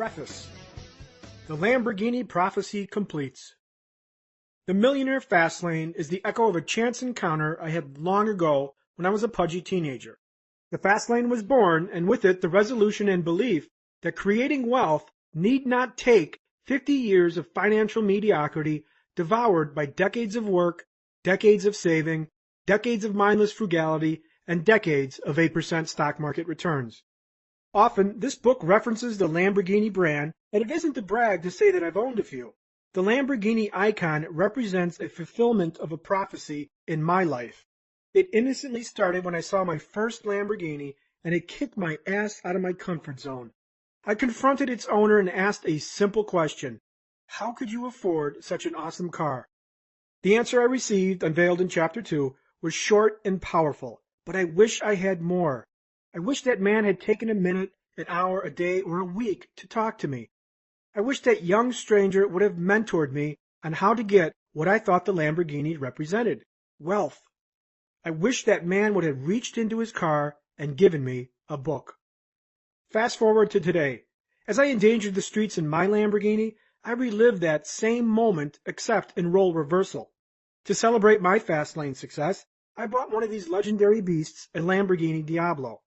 Preface. The Lamborghini prophecy completes. The Millionaire Fastlane is the echo of a chance encounter I had long ago when I was a pudgy teenager. The Fastlane was born, and with it the resolution and belief that creating wealth need not take 50 years of financial mediocrity devoured by decades of work, decades of saving, decades of mindless frugality, and decades of 8% stock market returns. Often, this book references the Lamborghini brand, and it isn't to brag to say that I've owned a few. The Lamborghini icon represents a fulfillment of a prophecy in my life. It innocently started when I saw my first Lamborghini, and it kicked my ass out of my comfort zone. I confronted its owner and asked a simple question. How could you afford such an awesome car? The answer I received, unveiled in Chapter 2, was short and powerful, but I wish I had more. I wish that man had taken a minute, an hour, a day, or a week to talk to me. I wish that young stranger would have mentored me on how to get what I thought the Lamborghini represented, wealth. I wish that man would have reached into his car and given me a book. Fast forward to today. As I endangered the streets in my Lamborghini, I relived that same moment except in role reversal. To celebrate my Fastlane success, I bought one of these legendary beasts, a Lamborghini Diablo.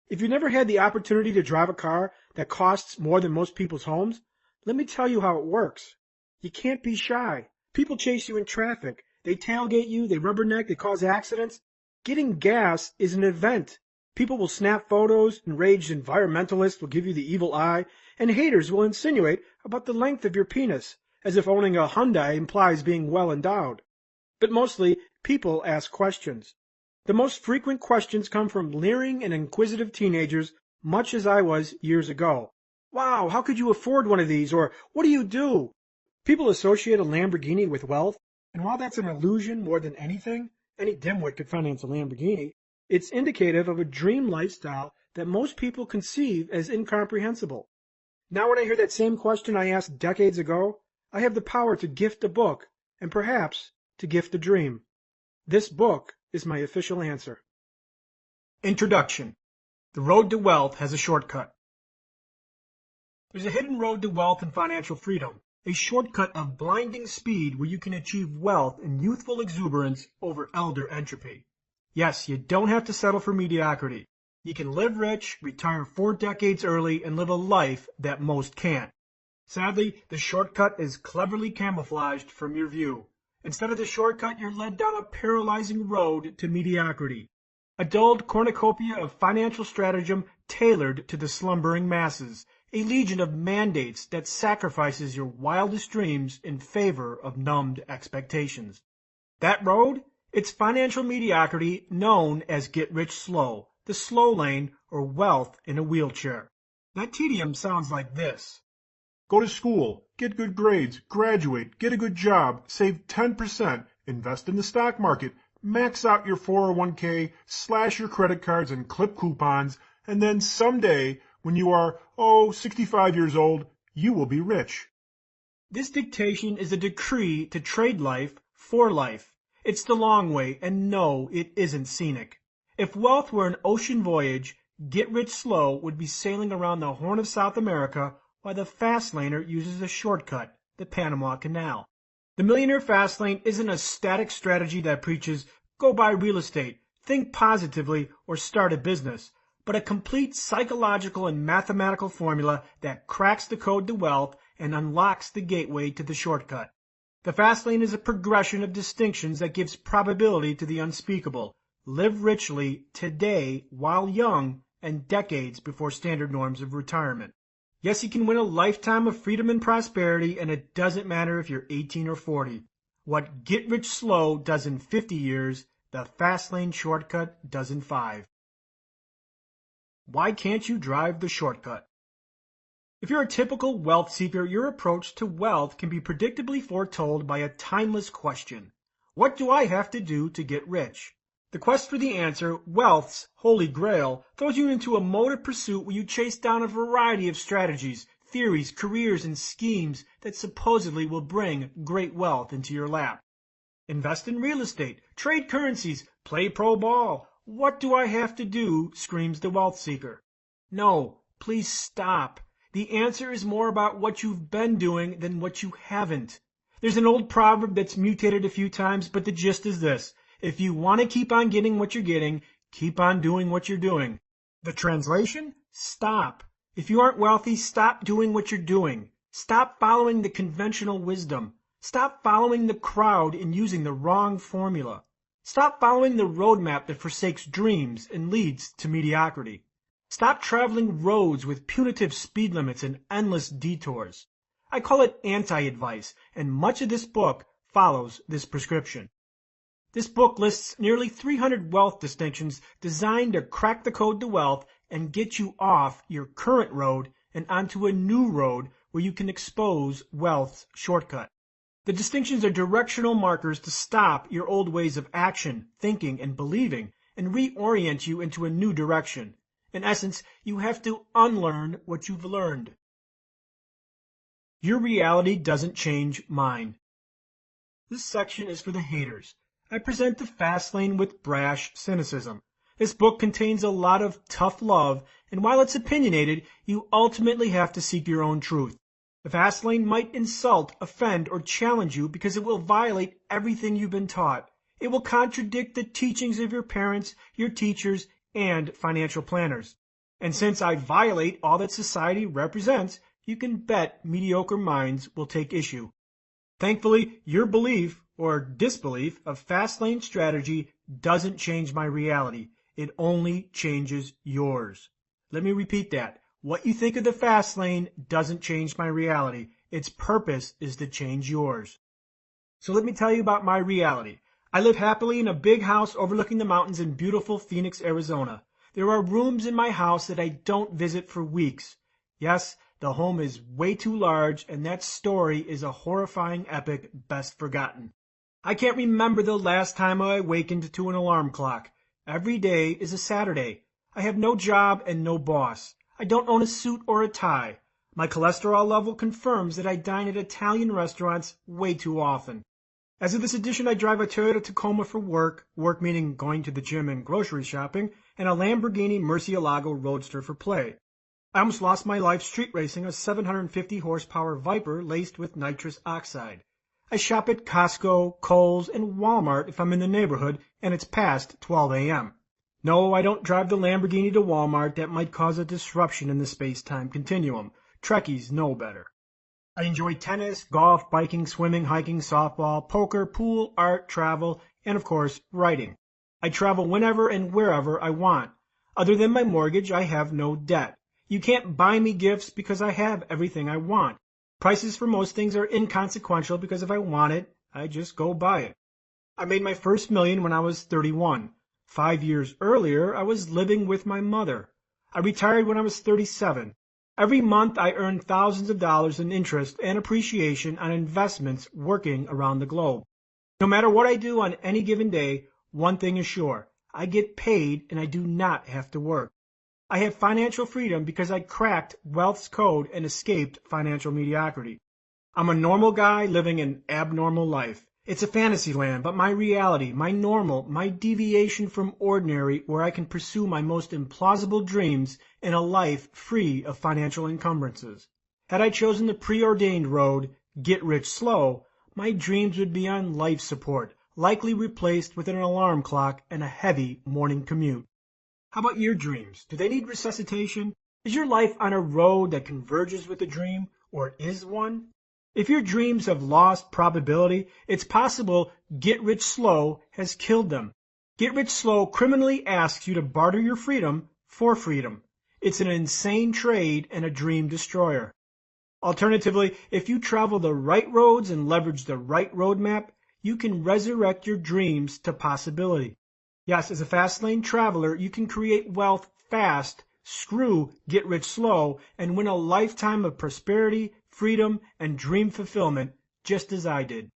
If you never had the opportunity to drive a car that costs more than most people's homes, let me tell you how it works. You can't be shy. People chase you in traffic. They tailgate you, they rubberneck, they cause accidents. Getting gas is an event. People will snap photos, enraged environmentalists will give you the evil eye, and haters will insinuate about the length of your penis, as if owning a Hyundai implies being well endowed. But mostly, people ask questions. The most frequent questions come from leering and inquisitive teenagers, much as I was years ago. Wow, how could you afford one of these? Or, what do you do? People associate a Lamborghini with wealth, and while that's an illusion more than anything, any dimwit could finance a Lamborghini, it's indicative of a dream lifestyle that most people conceive as incomprehensible. Now when I hear that same question I asked decades ago, I have the power to gift a book, and perhaps to gift a dream. This book is my official answer. Introduction. The road to wealth has a shortcut. There's a hidden road to wealth and financial freedom, a shortcut of blinding speed where you can achieve wealth and youthful exuberance over elder entropy. Yes, you don't have to settle for mediocrity. You can live rich, retire 4 decades early, and live a life that most can't. Sadly, the shortcut is cleverly camouflaged from your view. Instead of the shortcut, you're led down a paralyzing road to mediocrity. A dulled cornucopia of financial stratagem tailored to the slumbering masses. A legion of mandates that sacrifices your wildest dreams in favor of numbed expectations. That road? It's financial mediocrity known as get rich slow, the slow lane, or wealth in a wheelchair. That tedium sounds like this. Go to school, get good grades, graduate, get a good job, save 10%, invest in the stock market, max out your 401k, slash your credit cards and clip coupons, and then someday, when you are, 65 years old, you will be rich. This dictation is a decree to trade life for life. It's the long way, and no, it isn't scenic. If wealth were an ocean voyage, Get Rich Slow would be sailing around the Horn of South America while the Fastlaner uses a shortcut, the Panama Canal. The Millionaire Fastlane isn't a static strategy that preaches, go buy real estate, think positively, or start a business, but a complete psychological and mathematical formula that cracks the code to wealth and unlocks the gateway to the shortcut. The Fastlane is a progression of distinctions that gives probability to the unspeakable. Live richly today while young and decades before standard norms of retirement. Yes, you can win a lifetime of freedom and prosperity, and it doesn't matter if you're 18 or 40. What Get Rich Slow does in 50 years, the Fastlane shortcut does in 5. Why can't you drive the shortcut? If you're a typical wealth seeker, your approach to wealth can be predictably foretold by a timeless question. What do I have to do to get rich? The quest for the answer, wealth's holy grail, throws you into a mode of pursuit where you chase down a variety of strategies, theories, careers, and schemes that supposedly will bring great wealth into your lap. Invest in real estate, trade currencies, play pro ball. What do I have to do? Screams the wealth seeker. No, please stop. The answer is more about what you've been doing than what you haven't. There's an old proverb that's mutated a few times, but the gist is this. If you want to keep on getting what you're getting, keep on doing what you're doing. The translation? Stop. If you aren't wealthy, stop doing what you're doing. Stop following the conventional wisdom. Stop following the crowd and using the wrong formula. Stop following the roadmap that forsakes dreams and leads to mediocrity. Stop traveling roads with punitive speed limits and endless detours. I call it anti-advice, and much of this book follows this prescription. This book lists nearly 300 wealth distinctions designed to crack the code to wealth and get you off your current road and onto a new road where you can expose wealth's shortcut. The distinctions are directional markers to stop your old ways of action, thinking, and believing and reorient you into a new direction. In essence, you have to unlearn what you've learned. Your reality doesn't change mine. This section is for the haters. I present the Fastlane with brash cynicism. This book contains a lot of tough love, and while it's opinionated, you ultimately have to seek your own truth. The Fastlane might insult, offend, or challenge you because it will violate everything you've been taught. It will contradict the teachings of your parents, your teachers, and financial planners. And since I violate all that society represents, you can bet mediocre minds will take issue. Thankfully, your belief or disbelief of Fastlane strategy doesn't change my reality. It only changes yours. Let me repeat that. What you think of the Fastlane doesn't change my reality. Its purpose is to change yours. So let me tell you about my reality. I live happily in a big house overlooking the mountains in beautiful Phoenix, Arizona. There are rooms in my house that I don't visit for weeks. Yes, the home is way too large, and that story is a horrifying epic best forgotten. I can't remember the last time I awakened to an alarm clock. Every day is a Saturday. I have no job and no boss. I don't own a suit or a tie. My cholesterol level confirms that I dine at Italian restaurants way too often. As of this edition, I drive a Toyota Tacoma for work meaning going to the gym and grocery shopping, and a Lamborghini Murcielago Roadster for play. I almost lost my life street racing a 750 horsepower Viper laced with nitrous oxide. I shop at Costco, Kohl's, and Walmart if I'm in the neighborhood and it's past 12 a.m. No, I don't drive the Lamborghini to Walmart. That might cause a disruption in the space-time continuum. Trekkies know better. I enjoy tennis, golf, biking, swimming, hiking, softball, poker, pool, art, travel, and of course, writing. I travel whenever and wherever I want. Other than my mortgage, I have no debt. You can't buy me gifts because I have everything I want. Prices for most things are inconsequential because if I want it, I just go buy it. I made my first million when I was 31. 5 years earlier, I was living with my mother. I retired when I was 37. Every month, I earn thousands of dollars in interest and appreciation on investments working around the globe. No matter what I do on any given day, one thing is sure. I get paid and I do not have to work. I have financial freedom because I cracked wealth's code and escaped financial mediocrity. I'm a normal guy living an abnormal life. It's a fantasy land, but my reality, my normal, my deviation from ordinary where I can pursue my most implausible dreams in a life free of financial encumbrances. Had I chosen the preordained road, get rich slow, my dreams would be on life support, likely replaced with an alarm clock and a heavy morning commute. How about your dreams? Do they need resuscitation? Is your life on a road that converges with a dream, or is one? If your dreams have lost probability, it's possible Get Rich Slow has killed them. Get Rich Slow criminally asks you to barter your freedom for freedom. It's an insane trade and a dream destroyer. Alternatively, if you travel the right roads and leverage the right roadmap, you can resurrect your dreams to possibility. Yes, as a fast-lane traveler, you can create wealth fast, screw Get Rich Slow, and win a lifetime of prosperity, freedom, and dream fulfillment, just as I did.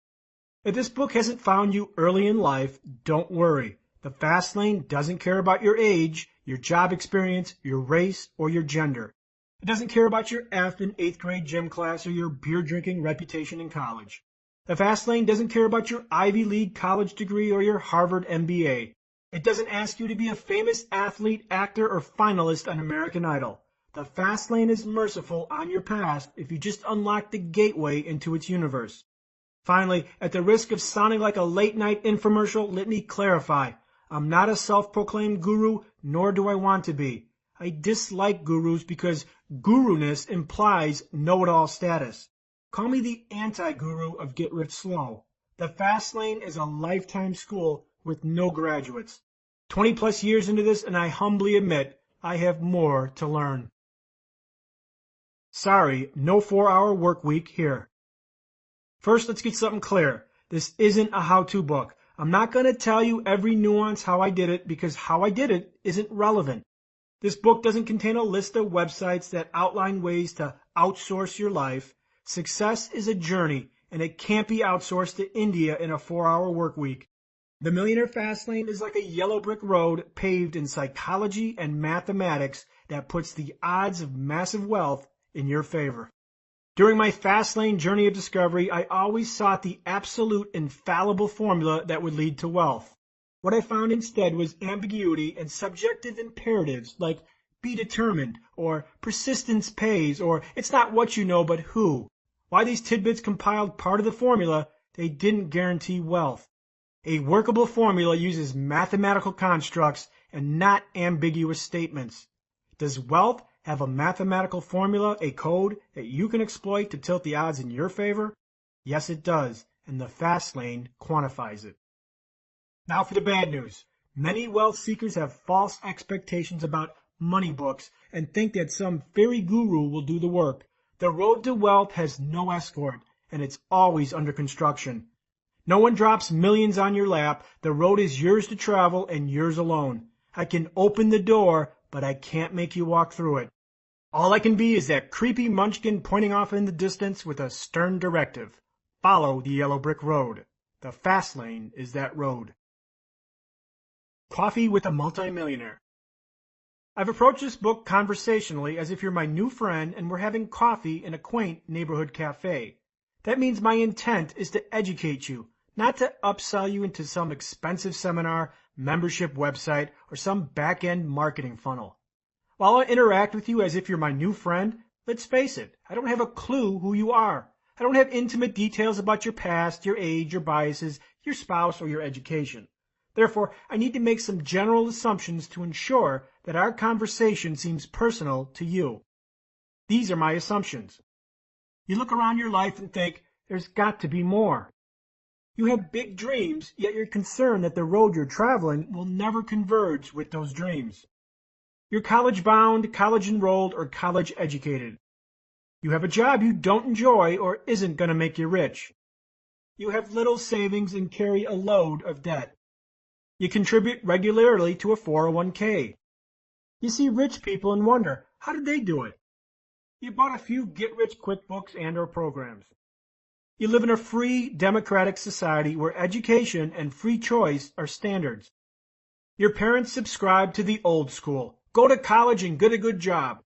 If this book hasn't found you early in life, don't worry. The fast lane doesn't care about your age, your job experience, your race, or your gender. It doesn't care about your F in 8th grade gym class or your beer-drinking reputation in college. The fast lane doesn't care about your Ivy League college degree or your Harvard MBA. It doesn't ask you to be a famous athlete, actor, or finalist on American Idol. The fast lane is merciful on your past if you just unlock the gateway into its universe. Finally, at the risk of sounding like a late-night infomercial, let me clarify. I'm not a self-proclaimed guru, nor do I want to be. I dislike gurus because guru-ness implies know-it-all status. Call me the anti-guru of Get Rich Slow. The fast lane is a lifetime school with no graduates. 20 plus years into this, and I humbly admit I have more to learn. Sorry, no 4-hour work week here. First, let's get something clear. This isn't a how-to book. I'm not going to tell you every nuance how I did it because how I did it isn't relevant. This book doesn't contain a list of websites that outline ways to outsource your life. Success is a journey, and it can't be outsourced to India in a 4-hour work week. The Millionaire Fastlane is like a yellow brick road paved in psychology and mathematics that puts the odds of massive wealth in your favor. During my Fastlane journey of discovery, I always sought the absolute infallible formula that would lead to wealth. What I found instead was ambiguity and subjective imperatives like be determined, or persistence pays, or it's not what you know but who. While these tidbits compiled part of the formula, they didn't guarantee wealth. A workable formula uses mathematical constructs and not ambiguous statements. Does wealth have a mathematical formula, a code that you can exploit to tilt the odds in your favor? Yes, it does, and the Fastlane quantifies it. Now for the bad news. Many wealth seekers have false expectations about money books and think that some fairy guru will do the work. The road to wealth has no escort, and it's always under construction. No one drops millions on your lap. The road is yours to travel and yours alone. I can open the door, but I can't make you walk through it. All I can be is that creepy munchkin pointing off in the distance with a stern directive. Follow the yellow brick road. The fast lane is that road. Coffee with a multimillionaire. I've approached this book conversationally as if you're my new friend and we're having coffee in a quaint neighborhood cafe. That means my intent is to educate you, not to upsell you into some expensive seminar, membership website, or some back-end marketing funnel. While I interact with you as if you're my new friend, let's face it, I don't have a clue who you are. I don't have intimate details about your past, your age, your biases, your spouse, or your education. Therefore, I need to make some general assumptions to ensure that our conversation seems personal to you. These are my assumptions. You look around your life and think, there's got to be more. You have big dreams, yet you're concerned that the road you're traveling will never converge with those dreams. You're college-bound, college-enrolled, or college-educated. You have a job you don't enjoy or isn't going to make you rich. You have little savings and carry a load of debt. You contribute regularly to a 401k. You see rich people and wonder, how did they do it? You bought a few get-rich-quick books and or programs. You live in a free, democratic society where education and free choice are standards. Your parents subscribe to the old school. Go to college and get a good job.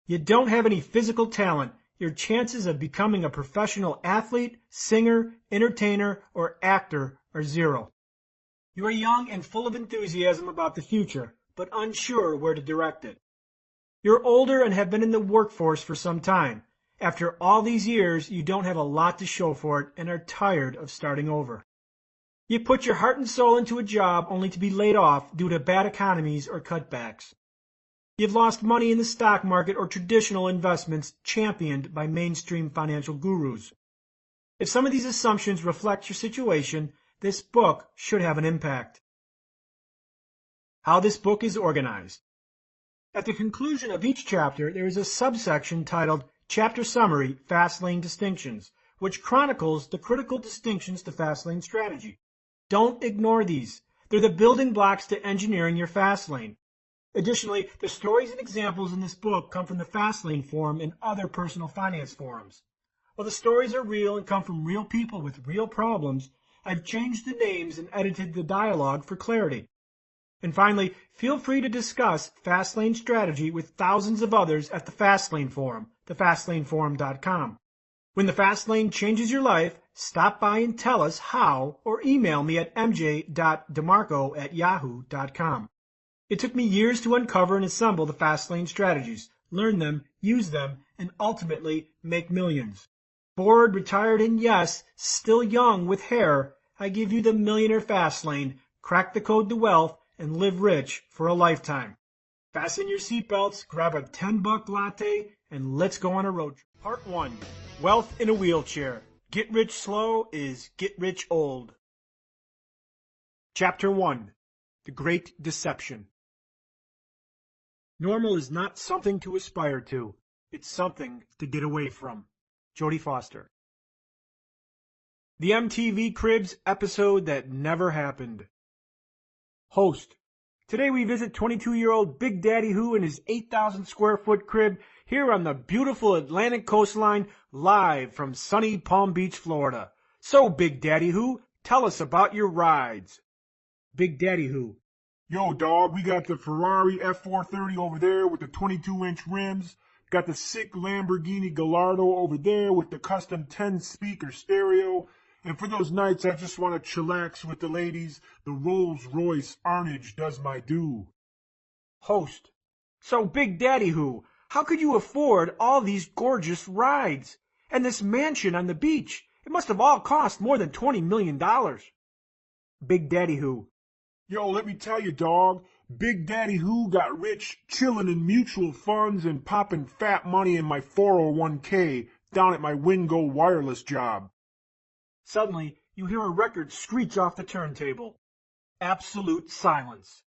You don't have any physical talent. Your chances of becoming a professional athlete, singer, entertainer, or actor are zero. You are young and full of enthusiasm about the future, but unsure where to direct it. You're older and have been in the workforce for some time. After all these years, you don't have a lot to show for it and are tired of starting over. You put your heart and soul into a job only to be laid off due to bad economies or cutbacks. You've lost money in the stock market or traditional investments championed by mainstream financial gurus. If some of these assumptions reflect your situation, this book should have an impact. How this book is organized. At the conclusion of each chapter, there is a subsection titled Chapter Summary, Fastlane Distinctions, which chronicles the critical distinctions to Fastlane strategy. Don't ignore these. They're the building blocks to engineering your Fastlane. Additionally, the stories and examples in this book come from the Fastlane forum and other personal finance forums. While the stories are real and come from real people with real problems, I've changed the names and edited the dialogue for clarity. And finally, feel free to discuss Fastlane strategy with thousands of others at the Fastlane forum, thefastlaneforum.com. When the Fastlane changes your life, stop by and tell us how, or email me at mj.demarco@yahoo.com. It took me years to uncover and assemble the Fastlane strategies. learn them, use them, and ultimately make millions. Bored, retired, and yes, still young with hair, I give you the Millionaire Fastlane. Crack the code to wealth and live rich for a lifetime. Fasten your seatbelts, grab a $10 latte, and let's go on a road trip. Part 1. Wealth in a Wheelchair. Get rich slow is get rich old. Chapter 1. The Great Deception. Normal is not something to aspire to. It's something to get away from. Jodie Foster. The MTV Cribs episode that never happened. Host. Today we visit 22-year-old Big Daddy Who in his 8,000 square foot crib here on the beautiful Atlantic coastline, live from sunny Palm Beach, Florida. So, Big Daddy Who, tell us about your rides. Big Daddy Who. Yo, dog, we got the Ferrari F430 over there with the 22-inch rims. Got the sick Lamborghini Gallardo over there with the custom 10-speaker stereo. And for those nights I just want to chillax with the ladies, the Rolls-Royce Arnage does my due. Host. So, Big Daddy Who, how could you afford all these gorgeous rides? And this mansion on the beach? It must have all cost more than $20 million. Big Daddy Who. Yo, let me tell you, dog, Big Daddy Who got rich chilling in mutual funds and popping fat money in my 401k down at my Wingo wireless job. Suddenly, you hear a record screech off the turntable. Absolute silence.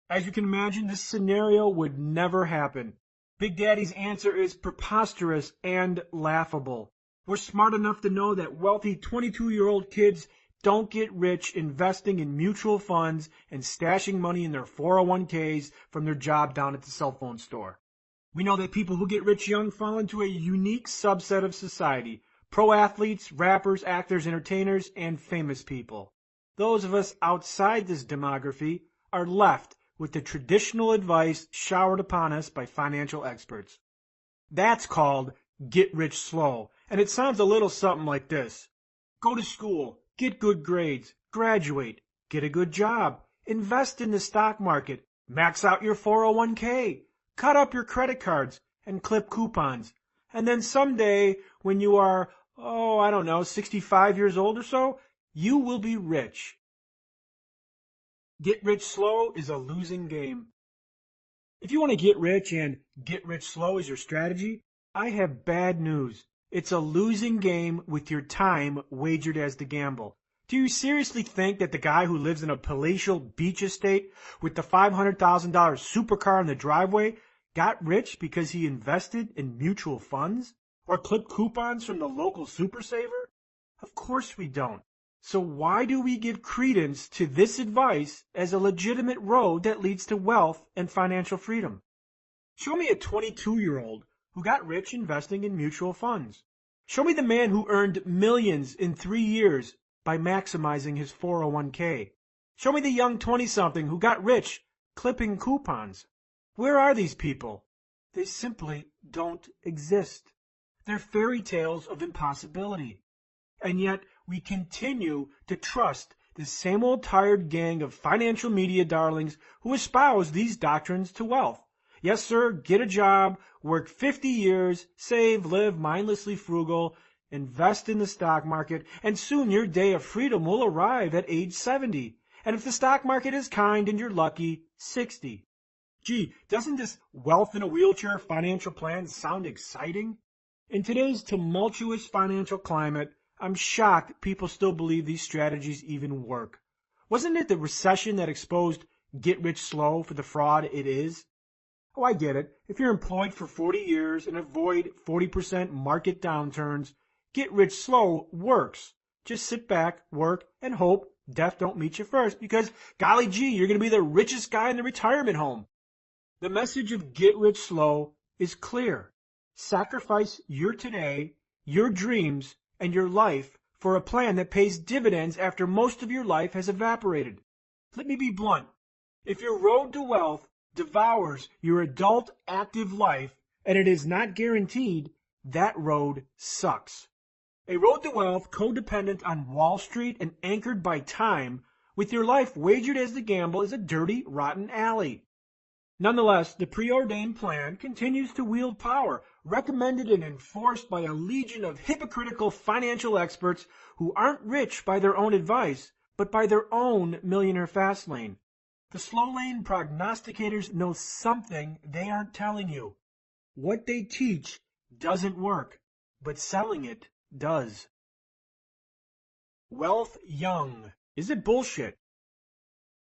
As you can imagine, this scenario would never happen. Big Daddy's answer is preposterous and laughable. We're smart enough to know that wealthy 22-year-old kids don't get rich investing in mutual funds and stashing money in their 401ks from their job down at the cell phone store. We know that people who get rich young fall into a unique subset of society. Pro athletes, rappers, actors, entertainers, and famous people. Those of us outside this demography are left with the traditional advice showered upon us by financial experts. That's called get rich slow, and it sounds a little something like this. Go to school, get good grades, graduate, get a good job, invest in the stock market, max out your 401k, cut up your credit cards, and clip coupons. And then someday, when you are 65 years old or so, you will be rich. Get rich slow is a losing game. If you want to get rich and get rich slow is your strategy, I have bad news. It's a losing game with your time wagered as the gamble. Do you seriously think that the guy who lives in a palatial beach estate with the $500,000 supercar in the driveway got rich because he invested in mutual funds? Or clip coupons from the local super saver? Of course we don't. So why do we give credence to this advice as a legitimate road that leads to wealth and financial freedom? Show me a 22-year-old who got rich investing in mutual funds. Show me the man who earned millions in 3 years by maximizing his 401k. Show me the young 20-something who got rich clipping coupons. Where are these people? They simply don't exist. They're fairy tales of impossibility. And yet we continue to trust the same old tired gang of financial media darlings who espouse these doctrines to wealth. Yes, sir, get a job, work 50 years, save, live mindlessly frugal, invest in the stock market, and soon your day of freedom will arrive at age 70. And if the stock market is kind and you're lucky, 60. Gee, doesn't this wealth in a wheelchair financial plan sound exciting? In today's tumultuous financial climate, I'm shocked people still believe these strategies even work. Wasn't it the recession that exposed get rich slow for the fraud it is? Oh, I get it. If you're employed for 40 years and avoid 40% market downturns, get rich slow works. Just sit back, work, and hope death don't meet you first because, golly gee, you're going to be the richest guy in the retirement home. The message of get rich slow is clear. Sacrifice your today, your dreams, and your life for a plan that pays dividends after most of your life has evaporated. Let me be blunt. If your road to wealth devours your adult active life and it is not guaranteed, that road sucks. A road to wealth codependent on Wall Street and anchored by time, with your life wagered as the gamble, is a dirty, rotten alley. Nonetheless, the preordained plan continues to wield power, recommended and enforced by a legion of hypocritical financial experts who aren't rich by their own advice, but by their own Millionaire Fastlane. The slow lane prognosticators know something they aren't telling you. What they teach doesn't work, but selling it does. Wealth young. Is it bullshit?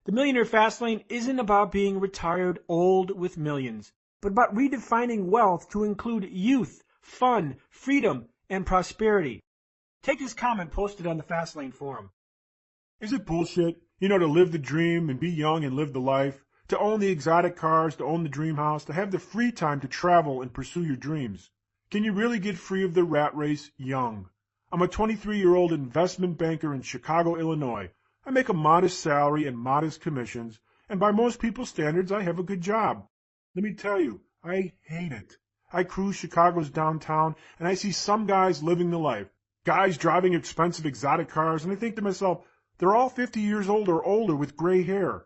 The Millionaire Fastlane isn't about being retired old with millions, but about redefining wealth to include youth, fun, freedom, and prosperity. Take this comment posted on the Fastlane forum. Is it bullshit, to live the dream and be young and live the life, to own the exotic cars, to own the dream house, to have the free time to travel and pursue your dreams? Can you really get free of the rat race young? I'm a 23-year-old investment banker in Chicago, Illinois. I make a modest salary and modest commissions, and by most people's standards, I have a good job. Let me tell you, I hate it. I cruise Chicago's downtown, and I see some guys living the life. Guys driving expensive exotic cars, and I think to myself, they're all 50 years old or older with gray hair.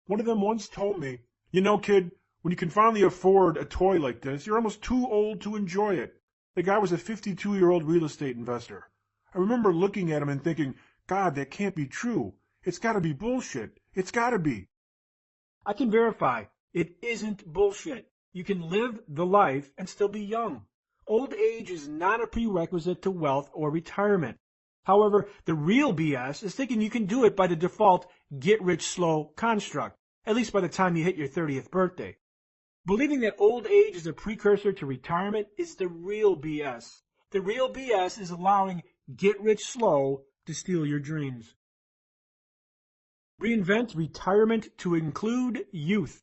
One of them once told me, kid, when you can finally afford a toy like this, you're almost too old to enjoy it. The guy was a 52-year-old real estate investor. I remember looking at him and thinking, God, that can't be true. It's got to be bullshit. It's got to be. I can verify it isn't bullshit. You can live the life and still be young. Old age is not a prerequisite to wealth or retirement. However, the real BS is thinking you can do it by the default get-rich-slow construct, at least by the time you hit your 30th birthday. Believing that old age is a precursor to retirement is the real BS. The real BS is allowing get-rich-slow to steal your dreams. Reinvent retirement to include youth.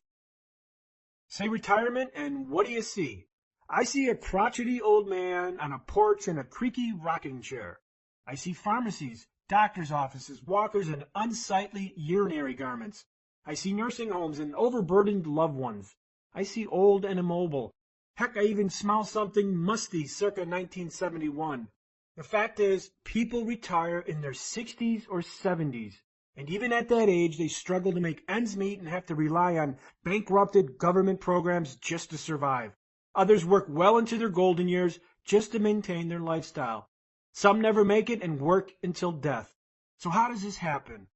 Say retirement, and what do you see? I see a crotchety old man on a porch in a creaky rocking chair. I see pharmacies, doctor's offices, walkers, and unsightly urinary garments. I see nursing homes and overburdened loved ones. I see old and immobile. Heck, I even smell something musty circa 1971. The fact is, people retire in their 60s or 70s. And even at that age, they struggle to make ends meet and have to rely on bankrupted government programs just to survive. Others work well into their golden years just to maintain their lifestyle. Some never make it and work until death. So how does this happen?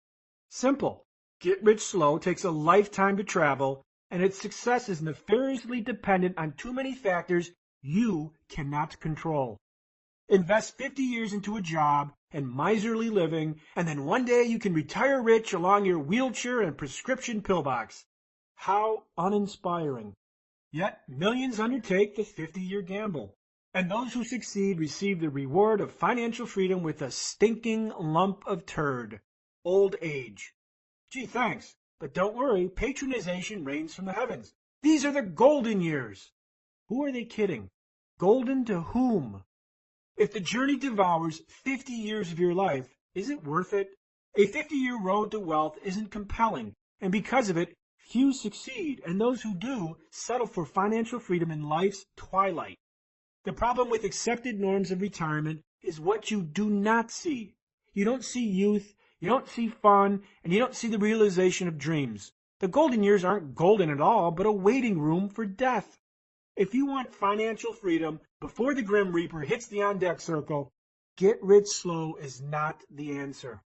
Simple. Get Rich Slow takes a lifetime to travel, and its success is nefariously dependent on too many factors you cannot control. Invest 50 years into a job and miserly living, and then one day you can retire rich along your wheelchair and prescription pill box. How uninspiring. Yet millions undertake the 50-year gamble, and those who succeed receive the reward of financial freedom with a stinking lump of turd, old age. Gee, thanks, but don't worry, patronization rains from the heavens. These are the golden years. Who are they kidding? Golden to whom? If the journey devours 50 years of your life, is it worth it? A 50-year road to wealth isn't compelling, and because of it, few succeed, and those who do settle for financial freedom in life's twilight. The problem with accepted norms of retirement is what you do not see. You don't see youth, you don't see fun, and you don't see the realization of dreams. The golden years aren't golden at all, but a waiting room for death. If you want financial freedom before the Grim Reaper hits the on-deck circle, get rich slow is not the answer.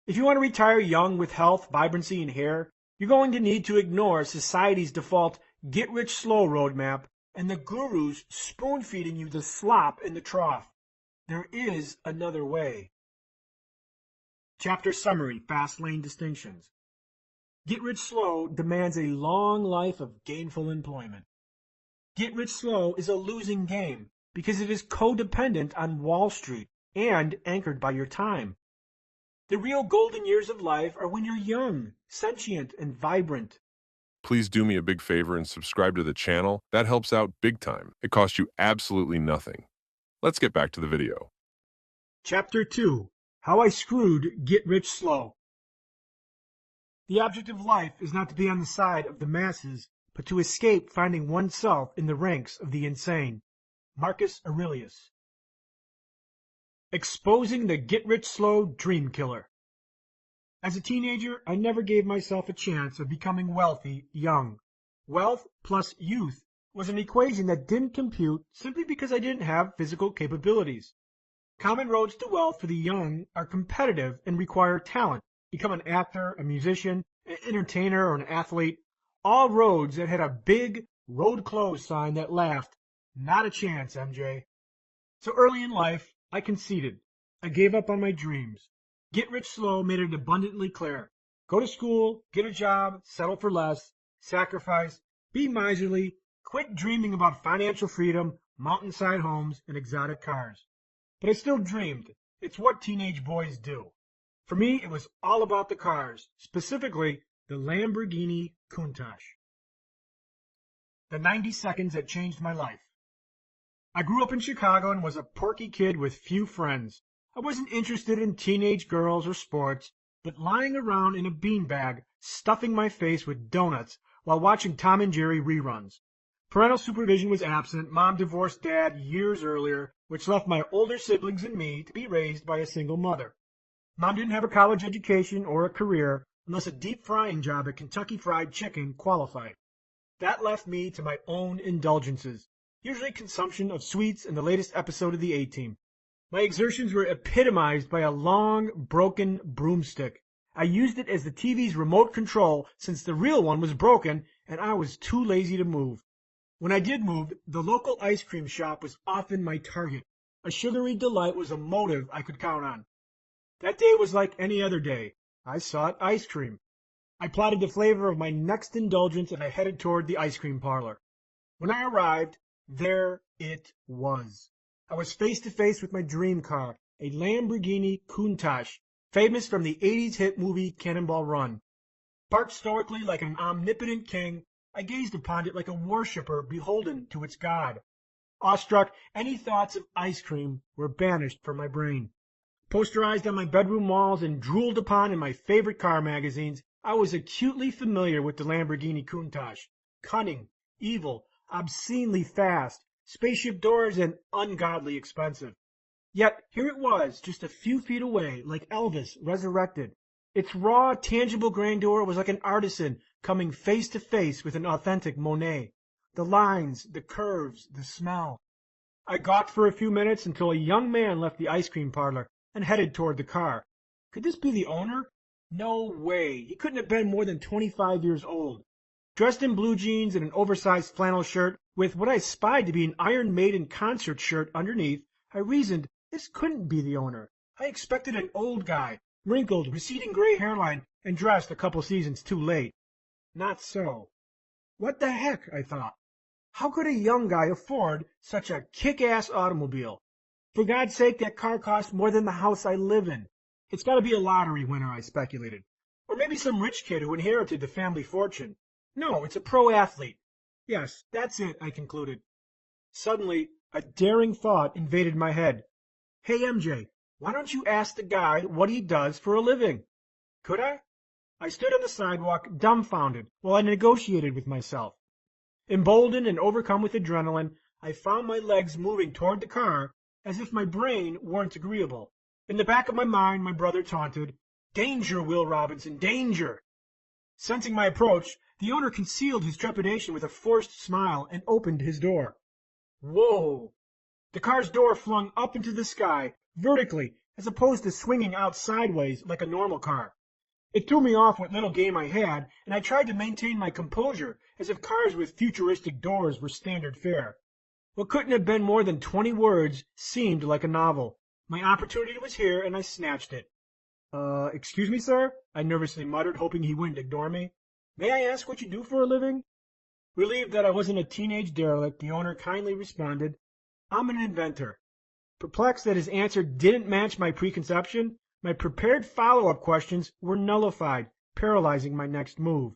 If you want to retire young with health, vibrancy, and hair, you're going to need to ignore society's default get-rich-slow roadmap and the gurus spoon-feeding you the slop in the trough. There is another way. Chapter Summary, Fastlane Distinctions. Get Rich Slow demands a long life of gainful employment. Get Rich Slow is a losing game because it is codependent on Wall Street and anchored by your time. The real golden years of life are when you're young, sentient, and vibrant. Please do me a big favor and subscribe to the channel. That helps out big time. It costs you absolutely nothing. Let's get back to the video. Chapter 2. How I Screwed Get Rich Slow. The object of life is not to be on the side of the masses, but to escape finding oneself in the ranks of the insane. Marcus Aurelius. Exposing the get-rich-slow dream killer. As a teenager, I never gave myself a chance of becoming wealthy young. Wealth plus youth was an equation that didn't compute simply because I didn't have physical capabilities. Common roads to wealth for the young are competitive and require talent. Become an actor, a musician, an entertainer, or an athlete. All roads that had a big road closed sign that laughed, "Not a chance, MJ." So early in life, I conceded. I gave up on my dreams. Get rich slow made it abundantly clear. Go to school, get a job, settle for less, sacrifice, be miserly, quit dreaming about financial freedom, mountainside homes, and exotic cars. But I still dreamed. It's what teenage boys do. For me, it was all about the cars, specifically the Lamborghini Countach. The 90 seconds that changed my life. I grew up in Chicago and was a porky kid with few friends. I wasn't interested in teenage girls or sports, but lying around in a beanbag, stuffing my face with donuts while watching Tom and Jerry reruns. Parental supervision was absent. Mom divorced Dad years earlier, which left my older siblings and me to be raised by a single mother. Mom didn't have a college education or a career unless a deep frying job at Kentucky Fried Chicken qualified. That left me to my own indulgences, usually consumption of sweets and the latest episode of the A-Team. My exertions were epitomized by a long, broken broomstick. I used it as the TV's remote control since the real one was broken and I was too lazy to move. When I did move, the local ice cream shop was often my target. A sugary delight was a motive I could count on. That day was like any other day. I sought ice cream. I plotted the flavor of my next indulgence and I headed toward the ice cream parlor. When I arrived, there it was. I was face to face with my dream car, a Lamborghini Countach, famous from the 80s hit movie Cannonball Run. Parked stoically like an omnipotent king, I gazed upon it like a worshipper beholden to its god. Awestruck, any thoughts of ice cream were banished from my brain. Posterized on my bedroom walls and drooled upon in my favorite car magazines, I was acutely familiar with the Lamborghini Countach. Cunning, evil, obscenely fast, spaceship doors, and ungodly expensive. Yet here it was, just a few feet away, like Elvis resurrected. Its raw, tangible grandeur was like an artisan coming face to face with an authentic Monet. The lines, the curves, the smell. I gawked for a few minutes until a young man left the ice cream parlor and headed toward the car. Could this be the owner? No way. He couldn't have been more than 25 years old. Dressed in blue jeans and an oversized flannel shirt, with what I spied to be an Iron Maiden concert shirt underneath, I reasoned this couldn't be the owner. I expected an old guy, wrinkled, receding gray hairline, and dressed a couple seasons too late. Not so. What the heck, I thought. How could a young guy afford such a kick-ass automobile? For God's sake, that car costs more than the house I live in. It's got to be a lottery winner, I speculated. Or maybe some rich kid who inherited the family fortune. No, it's a pro athlete. Yes, that's it, I concluded. Suddenly, a daring thought invaded my head. Hey, MJ, why don't you ask the guy what he does for a living? Could I? I stood on the sidewalk, dumbfounded, while I negotiated with myself. Emboldened and overcome with adrenaline, I found my legs moving toward the car as if my brain weren't agreeable. In the back of my mind, my brother taunted, "Danger, Will Robinson, danger!" Sensing my approach, the owner concealed his trepidation with a forced smile and opened his door. Whoa! The car's door flung up into the sky, vertically, as opposed to swinging out sideways like a normal car. It threw me off what little game I had, and I tried to maintain my composure as if cars with futuristic doors were standard fare. What couldn't have been more than 20 words seemed like a novel. My opportunity was here, and I snatched it. Excuse me, sir? I nervously muttered, hoping he wouldn't ignore me. May I ask what you do for a living? Relieved that I wasn't a teenage derelict, the owner kindly responded, I'm an inventor. Perplexed that his answer didn't match my preconception, my prepared follow-up questions were nullified, paralyzing my next move.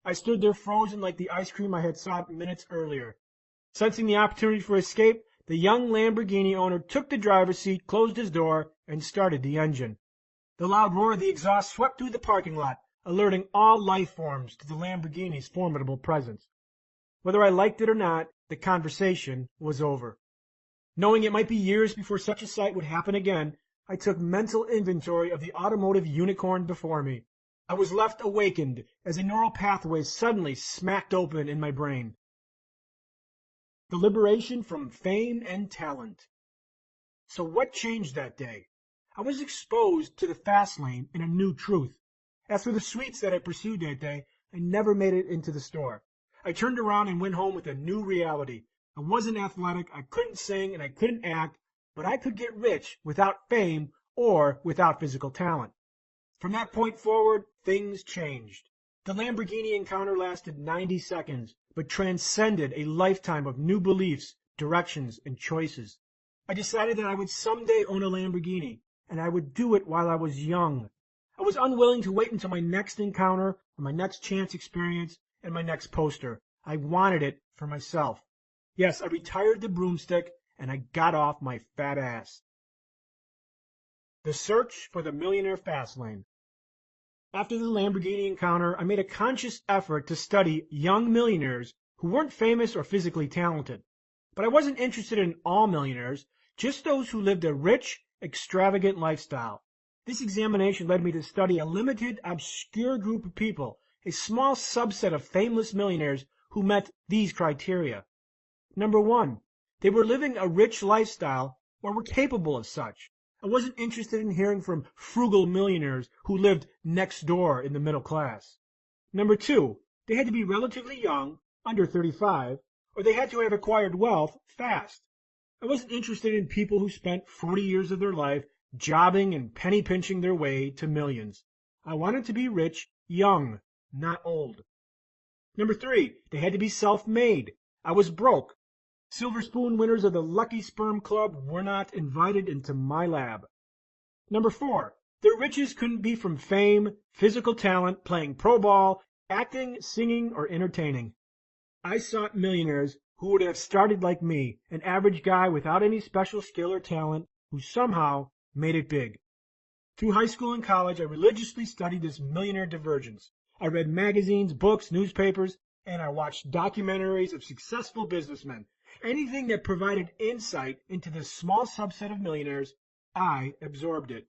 I stood there frozen like the ice cream I had sought minutes earlier. Sensing the opportunity for escape, the young Lamborghini owner took the driver's seat, closed his door, and started the engine. The loud roar of the exhaust swept through the parking lot, alerting all life forms to the Lamborghini's formidable presence. Whether I liked it or not, the conversation was over. Knowing it might be years before such a sight would happen again, I took mental inventory of the automotive unicorn before me. I was left awakened as a neural pathway suddenly smacked open in my brain. The liberation from fame and talent. So what changed that day? I was exposed to the fast lane and a new truth. As for the sweets that I pursued that day, I never made it into the store. I turned around and went home with a new reality. I wasn't athletic, I couldn't sing, and I couldn't act, but I could get rich without fame or without physical talent. From that point forward, things changed. The Lamborghini encounter lasted 90 seconds, but transcended a lifetime of new beliefs, directions, and choices. I decided that I would someday own a Lamborghini, and I would do it while I was young. I was unwilling to wait until my next encounter, or my next chance experience, and my next poster. I wanted it for myself. Yes, I retired the broomstick, and I got off my fat ass. The search for the Millionaire Fastlane. After the Lamborghini encounter, I made a conscious effort to study young millionaires who weren't famous or physically talented. But I wasn't interested in all millionaires, just those who lived a rich, extravagant lifestyle. This examination led me to study a limited, obscure group of people, a small subset of fameless millionaires who met these criteria. Number one, they were living a rich lifestyle or were capable of such. I wasn't interested in hearing from frugal millionaires who lived next door in the middle class. Number two, they had to be relatively young, under 35, or they had to have acquired wealth fast. I wasn't interested in people who spent 40 years of their life jobbing and penny pinching their way to millions. I wanted to be rich young, not old. Number three, they had to be self-made. I was broke. Silver spoon winners of the Lucky Sperm Club were not invited into my lab. Number four, their riches couldn't be from fame, physical talent, playing pro ball, acting, singing, or entertaining. I sought millionaires who would have started like me, an average guy without any special skill or talent, who somehow made it big. Through high school and college, I religiously studied this millionaire divergence. I read magazines, books, newspapers, and I watched documentaries of successful businessmen. Anything that provided insight into this small subset of millionaires, I absorbed it.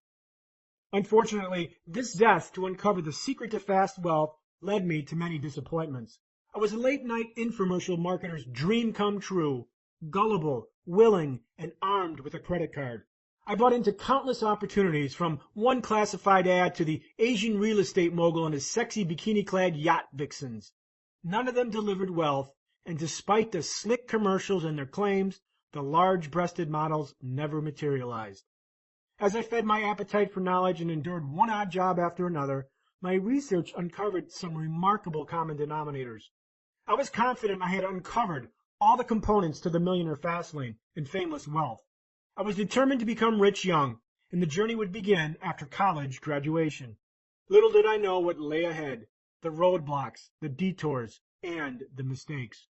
Unfortunately, this zest to uncover the secret to fast wealth led me to many disappointments. I was a late-night infomercial marketer's dream come true, gullible, willing, and armed with a credit card. I bought into countless opportunities, from one classified ad to the Asian real estate mogul and his sexy bikini-clad yacht vixens. None of them delivered wealth, and despite the slick commercials and their claims, the large-breasted models never materialized. As I fed my appetite for knowledge and endured one odd job after another, my research uncovered some remarkable common denominators. I was confident I had uncovered all the components to the Millionaire Fastlane and fameless wealth. I was determined to become rich young, and the journey would begin after college graduation. Little did I know what lay ahead, the roadblocks, the detours, and the mistakes.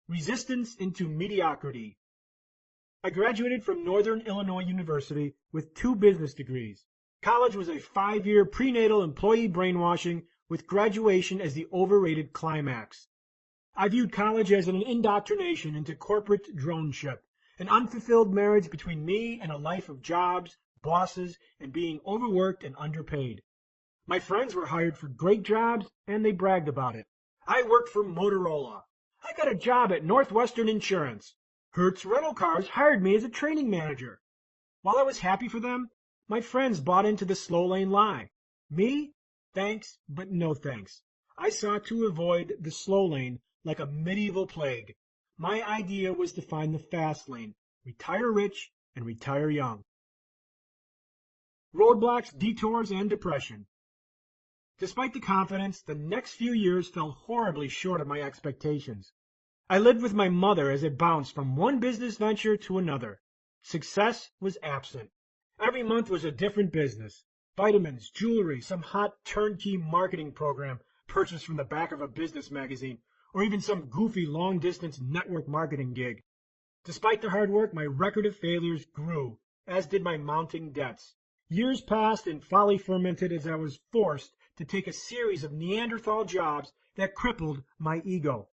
Resistance into mediocrity. I graduated from Northern Illinois University with 2 business degrees. College was a 5-year prenatal employee brainwashing, with graduation as the overrated climax. I viewed college as an indoctrination into corporate droneship, an unfulfilled marriage between me and a life of jobs, bosses, and being overworked and underpaid. My friends were hired for great jobs, and they bragged about it. I worked for Motorola. I got a job at Northwestern Insurance. Hertz Rental Cars hired me as a training manager. While I was happy for them, my friends bought into the slow lane lie. Me? Thanks, but no thanks. I sought to avoid the slow lane like a medieval plague. My idea was to find the fast lane, retire rich, and retire young. Roadblocks, detours, and depression. Despite the confidence, the next few years fell horribly short of my expectations. I lived with my mother as it bounced from one business venture to another. Success was absent. Every month was a different business. Vitamins, jewelry, some hot turnkey marketing program purchased from the back of a business magazine, or even some goofy long-distance network marketing gig. Despite the hard work, my record of failures grew, as did my mounting debts. Years passed and folly fermented as I was forced to take a series of Neanderthal jobs that crippled my ego.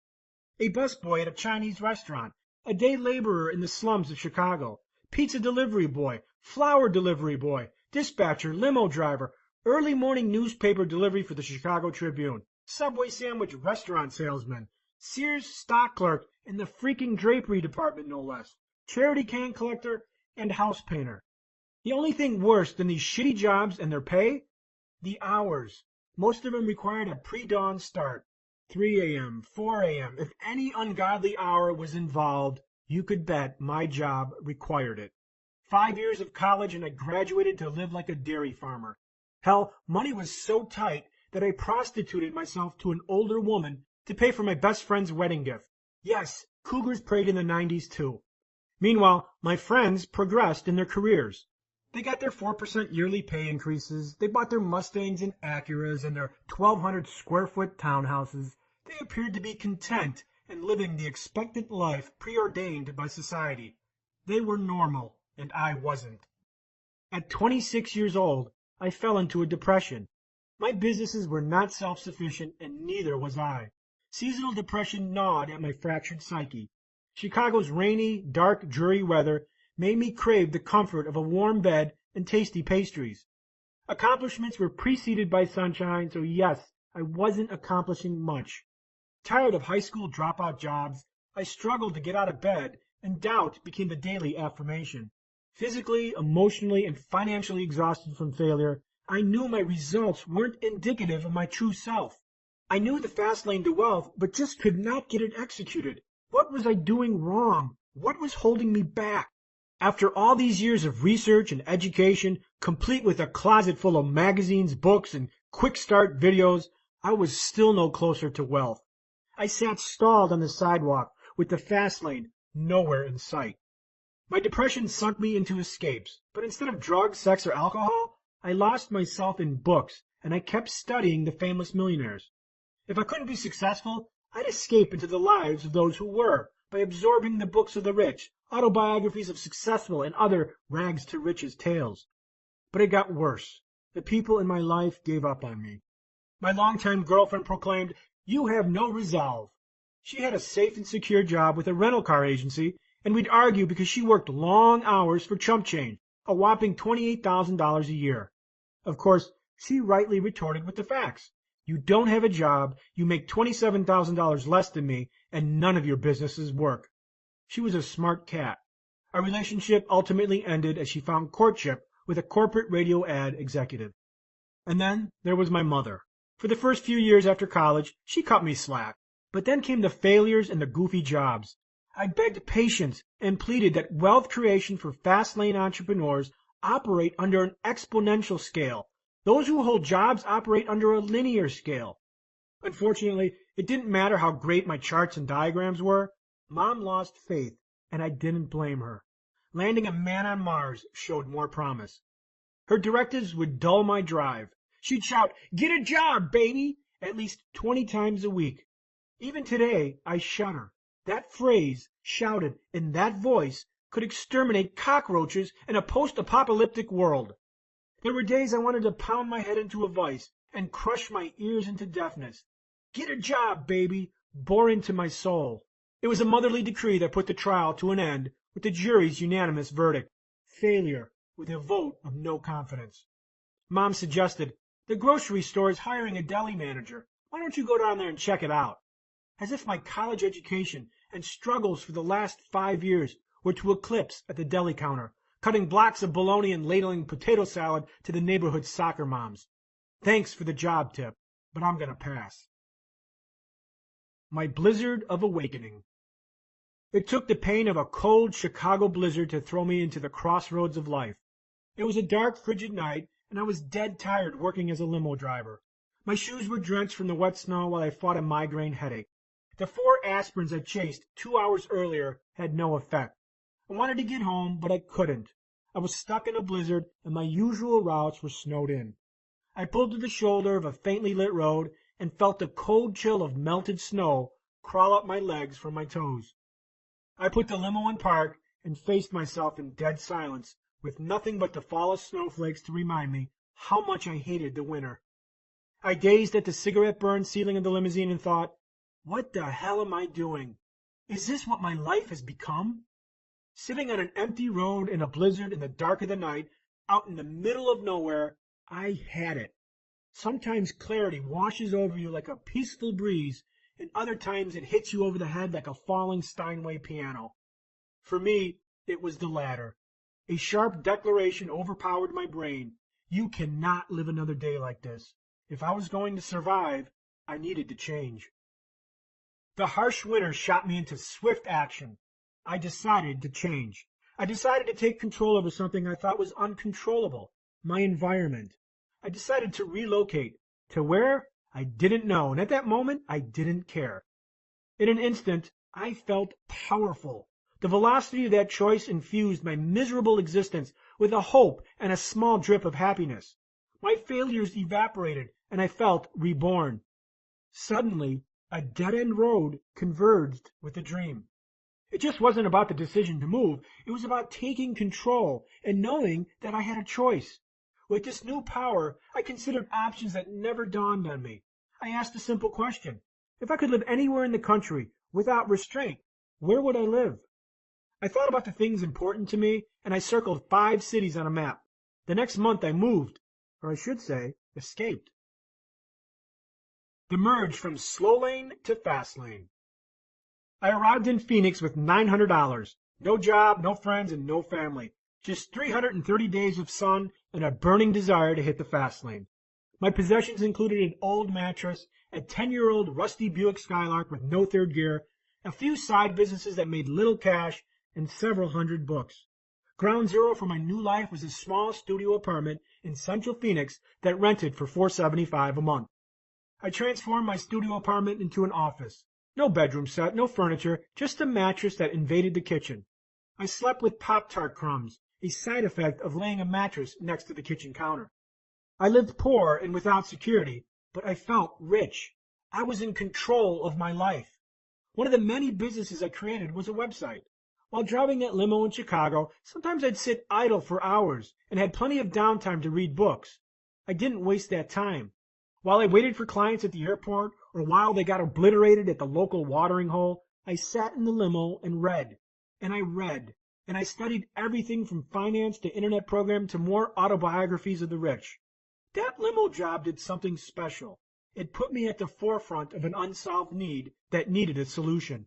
A busboy at a Chinese restaurant, a day laborer in the slums of Chicago, pizza delivery boy, flower delivery boy, dispatcher, limo driver, early morning newspaper delivery for the Chicago Tribune, Subway sandwich restaurant salesman, Sears stock clerk in the freaking drapery department, no less, charity can collector, and house painter. The only thing worse than these shitty jobs and their pay? The hours. Most of them required a pre-dawn start. 3 a.m., 4 a.m. If any ungodly hour was involved, you could bet my job required it. 5 years of college and I graduated to live like a dairy farmer. Hell, money was so tight that I prostituted myself to an older woman to pay for my best friend's wedding gift. Yes, cougars preyed in the 90s too. Meanwhile, my friends progressed in their careers. They got their 4% yearly pay increases, they bought their Mustangs and Acuras and their 1,200 square foot townhouses. They appeared to be content and living the expectant life preordained by society. They were normal, and I wasn't. At 26 years old, I fell into a depression. My businesses were not self-sufficient, and neither was I. Seasonal depression gnawed at my fractured psyche. Chicago's rainy, dark, dreary weather made me crave the comfort of a warm bed and tasty pastries. Accomplishments were preceded by sunshine, so yes, I wasn't accomplishing much. Tired of high school dropout jobs, I struggled to get out of bed, and doubt became the daily affirmation. Physically, emotionally, and financially exhausted from failure, I knew my results weren't indicative of my true self. I knew the fast lane to wealth, but just could not get it executed. What was I doing wrong? What was holding me back? After all these years of research and education, complete with a closet full of magazines, books, and quick start videos, I was still no closer to wealth. I sat stalled on the sidewalk with the fast lane nowhere in sight. My depression sunk me into escapes, but instead of drugs, sex, or alcohol, I lost myself in books, and I kept studying the famous millionaires. If I couldn't be successful, I'd escape into the lives of those who were, by absorbing the books of the rich, autobiographies of successful and other rags-to-riches tales. But it got worse. The people in my life gave up on me. My longtime girlfriend proclaimed, "You have no resolve." She had a safe and secure job with a rental car agency, and we'd argue because she worked long hours for chump change, a whopping $28,000 a year. Of course, she rightly retorted with the facts. You don't have a job, you make $27,000 less than me, and none of your businesses work. She was a smart cat. Our relationship ultimately ended as she found courtship with a corporate radio ad executive. And then there was my mother. For the first few years after college, she cut me slack. But then came the failures and the goofy jobs. I begged patience and pleaded that wealth creation for fast lane entrepreneurs operate under an exponential scale. Those who hold jobs operate under a linear scale. Unfortunately, it didn't matter how great my charts and diagrams were. Mom lost faith, and I didn't blame her. Landing a man on Mars showed more promise. Her directives would dull my drive. She'd shout, "Get a job, baby!" at least 20 times a week. Even today, I shudder. That phrase, shouted in that voice, could exterminate cockroaches in a post-apocalyptic world. There were days I wanted to pound my head into a vise and crush my ears into deafness. "Get a job, baby!" bore into my soul. It was a motherly decree that put the trial to an end with the jury's unanimous verdict. Failure with a vote of no confidence. Mom suggested, "The grocery store is hiring a deli manager. Why don't you go down there and check it out?" As if my college education and struggles for the last 5 years were to eclipse at the deli counter, cutting blocks of bologna and ladling potato salad to the neighborhood soccer moms. Thanks for the job tip, but I'm going to pass. My blizzard of awakening. It took the pain of a cold Chicago blizzard to throw me into the crossroads of life. It was a dark, frigid night, and I was dead tired working as a limo driver. My shoes were drenched from the wet snow while I fought a migraine headache. The 4 aspirins I chased 2 hours earlier had no effect. I wanted to get home, but I couldn't. I was stuck in a blizzard, and my usual routes were snowed in. I pulled to the shoulder of a faintly lit road and felt the cold chill of melted snow crawl up my legs from my toes. I put the limo in park and faced myself in dead silence, with nothing but the fall of snowflakes to remind me how much I hated the winter. I gazed at the cigarette-burned ceiling of the limousine and thought, what the hell am I doing? Is this what my life has become? Sitting on an empty road in a blizzard in the dark of the night, out in the middle of nowhere, I had it. Sometimes clarity washes over you like a peaceful breeze, and other times it hits you over the head like a falling Steinway piano. For me, it was the latter. A sharp declaration overpowered my brain. You cannot live another day like this. If I was going to survive, I needed to change. The harsh winter shot me into swift action. I decided to change. I decided to take control over something I thought was uncontrollable, my environment. I decided to relocate. To where? I didn't know, and at that moment, I didn't care. In an instant, I felt powerful. The velocity of that choice infused my miserable existence with a hope and a small drip of happiness. My failures evaporated, and I felt reborn. Suddenly, a dead-end road converged with a dream. It just wasn't about the decision to move. It was about taking control and knowing that I had a choice. With this new power, I considered options that never dawned on me. I asked a simple question. If I could live anywhere in the country without restraint, where would I live? I thought about the things important to me, and I circled 5 cities on a map. The next month I moved, or I should say, escaped. The merge from slow lane to fast lane. I arrived in Phoenix with $900. No job, no friends, and no family. Just 330 days of sun and a burning desire to hit the fast lane. My possessions included an old mattress, a 10-year-old rusty Buick Skylark with no third gear, a few side businesses that made little cash, and several hundred books. Ground zero for my new life was a small studio apartment in central Phoenix that rented for $475 a month. I transformed my studio apartment into an office. No bedroom set, no furniture, just a mattress that invaded the kitchen. I slept with Pop-Tart crumbs, a side effect of laying a mattress next to the kitchen counter. I lived poor and without security, but I felt rich. I was in control of my life. One of the many businesses I created was a website. While driving that limo in Chicago, sometimes I'd sit idle for hours and had plenty of downtime to read books. I didn't waste that time. While I waited for clients at the airport, or while they got obliterated at the local watering hole, I sat in the limo and read. And I read. And I studied everything from finance to internet programming to more autobiographies of the rich. That limo job did something special. It put me at the forefront of an unsolved need that needed a solution.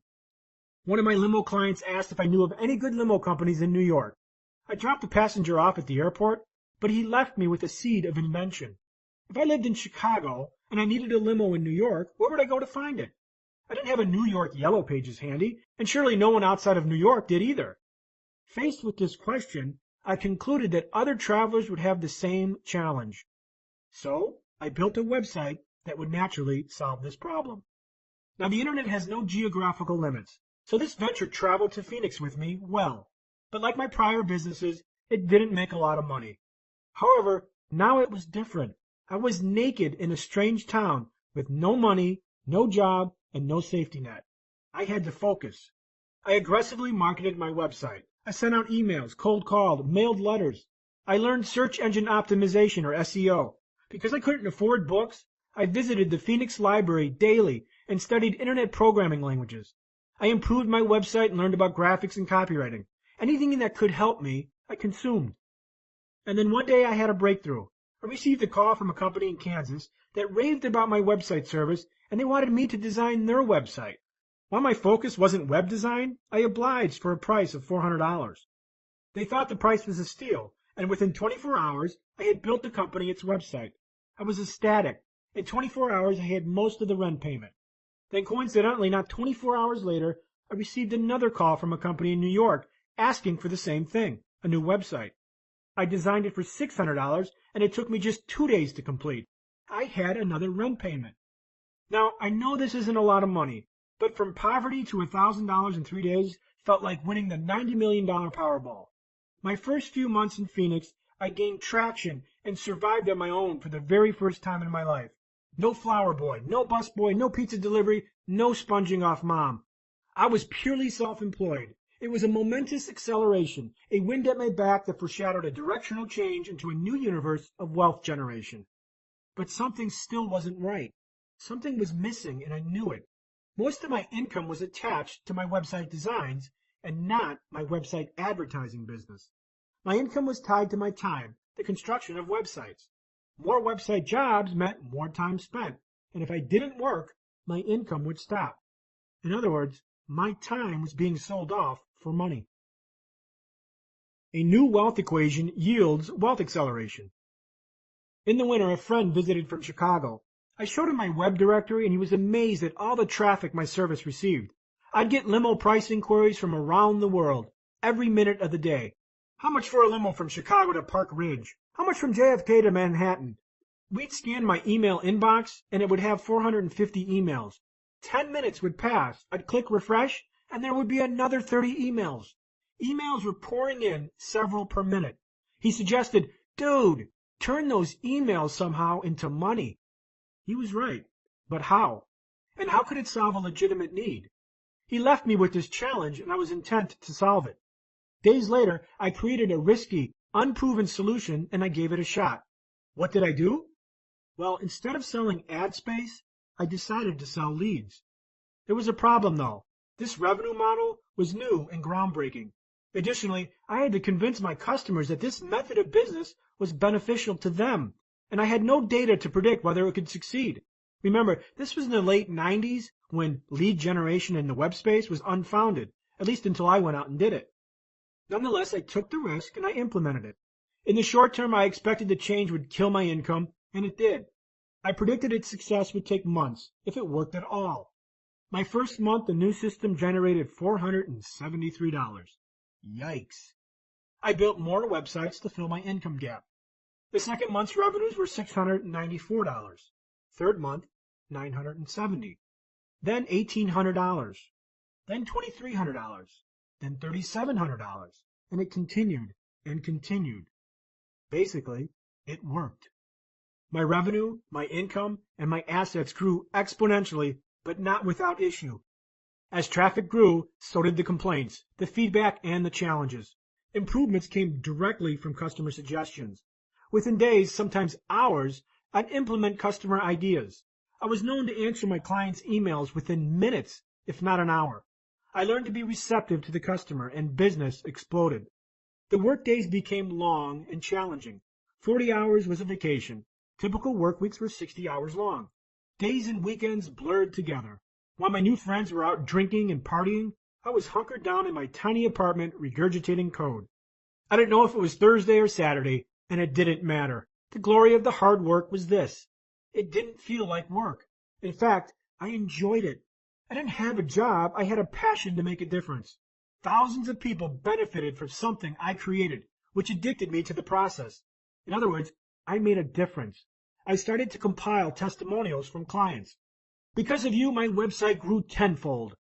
One of my limo clients asked if I knew of any good limo companies in New York. I dropped the passenger off at the airport, but he left me with a seed of invention. If I lived in Chicago and I needed a limo in New York, where would I go to find it? I didn't have a New York Yellow Pages handy, and surely no one outside of New York did either. Faced with this question, I concluded that other travelers would have the same challenge. So I built a website that would naturally solve this problem. Now, the internet has no geographical limits, so this venture traveled to Phoenix with me well. But like my prior businesses, it didn't make a lot of money. However, now it was different. I was naked in a strange town with no money, no job, and no safety net. I had to focus. I aggressively marketed my website. I sent out emails, cold called, mailed letters. I learned search engine optimization, or SEO. Because I couldn't afford books, I visited the Phoenix Library daily and studied internet programming languages. I improved my website and learned about graphics and copywriting. Anything that could help me, I consumed. And then one day I had a breakthrough. I received a call from a company in Kansas that raved about my website service, and they wanted me to design their website. While my focus wasn't web design, I obliged for a price of $400. They thought the price was a steal, and within 24 hours, I had built the company its website. I was ecstatic. In 24 hours, I had most of the rent payment. Then coincidentally, not 24 hours later, I received another call from a company in New York asking for the same thing, a new website. I designed it for $600, and it took me just 2 days to complete. I had another rent payment. Now, I know this isn't a lot of money, but from poverty to $1,000 in 3 days felt like winning the $90 million Powerball. My first few months in Phoenix, I gained traction and survived on my own for the very first time in my life. No flower boy, no bus boy, no pizza delivery, no sponging off mom. I was purely self-employed. It was a momentous acceleration, a wind at my back that foreshadowed a directional change into a new universe of wealth generation. But something still wasn't right. Something was missing, and I knew it. Most of my income was attached to my website designs and not my website advertising business. My income was tied to my time, the construction of websites. More website jobs meant more time spent, and if I didn't work, my income would stop. In other words, my time was being sold off for money. A new wealth equation yields wealth acceleration. In the winter, a friend visited from Chicago. I showed him my web directory, and he was amazed at all the traffic my service received. I'd get limo price inquiries from around the world, every minute of the day. How much for a limo from Chicago to Park Ridge? How much from JFK to Manhattan? We'd scan my email inbox, and it would have 450 emails. 10 minutes would pass. I'd click refresh, and there would be another 30 emails. Emails were pouring in, several per minute. He suggested, "Dude, turn those emails somehow into money." He was right. But how? And how could it solve a legitimate need? He left me with this challenge, and I was intent to solve it. Days later, I created a risky, unproven solution, and I gave it a shot. What did I do? Well, instead of selling ad space, I decided to sell leads. There was a problem, though. This revenue model was new and groundbreaking. Additionally, I had to convince my customers that this method of business was beneficial to them, and I had no data to predict whether it could succeed. Remember, this was in the late 90s when lead generation in the web space was unfounded, at least until I went out and did it. Nonetheless, I took the risk and I implemented it. In the short term, I expected the change would kill my income, and it did. I predicted its success would take months, if it worked at all. My first month, the new system generated $473. Yikes. I built more websites to fill my income gap. The second month's revenues were $694. Third month, $970. Then $1,800. Then $2,300. Then $3,700. And it continued and continued. Basically, it worked. My revenue, my income, and my assets grew exponentially, but not without issue. As traffic grew, so did the complaints, the feedback, and the challenges. Improvements came directly from customer suggestions. Within days, sometimes hours, I'd implement customer ideas. I was known to answer my clients' emails within minutes, if not an hour. I learned to be receptive to the customer, and business exploded. The workdays became long and challenging. 40 hours was a vacation. Typical work weeks were 60 hours long. Days and weekends blurred together. While my new friends were out drinking and partying, I was hunkered down in my tiny apartment regurgitating code. I didn't know if it was Thursday or Saturday, and it didn't matter. The glory of the hard work was this: it didn't feel like work. In fact, I enjoyed it. I didn't have a job, I had a passion to make a difference. Thousands of people benefited from something I created, which addicted me to the process. In other words, I made a difference. I started to compile testimonials from clients. Because of you, my website grew tenfold.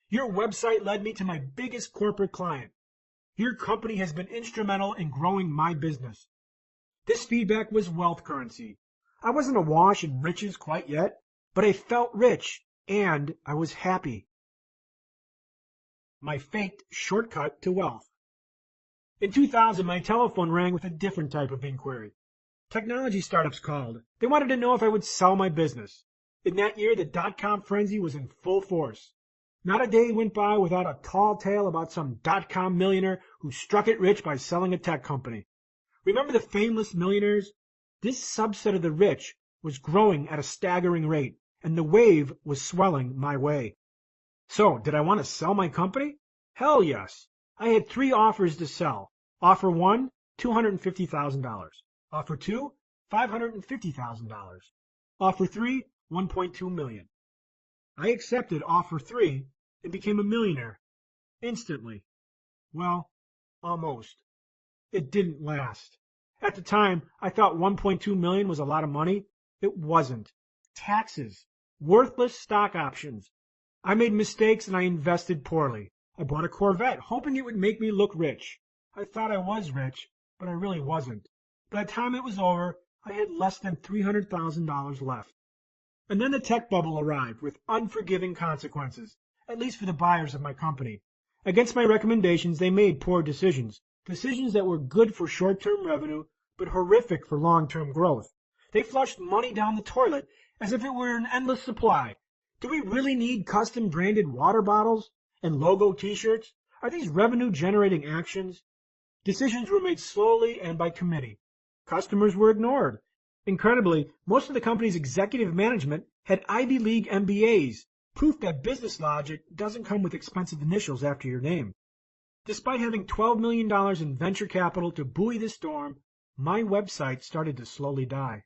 Your website led me to my biggest corporate client. Your company has been instrumental in growing my business. This feedback was wealth currency. I wasn't awash in riches quite yet, but I felt rich, and I was happy. My faked shortcut to wealth. In 2000, my telephone rang with a different type of inquiry. Technology startups called. They wanted to know if I would sell my business. In that year, the dot-com frenzy was in full force. Not a day went by without a tall tale about some dot-com millionaire who struck it rich by selling a tech company. Remember the famous millionaires? This subset of the rich was growing at a staggering rate, and the wave was swelling my way. So, did I want to sell my company? Hell yes. I had 3 offers to sell. Offer 1, $250,000. Offer 2, $550,000. Offer 3, $1.2 million. I accepted offer 3 and became a millionaire. Instantly. Well, almost. It didn't last. At the time, I thought $1.2 million was a lot of money. It wasn't. Taxes. Worthless stock options. I made mistakes and I invested poorly. I bought a Corvette, hoping it would make me look rich. I thought I was rich, but I really wasn't. By the time it was over, I had less than $300,000 left. And then the tech bubble arrived with unforgiving consequences, at least for the buyers of my company. Against my recommendations, they made poor decisions. Decisions that were good for short-term revenue, but horrific for long-term growth. They flushed money down the toilet as if it were an endless supply. Do we really need custom branded water bottles and logo t-shirts? Are these revenue-generating actions? Decisions were made slowly and by committee. Customers were ignored. Incredibly, most of the company's executive management had Ivy League MBAs, proof that business logic doesn't come with expensive initials after your name. Despite having $12 million in venture capital to buoy the storm, my website started to slowly die.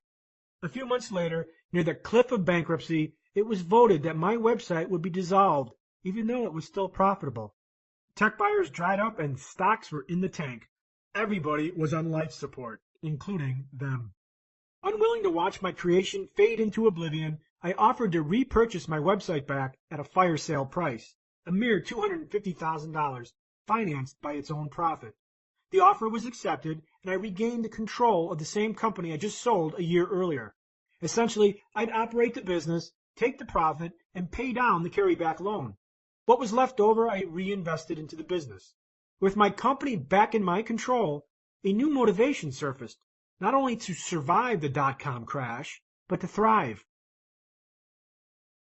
A few months later, near the cliff of bankruptcy, it was voted that my website would be dissolved, even though it was still profitable. Tech buyers dried up and stocks were in the tank. Everybody was on life support, including them. Unwilling to watch my creation fade into oblivion, I offered to repurchase my website back at a fire sale price, a mere $250,000, financed by its own profit. The offer was accepted, and I regained the control of the same company I just sold a year earlier. Essentially, I'd operate the business, take the profit, and pay down the carryback loan. What was left over, I reinvested into the business. With my company back in my control, a new motivation surfaced, not only to survive the dot-com crash, but to thrive.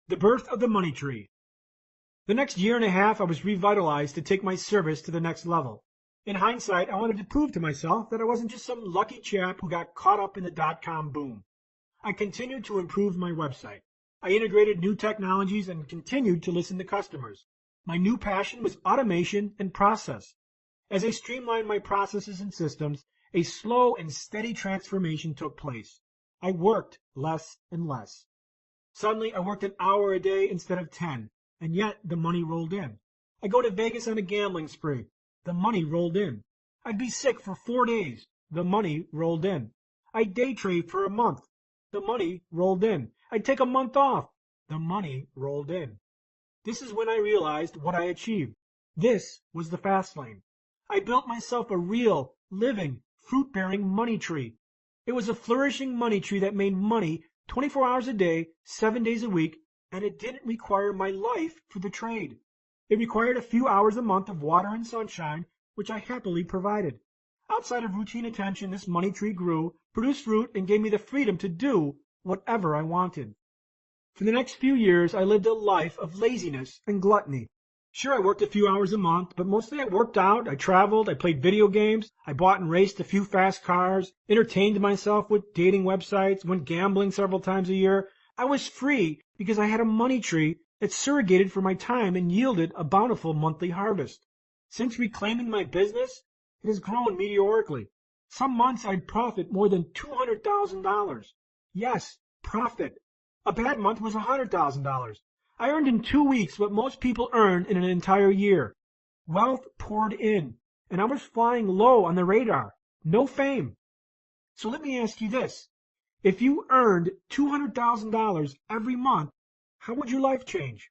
The birth of the money tree. The next year and a half, I was revitalized to take my service to the next level. In hindsight, I wanted to prove to myself that I wasn't just some lucky chap who got caught up in the dot-com boom. I continued to improve my website. I integrated new technologies and continued to listen to customers. My new passion was automation and process. As I streamlined my processes and systems, a slow and steady transformation took place. I worked less and less. Suddenly, I worked an hour a day instead of 10, and yet the money rolled in. I'd go to Vegas on a gambling spree. The money rolled in. I'd be sick for 4 days. The money rolled in. I'd day trade for a month. The money rolled in. I'd take a month off. The money rolled in. This is when I realized what I achieved. This was the fast lane. I built myself a real, living, fruit-bearing money tree. It was a flourishing money tree that made money 24 hours a day, 7 days a week, and it didn't require my life for the trade. It required a few hours a month of water and sunshine, which I happily provided. Outside of routine attention, this money tree grew, produced fruit, and gave me the freedom to do whatever I wanted. For the next few years, I lived a life of laziness and gluttony. Sure, I worked a few hours a month, but mostly I worked out, I traveled, I played video games, I bought and raced a few fast cars, entertained myself with dating websites, went gambling several times a year. I was free because I had a money tree that surrogated for my time and yielded a bountiful monthly harvest. Since reclaiming my business, it has grown meteorically. Some months I'd profit more than $200,000. Yes, profit. A bad month was $100,000. I earned in 2 weeks what most people earn in an entire year. Wealth poured in, and I was flying low on the radar. No fame. So let me ask you this. If you earned $200,000 every month, how would your life change?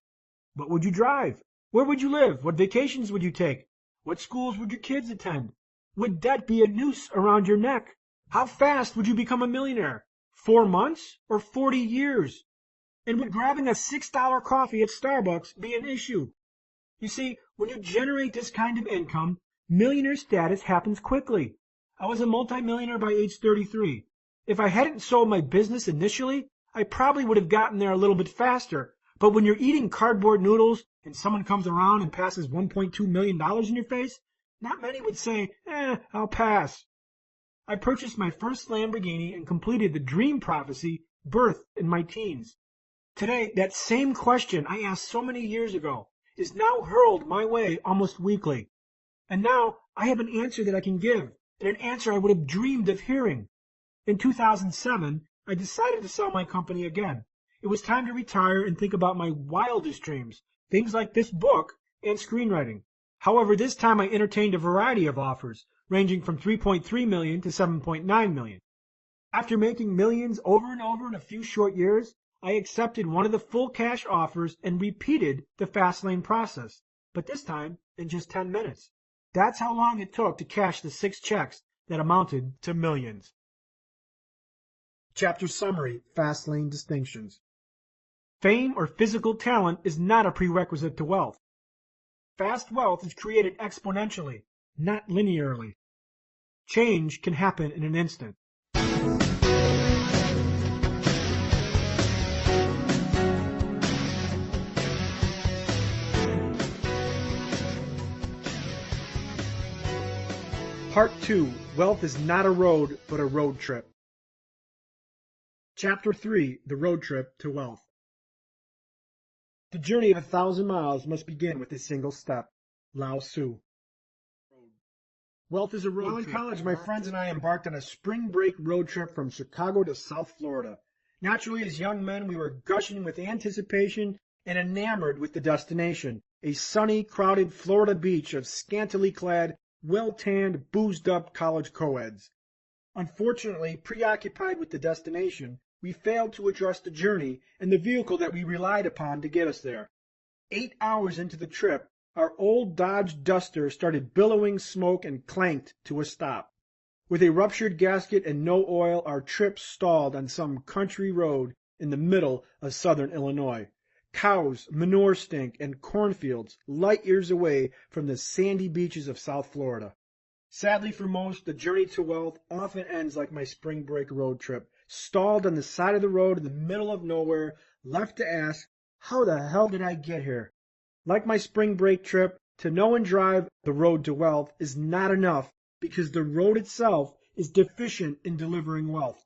What would you drive? Where would you live? What vacations would you take? What schools would your kids attend? Would debt be a noose around your neck? How fast would you become a millionaire? 4 months or 40 years? And would grabbing a $6 coffee at Starbucks be an issue? You see, when you generate this kind of income, millionaire status happens quickly. I was a multimillionaire by age 33. If I hadn't sold my business initially, I probably would have gotten there a little bit faster. But when you're eating cardboard noodles and someone comes around and passes $1.2 million in your face, not many would say, I'll pass. I purchased my first Lamborghini and completed the dream prophecy birthed in my teens. Today, that same question I asked so many years ago is now hurled my way almost weekly. And now I have an answer that I can give, and an answer I would have dreamed of hearing. In 2007, I decided to sell my company again. It was time to retire and think about my wildest dreams, things like this book and screenwriting. However, this time I entertained a variety of offers, ranging from $3.3 million to $7.9 million. After making millions over and over in a few short years, I accepted one of the full cash offers and repeated the Fastlane process, but this time in just 10 minutes. That's how long it took to cash the 6 checks that amounted to millions. Chapter Summary: Fastlane Distinctions. Fame or physical talent is not a prerequisite to wealth. Fast wealth is created exponentially, not linearly. Change can happen in an instant. Part 2. Wealth is not a road, but a road trip. Chapter 3: The Road Trip to Wealth. The journey of 1,000 miles must begin with a single step. Lao Tzu. Wealth is a road trip. While in college, my friends and I embarked on a spring break road trip from Chicago to South Florida. Naturally, as young men, we were gushing with anticipation and enamored with the destination, a sunny, crowded Florida beach of scantily clad, well-tanned, boozed-up college co-eds. Unfortunately, preoccupied with the destination, we failed to address the journey and the vehicle that we relied upon to get us there. 8 hours into the trip, our old Dodge Duster started billowing smoke and clanked to a stop. With a ruptured gasket and no oil, our trip stalled on some country road in the middle of southern Illinois. Cows, manure stink, and cornfields light years away from the sandy beaches of South Florida. Sadly for most, the journey to wealth often ends like my spring break road trip, stalled on the side of the road in the middle of nowhere, left to ask, how the hell did I get here? Like my spring break trip, to know and drive the road to wealth is not enough because the road itself is deficient in delivering wealth.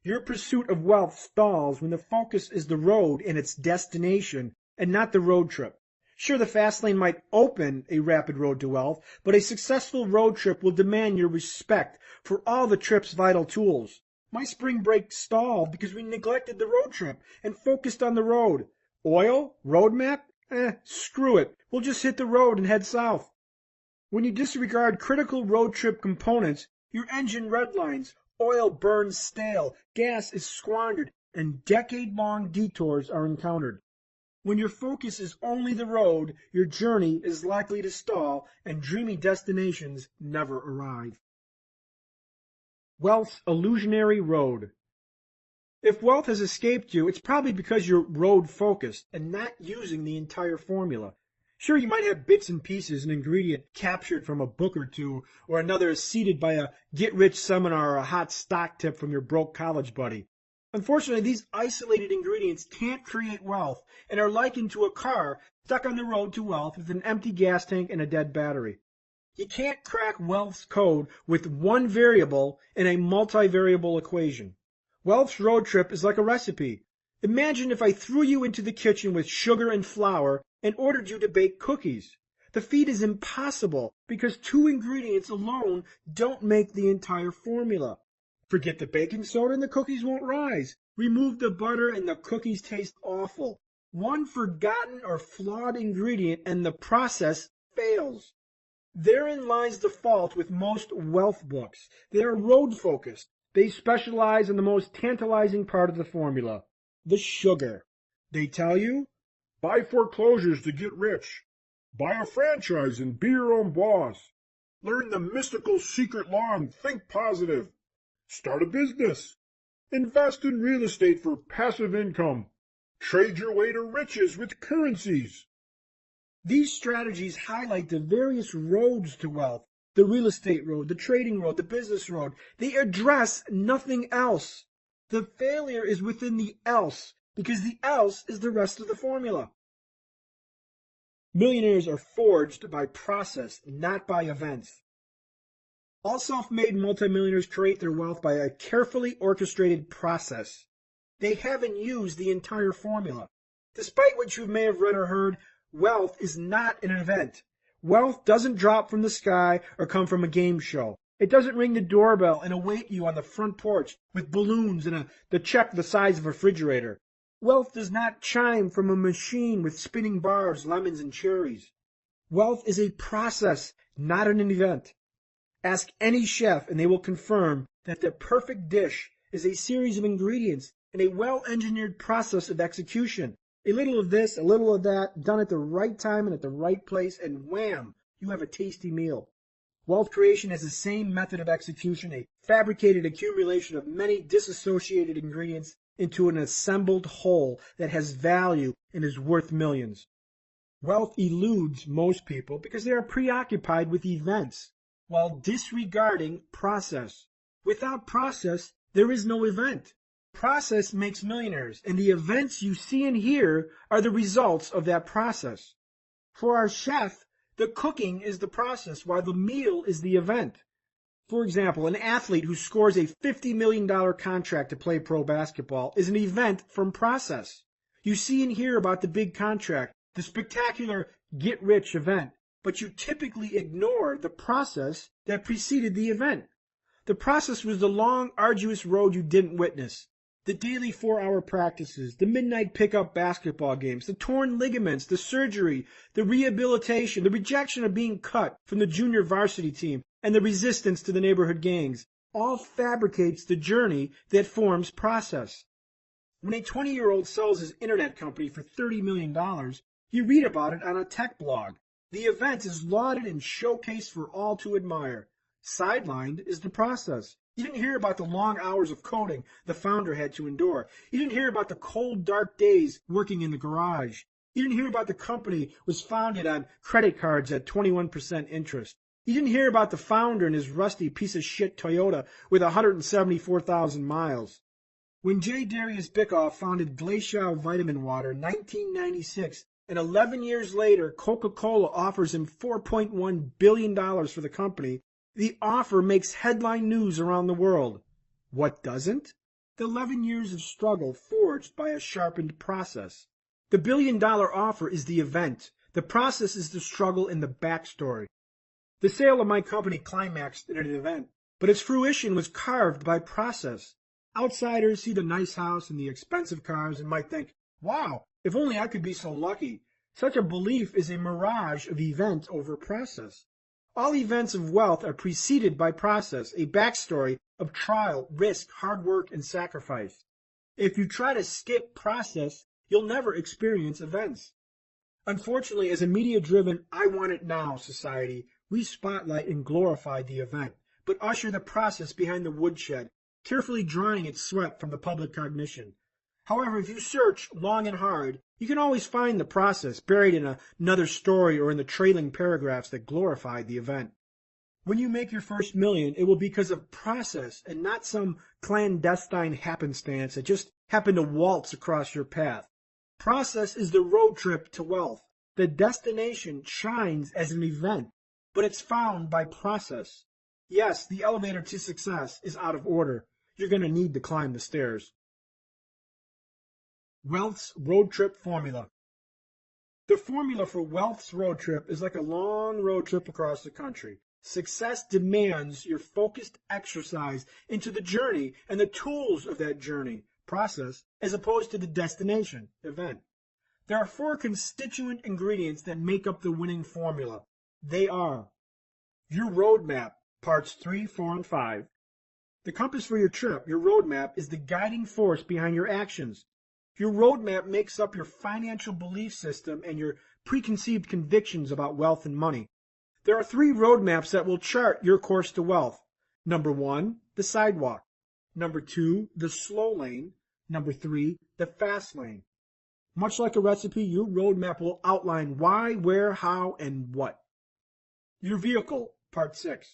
Your pursuit of wealth stalls when the focus is the road and its destination and not the road trip. Sure, the fast lane might open a rapid road to wealth, but a successful road trip will demand your respect for all the trip's vital tools. My spring break stalled because we neglected the road trip and focused on the road. Oil? Road map? Screw it. We'll just hit the road and head south. When you disregard critical road trip components, your engine redlines, oil burns stale, gas is squandered, and decade-long detours are encountered. When your focus is only the road, your journey is likely to stall and dreamy destinations never arrive. Wealth's illusionary road. If wealth has escaped you, it's probably because you're road-focused and not using the entire formula. Sure, you might have bits and pieces, an ingredient captured from a book or two, or another seeded by a get-rich seminar or a hot stock tip from your broke college buddy. Unfortunately, these isolated ingredients can't create wealth and are likened to a car stuck on the road to wealth with an empty gas tank and a dead battery. You can't crack wealth's code with one variable in a multivariable equation. Wealth's road trip is like a recipe. Imagine if I threw you into the kitchen with sugar and flour and ordered you to bake cookies. The feat is impossible because two ingredients alone don't make the entire formula. Forget the baking soda and the cookies won't rise. Remove the butter and the cookies taste awful. One forgotten or flawed ingredient and the process fails. Therein lies the fault with most wealth books. They are road-focused. They specialize in the most tantalizing part of the formula, the sugar. They tell you, buy foreclosures to get rich. Buy a franchise and be your own boss. Learn the mystical secret law and think positive. Start a business. Invest in real estate for passive income. Trade your way to riches with currencies. These strategies highlight the various roads to wealth, the real estate road, the trading road, the business road. They address nothing else. The failure is within the else, because the else is the rest of the formula. Millionaires are forged by process, not by events. All self-made multimillionaires create their wealth by a carefully orchestrated process. They haven't used the entire formula. Despite what you may have read or heard, wealth is not an event. Wealth doesn't drop from the sky or come from a game show. It doesn't ring the doorbell and await you on the front porch with balloons and the check the size of a refrigerator. Wealth does not chime from a machine with spinning bars, lemons, and cherries. Wealth is a process, not an event. Ask any chef and they will confirm that the perfect dish is a series of ingredients and a well-engineered process of execution. A little of this, a little of that, done at the right time and at the right place, and wham, you have a tasty meal. Wealth creation has the same method of execution, a fabricated accumulation of many disassociated ingredients into an assembled whole that has value and is worth millions. Wealth eludes most people because they are preoccupied with events, while disregarding process. Without process, there is no event. Process makes millionaires, and the events you see and hear are the results of that process. For our chef, the cooking is the process, while the meal is the event. For example, an athlete who scores a $50 million contract to play pro basketball is an event from process. You see and hear about the big contract, the spectacular get-rich event, but you typically ignore the process that preceded the event. The process was the long, arduous road you didn't witness. The daily 4-hour practices, the midnight pickup basketball games, the torn ligaments, the surgery, the rehabilitation, the rejection of being cut from the junior varsity team, and the resistance to the neighborhood gangs, all fabricates the journey that forms process. When a 20-year-old sells his internet company for $30 million, you read about it on a tech blog. The event is lauded and showcased for all to admire. Sidelined is the process. You didn't hear about the long hours of coding the founder had to endure. You didn't hear about the cold, dark days working in the garage. You didn't hear about the company was founded on credit cards at 21% interest. You didn't hear about the founder and his rusty piece of shit Toyota with 174,000 miles. When J. Darius Bickoff founded Glacial Vitamin Water in 1996, and 11 years later Coca-Cola offers him $4.1 billion for the company, the offer makes headline news around the world. What doesn't? The 11 years of struggle forged by a sharpened process. The billion-dollar offer is the event. The process is the struggle and the backstory. The sale of my company climaxed at an event, but its fruition was carved by process. Outsiders see the nice house and the expensive cars and might think, wow, if only I could be so lucky. Such a belief is a mirage of event over process. All events of wealth are preceded by process, a backstory of trial, risk, hard work, and sacrifice. If you try to skip process, you'll never experience events. Unfortunately, as a media-driven, I want it now society, we spotlight and glorify the event, but usher the process behind the woodshed, carefully drying its sweat from the public cognition. However, if you search long and hard, you can always find the process buried in another story or in the trailing paragraphs that glorify the event. When you make your first million, it will be because of process and not some clandestine happenstance that just happened to waltz across your path. Process is the road trip to wealth. The destination shines as an event, but it's found by process. Yes, the elevator to success is out of order. You're going to need to climb the stairs. Wealth's road trip formula. The formula for wealth's road trip is like a long road trip across the country. Success demands your focused exercise into the journey and the tools of that journey, process, as opposed to the destination, event. There are 4 constituent ingredients that make up the winning formula. They are your roadmap, parts 3, 4, and 5. The compass for your trip, your roadmap, is the guiding force behind your actions. Your roadmap makes up your financial belief system and your preconceived convictions about wealth and money. There are 3 roadmaps that will chart your course to wealth. Number 1, the sidewalk. Number 2, the slow lane. Number 3, the fast lane. Much like a recipe, your roadmap will outline why, where, how, and what. Your vehicle, part 6.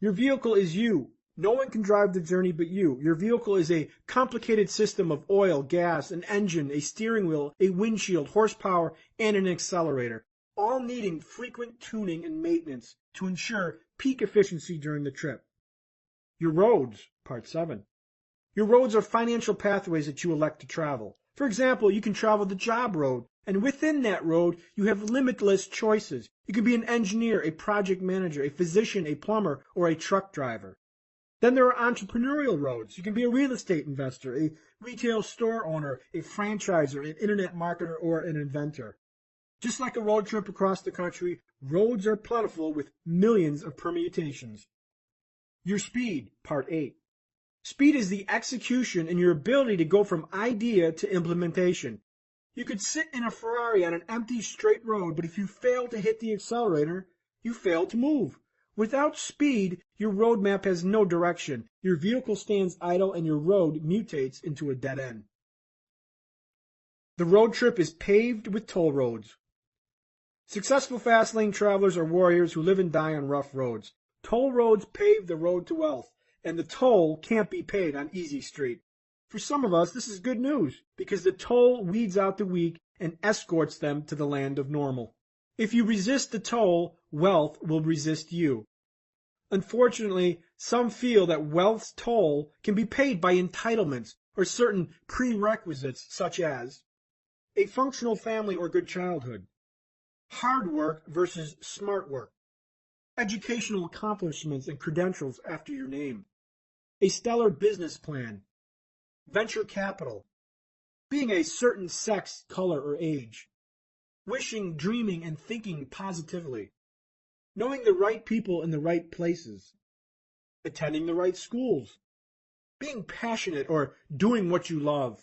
Your vehicle is you. No one can drive the journey but you. Your vehicle is a complicated system of oil, gas, an engine, a steering wheel, a windshield, horsepower, and an accelerator, all needing frequent tuning and maintenance to ensure peak efficiency during the trip. Your roads, part 7. Your roads are financial pathways that you elect to travel. For example, you can travel the job road, and within that road, you have limitless choices. You can be an engineer, a project manager, a physician, a plumber, or a truck driver. Then there are entrepreneurial roads. You can be a real estate investor, a retail store owner, a franchisor, an internet marketer, or an inventor. Just like a road trip across the country, roads are plentiful with millions of permutations. Your speed, part 8. Speed is the execution and your ability to go from idea to implementation. You could sit in a Ferrari on an empty straight road, but if you fail to hit the accelerator, you fail to move. Without speed, your roadmap has no direction. Your vehicle stands idle and your road mutates into a dead end. The road trip is paved with toll roads. Successful fast lane travelers are warriors who live and die on rough roads. Toll roads pave the road to wealth, and the toll can't be paid on easy street. For some of us, this is good news, because the toll weeds out the weak and escorts them to the land of normal. If you resist the toll, wealth will resist you. Unfortunately, some feel that wealth's toll can be paid by entitlements or certain prerequisites such as a functional family or good childhood, hard work versus smart work, educational accomplishments and credentials after your name, a stellar business plan, venture capital, being a certain sex, color, or age, wishing, dreaming, and thinking positively, knowing the right people in the right places, attending the right schools, being passionate or doing what you love.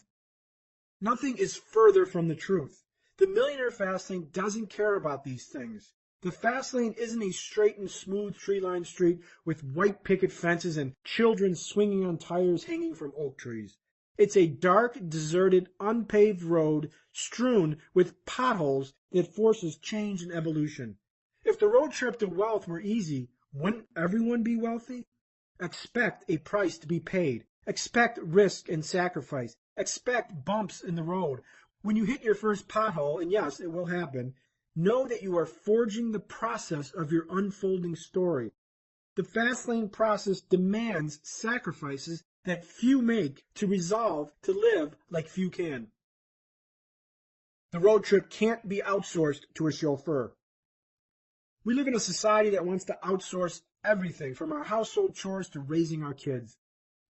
Nothing is further from the truth. The Millionaire Fastlane doesn't care about these things. The Fastlane isn't a straight and smooth tree-lined street with white picket fences and children swinging on tires hanging from oak trees. It's a dark, deserted, unpaved road strewn with potholes that forces change and evolution. If the road trip to wealth were easy, wouldn't everyone be wealthy? Expect a price to be paid. Expect risk and sacrifice. Expect bumps in the road. When you hit your first pothole, and yes, it will happen, know that you are forging the process of your unfolding story. The Fastlane process demands sacrifices that few make to resolve to live like few can. The road trip can't be outsourced to a chauffeur. We live in a society that wants to outsource everything from our household chores to raising our kids.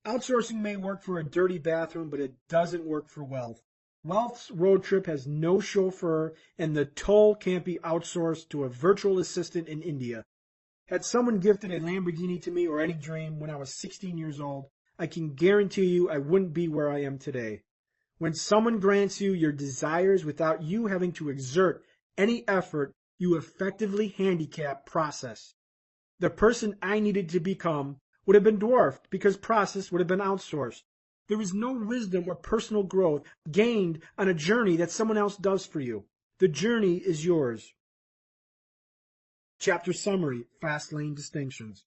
Outsourcing may work for a dirty bathroom, but it doesn't work for wealth. Wealth's road trip has no chauffeur, and the toll can't be outsourced to a virtual assistant in India. Had someone gifted a Lamborghini to me or any dream when I was 16 years old, I can guarantee you I wouldn't be where I am today. When someone grants you your desires without you having to exert any effort, you effectively handicap process. The person I needed to become would have been dwarfed because process would have been outsourced. There is no wisdom or personal growth gained on a journey that someone else does for you. The journey is yours. Chapter Summary, Fastlane Distinctions.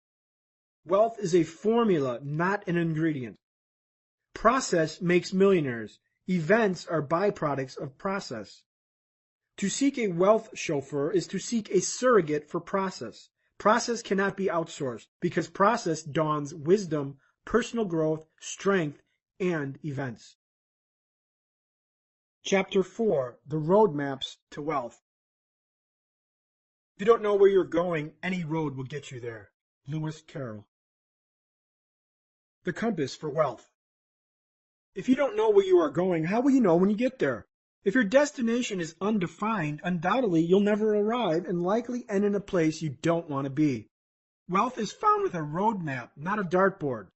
Wealth is a formula, not an ingredient. Process makes millionaires. Events are byproducts of process. To seek a wealth chauffeur is to seek a surrogate for process. Process cannot be outsourced because process dawns wisdom, personal growth, strength, and events. Chapter 4, The Roadmaps to Wealth. If you don't know where you're going, any road will get you there. Lewis Carroll. The Compass for Wealth. If you don't know where you are going, how will you know when you get there? If your destination is undefined, undoubtedly you'll never arrive and likely end in a place you don't want to be. Wealth is found with a roadmap, not a dartboard.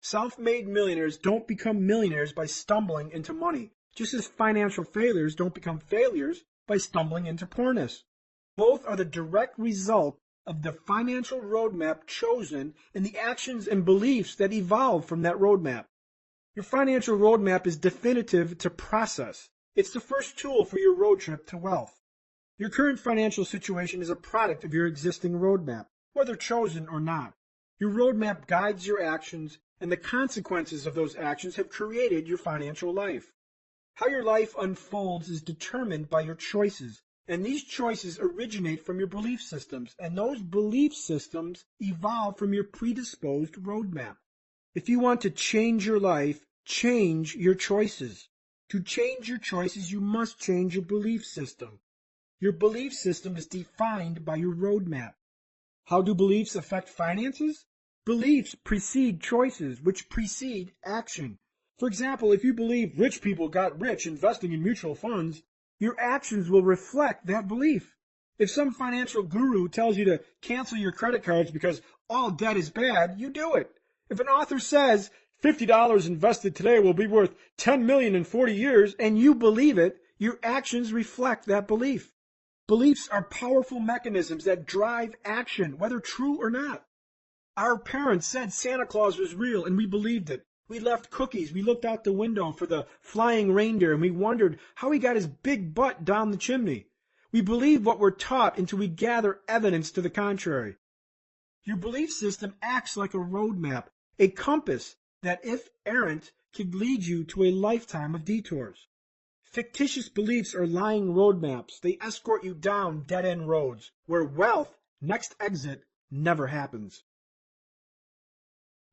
Self-made millionaires don't become millionaires by stumbling into money, just as financial failures don't become failures by stumbling into poorness. Both are the direct result of the financial roadmap chosen and the actions and beliefs that evolve from that roadmap. Your financial roadmap is definitive to process. It's the first tool for your road trip to wealth. Your current financial situation is a product of your existing roadmap, whether chosen or not. Your roadmap guides your actions, and the consequences of those actions have created your financial life. How your life unfolds is determined by your choices, and these choices originate from your belief systems, and those belief systems evolve from your predisposed roadmap. If you want to change your life, change your choices. To change your choices, you must change your belief system. Your belief system is defined by your roadmap. How do beliefs affect finances? Beliefs precede choices, which precede action. For example, if you believe rich people got rich investing in mutual funds, your actions will reflect that belief. If some financial guru tells you to cancel your credit cards because all debt is bad, you do it. If an author says $50 invested today will be worth $10 million in 40 years, and you believe it, your actions reflect that belief. Beliefs are powerful mechanisms that drive action, whether true or not. Our parents said Santa Claus was real, and we believed it. We left cookies, we looked out the window for the flying reindeer, and we wondered how he got his big butt down the chimney. We believe what we're taught until we gather evidence to the contrary. Your belief system acts like a roadmap, a compass that, if errant, could lead you to a lifetime of detours. Fictitious beliefs are lying roadmaps. They escort you down dead-end roads where wealth, next exit, never happens.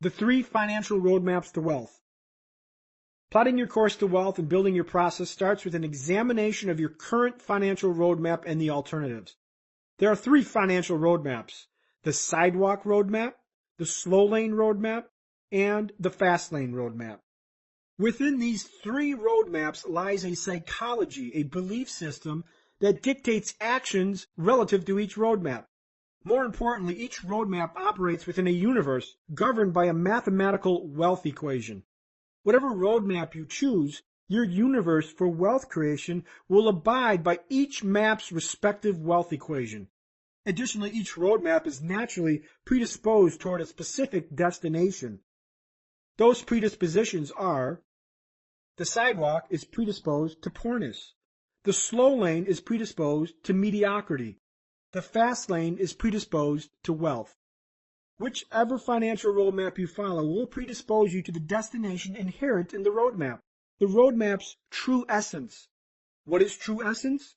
The 3 financial roadmaps to wealth. Plotting your course to wealth and building your process starts with an examination of your current financial roadmap and the alternatives. There are 3 financial roadmaps: the sidewalk roadmap, the slow lane roadmap, and the fast lane roadmap. Within these 3 roadmaps lies a psychology, a belief system that dictates actions relative to each roadmap. More importantly, each roadmap operates within a universe governed by a mathematical wealth equation. Whatever roadmap you choose, your universe for wealth creation will abide by each map's respective wealth equation. Additionally, each roadmap is naturally predisposed toward a specific destination. Those predispositions are: the sidewalk is predisposed to poorness. The slow lane is predisposed to mediocrity. The fast lane is predisposed to wealth. Whichever financial roadmap you follow will predispose you to the destination inherent in the roadmap, the roadmap's true essence. What is true essence?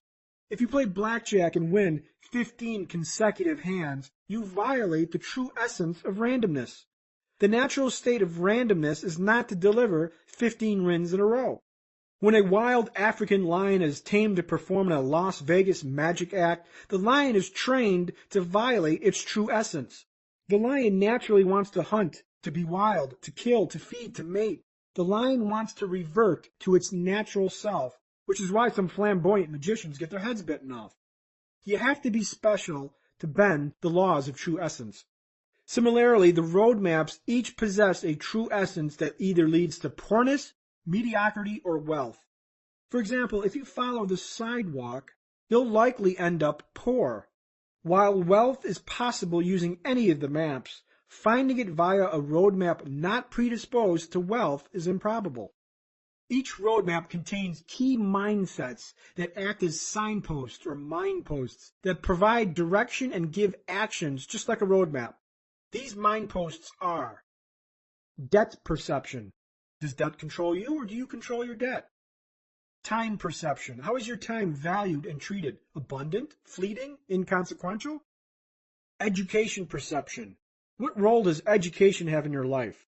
If you play blackjack and win 15 consecutive hands, you violate the true essence of randomness. The natural state of randomness is not to deliver 15 wins in a row. When a wild African lion is tamed to perform in a Las Vegas magic act, the lion is trained to violate its true essence. The lion naturally wants to hunt, to be wild, to kill, to feed, to mate. The lion wants to revert to its natural self, which is why some flamboyant magicians get their heads bitten off. You have to be special to bend the laws of true essence. Similarly, the roadmaps each possess a true essence that either leads to poorness, mediocrity, or wealth. For example, if you follow the sidewalk, you'll likely end up poor. While wealth is possible using any of the maps, finding it via a roadmap not predisposed to wealth is improbable. Each roadmap contains key mindsets that act as signposts or mileposts that provide direction and give actions just like a roadmap. These mileposts are: debt perception. Does debt control you, or do you control your debt? Time perception. How is your time valued and treated? Abundant, fleeting, inconsequential? Education perception. What role does education have in your life?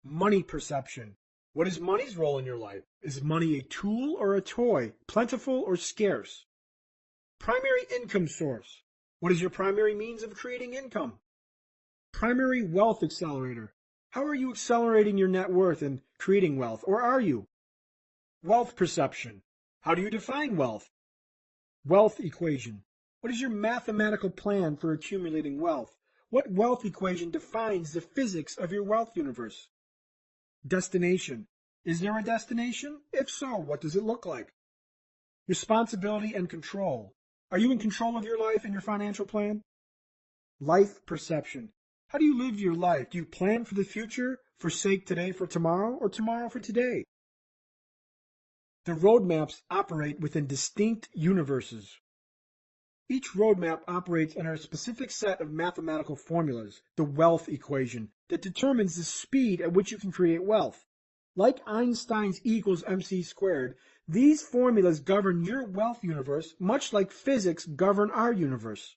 Money perception. What is money's role in your life? Is money a tool or a toy, plentiful or scarce? Primary income source. What is your primary means of creating income? Primary wealth accelerator. How are you accelerating your net worth and creating wealth, or are you? Wealth perception. How do you define wealth? Wealth equation. What is your mathematical plan for accumulating wealth? What wealth equation defines the physics of your wealth universe? Destination. Is there a destination? If so, what does it look like? Responsibility and control. Are you in control of your life and your financial plan? Life perception. How do you live your life? Do you plan for the future, forsake today for tomorrow, or tomorrow for today? The roadmaps operate within distinct universes. Each roadmap operates under a specific set of mathematical formulas, the wealth equation, that determines the speed at which you can create wealth. Like Einstein's E equals mc squared, these formulas govern your wealth universe much like physics govern our universe.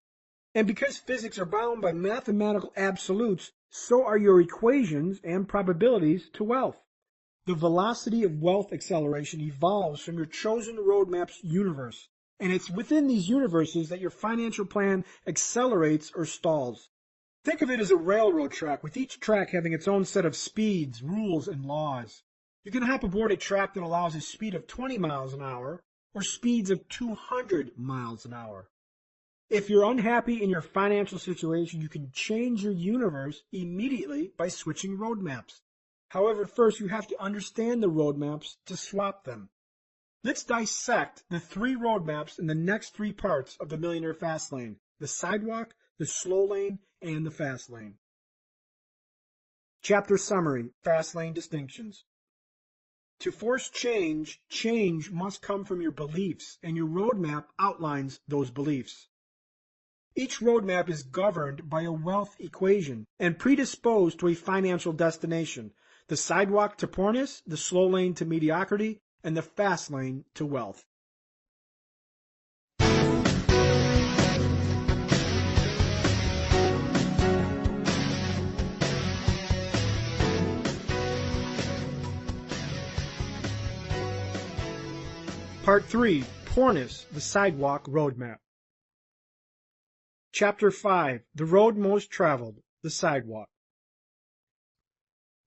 And because physics are bound by mathematical absolutes, so are your equations and probabilities to wealth. The velocity of wealth acceleration evolves from your chosen roadmap's universe, and it's within these universes that your financial plan accelerates or stalls. Think of it as a railroad track, with each track having its own set of speeds, rules, and laws. You can hop aboard a track that allows a speed of 20 miles an hour or speeds of 200 miles an hour. If you're unhappy in your financial situation, you can change your universe immediately by switching roadmaps. However, first you have to understand the roadmaps to swap them. Let's dissect the 3 roadmaps in the next 3 parts of the Millionaire Fastlane: the sidewalk, the slow lane, and the fast lane. Chapter summary: Fastlane distinctions. To force change, change must come from your beliefs, and your roadmap outlines those beliefs. Each roadmap is governed by a wealth equation and predisposed to a financial destination: the sidewalk to poorness, the slow lane to mediocrity, and the fast lane to wealth. Part 3, Pornis, the Sidewalk Roadmap. Chapter 5, The Road Most Traveled, the Sidewalk.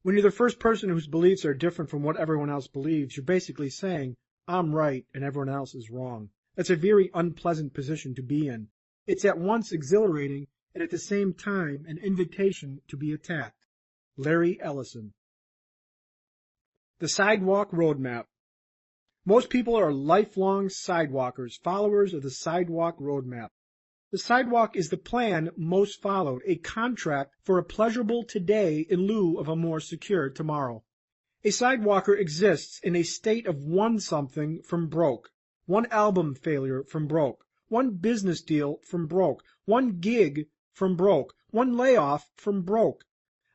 When you're the first person whose beliefs are different from what everyone else believes, you're basically saying, I'm right and everyone else is wrong. That's a very unpleasant position to be in. It's at once exhilarating and at the same time an invitation to be attacked. Larry Ellison. The Sidewalk Roadmap. Most people are lifelong sidewalkers, followers of the Sidewalk Roadmap. The sidewalk is the plan most followed, a contract for a pleasurable today in lieu of a more secure tomorrow. A sidewalker exists in a state of one something from broke, one album failure from broke, one business deal from broke, one gig from broke, one layoff from broke.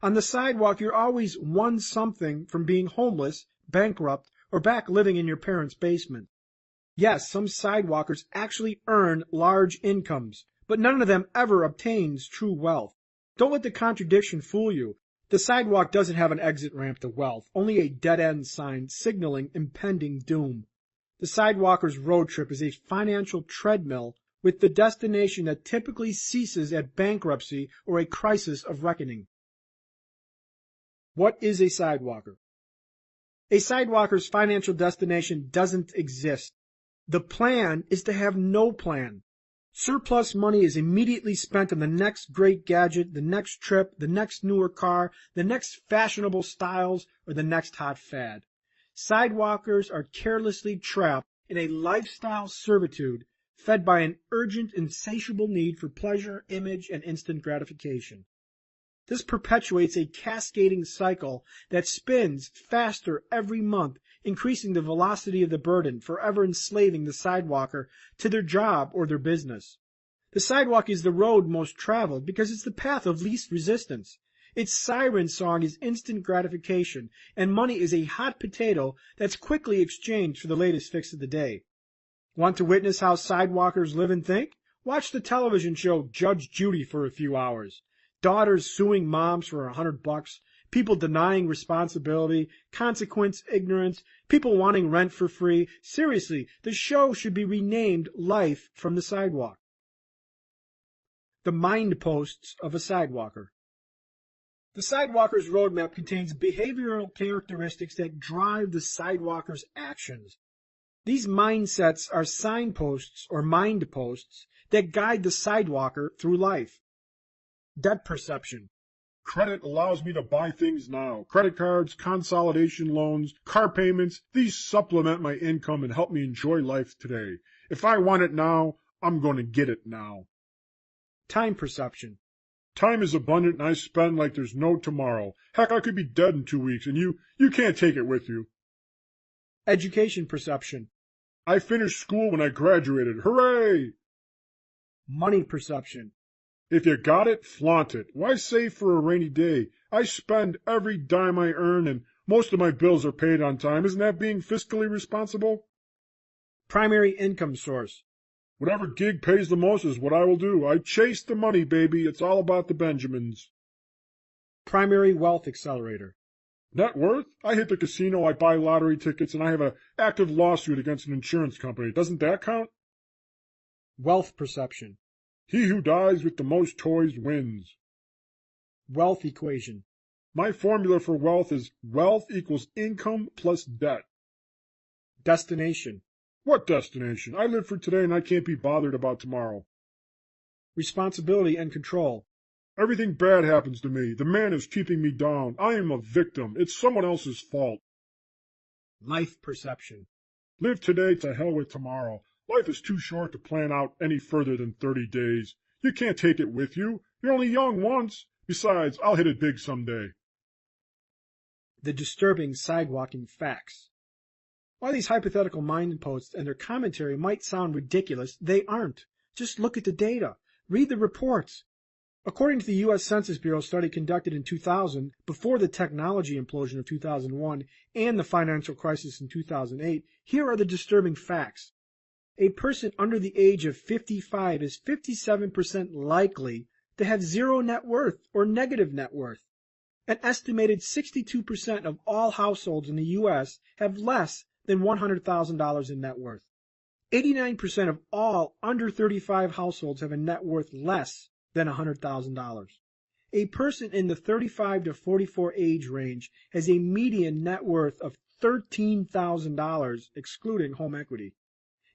On the sidewalk, you're always one something from being homeless, bankrupt, or back living in your parents' basement. Yes, some sidewalkers actually earn large incomes, but none of them ever obtains true wealth. Don't let the contradiction fool you. The sidewalk doesn't have an exit ramp to wealth, only a dead-end sign signaling impending doom. The sidewalker's road trip is a financial treadmill with the destination that typically ceases at bankruptcy or a crisis of reckoning. What is a sidewalker? A sidewalker's financial destination doesn't exist. The plan is to have no plan. Surplus money is immediately spent on the next great gadget, the next trip, the next newer car, the next fashionable styles, or the next hot fad. Sidewalkers are carelessly trapped in a lifestyle servitude fed by an urgent, insatiable need for pleasure, image, and instant gratification. This perpetuates a cascading cycle that spins faster every month, increasing the velocity of the burden, forever enslaving the sidewalker to their job or their business. The sidewalk is the road most traveled because it's the path of least resistance. Its siren song is instant gratification, and money is a hot potato that's quickly exchanged for the latest fix of the day. Want to witness how sidewalkers live and think? Watch the television show Judge Judy for a few hours. Daughters suing moms for $100, people denying responsibility, consequence ignorance, people wanting rent for free. Seriously, the show should be renamed Life from the Sidewalk. The mind posts of a sidewalker. The sidewalker's roadmap contains behavioral characteristics that drive the sidewalker's actions. These mindsets are signposts or mind posts that guide the sidewalker through life. Debt perception. Credit allows me to buy things now. Credit cards, consolidation loans, car payments, these supplement my income and help me enjoy life today. If I want it now, I'm going to get it now. Time perception. Time is abundant and I spend like there's no tomorrow. Heck, I could be dead in 2 weeks and you can't take it with you. Education perception. I finished school when I graduated. Hooray! Money perception. If you got it, flaunt it. Why save for a rainy day? I spend every dime I earn and most of my bills are paid on time. Isn't that being fiscally responsible? Primary income source. Whatever gig pays the most is what I will do. I chase the money, baby. It's all about the Benjamins. Primary wealth accelerator. Net worth? I hit the casino, I buy lottery tickets, and I have an active lawsuit against an insurance company. Doesn't that count? Wealth perception. He who dies with the most toys wins. Wealth equation. My formula for wealth is wealth equals income plus debt. Destination. What destination? I live for today and I can't be bothered about tomorrow. Responsibility and control. Everything bad happens to me. The man is keeping me down. I am a victim. It's someone else's fault. Life perception. Live today to hell with tomorrow. Life is too short to plan out any further than 30 days. You can't take it with you. You're only young once. Besides, I'll hit it big someday. The disturbing sidewalking facts. While these hypothetical mind posts and their commentary might sound ridiculous, they aren't. Just look at the data. Read the reports. According to the U.S. Census Bureau study conducted in 2000, before the technology implosion of 2001 and the financial crisis in 2008, here are the disturbing facts. A person under the age of 55 is 57% likely to have zero net worth or negative net worth. An estimated 62% of all households in the U.S. have less than $100,000 in net worth. 89% of all under 35 households have a net worth less than $100,000. A person in the 35 to 44 age range has a median net worth of $13,000, excluding home equity.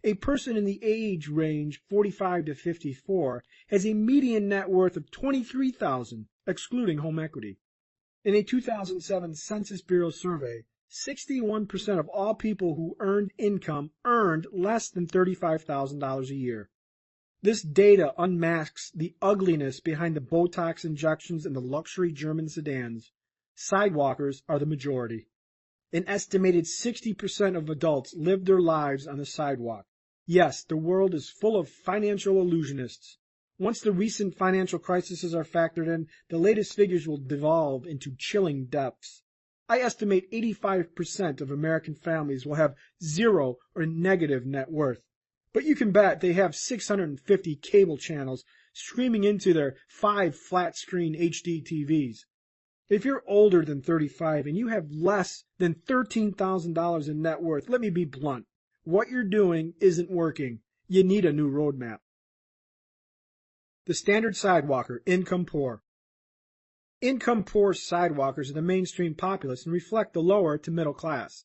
A person in the age range 45 to 54 has a median net worth of $23,000, excluding home equity. In a 2007 Census Bureau survey, 61% of all people who earned income earned less than $35,000 a year. This data unmasks the ugliness behind the Botox injections and the luxury German sedans. Sidewalkers are the majority. An estimated 60% of adults live their lives on the sidewalk. Yes, the world is full of financial illusionists. Once the recent financial crises are factored in, the latest figures will devolve into chilling depths. I estimate 85% of American families will have zero or negative net worth. But you can bet they have 650 cable channels streaming into their 5 flat-screen HD TVs. If you're older than 35 and you have less than $13,000 in net worth, let me be blunt. What you're doing isn't working. You need a new roadmap. The standard sidewalker, income poor. Income poor sidewalkers are the mainstream populace and reflect the lower to middle class.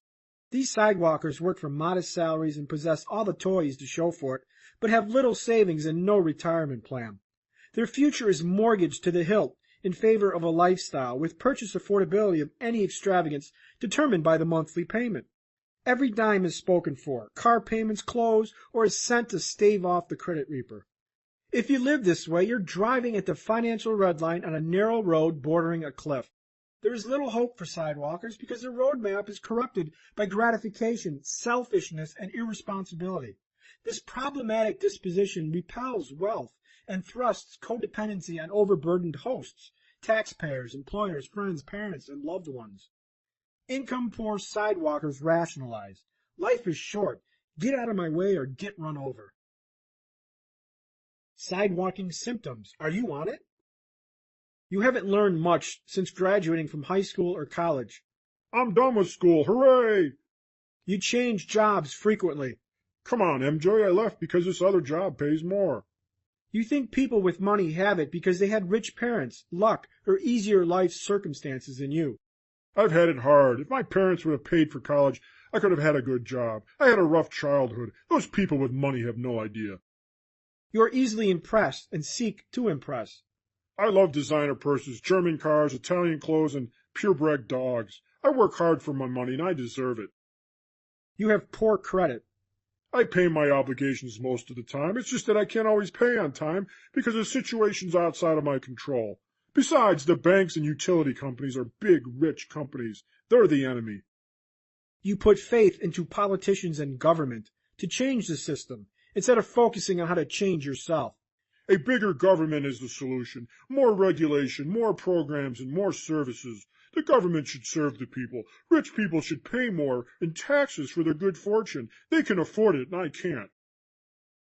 These sidewalkers work for modest salaries and possess all the toys to show for it, but have little savings and no retirement plan. Their future is mortgaged to the hilt in favor of a lifestyle with purchase affordability of any extravagance determined by the monthly payment. Every dime is spoken for, car payments close, or is sent to stave off the credit reaper. If you live this way, you're driving at the financial red line on a narrow road bordering a cliff. There is little hope for sidewalkers because their roadmap is corrupted by gratification, selfishness, and irresponsibility. This problematic disposition repels wealth and thrusts codependency on overburdened hosts, taxpayers, employers, friends, parents, and loved ones. Income-poor sidewalkers rationalize. Life is short. Get out of my way or get run over. Sidewalking symptoms. Are you on it? You haven't learned much since graduating from high school or college. I'm done with school, hooray! You change jobs frequently. Come on, MJ, I left because this other job pays more. You think people with money have it because they had rich parents, luck, or easier life circumstances than you. I've had it hard. If my parents would have paid for college, I could have had a good job. I had a rough childhood. Those people with money have no idea. You are easily impressed and seek to impress. I love designer purses, German cars, Italian clothes, and purebred dogs. I work hard for my money, and I deserve it. You have poor credit. I pay my obligations most of the time. It's just that I can't always pay on time because of situations outside of my control. Besides, the banks and utility companies are big, rich companies. They're the enemy. You put faith into politicians and government to change the system instead of focusing on how to change yourself. A bigger government is the solution. More regulation, more programs, and more services. The government should serve the people. Rich people should pay more in taxes for their good fortune. They can afford it, and I can't.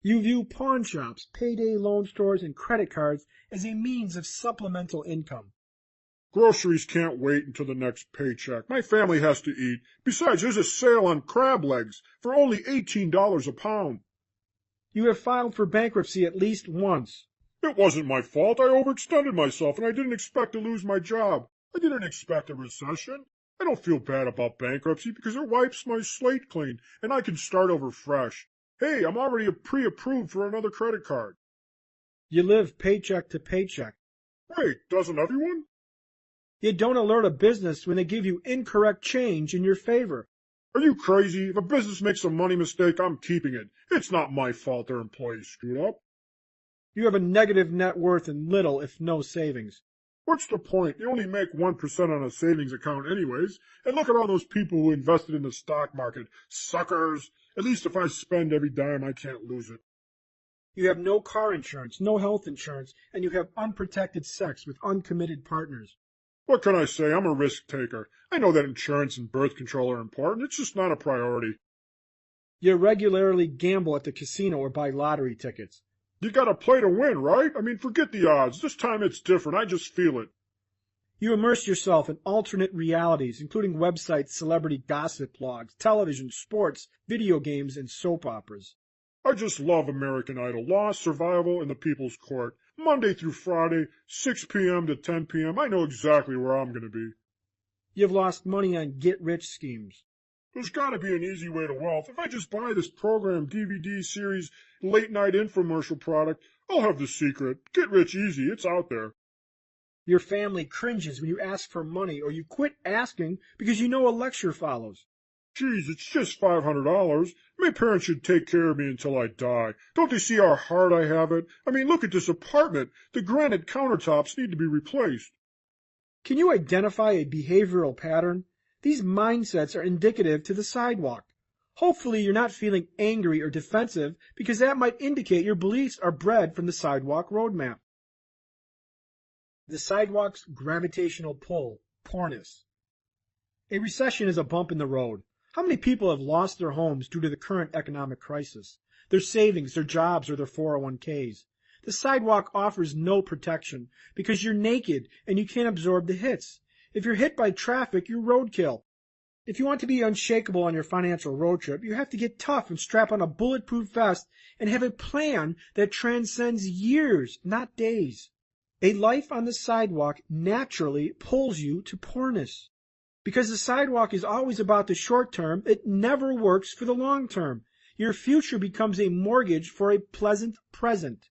You view pawn shops, payday loan stores, and credit cards as a means of supplemental income. Groceries can't wait until the next paycheck. My family has to eat. Besides, there's a sale on crab legs for only $18 a pound. You have filed for bankruptcy at least once. It wasn't my fault. I overextended myself, and I didn't expect to lose my job. I didn't expect a recession. I don't feel bad about bankruptcy because it wipes my slate clean, and I can start over fresh. Hey, I'm already pre-approved for another credit card. You live paycheck to paycheck. Wait, doesn't everyone? You don't alert a business when they give you incorrect change in your favor. Are you crazy? If a business makes a money mistake, I'm keeping it. It's not my fault their employees screwed up. You have a negative net worth and little, if no, savings. What's the point? You only make 1% on a savings account anyways. And look at all those people who invested in the stock market. Suckers! At least if I spend every dime, I can't lose it. You have no car insurance, no health insurance, and you have unprotected sex with uncommitted partners. What can I say? I'm a risk taker. I know that insurance and birth control are important. It's just not a priority. You regularly gamble at the casino or buy lottery tickets. You gotta play to win, right? I mean, forget the odds. This time it's different. I just feel it. You immerse yourself in alternate realities, including websites, celebrity gossip blogs, television, sports, video games, and soap operas. I just love American Idol. Lost, Survival, and The People's Court. Monday through Friday, 6 p.m. to 10 p.m. I know exactly where I'm going to be. You've lost money on get-rich schemes. There's got to be an easy way to wealth. If I just buy this program, DVD series, late-night infomercial product, I'll have the secret. Get rich easy. It's out there. Your family cringes when you ask for money, or you quit asking because you know a lecture follows. Geez, it's just $500. My parents should take care of me until I die. Don't they see how hard I have it? I mean, look at this apartment. The granite countertops need to be replaced. Can you identify a behavioral pattern? These mindsets are indicative to the sidewalk. Hopefully you're not feeling angry or defensive, because that might indicate your beliefs are bred from the sidewalk roadmap. The sidewalk's gravitational pull, poorness. A recession is a bump in the road. How many people have lost their homes due to the current economic crisis? Their savings, their jobs, or their 401ks. The sidewalk offers no protection because you're naked and you can't absorb the hits. If you're hit by traffic, you're roadkill. If you want to be unshakable on your financial road trip, you have to get tough and strap on a bulletproof vest and have a plan that transcends years, not days. A life on the sidewalk naturally pulls you to poorness. Because the sidewalk is always about the short term, it never works for the long term. Your future becomes a mortgage for a pleasant present.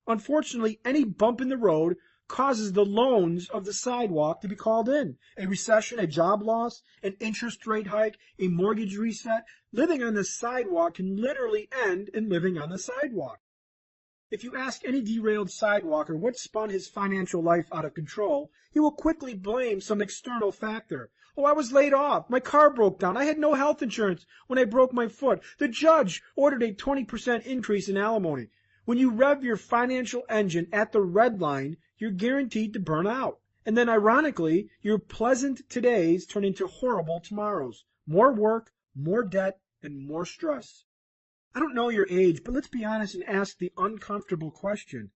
Unfortunately, any bump in the road causes the loans of the sidewalk to be called in. A recession, a job loss, an interest rate hike, a mortgage reset. Living on the sidewalk can literally end in living on the sidewalk. If you ask any derailed sidewalker what spun his financial life out of control, he will quickly blame some external factor. Oh, I was laid off. My car broke down. I had no health insurance when I broke my foot. The judge ordered a 20% increase in alimony. When you rev your financial engine at the red line, you're guaranteed to burn out. And then ironically, your pleasant todays turn into horrible tomorrows. More work, more debt, and more stress. I don't know your age, but let's be honest and ask the uncomfortable question.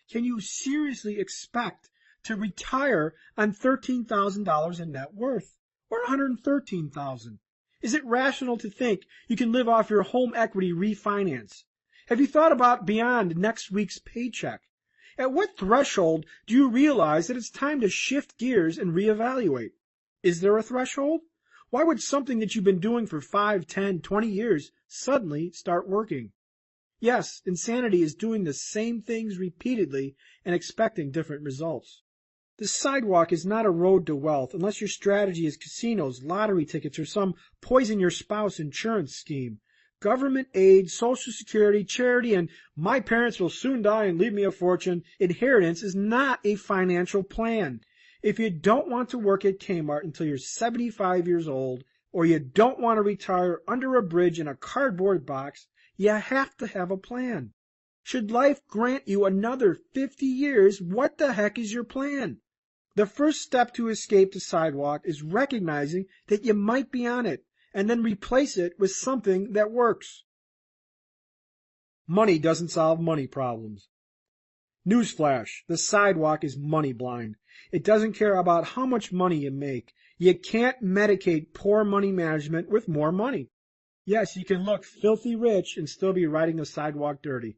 Can you seriously expect to retire on $13,000 in net worth or $113,000? Is it rational to think you can live off your home equity refinance? Have you thought about beyond next week's paycheck? At what threshold do you realize that it's time to shift gears and reevaluate? Is there a threshold? Why would something that you've been doing for 5, 10, 20 years suddenly start working? Yes, insanity is doing the same things repeatedly and expecting different results. The sidewalk is not a road to wealth unless your strategy is casinos, lottery tickets, or some poison your spouse insurance scheme. Government aid, Social Security, charity, and my parents will soon die and leave me a fortune. Inheritance is not a financial plan. If you don't want to work at Kmart until you're 75 years old, or you don't want to retire under a bridge in a cardboard box, you have to have a plan. Should life grant you another 50 years, what the heck is your plan? The first step to escape the sidewalk is recognizing that you might be on it, and then replace it with something that works. Money doesn't solve money problems. Newsflash, the sidewalk is money blind. It doesn't care about how much money you make. You can't medicate poor money management with more money. Yes, you can look filthy rich and still be riding the sidewalk dirty.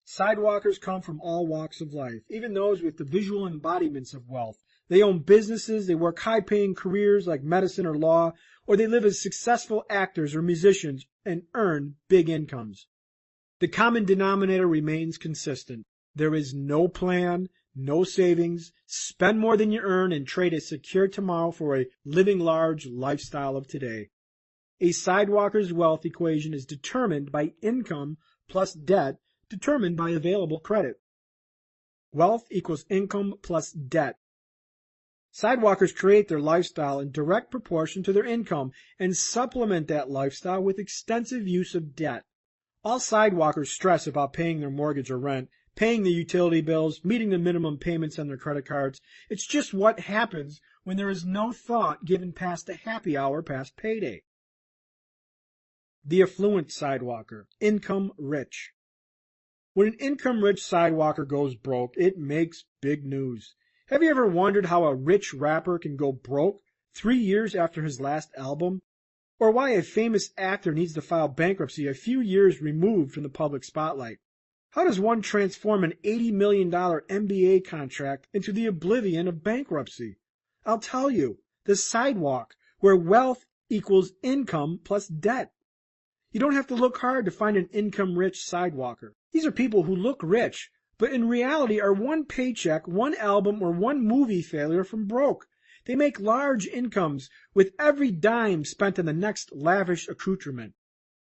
Sidewalkers come from all walks of life, even those with the visual embodiments of wealth. They own businesses, they work high-paying careers like medicine or law, or they live as successful actors or musicians and earn big incomes. The common denominator remains consistent. There is no plan, no savings, spend more than you earn, and trade a secure tomorrow for a living large lifestyle of today. A sidewalker's wealth equation is determined by income plus debt determined by available credit. Wealth equals income plus debt. Sidewalkers create their lifestyle in direct proportion to their income and supplement that lifestyle with extensive use of debt. All sidewalkers stress about paying their mortgage or rent, paying the utility bills, meeting the minimum payments on their credit cards. It's just what happens when there is no thought given past the happy hour past payday. The affluent sidewalker, income rich. When an income-rich sidewalker goes broke, it makes big news. Have you ever wondered how a rich rapper can go broke 3 years after his last album? or why a famous actor needs to file bankruptcy a few years removed from the public spotlight. How does one transform an $80 million NBA contract into the oblivion of bankruptcy? I'll tell you, the sidewalk, where wealth equals income plus debt. You don't have to look hard to find an income-rich sidewalker. These are people who look rich, but in reality are one paycheck, one album, or one movie failure from broke. They make large incomes with every dime spent on the next lavish accoutrement.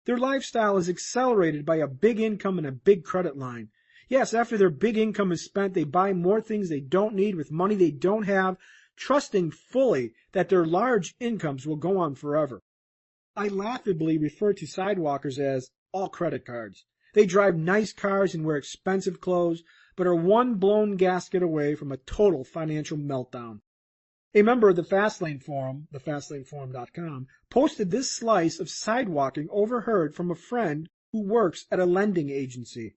Their lifestyle is accelerated by a big income and a big credit line. Yes, after their big income is spent, they buy more things they don't need with money they don't have, trusting fully that their large incomes will go on forever. I laughably refer to sidewalkers as all credit cards. They drive nice cars and wear expensive clothes, but are one blown gasket away from a total financial meltdown. A member of the Fastlane forum, thefastlaneforum.com, posted this slice of sidewalking overheard from a friend who works at a lending agency.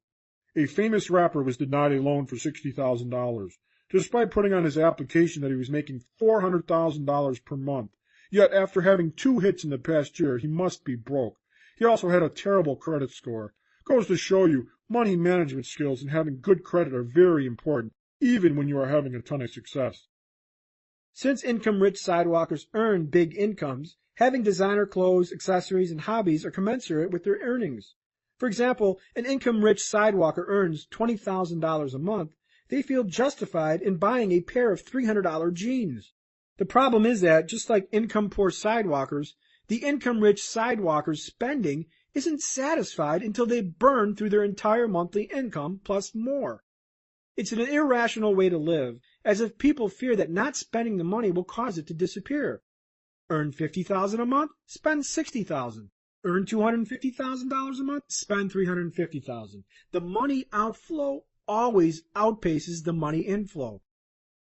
A famous rapper was denied a loan for $60,000, despite putting on his application that he was making $400,000 per month. Yet after having 2 hits in the past year, he must be broke. He also had a terrible credit score. Goes to show you, money management skills and having good credit are very important, even when you are having a ton of success. Since income-rich sidewalkers earn big incomes, having designer clothes, accessories, and hobbies are commensurate with their earnings. For example, an income-rich sidewalker earns $20,000 a month. They feel justified in buying a pair of $300 jeans. The problem is that, just like income-poor sidewalkers, the income-rich sidewalkers' spending isn't satisfied until they burn through their entire monthly income plus more. It's an irrational way to live, as if people fear that not spending the money will cause it to disappear. Earn $50,000 a month, spend $60,000. Earn $250,000 a month, spend $350,000. The money outflow always outpaces the money inflow.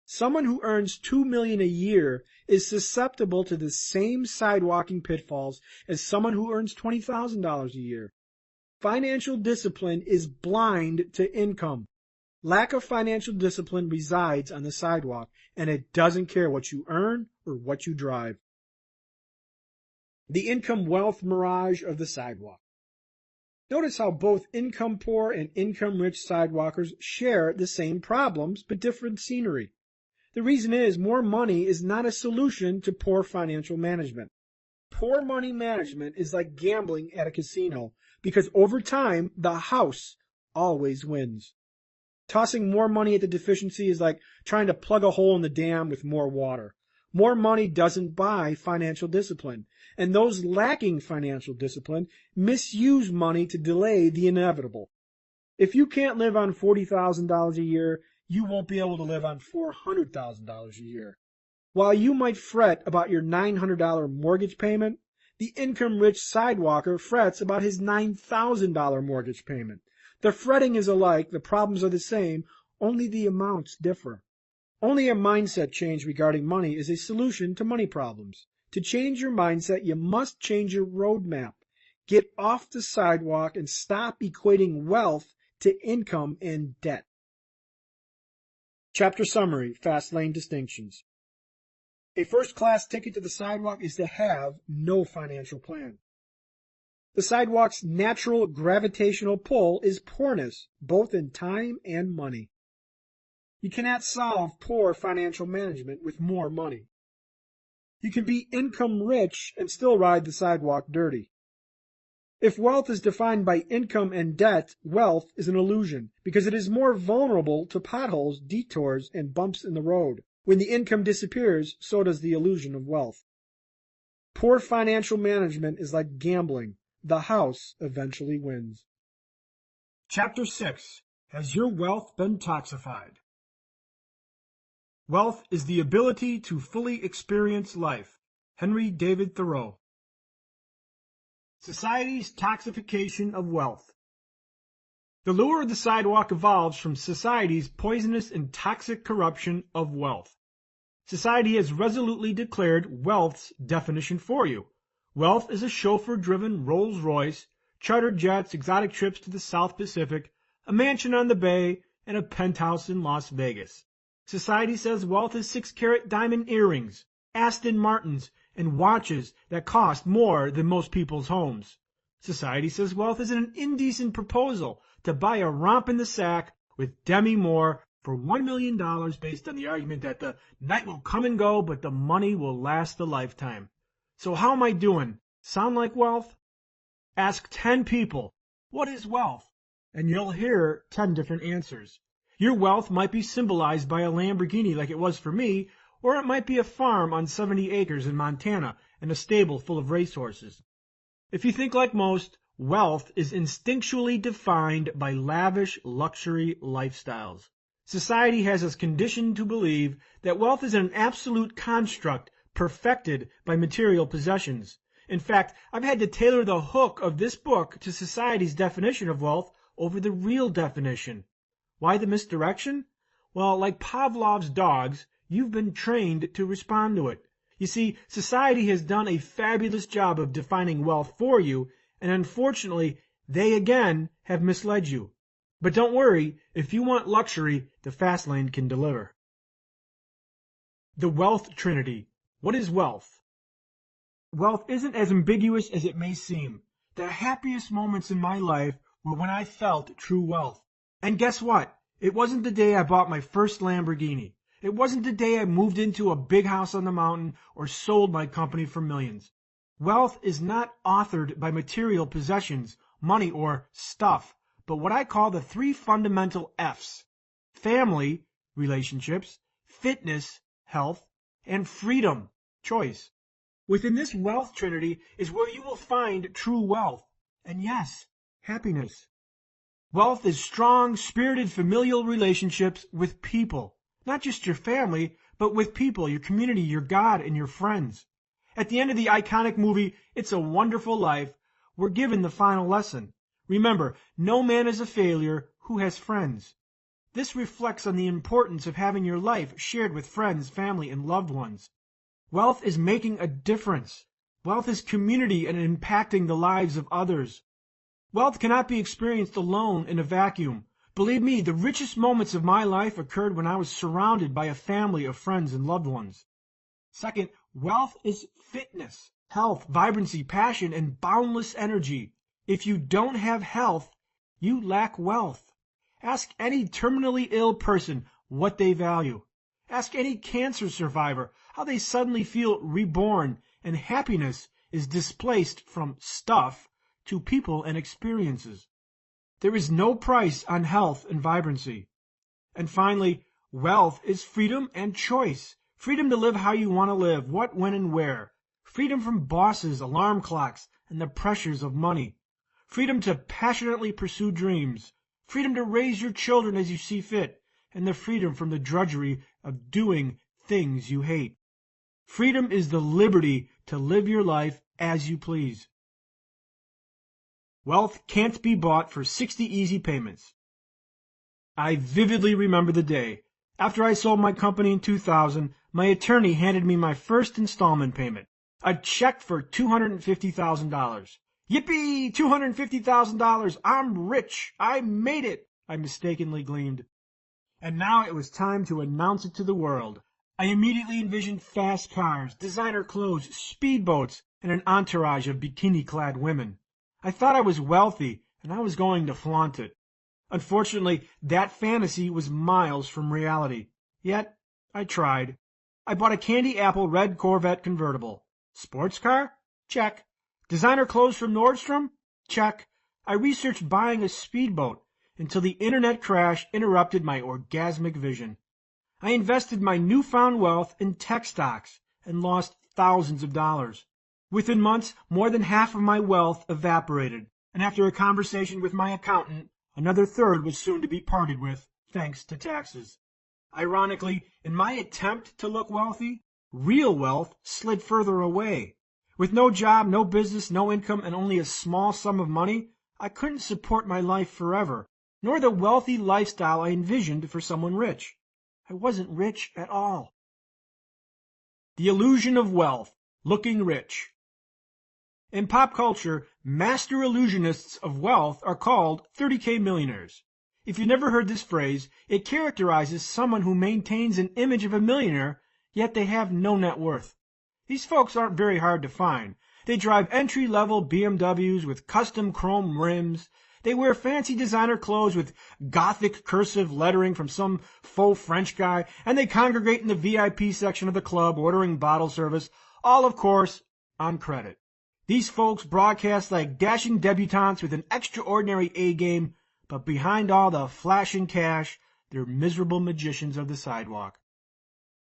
Someone who earns $2 million a year is susceptible to the same sidewalking pitfalls as someone who earns $20,000 a year. Financial discipline is blind to income. Lack of financial discipline resides on the sidewalk, and it doesn't care what you earn or what you drive. The income-wealth mirage of the sidewalk. Notice how both income-poor and income-rich sidewalkers share the same problems but different scenery. The reason is more money is not a solution to poor financial management. Poor money management is like gambling at a casino, because over time, the house always wins. Tossing more money at the deficiency is like trying to plug a hole in the dam with more water. More money doesn't buy financial discipline, and those lacking financial discipline misuse money to delay the inevitable. If you can't live on $40,000 a year, you won't be able to live on $400,000 a year. While you might fret about your $900 mortgage payment, the income-rich sidewalker frets about his $9,000 mortgage payment. The fretting is alike, the problems are the same, only the amounts differ. Only a mindset change regarding money is a solution to money problems. To change your mindset, you must change your roadmap. Get off the sidewalk and stop equating wealth to income and debt. Chapter Summary, Fastlane Distinctions. A first-class ticket to the sidewalk is to have no financial plan. The sidewalk's natural gravitational pull is poorness, both in time and money. You cannot solve poor financial management with more money. You can be income rich and still ride the sidewalk dirty. If wealth is defined by income and debt, wealth is an illusion, because it is more vulnerable to potholes, detours, and bumps in the road. When the income disappears, so does the illusion of wealth. Poor financial management is like gambling. The house eventually wins. Chapter 6. Has your wealth been toxified? Wealth is the ability to fully experience life. Henry David Thoreau. Society's toxification of wealth. The lure of the sidewalk evolves from society's poisonous and toxic corruption of wealth. Society has resolutely declared wealth's definition for you. Wealth is a chauffeur-driven Rolls-Royce, chartered jets, exotic trips to the South Pacific, a mansion on the bay, and a penthouse in Las Vegas. Society says wealth is 6-carat diamond earrings, Aston Martins, and watches that cost more than most people's homes. Society says wealth is an indecent proposal to buy a romp in the sack with Demi Moore for $1 million based on the argument that the night will come and go, but the money will last a lifetime. So how am I doing? Sound like wealth? Ask 10 people, what is wealth? And you'll hear 10 different answers. Your wealth might be symbolized by a Lamborghini like it was for me, or it might be a farm on 70 acres in Montana and a stable full of racehorses. If you think like most, wealth is instinctually defined by lavish luxury lifestyles. Society has us conditioned to believe that wealth is an absolute construct perfected by material possessions. In fact, I've had to tailor the hook of this book to society's definition of wealth over the real definition. Why the misdirection? Well, like Pavlov's dogs, you've been trained to respond to it. You see, society has done a fabulous job of defining wealth for you, and unfortunately, they again have misled you. But don't worry, if you want luxury, the Fastlane can deliver. The Wealth Trinity. What is wealth? Wealth isn't as ambiguous as it may seem. The happiest moments in my life were when I felt true wealth. And guess what? It wasn't the day I bought my first Lamborghini. It wasn't the day I moved into a big house on the mountain or sold my company for millions. Wealth is not authored by material possessions, money, or stuff, but what I call the 3 fundamental F's: family, relationships, fitness, health, and freedom, choice. Within this wealth trinity is where you will find true wealth, and yes, happiness. Wealth is strong, spirited, familial relationships with people. Not just your family, but with people, your community, your God, and your friends. At the end of the iconic movie, It's a Wonderful Life, we're given the final lesson. Remember, no man is a failure who has friends. This reflects on the importance of having your life shared with friends, family, and loved ones. Wealth is making a difference. Wealth is community and impacting the lives of others. Wealth cannot be experienced alone in a vacuum. Believe me, the richest moments of my life occurred when I was surrounded by a family of friends and loved ones. Second, wealth is fitness, health, vibrancy, passion, and boundless energy. If you don't have health, you lack wealth. Ask any terminally ill person what they value. Ask any cancer survivor how they suddenly feel reborn, and happiness is displaced from stuff to people and experiences. There is no price on health and vibrancy. And finally, wealth is freedom and choice. Freedom to live how you want to live, what, when, and where. Freedom from bosses, alarm clocks, and the pressures of money. Freedom to passionately pursue dreams. Freedom to raise your children as you see fit. And the freedom from the drudgery of doing things you hate. Freedom is the liberty to live your life as you please. Wealth can't be bought for 60 easy payments. I vividly remember the day. After I sold my company in 2000, my attorney handed me my first installment payment, a check for $250,000. Yippee! $250,000! I'm rich! I made it! I mistakenly gleamed. And now it was time to announce it to the world. I immediately envisioned fast cars, designer clothes, speedboats, and an entourage of bikini-clad women. I thought I was wealthy, and I was going to flaunt it. Unfortunately, that fantasy was miles from reality. Yet, I tried. I bought a candy apple red Corvette convertible. Sports car? Check. Designer clothes from Nordstrom? Check. I researched buying a speedboat until the internet crash interrupted my orgasmic vision. I invested my newfound wealth in tech stocks and lost thousands of dollars. Within months, more than half of my wealth evaporated, and after a conversation with my accountant, another third was soon to be parted with, thanks to taxes. Ironically, in my attempt to look wealthy, real wealth slid further away. With no job, no business, no income, and only a small sum of money, I couldn't support my life forever, nor the wealthy lifestyle I envisioned for someone rich. I wasn't rich at all. The illusion of wealth, looking rich. In pop culture, master illusionists of wealth are called 30K millionaires. If you've never heard this phrase, it characterizes someone who maintains an image of a millionaire, yet they have no net worth. These folks aren't very hard to find. They drive entry-level BMWs with custom chrome rims. They wear fancy designer clothes with Gothic cursive lettering from some faux French guy, and they congregate in the VIP section of the club ordering bottle service, all, of course, on credit. These folks broadcast like dashing debutantes with an extraordinary A-game, but behind all the flashing cash, they're miserable magicians of the sidewalk.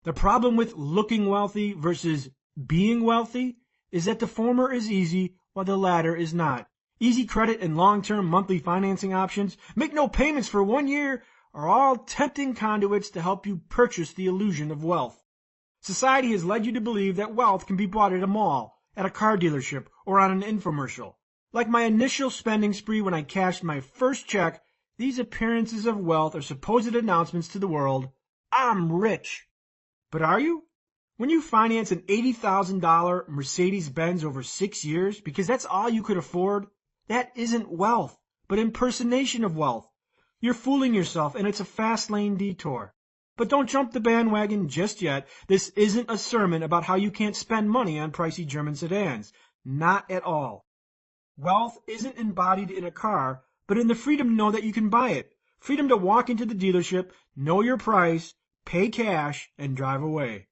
The problem with looking wealthy versus being wealthy is that the former is easy while the latter is not. Easy credit and long-term monthly financing options, make no payments for 1 year, are all tempting conduits to help you purchase the illusion of wealth. Society has led you to believe that wealth can be bought at a mall, at a car dealership, or on an infomercial. Like my initial spending spree when I cashed my first check, these appearances of wealth are supposed announcements to the world, I'm rich. But are you? When you finance an $80,000 Mercedes-Benz over 6 years because that's all you could afford, that isn't wealth, but impersonation of wealth. You're fooling yourself, and it's a fast lane detour. But don't jump the bandwagon just yet. This isn't a sermon about how you can't spend money on pricey German sedans. Not at all. Wealth isn't embodied in a car, but in the freedom to know that you can buy it. Freedom to walk into the dealership, know your price, pay cash, and drive away.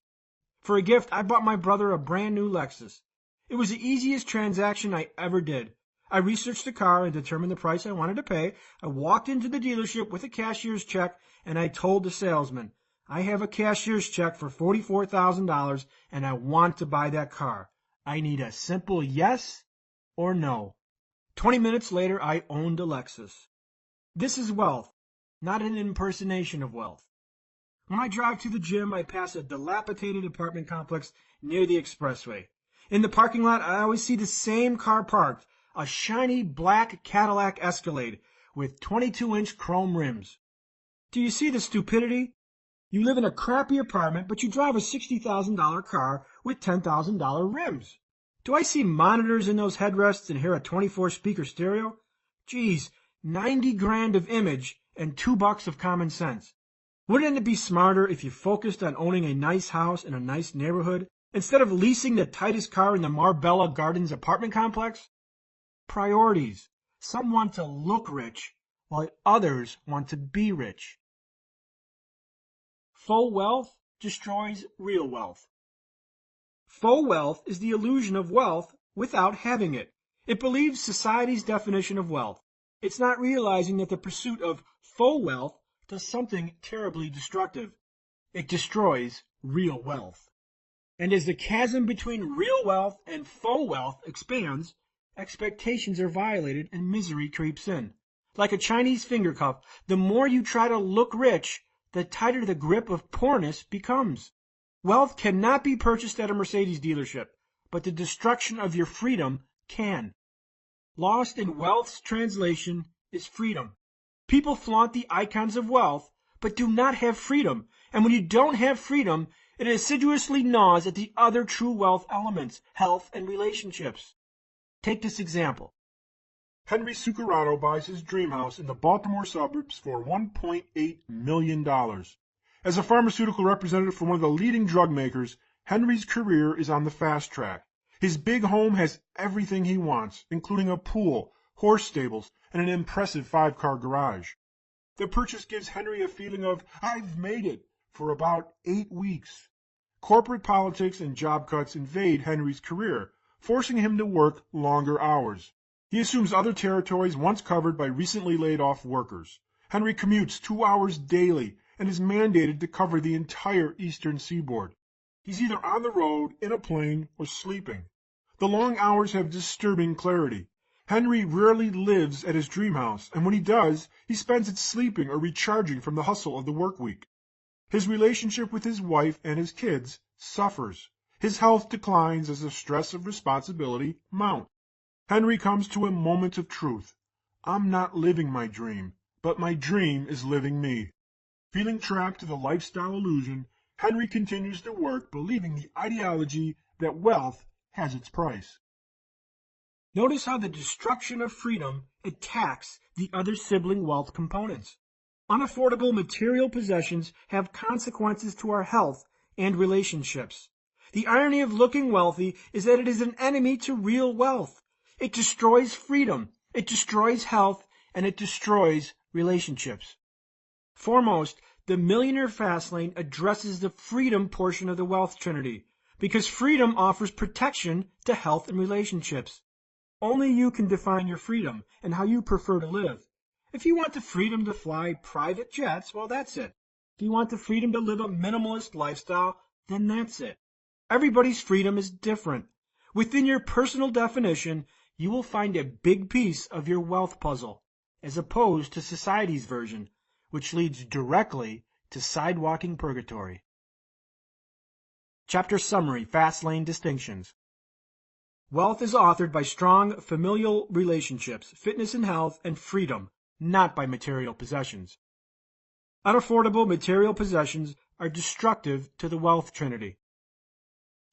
For a gift, I bought my brother a brand new Lexus. It was the easiest transaction I ever did. I researched the car and determined the price I wanted to pay. I walked into the dealership with a cashier's check, and I told the salesman, I have a cashier's check for $44,000, and I want to buy that car. I need a simple yes or no. 20 minutes later, I owned a Lexus. This is wealth, not an impersonation of wealth. When I drive to the gym, I pass a dilapidated apartment complex near the expressway. In the parking lot, I always see the same car parked, a shiny black Cadillac Escalade with 22-inch chrome rims. Do you see the stupidity? You live in a crappy apartment, but you drive a $60,000 car with $10,000 rims. Do I see monitors in those headrests and hear a 24-speaker stereo? Geez, 90 grand of image and $2 of common sense. Wouldn't it be smarter if you focused on owning a nice house in a nice neighborhood instead of leasing the tightest car in the Marbella Gardens apartment complex? Priorities. Some want to look rich, while others want to be rich. Faux wealth destroys real wealth. Faux wealth is the illusion of wealth without having it. It believes society's definition of wealth. It's not realizing that the pursuit of faux wealth does something terribly destructive. It destroys real wealth. And as the chasm between real wealth and faux wealth expands, expectations are violated and misery creeps in. Like a Chinese finger cuff, the more you try to look rich, the tighter the grip of poorness becomes. Wealth cannot be purchased at a Mercedes dealership, but the destruction of your freedom can. Lost in wealth's translation is freedom. People flaunt the icons of wealth, but do not have freedom. And when you don't have freedom, it assiduously gnaws at the other true wealth elements, health and relationships. Take this example. Henry Sucarrano buys his dream house in the Baltimore suburbs for $1.8 million. As a pharmaceutical representative for one of the leading drug makers, Henry's career is on the fast track. His big home has everything he wants, including a pool, horse stables, and an impressive 5-car garage. The purchase gives Henry a feeling of, I've made it, for about 8 weeks. Corporate politics and job cuts invade Henry's career, forcing him to work longer hours. He assumes other territories once covered by recently laid-off workers. Henry commutes 2 hours daily and is mandated to cover the entire eastern seaboard. He's either on the road, in a plane, or sleeping. The long hours have disturbing clarity. Henry rarely lives at his dream house, and when he does, he spends it sleeping or recharging from the hustle of the work week. His relationship with his wife and his kids suffers. His health declines as the stress of responsibility mounts. Henry comes to a moment of truth. I'm not living my dream, but my dream is living me. Feeling trapped to the lifestyle illusion, Henry continues to work, believing the ideology that wealth has its price. Notice how the destruction of freedom attacks the other sibling wealth components. Unaffordable material possessions have consequences to our health and relationships. The irony of looking wealthy is that it is an enemy to real wealth. It destroys freedom, it destroys health, and it destroys relationships. Foremost, the Millionaire Fastlane addresses the freedom portion of the wealth trinity, because freedom offers protection to health and relationships. Only you can define your freedom and how you prefer to live. If you want the freedom to fly private jets, well, that's it. If you want the freedom to live a minimalist lifestyle, then that's it. Everybody's freedom is different. Within your personal definition, you will find a big piece of your wealth puzzle, as opposed to society's version, which leads directly to sidewalking purgatory. Chapter Summary, Fastlane Distinctions. Wealth is authored by strong familial relationships, fitness and health, and freedom, not by material possessions. Unaffordable material possessions are destructive to the wealth trinity.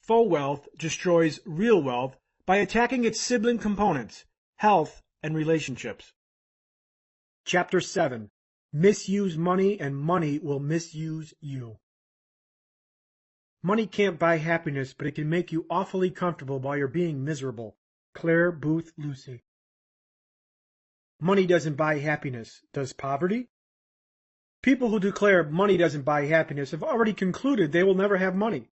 Faux wealth destroys real wealth by attacking its sibling components, health and relationships. Chapter 7. Misuse money and money will misuse you. Money can't buy happiness, but it can make you awfully comfortable while you're being miserable. Claire Booth Lucy. Money doesn't buy happiness. Does poverty? People who declare money doesn't buy happiness have already concluded they will never have money.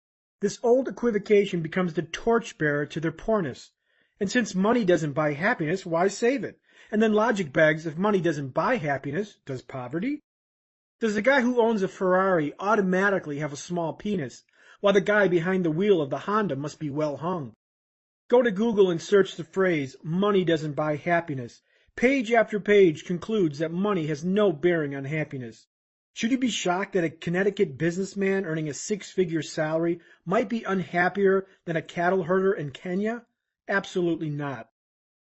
This old equivocation becomes the torchbearer to their poorness. And since money doesn't buy happiness, why save it? And then logic begs, if money doesn't buy happiness, does poverty? Does the guy who owns a Ferrari automatically have a small penis, while the guy behind the wheel of the Honda must be well hung? Go to Google and search the phrase, money doesn't buy happiness. Page after page concludes that money has no bearing on happiness. Should you be shocked that a Connecticut businessman earning a six-figure salary might be unhappier than a cattle herder in Kenya? Absolutely not.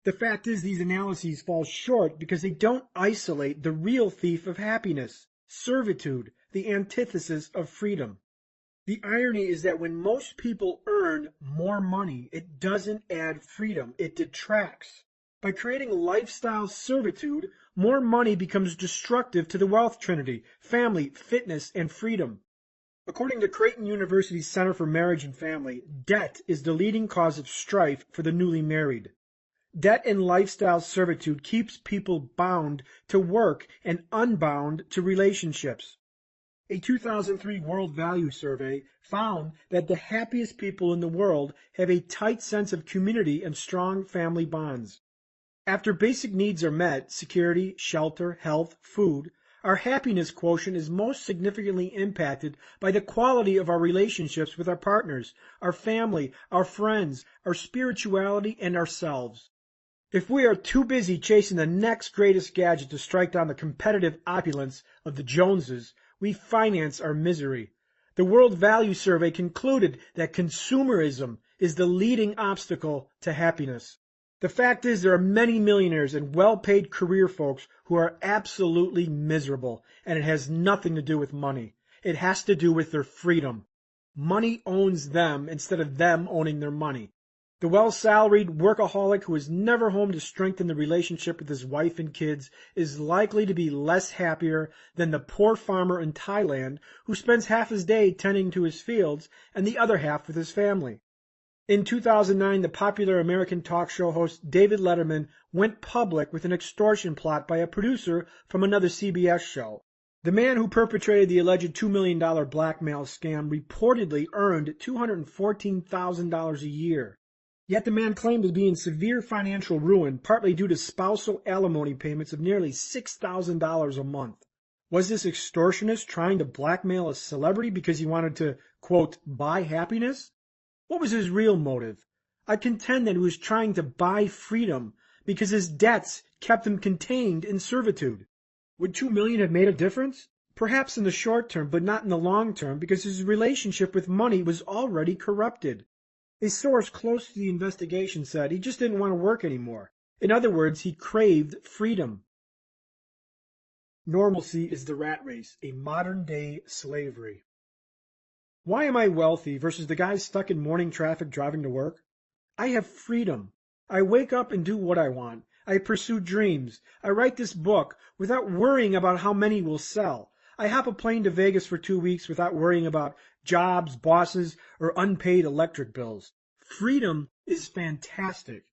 The fact is these analyses fall short because they don't isolate the real thief of happiness, servitude, the antithesis of freedom. The irony is that when most people earn more money, it doesn't add freedom, it detracts. By creating lifestyle servitude, more money becomes destructive to the wealth trinity, family, fitness, and freedom. According to Creighton University's Center for Marriage and Family, debt is the leading cause of strife for the newly married. Debt and lifestyle servitude keeps people bound to work and unbound to relationships. A 2003 World Value Survey found that the happiest people in the world have a tight sense of community and strong family bonds. After basic needs are met, security, shelter, health, food, our happiness quotient is most significantly impacted by the quality of our relationships with our partners, our family, our friends, our spirituality, and ourselves. If we are too busy chasing the next greatest gadget to strike down the competitive opulence of the Joneses, we finance our misery. The World Value Survey concluded that consumerism is the leading obstacle to happiness. The fact is there are many millionaires and well-paid career folks who are absolutely miserable, and it has nothing to do with money. It has to do with their freedom. Money owns them instead of them owning their money. The well-salaried workaholic who is never home to strengthen the relationship with his wife and kids is likely to be less happier than the poor farmer in Thailand who spends half his day tending to his fields and the other half with his family. In 2009, the popular American talk show host David Letterman went public with an extortion plot by a producer from another CBS show. The man who perpetrated the alleged $2 million blackmail scam reportedly earned $214,000 a year. Yet the man claimed to be in severe financial ruin, partly due to spousal alimony payments of nearly $6,000 a month. Was this extortionist trying to blackmail a celebrity because he wanted to, quote, buy happiness? What was his real motive? I contend that he was trying to buy freedom because his debts kept him contained in servitude. Would $2 million have made a difference? Perhaps in the short term, but not in the long term, because his relationship with money was already corrupted. A source close to the investigation said he just didn't want to work anymore. In other words, he craved freedom. Normalcy is the rat race, a modern-day slavery. Why am I wealthy versus the guy stuck in morning traffic driving to work? I have freedom. I wake up and do what I want. I pursue dreams. I write this book without worrying about how many will sell. I hop a plane to Vegas for 2 weeks without worrying about jobs, bosses, or unpaid electric bills. Freedom is fantastic.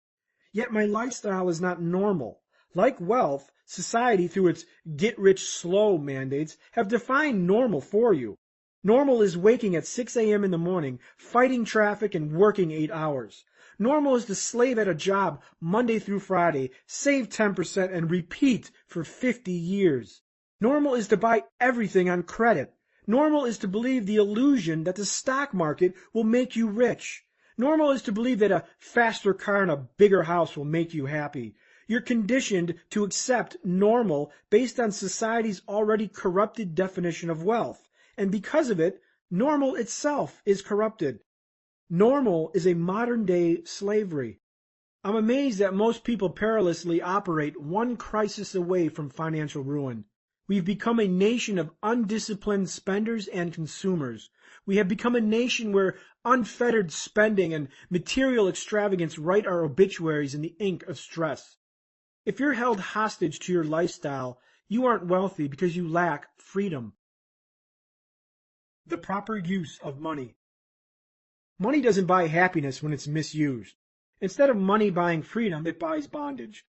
Yet my lifestyle is not normal. Like wealth, society, through its get-rich-slow mandates, have defined normal for you. Normal is waking at 6 a.m. in the morning, fighting traffic, and working 8 hours. Normal is to slave at a job Monday through Friday, save 10%, and repeat for 50 years. Normal is to buy everything on credit. Normal is to believe the illusion that the stock market will make you rich. Normal is to believe that a faster car and a bigger house will make you happy. You're conditioned to accept normal based on society's already corrupted definition of wealth. And because of it, normal itself is corrupted. Normal is a modern-day slavery. I'm amazed that most people perilously operate one crisis away from financial ruin. We've become a nation of undisciplined spenders and consumers. We have become a nation where unfettered spending and material extravagance write our obituaries in the ink of stress. If you're held hostage to your lifestyle, you aren't wealthy because you lack freedom. The proper use of money. Money doesn't buy happiness when it's misused. Instead of money buying freedom, it buys bondage.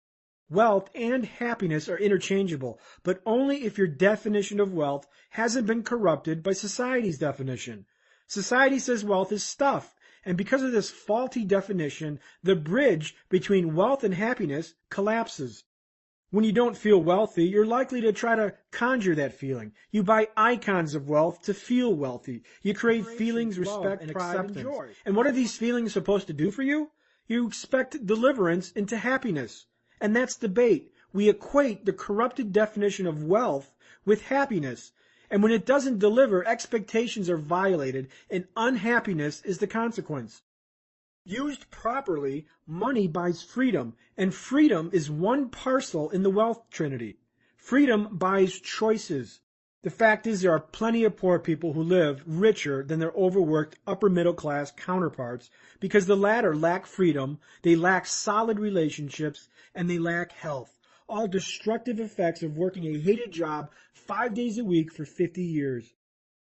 Wealth and happiness are interchangeable, but only if your definition of wealth hasn't been corrupted by society's definition. Society says wealth is stuff, and because of this faulty definition, the bridge between wealth and happiness collapses. When you don't feel wealthy, you're likely to try to conjure that feeling. You buy icons of wealth to feel wealthy. You crave feelings, respect, and acceptance. And what are these feelings supposed to do for you? You expect deliverance into happiness. And that's the bait. We equate the corrupted definition of wealth with happiness. And when it doesn't deliver, expectations are violated, and unhappiness is the consequence. Used properly, money buys freedom, and freedom is one parcel in the wealth trinity. Freedom buys choices. The fact is there are plenty of poor people who live richer than their overworked upper-middle-class counterparts because the latter lack freedom, they lack solid relationships, and they lack health, all destructive effects of working a hated job 5 days a week for 50 years.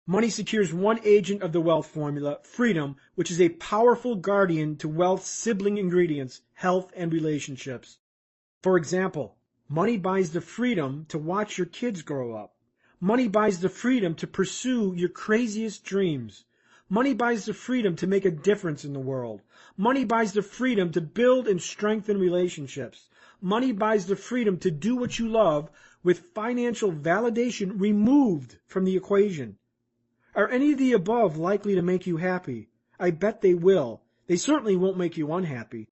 Money secures one agent of the wealth formula, freedom, which is a powerful guardian to wealth's sibling ingredients, health and relationships. For example, money buys the freedom to watch your kids grow up. Money buys the freedom to pursue your craziest dreams. Money buys the freedom to make a difference in the world. Money buys the freedom to build and strengthen relationships. Money buys the freedom to do what you love with financial validation removed from the equation. Are any of the above likely to make you happy? I bet they will. They certainly won't make you unhappy.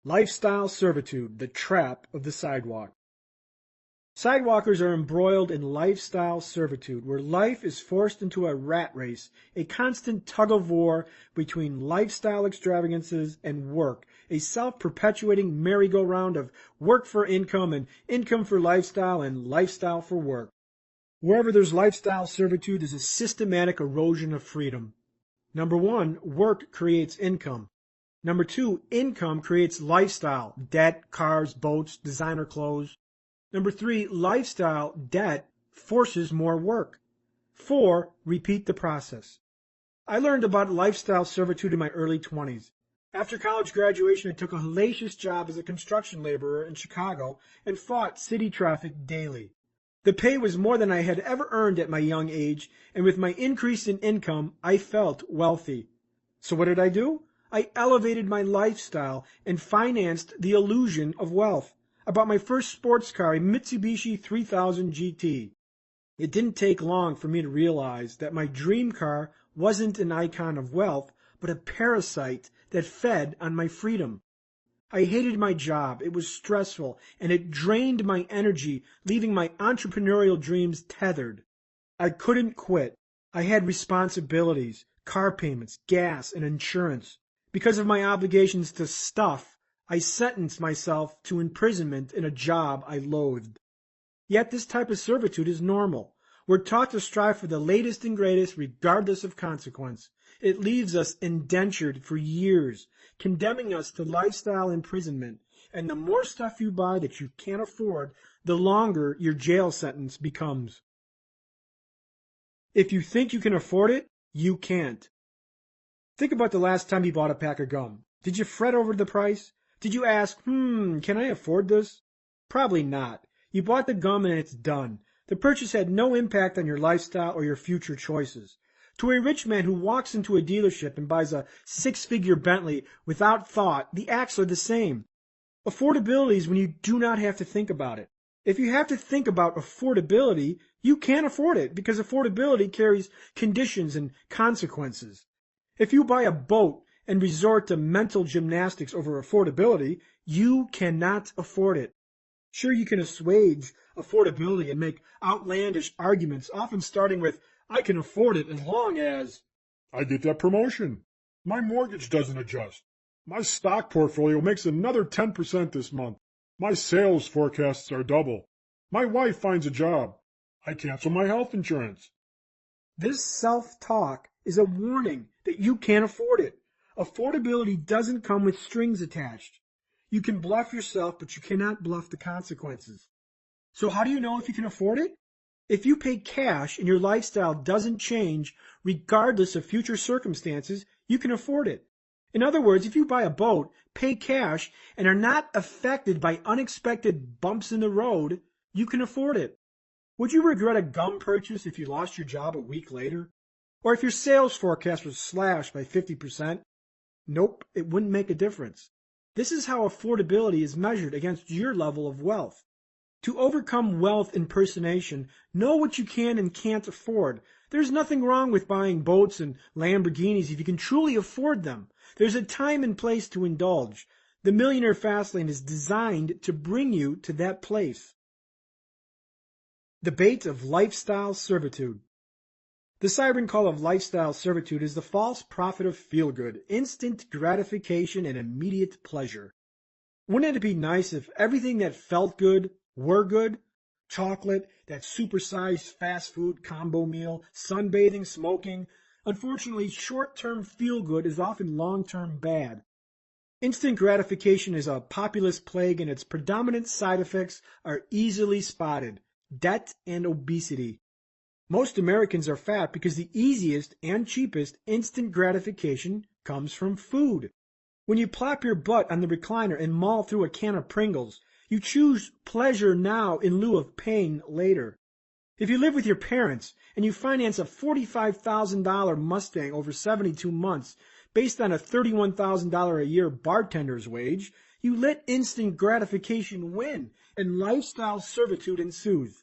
Lifestyle servitude, the trap of the sidewalk. Sidewalkers are embroiled in lifestyle servitude, where life is forced into a rat race, a constant tug-of-war between lifestyle extravagances and work, a self-perpetuating merry-go-round of work for income and income for lifestyle and lifestyle for work. Wherever there's lifestyle servitude, there's a systematic erosion of freedom. Number one, work creates income. Number two, income creates lifestyle, debt, cars, boats, designer clothes. Number three, lifestyle, debt, forces more work. 4, repeat the process. I learned about lifestyle servitude in my early 20s. After college graduation, I took a hellacious job as a construction laborer in Chicago and fought city traffic daily. The pay was more than I had ever earned at my young age, and with my increase in income, I felt wealthy. So what did I do? I elevated my lifestyle and financed the illusion of wealth. I bought my first sports car, a Mitsubishi 3000 GT. It didn't take long for me to realize that my dream car wasn't an icon of wealth, but a parasite that fed on my freedom. I hated my job. It was stressful, and it drained my energy, leaving my entrepreneurial dreams tethered. I couldn't quit. I had responsibilities, car payments, gas, and insurance. Because of my obligations to stuff, I sentenced myself to imprisonment in a job I loathed. Yet this type of servitude is normal. We're taught to strive for the latest and greatest regardless of consequence. It leaves us indentured for years, condemning us to lifestyle imprisonment. And the more stuff you buy that you can't afford, the longer your jail sentence becomes. If you think you can afford it, you can't. Think about the last time you bought a pack of gum. Did you fret over the price? Did you ask, can I afford this? Probably not. You bought the gum and it's done. The purchase had no impact on your lifestyle or your future choices. To a rich man who walks into a dealership and buys a six-figure Bentley without thought, the acts are the same. Affordability is when you do not have to think about it. If you have to think about affordability, you can't afford it because affordability carries conditions and consequences. If you buy a boat and resort to mental gymnastics over affordability, you cannot afford it. Sure, you can assuage affordability and make outlandish arguments, often starting with, I can afford it as long as I get that promotion. My mortgage doesn't adjust. My stock portfolio makes another 10% this month. My sales forecasts are double. My wife finds a job. I cancel my health insurance. This self-talk is a warning that you can't afford it. Affordability doesn't come with strings attached. You can bluff yourself, but you cannot bluff the consequences. So how do you know if you can afford it? If you pay cash and your lifestyle doesn't change regardless of future circumstances, you can afford it. In other words, if you buy a boat, pay cash, and are not affected by unexpected bumps in the road, you can afford it. Would you regret a gum purchase if you lost your job a week later? Or if your sales forecast was slashed by 50%? Nope, it wouldn't make a difference. This is how affordability is measured against your level of wealth. To overcome wealth impersonation, know what you can and can't afford. There's nothing wrong with buying boats and Lamborghinis if you can truly afford them. There's a time and place to indulge. The Millionaire Fastlane is designed to bring you to that place. The bait of lifestyle servitude. The siren call of lifestyle servitude is the false prophet of feel-good, instant gratification, and immediate pleasure. Wouldn't it be nice if everything that felt good were good? Chocolate, that supersized fast food combo meal, sunbathing, smoking. Unfortunately, short-term feel-good is often long-term bad. Instant gratification is a populist plague, and its predominant side effects are easily spotted: debt and obesity. Most Americans are fat because the easiest and cheapest instant gratification comes from food. When you plop your butt on the recliner and maul through a can of Pringles, you choose pleasure now in lieu of pain later. If you live with your parents and you finance a $45,000 Mustang over 72 months based on a $31,000 a year bartender's wage, you let instant gratification win and lifestyle servitude ensues.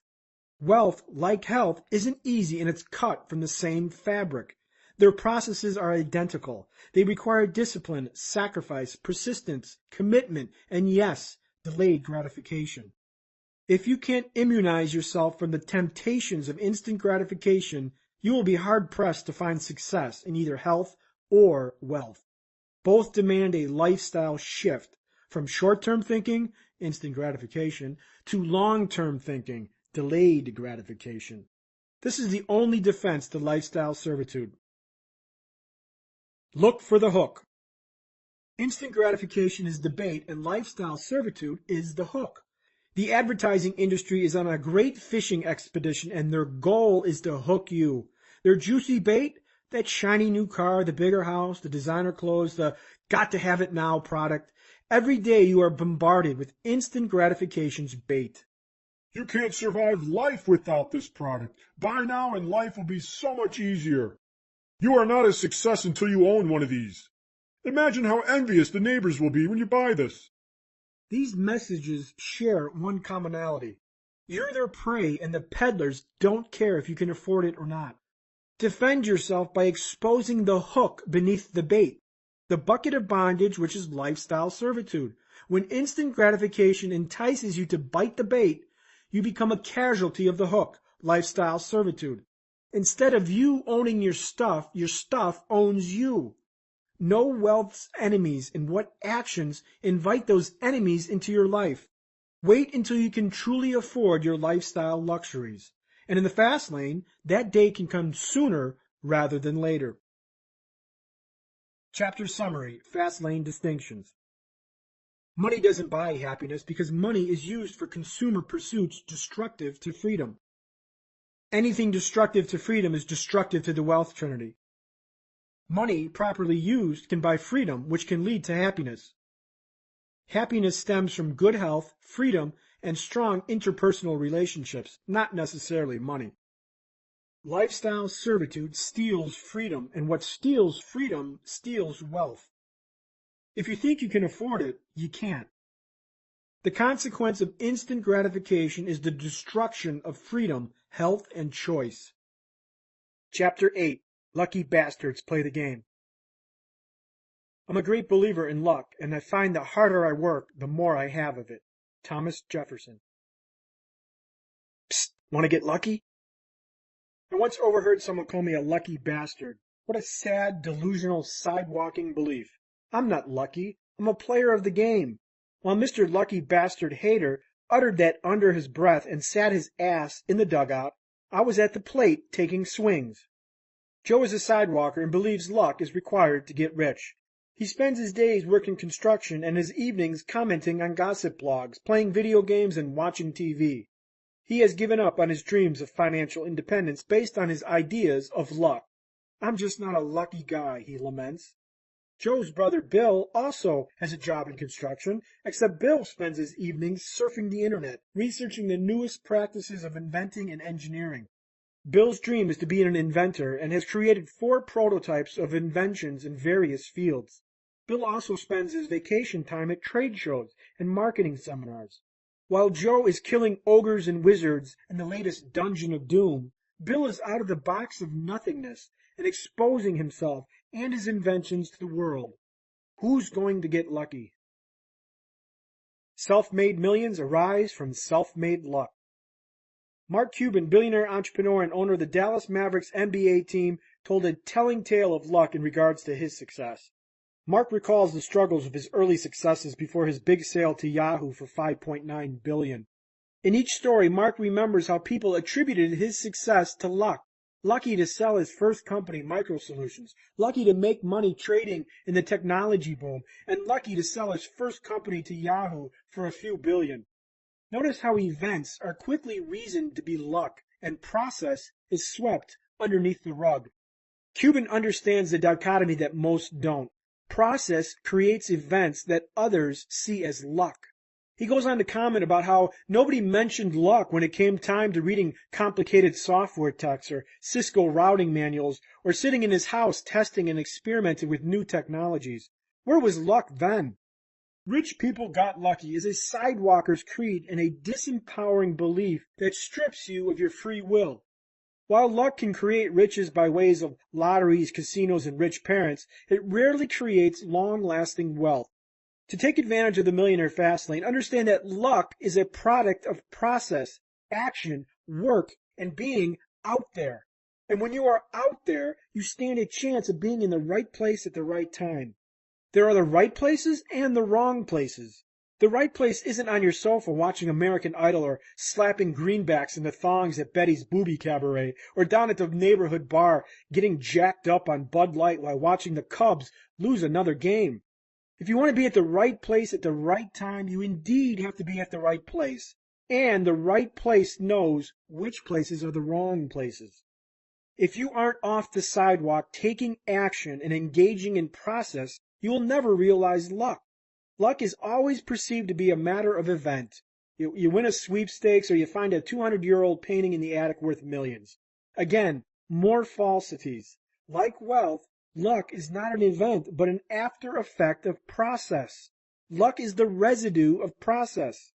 Wealth, like health, isn't easy and it's cut from the same fabric. Their processes are identical. They require discipline, sacrifice, persistence, commitment, and yes, delayed gratification. If you can't immunize yourself from the temptations of instant gratification, you will be hard-pressed to find success in either health or wealth. Both demand a lifestyle shift from short-term thinking, instant gratification, to long-term thinking, delayed gratification. This is the only defense to lifestyle servitude. Look for the hook. Instant gratification is the bait and lifestyle servitude is the hook. The advertising industry is on a great fishing expedition and their goal is to hook you. Their juicy bait, that shiny new car, the bigger house, the designer clothes, the got-to-have-it-now product. Every day you are bombarded with instant gratification's bait. You can't survive life without this product. Buy now and life will be so much easier. You are not a success until you own one of these. Imagine how envious the neighbors will be when you buy this. These messages share one commonality. You're their prey and the peddlers don't care if you can afford it or not. Defend yourself by exposing the hook beneath the bait, the bucket of bondage which is lifestyle servitude. When instant gratification entices you to bite the bait, you become a casualty of the hook, lifestyle servitude. Instead of you owning your stuff owns you. Know wealth's enemies and what actions invite those enemies into your life. Wait until you can truly afford your lifestyle luxuries. And in the fast lane, that day can come sooner rather than later. Chapter summary, fast lane distinctions. Money doesn't buy happiness because money is used for consumer pursuits destructive to freedom. Anything destructive to freedom is destructive to the wealth trinity. Money, properly used, can buy freedom, which can lead to happiness. Happiness stems from good health, freedom, and strong interpersonal relationships, not necessarily money. Lifestyle servitude steals freedom, and what steals freedom steals wealth. If you think you can afford it, you can't. The consequence of instant gratification is the destruction of freedom, health, and choice. Chapter 8. Lucky Bastards Play the Game. I'm a great believer in luck, and I find the harder I work, the more I have of it. Thomas Jefferson. Psst, want to get lucky? I once overheard someone call me a lucky bastard. What a sad, delusional, sidewalking belief. I'm not lucky. I'm a player of the game. While Mr. Lucky Bastard Hater uttered that under his breath and sat his ass in the dugout, I was at the plate taking swings. Joe is a sidewalker and believes luck is required to get rich. He spends his days working construction and his evenings commenting on gossip blogs, playing video games, and watching TV. He has given up on his dreams of financial independence based on his ideas of luck. I'm just not a lucky guy, he laments. Joe's brother Bill also has a job in construction, except Bill spends his evenings surfing the internet, researching the newest practices of inventing and engineering. Bill's dream is to be an inventor and has created 4 prototypes of inventions in various fields. Bill also spends his vacation time at trade shows and marketing seminars. While Joe is killing ogres and wizards in the latest Dungeon of Doom, Bill is out of the box of nothingness and exposing himself and his inventions to the world. Who's going to get lucky? Self-made millions arise from self-made luck. Mark Cuban, billionaire entrepreneur and owner of the Dallas Mavericks NBA team, told a telling tale of luck in regards to his success. Mark recalls the struggles of his early successes before his big sale to Yahoo for $5.9 billion. In each story, Mark remembers how people attributed his success to luck. Lucky to sell his first company, Micro Solutions, lucky to make money trading in the technology boom, and lucky to sell his first company to Yahoo for a few billion. Notice how events are quickly reasoned to be luck, and process is swept underneath the rug. Cuban understands the dichotomy that most don't. Process creates events that others see as luck. He goes on to comment about how nobody mentioned luck when it came time to reading complicated software texts or Cisco routing manuals or sitting in his house testing and experimenting with new technologies. Where was luck then? Rich people got lucky is a sidewalker's creed and a disempowering belief that strips you of your free will. While luck can create riches by ways of lotteries, casinos, and rich parents, it rarely creates long-lasting wealth. To take advantage of the Millionaire Fastlane, understand that luck is a product of process, action, work, and being out there. And when you are out there, you stand a chance of being in the right place at the right time. There are the right places and the wrong places. The right place isn't on your sofa watching American Idol or slapping greenbacks into thongs at Betty's Booby Cabaret or down at the neighborhood bar getting jacked up on Bud Light while watching the Cubs lose another game. If you want to be at the right place at the right time, you indeed have to be at the right place. And the right place knows which places are the wrong places. If you aren't off the sidewalk taking action and engaging in process, you will never realize luck. Luck is always perceived to be a matter of event. You win a sweepstakes or you find a 200-year-old painting in the attic worth millions. Again, more falsities. Like wealth, luck is not an event, but an after effect of process. Luck is the residue of process.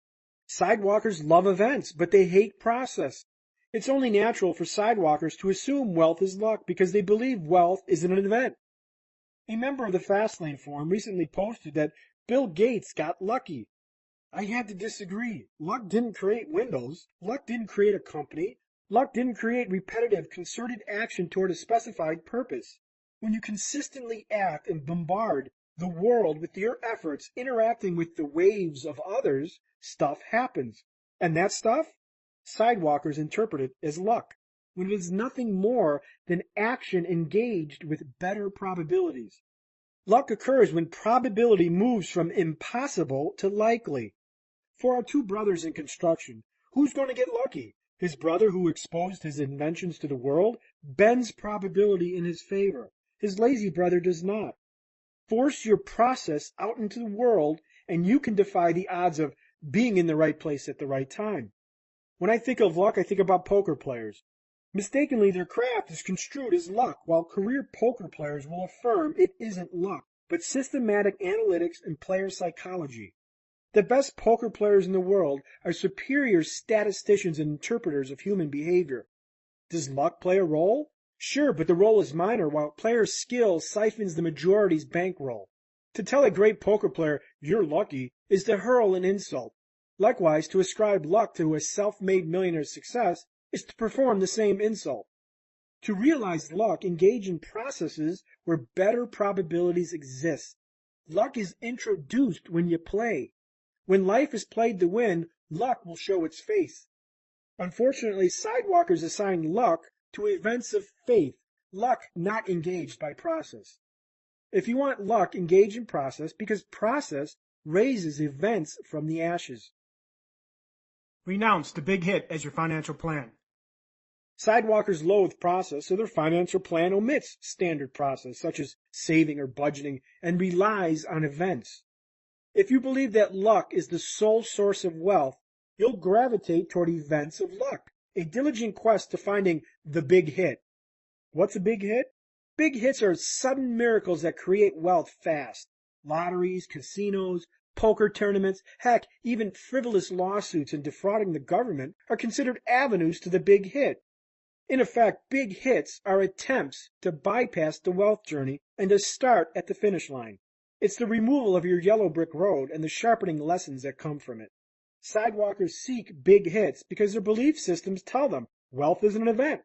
Sidewalkers love events, but they hate process. It's only natural for sidewalkers to assume wealth is luck because they believe wealth is an event. A member of the Fastlane forum recently posted that Bill Gates got lucky. I had to disagree. Luck didn't create Windows. Luck didn't create a company. Luck didn't create repetitive, concerted action toward a specified purpose. When you consistently act and bombard the world with your efforts interacting with the waves of others, stuff happens. And that stuff? Sidewalkers interpret it as luck, when it is nothing more than action engaged with better probabilities. Luck occurs when probability moves from impossible to likely. For our 2 brothers in construction, who's going to get lucky? His brother, who exposed his inventions to the world, bends probability in his favor. His lazy brother does not. Force your process out into the world, and you can defy the odds of being in the right place at the right time. When I think of luck, I think about poker players. Mistakenly, their craft is construed as luck, while career poker players will affirm it isn't luck, but systematic analytics and player psychology. The best poker players in the world are superior statisticians and interpreters of human behavior. Does luck play a role? Sure, but the role is minor, while player skill siphons the majority's bankroll. To tell a great poker player, "You're lucky," is to hurl an insult. Likewise, to ascribe luck to a self-made millionaire's success is to perform the same insult. To realize luck, engage in processes where better probabilities exist. Luck is introduced when you play. When life is played to win, luck will show its face. Unfortunately, sidewalkers assign luck to events of faith, luck not engaged by process. If you want luck, engage in process, because process raises events from the ashes. Renounce the big hit as your financial plan. Sidewalkers loathe process, so their financial plan omits standard process, such as saving or budgeting, and relies on events. If you believe that luck is the sole source of wealth, you'll gravitate toward events of luck, a diligent quest to finding the big hit. What's a big hit? Big hits are sudden miracles that create wealth fast. Lotteries, casinos, poker tournaments, heck, even frivolous lawsuits and defrauding the government are considered avenues to the big hit. In effect, big hits are attempts to bypass the wealth journey and to start at the finish line. It's the removal of your yellow brick road and the sharpening lessons that come from it. Sidewalkers seek big hits because their belief systems tell them wealth is an event.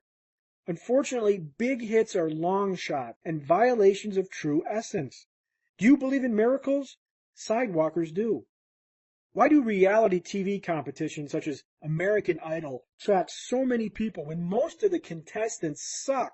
Unfortunately, big hits are long shot and violations of true essence. Do you believe in miracles? Sidewalkers do. Why do reality TV competitions such as American Idol attract so many people when most of the contestants suck?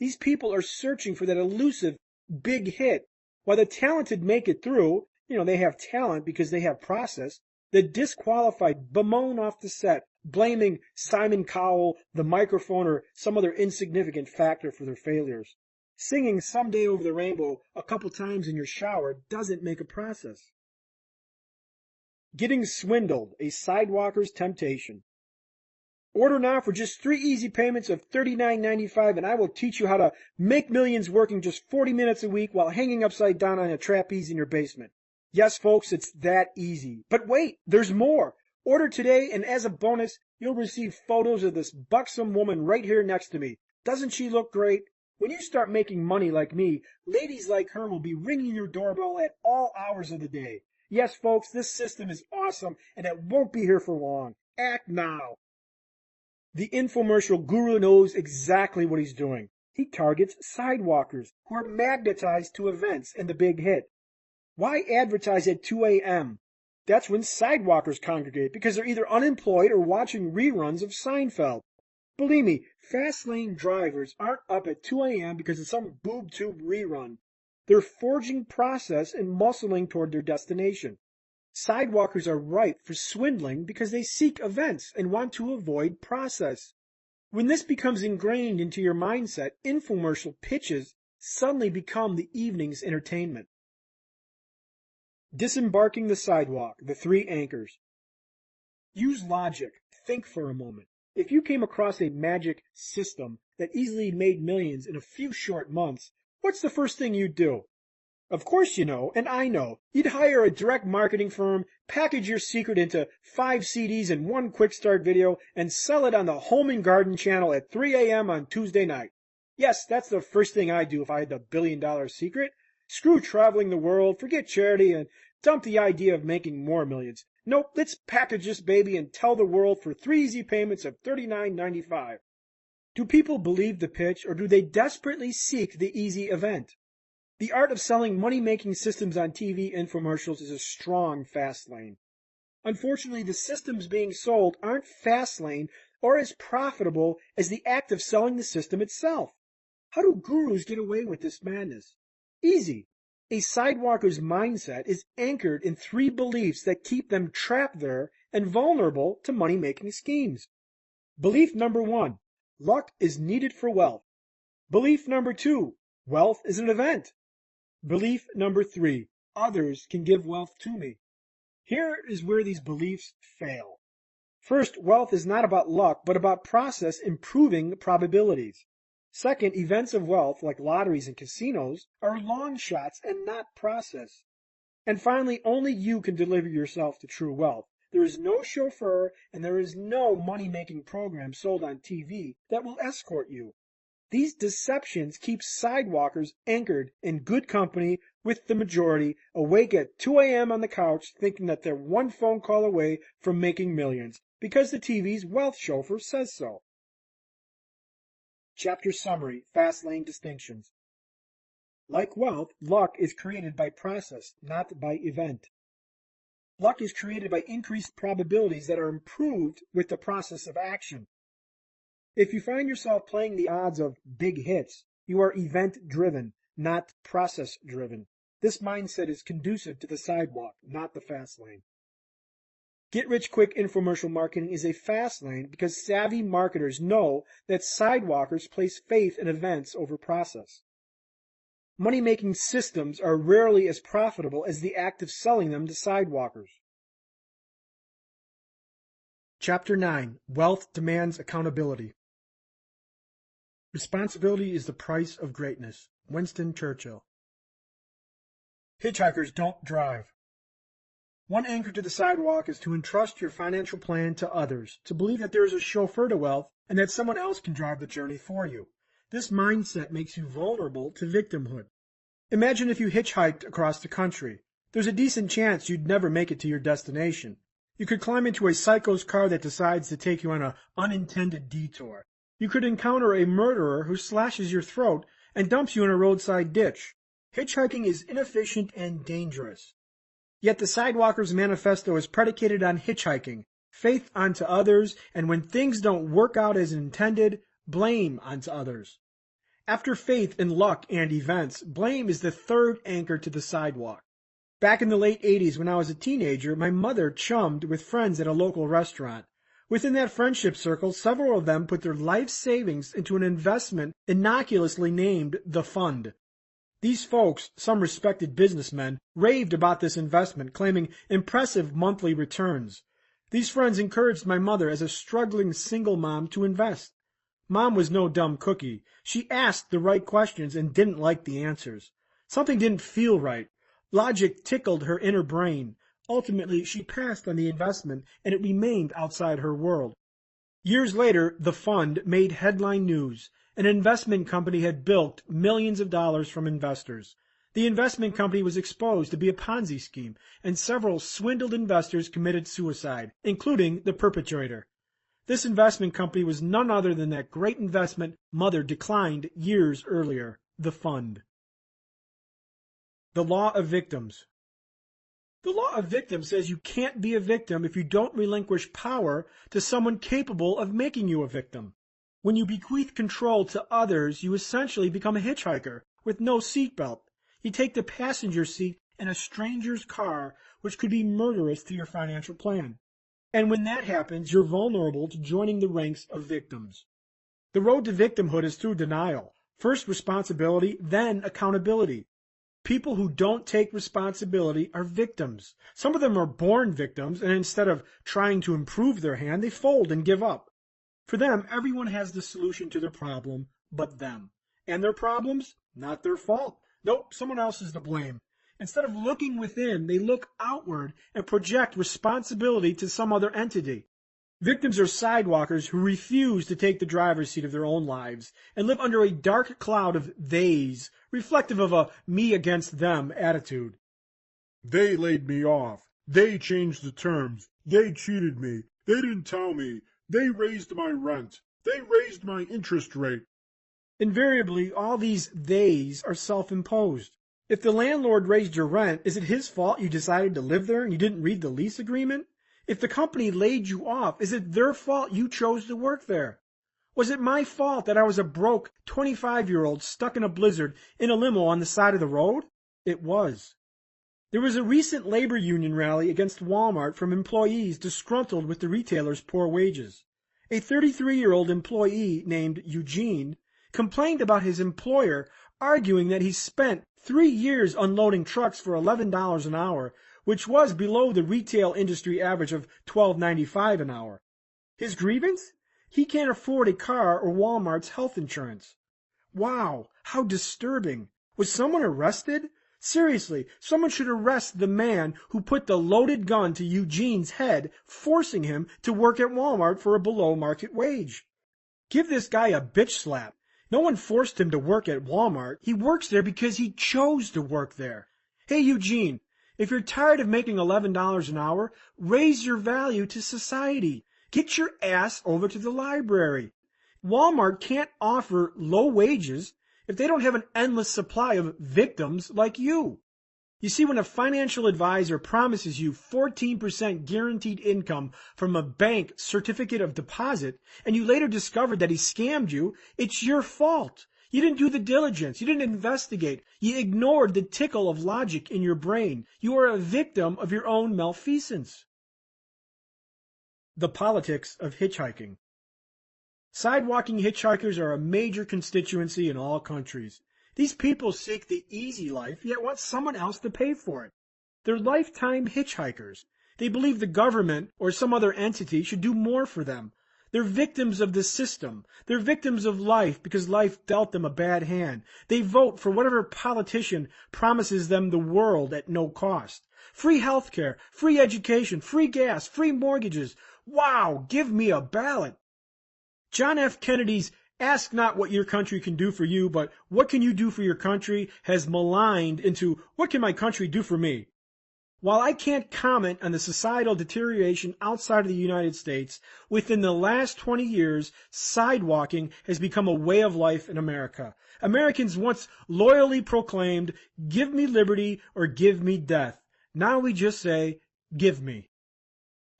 These people are searching for that elusive big hit. While the talented make it through, they have talent because they have process, the disqualified bemoan off the set, blaming Simon Cowell, the microphone, or some other insignificant factor for their failures. Singing "Someday Over the Rainbow" a couple times in your shower doesn't make a process. Getting swindled, a sidewalker's temptation. Order now for just 3 easy payments of $39.95, and I will teach you how to make millions working just 40 minutes a week while hanging upside down on a trapeze in your basement. Yes, folks, it's that easy. But wait, there's more. Order today, and as a bonus, you'll receive photos of this buxom woman right here next to me. Doesn't she look great? When you start making money like me, ladies like her will be ringing your doorbell at all hours of the day. Yes, folks, this system is awesome, and it won't be here for long. Act now. The infomercial guru knows exactly what he's doing. He targets sidewalkers who are magnetized to events and the big hit. Why advertise at 2 a.m.? That's when sidewalkers congregate because they're either unemployed or watching reruns of Seinfeld. Believe me, Fastlane drivers aren't up at 2 a.m. because of some boob tube rerun. They're forging process and muscling toward their destination. Sidewalkers are ripe for swindling because they seek events and want to avoid process. When this becomes ingrained into your mindset, infomercial pitches suddenly become the evening's entertainment. Disembarking the sidewalk, the 3 anchors. Use logic. Think for a moment. If you came across a magic system that easily made millions in a few short months, what's the first thing you'd do? Of course you know, and I know. You'd hire a direct marketing firm, package your secret into 5 CDs and 1 quick start video, and sell it on the Home and Garden channel at 3 a.m. on Tuesday night. Yes, that's the first thing I'd do if I had the billion-dollar secret. Screw traveling the world, forget charity, and dump the idea of making more millions. Nope, let's package this baby and tell the world for 3 easy payments of $39.95. Do people believe the pitch, or do they desperately seek the easy event? The art of selling money-making systems on TV infomercials is a strong fast lane. Unfortunately, the systems being sold aren't fast lane or as profitable as the act of selling the system itself. How do gurus get away with this madness? Easy. A sidewalker's mindset is anchored in 3 beliefs that keep them trapped there and vulnerable to money-making schemes. Belief number 1, luck is needed for wealth. Belief number 2, wealth is an event. Belief number 3, others can give wealth to me. Here is where these beliefs fail. First, wealth is not about luck, but about process improving probabilities. Second, events of wealth, like lotteries and casinos, are long shots and not process. And finally, only you can deliver yourself to true wealth. There is no chauffeur and there is no money-making program sold on TV that will escort you. These deceptions keep sidewalkers anchored in good company with the majority, awake at 2 a.m. on the couch thinking that they're one phone call away from making millions because the TV's wealth chauffeur says so. Chapter Summary, Fastlane Distinctions. Like wealth, luck is created by process, not by event. Luck is created by increased probabilities that are improved with the process of action. If you find yourself playing the odds of big hits, you are event-driven, not process-driven. This mindset is conducive to the sidewalk, not the fast lane. Get-rich-quick infomercial marketing is a fast lane because savvy marketers know that sidewalkers place faith in events over process. Money-making systems are rarely as profitable as the act of selling them to sidewalkers. Chapter 9, Wealth Demands Accountability. Responsibility is the price of greatness. Winston Churchill. Hitchhikers don't drive. One anchor to the sidewalk is to entrust your financial plan to others, to believe that there is a chauffeur to wealth and that someone else can drive the journey for you. This mindset makes you vulnerable to victimhood. Imagine if you hitchhiked across the country. There's a decent chance you'd never make it to your destination. You could climb into a psycho's car that decides to take you on an unintended detour. You could encounter a murderer who slashes your throat and dumps you in a roadside ditch. Hitchhiking is inefficient and dangerous. Yet the Sidewalker's manifesto is predicated on hitchhiking, faith onto others, and when things don't work out as intended, blame onto others. After faith in luck and events, blame is the third anchor to the sidewalk. Back in the late 80s when I was a teenager, my mother chummed with friends at a local restaurant. Within that friendship circle, several of them put their life savings into an investment innocuously named the Fund. These folks, some respected businessmen, raved about this investment, claiming impressive monthly returns. These friends encouraged my mother as a struggling single mom to invest. Mom was no dumb cookie. She asked the right questions and didn't like the answers. Something didn't feel right. Logic tickled her inner brain. Ultimately, she passed on the investment, and it remained outside her world. Years later, the Fund made headline news. An investment company had bilked millions of dollars from investors. The investment company was exposed to be a Ponzi scheme, and several swindled investors committed suicide, including the perpetrator. This investment company was none other than that great investment Mother declined years earlier, the Fund. The Law of Victims. The law of victims says you can't be a victim if you don't relinquish power to someone capable of making you a victim. When you bequeath control to others, you essentially become a hitchhiker with no seatbelt. You take the passenger seat in a stranger's car, which could be murderous to your financial plan. And when that happens, you're vulnerable to joining the ranks of victims. The road to victimhood is through denial. First responsibility, then accountability. People who don't take responsibility are victims. Some of them are born victims, and instead of trying to improve their hand, they fold and give up. For them, everyone has the solution to their problem but them. And their problems? Not their fault. Nope, someone else is to blame. Instead of looking within, they look outward and project responsibility to some other entity. Victims are sidewalkers who refuse to take the driver's seat of their own lives and live under a dark cloud of theys, reflective of a me against them attitude. They laid me off. They changed the terms. They cheated me. They didn't tell me. They raised my rent. They raised my interest rate. Invariably, all these theys are self-imposed. If the landlord raised your rent, is it his fault you decided to live there and you didn't read the lease agreement? If the company laid you off, is it their fault you chose to work there? Was it my fault that I was a broke 25-year-old stuck in a blizzard in a limo on the side of the road? It was. There was a recent labor union rally against Walmart from employees disgruntled with the retailer's poor wages. A 33-year-old employee named Eugene complained about his employer, arguing that he spent 3 years unloading trucks for $11 an hour, which was below the retail industry average of $12.95 an hour. His grievance? He can't afford a car or Walmart's health insurance. Wow, how disturbing. Was someone arrested? Seriously, someone should arrest the man who put the loaded gun to Eugene's head, forcing him to work at Walmart for a below-market wage. Give this guy a bitch slap. No one forced him to work at Walmart. He works there because he chose to work there. Hey, Eugene, if you're tired of making $11 an hour, raise your value to society. Get your ass over to the library. Walmart can't offer low wages if they don't have an endless supply of victims like you. You see, when a financial advisor promises you 14% guaranteed income from a bank certificate of deposit, and you later discover that he scammed you, it's your fault. You didn't do the diligence. You didn't investigate. You ignored the tickle of logic in your brain. You are a victim of your own malfeasance. The politics of hitchhiking. Sidewalking hitchhikers are a major constituency in all countries. These people seek the easy life, yet want someone else to pay for it. They're lifetime hitchhikers. They believe the government or some other entity should do more for them. They're victims of the system. They're victims of life because life dealt them a bad hand. They vote for whatever politician promises them the world at no cost. Free health care, free education, free gas, free mortgages. Wow, give me a ballot. John F. Kennedy's "Ask not what your country can do for you, but what can you do for your country" has maligned into "What can my country do for me?" While I can't comment on the societal deterioration outside of the United States, within the last 20 years, sidewalking has become a way of life in America. Americans once loyally proclaimed, "Give me liberty or give me death." Now we just say, "Give me."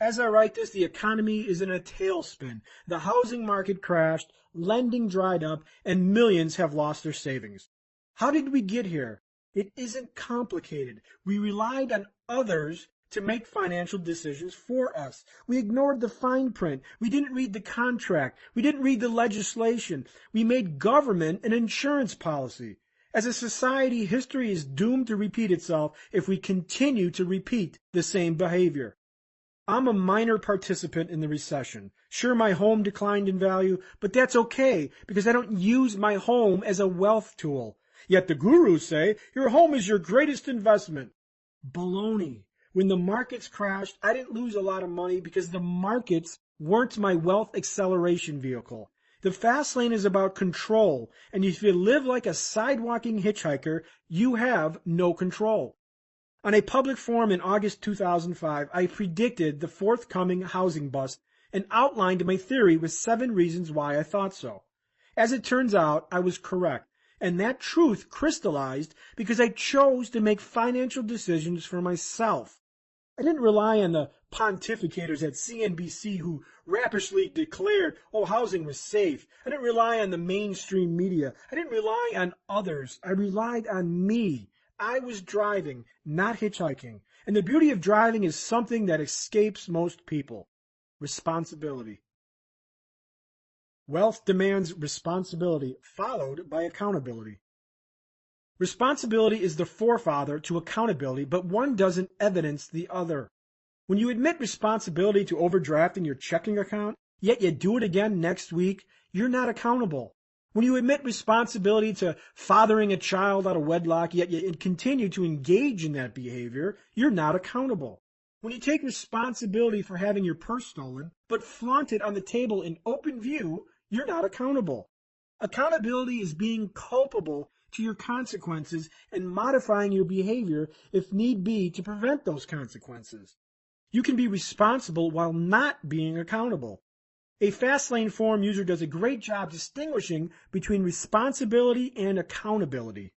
As I write this, the economy is in a tailspin. The housing market crashed, lending dried up, and millions have lost their savings. How did we get here? It isn't complicated. We relied on others to make financial decisions for us. We ignored the fine print. We didn't read the contract. We didn't read the legislation. We made government an insurance policy. As a society, history is doomed to repeat itself if we continue to repeat the same behavior. I'm a minor participant in the recession. Sure, my home declined in value, but that's okay because I don't use my home as a wealth tool. Yet the gurus say your home is your greatest investment. Baloney. When the markets crashed, I didn't lose a lot of money because the markets weren't my wealth acceleration vehicle. The fast lane is about control, and if you live like a sidewalking hitchhiker, you have no control. On a public forum in August 2005, I predicted the forthcoming housing bust and outlined my theory with 7 reasons why I thought so. As it turns out, I was correct, and that truth crystallized because I chose to make financial decisions for myself. I didn't rely on the pontificators at CNBC who rappishly declared, housing was safe. I didn't rely on the mainstream media. I didn't rely on others. I relied on me. I was driving, not hitchhiking. And the beauty of driving is something that escapes most people. Responsibility. Wealth demands responsibility, followed by accountability. Responsibility is the forefather to accountability, but one doesn't evidence the other. When you admit responsibility to overdrafting your checking account, yet you do it again next week, you're not accountable. When you admit responsibility to fathering a child out of wedlock, yet you continue to engage in that behavior, you're not accountable. When you take responsibility for having your purse stolen, but flaunt it on the table in open view, you're not accountable. Accountability is being culpable to your consequences and modifying your behavior if need be to prevent those consequences. You can be responsible while not being accountable. A Fastlane forum user does a great job distinguishing between responsibility and accountability.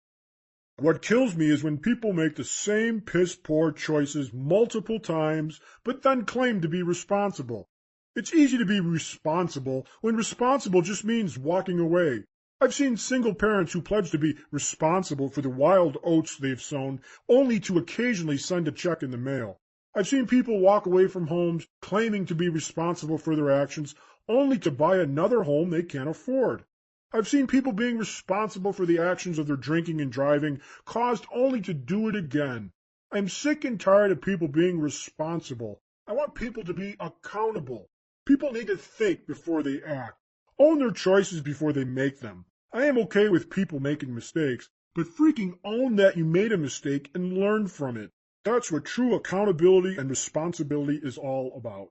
What kills me is when people make the same piss-poor choices multiple times, but then claim to be responsible. It's easy to be responsible when responsible just means walking away. I've seen single parents who pledge to be responsible for the wild oats they've sown, only to occasionally send a check in the mail. I've seen people walk away from homes claiming to be responsible for their actions only to buy another home they can't afford. I've seen people being responsible for the actions of their drinking and driving caused only to do it again. I'm sick and tired of people being responsible. I want people to be accountable. People need to think before they act, own their choices before they make them. I am okay with people making mistakes, but freaking own that you made a mistake and learn from it. That's what true accountability and responsibility is all about.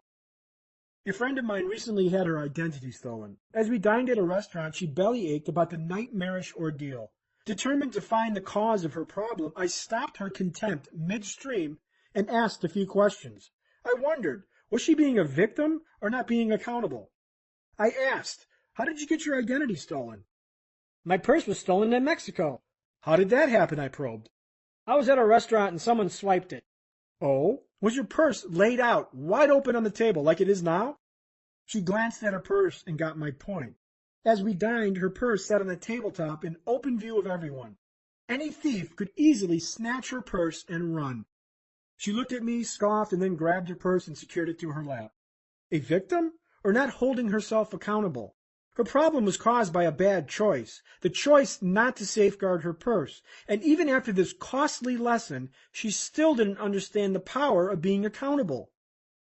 A friend of mine recently had her identity stolen. As we dined at a restaurant, she bellyached about the nightmarish ordeal. Determined to find the cause of her problem, I stopped her contempt midstream and asked a few questions. I wondered, was she being a victim or not being accountable? I asked, how did you get your identity stolen? My purse was stolen in Mexico. How did that happen? I probed. I was at a restaurant and someone swiped it. Oh? Was your purse laid out, wide open on the table like it is now? She glanced at her purse and got my point. As we dined, her purse sat on the tabletop in open view of everyone. Any thief could easily snatch her purse and run. She looked at me, scoffed, and then grabbed her purse and secured it to her lap. A victim? Or not holding herself accountable? Her problem was caused by a bad choice, the choice not to safeguard her purse. And even after this costly lesson, she still didn't understand the power of being accountable.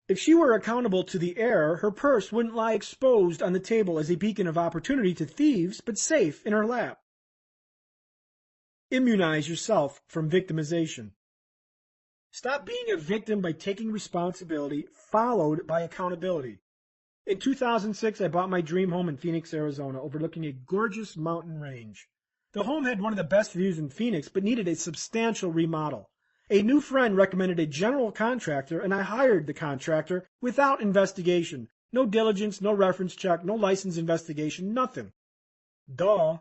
If she were accountable to the error, her purse wouldn't lie exposed on the table as a beacon of opportunity to thieves, but safe in her lap. Immunize yourself from victimization. Stop being a victim by taking responsibility, followed by accountability. In 2006, I bought my dream home in Phoenix, Arizona, overlooking a gorgeous mountain range. The home had one of the best views in Phoenix, but needed a substantial remodel. A new friend recommended a general contractor, and I hired the contractor without investigation. No diligence, no reference check, no license investigation, nothing. Duh.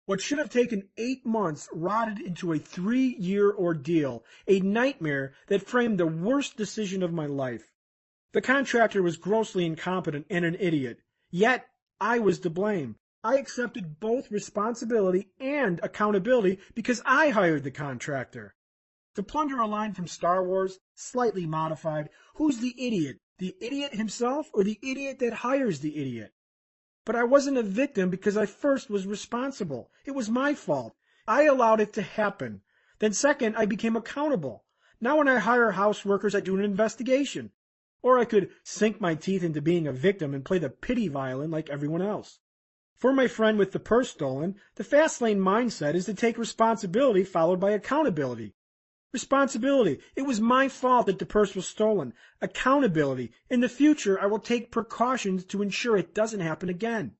What should have taken 8 months rotted into a 3-year ordeal, a nightmare that framed the worst decision of my life. The contractor was grossly incompetent and an idiot. Yet, I was to blame. I accepted both responsibility and accountability because I hired the contractor. To plunder a line from Star Wars, slightly modified, who's the idiot? The idiot himself or the idiot that hires the idiot? But I wasn't a victim because I first was responsible. It was my fault. I allowed it to happen. Then second, I became accountable. Now when I hire house workers, I do an investigation. Or I could sink my teeth into being a victim and play the pity violin like everyone else. For my friend with the purse stolen, the Fastlane mindset is to take responsibility followed by accountability. Responsibility. It was my fault that the purse was stolen. Accountability. In the future, I will take precautions to ensure it doesn't happen again.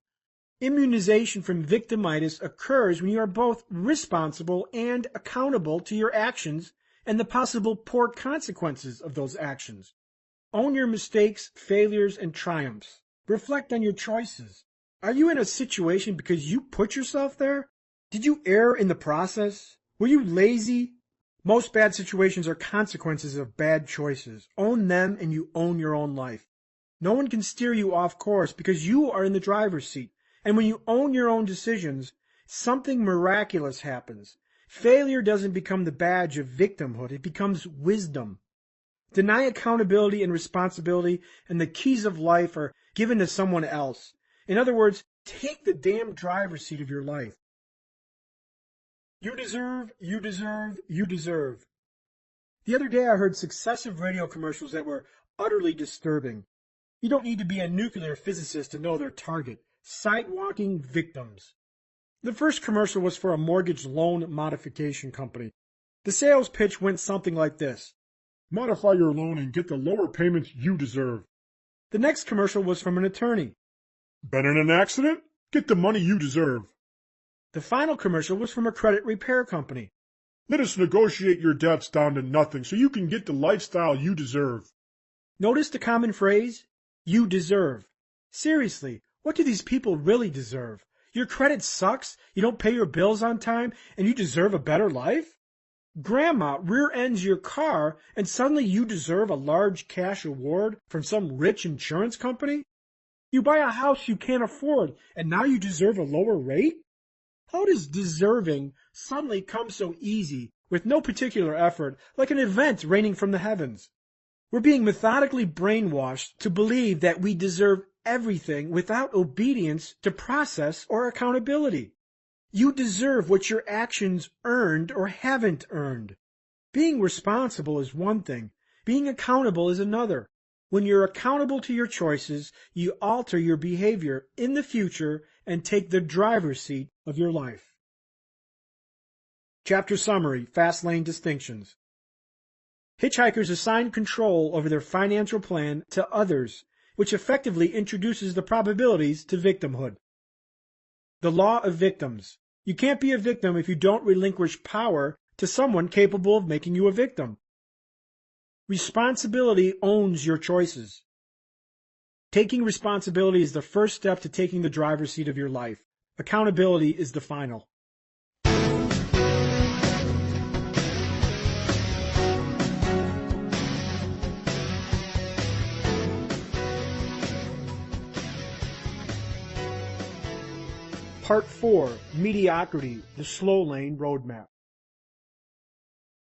Immunization from victimitis occurs when you are both responsible and accountable to your actions and the possible poor consequences of those actions. Own your mistakes, failures, and triumphs. Reflect on your choices. Are you in a situation because you put yourself there? Did you err in the process? Were you lazy? Most bad situations are consequences of bad choices. Own them and you own your own life. No one can steer you off course because you are in the driver's seat. And when you own your own decisions, something miraculous happens. Failure doesn't become the badge of victimhood. It becomes wisdom. Deny accountability and responsibility, and the keys of life are given to someone else. In other words, take the damn driver's seat of your life. You deserve, you deserve, you deserve. The other day I heard successive radio commercials that were utterly disturbing. You don't need to be a nuclear physicist to know their target. Sidewalking victims. The first commercial was for a mortgage loan modification company. The sales pitch went something like this. Modify your loan and get the lower payments you deserve. The next commercial was from an attorney. Been in an accident? Get the money you deserve. The final commercial was from a credit repair company. Let us negotiate your debts down to nothing so you can get the lifestyle you deserve. Notice the common phrase? You deserve. Seriously, what do these people really deserve? Your credit sucks, you don't pay your bills on time, and you deserve a better life? Grandma rear-ends your car, and suddenly you deserve a large cash award from some rich insurance company? You buy a house you can't afford, and now you deserve a lower rate? How does deserving suddenly come so easy, with no particular effort, like an event raining from the heavens? We're being methodically brainwashed to believe that we deserve everything without obedience to process or accountability. You deserve what your actions earned or haven't earned. Being responsible is one thing. Being accountable is another. When you're accountable to your choices, you alter your behavior in the future and take the driver's seat of your life. Chapter Summary, Fastlane Distinctions. Hitchhikers assign control over their financial plan to others, which effectively introduces the probabilities to victimhood. The law of victims. You can't be a victim if you don't relinquish power to someone capable of making you a victim. Responsibility owns your choices. Taking responsibility is the first step to taking the driver's seat of your life. Accountability is the final. Part 4, Mediocrity, the Slow Lane Roadmap.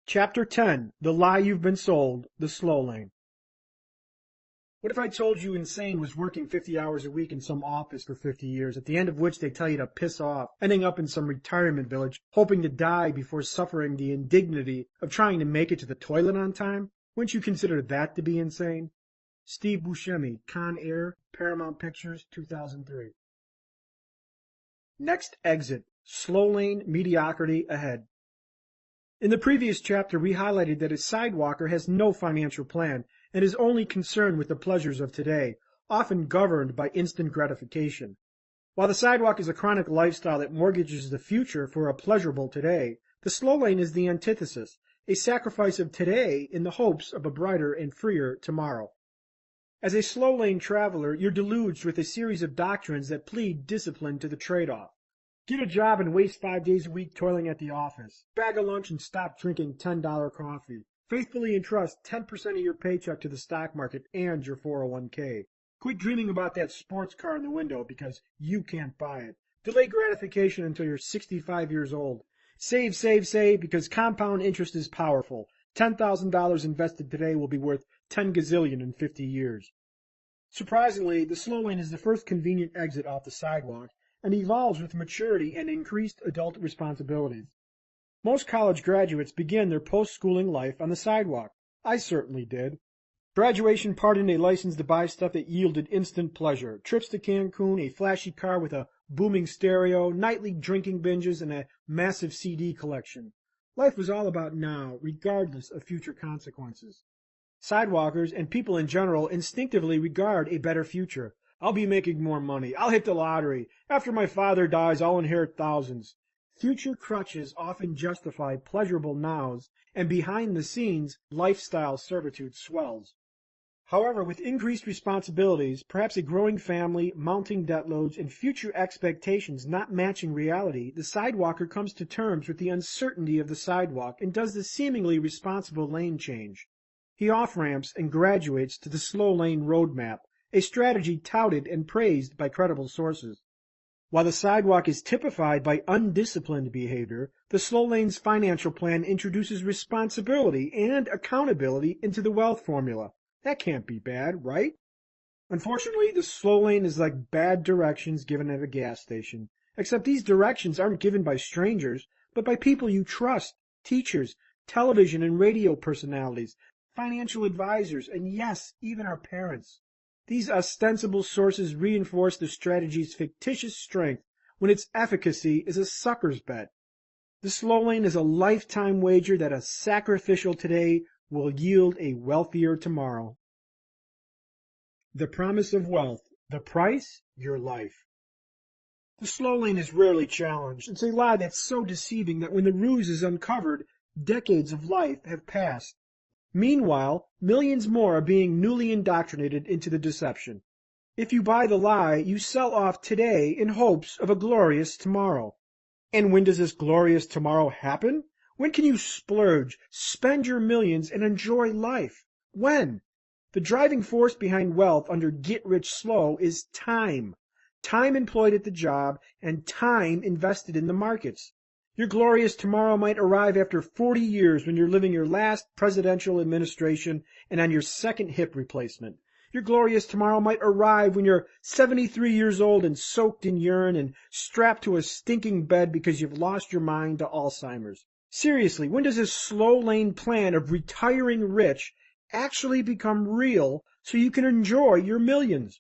Chapter 10, The Lie You've Been Sold, the Slow Lane. What if I told you insane was working 50 hours a week in some office for 50 years, at the end of which they tell you to piss off, ending up in some retirement village, hoping to die before suffering the indignity of trying to make it to the toilet on time? Wouldn't you consider that to be insane? Steve Buscemi, Con Air, Paramount Pictures, 2003. Next exit, slow lane, mediocrity ahead. In the previous chapter, we highlighted that a sidewalker has no financial plan and is only concerned with the pleasures of today, often governed by instant gratification. While the sidewalk is a chronic lifestyle that mortgages the future for a pleasurable today, the slow lane is the antithesis, a sacrifice of today in the hopes of a brighter and freer tomorrow. As a slow lane traveler, you're deluged with a series of doctrines that plead discipline to the trade-off. Get a job and waste 5 days a week toiling at the office. Bag a lunch and stop drinking $10 coffee. Faithfully entrust 10% of your paycheck to the stock market and your 401k. Quit dreaming about that sports car in the window because you can't buy it. Delay gratification until you're 65 years old. Save, save, save because compound interest is powerful. $10,000 invested today will be worth 10 gazillion in 50 years. Surprisingly, the slow lane is the first convenient exit off the sidewalk and evolves with maturity and increased adult responsibilities. Most college graduates begin their post-schooling life on the sidewalk. I certainly did. Graduation pardoned a license to buy stuff that yielded instant pleasure. Trips to Cancun, a flashy car with a booming stereo, nightly drinking binges, and a massive CD collection. Life was all about now, regardless of future consequences. Sidewalkers and people in general instinctively regard a better future. I'll be making more money. I'll hit the lottery. After my father dies, I'll inherit thousands. Future crutches often justify pleasurable nows, and behind the scenes, lifestyle servitude swells. However, with increased responsibilities, perhaps a growing family, mounting debt loads, and future expectations not matching reality, the sidewalker comes to terms with the uncertainty of the sidewalk and does the seemingly responsible lane change. He off-ramps and graduates to the slow lane roadmap, a strategy touted and praised by credible sources. While the sidewalk is typified by undisciplined behavior, the slow lane's financial plan introduces responsibility and accountability into the wealth formula. That can't be bad, right? Unfortunately, the slow lane is like bad directions given at a gas station, except these directions aren't given by strangers, but by people you trust, teachers, television and radio personalities, financial advisors, and yes, even our parents. These ostensible sources reinforce the strategy's fictitious strength when its efficacy is a sucker's bet. The slow lane is a lifetime wager that a sacrificial today will yield a wealthier tomorrow. The promise of wealth. The price? Your life. The slow lane is rarely challenged. It's a lie that's so deceiving that when the ruse is uncovered, decades of life have passed. Meanwhile, millions more are being newly indoctrinated into the deception. If you buy the lie, you sell off today in hopes of a glorious tomorrow. And when does this glorious tomorrow happen? When can you splurge, spend your millions, and enjoy life? When? The driving force behind wealth under get rich slow is time. Time employed at the job and time invested in the markets. Your glorious tomorrow might arrive after 40 years when you're living your last presidential administration and on your second hip replacement. Your glorious tomorrow might arrive when you're 73 years old and soaked in urine and strapped to a stinking bed because you've lost your mind to Alzheimer's. Seriously, when does this slow lane plan of retiring rich actually become real so you can enjoy your millions?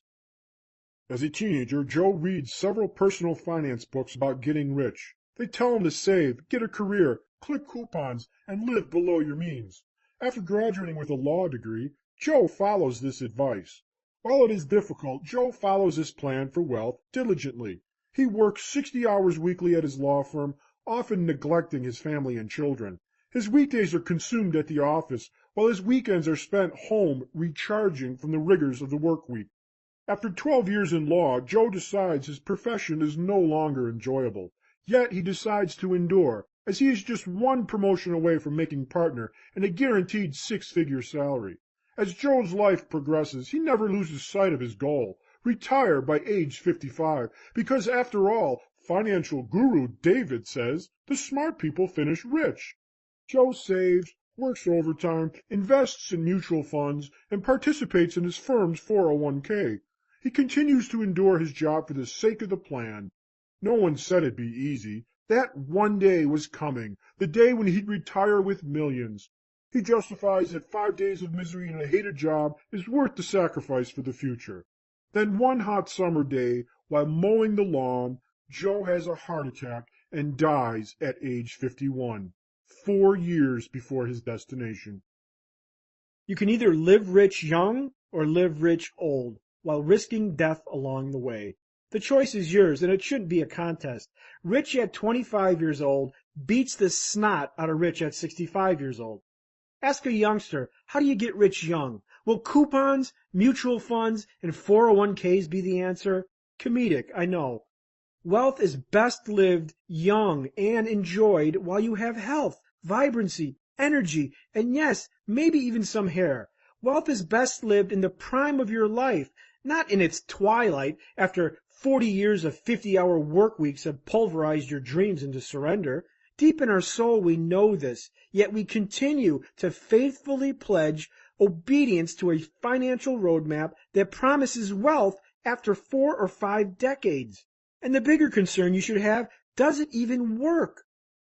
As a teenager, Joe reads several personal finance books about getting rich. They tell him to save, get a career, clip coupons, and live below your means. After graduating with a law degree, Joe follows this advice. While it is difficult, Joe follows his plan for wealth diligently. He works 60 hours weekly at his law firm, often neglecting his family and children. His weekdays are consumed at the office, while his weekends are spent home recharging from the rigors of the work week. After 12 years in law, Joe decides his profession is no longer enjoyable. Yet he decides to endure, as he is just one promotion away from making partner and a guaranteed six-figure salary. As Joe's life progresses, he never loses sight of his goal: retire by age 55, because after all, financial guru David says the smart people finish rich. Joe saves, works overtime, invests in mutual funds, and participates in his firm's 401k. He continues to endure his job for the sake of the plan. No one said it'd be easy. That one day was coming, the day when he'd retire with millions. He justifies that 5 days of misery and a hated job is worth the sacrifice for the future. Then one hot summer day, while mowing the lawn, Joe has a heart attack and dies at age 51, 4 years before his destination. You can either live rich young or live rich old, while risking death along the way. The choice is yours, and it shouldn't be a contest. Rich at 25 years old beats the snot out of rich at 65 years old. Ask a youngster, how do you get rich young? Will coupons, mutual funds, and 401ks be the answer? Comedic, I know. Wealth is best lived young and enjoyed while you have health, vibrancy, energy, and yes, maybe even some hair. Wealth is best lived in the prime of your life, not in its twilight after 40 years of 50-hour work weeks have pulverized your dreams into surrender. Deep in our soul we know this, yet we continue to faithfully pledge obedience to a financial roadmap that promises wealth after 4 or 5 decades. And the bigger concern you should have, does it even work?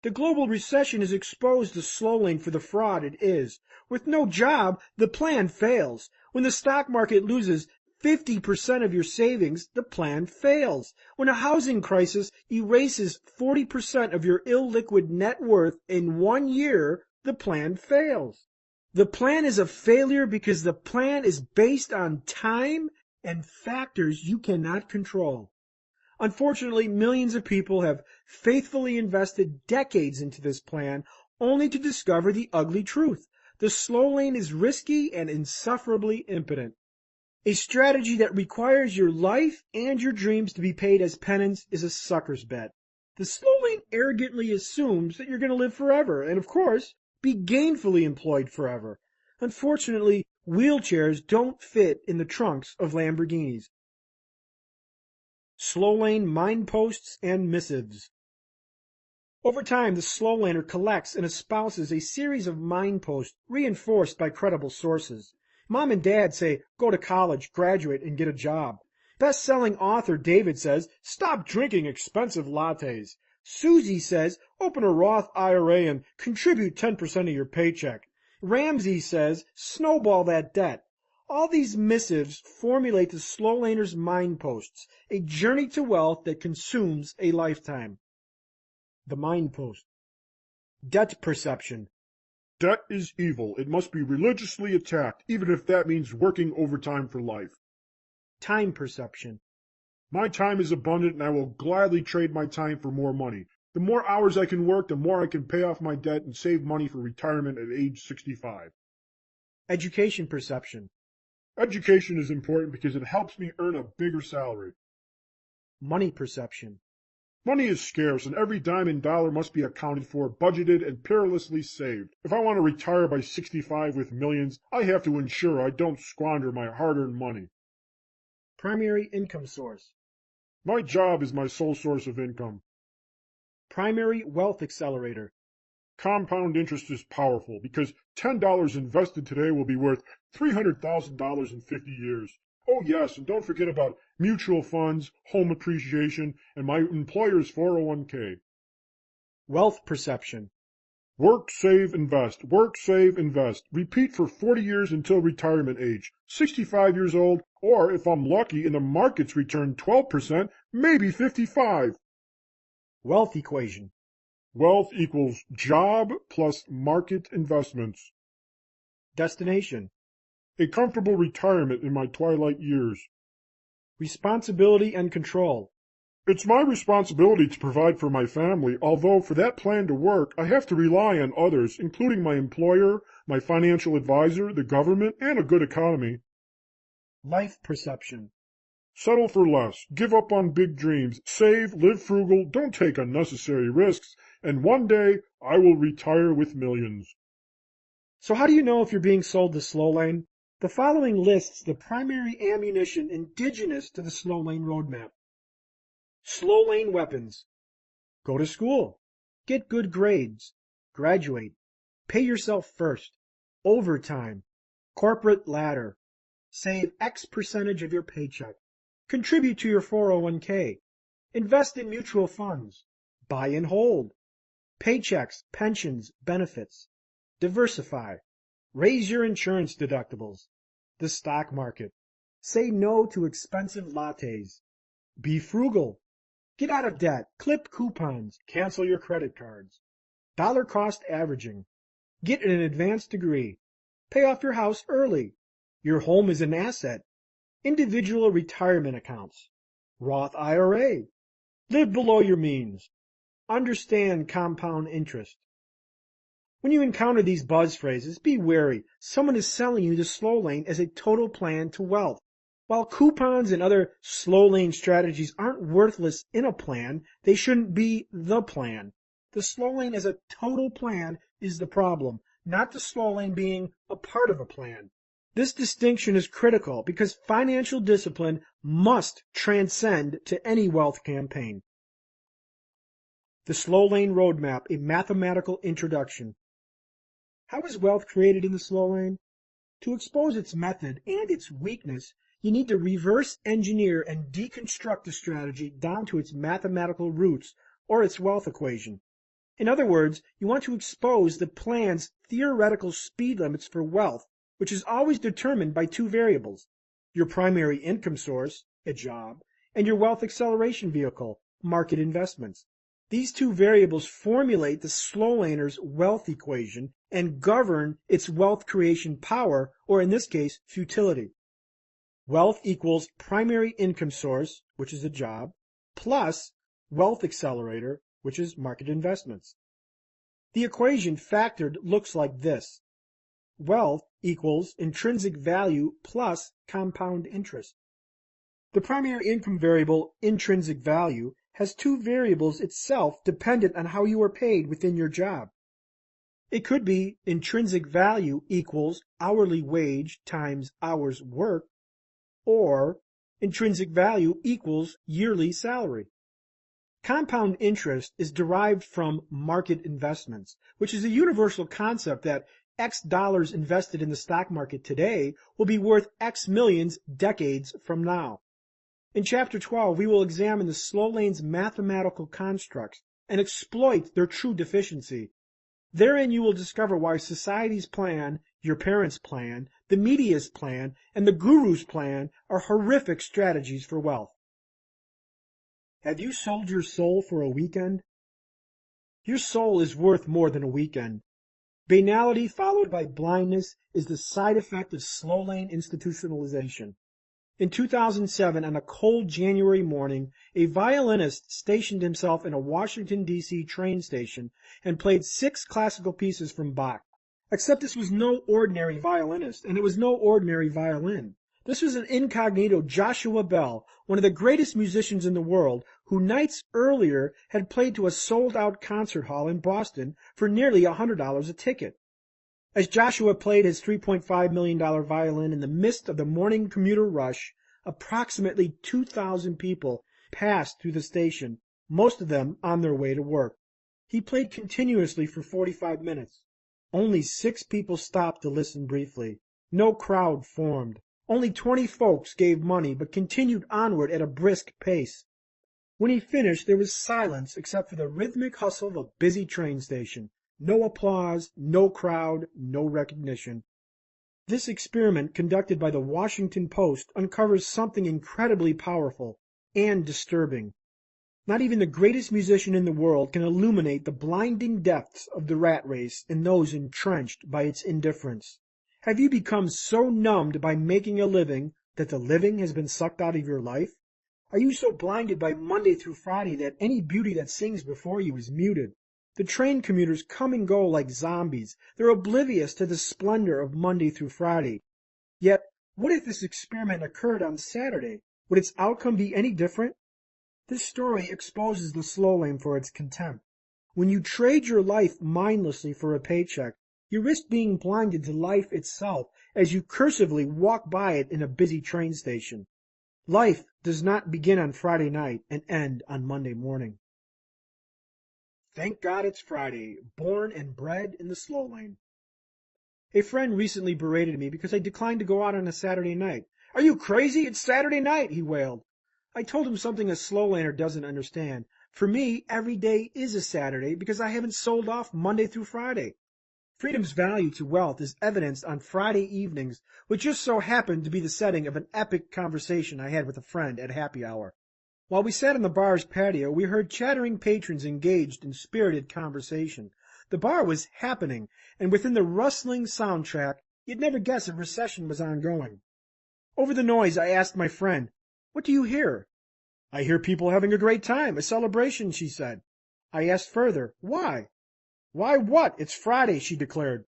The global recession has exposed the slow lane for the fraud it is. With no job, the plan fails. When the stock market loses 50% of your savings, the plan fails. When a housing crisis erases 40% of your illiquid net worth in 1 year, the plan fails. The plan is a failure because the plan is based on time and factors you cannot control. Unfortunately, millions of people have faithfully invested decades into this plan only to discover the ugly truth. The slow lane is risky and insufferably impotent. A strategy that requires your life and your dreams to be paid as penance is a sucker's bet. The slow lane arrogantly assumes that you're going to live forever and, of course, be gainfully employed forever. Unfortunately, wheelchairs don't fit in the trunks of Lamborghinis. Slow lane mileposts and missives. Over time, the slow laner collects and espouses a series of mileposts reinforced by credible sources. Mom and Dad say, go to college, graduate, and get a job. Best-selling author David says, stop drinking expensive lattes. Susie says, open a Roth IRA and contribute 10% of your paycheck. Ramsey says, snowball that debt. All these missives formulate the slow laner's mileposts, a journey to wealth that consumes a lifetime. The milepost. Debt perception. Debt is evil. It must be religiously attacked, even if that means working overtime for life. Time perception. My time is abundant, and I will gladly trade my time for more money. The more hours I can work, the more I can pay off my debt and save money for retirement at age 65. Education perception. Education is important because it helps me earn a bigger salary. Money perception. Money is scarce, and every dime and dollar must be accounted for, budgeted, and perilously saved. If I want to retire by 65 with millions, I have to ensure I don't squander my hard-earned money. Primary income source. My job is my sole source of income. primary wealth accelerator. Compound interest is powerful because $10 invested today will be worth $300,000 in 50 years. Oh, yes, and don't forget about mutual funds, home appreciation, and my employer's 401k. Wealth perception. Work, save, invest. Work, save, invest. Repeat for 40 years until retirement age. 65 years old, or if I'm lucky and the markets return 12%, maybe 55. Wealth equation. Wealth equals job plus market investments. Destination. A comfortable retirement in my twilight years. Responsibility and control. It's my responsibility to provide for my family, although for that plan to work, I have to rely on others, including my employer, my financial advisor, the government, and a good economy. Life perception. Settle for less, give up on big dreams, save, live frugal, don't take unnecessary risks, and one day I will retire with millions. So how do you know if you're being sold the slow lane? The following lists the primary ammunition indigenous to the slow lane roadmap. Slow lane weapons. Go to school. Get good grades. Graduate. Pay yourself first. Overtime. Corporate ladder. Save X percentage of your paycheck. Contribute to your 401k. Invest in mutual funds. Buy and hold. Paychecks, pensions, benefits. Diversify. Raise your insurance deductibles. The stock market. Say no to expensive lattes. Be frugal. Get out of debt. Clip coupons. Cancel your credit cards. Dollar cost averaging. Get an advanced degree. Pay off your house early. Your home is an asset. Individual retirement accounts. Roth IRA. Live below your means. Understand compound interest. When you encounter these buzz phrases, be wary. Someone is selling you the slow lane as a total plan to wealth. While coupons and other slow lane strategies aren't worthless in a plan, they shouldn't be the plan. The slow lane as a total plan is the problem, not the slow lane being a part of a plan. This distinction is critical because financial discipline must transcend to any wealth campaign. The Slow Lane Roadmap, a mathematical introduction. How is wealth created in the slow lane? To expose its method and its weakness, you need to reverse engineer and deconstruct the strategy down to its mathematical roots or its wealth equation. In other words, you want to expose the plan's theoretical speed limits for wealth, which is always determined by two variables: your primary income source, a job, and your wealth acceleration vehicle, market investments. These two variables formulate the slow laner's wealth equation and govern its wealth creation power, or in this case, futility. Wealth equals primary income source, which is a job, plus wealth accelerator, which is market investments. The equation factored looks like this. Wealth equals intrinsic value plus compound interest. The primary income variable, intrinsic value, has two variables itself dependent on how you are paid within your job. It could be intrinsic value equals hourly wage times hours worked, or intrinsic value equals yearly salary. Compound interest is derived from market investments, which is a universal concept that X dollars invested in the stock market today will be worth X millions decades from now. In Chapter 12, we will examine the slow lane's mathematical constructs and exploit their true deficiency. Therein you will discover why society's plan, your parents' plan, the media's plan, and the guru's plan are horrific strategies for wealth. Have you sold your soul for a weekend? Your soul is worth more than a weekend. Banality followed by blindness is the side effect of slow lane institutionalization. In 2007, on a cold January morning, a violinist stationed himself in a Washington, D.C. train station and played 6 classical pieces from Bach. Except this was no ordinary violinist, and it was no ordinary violin. This was an incognito Joshua Bell, one of the greatest musicians in the world, who nights earlier had played to a sold-out concert hall in Boston for nearly $100 a ticket. As Joshua played his $3.5 million violin in the midst of the morning commuter rush, approximately 2,000 people passed through the station, most of them on their way to work. He played continuously for 45 minutes. Only 6 people stopped to listen briefly. No crowd formed. Only 20 folks gave money but continued onward at a brisk pace. When he finished, there was silence except for the rhythmic hustle of a busy train station. No applause, no crowd, no recognition. This experiment conducted by the Washington Post uncovers something incredibly powerful and disturbing. Not even the greatest musician in the world can illuminate the blinding depths of the rat race and those entrenched by its indifference. Have you become so numbed by making a living that the living has been sucked out of your life? Are you so blinded by Monday through Friday that any beauty that sings before you is muted? The train commuters come and go like zombies. They're oblivious to the splendor of Monday through Friday. Yet, what if this experiment occurred on Saturday? Would its outcome be any different? This story exposes the slow lane for its contempt. When you trade your life mindlessly for a paycheck, you risk being blinded to life itself as you cursively walk by it in a busy train station. Life does not begin on Friday night and end on Monday morning. Thank God it's Friday, born and bred in the slow lane. A friend recently berated me because I declined to go out on a Saturday night. "Are you crazy? It's Saturday night," he wailed. I told him something a slow laner doesn't understand. For me, every day is a Saturday because I haven't sold off Monday through Friday. Freedom's value to wealth is evidenced on Friday evenings, which just so happened to be the setting of an epic conversation I had with a friend at happy hour. While we sat on the bar's patio, we heard chattering patrons engaged in spirited conversation. The bar was happening, and within the rustling soundtrack, you'd never guess a recession was ongoing. Over the noise, I asked my friend, "What do you hear?" "I hear people having a great time, a celebration," she said. I asked further, "Why?" "Why what? It's Friday," she declared.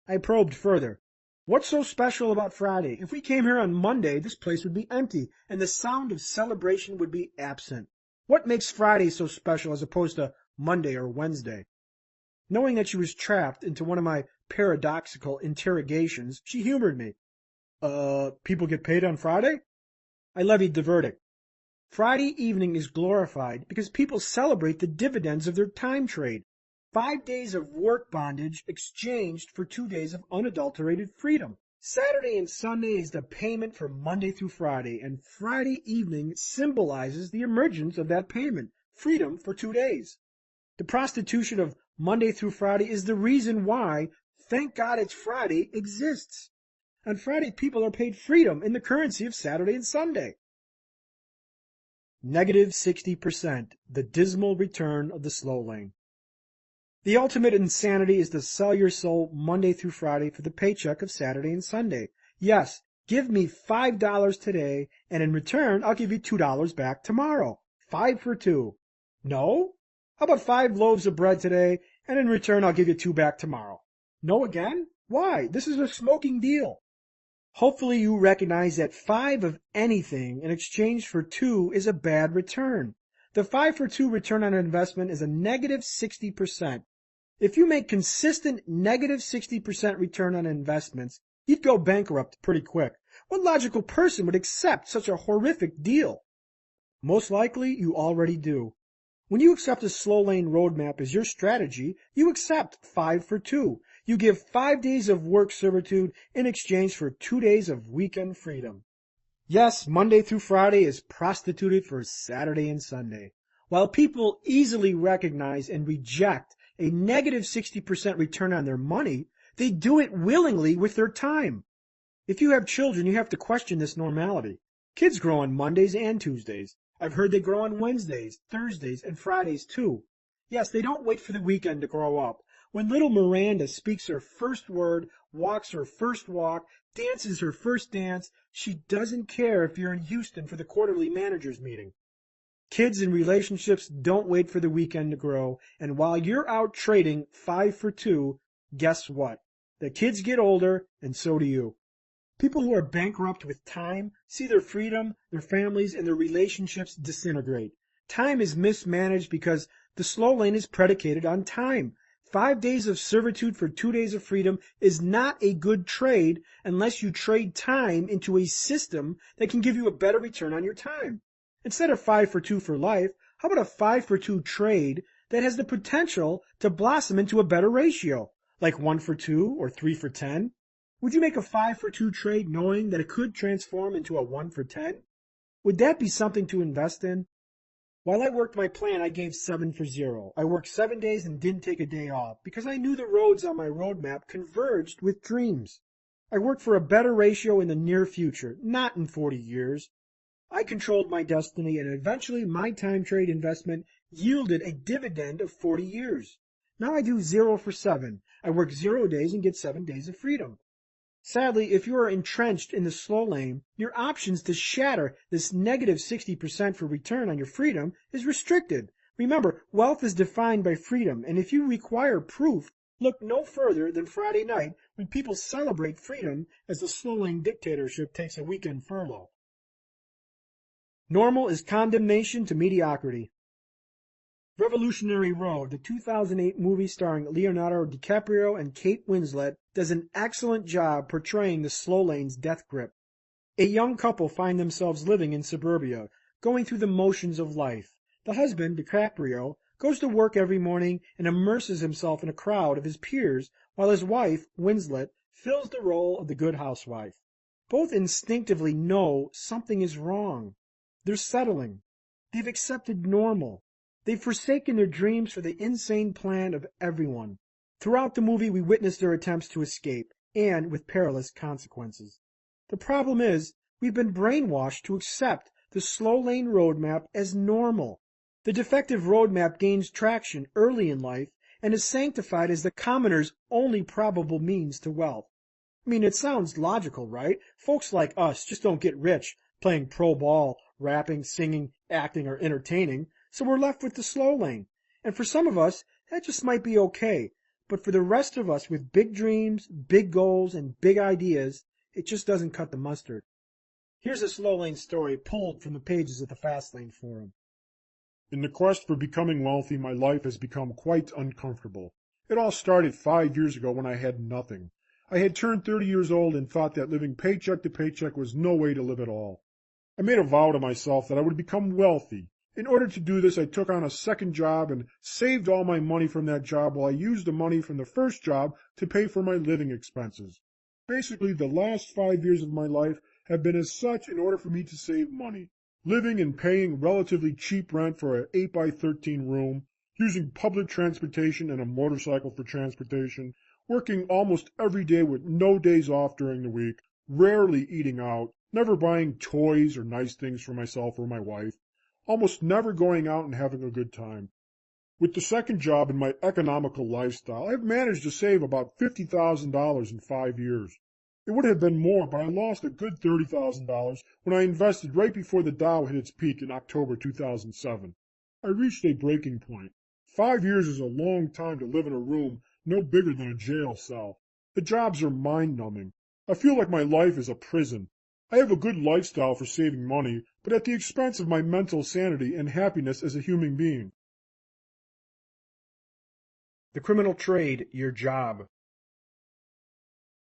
I probed further. "What's so special about Friday? If we came here on Monday, this place would be empty, and the sound of celebration would be absent. What makes Friday so special as opposed to Monday or Wednesday?" Knowing that she was trapped into one of my paradoxical interrogations, she humored me. People get paid on Friday?" I levied the verdict. Friday evening is glorified because people celebrate the dividends of their time trade. 5 days of work bondage exchanged for 2 days of unadulterated freedom. Saturday and Sunday is the payment for Monday through Friday, and Friday evening symbolizes the emergence of that payment, freedom for 2 days. The prostitution of Monday through Friday is the reason why Thank God It's Friday exists. On Friday, people are paid freedom in the currency of Saturday and Sunday. Negative 60%, the dismal return of the slow lane. The ultimate insanity is to sell your soul Monday through Friday for the paycheck of Saturday and Sunday. Yes, give me $5 today, and in return, I'll give you $2 back tomorrow. 5 for 2. No? How about 5 loaves of bread today, and in return, I'll give you 2 back tomorrow? No again? Why? This is a smoking deal. Hopefully you recognize that 5 of anything in exchange for 2 is a bad return. The 5 for 2 return on investment is a negative 60%. If you make consistent negative 60% return on investments, you'd go bankrupt pretty quick. What logical person would accept such a horrific deal? Most likely you already do. When you accept a slow lane roadmap as your strategy, you accept 5 for 2. You give 5 days of work servitude in exchange for 2 days of weekend freedom. Yes, Monday through Friday is prostituted for Saturday and Sunday. While people easily recognize and reject a negative 60% return on their money, they do it willingly with their time. If you have children, you have to question this normality. Kids grow on Mondays and Tuesdays. I've heard they grow on Wednesdays, Thursdays, and Fridays too. Yes, they don't wait for the weekend to grow up. When little Miranda speaks her first word, walks her first walk, dances her first dance, she doesn't care if you're in Houston for the quarterly managers meeting. Kids in relationships don't wait for the weekend to grow, and while you're out trading 5 for 2, guess what? The kids get older, and so do you. People who are bankrupt with time see their freedom, their families, and their relationships disintegrate. Time is mismanaged because the slow lane is predicated on time. 5 days of servitude for 2 days of freedom is not a good trade unless you trade time into a system that can give you a better return on your time. Instead of 5 for 2 for life, how about a 5 for 2 trade that has the potential to blossom into a better ratio, like 1 for 2 or 3 for 10? Would you make a 5 for 2 trade knowing that it could transform into a 1 for 10? Would that be something to invest in? While I worked my plan, I gave 7 for 0. I worked 7 days and didn't take a day off because I knew the roads on my roadmap converged with dreams. I worked for a better ratio in the near future, not in 40 years. I controlled my destiny, and eventually my time trade investment yielded a dividend of 40 years. Now I do 0 for 7. I work 0 days and get 7 days of freedom. Sadly, if you are entrenched in the slow lane, your options to shatter this negative 60% for return on your freedom is restricted. Remember, wealth is defined by freedom, and if you require proof, look no further than Friday night when people celebrate freedom as the slow lane dictatorship takes a weekend furlough. Normal is condemnation to mediocrity. Revolutionary Road, the 2008 movie starring Leonardo DiCaprio and Kate Winslet, does an excellent job portraying the slow lane's death grip. A young couple find themselves living in suburbia, going through the motions of life. The husband, DiCaprio, goes to work every morning and immerses himself in a crowd of his peers, while his wife, Winslet, fills the role of the good housewife. Both instinctively know something is wrong. They're settling. They've accepted normal. They've forsaken their dreams for the insane plan of everyone. Throughout the movie, we witness their attempts to escape, and with perilous consequences. The problem is, we've been brainwashed to accept the slow lane roadmap as normal. The defective roadmap gains traction early in life and is sanctified as the commoner's only probable means to wealth. I mean, it sounds logical, right? Folks like us just don't get rich playing pro ball, rapping, singing, acting, or entertaining. So we're left with the slow lane. And for some of us, that just might be okay. But for the rest of us with big dreams, big goals, and big ideas, it just doesn't cut the mustard. Here's a slow lane story pulled from the pages of the Fastlane forum. In the quest for becoming wealthy, my life has become quite uncomfortable. It all started 5 years ago when I had nothing. I had turned 30 years old and thought that living paycheck to paycheck was no way to live at all. I made a vow to myself that I would become wealthy. In order to do this, I took on a second job and saved all my money from that job while I used the money from the first job to pay for my living expenses. Basically, the last 5 years of my life have been as such in order for me to save money. Living and paying relatively cheap rent for an 8 by 13 room, using public transportation and a motorcycle for transportation, working almost every day with no days off during the week, rarely eating out, never buying toys or nice things for myself or my wife, almost never going out and having a good time. With the second job and my economical lifestyle, I've managed to save about $50,000 in 5 years. It would have been more, but I lost a good $30,000 when I invested right before the Dow hit its peak in October 2007. I reached a breaking point. 5 years is a long time to live in a room no bigger than a jail cell. The jobs are mind-numbing. I feel like my life is a prison. I have a good lifestyle for saving money, but at the expense of my mental sanity and happiness as a human being. The criminal trade, your job.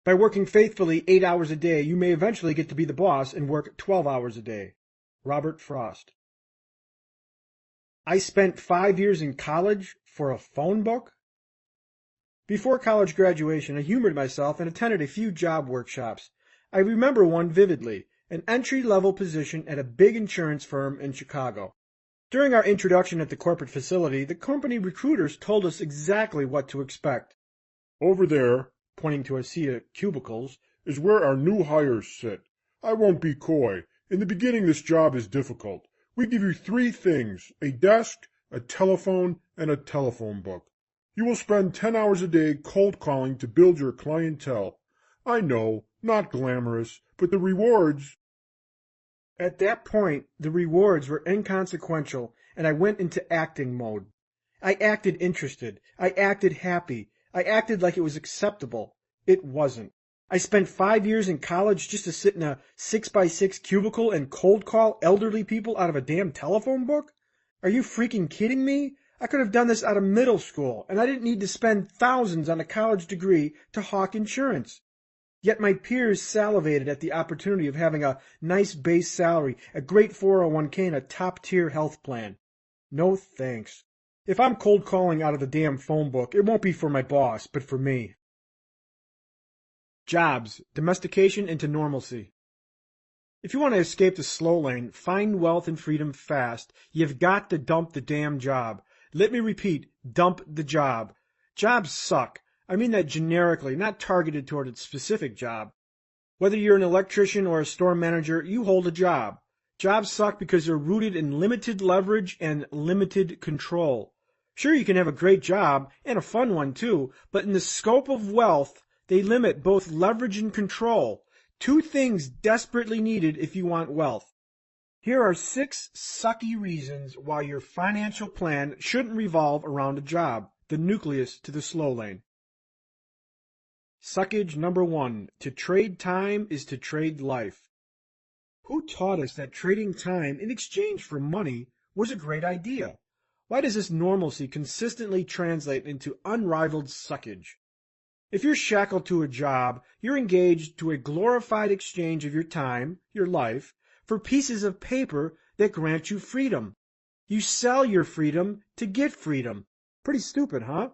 By working faithfully 8 hours a day, you may eventually get to be the boss and work 12 hours a day. Robert Frost. I spent 5 years in college for a phone book? Before college graduation, I humored myself and attended a few job workshops. I remember one vividly, an entry-level position at a big insurance firm in Chicago. During our introduction at the corporate facility, the company recruiters told us exactly what to expect. Over there, Pointing to a sea of cubicles, is where our new hires sit. I won't be coy. In the beginning, this job is difficult. We give you 3 things, a desk, a telephone, and a telephone book. You will spend 10 hours a day cold calling to build your clientele. I know, not glamorous, but the rewards... At that point, the rewards were inconsequential, and I went into acting mode. I acted interested. I acted happy. I acted like it was acceptable. It wasn't. I spent 5 years in college just to sit in a 6x6 cubicle and cold call elderly people out of a damn telephone book? Are you freaking kidding me? I could have done this out of middle school, and I didn't need to spend thousands on a college degree to hawk insurance. Yet my peers salivated at the opportunity of having a nice base salary, a great 401k, and a top-tier health plan. No thanks. If I'm cold calling out of the damn phone book, it won't be for my boss, but for me. Jobs, domestication into normalcy. If you want to escape the slow lane, find wealth and freedom fast, you've got to dump the damn job. Let me repeat, dump the job. Jobs suck. I mean that generically, not targeted toward a specific job. Whether you're an electrician or a store manager, you hold a job. Jobs suck because they're rooted in limited leverage and limited control. Sure, you can have a great job, and a fun one too, but in the scope of wealth, they limit both leverage and control. Two things desperately needed if you want wealth. Here are 6 sucky reasons why your financial plan shouldn't revolve around a job, the nucleus to the slow lane. Suckage number 1. To trade time is to trade life. Who taught us that trading time in exchange for money was a great idea? Why does this normalcy consistently translate into unrivaled suckage? If you're shackled to a job, you're engaged to a glorified exchange of your time, your life, for pieces of paper that grant you freedom. You sell your freedom to get freedom. Pretty stupid, huh?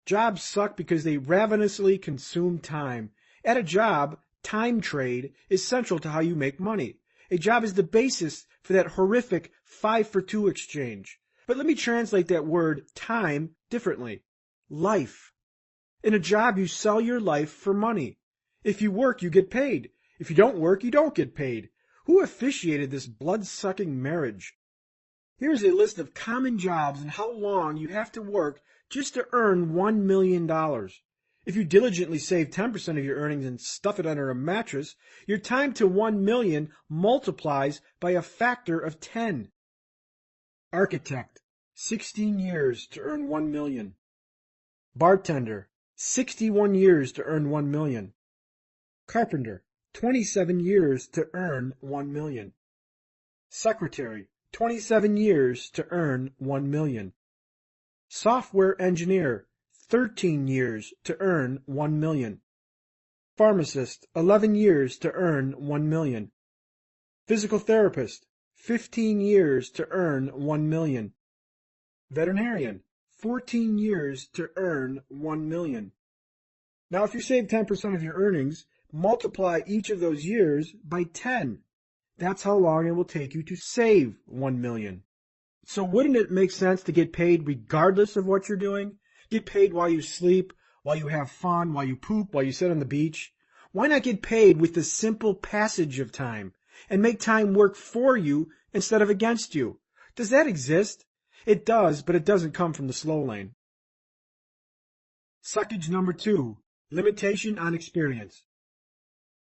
Jobs suck because they ravenously consume time. At a job, time trade is central to how you make money. A job is the basis for that horrific 5-for-2 exchange. But let me translate that word time differently. Life. In a job, you sell your life for money. If you work, you get paid. If you don't work, you don't get paid. Who officiated this blood-sucking marriage? Here's a list of common jobs and how long you have to work just to earn $1 million. If you diligently save 10% of your earnings and stuff it under a mattress, your time to $1 million multiplies by a factor of 10. Architect, 16 years to earn $1 million. Bartender, 61 years to earn $1 million. Carpenter, 27 years to earn $1 million. Secretary, 27 years to earn $1 million. Software engineer, 13 years to earn $1 million. Pharmacist, 11 years to earn $1 million. Physical therapist, 15 years to earn $1 million. Veterinarian, 14 years to earn $1 million. Now, if you save 10% of your earnings, multiply each of those years by 10. That's how long it will take you to save $1 million. So wouldn't it make sense to get paid regardless of what you're doing? Get paid while you sleep, while you have fun, while you poop, while you sit on the beach? Why not get paid with the simple passage of time and make time work for you instead of against you? Does that exist? It does, but it doesn't come from the slow lane. Suckage number 2, limitation on experience.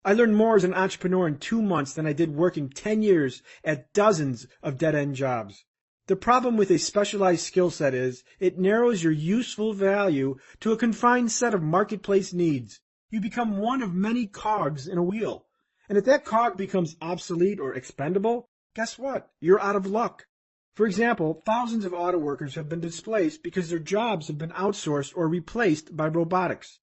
I learned more as an entrepreneur in 2 months than I did working 10 years at dozens of dead-end jobs. The problem with a specialized skill set is it narrows your useful value to a confined set of marketplace needs. You become one of many cogs in a wheel. And if that cog becomes obsolete or expendable, guess what? You're out of luck. For example, thousands of auto workers have been displaced because their jobs have been outsourced or replaced by robotics.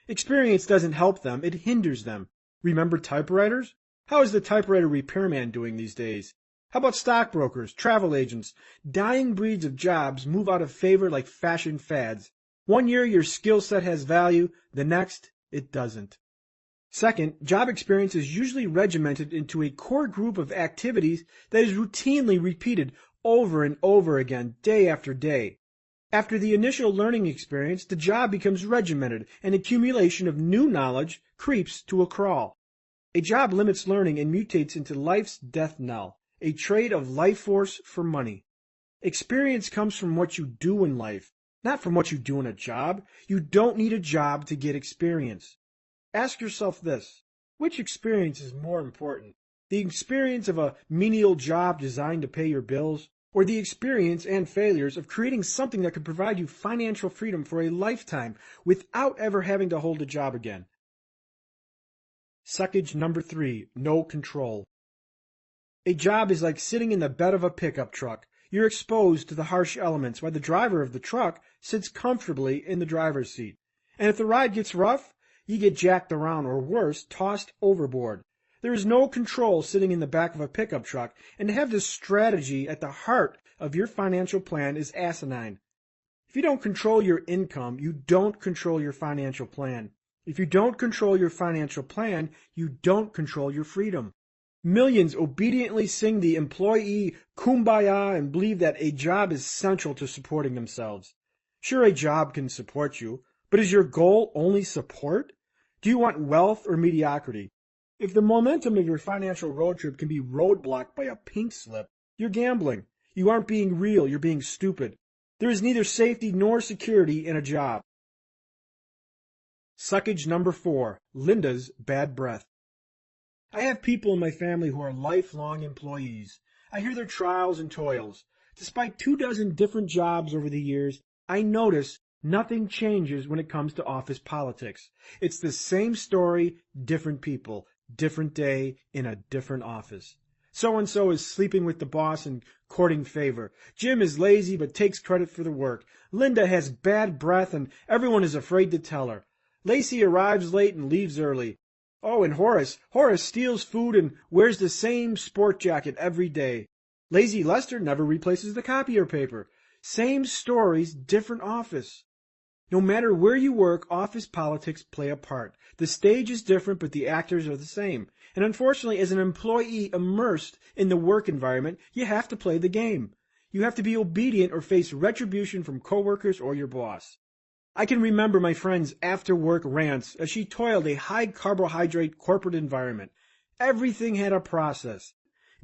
Experience doesn't help them, it hinders them. Remember typewriters? How is the typewriter repairman doing these days? How about stockbrokers, travel agents? Dying breeds of jobs move out of favor like fashion fads. One year your skill set has value, the next it doesn't. Second, job experience is usually regimented into a core group of activities that is routinely repeated over and over again, day after day. After the initial learning experience, the job becomes regimented, and accumulation of new knowledge creeps to a crawl. A job limits learning and mutates into life's death knell, a trade of life force for money. Experience comes from what you do in life, not from what you do in a job. You don't need a job to get experience. Ask yourself this: which experience is more important? The experience of a menial job designed to pay your bills, or the experience and failures of creating something that could provide you financial freedom for a lifetime without ever having to hold a job again? Suckage number 3, no control. A job is like sitting in the bed of a pickup truck. You're exposed to the harsh elements while the driver of the truck sits comfortably in the driver's seat. And if the ride gets rough, you get jacked around, or worse, tossed overboard. There is no control sitting in the back of a pickup truck, and to have this strategy at the heart of your financial plan is asinine. If you don't control your income, you don't control your financial plan. If you don't control your financial plan, you don't control your freedom. Millions obediently sing the employee kumbaya and believe that a job is central to supporting themselves. Sure, a job can support you, but is your goal only support? Do you want wealth or mediocrity? If the momentum of your financial road trip can be roadblocked by a pink slip, you're gambling. You aren't being real, you're being stupid. There is neither safety nor security in a job. Suckage number 4, Linda's bad breath. I have people in my family who are lifelong employees. I hear their trials and toils. Despite 24 different jobs over the years, I notice nothing changes when it comes to office politics. It's the same story, different people, different day, in a different office. So-and-so is sleeping with the boss and courting favor. Jim is lazy but takes credit for the work. Linda has bad breath and everyone is afraid to tell her. Lacey arrives late and leaves early. Oh, and Horace steals food and wears the same sport jacket every day. Lazy Lester never replaces the copier paper. Same stories, different office. No matter where you work, office politics play a part. The stage is different, but the actors are the same. And unfortunately, as an employee immersed in the work environment, you have to play the game. You have to be obedient or face retribution from coworkers or your boss. I can remember my friend's after-work rants as she toiled a high-carbohydrate corporate environment. Everything had a process.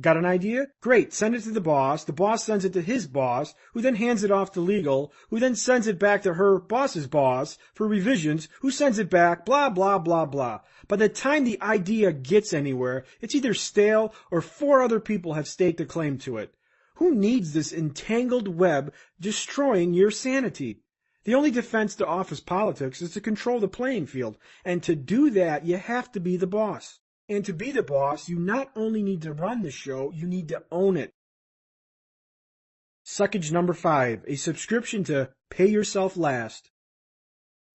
Got an idea? Great, send it to the boss. The boss sends it to his boss, who then hands it off to legal, who then sends it back to her boss's boss for revisions, who sends it back, blah, blah, blah, blah. By the time the idea gets anywhere, it's either stale or 4 other people have staked a claim to it. Who needs this entangled web destroying your sanity? The only defense to office politics is to control the playing field, and to do that, you have to be the boss. And to be the boss, you not only need to run the show, you need to own it. Suckage number 5, a subscription to Pay Yourself Last.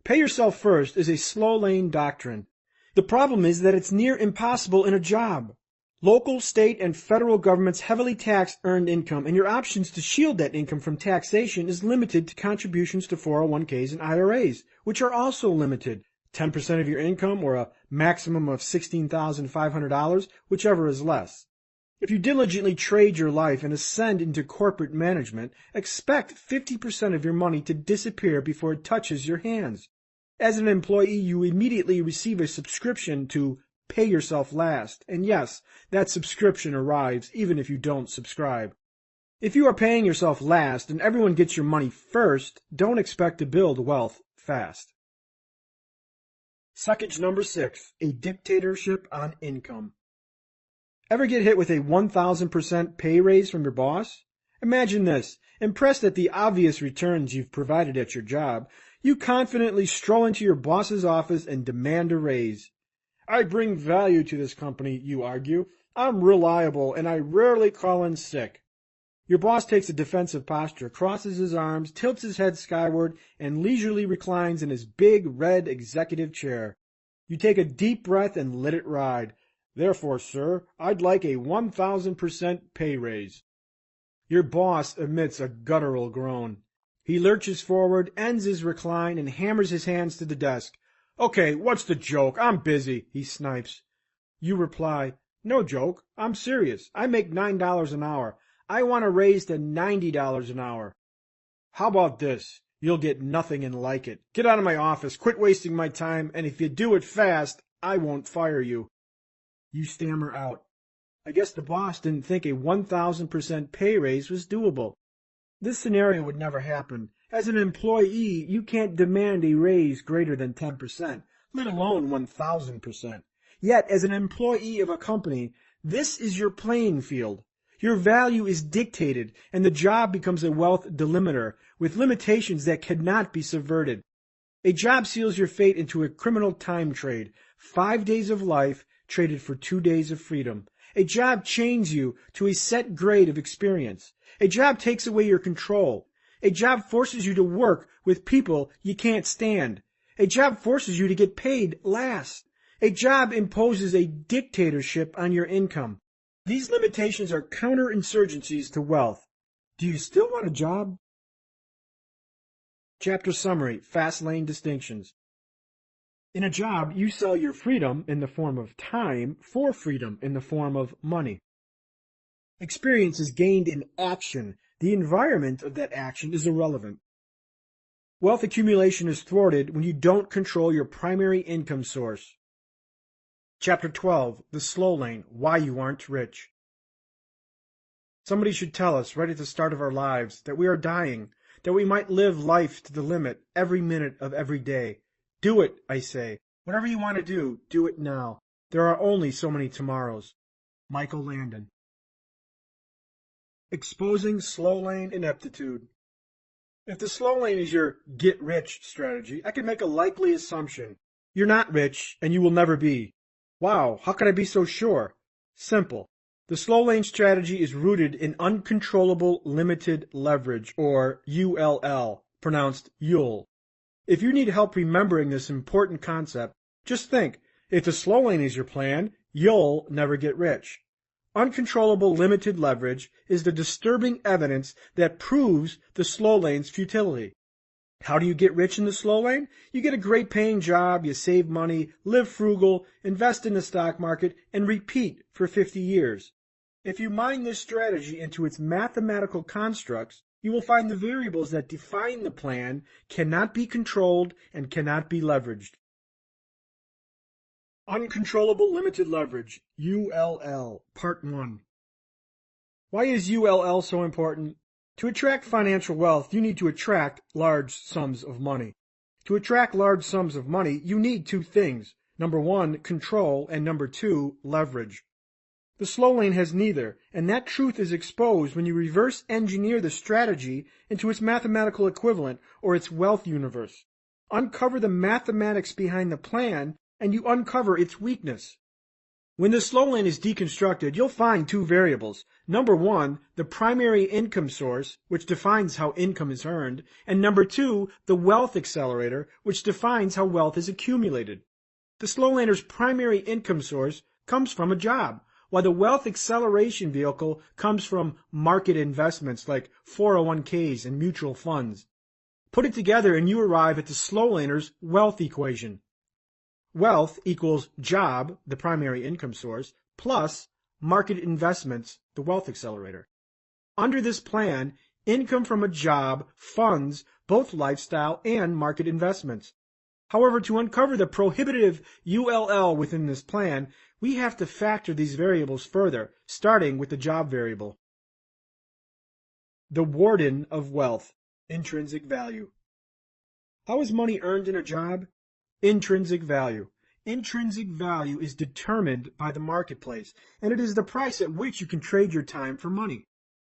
Pay yourself first is a slow lane doctrine. The problem is that it's near impossible in a job. Local, state, and federal governments heavily tax earned income, and your options to shield that income from taxation is limited to contributions to 401ks and IRAs, which are also limited. 10% of your income or a maximum of $16,500, whichever is less. If you diligently trade your life and ascend into corporate management, expect 50% of your money to disappear before it touches your hands. As an employee, you immediately receive a subscription to Pay Yourself Last, and yes, that subscription arrives even if you don't subscribe. If you are paying yourself last and everyone gets your money first, don't expect to build wealth fast. Suckage number 6, a dictatorship on income. Ever get hit with a 1,000% pay raise from your boss? Imagine this. Impressed at the obvious returns you've provided at your job, you confidently stroll into your boss's office and demand a raise. I bring value to this company, you argue. I'm reliable and I rarely call in sick. Your boss takes a defensive posture, crosses his arms, tilts his head skyward, and leisurely reclines in his big red executive chair. You take a deep breath and let it ride. Therefore, sir, I'd like a 1,000% pay raise. Your boss emits a guttural groan. He lurches forward, ends his recline, and hammers his hands to the desk. Okay, what's the joke? I'm busy, he snipes. You reply, no joke, I'm serious. I make $9 an hour. I want to raise to $90 an hour. How about this? You'll get nothing and like it. Get out of my office, quit wasting my time, and if you do it fast, I won't fire you. You stammer out. I guess the boss didn't think a 1,000% pay raise was doable. This scenario would never happen. As an employee, you can't demand a raise greater than 10%, let alone 1,000%. Yet, as an employee of a company, this is your playing field. Your value is dictated, and the job becomes a wealth delimiter with limitations that cannot be subverted. A job seals your fate into a criminal time trade, 5 days of life traded for 2 days of freedom. A job chains you to a set grade of experience. A job takes away your control. A job forces you to work with people you can't stand. A job forces you to get paid last. A job imposes a dictatorship on your income. These limitations are counterinsurgencies to wealth. Do you still want a job? Chapter Summary, Fastlane Distinctions. In a job, you sell your freedom in the form of time for freedom in the form of money. Experience is gained in action. The environment of that action is irrelevant. Wealth accumulation is thwarted when you don't control your primary income source. Chapter 12, The Slow Lane, Why You Aren't Rich. Somebody should tell us right at the start of our lives that we are dying, that we might live life to the limit every minute of every day. Do it, I say. Whatever you want to do it now. There are only so many tomorrows. Michael Landon. Exposing slow lane ineptitude. If the slow lane is your get-rich strategy, I can make a likely assumption. You're not rich, and you will never be. Wow, how could I be so sure? Simple. The slow lane strategy is rooted in uncontrollable limited leverage, or ULL, pronounced YUL. If you need help remembering this important concept, just think, if the slow lane is your plan, you'll never get rich. Uncontrollable limited leverage is the disturbing evidence that proves the slow lane's futility. How do you get rich in the slow lane? You get a great paying job, you save money, live frugal, invest in the stock market, and repeat for 50 years. If you mine this strategy into its mathematical constructs, you will find the variables that define the plan cannot be controlled and cannot be leveraged. Uncontrollable limited leverage, ULL, Part 1. Why is ULL so important? To attract financial wealth, you need to attract large sums of money. To attract large sums of money, you need two things. Number one, control, and number two, leverage. The slow lane has neither, and that truth is exposed when you reverse engineer the strategy into its mathematical equivalent or its wealth universe. Uncover the mathematics behind the plan, and you uncover its weakness. When the slow lane is deconstructed, you'll find two variables. Number one, the primary income source, which defines how income is earned, and number two, the wealth accelerator, which defines how wealth is accumulated. The slow laner's primary income source comes from a job, while the wealth acceleration vehicle comes from market investments like 401ks and mutual funds. Put it together and you arrive at the slow laner's wealth equation. Wealth equals job, the primary income source, plus market investments, the wealth accelerator. Under this plan, income from a job funds both lifestyle and market investments. However, to uncover the prohibitive ULL within this plan, we have to factor these variables further, starting with the job variable. The warden of wealth, intrinsic value. How is money earned in a job? Intrinsic value. Intrinsic value is determined by the marketplace, and it is the price at which you can trade your time for money.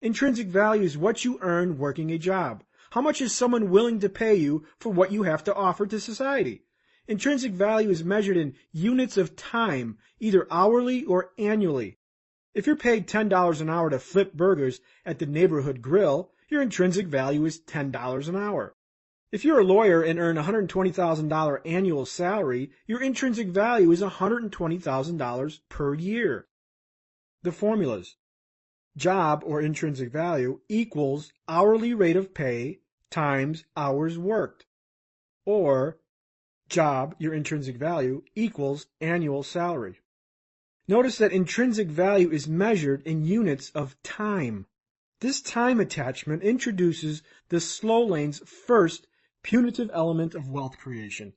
Intrinsic value is what you earn working a job. How much is someone willing to pay you for what you have to offer to society? Intrinsic value is measured in units of time, either hourly or annually. If you're paid $10 an hour to flip burgers at the neighborhood grill, your intrinsic value is $10 an hour. If you're a lawyer and earn $120,000 annual salary, your intrinsic value is $120,000 per year. The formulas. Job, or intrinsic value, equals hourly rate of pay times hours worked. Or job, your intrinsic value, equals annual salary. Notice that intrinsic value is measured in units of time. This time attachment introduces the slow lane's first punitive element of wealth creation.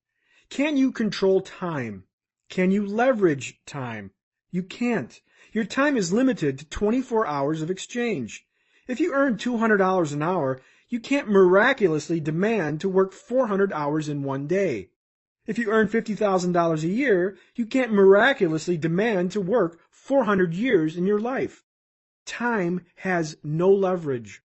Can you control time? Can you leverage time? You can't. Your time is limited to 24 hours of exchange. If you earn $200 an hour, you can't miraculously demand to work 400 hours in one day. If you earn $50,000 a year, you can't miraculously demand to work 400 years in your life. Time has no leverage.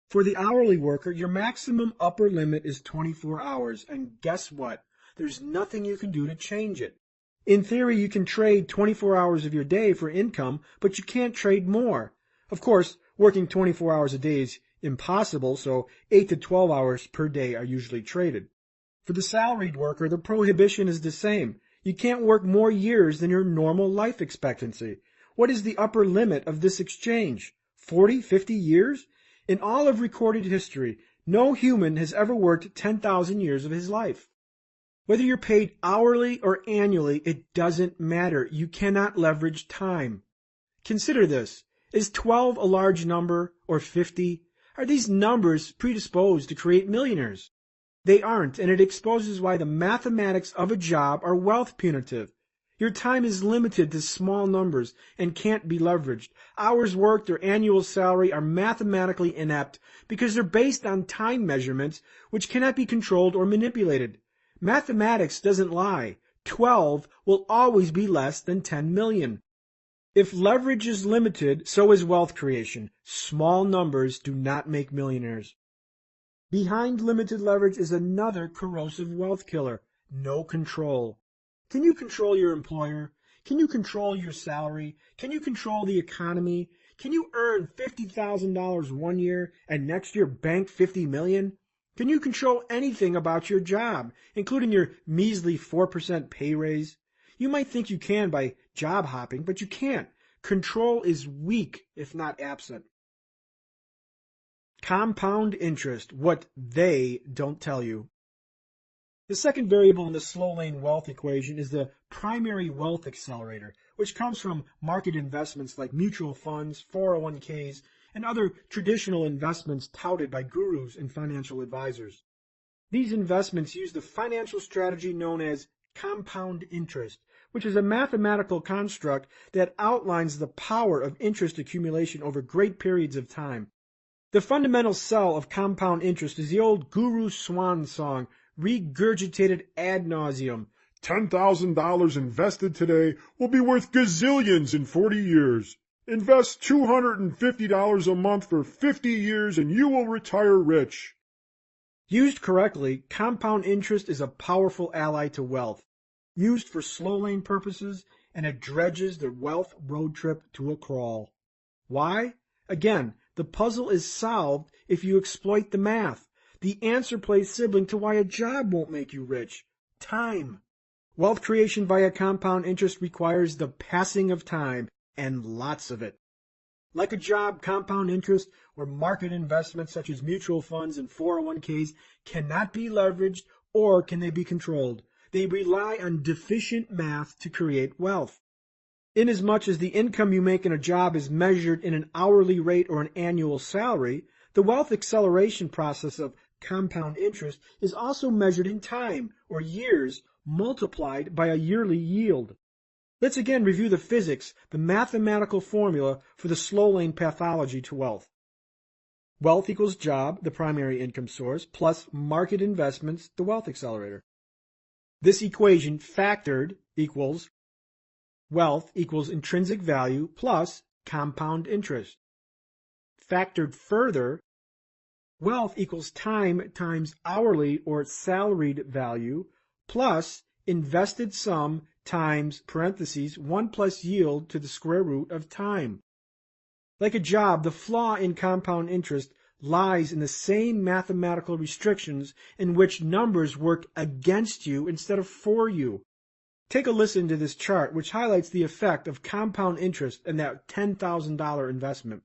For the hourly worker, your maximum upper limit is 24 hours, and guess what? There's nothing you can do to change it. In theory, you can trade 24 hours of your day for income, but you can't trade more. Of course, working 24 hours a day is impossible, so 8 to 12 hours per day are usually traded. For the salaried worker, the prohibition is the same. You can't work more years than your normal life expectancy. What is the upper limit of this exchange? 40, 50 years? In all of recorded history, No human has ever worked 10,000 years of his life. Whether you're paid hourly or annually, it doesn't matter. You cannot leverage time. Consider this. Is 12 a large number or 50? Are these numbers predisposed to create millionaires? They aren't, and it exposes why the mathematics of a job are wealth punitive. Your time is limited to small numbers and can't be leveraged. Hours worked or annual salary are mathematically inept because they're based on time measurements which cannot be controlled or manipulated. Mathematics doesn't lie. 12 will always be less than 10 million. If leverage is limited, so is wealth creation. Small numbers do not make millionaires. Behind limited leverage is another corrosive wealth killer: no control. Can you control your employer? Can you control your salary? Can you control the economy? Can you earn $50,000 one year and next year bank $50 million? Can you control anything about your job, including your measly 4% pay raise? You might think you can by job hopping, but you can't. Control is weak, if not absent. Compound interest, what they don't tell you. The second variable in the slow lane wealth equation is the primary wealth accelerator, which comes from market investments like mutual funds, 401ks, and other traditional investments touted by gurus and financial advisors. These investments use the financial strategy known as compound interest, which is a mathematical construct that outlines the power of interest accumulation over great periods of time. The fundamental cell of compound interest is the old guru swan song, regurgitated ad nauseum. $10,000 invested today will be worth gazillions in 40 years. Invest $250 a month for 50 years and you will retire rich. Used correctly, compound interest is a powerful ally to wealth. Used for slow lane purposes, and it dredges the wealth road trip to a crawl. Why? Again, the puzzle is solved if you exploit the math. The answer plays sibling to why a job won't make you rich: time. Wealth creation via compound interest requires the passing of time, and lots of it. Like a job, compound interest or market investments such as mutual funds and 401ks cannot be leveraged, or can they be controlled. They rely on deficient math to create wealth. Inasmuch as the income you make in a job is measured in an hourly rate or an annual salary, the wealth acceleration process of compound interest is also measured in time, or years, multiplied by a yearly yield. Let's again review the physics, the mathematical formula for the slow lane pathology to wealth. Wealth equals job, the primary income source, plus market investments, the wealth accelerator. This equation factored equals wealth equals intrinsic value plus compound interest. Factored further, wealth equals time times hourly or salaried value plus invested sum times parentheses 1 plus yield to the square root of time. Like a job, the flaw in compound interest lies in the same mathematical restrictions in which numbers work against you instead of for you. Take a listen to this chart, which highlights the effect of compound interest in that $10,000 investment.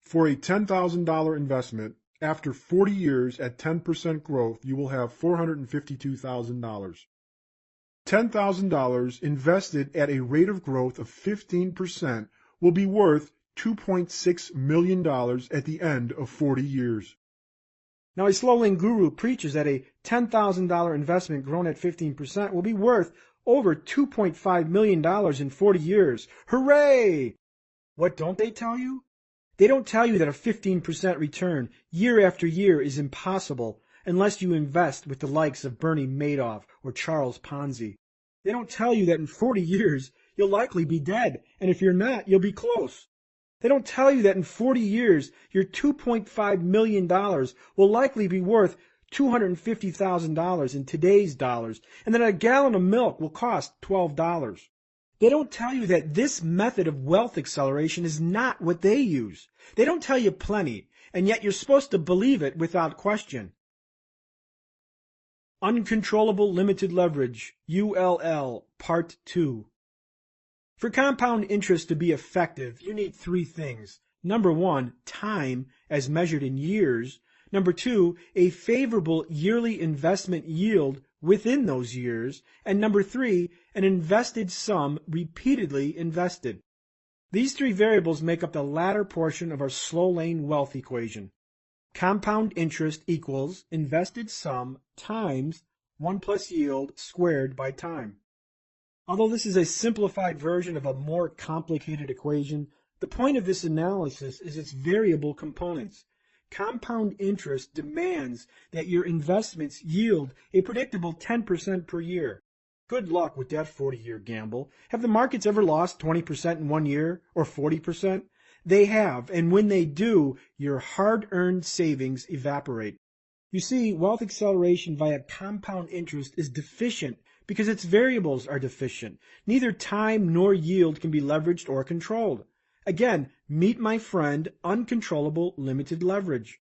For a $10,000 investment, after 40 years at 10% growth, you will have $452,000. $10,000 invested at a rate of growth of 15% will be worth $2.6 million at the end of 40 years. Now, a slow lane guru preaches that a $10,000 investment grown at 15% will be worth over $2.5 million in 40 years. Hooray! What don't they tell you? They don't tell you that a 15% return year after year is impossible unless you invest with the likes of Bernie Madoff or Charles Ponzi. They don't tell you that in 40 years you'll likely be dead, and if you're not, you'll be close. They don't tell you that in 40 years your $2.5 million will likely be worth $250,000 in today's dollars, and that a gallon of milk will cost $12. They don't tell you that this method of wealth acceleration is not what they use. They don't tell you plenty, and yet you're supposed to believe it without question. Uncontrollable Limited Leverage, ULL, Part 2. For compound interest to be effective, you need three things. Number one, time, as measured in years. Number 2, a favorable yearly investment yield within those years. And number 3, an invested sum repeatedly invested. These 3 variables make up the latter portion of our slow lane wealth equation. Compound interest equals invested sum times 1 plus yield squared by time. Although this is a simplified version of a more complicated equation, the point of this analysis is its variable components. Compound interest demands that your investments yield a predictable 10% per year. Good luck with that 40-year gamble. Have the markets ever lost 20% in 1 year or 40%? They have, and when they do, your hard-earned savings evaporate. You see, wealth acceleration via compound interest is deficient because its variables are deficient. Neither time nor yield can be leveraged or controlled. Again, meet my friend, uncontrollable limited leverage.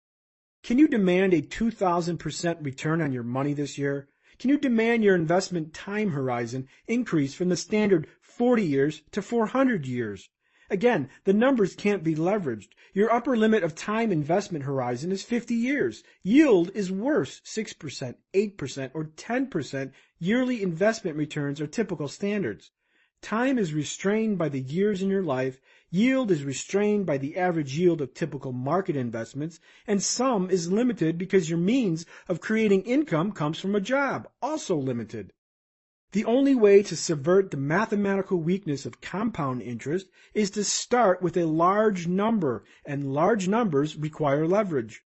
Can you demand a 2,000% return on your money this year? Can you demand your investment time horizon increase from the standard 40 years to 400 years? Again, the numbers can't be leveraged. Your upper limit of time investment horizon is 50 years. Yield is worse. 6%, 8%, or 10% yearly investment returns are typical standards. Time is restrained by the years in your life. Yield is restrained by the average yield of typical market investments, and sum is limited because your means of creating income comes from a job, also limited. The only way to subvert the mathematical weakness of compound interest is to start with a large number, and large numbers require leverage.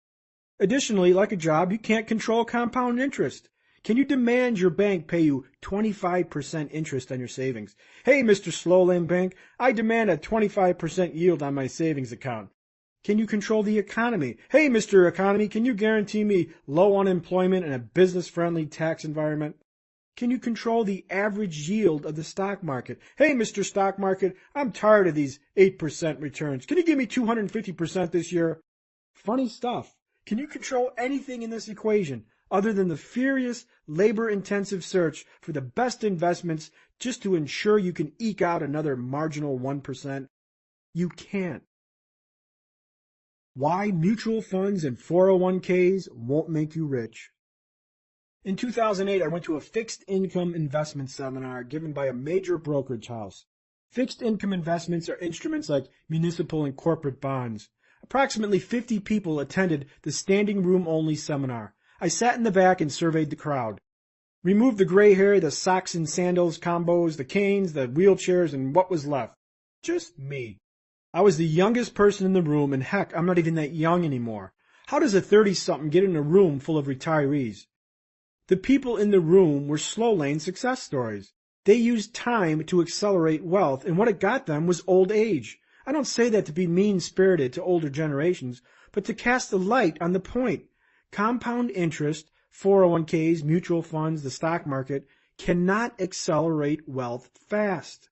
Additionally, like a job, you can't control compound interest. Can you demand your bank pay you 25% interest on your savings? Hey, Mr. Slowlane Bank, I demand a 25% yield on my savings account. Can you control the economy? Hey, Mr. Economy, can you guarantee me low unemployment and a business-friendly tax environment? Can you control the average yield of the stock market? Hey, Mr. Stock Market, I'm tired of these 8% returns. Can you give me 250% this year? Funny stuff. Can you control anything in this equation other than the furious, labor-intensive search for the best investments just to ensure you can eke out another marginal 1%? You can't. Why mutual funds and 401ks won't make you rich. In 2008, I went to a fixed income investment seminar given by a major brokerage house. Fixed income investments are instruments like municipal and corporate bonds. Approximately 50 people attended the standing room only seminar. I sat in the back and surveyed the crowd. Remove the gray hair, the socks and sandals combos, the canes, the wheelchairs, and what was left? Just me. I was the youngest person in the room, and heck, I'm not even that young anymore. How does a 30-something get in a room full of retirees? The people in the room were slow lane success stories. They used time to accelerate wealth, and what it got them was old age. I don't say that to be mean-spirited to older generations, but to cast a light on the point. Compound interest, 401ks, mutual funds, the stock market, cannot accelerate wealth fast.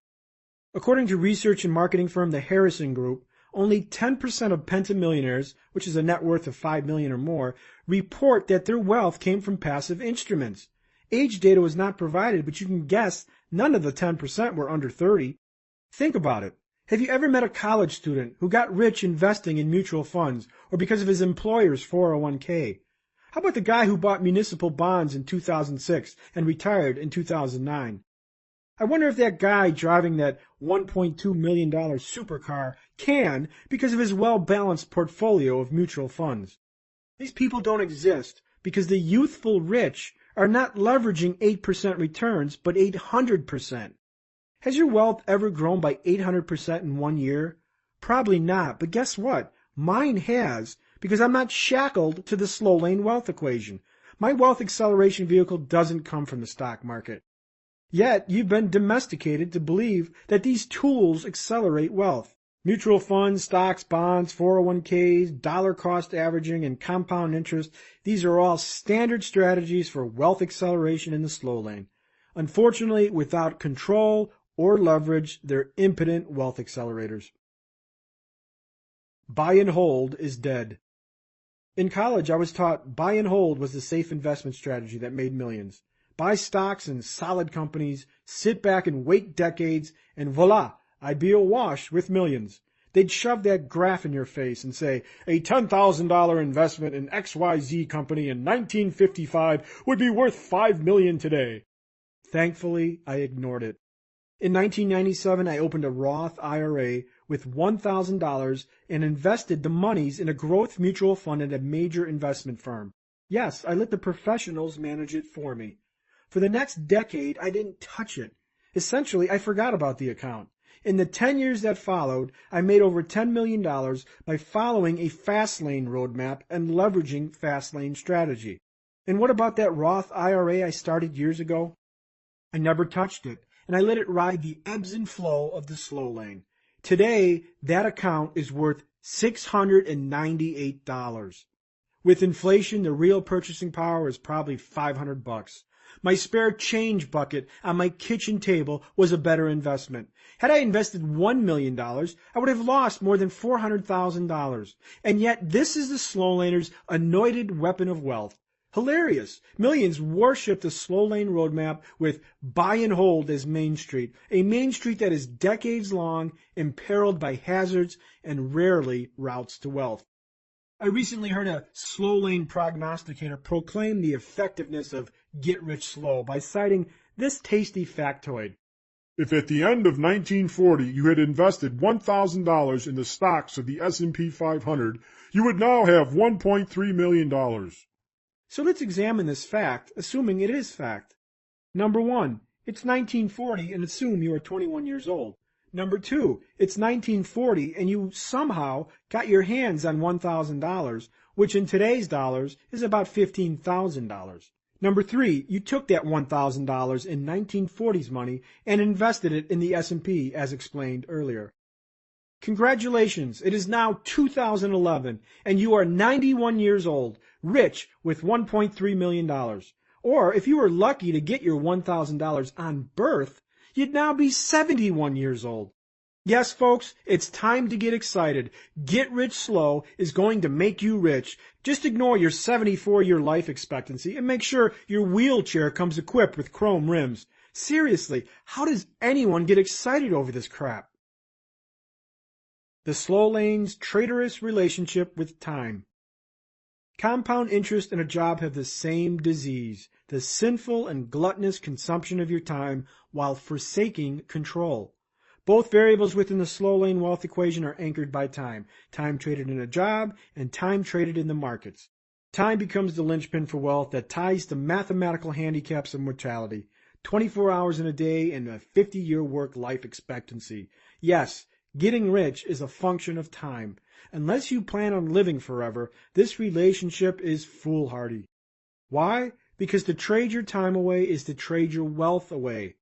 According to research and marketing firm the Harrison Group, only 10% of pentamillionaires, which is a net worth of $5 million or more, report that their wealth came from passive instruments. Age data was not provided, but you can guess none of the 10% were under 30. Think about it. Have you ever met a college student who got rich investing in mutual funds or because of his employer's 401k? How about the guy who bought municipal bonds in 2006 and retired in 2009? I wonder if that guy driving that $1.2 million supercar can because of his well-balanced portfolio of mutual funds. These people don't exist because the youthful rich are not leveraging 8% returns, but 800%. Has your wealth ever grown by 800% in 1 year? Probably not, but guess what? Mine has, because I'm not shackled to the slow lane wealth equation. My wealth acceleration vehicle doesn't come from the stock market. Yet, you've been domesticated to believe that these tools accelerate wealth. Mutual funds, stocks, bonds, 401ks, dollar cost averaging, and compound interest, these are all standard strategies for wealth acceleration in the slow lane. Unfortunately, without control or leverage, they're impotent wealth accelerators. Buy and hold is dead. In college, I was taught buy and hold was the safe investment strategy that made millions. Buy stocks in solid companies, sit back and wait decades, and voila, I'd be awash with millions. They'd shove that graph in your face and say, a $10,000 investment in XYZ company in 1955 would be worth $5 million today. Thankfully, I ignored it. In 1997, I opened a Roth IRA with $1,000 and invested the monies in a growth mutual fund at a major investment firm. Yes, I let the professionals manage it for me. For the next decade, I didn't touch it. Essentially, I forgot about the account. In the 10 years that followed, I made over $10 million by following a Fastlane roadmap and leveraging Fastlane strategy. And what about that Roth IRA I started years ago? I never touched it, and I let it ride the ebbs and flow of the slow lane. Today, that account is worth $698. With inflation, the real purchasing power is probably $500. My spare change bucket on my kitchen table was a better investment. Had I invested $1 million, I would have lost more than $400,000. And yet, this is the slow laner's anointed weapon of wealth. Hilarious. Millions worship the slow lane roadmap with buy and hold as Main Street, a Main Street that is decades long, imperiled by hazards, and rarely routes to wealth. I recently heard a slow lane prognosticator proclaim the effectiveness of get rich slow by citing this tasty factoid. If at the end of 1940 you had invested $1,000 in the stocks of the S&P 500, you would now have $1.3 million. So let's examine this fact, assuming it is fact. Number one, it's 1940 and assume you are 21 years old. Number two, it's 1940 and you somehow got your hands on $1,000, which in today's dollars is about $15,000. Number three, you took that $1,000 in 1940s money and invested it in the S&P as explained earlier. Congratulations, it is now 2011 and you are 91 years old, rich with $1.3 million. Or if you were lucky to get your $1,000 on birth, you'd now be 71 years old. Yes, folks, it's time to get excited. Get rich slow is going to make you rich. Just ignore your 74-year life expectancy and make sure your wheelchair comes equipped with chrome rims. Seriously, how does anyone get excited over this crap? The slow lane's traitorous relationship with time. Compound interest and a job have the same disease, the sinful and gluttonous consumption of your time while forsaking control. Both variables within the slow lane wealth equation are anchored by time traded in a job and time traded in the markets. Time becomes the linchpin for wealth that ties the mathematical handicaps of mortality, 24 hours in a day and a 50-year work life expectancy. Yes, getting rich is a function of time. Unless you plan on living forever, this relationship is foolhardy. Why? Because to trade your time away is to trade your wealth away.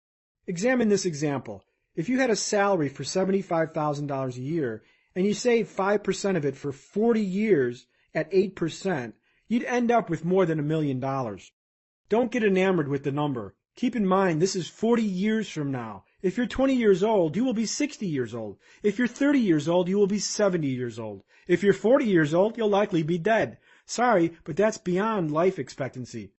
Examine this example. If you had a salary for $75,000 a year and you saved 5% of it for 40 years at 8%, you'd end up with more than $1 million. Don't get enamored with the number. Keep in mind this is 40 years from now. If you're 20 years old, you will be 60 years old. If you're 30 years old, you will be 70 years old. If you're 40 years old, you'll likely be dead. Sorry, but that's beyond life expectancy.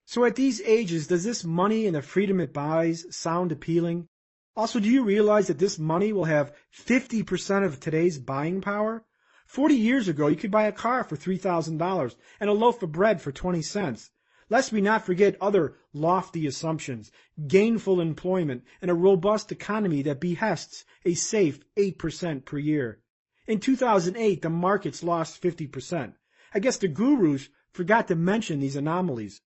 So at these ages, does this money and the freedom it buys sound appealing? Also, do you realize that this money will have 50% of today's buying power? 40 years ago, you could buy a car for $3,000 and a loaf of bread for 20 cents. Lest we not forget other lofty assumptions, gainful employment, and a robust economy that behests a safe 8% per year. In 2008, the markets lost 50%. I guess the gurus forgot to mention these anomalies.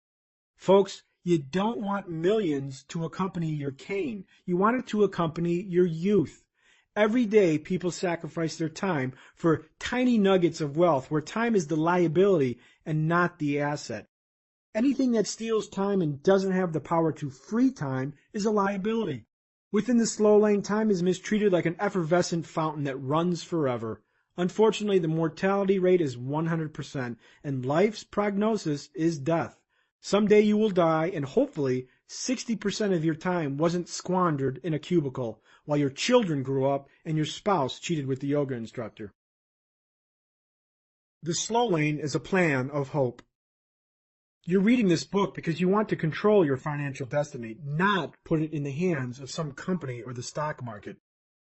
Folks, you don't want millions to accompany your cane. You want it to accompany your youth. Every day, people sacrifice their time for tiny nuggets of wealth where time is the liability and not the asset. Anything that steals time and doesn't have the power to free time is a liability. Within the slow lane, time is mistreated like an effervescent fountain that runs forever. Unfortunately, the mortality rate is 100%, and life's prognosis is death. Someday you will die, and hopefully 60% of your time wasn't squandered in a cubicle while your children grew up and your spouse cheated with the yoga instructor. The slow lane is a plan of hope. You're reading this book because you want to control your financial destiny, not put it in the hands of some company or the stock market.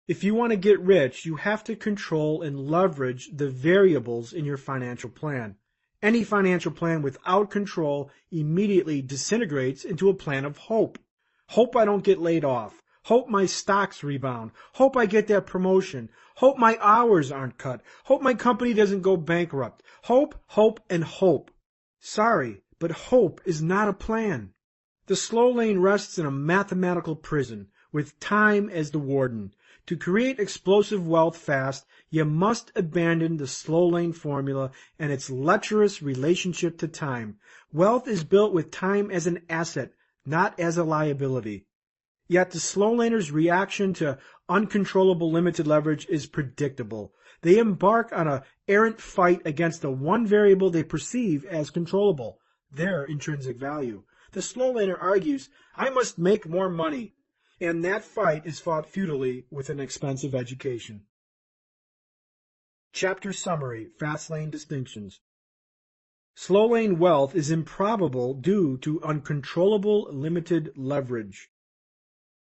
If you want to get rich, you have to control and leverage the variables in your financial plan. Any financial plan without control immediately disintegrates into a plan of hope. Hope I don't get laid off. Hope my stocks rebound. Hope I get that promotion. Hope my hours aren't cut. Hope my company doesn't go bankrupt. Hope, hope, and hope. Sorry, but hope is not a plan. The slow lane rests in a mathematical prison, with time as the warden. To create explosive wealth fast, you must abandon the slow lane formula and its lecherous relationship to time. Wealth is built with time as an asset, not as a liability. Yet the slow laners' reaction to uncontrollable limited leverage is predictable. They embark on an errant fight against the one variable they perceive as controllable, their intrinsic value. The slow laner argues, I must make more money. And that fight is fought futilely with an expensive education. Chapter Summary, Fastlane Distinctions. Slow lane wealth is improbable due to uncontrollable limited leverage.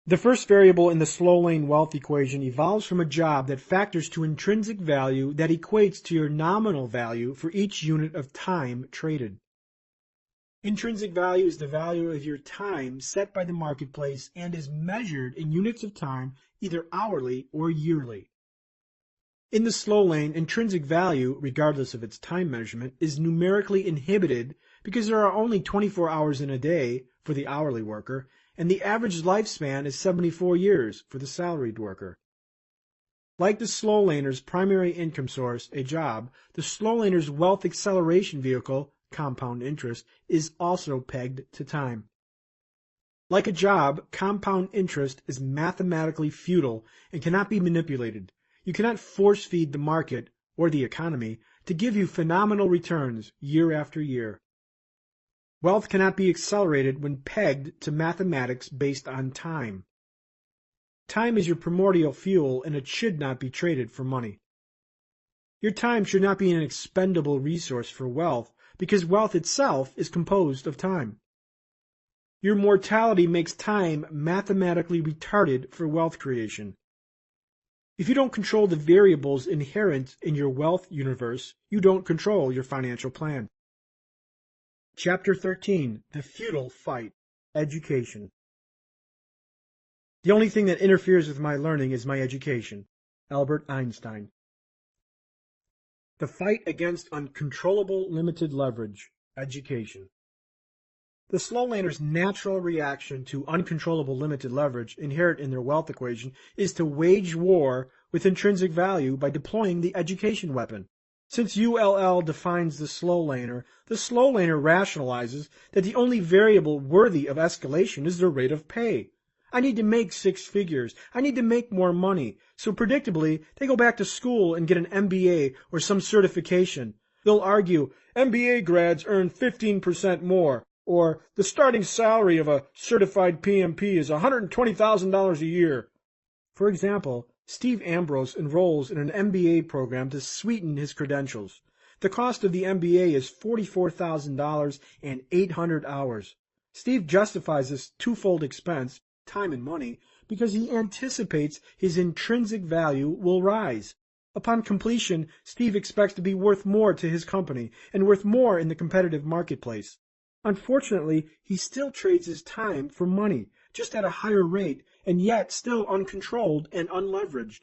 The first variable in the slow lane wealth equation evolves from a job that factors to intrinsic value that equates to your nominal value for each unit of time traded. Intrinsic value is the value of your time set by the marketplace and is measured in units of time, either hourly or yearly. In the slow lane, intrinsic value, regardless of its time measurement, is numerically inhibited because there are only 24 hours in a day for the hourly worker, and the average lifespan is 74 years for the salaried worker. Like the slow laner's primary income source, a job, the slow laner's wealth acceleration vehicle, compound interest, is also pegged to time. Like a job, compound interest is mathematically futile and cannot be manipulated. You cannot force feed the market or the economy to give you phenomenal returns year after year. Wealth cannot be accelerated when pegged to mathematics based on time. Time is your primordial fuel, and it should not be traded for money. Your time should not be an expendable resource for wealth, because wealth itself is composed of time. Your mortality makes time mathematically retarded for wealth creation. If you don't control the variables inherent in your wealth universe, you don't control your financial plan. Chapter 13, The Futile Fight, Education. The only thing that interferes with my learning is my education. Albert Einstein. The fight against uncontrollable limited leverage, education. The slow laner's natural reaction to uncontrollable limited leverage inherent in their wealth equation is to wage war with intrinsic value by deploying the education weapon. Since ULL defines the slow laner rationalizes that the only variable worthy of escalation is the rate of pay. I need to make 6 figures. I need to make more money. So predictably, they go back to school and get an MBA or some certification. They'll argue, MBA grads earn 15% more, or the starting salary of a certified PMP is $120,000 a year. For example, Steve Ambrose enrolls in an MBA program to sweeten his credentials. The cost of the MBA is $44,000 and 800 hours. Steve justifies this twofold expense, time and money, because he anticipates his intrinsic value will rise. Upon completion, Steve expects to be worth more to his company and worth more in the competitive marketplace. Unfortunately, he still trades his time for money, just at a higher rate, and yet still uncontrolled and unleveraged.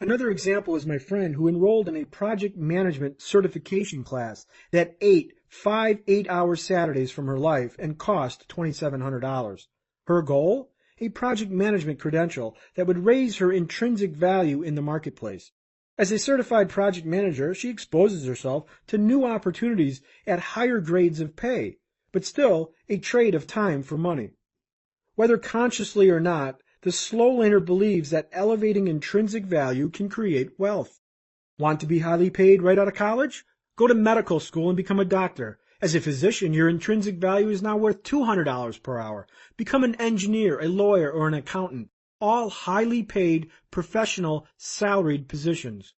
Another example is my friend who enrolled in a project management certification class that ate 5 8-hour Saturdays from her life and cost $2,700. Her goal? A project management credential that would raise her intrinsic value in the marketplace. As a certified project manager, she exposes herself to new opportunities at higher grades of pay, but still a trade of time for money. Whether consciously or not, the slow laner believes that elevating intrinsic value can create wealth. Want to be highly paid right out of college? Go to medical school and become a doctor. As a physician, your intrinsic value is now worth $200 per hour. Become an engineer, a lawyer, or an accountant. All highly paid, professional, salaried positions.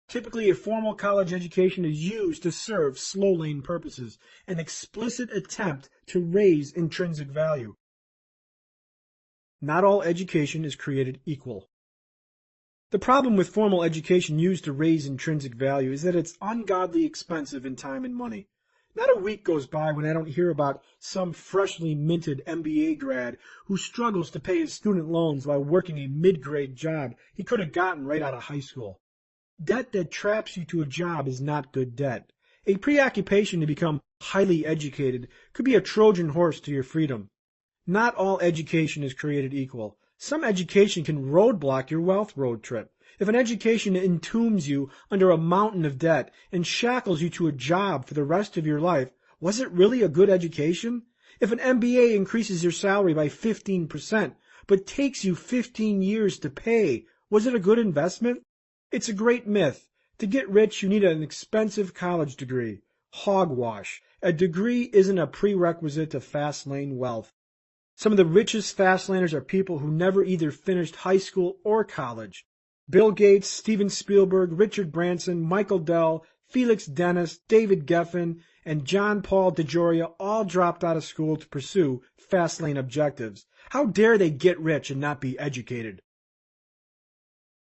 Typically, a formal college education is used to serve slow lane purposes, an explicit attempt to raise intrinsic value. Not all education is created equal. The problem with formal education used to raise intrinsic value is that it's ungodly expensive in time and money. Not a week goes by when I don't hear about some freshly minted MBA grad who struggles to pay his student loans while working a mid-grade job he could have gotten right out of high school. Debt that traps you to a job is not good debt. A preoccupation to become highly educated could be a Trojan horse to your freedom. Not all education is created equal. Some education can roadblock your wealth road trip. If an education entombs you under a mountain of debt and shackles you to a job for the rest of your life, was it really a good education? If an MBA increases your salary by 15%, but takes you 15 years to pay, was it a good investment? It's a great myth. To get rich, you need an expensive college degree. Hogwash. A degree isn't a prerequisite to fast lane wealth. Some of the richest fastlaners are people who never either finished high school or college. Bill Gates, Steven Spielberg, Richard Branson, Michael Dell, Felix Dennis, David Geffen, and John Paul DeJoria all dropped out of school to pursue fast lane objectives. How dare they get rich and not be educated?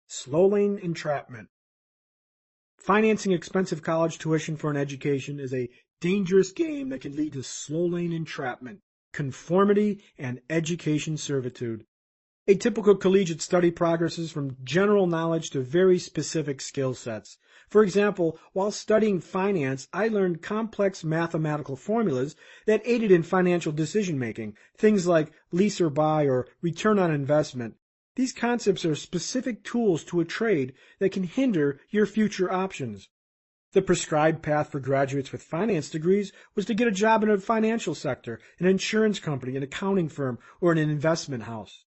Slow lane entrapment. Financing expensive college tuition for an education is a dangerous game that can lead to slow lane entrapment, conformity, and education servitude. A typical collegiate study progresses from general knowledge to very specific skill sets. For example, while studying finance, I learned complex mathematical formulas that aided in financial decision-making, things like lease or buy or return on investment. These concepts are specific tools to a trade that can hinder your future options. The prescribed path for graduates with finance degrees was to get a job in a financial sector, an insurance company, an accounting firm, or in an investment house.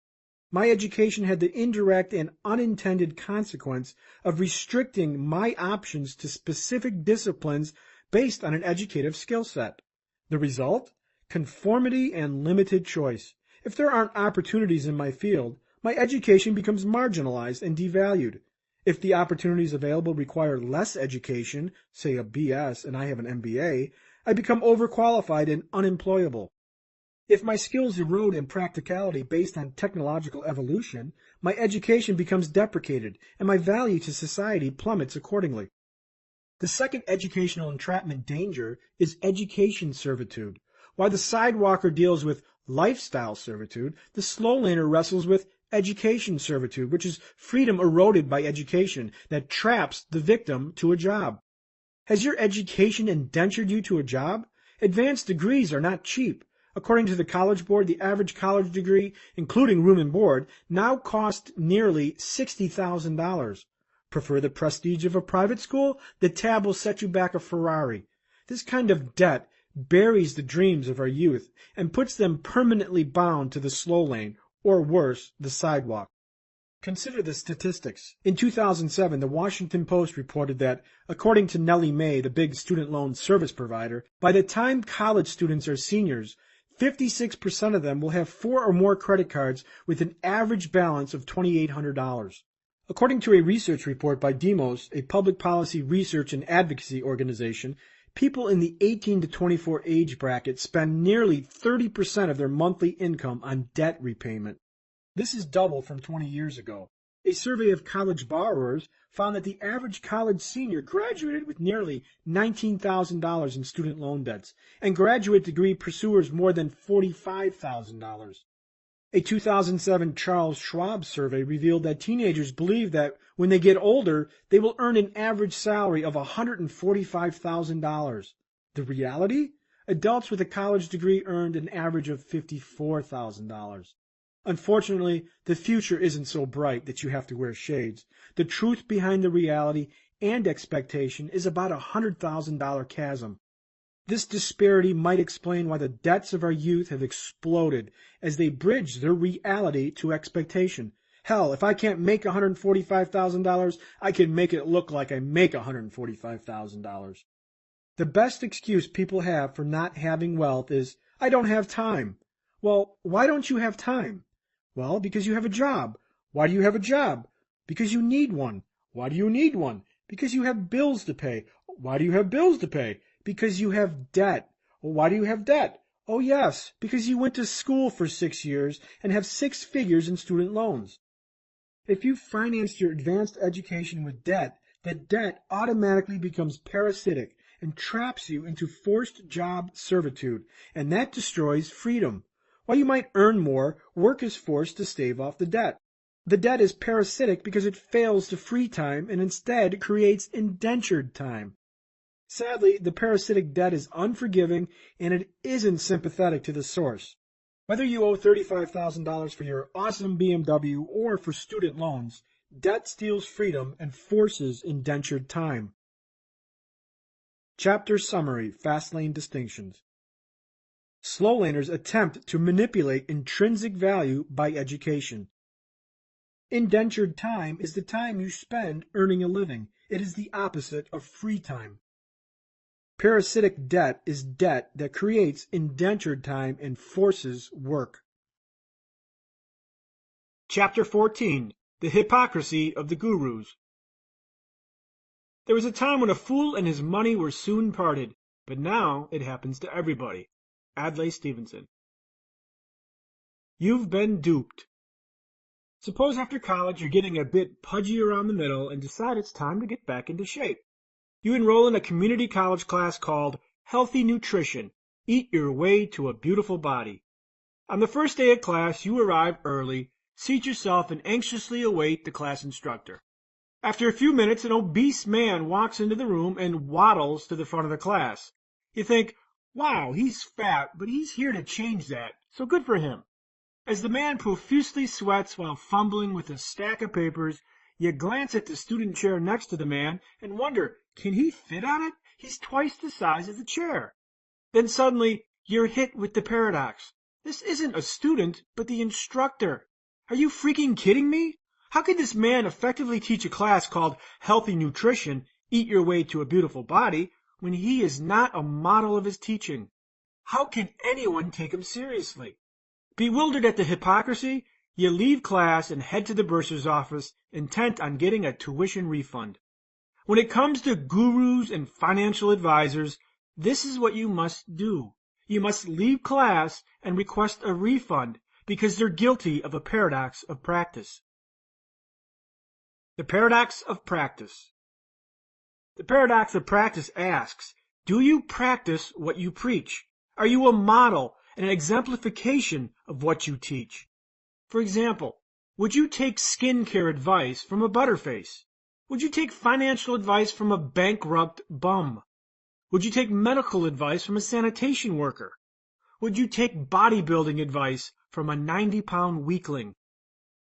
My education had the indirect and unintended consequence of restricting my options to specific disciplines based on an educative skill set. The result? Conformity and limited choice. If there aren't opportunities in my field, my education becomes marginalized and devalued. If the opportunities available require less education, say a BS and I have an MBA, I become overqualified and unemployable. If my skills erode in practicality based on technological evolution, my education becomes deprecated and my value to society plummets accordingly. The second educational entrapment danger is education servitude. While the sidewalker deals with lifestyle servitude, the slow laner wrestles with education servitude, which is freedom eroded by education that traps the victim to a job. Has your education indentured you to a job? Advanced degrees are not cheap. According to the College Board, the average college degree, including room and board, now costs nearly $60,000. Prefer the prestige of a private school? The tab will set you back a Ferrari. This kind of debt buries the dreams of our youth and puts them permanently bound to the slow lane, or worse, the sidewalk. Consider the statistics. In 2007, the Washington Post reported that, according to Nellie Mae, the big student loan service provider, by the time college students are seniors, 56% of them will have 4 or more credit cards with an average balance of $2,800. According to a research report by Demos, a public policy research and advocacy organization, people in the 18 to 24 age bracket spend nearly 30% of their monthly income on debt repayment. This is double from 20 years ago. A survey of college borrowers found that the average college senior graduated with nearly $19,000 in student loan debts, and graduate degree pursuers more than $45,000. A 2007 Charles Schwab survey revealed that teenagers believe that when they get older, they will earn an average salary of $145,000. The reality? Adults with a college degree earned an average of $54,000. Unfortunately, the future isn't so bright that you have to wear shades. The truth behind the reality and expectation is about a $100,000 chasm. This disparity might explain why the debts of our youth have exploded as they bridge their reality to expectation. Hell, if I can't make $145,000, I can make it look like I make $145,000. The best excuse people have for not having wealth is, I don't have time. Well, why don't you have time? Well, because you have a job. Why do you have a job? Because you need one. Why do you need one? Because you have bills to pay. Why do you have bills to pay? Because you have debt. Well, why do you have debt? Oh yes, because you went to school for 6 years and have 6 figures in student loans. If you financed your advanced education with debt, that debt automatically becomes parasitic and traps you into forced job servitude, and that destroys freedom. While you might earn more, work is forced to stave off the debt. The debt is parasitic because it fails to free time and instead creates indentured time. Sadly, the parasitic debt is unforgiving and it isn't sympathetic to the source. Whether you owe $35,000 for your awesome BMW or for student loans, debt steals freedom and forces indentured time. Chapter Summary: Fastlane Distinctions. Slow laners attempt to manipulate intrinsic value by education. Indentured time is the time you spend earning a living. It is the opposite of free time. Parasitic debt is debt that creates indentured time and forces work. Chapter 14: The Hypocrisy of the Gurus. There was a time when a fool and his money were soon parted, but now it happens to everybody. Adlai Stevenson. You've been duped. Suppose after college you're getting a bit pudgy around the middle and decide it's time to get back into shape. You enroll in a community college class called Healthy Nutrition. Eat your way to a beautiful body. On the first day of class, you arrive early, seat yourself, and anxiously await the class instructor. After a few minutes, an obese man walks into the room and waddles to the front of the class. You think, wow, he's fat, but he's here to change that, so good for him. As the man profusely sweats while fumbling with a stack of papers, you glance at the student chair next to the man and wonder, can he fit on it? He's twice the size of the chair. Then suddenly, you're hit with the paradox. This isn't a student, but the instructor. Are you freaking kidding me? How could this man effectively teach a class called Healthy Nutrition, Eat Your Way to a Beautiful Body, when he is not a model of his teaching? How can anyone take him seriously? Bewildered at the hypocrisy, you leave class and head to the bursar's office, intent on getting a tuition refund. When it comes to gurus and financial advisors, this is what you must do. You must leave class and request a refund because they're guilty of a paradox of practice. The paradox of practice. The paradox of practice asks, do you practice what you preach? Are you a model and an exemplification of what you teach? For example, would you take skincare advice from a butterface? Would you take financial advice from a bankrupt bum? Would you take medical advice from a sanitation worker? Would you take bodybuilding advice from a 90-pound weakling?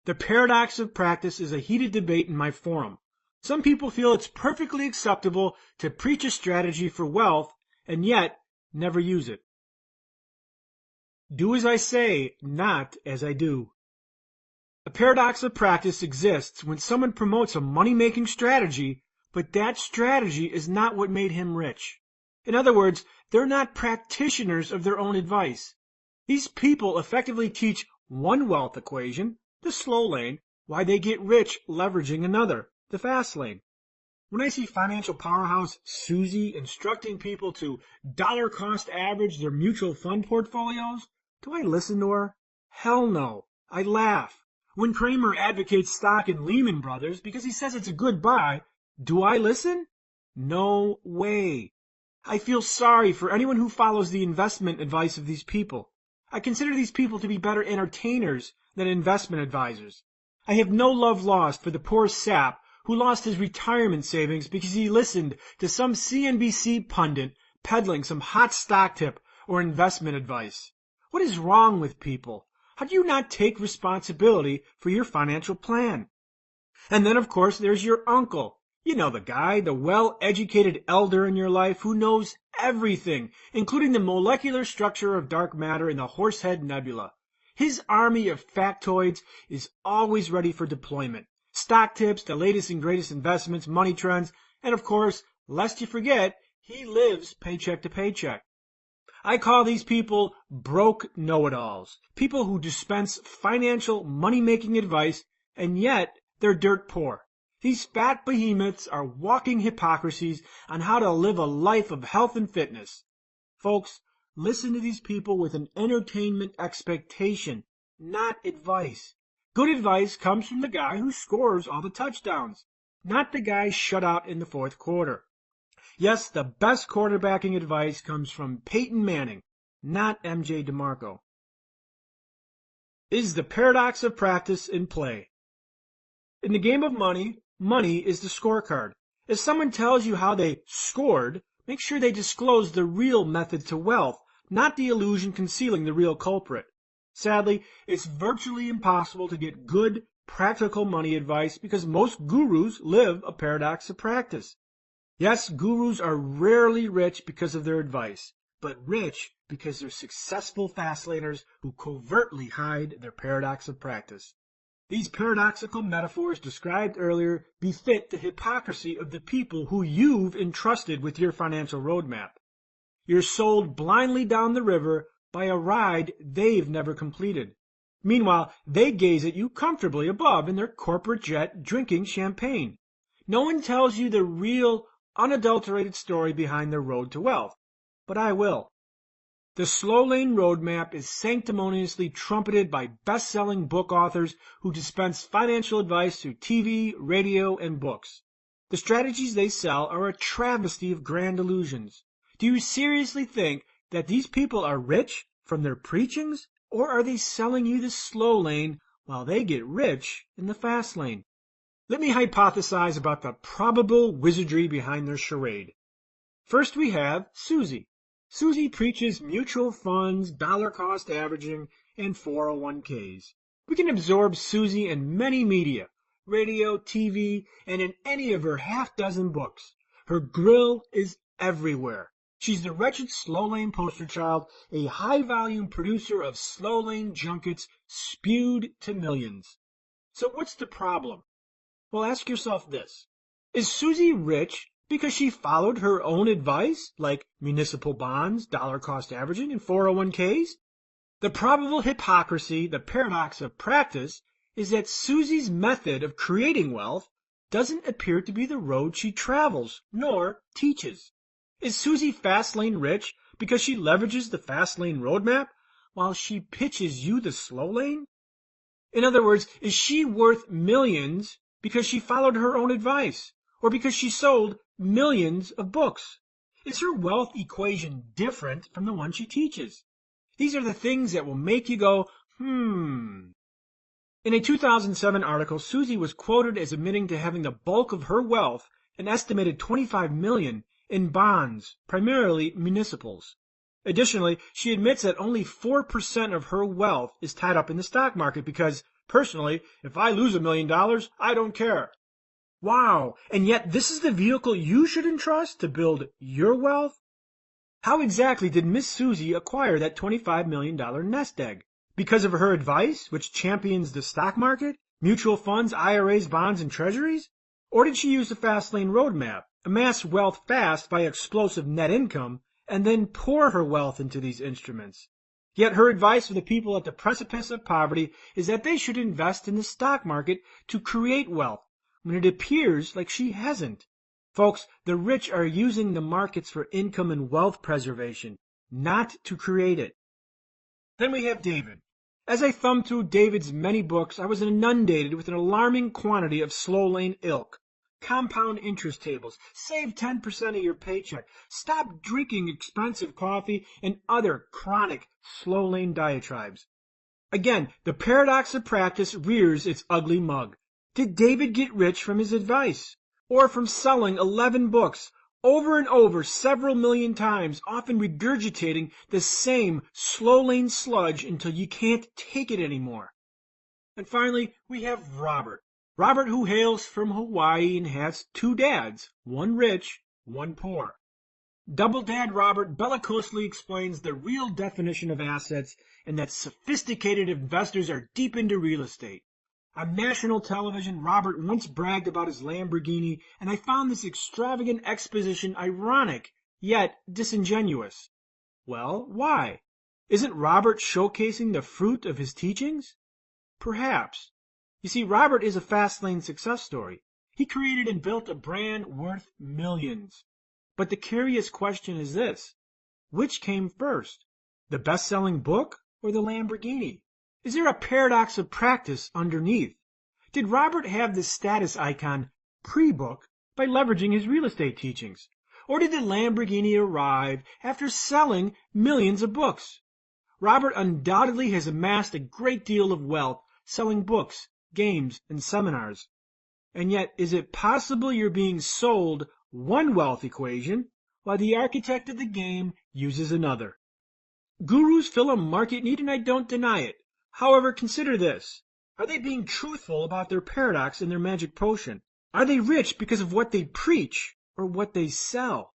The paradox of practice is a heated debate in my forum. Some people feel it's perfectly acceptable to preach a strategy for wealth and yet never use it. Do as I say, not as I do. A paradox of practice exists when someone promotes a money-making strategy, but that strategy is not what made him rich. In other words, they're not practitioners of their own advice. These people effectively teach one wealth equation, the slow lane, why they get rich leveraging another, the fast lane. When I see financial powerhouse Susie instructing people to dollar cost average their mutual fund portfolios, do I listen to her? Hell no. I laugh. When Kramer advocates stock in Lehman Brothers because he says it's a good buy, do I listen? No way. I feel sorry for anyone who follows the investment advice of these people. I consider these people to be better entertainers than investment advisors. I have no love lost for the poor sap who lost his retirement savings because he listened to some CNBC pundit peddling some hot stock tip or investment advice. What is wrong with people? How do you not take responsibility for your financial plan? And then, of course, there's your uncle. You know the guy, the well-educated elder in your life who knows everything, including the molecular structure of dark matter in the Horsehead Nebula. His army of factoids is always ready for deployment. Stock tips, the latest and greatest investments, money trends, and of course, lest you forget, he lives paycheck to paycheck. I call these people broke know-it-alls, people who dispense financial money-making advice, and yet they're dirt poor. These fat behemoths are walking hypocrisies on how to live a life of health and fitness. Folks, listen to these people with an entertainment expectation, not advice. Good advice comes from the guy who scores all the touchdowns, not the guy shut out in the fourth quarter. Yes, the best quarterbacking advice comes from Peyton Manning, not M.J. De Marco. Is the paradox of practice in play? In the game of money, money is the scorecard. If someone tells you how they scored, make sure they disclose the real method to wealth, not the illusion concealing the real culprit. Sadly, it's virtually impossible to get good, practical money advice because most gurus live a paradox of practice. Yes, gurus are rarely rich because of their advice, but rich because they're successful fastlaners who covertly hide their paradox of practice. These paradoxical metaphors described earlier befit the hypocrisy of the people who you've entrusted with your financial roadmap. You're sold blindly down the river by a ride they've never completed. Meanwhile, they gaze at you comfortably above in their corporate jet drinking champagne. No one tells you the real, unadulterated story behind their road to wealth, but I will. The Slow Lane Roadmap is sanctimoniously trumpeted by best-selling book authors who dispense financial advice through TV, radio, and books. The strategies they sell are a travesty of grand illusions. Do you seriously think that these people are rich from their preachings, or are they selling you the slow lane while they get rich in the fast lane? Let me hypothesize about the probable wizardry behind their charade. First we have Susie. Susie preaches mutual funds, dollar cost averaging, and 401ks. We can absorb Susie in many media, radio, TV, and in any of her half-dozen books. Her grill is everywhere. She's the wretched slow lane poster child, a high-volume producer of slow lane junkets spewed to millions. So what's the problem? Well, ask yourself this. Is Susie rich because she followed her own advice, like municipal bonds, dollar cost averaging, and 401ks? The probable hypocrisy, the paradox of practice, is that Susie's method of creating wealth doesn't appear to be the road she travels, nor teaches. Is Susie Fastlane rich because she leverages the Fastlane roadmap while she pitches you the slow lane? In other words, is she worth millions because she followed her own advice, or because she sold millions of books? Is her wealth equation different from the one she teaches? These are the things that will make you go, In a 2007 article, Susie was quoted as admitting to having the bulk of her wealth, an estimated $25 million, in bonds, primarily municipals. Additionally, she admits that only 4% of her wealth is tied up in the stock market because, personally, if I lose $1 million, I don't care. Wow, and yet this is the vehicle you should entrust to build your wealth? How exactly did Miss Susie acquire that $25 million nest egg? Because of her advice, which champions the stock market, mutual funds, IRAs, bonds, and treasuries? Or did she use the Fastlane roadmap, amass wealth fast by explosive net income, and then pour her wealth into these instruments? Yet her advice for the people at the precipice of poverty is that they should invest in the stock market to create wealth, when it appears like she hasn't. Folks, the rich are using the markets for income and wealth preservation, not to create it. Then we have David. As I thumbed through David's many books, I was inundated with an alarming quantity of slow lane ilk. Compound interest tables, save 10% of your paycheck, stop drinking expensive coffee, and other chronic slow lane diatribes. Again, the paradox of practice rears its ugly mug. Did David get rich from his advice? Or from selling 11 books, over and over several million times, often regurgitating the same slow lane sludge until you can't take it anymore? And finally, we have Robert. Robert, who hails from Hawaii and has 2 dads, one rich, one poor. Double Dad Robert bellicosely explains the real definition of assets and that sophisticated investors are deep into real estate. On national television, Robert once bragged about his Lamborghini, and I found this extravagant exposition ironic, yet disingenuous. Well, why? Isn't Robert showcasing the fruit of his teachings? Perhaps. You see, Robert is a Fastlane success story. He created and built a brand worth millions. But the curious question is this: which came first, the best-selling book or the Lamborghini? Is there a paradox of practice underneath? Did Robert have the status icon pre-book by leveraging his real estate teachings? Or did the Lamborghini arrive after selling millions of books? Robert undoubtedly has amassed a great deal of wealth selling books, games, and seminars. And yet, is it possible you're being sold one wealth equation while the architect of the game uses another? Gurus fill a market need, and I don't deny it. However, consider this. Are they being truthful about their paradox and their magic potion? Are they rich because of what they preach or what they sell?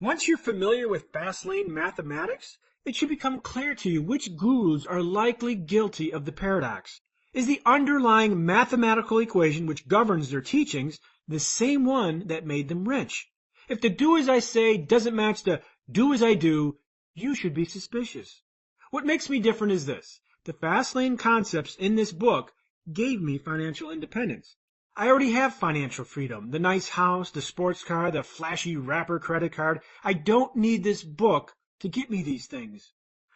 Once you're familiar with Fastlane mathematics, it should become clear to you which gurus are likely guilty of the paradox. Is the underlying mathematical equation which governs their teachings the same one that made them rich? If the do as I say doesn't match the do as I do, you should be suspicious. What makes me different is this. The Fastlane concepts in this book gave me financial independence. I already have financial freedom, the nice house, the sports car, the flashy rapper credit card. I don't need this book to get me these things.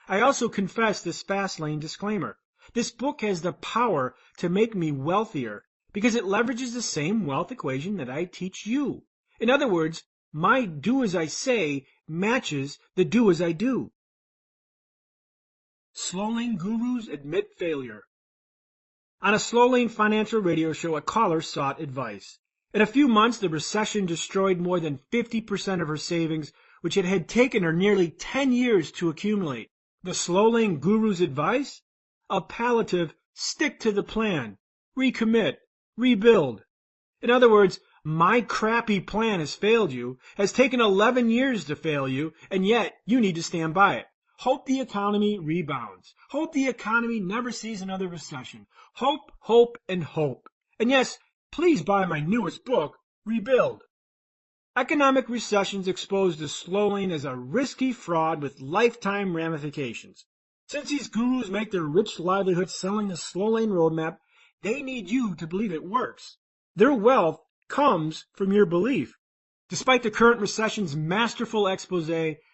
I also confess this Fastlane disclaimer. This book has the power to make me wealthier because it leverages the same wealth equation that I teach you. In other words, my do as I say matches the do as I do. Slow lane gurus admit failure. On a slow lane financial radio show, a caller sought advice. In a few months, the recession destroyed more than 50% of her savings, which it had taken her nearly 10 years to accumulate. The slow lane guru's advice? A palliative, stick to the plan, recommit, rebuild. In other words, my crappy plan has failed you, has taken 11 years to fail you, and yet you need to stand by it. Hope the economy rebounds. Hope the economy never sees another recession. Hope, hope, and hope. And yes, please buy my newest book, Rebuild. Economic recessions expose the slow lane as a risky fraud with lifetime ramifications. Since these gurus make their rich livelihood selling the slow lane roadmap, they need you to believe it works. Their wealth comes from your belief. Despite the current recession's masterful expose,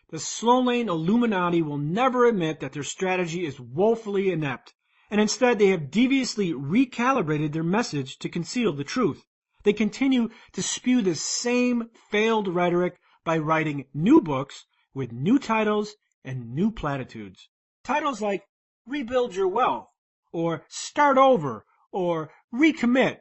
the slow lane Illuminati will never admit that their strategy is woefully inept, and instead they have deviously recalibrated their message to conceal the truth. They continue to spew the same failed rhetoric by writing new books with new titles and new platitudes. Titles like Rebuild Your Wealth, or Start Over, or Recommit.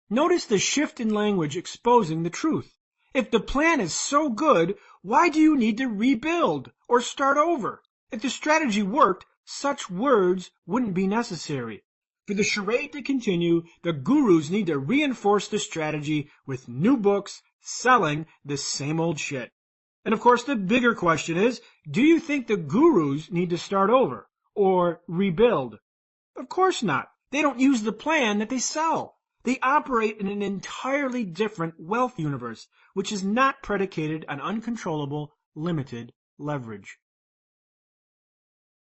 Notice the shift in language exposing the truth. If the plan is so good, why do you need to rebuild or start over? If the strategy worked, such words wouldn't be necessary. For the charade to continue, the gurus need to reinforce the strategy with new books selling the same old shit. And of course, the bigger question is, do you think the gurus need to start over or rebuild? Of course not. They don't use the plan that they sell. They operate in an entirely different wealth universe, which is not predicated on uncontrollable, limited leverage.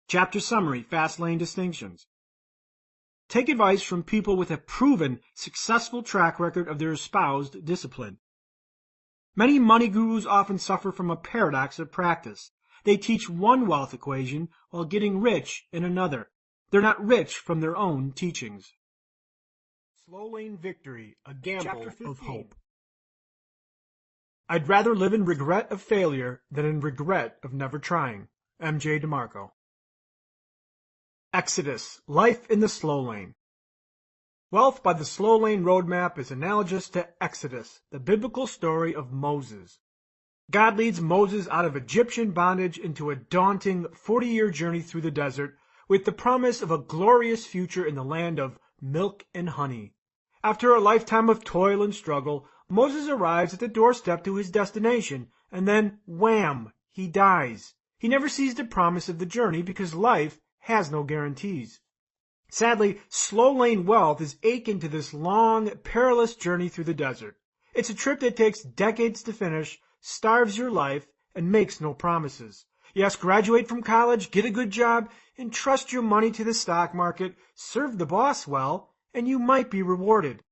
Chapter Summary, Fastlane Distinctions. Take advice from people with a proven, successful track record of their espoused discipline. Many money gurus often suffer from a paradox of practice. They teach one wealth equation while getting rich in another. They're not rich from their own teachings. Slow Lane Victory, a gamble of hope. I'd rather live in regret of failure than in regret of never trying. M.J. De Marco. Exodus, Life in the Slow Lane. Wealth by the Slow Lane Roadmap is analogous to Exodus, the biblical story of Moses. God leads Moses out of Egyptian bondage into a daunting 40-year journey through the desert with the promise of a glorious future in the land of milk and honey. After a lifetime of toil and struggle, Moses arrives at the doorstep to his destination, and then, wham, he dies. He never sees the promise of the journey because life has no guarantees. Sadly, slow lane wealth is akin to this long, perilous journey through the desert. It's a trip that takes decades to finish, starves your life, and makes no promises. Yes, graduate from college, get a good job, entrust your money to the stock market, serve the boss well, and you might be rewarded.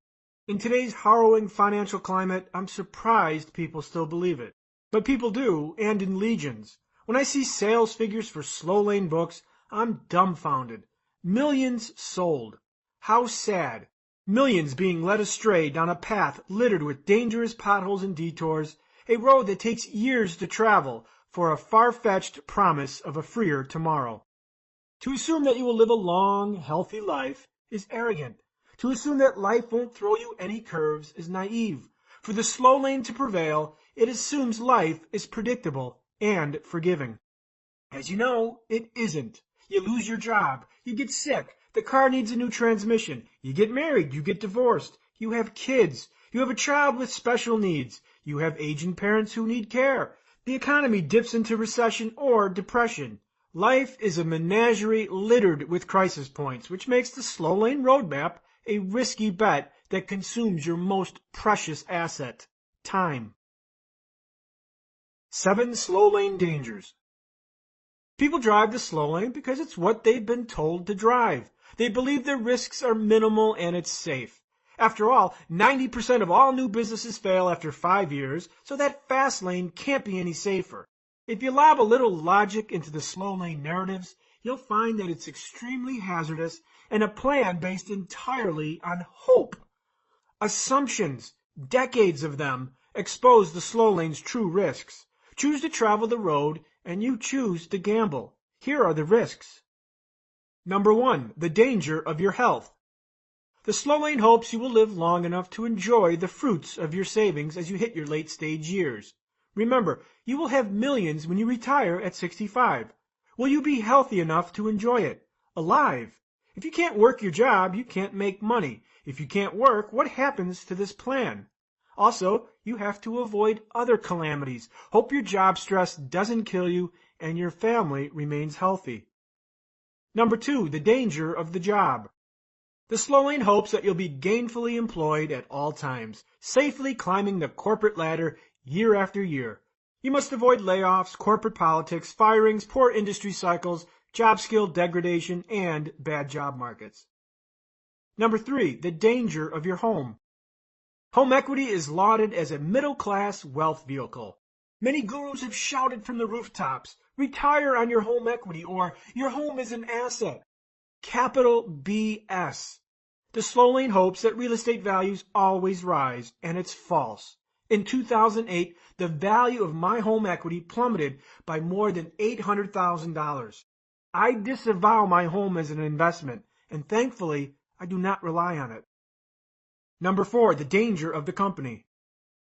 In today's harrowing financial climate, I'm surprised people still believe it. But people do, and in legions. When I see sales figures for slow lane books, I'm dumbfounded. Millions sold. How sad. Millions being led astray down a path littered with dangerous potholes and detours, a road that takes years to travel for a far-fetched promise of a freer tomorrow. To assume that you will live a long, healthy life is arrogant. To assume that life won't throw you any curves is naive. For the slow lane to prevail, it assumes life is predictable and forgiving. As you know, it isn't. You lose your job, you get sick, the car needs a new transmission, you get married, you get divorced, you have kids, you have a child with special needs, you have aging parents who need care, the economy dips into recession or depression. Life is a menagerie littered with crisis points, which makes the slow lane roadmap a risky bet that consumes your most precious asset, time. 7 slow lane dangers. People drive the slow lane because it's what they've been told to drive. They believe their risks are minimal and it's safe. After all, 90% of all new businesses fail after 5 years, so that fast lane can't be any safer. If you lob a little logic into the slow lane narratives, you'll find that it's extremely hazardous and a plan based entirely on hope. Assumptions, decades of them, expose the slow lane's true risks. Choose to travel the road and you choose to gamble. Here are the risks. Number 1, the danger of your health. The slow lane hopes you will live long enough to enjoy the fruits of your savings as you hit your late stage years. Remember, you will have millions when you retire at 65. Will you be healthy enough to enjoy it? Alive? If you can't work your job, you can't make money. If you can't work, what happens to this plan? Also, you have to avoid other calamities. Hope your job stress doesn't kill you and your family remains healthy. Number 2, the danger of the job. The slow lane hopes that you'll be gainfully employed at all times, safely climbing the corporate ladder year after year. You must avoid layoffs, corporate politics, firings, poor industry cycles, job skill degradation, and bad job markets. Number 3, the danger of your home. Home equity is lauded as a middle-class wealth vehicle. Many gurus have shouted from the rooftops, retire on your home equity, or your home is an asset. Capital BS. The slow lane hopes that real estate values always rise, and it's false. In 2008, the value of my home equity plummeted by more than $800,000. I disavow my home as an investment, and thankfully, I do not rely on it. Number 4, the danger of the company.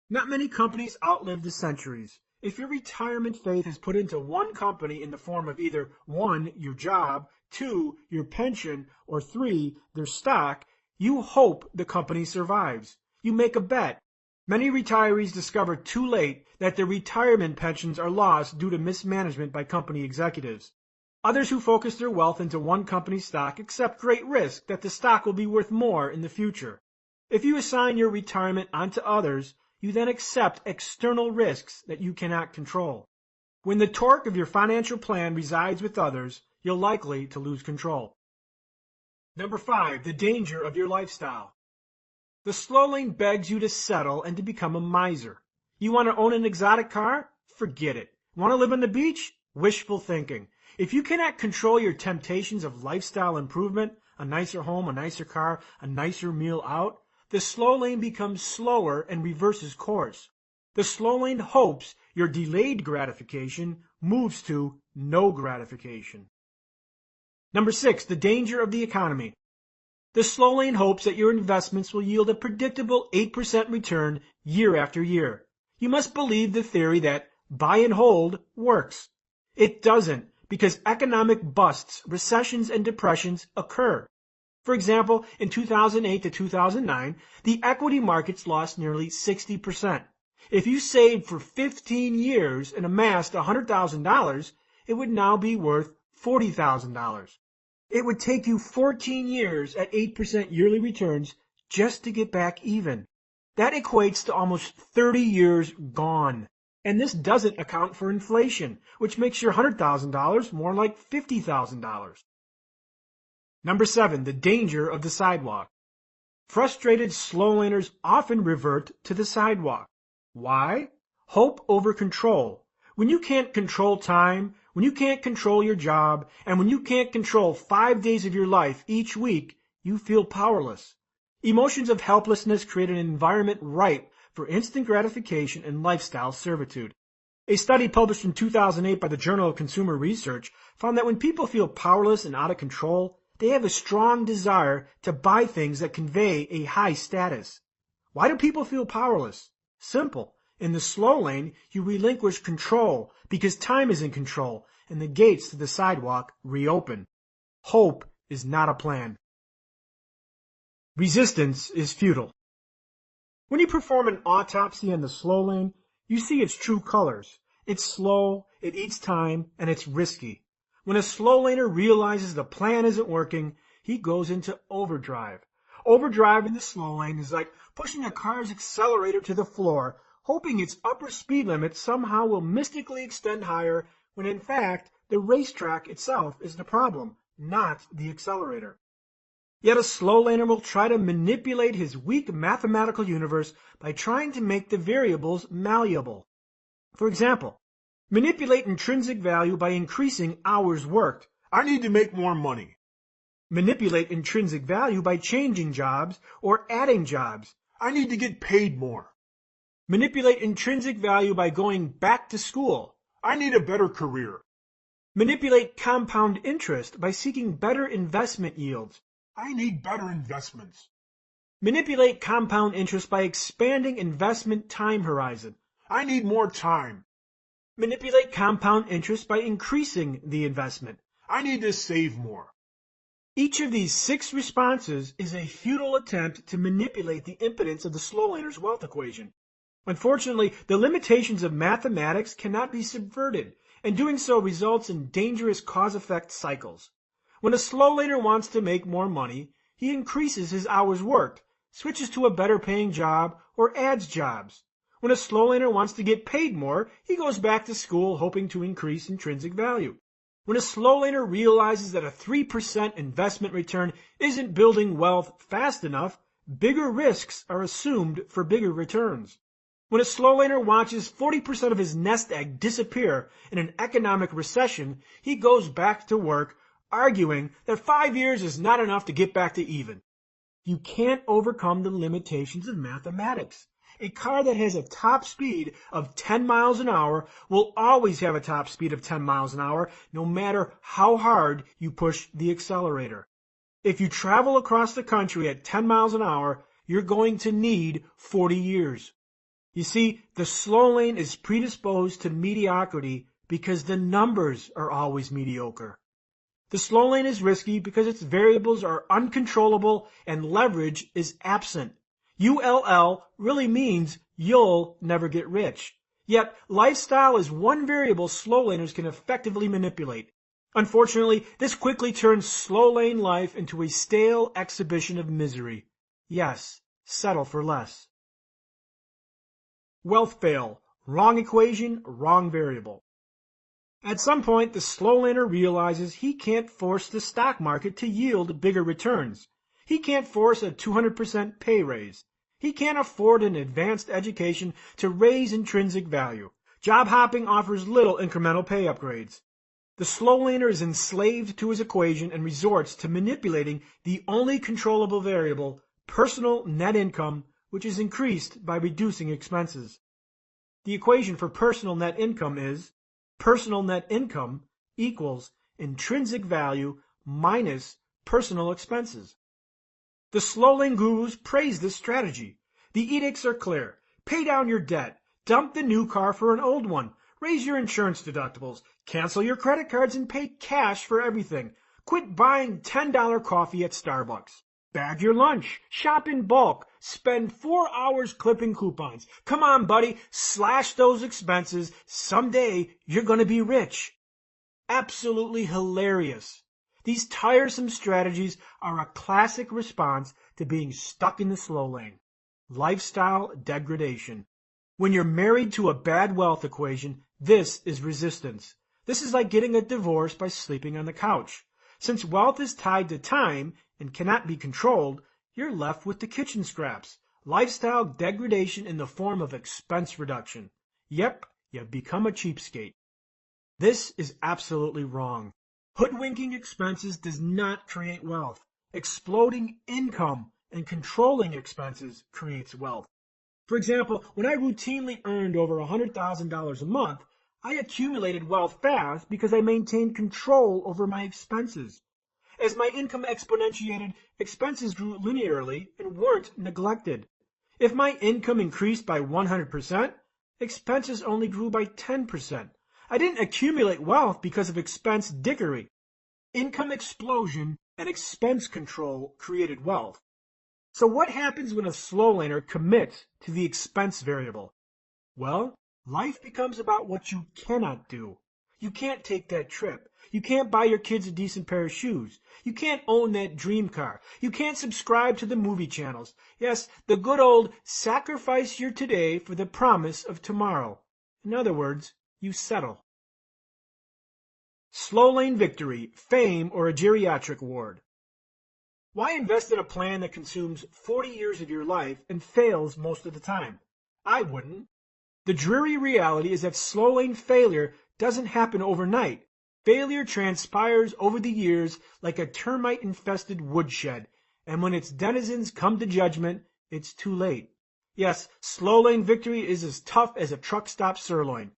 Not many companies outlive the centuries. If your retirement faith is put into one company in the form of either 1, your job, 2, your pension, or 3, their stock, you hope the company survives. You make a bet. Many retirees discover too late that their retirement pensions are lost due to mismanagement by company executives. Others who focus their wealth into one company's stock accept great risk that the stock will be worth more in the future. If you assign your retirement onto others, you then accept external risks that you cannot control. When the torque of your financial plan resides with others, you're likely to lose control. Number 5, the danger of your lifestyle. The slow lane begs you to settle and to become a miser. You want to own an exotic car? Forget it. Want to live on the beach? Wishful thinking. If you cannot control your temptations of lifestyle improvement, a nicer home, a nicer car, a nicer meal out, the slow lane becomes slower and reverses course. The slow lane hopes your delayed gratification moves to no gratification. Number 6, the danger of the economy. The slow lane hopes that your investments will yield a predictable 8% return year after year. You must believe the theory that buy and hold works. It doesn't, because economic busts, recessions, and depressions occur. For example, in 2008 to 2009, the equity markets lost nearly 60%. If you saved for 15 years and amassed $100,000, it would now be worth $40,000. It would take you 14 years at 8% yearly returns just to get back even. That equates to almost 30 years gone. And this doesn't account for inflation, which makes your $100,000 more like $50,000. Number 7, the danger of the sidewalk. Frustrated slow laners often revert to the sidewalk. Why? Hope over control. When you can't control time, When you can't control your job, and when you can't control 5 days of your life each week, you feel powerless. Emotions of helplessness create an environment ripe for instant gratification and lifestyle servitude. A study published in 2008 by the Journal of Consumer Research found that when people feel powerless and out of control, they have a strong desire to buy things that convey a high status. Why do people feel powerless? Simple. In the slow lane, you relinquish control because time is in control and the gates to the sidewalk reopen. Hope is not a plan. Resistance is futile. When you perform an autopsy in the slow lane, you see its true colors. It's slow, it eats time, and it's risky. When a slow laner realizes the plan isn't working, he goes into overdrive. Overdrive in the slow lane is like pushing a car's accelerator to the floor, hoping its upper speed limit somehow will mystically extend higher, when in fact the racetrack itself is the problem, not the accelerator. Yet a slow laner will try to manipulate his weak mathematical universe by trying to make the variables malleable. For example, manipulate intrinsic value by increasing hours worked. I need to make more money. Manipulate intrinsic value by changing jobs or adding jobs. I need to get paid more. Manipulate intrinsic value by going back to school. I need a better career. Manipulate compound interest by seeking better investment yields. I need better investments. Manipulate compound interest by expanding investment time horizon. I need more time. Manipulate compound interest by increasing the investment. I need to save more. Each of these 6 responses is a futile attempt to manipulate the impotence of the slow laner's wealth equation. Unfortunately, the limitations of mathematics cannot be subverted, and doing so results in dangerous cause-effect cycles. When a slow laner wants to make more money, he increases his hours worked, switches to a better paying job, or adds jobs. When a slow laner wants to get paid more, he goes back to school hoping to increase intrinsic value. When a slow laner realizes that a 3% investment return isn't building wealth fast enough, bigger risks are assumed for bigger returns. When a slow laner watches 40% of his nest egg disappear in an economic recession, he goes back to work arguing that 5 years is not enough to get back to even. You can't overcome the limitations of mathematics. A car that has a top speed of 10 miles an hour will always have a top speed of 10 miles an hour, no matter how hard you push the accelerator. If you travel across the country at 10 miles an hour, you're going to need 40 years. You see, the slow lane is predisposed to mediocrity because the numbers are always mediocre. The slow lane is risky because its variables are uncontrollable and leverage is absent. ULL really means you'll never get rich. Yet, lifestyle is one variable slow laners can effectively manipulate. Unfortunately, this quickly turns slow lane life into a stale exhibition of misery. Yes, settle for less. Wealth fail. Wrong equation, wrong variable. At some point, the slow laner realizes he can't force the stock market to yield bigger returns. He can't force a 200% pay raise. He can't afford an advanced education to raise intrinsic value. Job hopping offers little incremental pay upgrades. The slow laner is enslaved to his equation and resorts to manipulating the only controllable variable, personal net income, which is increased by reducing expenses. The equation for personal net income is personal net income equals intrinsic value minus personal expenses. The slow lane gurus praise this strategy. The edicts are clear. Pay down your debt. Dump the new car for an old one. Raise your insurance deductibles. Cancel your credit cards and pay cash for everything. Quit buying $10 coffee at Starbucks. Bag your lunch. Shop in bulk. Spend 4 hours clipping coupons. Come on, buddy. Slash those expenses. Someday you're going to be rich. Absolutely hilarious. These tiresome strategies are a classic response to being stuck in the slow lane. Lifestyle degradation. When you're married to a bad wealth equation, this is resistance. This is like getting a divorce by sleeping on the couch. Since wealth is tied to time and cannot be controlled, you're left with the kitchen scraps. Lifestyle degradation in the form of expense reduction. Yep, you've become a cheapskate. This is absolutely wrong. Hoodwinking expenses does not create wealth. Exploding income and controlling expenses creates wealth. For example, when I routinely earned over $100,000 a month, I accumulated wealth fast because I maintained control over my expenses. As my income exponentiated, expenses grew linearly and weren't neglected. If my income increased by 100%, expenses only grew by 10%. I didn't accumulate wealth because of expense dickery. Income explosion and expense control created wealth. So what happens when a slow laner commits to the expense variable? Well, life becomes about what you cannot do. You can't take that trip. You can't buy your kids a decent pair of shoes. You can't own that dream car. You can't subscribe to the movie channels. Yes, the good old sacrifice your today for the promise of tomorrow. In other words, you settle. Slow lane victory, fame, or a geriatric ward. Why invest in a plan that consumes 40 years of your life and fails most of the time? I wouldn't. The dreary reality is that slow lane failure doesn't happen overnight. Failure transpires over the years like a termite-infested woodshed, and when its denizens come to judgment, it's too late. Yes, slow lane victory is as tough as a truck stop sirloin.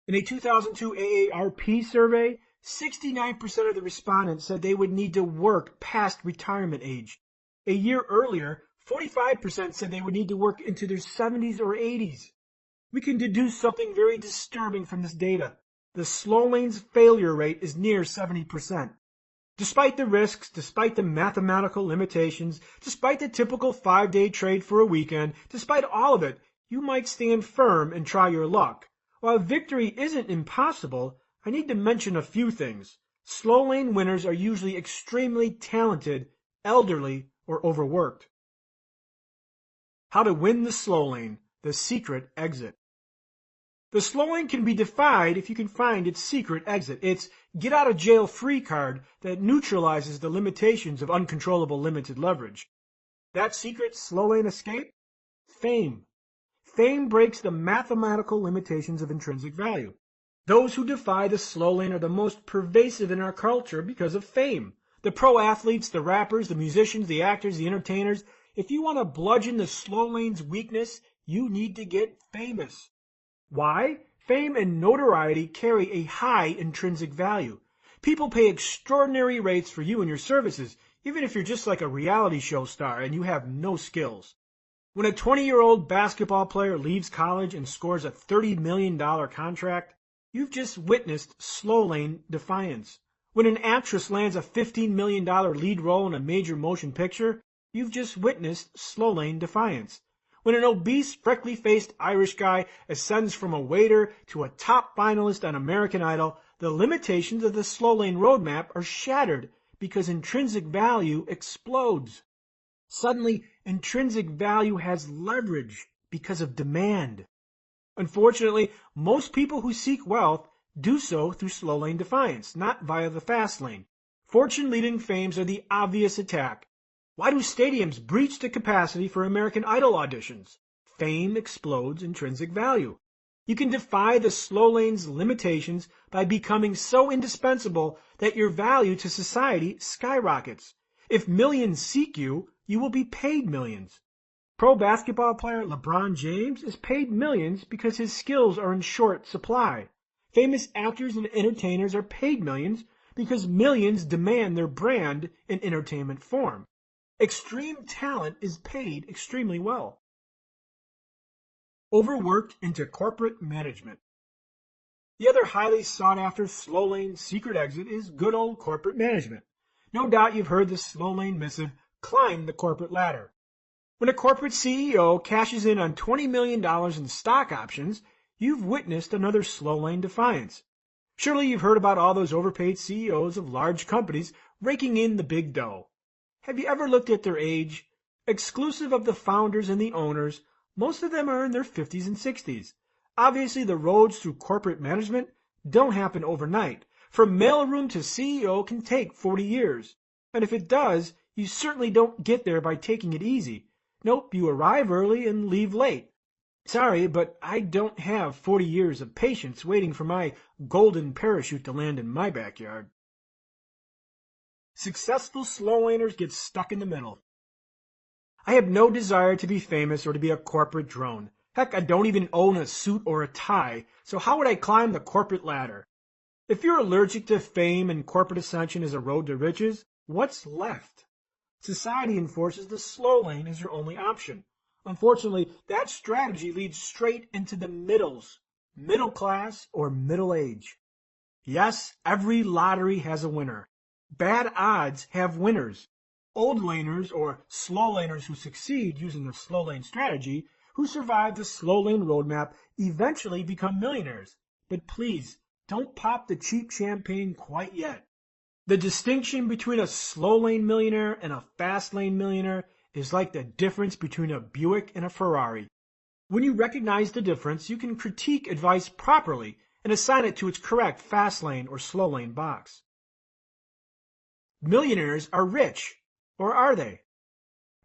In a 2002 AARP survey, 69% of the respondents said they would need to work past retirement age. A year earlier, 45% said they would need to work into their 70s or 80s. We can deduce something very disturbing from this data. The slow lane's failure rate is near 70%. Despite the risks, despite the mathematical limitations, despite the typical 5-day trade for a weekend, despite all of it, you might stand firm and try your luck. While victory isn't impossible, I need to mention a few things. Slow lane winners are usually extremely talented, elderly, or overworked. How to win the slow lane, the secret exit. The slow lane can be defied if you can find its secret exit. Its get out of jail free card that neutralizes the limitations of uncontrollable limited leverage. That secret slow lane escape? Fame. Fame breaks the mathematical limitations of intrinsic value. Those who defy the slow lane are the most pervasive in our culture because of fame. The pro athletes, the rappers, the musicians, the actors, the entertainers. If you want to bludgeon the slow lane's weakness, you need to get famous. Why? Fame and notoriety carry a high intrinsic value. People pay extraordinary rates for you and your services, even if you're just like a reality show star and you have no skills. When a 20-year-old basketball player leaves college and scores a $30 million contract, you've just witnessed slow lane defiance. When an actress lands a $15 million lead role in a major motion picture, you've just witnessed slow lane defiance. When an obese, freckly-faced Irish guy ascends from a waiter to a top finalist on American Idol, the limitations of the slow lane roadmap are shattered because intrinsic value explodes. Suddenly, intrinsic value has leverage because of demand. Unfortunately, most people who seek wealth do so through slow lane defiance, not via the fast lane. Fortune-leading fames are the obvious attack. Why do stadiums breach the capacity for American Idol auditions? Fame explodes intrinsic value. You can defy the slow lane's limitations by becoming so indispensable that your value to society skyrockets. If millions seek you, you will be paid millions. Pro basketball player LeBron James is paid millions because his skills are in short supply. Famous actors and entertainers are paid millions because millions demand their brand in entertainment form. Extreme talent is paid extremely well. Overworked into corporate management. The other highly sought-after slow lane secret exit is good old corporate management. No doubt you've heard the slow lane missive, climb the corporate ladder. When a corporate CEO cashes in on $20 million in stock options, you've witnessed another slow lane defiance. Surely you've heard about all those overpaid CEOs of large companies raking in the big dough. Have you ever looked at their age? Exclusive of the founders and the owners, most of them are in their 50s and 60s. Obviously, the roads through corporate management don't happen overnight. From mailroom to CEO can take 40 years. And if it does, you certainly don't get there by taking it easy. Nope, you arrive early and leave late. Sorry, but I don't have 40 years of patience waiting for my golden parachute to land in my backyard. Successful slow laners get stuck in the middle. I have no desire to be famous or to be a corporate drone. Heck, I don't even own a suit or a tie, so how would I climb the corporate ladder? If you're allergic to fame and corporate ascension as a road to riches, what's left? Society enforces the slow lane as your only option. Unfortunately, that strategy leads straight into the middles, middle class or middle age. Yes, every lottery has a winner. Bad odds have winners. Old laners or slow laners who succeed using the slow lane strategy, who survive the slow lane roadmap, eventually become millionaires. But please, don't pop the cheap champagne quite yet. The distinction between a slow lane millionaire and a fast lane millionaire is like the difference between a Buick and a Ferrari. When you recognize the difference, you can critique advice properly and assign it to its correct fast lane or slow lane box. Millionaires are rich, or are they?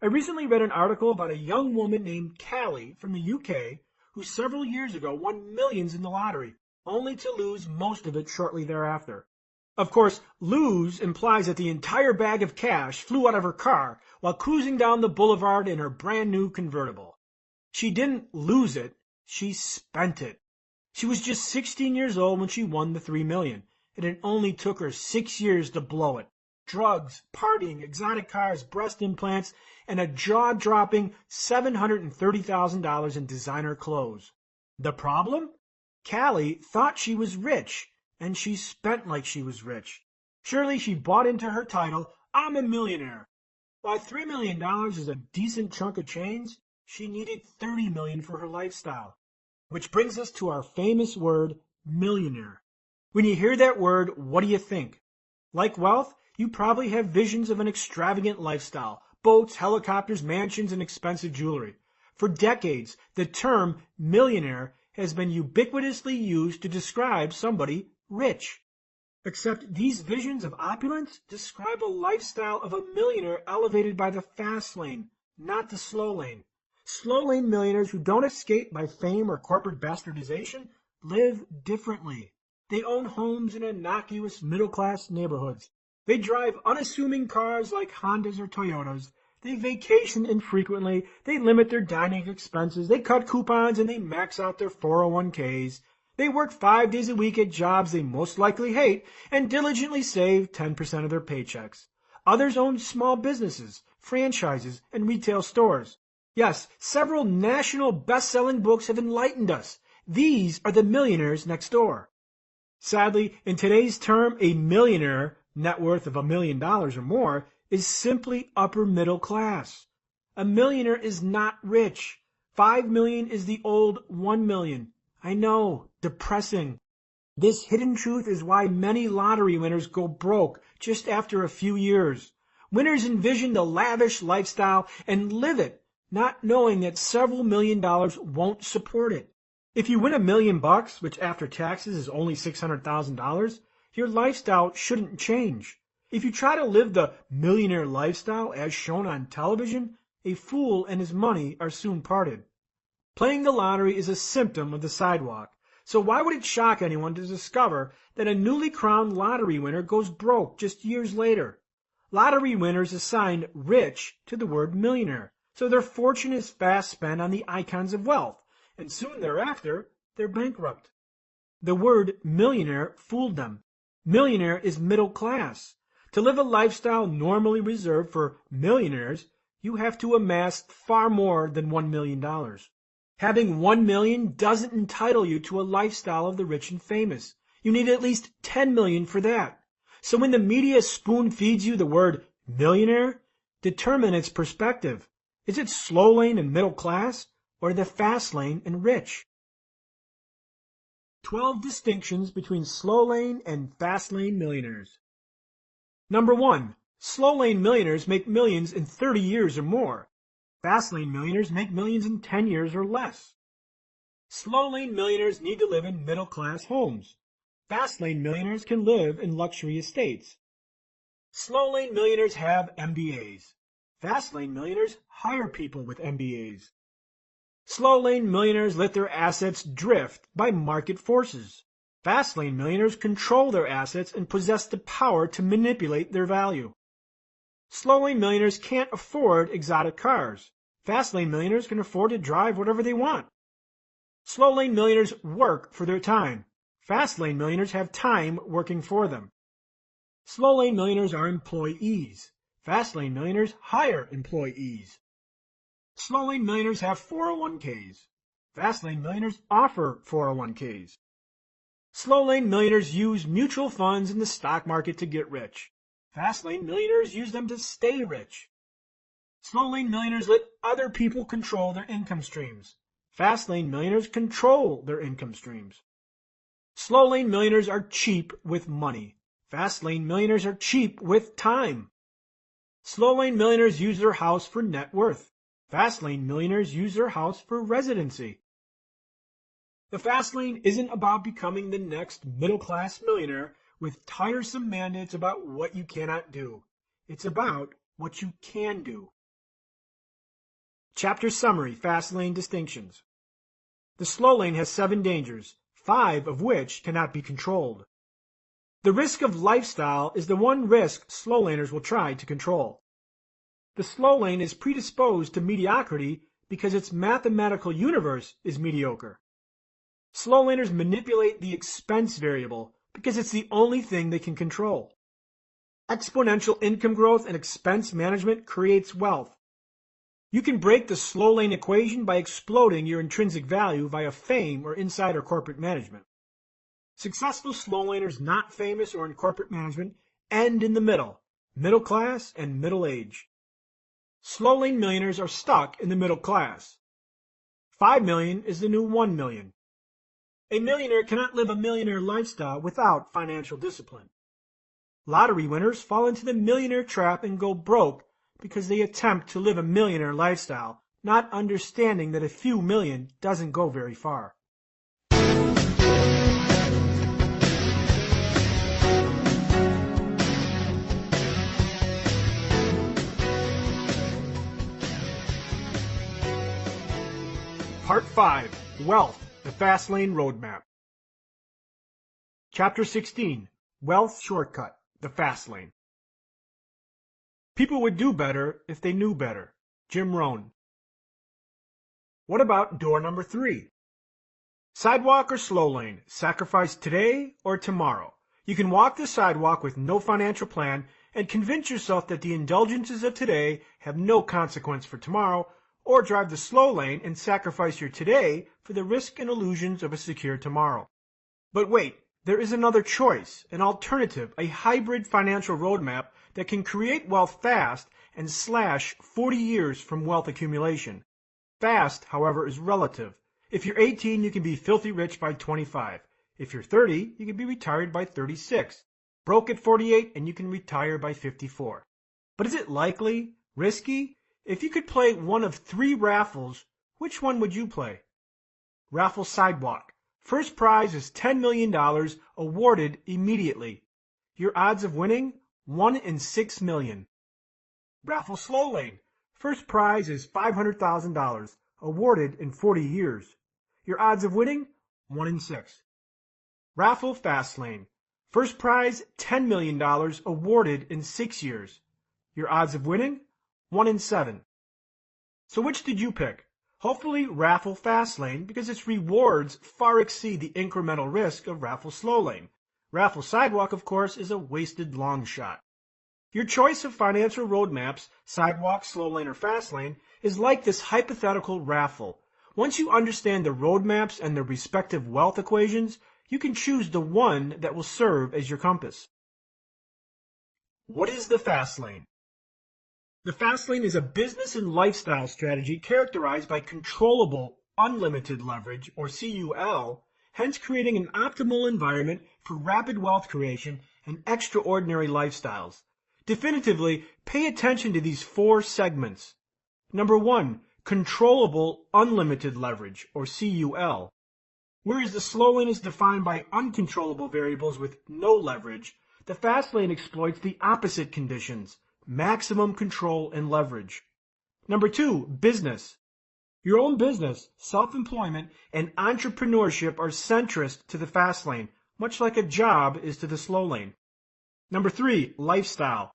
I recently read an article about a young woman named Callie from the UK who several years ago won millions in the lottery, only to lose most of it shortly thereafter. Of course, lose implies that the entire bag of cash flew out of her car while cruising down the boulevard in her brand new convertible. She didn't lose it, she spent it. She was just 16 years old when she won the $3 million, and it only took her 6 years to blow it. Drugs, partying, exotic cars, breast implants, and a jaw-dropping $730,000 in designer clothes. The problem? Callie thought she was rich, and she spent like she was rich. Surely she bought into her title, I'm a millionaire. While $3 million is a decent chunk of change, she needed $30 million for her lifestyle. Which brings us to our famous word, millionaire. When you hear that word, what do you think? Like wealth, you probably have visions of an extravagant lifestyle, boats, helicopters, mansions, and expensive jewelry. For decades, the term millionaire has been ubiquitously used to describe somebody rich. Except these visions of opulence describe a lifestyle of a millionaire elevated by the fast lane, not the slow lane. Slow lane millionaires who don't escape by fame or corporate bastardization live differently. They own homes in innocuous middle-class neighborhoods. They drive unassuming cars like Hondas or Toyotas. They vacation infrequently. They limit their dining expenses. They cut coupons and they max out their 401ks. They work 5 days a week at jobs they most likely hate and diligently save 10% of their paychecks. Others own small businesses, franchises, and retail stores. Yes, several national best-selling books have enlightened us. These are the millionaires next door. Sadly, in today's term, a millionaire, net worth of $1 million or more, is simply upper middle class. A millionaire is not rich. 5 million is the old 1 million. I know, depressing. This hidden truth is why many lottery winners go broke just after a few years. Winners envision the lavish lifestyle and live it, not knowing that several $1 million won't support it. If you win $1 million, which after taxes is only $600,000, your lifestyle shouldn't change. If you try to live the millionaire lifestyle as shown on television, a fool and his money are soon parted. Playing the lottery is a symptom of the sidewalk. So why would it shock anyone to discover that a newly crowned lottery winner goes broke just years later? Lottery winners assign rich to the word millionaire, so their fortune is fast spent on the icons of wealth, and soon thereafter, they're bankrupt. The word millionaire fooled them. Millionaire is middle class. To live a lifestyle normally reserved for millionaires, you have to amass far more than $1 million. Having 1 million doesn't entitle you to a lifestyle of the rich and famous. You need at least 10 million for that. So when the media spoon feeds you the word millionaire, determine its perspective. Is it slow lane and middle class, or the fast lane and rich? 12 distinctions between slow lane and fast lane millionaires. Number 1. Slow lane millionaires make millions in 30 years or more. Fast lane millionaires make millions in 10 years or less. Slow lane millionaires need to live in middle-class homes. Fast lane millionaires can live in luxury estates. Slow lane millionaires have MBAs. Fast lane millionaires hire people with MBAs. Slow lane millionaires let their assets drift by market forces. Fast lane millionaires control their assets and possess the power to manipulate their value. Slow lane millionaires can't afford exotic cars. Fast lane millionaires can afford to drive whatever they want. Slow lane millionaires work for their time. Fast lane millionaires have time working for them. Slow lane millionaires are employees. Fast lane millionaires hire employees. Slow lane millionaires have 401ks. Fast lane millionaires offer 401ks. Slow lane millionaires use mutual funds in the stock market to get rich. Fast lane millionaires use them to stay rich. Slow lane millionaires let other people control their income streams. Fast lane millionaires control their income streams. Slow lane millionaires are cheap with money. Fast lane millionaires are cheap with time. Slow lane millionaires use their house for net worth. Fast lane millionaires use their house for residency. The fast lane isn't about becoming the next middle-class millionaire with tiresome mandates about what you cannot do. It's about what you can do. Chapter Summary, Fast Lane Distinctions. The slow lane has 7 dangers, 5 of which cannot be controlled. The risk of lifestyle is the one risk slow laners will try to control. The slow lane is predisposed to mediocrity because its mathematical universe is mediocre. Slow laners manipulate the expense variable because it's the only thing they can control. Exponential income growth and expense management creates wealth. You can break the slow lane equation by exploding your intrinsic value via fame or insider corporate management. Successful slow laners not famous or in corporate management end in the middle class and middle age. Slow lane millionaires are stuck in the middle class. 5 million is the new 1 million. A millionaire cannot live a millionaire lifestyle without financial discipline. Lottery winners fall into the millionaire trap and go broke because they attempt to live a millionaire lifestyle, not understanding that a few million doesn't go very far. Part 5. Wealth, the Fast Lane Roadmap. Chapter 16. Wealth Shortcut, the Fast Lane. People would do better if they knew better. Jim Rohn. What about door number 3? Sidewalk or slow lane, sacrifice today or tomorrow. You can walk the sidewalk with no financial plan and convince yourself that the indulgences of today have no consequence for tomorrow, or drive the slow lane and sacrifice your today for the risk and illusions of a secure tomorrow. But wait, there is another choice, an alternative, a hybrid financial roadmap that can create wealth fast and slash 40 years from wealth accumulation. Fast, however, is relative. If you're 18, you can be filthy rich by 25. If you're 30, you can be retired by 36. Broke at 48, and you can retire by 54. But is it likely? Risky? If you could play one of 3 raffles, which one would you play? Raffle Sidewalk. First prize is $10 million awarded immediately. Your odds of winning? 1 in 6 million. Raffle Slow Lane. First prize is $500,000 awarded in 40 years. Your odds of winning? 1 in 6. Raffle Fast Lane. First prize $10 million awarded in 6 years. Your odds of winning? 1 in 7. So which did you pick? Hopefully Raffle Fast Lane because its rewards far exceed the incremental risk of Raffle Slow Lane. Raffle Sidewalk, of course, is a wasted long shot. Your choice of financial roadmaps, sidewalk, slow lane, or fast lane, is like this hypothetical raffle. Once you understand the roadmaps and their respective wealth equations, you can choose the one that will serve as your compass. What is the fast lane? The fast lane is a business and lifestyle strategy characterized by controllable, unlimited leverage, or CUL, hence creating an optimal environment for rapid wealth creation and extraordinary lifestyles. Definitively, pay attention to these 4 segments. Number 1, controllable, unlimited leverage, or CUL. Whereas the slow lane is defined by uncontrollable variables with no leverage, the fast lane exploits the opposite conditions, maximum control and leverage. Number 2, business. Your own business, self-employment, and entrepreneurship are centrist to the fast lane, much like a job is to the slow lane. Number 3, lifestyle.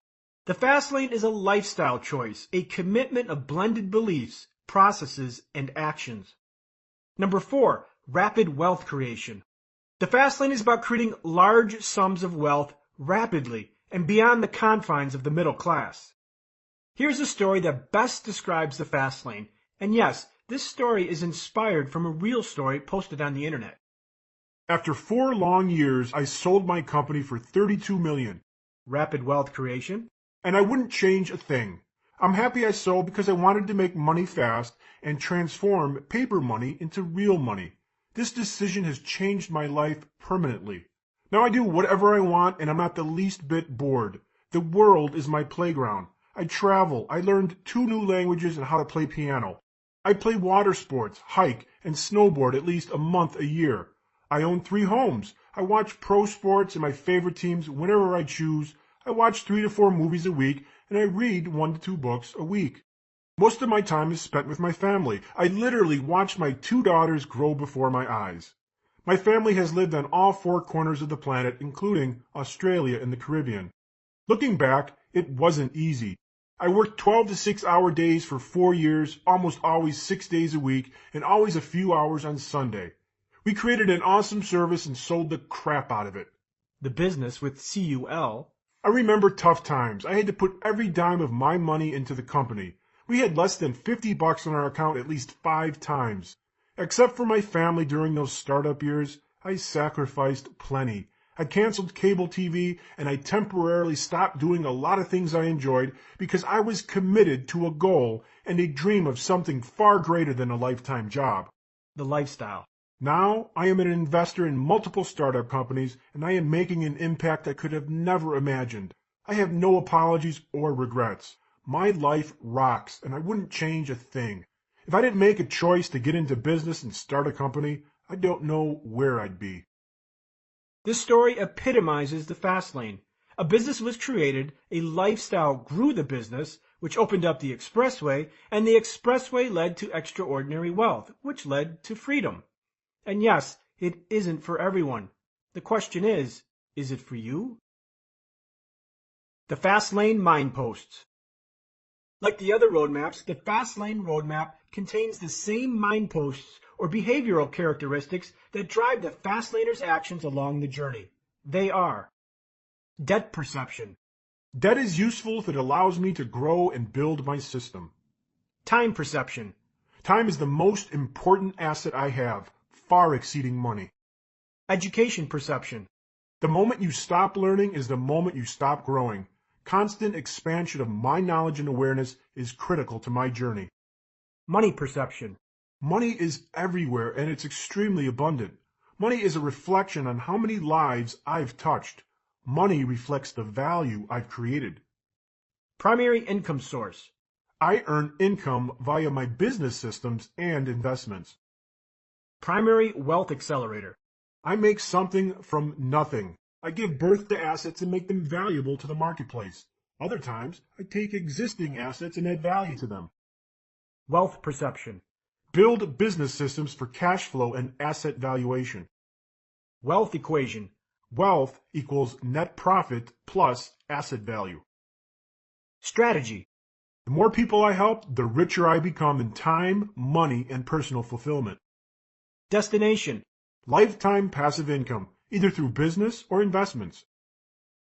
The fast lane is a lifestyle choice, a commitment of blended beliefs, processes, and actions. Number 4, rapid wealth creation. The fast lane is about creating large sums of wealth rapidly and beyond the confines of the middle class. Here's a story that best describes the fast lane, and yes, this story is inspired from a real story posted on the internet. After 4 long years, I sold my company for $32 million. Rapid wealth creation. And I wouldn't change a thing. I'm happy I sold because I wanted to make money fast and transform paper money into real money. This decision has changed my life permanently. Now I do whatever I want and I'm not the least bit bored. The world is my playground. I travel. I learned 2 new languages and how to play piano. I play water sports, hike, and snowboard at least a month a year. I own 3 homes. I watch pro sports and my favorite teams whenever I choose. I watch 3 to 4 movies a week, and I read 1 to 2 books a week. Most of my time is spent with my family. I literally watch my 2 daughters grow before my eyes. My family has lived on all 4 corners of the planet, including Australia and the Caribbean. Looking back, it wasn't easy. I worked 12 to 6-hour days for 4 years, almost always 6 days a week, and always a few hours on Sunday. We created an awesome service and sold the crap out of it. The business with CUL. I remember tough times. I had to put every dime of my money into the company. We had less than $50 on our account at least 5 times. Except for my family during those startup years, I sacrificed plenty. I canceled cable TV and I temporarily stopped doing a lot of things I enjoyed because I was committed to a goal and a dream of something far greater than a lifetime job. The lifestyle. Now, I am an investor in multiple startup companies, and I am making an impact I could have never imagined. I have no apologies or regrets. My life rocks, and I wouldn't change a thing. If I didn't make a choice to get into business and start a company, I don't know where I'd be. This story epitomizes the fast lane. A business was created, a lifestyle grew the business, which opened up the expressway, and the expressway led to extraordinary wealth, which led to freedom. And yes, it isn't for everyone. The question is it for you? The Fast Lane Mileposts. Like the other roadmaps, the Fast Lane Roadmap contains the same mileposts or behavioral characteristics that drive the fast laner's actions along the journey. They are: debt perception. Debt is useful if it allows me to grow and build my system. Time perception. Time is the most important asset I have, far exceeding money. Education perception. The moment you stop learning is the moment you stop growing. Constant expansion of my knowledge and awareness is critical to my journey. Money perception. Money is everywhere and it's extremely abundant. Money is a reflection on how many lives I've touched. Money reflects the value I've created. Primary income source. I earn income via my business systems and investments. Primary wealth accelerator. I make something from nothing. I give birth to assets and make them valuable to the marketplace. Other times, I take existing assets and add value to them. Wealth perception. Build business systems for cash flow and asset valuation. Wealth equation. Wealth equals net profit plus asset value. Strategy. The more people I help, the richer I become in time, money, and personal fulfillment. Destination. Lifetime passive income, either through business or investments.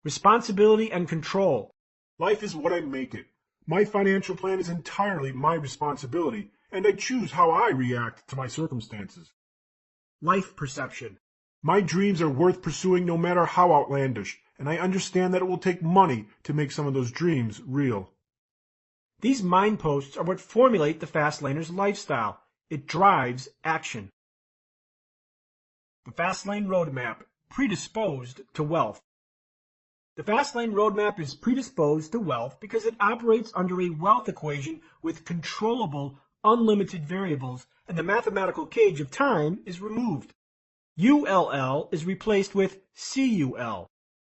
Responsibility and control. Life is what I make it. My financial plan is entirely my responsibility, and I choose how I react to my circumstances. Life perception. My dreams are worth pursuing no matter how outlandish, and I understand that it will take money to make some of those dreams real. These mileposts are what formulate the fast laner's lifestyle. It drives action. The Fast Lane Roadmap, predisposed to wealth. The Fast Lane Roadmap is predisposed to wealth because it operates under a wealth equation with controllable, unlimited variables, and the mathematical cage of time is removed. ULL is replaced with CUL.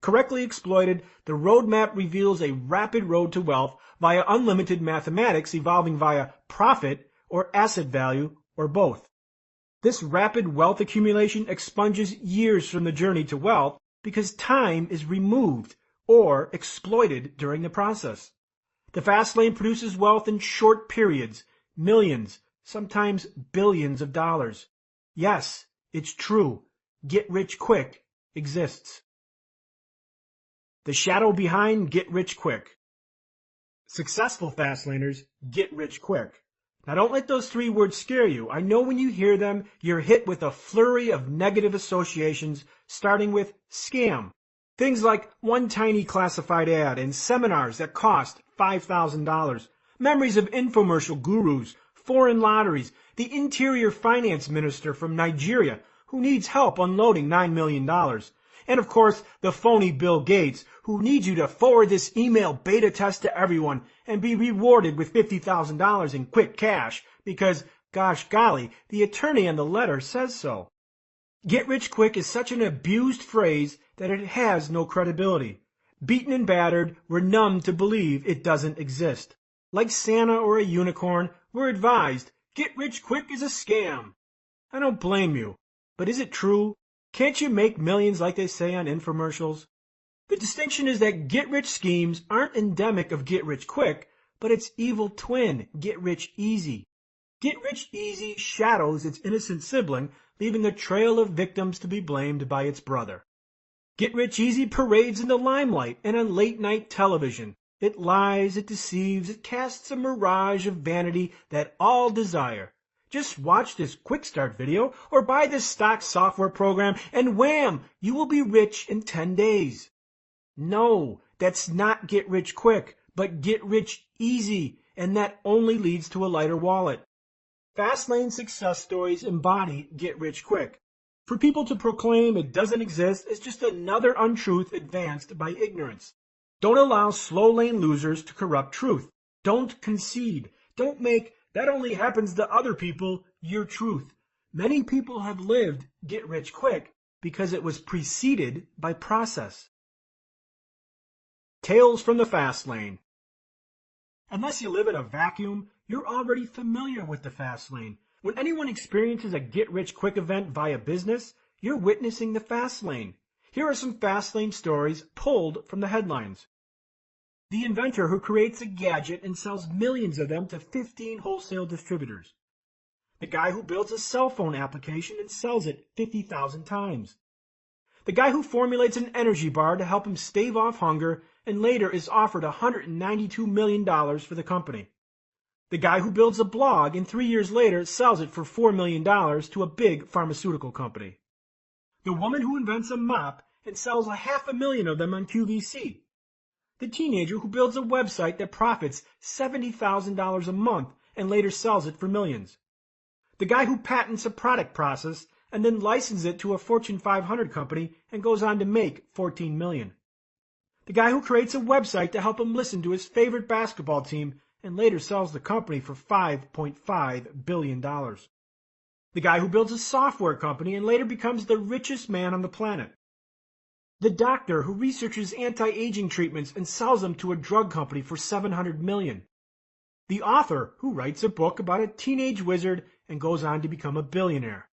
Correctly exploited, the roadmap reveals a rapid road to wealth via unlimited mathematics evolving via profit, or asset value, or both. This rapid wealth accumulation expunges years from the journey to wealth because time is removed or exploited during the process. The fast lane produces wealth in short periods, millions, sometimes billions of dollars. Yes, it's true. Get rich quick exists. The shadow behind get rich quick. Successful fast laners get rich quick. Now don't let those three words scare you. I know when you hear them, you're hit with a flurry of negative associations, starting with scam. Things like one tiny classified ad and seminars that cost $5,000. Memories of infomercial gurus, foreign lotteries, the interior finance minister from Nigeria who needs help unloading $9 million. And of course, the phony Bill Gates, who needs you to forward this email beta test to everyone and be rewarded with $50,000 in quick cash because, gosh golly, the attorney on the letter says so. Get rich quick is such an abused phrase that it has no credibility. Beaten and battered, we're numb to believe it doesn't exist. Like Santa or a unicorn, we're advised, get rich quick is a scam. I don't blame you, but is it true? Can't you make millions like they say on infomercials? The distinction is that get-rich schemes aren't endemic of get-rich-quick, but its evil twin, get-rich-easy. Get-rich-easy shadows its innocent sibling, leaving a trail of victims to be blamed by its brother. Get-rich-easy parades in the limelight and on late-night television. It lies, it deceives, it casts a mirage of vanity that all desire. Just watch this quick start video or buy this stock software program and wham, you will be rich in 10 days. No, that's not get rich quick, but get rich easy, and that only leads to a lighter wallet. Fastlane success stories embody get rich quick. For people to proclaim it doesn't exist is just another untruth advanced by ignorance. Don't allow slow lane losers to corrupt truth. Don't concede. Don't make that only happens to other people your truth. Many people have lived get rich quick because it was preceded by process. Tales from the fast lane. Unless you live in a vacuum, you're already familiar with the fast lane. When anyone experiences a get-rich-quick event via business, you're witnessing the fast lane. Here are some fast lane stories pulled from the headlines. The inventor who creates a gadget and sells millions of them to 15 wholesale distributors. The guy who builds a cell phone application and sells it 50,000 times. The guy who formulates an energy bar to help him stave off hunger and later is offered $192 million for the company. The guy who builds a blog and 3 years later sells it for $4 million to a big pharmaceutical company. The woman who invents a mop and sells 500,000 of them on QVC. The teenager who builds a website that profits $70,000 a month and later sells it for millions. The guy who patents a product process and then licenses it to a Fortune 500 company and goes on to make $14 million. The guy who creates a website to help him listen to his favorite basketball team and later sells the company for $5.5 billion. The guy who builds a software company and later becomes the richest man on the planet. The doctor who researches anti-aging treatments and sells them to a drug company for $700 million. The author who writes a book about a teenage wizard and goes on to become a billionaire.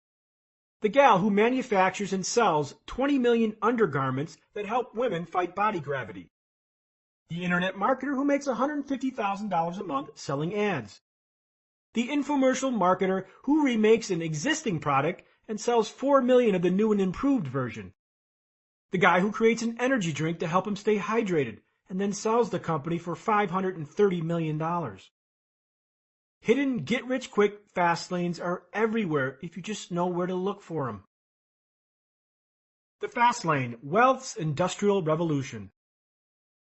The gal who manufactures and sells 20 million undergarments that help women fight body gravity. The internet marketer who makes $150,000 a month selling ads. The infomercial marketer who remakes an existing product and sells 4 million of the new and improved version. The guy who creates an energy drink to help him stay hydrated and then sells the company for $530 million. Hidden get-rich-quick fast lanes are everywhere if you just know where to look for them. The fast lane, wealth's industrial revolution.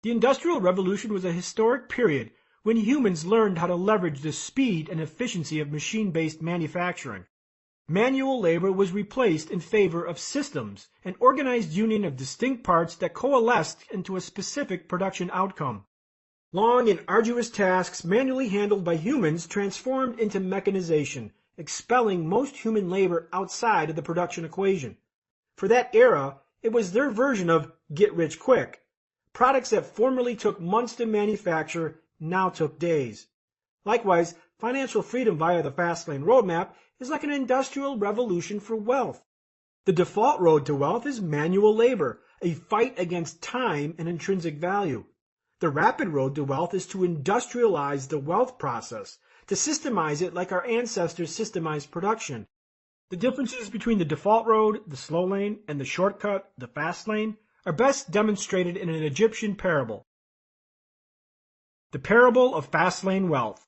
The Industrial Revolution was a historic period when humans learned how to leverage the speed and efficiency of machine-based manufacturing. Manual labor was replaced in favor of systems, an organized union of distinct parts that coalesced into a specific production outcome. Long and arduous tasks manually handled by humans transformed into mechanization, expelling most human labor outside of the production equation. For that era, it was their version of get rich quick. Products that formerly took months to manufacture now took days. Likewise, financial freedom via the Fastlane roadmap is like an industrial revolution for wealth. The default road to wealth is manual labor, a fight against time and intrinsic value. The rapid road to wealth is to industrialize the wealth process, to systemize it like our ancestors systemized production. The differences between the default road, the slow lane, and the shortcut, the fast lane, are best demonstrated in an Egyptian parable. The Parable of Fastlane Wealth.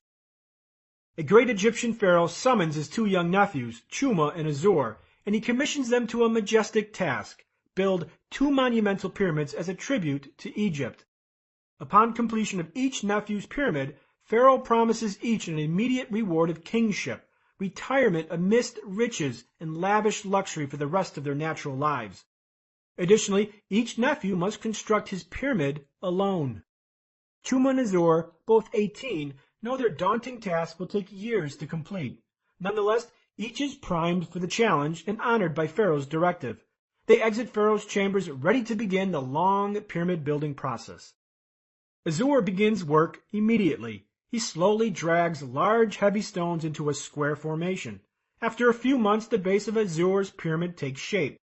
A great Egyptian pharaoh summons his two young nephews, Chuma and Azor, and he commissions them to a majestic task: build 2 monumental pyramids as a tribute to Egypt. Upon completion of each nephew's pyramid, Pharaoh promises each an immediate reward of kingship, retirement amidst riches, and lavish luxury for the rest of their natural lives. Additionally, each nephew must construct his pyramid alone. Chuma and Azor, both 18, know their daunting task will take years to complete. Nonetheless, each is primed for the challenge and honored by Pharaoh's directive. They exit Pharaoh's chambers ready to begin the long pyramid building process. Azor begins work immediately. He slowly drags large, heavy stones into a square formation. After a few months, the base of Azor's pyramid takes shape.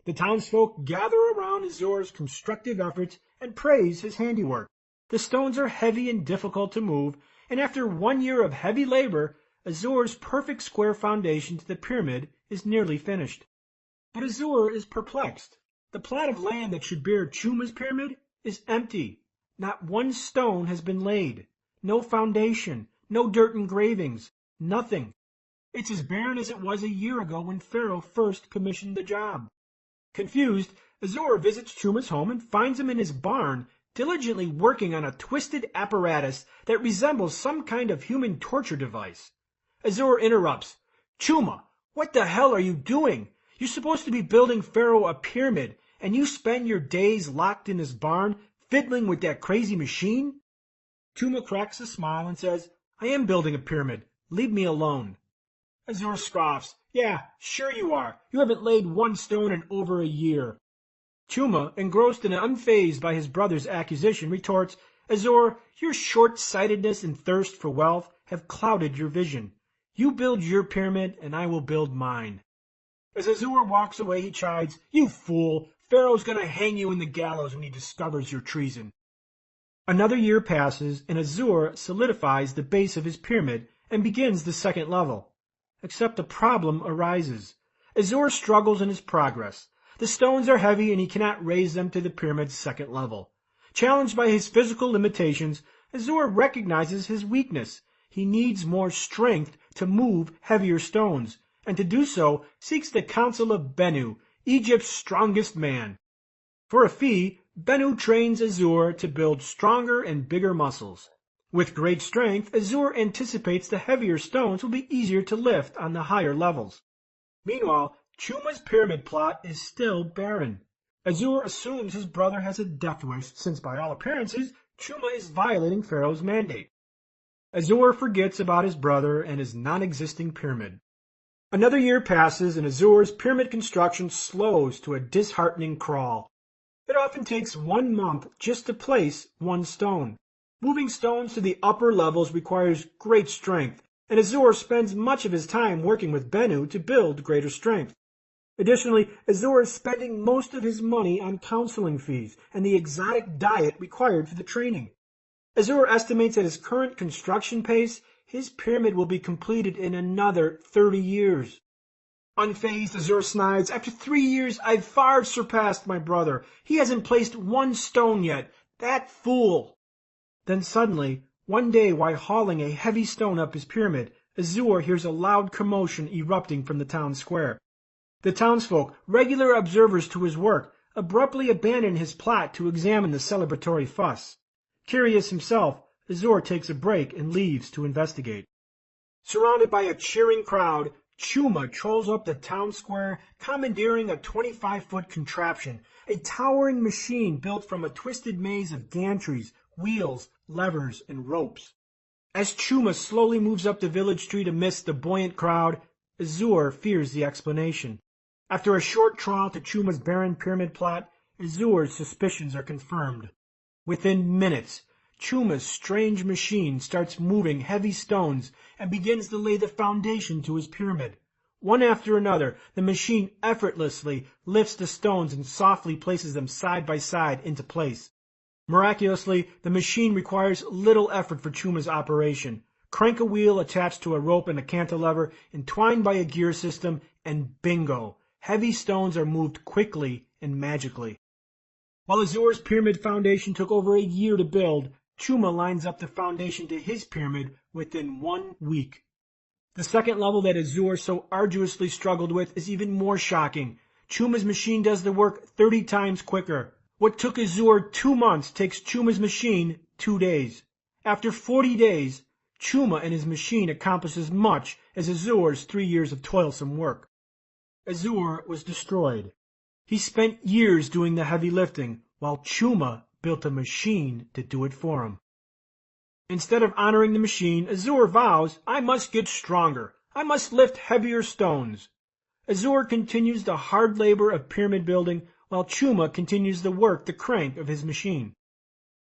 The townsfolk gather around Azor's constructive efforts and praise his handiwork. The stones are heavy and difficult to move, and after 1 year of heavy labor, Azor's perfect square foundation to the pyramid is nearly finished. But Azor is perplexed. The plot of land that should bear Chuma's pyramid is empty. Not one stone has been laid. No foundation, no dirt engravings, nothing. It's as barren as it was a year ago when Pharaoh first commissioned the job. Confused, Azor visits Chuma's home and finds him in his barn, diligently working on a twisted apparatus that resembles some kind of human torture device. Azor interrupts. "Chuma, what the hell are you doing? You're supposed to be building Pharaoh a pyramid, and you spend your days locked in this barn, fiddling with that crazy machine?" Chuma cracks a smile and says, "I am building a pyramid. Leave me alone." Azor scoffs. "Yeah, sure you are. You haven't laid one stone in over a year." Chuma, engrossed and unfazed by his brother's accusation, retorts, "Azor, your short-sightedness and thirst for wealth have clouded your vision. You build your pyramid, and I will build mine." As Azor walks away, he chides, "You fool! Pharaoh's going to hang you in the gallows when he discovers your treason." Another year passes, and Azor solidifies the base of his pyramid and begins the second level. Except a problem arises. Azor struggles in his progress. The stones are heavy, and he cannot raise them to the pyramid's second level. Challenged by his physical limitations, Azor recognizes his weakness. He needs more strength to move heavier stones, and to do so seeks the counsel of Bennu, Egypt's strongest man. For a fee, Bennu trains Azor to build stronger and bigger muscles. With great strength, Azor anticipates the heavier stones will be easier to lift on the higher levels. Meanwhile, Chuma's pyramid plot is still barren. Azor assumes his brother has a death wish, since by all appearances, Chuma is violating Pharaoh's mandate. Azor forgets about his brother and his non-existing pyramid. Another year passes, and Azor's pyramid construction slows to a disheartening crawl. It often takes 1 month just to place one stone. Moving stones to the upper levels requires great strength, and Azor spends much of his time working with Bennu to build greater strength. Additionally, Azor is spending most of his money on counseling fees and the exotic diet required for the training. Azor estimates at his current construction pace, his pyramid will be completed in another 30 years. Unfazed, Azor snides, "After 3 years, I've far surpassed my brother. He hasn't placed one stone yet. That fool!" Then suddenly, one day while hauling a heavy stone up his pyramid, Azor hears a loud commotion erupting from the town square. The townsfolk, regular observers to his work, abruptly abandon his plot to examine the celebratory fuss. Curious himself, Azor takes a break and leaves to investigate. Surrounded by a cheering crowd, Chuma trolls up the town square, commandeering a 25-foot contraption, a towering machine built from a twisted maze of gantries, wheels, levers, and ropes. As Chuma slowly moves up the village street amidst the buoyant crowd, Azor fears the explanation. After a short trial to Chuma's barren pyramid plot, Azor's suspicions are confirmed. Within minutes, Chuma's strange machine starts moving heavy stones and begins to lay the foundation to his pyramid. One after another, the machine effortlessly lifts the stones and softly places them side by side into place. Miraculously, the machine requires little effort for Chuma's operation. Crank a wheel attached to a rope and a cantilever, entwined by a gear system, and bingo! Heavy stones are moved quickly and magically. While Azur's pyramid foundation took over a year to build, Chuma lines up the foundation to his pyramid within 1 week. The second level that Azur so arduously struggled with is even more shocking. Chuma's machine does the work 30 times quicker. What took Azur 2 months takes Chuma's machine 2 days. After 40 days, Chuma and his machine accomplish as much as Azur's 3 years of toilsome work. Azur was destroyed. He spent years doing the heavy lifting, while Chuma built a machine to do it for him. Instead of honoring the machine, Azur vows, "I must get stronger. I must lift heavier stones." Azur continues the hard labor of pyramid building, while Chuma continues the crank of his machine.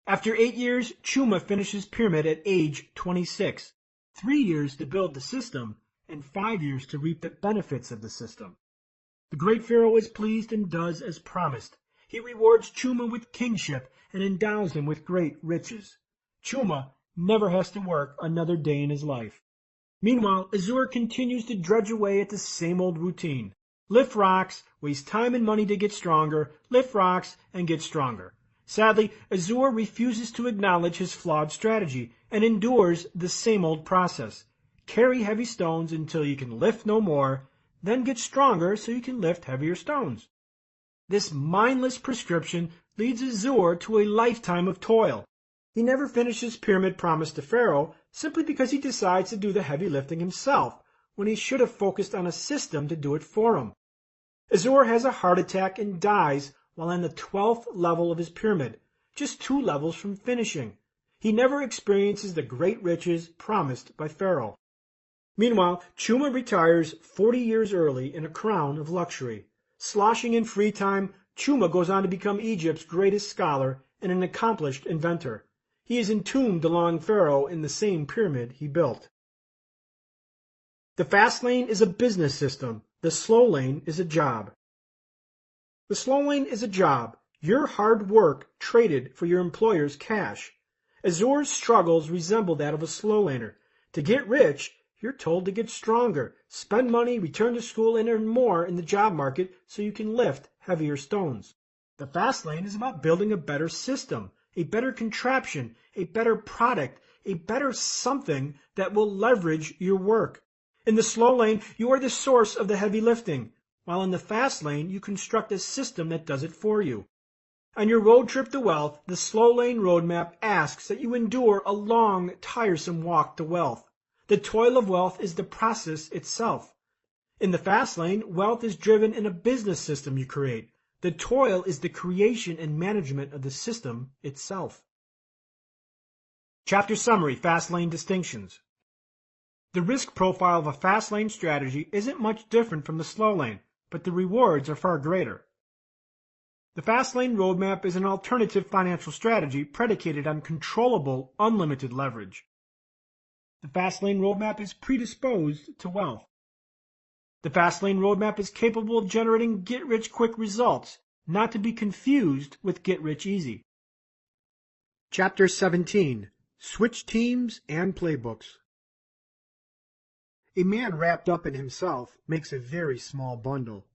After 8 years, Chuma finishes pyramid at age 26. 3 years to build the system, and 5 years to reap the benefits of the system. The great pharaoh is pleased and does as promised. He rewards Chuma with kingship and endows him with great riches. Chuma never has to work another day in his life. Meanwhile, Azur continues to dredge away at the same old routine. Lift rocks, waste time and money to get stronger, lift rocks, and get stronger. Sadly, Azur refuses to acknowledge his flawed strategy and endures the same old process. Carry heavy stones until you can lift no more, then get stronger so you can lift heavier stones. This mindless prescription leads Azur to a lifetime of toil. He never finishes pyramid promised to Pharaoh simply because he decides to do the heavy lifting himself, when he should have focused on a system to do it for him. Azur has a heart attack and dies while on the 12th level of his pyramid, just 2 levels from finishing. He never experiences the great riches promised by Pharaoh. Meanwhile, Chuma retires 40 years early in a crown of luxury. Sloshing in free time, Chuma goes on to become Egypt's greatest scholar and an accomplished inventor. He is entombed along Pharaoh in the same pyramid he built. The fast lane is a business system. The slow lane is a job. The slow lane is a job, your hard work traded for your employer's cash. Azur's struggles resemble that of a slow laner. To get rich, you're told to get stronger, spend money, return to school, and earn more in the job market so you can lift heavier stones. The fast lane is about building a better system, a better contraption, a better product, a better something that will leverage your work. In the slow lane, you are the source of the heavy lifting, while in the fast lane, you construct a system that does it for you. On your road trip to wealth, the slow lane roadmap asks that you endure a long, tiresome walk to wealth. The toil of wealth is the process itself. In the fast lane, wealth is driven in a business system you create. The toil is the creation and management of the system itself. Chapter Summary, Fast Lane Distinctions. The risk profile of a fast lane strategy isn't much different from the slow lane, but the rewards are far greater. The fast lane roadmap is an alternative financial strategy predicated on controllable, unlimited leverage. The fast lane roadmap is predisposed to wealth. The fast lane roadmap is capable of generating get-rich-quick results, not to be confused with get-rich-easy. Chapter 17. Switch Teams and Playbooks. A man wrapped up in himself makes a very small bundle.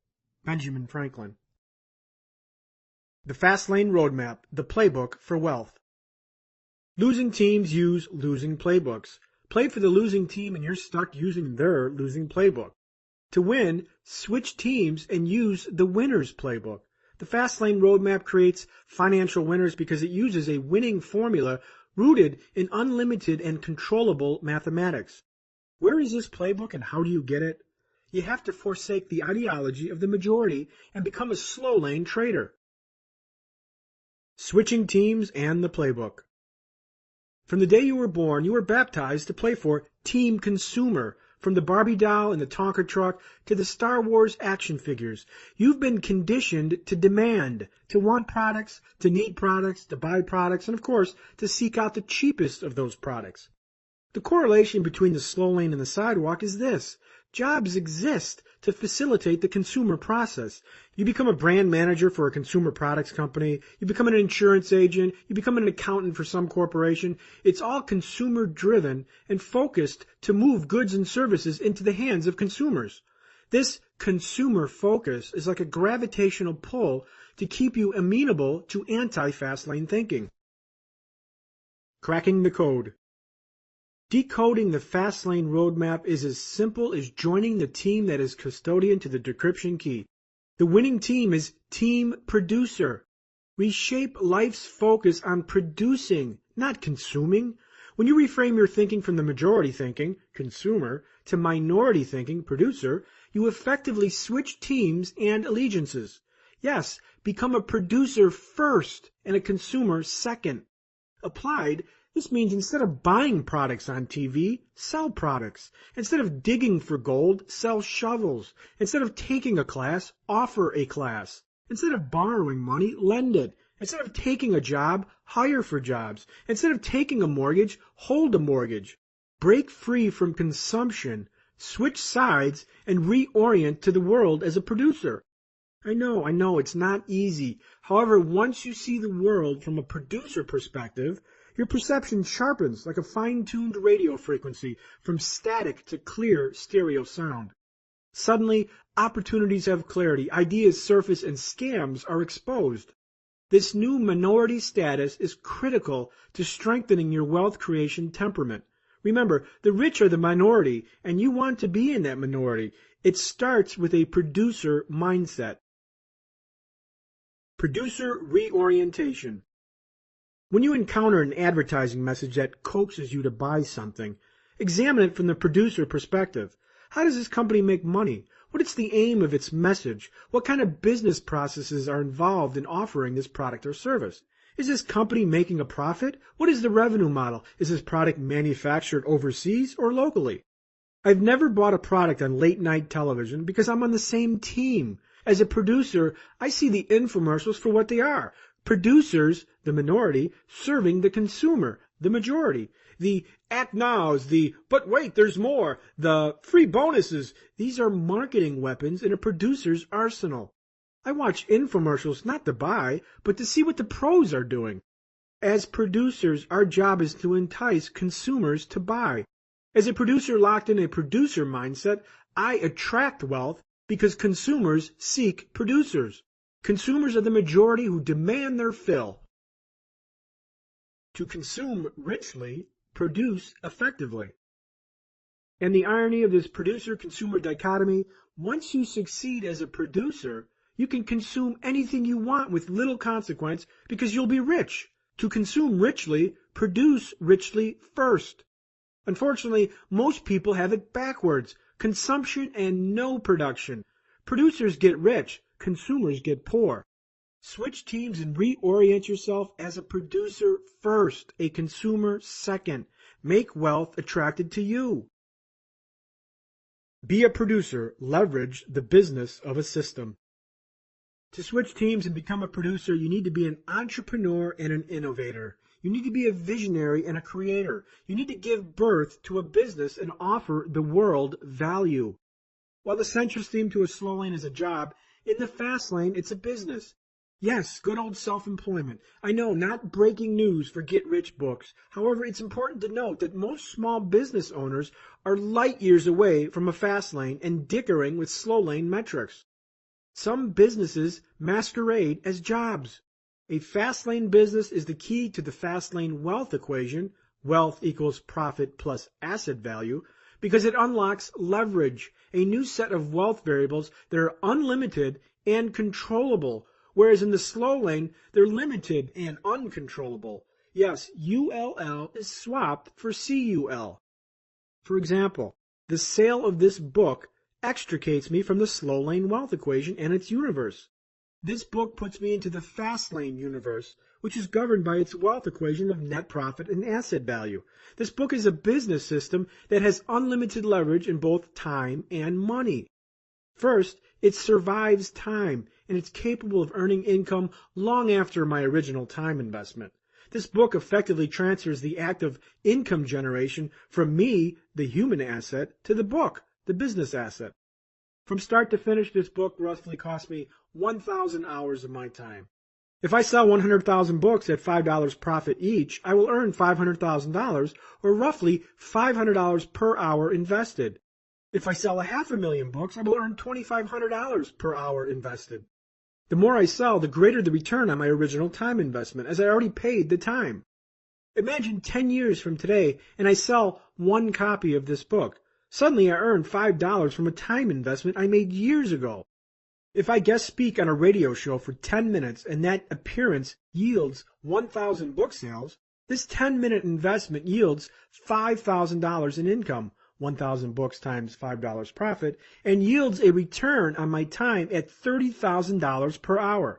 Benjamin Franklin. The Fast Lane Roadmap, the Playbook for Wealth. Losing teams use losing playbooks. Play for the losing team and you're stuck using their losing playbook. To win, switch teams and use the winner's playbook. The Fast Lane Roadmap creates financial winners because it uses a winning formula rooted in unlimited and controllable mathematics. Where is this playbook and how do you get it? You have to forsake the ideology of the majority and become a slow lane trader. Switching teams and the playbook. From the day you were born, you were baptized to play for Team Consumer, From the Barbie doll and the Tonka truck to the Star Wars action figures, you've been conditioned to demand, to want products, to need products, to buy products, and of course, to seek out the cheapest of those products. The correlation between the slow lane and the sidewalk is this. Jobs exist to facilitate the consumer process. You become a brand manager for a consumer products company. You become an insurance agent. You become an accountant for some corporation. It's all consumer driven and focused to move goods and services into the hands of consumers. This consumer focus is like a gravitational pull to keep you amenable to anti-fast lane thinking. Cracking the code. Decoding the fast lane roadmap is as simple as joining the team that is custodian to the decryption key. The winning team is Team Producer. Reshape life's focus on producing, not consuming. When you reframe your thinking from the majority thinking, consumer, to minority thinking, producer, you effectively switch teams and allegiances. Yes, become a producer first and a consumer second. Applied, this means instead of buying products on TV, sell products. Instead of digging for gold, sell shovels. Instead of taking a class, offer a class. Instead of borrowing money, lend it. Instead of taking a job, hire for jobs. Instead of taking a mortgage, hold a mortgage. Break free from consumption, switch sides, and reorient to the world as a producer. I know, it's not easy. However, once you see the world from a producer perspective, your perception sharpens like a fine-tuned radio frequency from static to clear stereo sound. Suddenly, opportunities have clarity, ideas surface, and scams are exposed. This new minority status is critical to strengthening your wealth creation temperament. Remember, the rich are the minority, and you want to be in that minority. It starts with a producer mindset. Producer reorientation. When you encounter an advertising message that coaxes you to buy something, examine it from the producer perspective. How does this company make money? What is the aim of its message? What kind of business processes are involved in offering this product or service? Is this company making a profit? What is the revenue model? Is this product manufactured overseas or locally? I've never bought a product on late night television because I'm on the same team. As a producer, I see the infomercials for what they are. Producers, the minority, serving the consumer, the majority. The act nows, the but wait, there's more, the free bonuses. These are marketing weapons in a producer's arsenal. I watch infomercials not to buy, but to see what the pros are doing. As producers, our job is to entice consumers to buy. As a producer locked in a producer mindset, I attract wealth because consumers seek producers. Consumers are the majority who demand their fill. To consume richly, produce effectively. And the irony of this producer-consumer dichotomy, once you succeed as a producer, you can consume anything you want with little consequence because you'll be rich. To consume richly, produce richly first. Unfortunately, most people have it backwards. Consumption and no production. Producers get rich. Consumers get poor. Switch teams and reorient yourself as a producer first, a consumer second. Make wealth attracted to you. Be a producer. Leverage the business of a system. To switch teams and become a producer, you need to be an entrepreneur and an innovator. You need to be a visionary and a creator. You need to give birth to a business and offer the world value. While the central theme to a slow lane is a job, in the fast lane, it's a business. Yes, good old self-employment. I know, not breaking news for get-rich books. However, it's important to note that most small business owners are light years away from a fast lane and dickering with slow lane metrics. Some businesses masquerade as jobs. A fast lane business is the key to the fast lane wealth equation, wealth equals profit plus asset value, because it unlocks leverage, a new set of wealth variables that are unlimited and controllable, whereas in the slow lane, they're limited and uncontrollable. Yes, ULL is swapped for CUL. For example, the sale of this book extricates me from the slow lane wealth equation and its universe. This book puts me into the fast lane universe, which is governed by its wealth equation of net profit and asset value. This book is a business system that has unlimited leverage in both time and money. First, it survives time, and it's capable of earning income long after my original time investment. This book effectively transfers the act of income generation from me, the human asset, to the book, the business asset. From start to finish, this book roughly cost me 1,000 hours of my time. If I sell 100,000 books at $5 profit each, I will earn $500,000, or roughly $500 per hour invested. If I sell 500,000 books, I will earn $2,500 per hour invested. The more I sell, the greater the return on my original time investment, as I already paid the time. Imagine 10 years from today, and I sell one copy of this book. Suddenly I earn $5 from a time investment I made years ago. If I guest speak on a radio show for 10 minutes and that appearance yields 1,000 book sales, this 10-minute investment yields $5,000 in income, 1,000 books times $5 profit, and yields a return on my time at $30,000 per hour.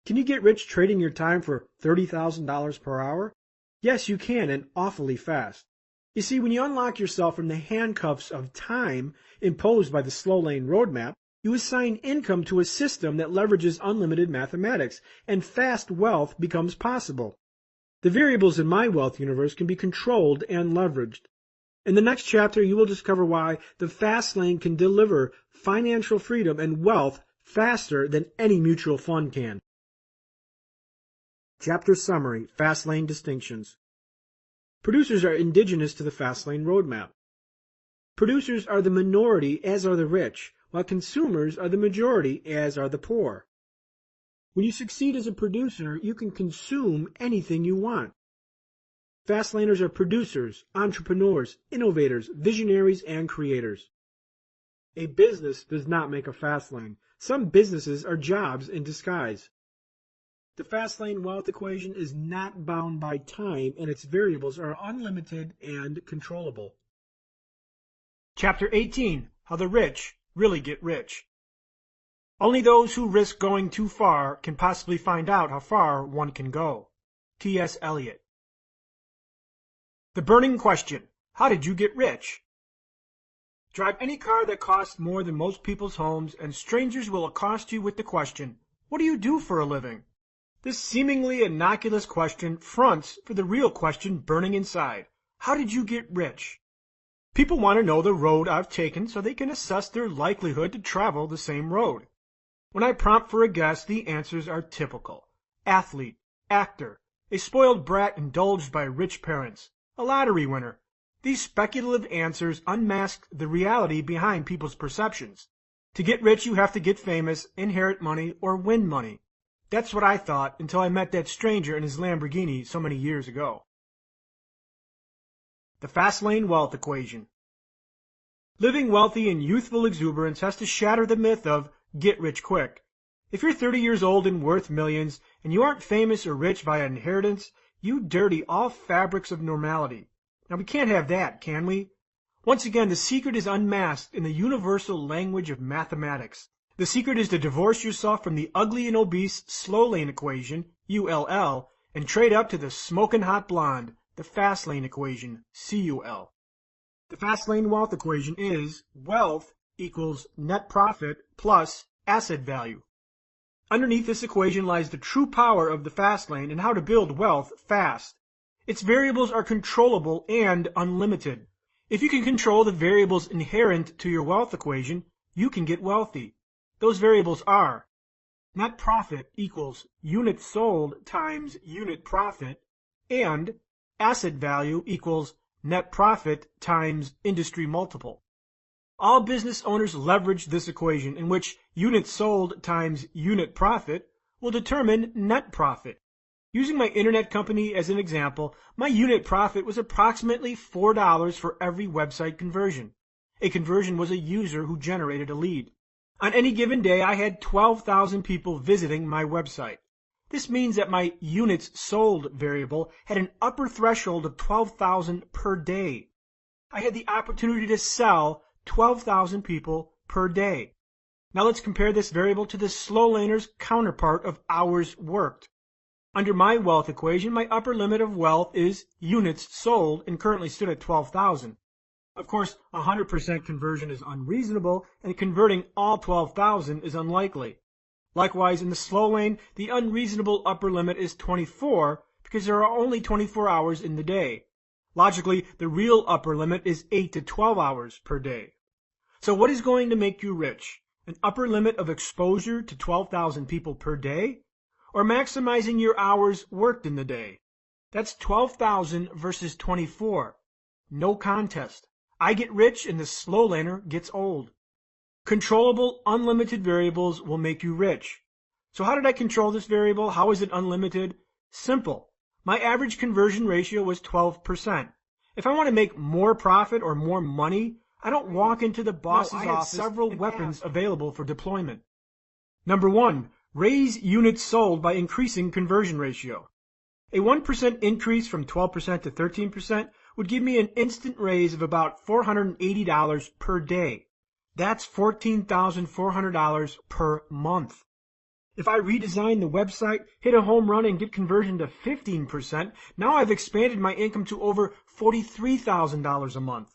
Can you get rich trading your time for $30,000 per hour? Yes, you can, and awfully fast. You see, when you unlock yourself from the handcuffs of time imposed by the slow lane roadmap, you assign income to a system that leverages unlimited mathematics, and fast wealth becomes possible. The variables in my wealth universe can be controlled and leveraged. In the next chapter, you will discover why the fast lane can deliver financial freedom and wealth faster than any mutual fund can. Chapter Summary: Fast Lane Distinctions. Producers are indigenous to the fast lane roadmap. Producers are the minority, as are the rich, while consumers are the majority, as are the poor. When you succeed as a producer, you can consume anything you want. Fastlaners are producers, entrepreneurs, innovators, visionaries, and creators. A business does not make a fast lane. Some businesses are jobs in disguise. The fast lane wealth equation is not bound by time, and its variables are unlimited and controllable. Chapter 18: How the Rich Really Get Rich. Only those who risk going too far can possibly find out how far one can go. T.S. Eliot. The burning question: how did you get rich? Drive any car that costs more than most people's homes, and strangers will accost you with the question, what do you do for a living? This seemingly innocuous question fronts for the real question burning inside. How did you get rich? People want to know the road I've taken so they can assess their likelihood to travel the same road. When I prompt for a guess, the answers are typical. Athlete, actor, a spoiled brat indulged by rich parents, a lottery winner. These speculative answers unmask the reality behind people's perceptions. To get rich, you have to get famous, inherit money, or win money. That's what I thought until I met that stranger in his Lamborghini so many years ago. The fast lane wealth equation. Living wealthy in youthful exuberance has to shatter the myth of get rich quick. If you're 30 years old and worth millions, and you aren't famous or rich via inheritance, you dirty all fabrics of normality. Now we can't have that, can we? Once again, the secret is unmasked in the universal language of mathematics. The secret is to divorce yourself from the ugly and obese slow lane equation, ULL, and trade up to the smoking hot blonde, the fast lane equation, CUL. The fast lane wealth equation is wealth equals net profit plus asset value. Underneath this equation lies the true power of the fast lane and how to build wealth fast. Its variables are controllable and unlimited. If you can control the variables inherent to your wealth equation, you can get wealthy. Those variables are net profit equals units sold times unit profit, and asset value equals net profit times industry multiple. All business owners leverage this equation in which units sold times unit profit will determine net profit. Using my internet company as an example, my unit profit was approximately $4 for every website conversion. A conversion was a user who generated a lead. On any given day, I had 12,000 people visiting my website. This means that my units sold variable had an upper threshold of 12,000 per day. I had the opportunity to sell 12,000 people per day. Now let's compare this variable to the slow laner's counterpart of hours worked. Under my wealth equation, my upper limit of wealth is units sold and currently stood at 12,000. Of course, 100% conversion is unreasonable, and converting all 12,000 is unlikely. Likewise, in the slow lane, the unreasonable upper limit is 24 because there are only 24 hours in the day. Logically, the real upper limit is 8 to 12 hours per day. So what is going to make you rich? An upper limit of exposure to 12,000 people per day? Or maximizing your hours worked in the day? That's 12,000 versus 24. No contest. I get rich and the slow laner gets old. Controllable, unlimited variables will make you rich. So how did I control this variable? How is it unlimited? Simple. My average conversion ratio was 12%. If I want to make more profit or more money, I don't walk into the boss's office. I have several weapons available for deployment. Number 1, raise units sold by increasing conversion ratio. A 1% increase from 12% to 13% would give me an instant raise of about $480 per day. That's $14,400 per month. If I redesign the website, hit a home run, and get conversion to 15%, now I've expanded my income to over $43,000 a month.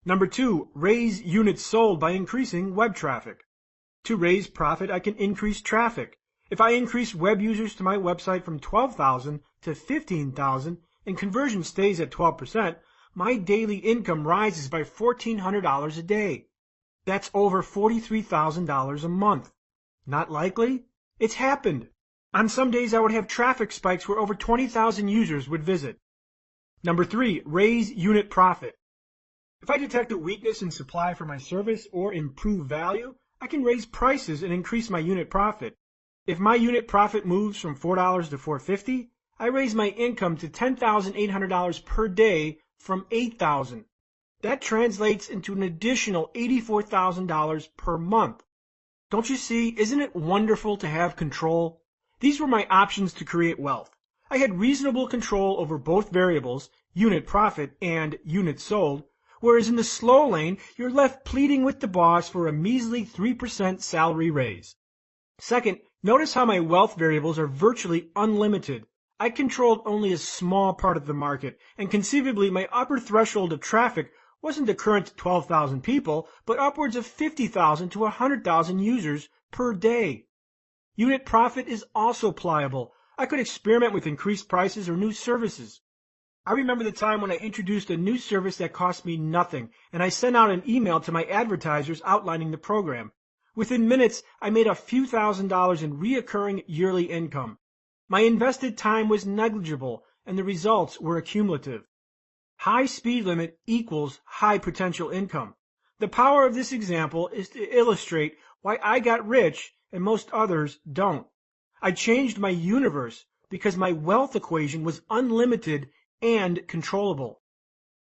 Number 2, raise units sold by increasing web traffic. To raise profit, I can increase traffic. If I increase web users to my website from 12,000 to 15,000 and conversion stays at 12%, my daily income rises by $1,400 a day. That's over $43,000 a month. Not likely? It's happened. On some days I would have traffic spikes where over 20,000 users would visit. Number 3, raise unit profit. If I detect a weakness in supply for my service or improve value, I can raise prices and increase my unit profit. If my unit profit moves from $4 to $4.50, I raise my income to $10,800 per day from $8,000. That translates into an additional $84,000 per month. Don't you see? Isn't it wonderful to have control? These were my options to create wealth. I had reasonable control over both variables, unit profit and units sold, whereas in the slow lane, you're left pleading with the boss for a measly 3% salary raise. Second, notice how my wealth variables are virtually unlimited. I controlled only a small part of the market, and conceivably my upper threshold of traffic wasn't the current 12,000 people, but upwards of 50,000 to 100,000 users per day. Unit profit is also pliable. I could experiment with increased prices or new services. I remember the time when I introduced a new service that cost me nothing, and I sent out an email to my advertisers outlining the program. Within minutes, I made a few $1,000s in reoccurring yearly income. My invested time was negligible, and the results were accumulative. High speed limit equals high potential income. The power of this example is to illustrate why I got rich and most others don't. I changed my universe because my wealth equation was unlimited and controllable.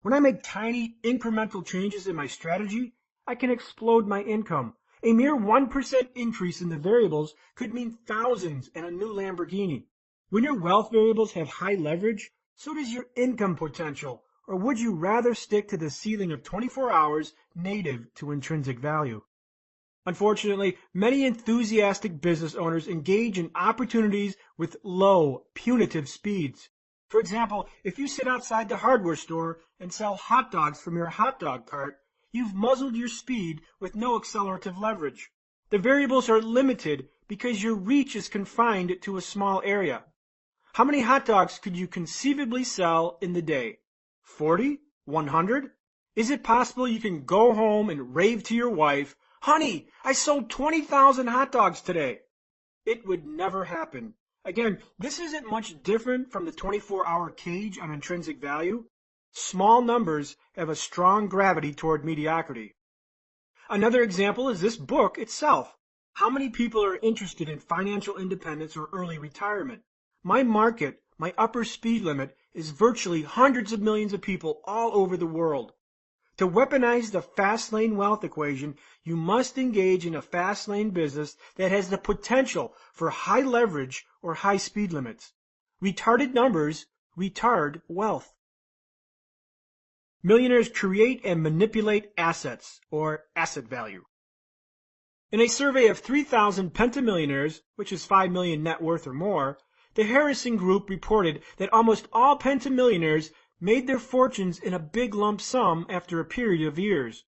When I make tiny incremental changes in my strategy, I can explode my income. A mere 1% increase in the variables could mean thousands and a new Lamborghini. When your wealth variables have high leverage, so does your income potential. Or would you rather stick to the ceiling of 24 hours native to intrinsic value? Unfortunately, many enthusiastic business owners engage in opportunities with low, punitive speeds. For example, if you sit outside the hardware store and sell hot dogs from your hot dog cart, you've muzzled your speed with no accelerative leverage. The variables are limited because your reach is confined to a small area. How many hot dogs could you conceivably sell in the day? 40? 100? Is it possible you can go home and rave to your wife, "Honey, I sold 20,000 hot dogs today"? It would never happen. Again, this isn't much different from the 24-hour cage on intrinsic value. Small numbers have a strong gravity toward mediocrity. Another example is this book itself. How many people are interested in financial independence or early retirement? My market, my upper speed limit, is virtually hundreds of millions of people all over the world. To weaponize the fast lane wealth equation, you must engage in a fast lane business that has the potential for high leverage or high speed limits. Retarded numbers retard wealth. Millionaires create and manipulate assets, or asset value. In a survey of 3,000 pentamillionaires, which is 5 million net worth or more, The Harrison Group reported that almost all pentamillionaires made their fortunes in a big lump sum after a period of years.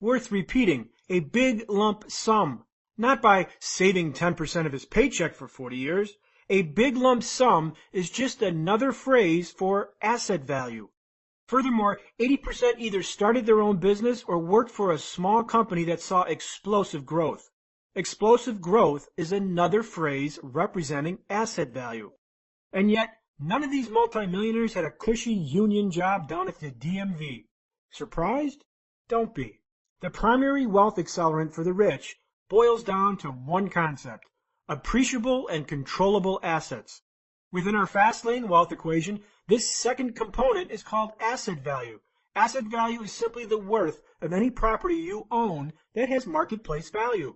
Worth repeating, a big lump sum, not by saving 10% of his paycheck for 40 years. A big lump sum is just another phrase for asset value. Furthermore, 80% either started their own business or worked for a small company that saw explosive growth. Explosive growth is another phrase representing asset value. And yet, none of these multimillionaires had a cushy union job down at the DMV. Surprised? Don't be. The primary wealth accelerant for the rich boils down to one concept: appreciable and controllable assets. Within our Fastlane wealth equation, this second component is called asset value. Asset value is simply the worth of any property you own that has marketplace value.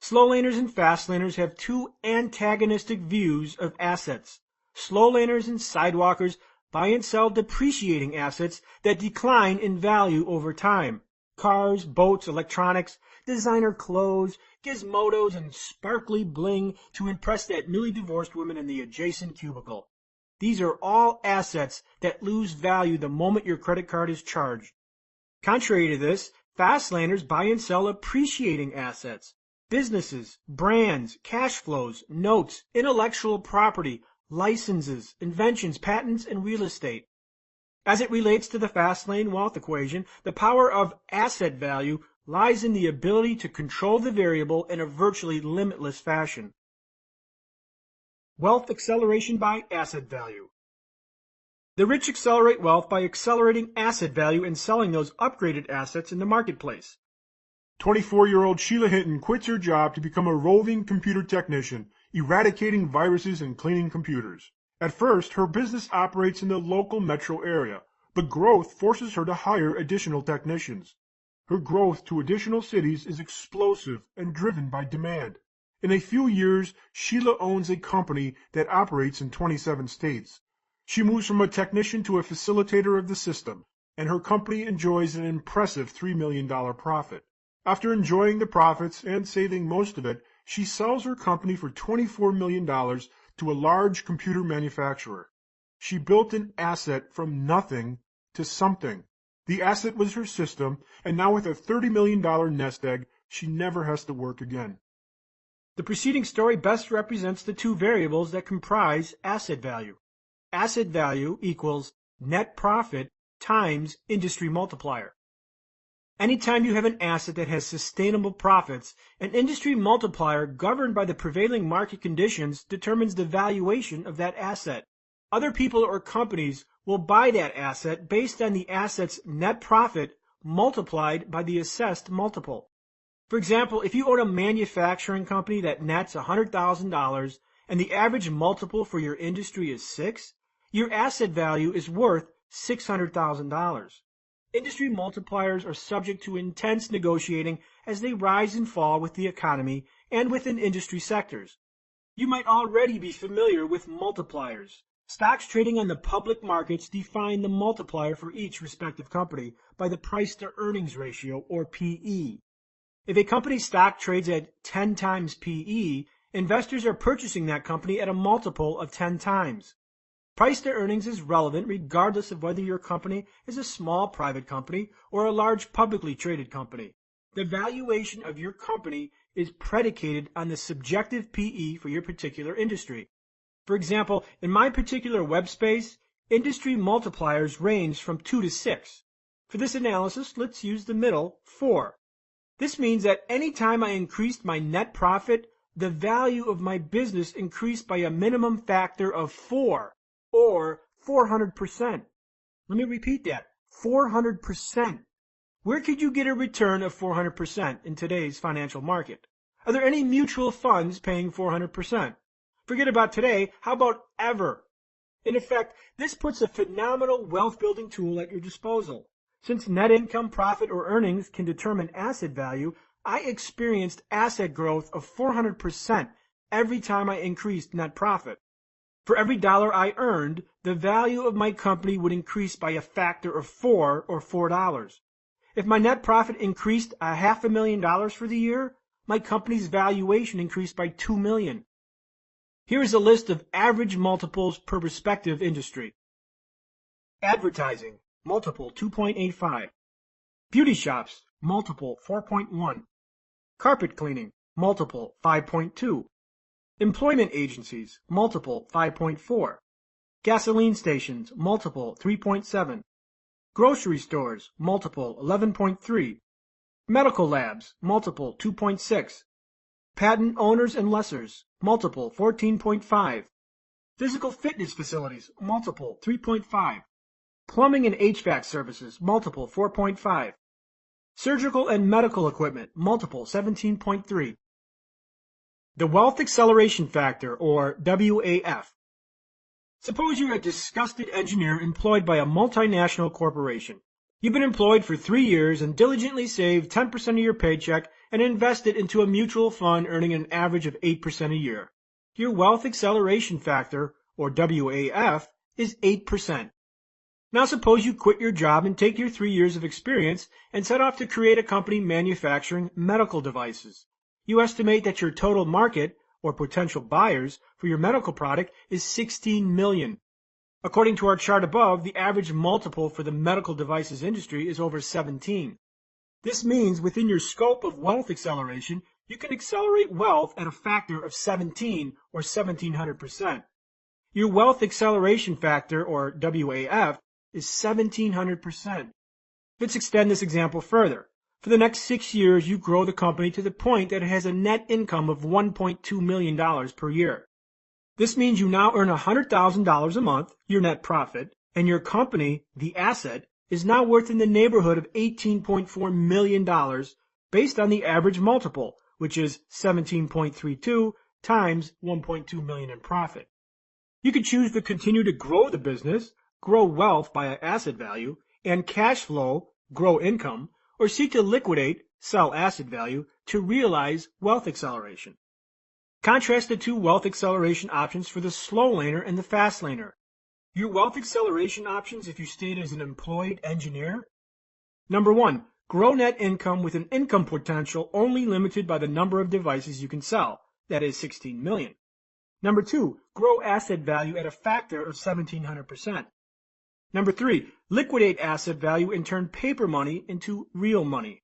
Slow laners and fast laners have two antagonistic views of assets. Slow laners and sidewalkers buy and sell depreciating assets that decline in value over time. Cars, boats, electronics, designer clothes, gizmodos, and sparkly bling to impress that newly divorced woman in the adjacent cubicle. These are all assets that lose value the moment your credit card is charged. Contrary to this, fast laners buy and sell appreciating assets. Businesses, brands, cash flows, notes, intellectual property, licenses, inventions, patents, and real estate. As it relates to the Fastlane wealth equation, the power of asset value lies in the ability to control the variable in a virtually limitless fashion. Wealth acceleration by asset value. The rich accelerate wealth by accelerating asset value and selling those upgraded assets in the marketplace. 24-year-old Sheila Hinton quits her job to become a roving computer technician, eradicating viruses and cleaning computers. At first, her business operates in the local metro area, but growth forces her to hire additional technicians. Her growth to additional cities is explosive and driven by demand. In a few years, Sheila owns a company that operates in 27 states. She moves from a technician to a facilitator of the system, and her company enjoys an impressive $3 million profit. After enjoying the profits and saving most of it, she sells her company for $24 million to a large computer manufacturer. She built an asset from nothing to something. The asset was her system, and now with a $30 million nest egg, she never has to work again. The preceding story best represents the two variables that comprise asset value. Asset value equals net profit times industry multiplier. Anytime you have an asset that has sustainable profits, an industry multiplier governed by the prevailing market conditions determines the valuation of that asset. Other people or companies will buy that asset based on the asset's net profit multiplied by the assessed multiple. For example, if you own a manufacturing company that nets $100,000 and the average multiple for your industry is 6, your asset value is worth $600,000. Industry multipliers are subject to intense negotiating as they rise and fall with the economy and within industry sectors. You might already be familiar with multipliers. Stocks trading on the public markets define the multiplier for each respective company by the price-to-earnings ratio, or PE. If a company's stock trades at 10 times PE, investors are purchasing that company at a multiple of 10 times. Price to earnings is relevant regardless of whether your company is a small private company or a large publicly traded company. The valuation of your company is predicated on the subjective PE for your particular industry. For example, in my particular web space, industry multipliers range from 2 to 6. For this analysis, let's use the middle, 4. This means that any time I increased my net profit, the value of my business increased by a minimum factor of 4. Or 400%. Let me repeat that. 400%. Where could you get a return of 400% in today's financial market? Are there any mutual funds paying 400%? Forget about today. How about ever? In effect, this puts a phenomenal wealth-building tool at your disposal. Since net income, profit, or earnings can determine asset value, I experienced asset growth of 400% every time I increased net profit. For every dollar I earned, the value of my company would increase by a factor of 4 or $4. If my net profit increased $500,000 for the year, my company's valuation increased by $2 million. Here is a list of average multiples per respective industry. Advertising, multiple 2.85. Beauty shops, multiple 4.1. Carpet cleaning, multiple 5.2. Employment agencies, multiple 5.4. Gasoline stations, multiple 3.7. Grocery stores, multiple 11.3. Medical labs, multiple 2.6. Patent owners and lessors, multiple 14.5. Physical fitness facilities, multiple 3.5. Plumbing and HVAC services, multiple 4.5. Surgical and medical equipment, multiple 17.3. The Wealth Acceleration Factor, or WAF. Suppose you're a disgusted engineer employed by a multinational corporation. You've been employed for 3 years and diligently saved 10% of your paycheck and invest it into a mutual fund earning an average of 8% a year. Your Wealth Acceleration Factor, or WAF, is 8%. Now suppose you quit your job and take your 3 years of experience and set off to create a company manufacturing medical devices. You estimate that your total market, or potential buyers, for your medical product is 16 million. According to our chart above, the average multiple for the medical devices industry is over 17. This means within your scope of wealth acceleration, you can accelerate wealth at a factor of 17 or 1700%. Your wealth acceleration factor, or WAF, is 1700%. Let's extend this example further. For the next 6 years, you grow the company to the point that it has a net income of $1.2 million per year. This means you now earn $100,000 a month, your net profit, and your company, the asset, is now worth in the neighborhood of $18.4 million based on the average multiple, which is 17.32 times 1.2 million in profit. You could choose to continue to grow the business, grow wealth by asset value, and cash flow, grow income, or seek to liquidate, sell asset value, to realize wealth acceleration. Contrast the two wealth acceleration options for the slow laner and the fast laner. Your wealth acceleration options if you stayed as an employed engineer. Number 1, grow net income with an income potential only limited by the number of devices you can sell, that is 16 million. Number 2, grow asset value at a factor of 1700%. Number 3, liquidate asset value and turn paper money into real money.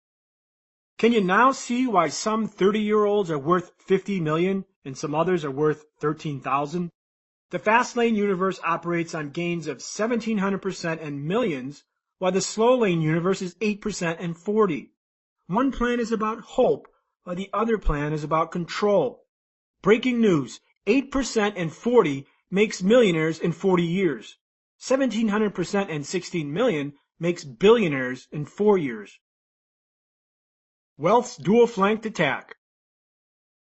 Can you now see why some 30-year-olds are worth 50 million and some others are worth 13,000? The fast lane universe operates on gains of 1700% and millions, while the slow lane universe is 8% and 40. One plan is about hope, while the other plan is about control. Breaking news, 8% and 40 makes millionaires in 40 years. 1700% and 16 million makes billionaires in 4 years. Wealth's dual-flanked attack.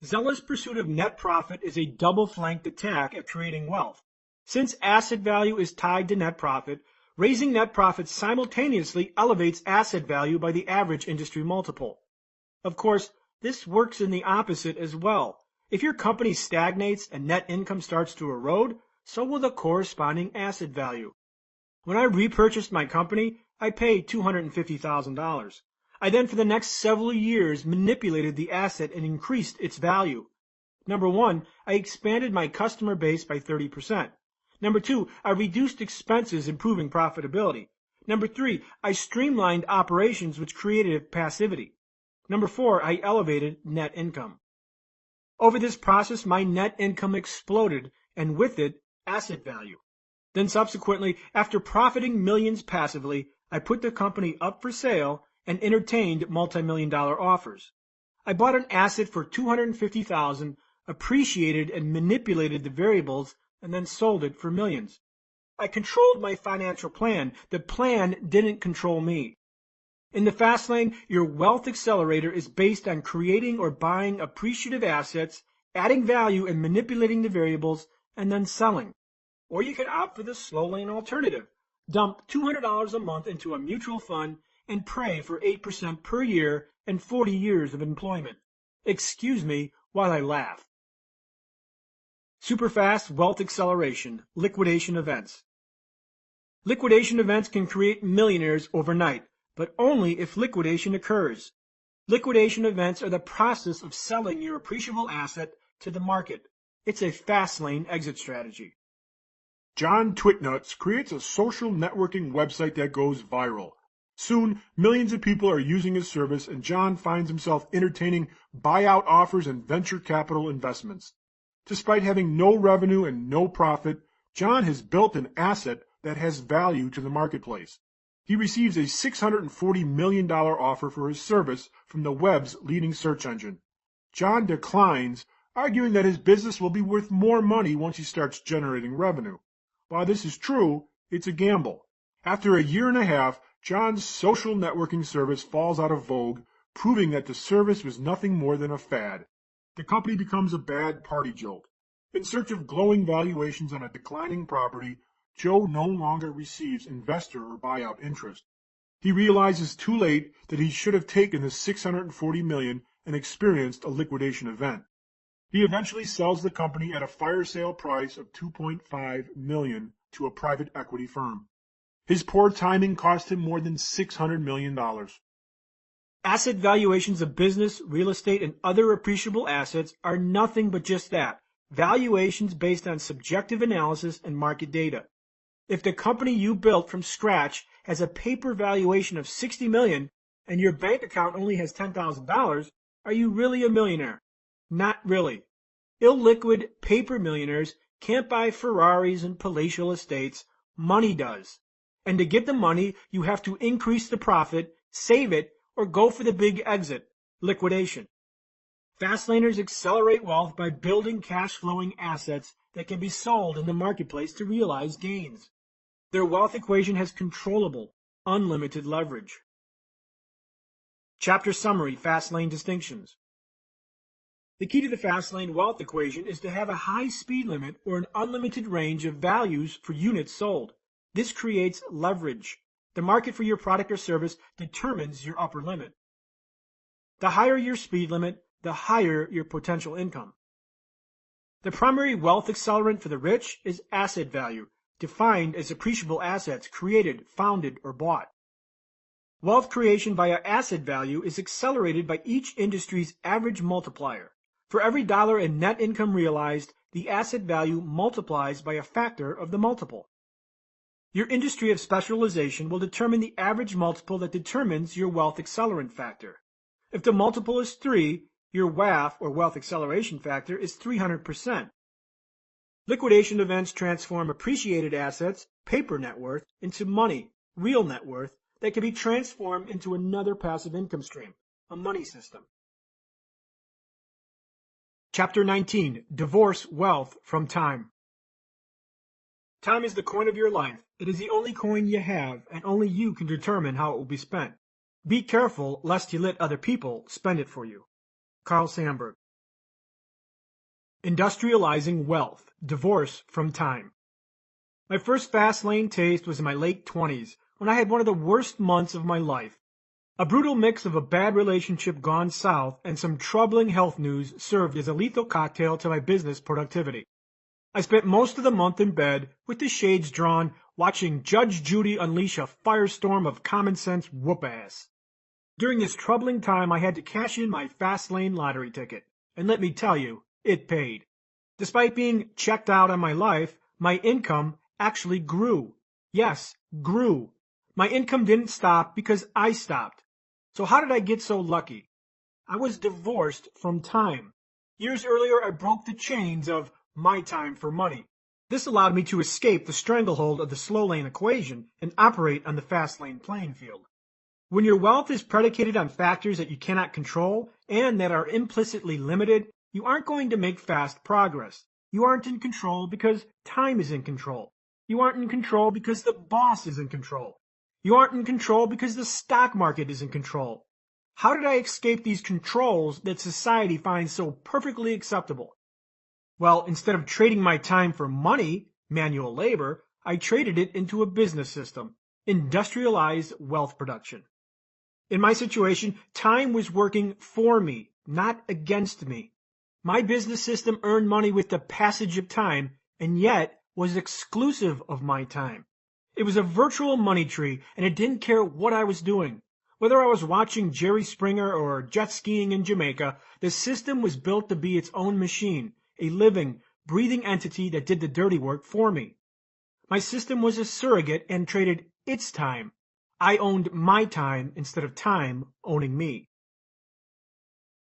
Zealous pursuit of net profit is a double-flanked attack at creating wealth. Since asset value is tied to net profit, raising net profit simultaneously elevates asset value by the average industry multiple. Of course, this works in the opposite as well. If your company stagnates and net income starts to erode, so will the corresponding asset value. When I repurchased my company, I paid $250,000. I then for the next several years manipulated the asset and increased its value. Number 1, I expanded my customer base by 30%. Number 2, I reduced expenses, improving profitability. Number 3, I streamlined operations, which created passivity. Number 4, I elevated net income. Over this process, my net income exploded, and with it, asset value. Then subsequently, after profiting millions passively, I put the company up for sale and entertained multi-million-dollar offers. I bought an asset for $250,000, appreciated and manipulated the variables, and then sold it for millions. I controlled my financial plan. The plan didn't control me. In the fast lane, your wealth accelerator is based on creating or buying appreciative assets, adding value and manipulating the variables, and then selling. Or you can opt for the slow lane alternative. Dump $200 a month into a mutual fund and pray for 8% per year and 40 years of employment. Excuse me while I laugh. Superfast wealth acceleration, liquidation events. Liquidation events can create millionaires overnight, but only if liquidation occurs. Liquidation events are the process of selling your appreciable asset to the market. It's a fast lane exit strategy. John Twitnuts creates a social networking website that goes viral. Soon, millions of people are using his service, and John finds himself entertaining buyout offers and venture capital investments. Despite having no revenue and no profit, John has built an asset that has value to the marketplace. He receives a $640 million offer for his service from the web's leading search engine. John declines, arguing that his business will be worth more money once he starts generating revenue. While this is true, it's a gamble. After a year and a half, John's social networking service falls out of vogue, proving that the service was nothing more than a fad. The company becomes a bad party joke. In search of glowing valuations on a declining property, Joe no longer receives investor or buyout interest. He realizes too late that he should have taken the $640 million and experienced a liquidation event. He eventually sells the company at a fire sale price of $2.5 million to a private equity firm. His poor timing cost him more than $600 million. Asset valuations of business, real estate, and other appreciable assets are nothing but just that, valuations based on subjective analysis and market data. If the company you built from scratch has a paper valuation of $60 million and your bank account only has $10,000, are you really a millionaire? Not really. Illiquid paper millionaires can't buy Ferraris and palatial estates. Money does. And to get the money, you have to increase the profit, save it, or go for the big exit, liquidation. Fastlaners accelerate wealth by building cash-flowing assets that can be sold in the marketplace to realize gains. Their wealth equation has controllable, unlimited leverage. Chapter Summary, Fastlane Distinctions. The key to the Fastlane wealth equation is to have a high speed limit or an unlimited range of values for units sold. This creates leverage. The market for your product or service determines your upper limit. The higher your speed limit, the higher your potential income. The primary wealth accelerant for the rich is asset value, defined as appreciable assets created, founded, or bought. Wealth creation via asset value is accelerated by each industry's average multiplier. For every dollar in net income realized, the asset value multiplies by a factor of the multiple. Your industry of specialization will determine the average multiple that determines your wealth accelerant factor. If the multiple is 3, your WAF, or wealth acceleration factor, is 300%. Liquidation events transform appreciated assets, paper net worth, into money, real net worth, that can be transformed into another passive income stream, a money system. Chapter 19. Divorce Wealth from Time. Time is the coin of your life. It is the only coin you have, and only you can determine how it will be spent. Be careful lest you let other people spend it for you. Carl Sandburg. Industrializing Wealth. Divorce from Time. My first fast lane taste was in my late 20s, when I had one of the worst months of my life. A brutal mix of a bad relationship gone south and some troubling health news served as a lethal cocktail to my business productivity. I spent most of the month in bed, with the shades drawn, watching Judge Judy unleash a firestorm of common sense whoop-ass. During this troubling time, I had to cash in my fast lane lottery ticket, and let me tell you, it paid. Despite being checked out on my life, my income actually grew. Yes, grew. My income didn't stop because I stopped. So how did I get so lucky? I was divorced from time. Years earlier, I broke the chains of my time for money. This allowed me to escape the stranglehold of the slow lane equation and operate on the fast lane playing field. When your wealth is predicated on factors that you cannot control and that are implicitly limited, you aren't going to make fast progress. You aren't in control because time is in control. You aren't in control because the boss is in control. You aren't in control because the stock market is in control. How did I escape these controls that society finds so perfectly acceptable? Well, instead of trading my time for money, manual labor, I traded it into a business system, industrialized wealth production. In my situation, time was working for me, not against me. My business system earned money with the passage of time, and yet was exclusive of my time. It was a virtual money tree, and it didn't care what I was doing. Whether I was watching Jerry Springer or jet skiing in Jamaica, the system was built to be its own machine, a living, breathing entity that did the dirty work for me. My system was a surrogate and traded its time. I owned my time instead of time owning me.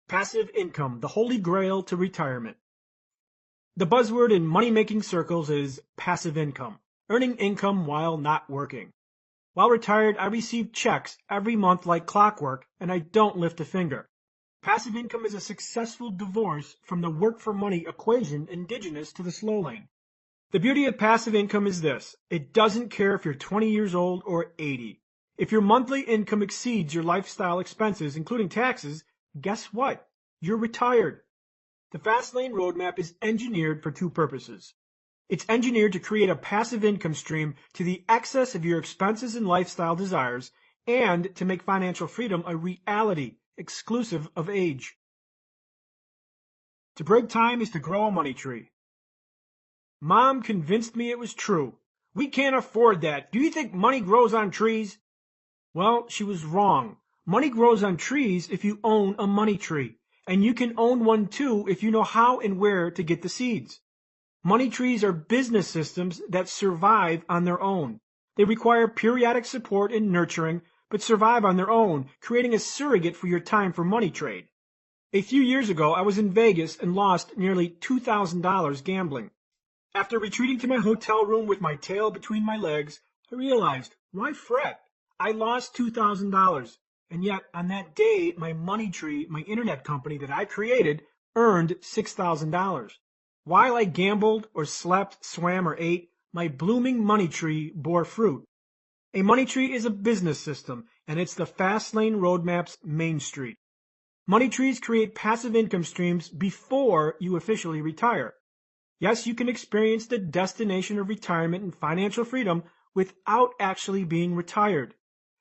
Passive income, the holy grail to retirement. The buzzword in money-making circles is passive income, earning income while not working. While retired, I receive checks every month like clockwork, and I don't lift a finger. Passive income is a successful divorce from the work-for-money equation indigenous to the slow lane. The beauty of passive income is this: it doesn't care if you're 20 years old or 80. If your monthly income exceeds your lifestyle expenses, including taxes, guess what? You're retired. The Fastlane roadmap is engineered for two purposes. It's engineered to create a passive income stream to the excess of your expenses and lifestyle desires, and to make financial freedom a reality, exclusive of age. To break time is to grow a money tree. Mom convinced me it was true. We can't afford that. Do you think money grows on trees? Well, she was wrong. Money grows on trees if you own a money tree. And you can own one too if you know how and where to get the seeds. Money trees are business systems that survive on their own. They require periodic support and nurturing, but survive on their own, creating a surrogate for your time for money trade. A few years ago, I was in Vegas and lost nearly $2,000 gambling. After retreating to my hotel room with my tail between my legs, I realized, why fret? I lost $2,000, and yet on that day, my money tree, my internet company that I created, earned $6,000. While I gambled or slept, swam, or ate, my blooming money tree bore fruit. A money tree is a business system, and it's the Fastlane roadmap's main street. Money trees create passive income streams before you officially retire. Yes, you can experience the destination of retirement and financial freedom without actually being retired.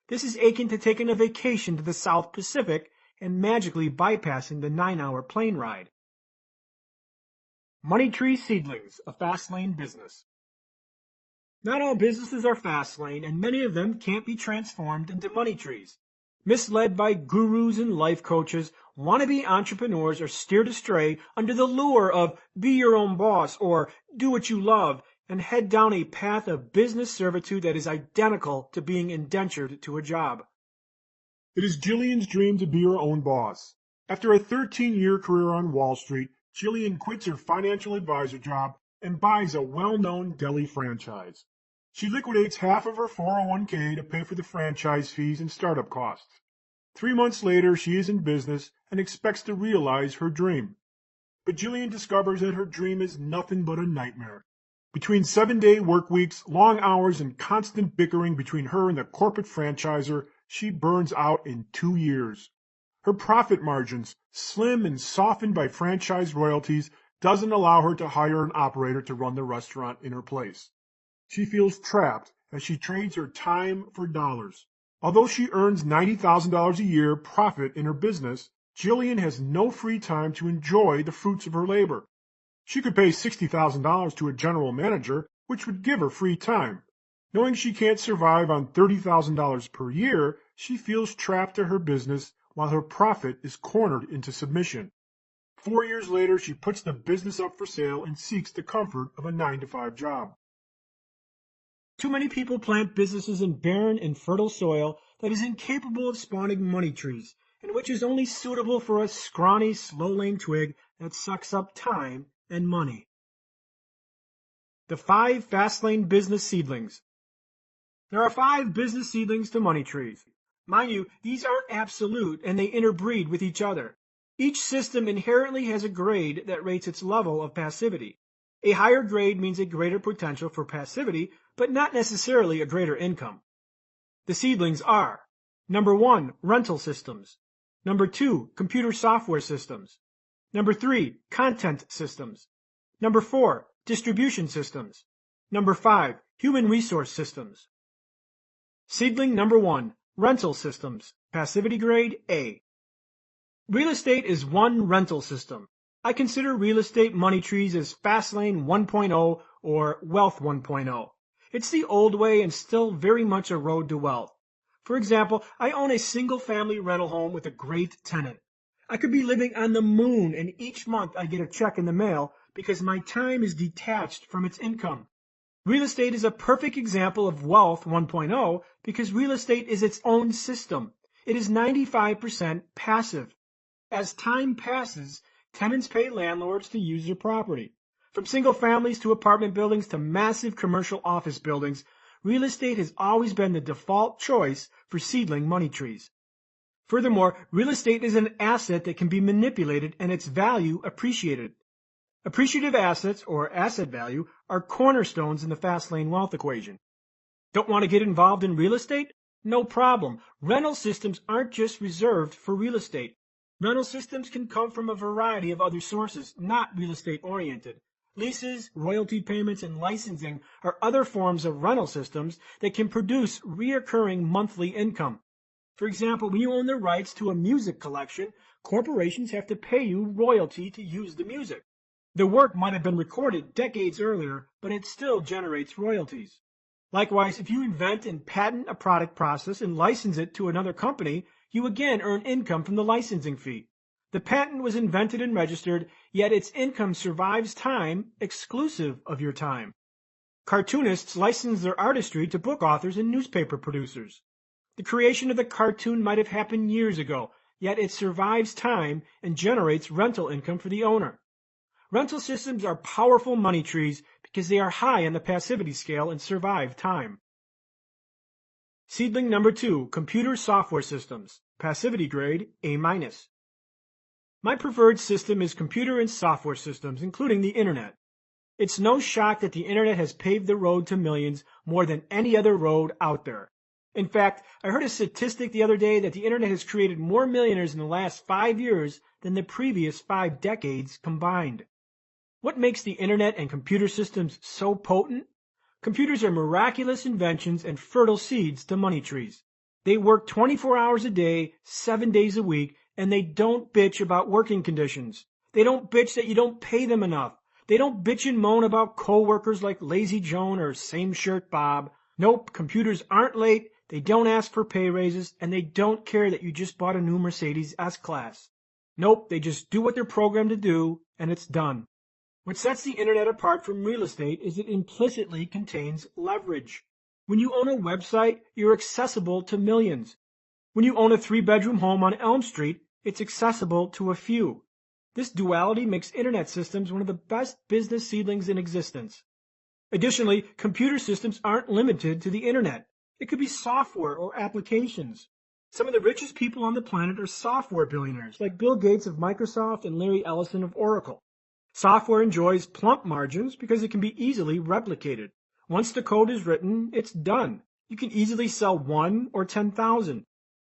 This is akin to taking a vacation to the South Pacific and magically bypassing the 9-hour plane ride. Money Tree Seedlings, a Fastlane business. Not all businesses are Fastlane, and many of them can't be transformed into money trees. Misled by gurus and life coaches, wannabe entrepreneurs are steered astray under the lure of be your own boss or do what you love, and head down a path of business servitude that is identical to being indentured to a job. It is Jillian's dream to be her own boss. After a 13-year career on Wall Street, Jillian quits her financial advisor job and buys a well-known deli franchise. She liquidates half of her 401k to pay for the franchise fees and startup costs. 3 months later, she is in business and expects to realize her dream. But Jillian discovers that her dream is nothing but a nightmare. Between 7-day work weeks, long hours, and constant bickering between her and the corporate franchisor, she burns out in 2 years. Her profit margins, slim and softened by franchise royalties, doesn't allow her to hire an operator to run the restaurant in her place. She feels trapped as she trades her time for dollars. Although she earns $90,000 a year profit in her business, Jillian has no free time to enjoy the fruits of her labor. She could pay $60,000 to a general manager, which would give her free time. Knowing she can't survive on $30,000 per year, she feels trapped to her business while her profit is cornered into submission. 4 years later, she puts the business up for sale and seeks the comfort of a 9-to-5 job. Too many people plant businesses in barren and fertile soil that is incapable of spawning money trees, and which is only suitable for a scrawny, slow-lane twig that sucks up time and money. The 5 Fastlane Business Seedlings. There are 5 business seedlings to money trees. Mind you, these aren't absolute, and they interbreed with each other. Each system inherently has a grade that rates its level of passivity. A higher grade means a greater potential for passivity, but not necessarily a greater income. The seedlings are: number 1, rental systems; number 2, computer software systems; number 3, content systems; number 4, distribution systems; number 5, human resource systems. Seedling number 1, rental systems, passivity grade A. Real estate is one rental system. I consider real estate money trees as Fastlane 1.0 or Wealth 1.0. It's the old way and still very much a road to wealth. For example, I own a single-family rental home with a great tenant. I could be living on the moon, and each month I get a check in the mail because my time is detached from its income. Real estate is a perfect example of wealth 1.0 because real estate is its own system. It is 95% passive. As time passes, tenants pay landlords to use their property. From single families to apartment buildings to massive commercial office buildings, real estate has always been the default choice for seedling money trees. Furthermore, real estate is an asset that can be manipulated and its value appreciated. Appreciative assets, or asset value, are cornerstones in the Fastlane wealth equation. Don't want to get involved in real estate? No problem. Rental systems aren't just reserved for real estate. Rental systems can come from a variety of other sources, not real estate oriented. Leases, royalty payments, and licensing are other forms of rental systems that can produce reoccurring monthly income. For example, when you own the rights to a music collection, corporations have to pay you royalty to use the music. The work might have been recorded decades earlier, but it still generates royalties. Likewise, if you invent and patent a product process and license it to another company, you again earn income from the licensing fee. The patent was invented and registered, yet its income survives time exclusive of your time. Cartoonists license their artistry to book authors and newspaper producers. The creation of the cartoon might have happened years ago, yet it survives time and generates rental income for the owner. Rental systems are powerful money trees because they are high on the passivity scale and survive time. Seedling number 2, computer software systems, passivity grade A-. My preferred system is computer and software systems, including the internet. It's no shock that the internet has paved the road to millions more than any other road out there. In fact, I heard a statistic the other day that the internet has created more millionaires in the last 5 years than the previous 5 decades combined. What makes the internet and computer systems so potent? Computers are miraculous inventions and fertile seeds to money trees. They work 24 hours a day, 7 days a week, and they don't bitch about working conditions. They don't bitch that you don't pay them enough. They don't bitch and moan about coworkers like Lazy Joan or Same Shirt Bob. Nope, computers aren't late, they don't ask for pay raises, and they don't care that you just bought a new Mercedes S-Class. Nope, they just do what they're programmed to do, and it's done. What sets the internet apart from real estate is it implicitly contains leverage. When you own a website, you're accessible to millions. When you own a 3-bedroom home on Elm Street, it's accessible to a few. This duality makes internet systems one of the best business seedlings in existence. Additionally, computer systems aren't limited to the internet. It could be software or applications. Some of the richest people on the planet are software billionaires, like Bill Gates of Microsoft and Larry Ellison of Oracle. Software enjoys plump margins because it can be easily replicated. Once the code is written, it's done. You can easily sell 1 or 10,000.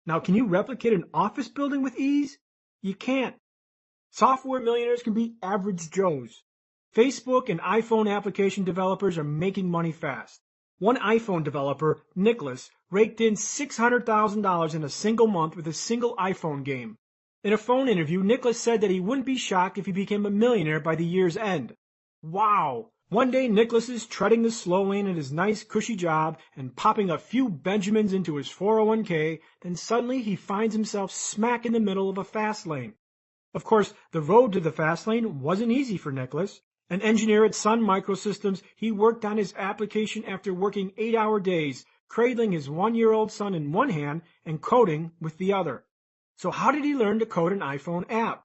Now, can you replicate an office building with ease? You can't. Software millionaires can be average Joes. Facebook and iPhone application developers are making money fast. One iPhone developer, Nicholas, raked in $600,000 in a single month with a single iPhone game. In a phone interview, Nicholas said that he wouldn't be shocked if he became a millionaire by the year's end. Wow! One day, Nicholas is treading the slow lane at his nice, cushy job and popping a few Benjamins into his 401k, then suddenly he finds himself smack in the middle of a fast lane. Of course, the road to the fast lane wasn't easy for Nicholas. An engineer at Sun Microsystems, he worked on his application after working 8-hour days, cradling his 1-year-old son in one hand and coding with the other. So how did he learn to code an iPhone app?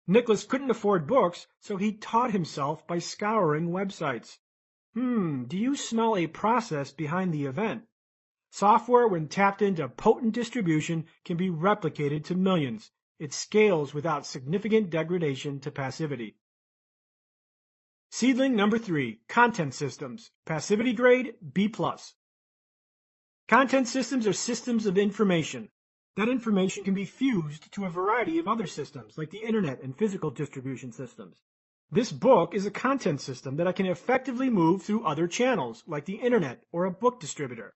Nicholas couldn't afford books, so he taught himself by scouring websites. Do you smell a process behind the event? Software, when tapped into potent distribution, can be replicated to millions. It scales without significant degradation to passivity. Seedling number 3, content systems, passivity grade B+. Content systems are systems of information. That information can be fused to a variety of other systems, like the internet and physical distribution systems. This book is a content system that I can effectively move through other channels, like the internet or a book distributor.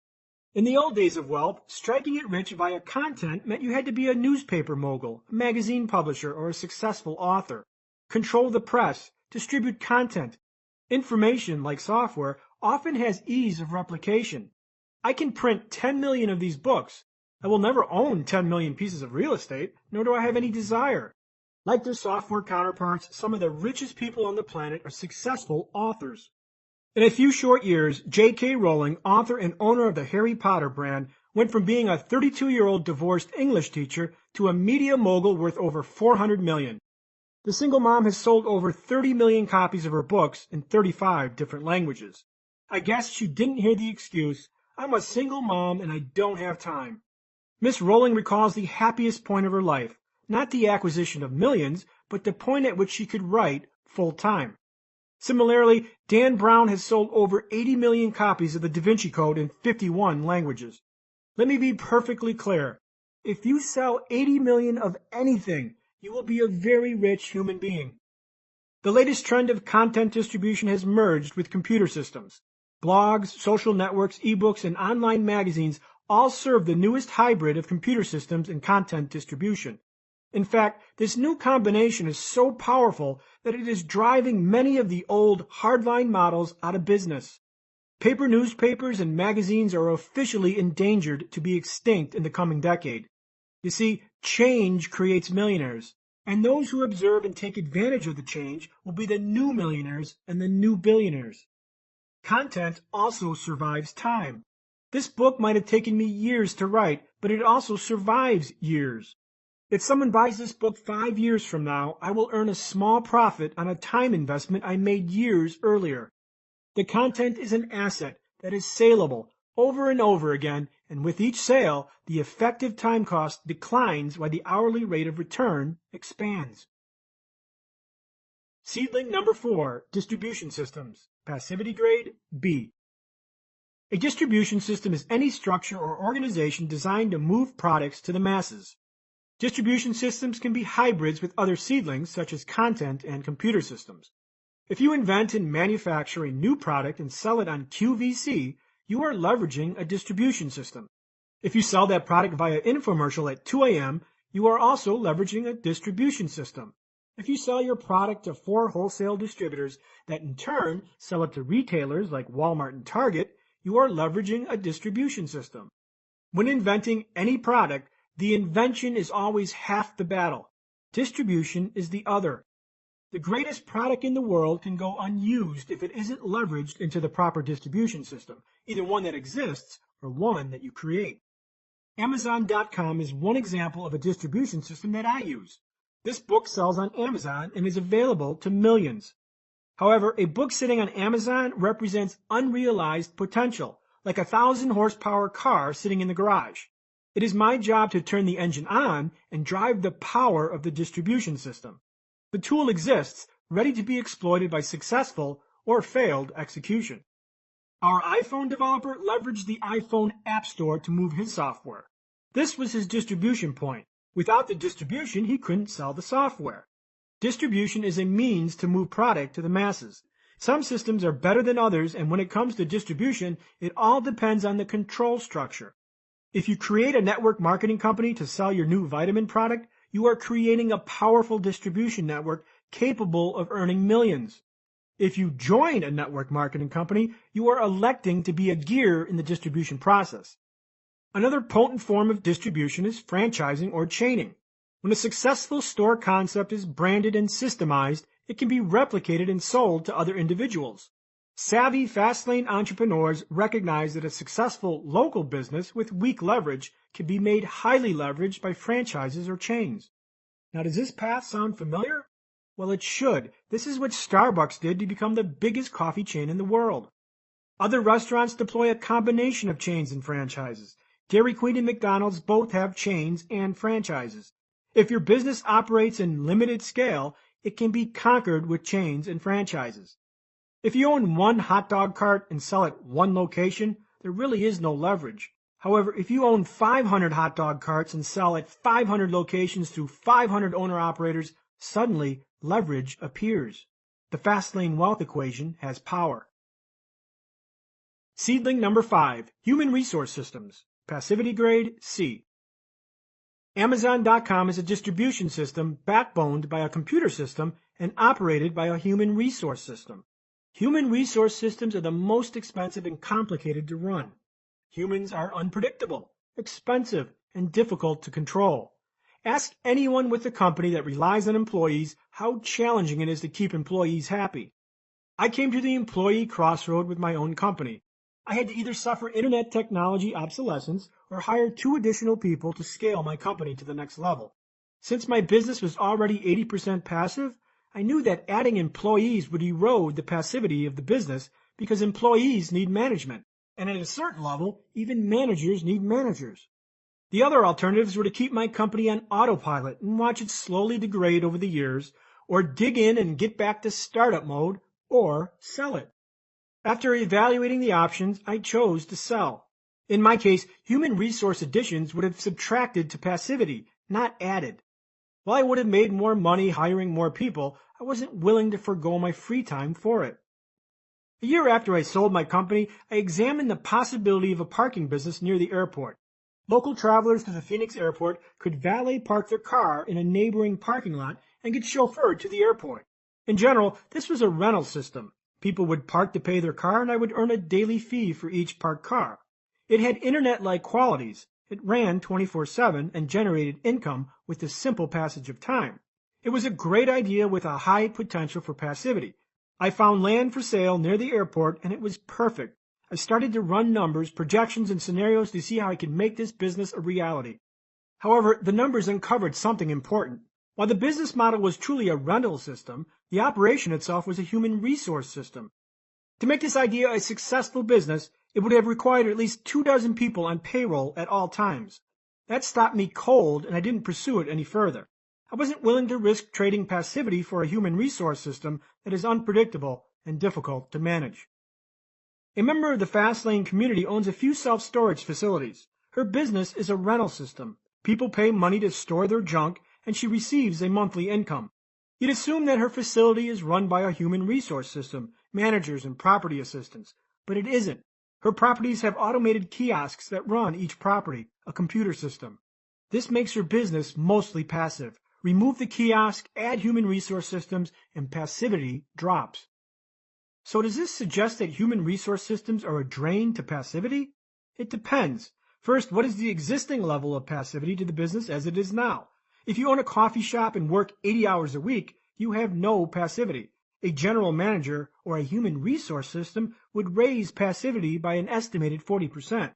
In the old days of wealth, striking it rich via content meant you had to be a newspaper mogul, a magazine publisher, or a successful author. Control the press, distribute content. Information, like software, often has ease of replication. I can print 10 million of these books. I will never own 10 million pieces of real estate, nor do I have any desire. Like their software counterparts, some of the richest people on the planet are successful authors. In a few short years, J.K. Rowling, author and owner of the Harry Potter brand, went from being a 32-year-old divorced English teacher to a media mogul worth over $400 million. The single mom has sold over 30 million copies of her books in 35 different languages. I guess she didn't hear the excuse, "I'm a single mom and I don't have time." Miss Rowling recalls the happiest point of her life, not the acquisition of millions, but the point at which she could write full-time. Similarly, Dan Brown has sold over 80 million copies of the Da Vinci Code in 51 languages. Let me be perfectly clear. If you sell 80 million of anything, you will be a very rich human being. The latest trend of content distribution has merged with computer systems. Blogs, social networks, ebooks, and online magazines all serve the newest hybrid of computer systems and content distribution. In fact, this new combination is so powerful that it is driving many of the old hardline models out of business. Paper newspapers and magazines are officially endangered to be extinct in the coming decade. You see, change creates millionaires, and those who observe and take advantage of the change will be the new millionaires and the new billionaires. Content also survives time. This book might have taken me years to write, but it also survives years. If someone buys this book 5 years from now, I will earn a small profit on a time investment I made years earlier. The content is an asset that is saleable over and over again, and with each sale, the effective time cost declines while the hourly rate of return expands. Seedling number 4, distribution systems. Passivity grade B. A distribution system is any structure or organization designed to move products to the masses. Distribution systems can be hybrids with other seedlings, such as content and computer systems. If you invent and manufacture a new product and sell it on QVC, you are leveraging a distribution system. If you sell that product via infomercial at 2 a.m., you are also leveraging a distribution system. If you sell your product to 4 wholesale distributors that in turn sell it to retailers like Walmart and Target, you are leveraging a distribution system. When inventing any product, the invention is always half the battle. Distribution is the other. The greatest product in the world can go unused if it isn't leveraged into the proper distribution system, either one that exists or one that you create. Amazon.com is one example of a distribution system that I use. This book sells on Amazon and is available to millions. However, a book sitting on Amazon represents unrealized potential, like a 1,000-horsepower car sitting in the garage. It is my job to turn the engine on and drive the power of the distribution system. The tool exists, ready to be exploited by successful or failed execution. Our iPhone developer leveraged the iPhone App Store to move his software. This was his distribution point. Without the distribution, he couldn't sell the software. Distribution is a means to move product to the masses. Some systems are better than others, and when it comes to distribution, it all depends on the control structure. If you create a network marketing company to sell your new vitamin product, you are creating a powerful distribution network capable of earning millions. If you join a network marketing company, you are electing to be a gear in the distribution process. Another potent form of distribution is franchising or chaining. When a successful store concept is branded and systemized, it can be replicated and sold to other individuals. Savvy Fastlane entrepreneurs recognize that a successful local business with weak leverage can be made highly leveraged by franchises or chains. Now, does this path sound familiar? Well, it should. This is what Starbucks did to become the biggest coffee chain in the world. Other restaurants deploy a combination of chains and franchises. Dairy Queen and McDonald's both have chains and franchises. If your business operates in limited scale, it can be conquered with chains and franchises. If you own one hot dog cart and sell at one location, there really is no leverage. However, if you own 500 hot dog carts and sell at 500 locations through 500 owner-operators, suddenly leverage appears. The Fastlane wealth equation has power. Seedling number 5, human resource systems. Passivity grade C. Amazon.com is a distribution system backboned by a computer system and operated by a human resource system. Human resource systems are the most expensive and complicated to run. Humans are unpredictable, expensive, and difficult to control. Ask anyone with a company that relies on employees how challenging it is to keep employees happy. I came to the employee crossroad with my own company. I had to either suffer internet technology obsolescence or hire 2 additional people to scale my company to the next level. Since my business was already 80% passive, I knew that adding employees would erode the passivity of the business because employees need management, and at a certain level, even managers need managers. The other alternatives were to keep my company on autopilot and watch it slowly degrade over the years, or dig in and get back to startup mode, or sell it. After evaluating the options, I chose to sell. In my case, human resource additions would have subtracted to passivity, not added. While I would have made more money hiring more people, I wasn't willing to forgo my free time for it. A year after I sold my company, I examined the possibility of a parking business near the airport. Local travelers to the Phoenix airport could valet park their car in a neighboring parking lot and get chauffeured to the airport. In general, this was a rental system. People would park to pay their car, and I would earn a daily fee for each parked car. It had internet-like qualities. It ran 24/7 and generated income with the simple passage of time. It was a great idea with a high potential for passivity. I found land for sale near the airport, and it was perfect. I started to run numbers, projections, and scenarios to see how I could make this business a reality. However, the numbers uncovered something important. While the business model was truly a rental system, the operation itself was a human resource system. To make this idea a successful business, it would have required at least 24 people on payroll at all times. That stopped me cold, and I didn't pursue it any further. I wasn't willing to risk trading passivity for a human resource system that is unpredictable and difficult to manage. A member of the Fastlane community owns a few self-storage facilities. Her business is a rental system. People pay money to store their junk, and she receives a monthly income. You'd assume that her facility is run by a human resource system, managers and property assistants, but it isn't. Her properties have automated kiosks that run each property, a computer system. This makes her business mostly passive. Remove the kiosk, add human resource systems, and passivity drops. So does this suggest that human resource systems are a drain to passivity? It depends. First, what is the existing level of passivity to the business as it is now? If you own a coffee shop and work 80 hours a week, you have no passivity. A general manager or a human resource system would raise passivity by an estimated 40%.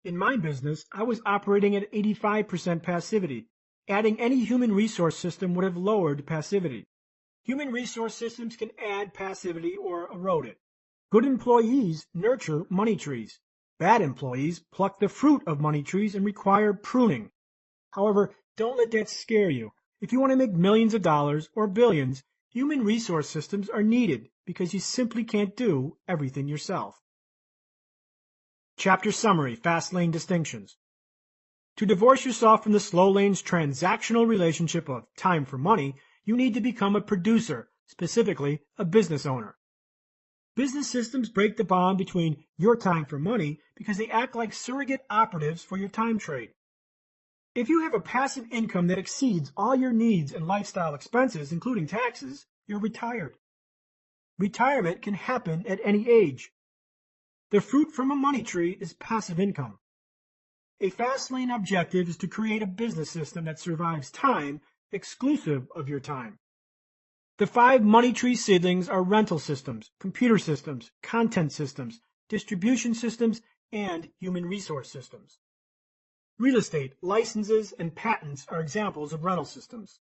In my business, I was operating at 85% passivity. Adding any human resource system would have lowered passivity. Human resource systems can add passivity or erode it. Good employees nurture money trees. Bad employees pluck the fruit of money trees and require pruning. However, don't let that scare you. If you want to make millions of dollars or billions, human resource systems are needed because you simply can't do everything yourself. Chapter Summary, Fastlane Distinctions. To divorce yourself from the slow lane's transactional relationship of time for money, you need to become a producer, specifically a business owner. Business systems break the bond between your time for money because they act like surrogate operatives for your time trade. If you have a passive income that exceeds all your needs and lifestyle expenses, including taxes, you're retired. Retirement can happen at any age. The fruit from a money tree is passive income. A Fastlane objective is to create a business system that survives time exclusive of your time. The 5 money tree seedlings are rental systems, computer systems, content systems, distribution systems, and human resource systems. Real estate, licenses, and patents are examples of rental systems.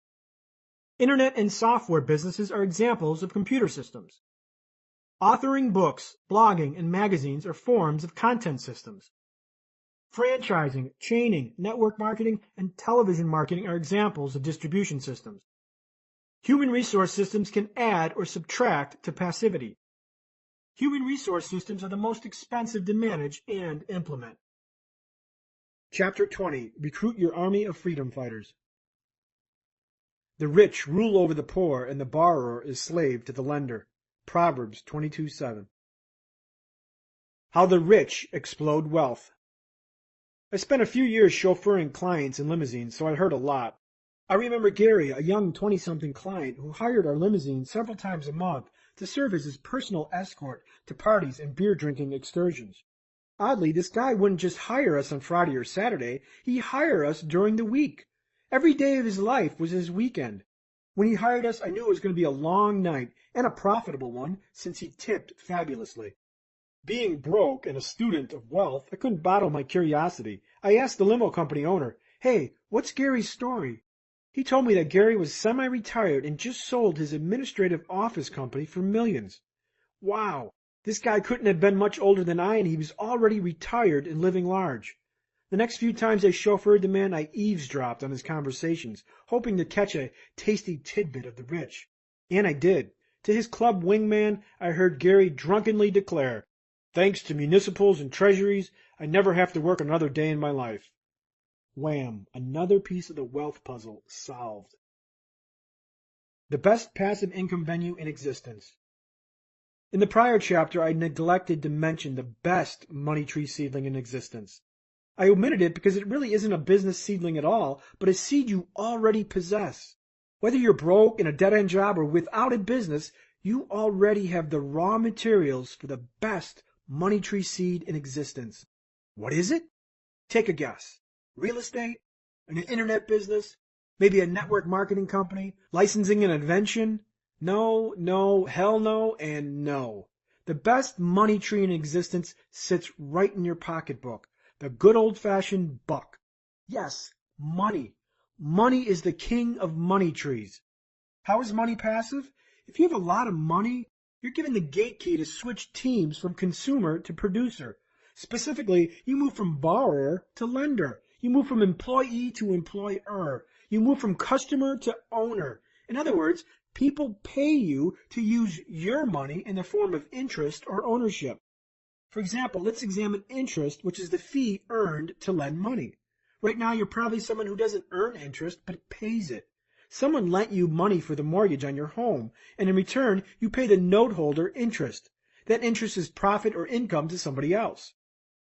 Internet and software businesses are examples of computer systems. Authoring books, blogging, and magazines are forms of content systems. Franchising, chaining, network marketing, and television marketing are examples of distribution systems. Human resource systems can add or subtract to passivity. Human resource systems are the most expensive to manage and implement. Chapter 20. Recruit your army of freedom fighters. The rich rule over the poor, and the borrower is slave to the lender. Proverbs 22:7. How the rich explode wealth. I spent a few years chauffeuring clients in limousines, so I heard a lot. I remember Gary, a young 20-something client who hired our limousine several times a month to serve as his personal escort to parties and beer-drinking excursions. Oddly, this guy wouldn't just hire us on Friday or Saturday, he'd hire us during the week. Every day of his life was his weekend. When he hired us, I knew it was going to be a long night and a profitable one since he tipped fabulously. Being broke and a student of wealth, I couldn't bottle my curiosity. I asked the limo company owner, "Hey, what's Gary's story?" He told me that Gary was semi-retired and just sold his administrative office company for millions. Wow, this guy couldn't have been much older than I, and he was already retired and living large. The next few times I chauffeured the man, I eavesdropped on his conversations, hoping to catch a tasty tidbit of the rich. And I did. To his club wingman, I heard Gary drunkenly declare, "Thanks to municipals and treasuries, I never have to work another day in my life." Wham! Another piece of the wealth puzzle solved. The best passive income venue in existence. In the prior chapter, I neglected to mention the best money tree seedling in existence. I omitted it because it really isn't a business seedling at all, but a seed you already possess. Whether you're broke in a dead-end job or without a business, you already have the raw materials for the best money tree seed in existence. What is it? Take a guess. Real estate? An internet business? Maybe a network marketing company? Licensing an invention? No, hell no, and no. The best money tree in existence sits right in your pocketbook. The good old-fashioned buck. Yes, money. Money is the king of money trees. How is money passive? If you have a lot of money, you're given the gate key to switch teams from consumer to producer. Specifically, you move from borrower to lender. You move from employee to employer. You move from customer to owner. In other words, people pay you to use your money in the form of interest or ownership. For example, let's examine interest, which is the fee earned to lend money. Right now, you're probably someone who doesn't earn interest, but pays it. Someone lent you money for the mortgage on your home, and in return, you pay the note holder interest. That interest is profit or income to somebody else.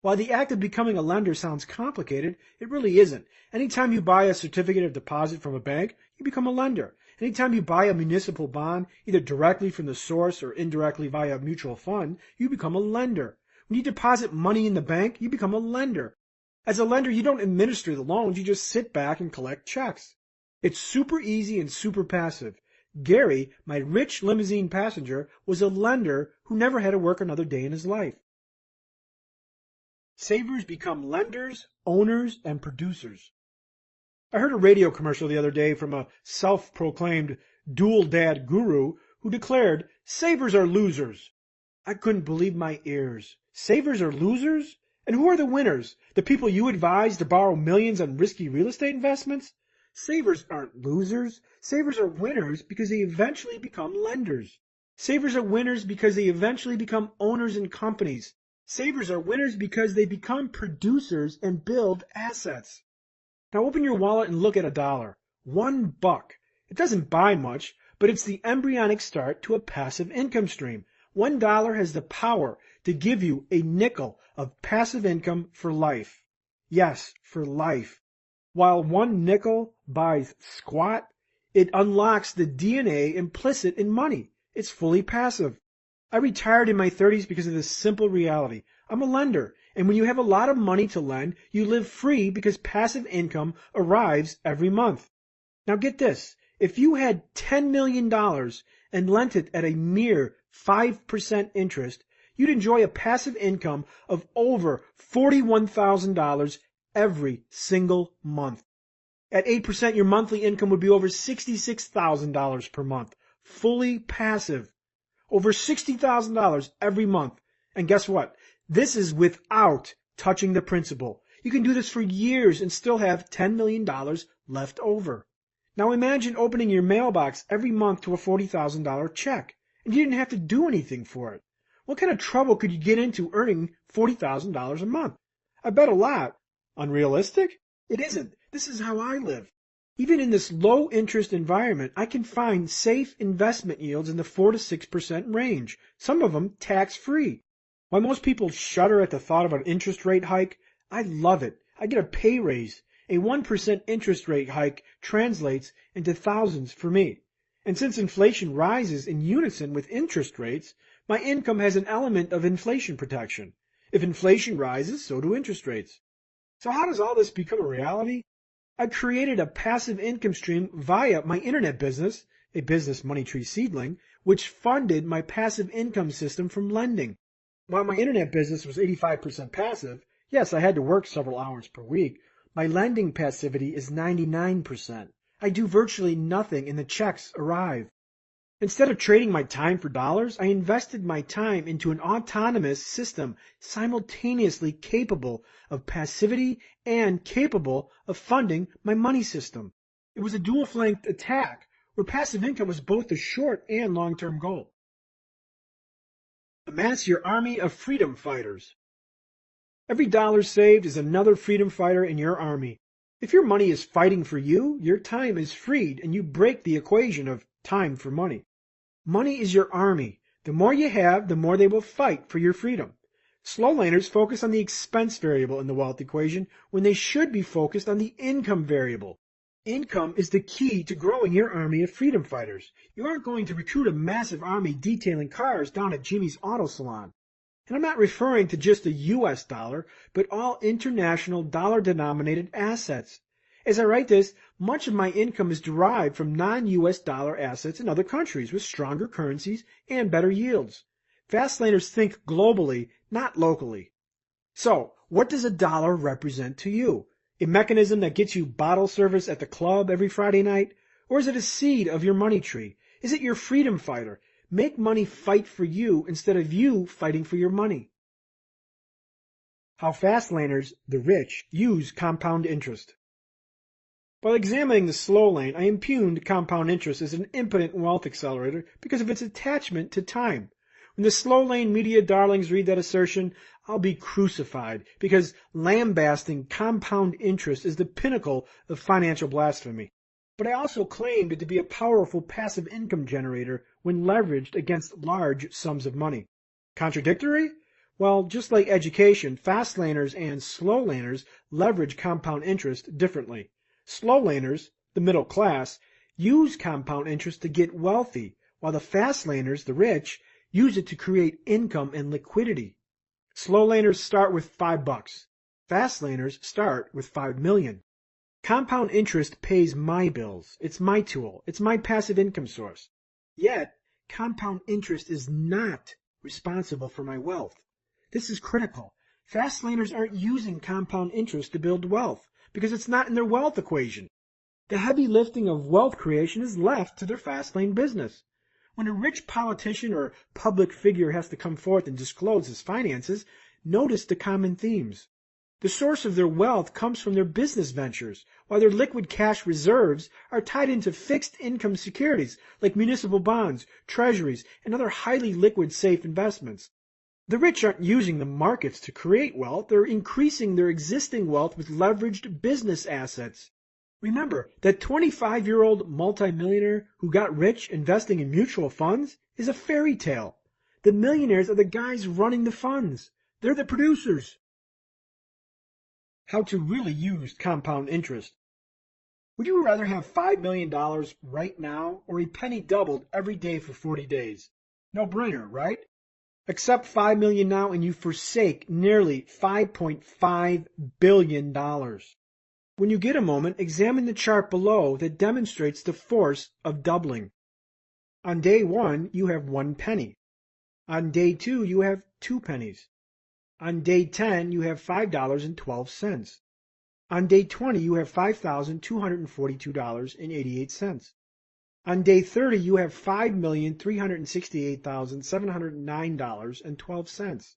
While the act of becoming a lender sounds complicated, it really isn't. Anytime you buy a certificate of deposit from a bank, you become a lender. Anytime you buy a municipal bond, either directly from the source or indirectly via a mutual fund, you become a lender. When you deposit money in the bank, you become a lender. As a lender, you don't administer the loans, you just sit back and collect checks. It's super easy and super passive. Gary, my rich limousine passenger, was a lender who never had to work another day in his life. Savers become lenders, owners, and producers. I heard a radio commercial the other day from a self-proclaimed dual dad guru who declared, "Savers are losers." I couldn't believe my ears. Savers are losers? And who are the winners? The people you advise to borrow millions on risky real estate investments? Savers aren't losers. Savers are winners because they eventually become lenders. Savers are winners because they eventually become owners in companies. Savers are winners because they become producers and build assets. Now open your wallet and look at $1. $1. It doesn't buy much, but it's the embryonic start to a passive income stream. $1 has the power to give you a nickel of passive income for life. Yes, for life. While one nickel buys squat, it unlocks the DNA implicit in money. It's fully passive. I retired in my 30s because of this simple reality. I'm a lender, and when you have a lot of money to lend, you live free because passive income arrives every month. Now get this. If you had $10 million and lent it at a mere 5% interest, you'd enjoy a passive income of over $41,000 every single month. At 8%, your monthly income would be over $66,000 per month. Fully passive. Over $60,000 every month. And guess what? This is without touching the principal. You can do this for years and still have $10 million left over. Now imagine opening your mailbox every month to a $40,000 check, and you didn't have to do anything for it. What kind of trouble could you get into earning $40,000 a month? I bet a lot. Unrealistic? It isn't. This is how I live. Even in this low interest environment, I can find safe investment yields in the 4 to 6% range, some of them tax-free. While most people shudder at the thought of an interest rate hike, I love it. I get a pay raise. A 1% interest rate hike translates into thousands for me. And since inflation rises in unison with interest rates, my income has an element of inflation protection. If inflation rises, so do interest rates. So how does all this become a reality? I created a passive income stream via my internet business, a business money tree seedling, which funded my passive income system from lending. While my internet business was 85% passive, yes, I had to work several hours per week, my lending passivity is 99%. I do virtually nothing and the checks arrive. Instead of trading my time for dollars, I invested my time into an autonomous system simultaneously capable of passivity and capable of funding my money system. It was a dual-flanked attack where passive income was both a short and long-term goal. Amass your army of freedom fighters. Every dollar saved is another freedom fighter in your army. If your money is fighting for you, your time is freed and you break the equation of time for money. Money is your army. The more you have, the more they will fight for your freedom. Slow laners focus on the expense variable in the wealth equation when they should be focused on the income variable. Income is the key to growing your army of freedom fighters. You aren't going to recruit a massive army detailing cars down at Jimmy's Auto Salon. And I'm not referring to just the US dollar, but all international dollar-denominated assets. As I write this, much of my income is derived from non-US dollar assets in other countries with stronger currencies and better yields. Fastlaners think globally, not locally. So, what does a dollar represent to you? A mechanism that gets you bottle service at the club every Friday night? Or is it a seed of your money tree? Is it your freedom fighter? Make money fight for you instead of you fighting for your money. How Fastlaners, the rich, use compound interest. While examining the slow lane, I impugned compound interest as an impotent wealth accelerator because of its attachment to time. When the slow lane media darlings read that assertion, I'll be crucified because lambasting compound interest is the pinnacle of financial blasphemy. But I also claimed it to be a powerful passive income generator when leveraged against large sums of money. Contradictory? Well, just like education, fast laners and slow laners leverage compound interest differently. Slow laners, the middle class, use compound interest to get wealthy, while the fast laners, the rich, use it to create income and liquidity. Slow laners start with $5. Fast laners start with 5 million. Compound interest pays my bills. It's my tool. It's my passive income source. Yet, compound interest is not responsible for my wealth. This is critical. Fast laners aren't using compound interest to build wealth because it's not in their wealth equation. The heavy lifting of wealth creation is left to their fast lane business. When a rich politician or public figure has to come forth and disclose his finances, notice the common themes. The source of their wealth comes from their business ventures, while their liquid cash reserves are tied into fixed income securities like municipal bonds, treasuries, and other highly liquid safe investments. The rich aren't using the markets to create wealth, they're increasing their existing wealth with leveraged business assets. Remember, that 25-year-old multimillionaire who got rich investing in mutual funds is a fairy tale. The millionaires are the guys running the funds. They're the producers. How to really use compound interest. Would you rather have $5 million right now or a penny doubled every day for 40 days? No brainer, right? Accept $5 million now and you forsake nearly $5.5 billion. When you get a moment, examine the chart below that demonstrates the force of doubling. On day 1, you have 1 penny. On day 2, you have 2 pennies. On day 10, you have $5.12. On day 20, you have $5,242.88. On day 30, you have $5,368,709.12.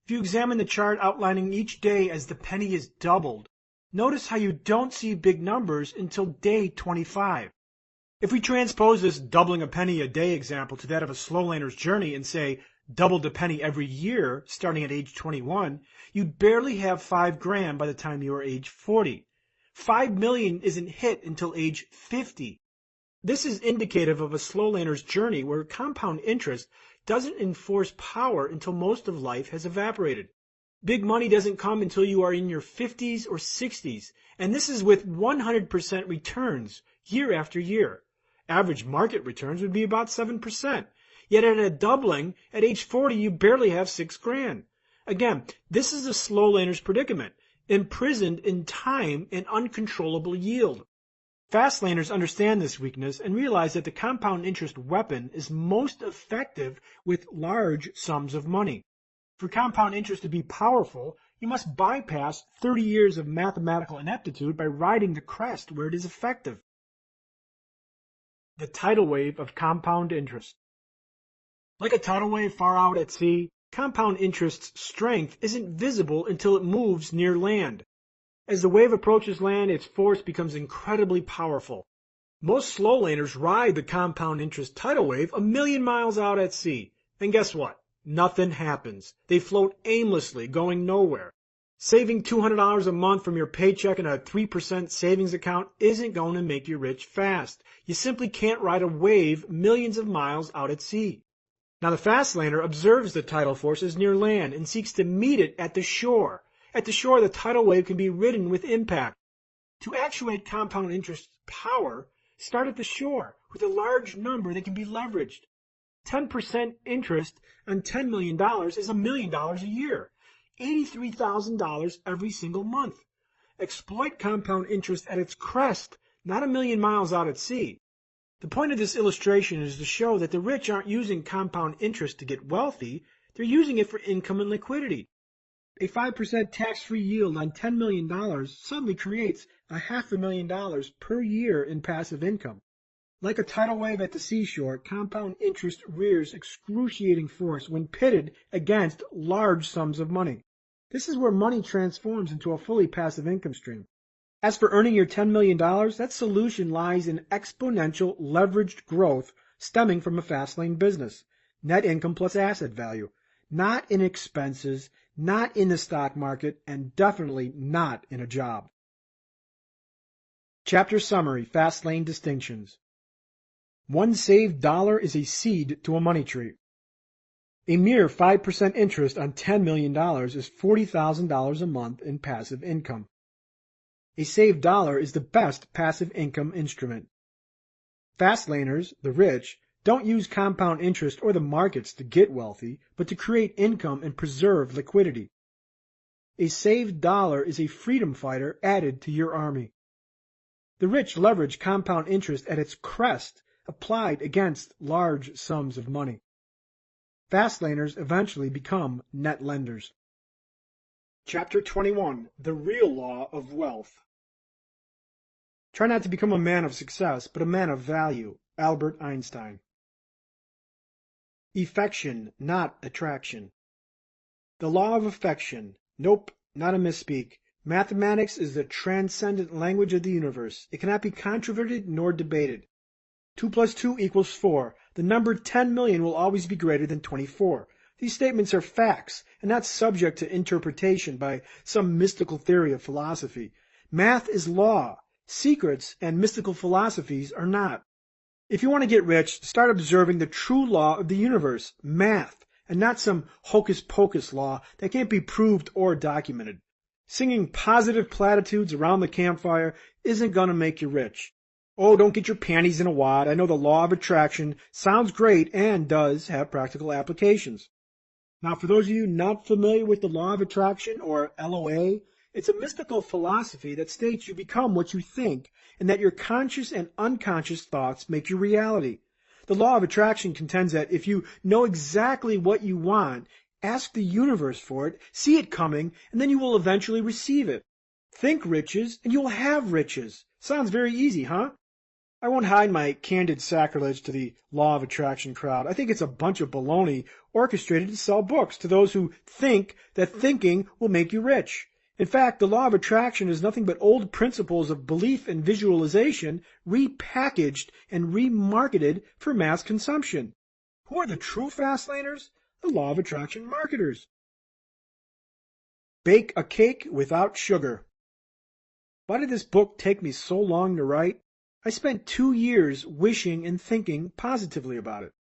If you examine the chart outlining each day as the penny is doubled, notice how you don't see big numbers until day 25. If we transpose this doubling a penny a day example to that of a slow laner's journey and say doubled a penny every year starting at age 21, you'd barely have $5,000 by the time you are age 40. 5 million isn't hit until age 50. This is indicative of a slow laner's journey where compound interest doesn't enforce power until most of life has evaporated. Big money doesn't come until you are in your 50s or 60s, and this is with 100% returns year after year. Average market returns would be about 7%. Yet at a doubling, at age 40, you barely have $6,000. Again, this is a slow laner's predicament. imprisoned in time and uncontrollable yield. Fastlaners understand this weakness and realize that the compound interest weapon is most effective with large sums of money. For compound interest to be powerful, you must bypass 30 years of mathematical ineptitude by riding the crest where it is effective. The tidal wave of compound interest. Like a tidal wave far out at sea, compound interest's strength isn't visible until it moves near land. As the wave approaches land, its force becomes incredibly powerful. Most slow laners ride the compound interest tidal wave 1,000,000 miles out at sea. And guess what? Nothing happens. They float aimlessly, going nowhere. Saving $200 a month from your paycheck in a 3% savings account isn't going to make you rich fast. You simply can't ride a wave millions of miles out at sea. Now the Fastlaner observes the tidal forces near land and seeks to meet it at the shore. At the shore, the tidal wave can be ridden with impact. To actuate compound interest power, start at the shore with a large number that can be leveraged. 10% interest on $10 million is $1 million a year, $83,000 every single month. Exploit compound interest at its crest, not 1,000,000 miles out at sea. The point of this illustration is to show that the rich aren't using compound interest to get wealthy, they're using it for income and liquidity. A 5% tax-free yield on $10 million suddenly creates $500,000 per year in passive income. Like a tidal wave at the seashore, compound interest rears excruciating force when pitted against large sums of money. This is where money transforms into a fully passive income stream. As for earning your $10 million, that solution lies in exponential leveraged growth stemming from a Fastlane business. Net income plus asset value. Not in expenses, not in the stock market, and definitely not in a job. Chapter Summary, Fastlane Distinctions. One saved dollar is a seed to a money tree. A mere 5% interest on $10 million is $40,000 a month in passive income. A saved dollar is the best passive income instrument. Fastlaners, the rich, don't use compound interest or the markets to get wealthy, but to create income and preserve liquidity. A saved dollar is a freedom fighter added to your army. The rich leverage compound interest at its crest, applied against large sums of money. Fastlaners eventually become net lenders. Chapter 21, The Real Law of Wealth. Try not to become a man of success, but a man of value. Albert Einstein. Affection, not attraction. The law of affection. Nope, not a misspeak. Mathematics is the transcendent language of the universe. It cannot be controverted nor debated. 2 plus 2 equals 4. The number 10 million will always be greater than 24. These statements are facts and not subject to interpretation by some mystical theory of philosophy. Math is law. Secrets and mystical philosophies are not. If you want to get rich, start observing the true law of the universe, math, and not some hocus-pocus law that can't be proved or documented. Singing positive platitudes around the campfire isn't going to make you rich. Oh, don't get your panties in a wad. I know the law of attraction sounds great and does have practical applications. Now, for those of you not familiar with the law of attraction, or LOA, it's a mystical philosophy that states you become what you think, and that your conscious and unconscious thoughts make your reality. The law of attraction contends that if you know exactly what you want, ask the universe for it, see it coming, and then you will eventually receive it. Think riches, and you will have riches. Sounds very easy, huh? I won't hide my candid sacrilege to the law of attraction crowd. I think it's a bunch of baloney orchestrated to sell books to those who think that thinking will make you rich. In fact, the law of attraction is nothing but old principles of belief and visualization repackaged and remarketed for mass consumption. Who are the true Fastlaners? The law of attraction marketers. Bake a cake without sugar. Why did this book take me so long to write? I spent 2 years wishing and thinking positively about it.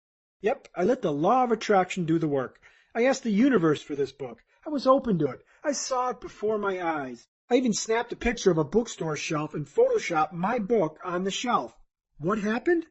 Yep, I let the law of attraction do the work. I asked the universe for this book. I was open to it. I saw it before my eyes. I even snapped a picture of a bookstore shelf and photoshopped my book on the shelf. What happened?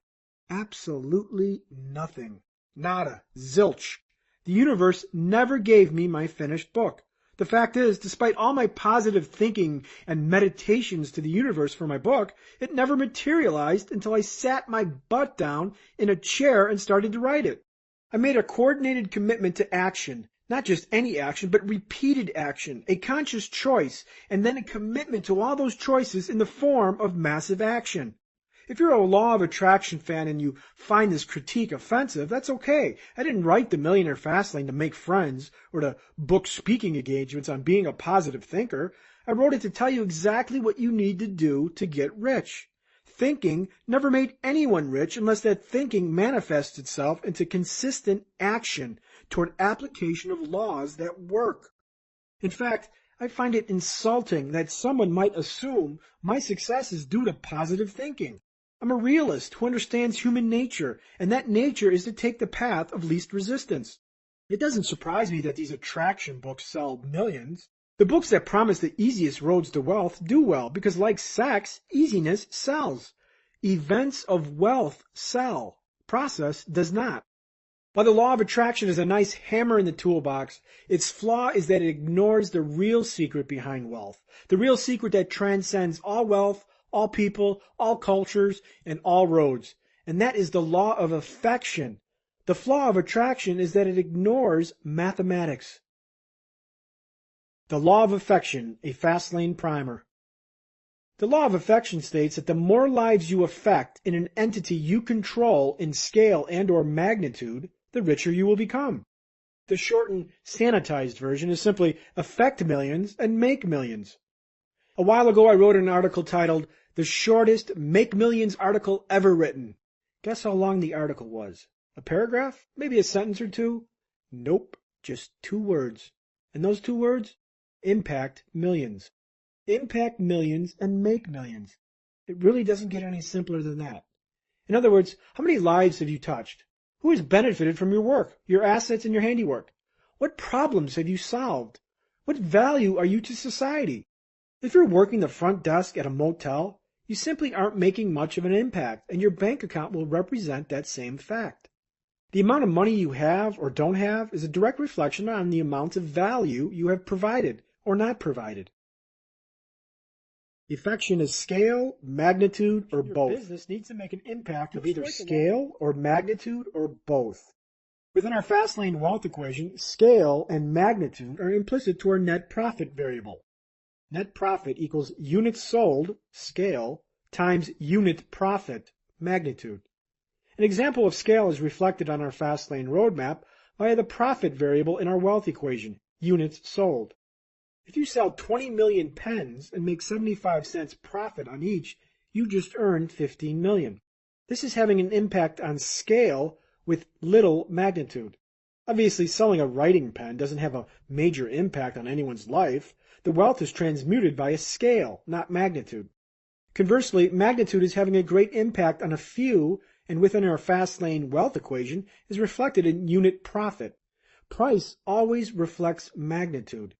Absolutely nothing. Nada. Zilch. The universe never gave me my finished book. The fact is, despite all my positive thinking and meditations to the universe for my book, it never materialized until I sat my butt down in a chair and started to write it. I made a coordinated commitment to action, not just any action, but repeated action, a conscious choice, and then a commitment to all those choices in the form of massive action. If you're a law of attraction fan and you find this critique offensive, that's okay. I didn't write the Millionaire Fastlane to make friends or to book speaking engagements on being a positive thinker. I wrote it to tell you exactly what you need to do to get rich. Thinking never made anyone rich unless that thinking manifests itself into consistent action toward application of laws that work. In fact, I find it insulting that someone might assume my success is due to positive thinking. I'm a realist who understands human nature, and that nature is to take the path of least resistance. It doesn't surprise me that these attraction books sell millions. The books that promise the easiest roads to wealth do well because, like sex, easiness sells. Events of wealth sell. Process does not. While the law of attraction is a nice hammer in the toolbox, its flaw is that it ignores the real secret behind wealth, the real secret that transcends all wealth, all people, all cultures, and all roads. And that is the law of affection. The flaw of attraction is that it ignores mathematics. The law of affection, a Fastlane primer. The law of affection states that the more lives you affect in an entity you control in scale and or magnitude, the richer you will become. The shortened, sanitized version is simply affect millions and make millions. A while ago I wrote an article titled, "The Shortest Make Millions Article Ever Written." Guess how long the article was? A paragraph? Maybe a sentence or two? Nope, just 2 words. And those 2 words? Impact millions. Impact millions and make millions. It really doesn't get any simpler than that. In other words, how many lives have you touched? Who has benefited from your work, your assets, and your handiwork? What problems have you solved? What value are you to society? If you're working the front desk at a motel, you simply aren't making much of an impact, and your bank account will represent that same fact. The amount of money you have or don't have is a direct reflection on the amount of value you have provided or not provided. Affection is scale, magnitude, or both. Your business needs to make an impact of either scale or magnitude or both. Within our Fastlane wealth equation, scale and magnitude are implicit to our net profit variable. Net profit equals units sold, scale, times unit profit, magnitude. An example of scale is reflected on our Fastlane roadmap via the profit variable in our wealth equation, units sold. If you sell 20 million pens and make 75 cents profit on each, you just earned 15 million. This is having an impact on scale with little magnitude. Obviously, selling a writing pen doesn't have a major impact on anyone's life. The wealth is transmuted via scale, not magnitude. Conversely, magnitude is having a great impact on a few, and within our Fastlane wealth equation is reflected in unit profit. Price always reflects magnitude.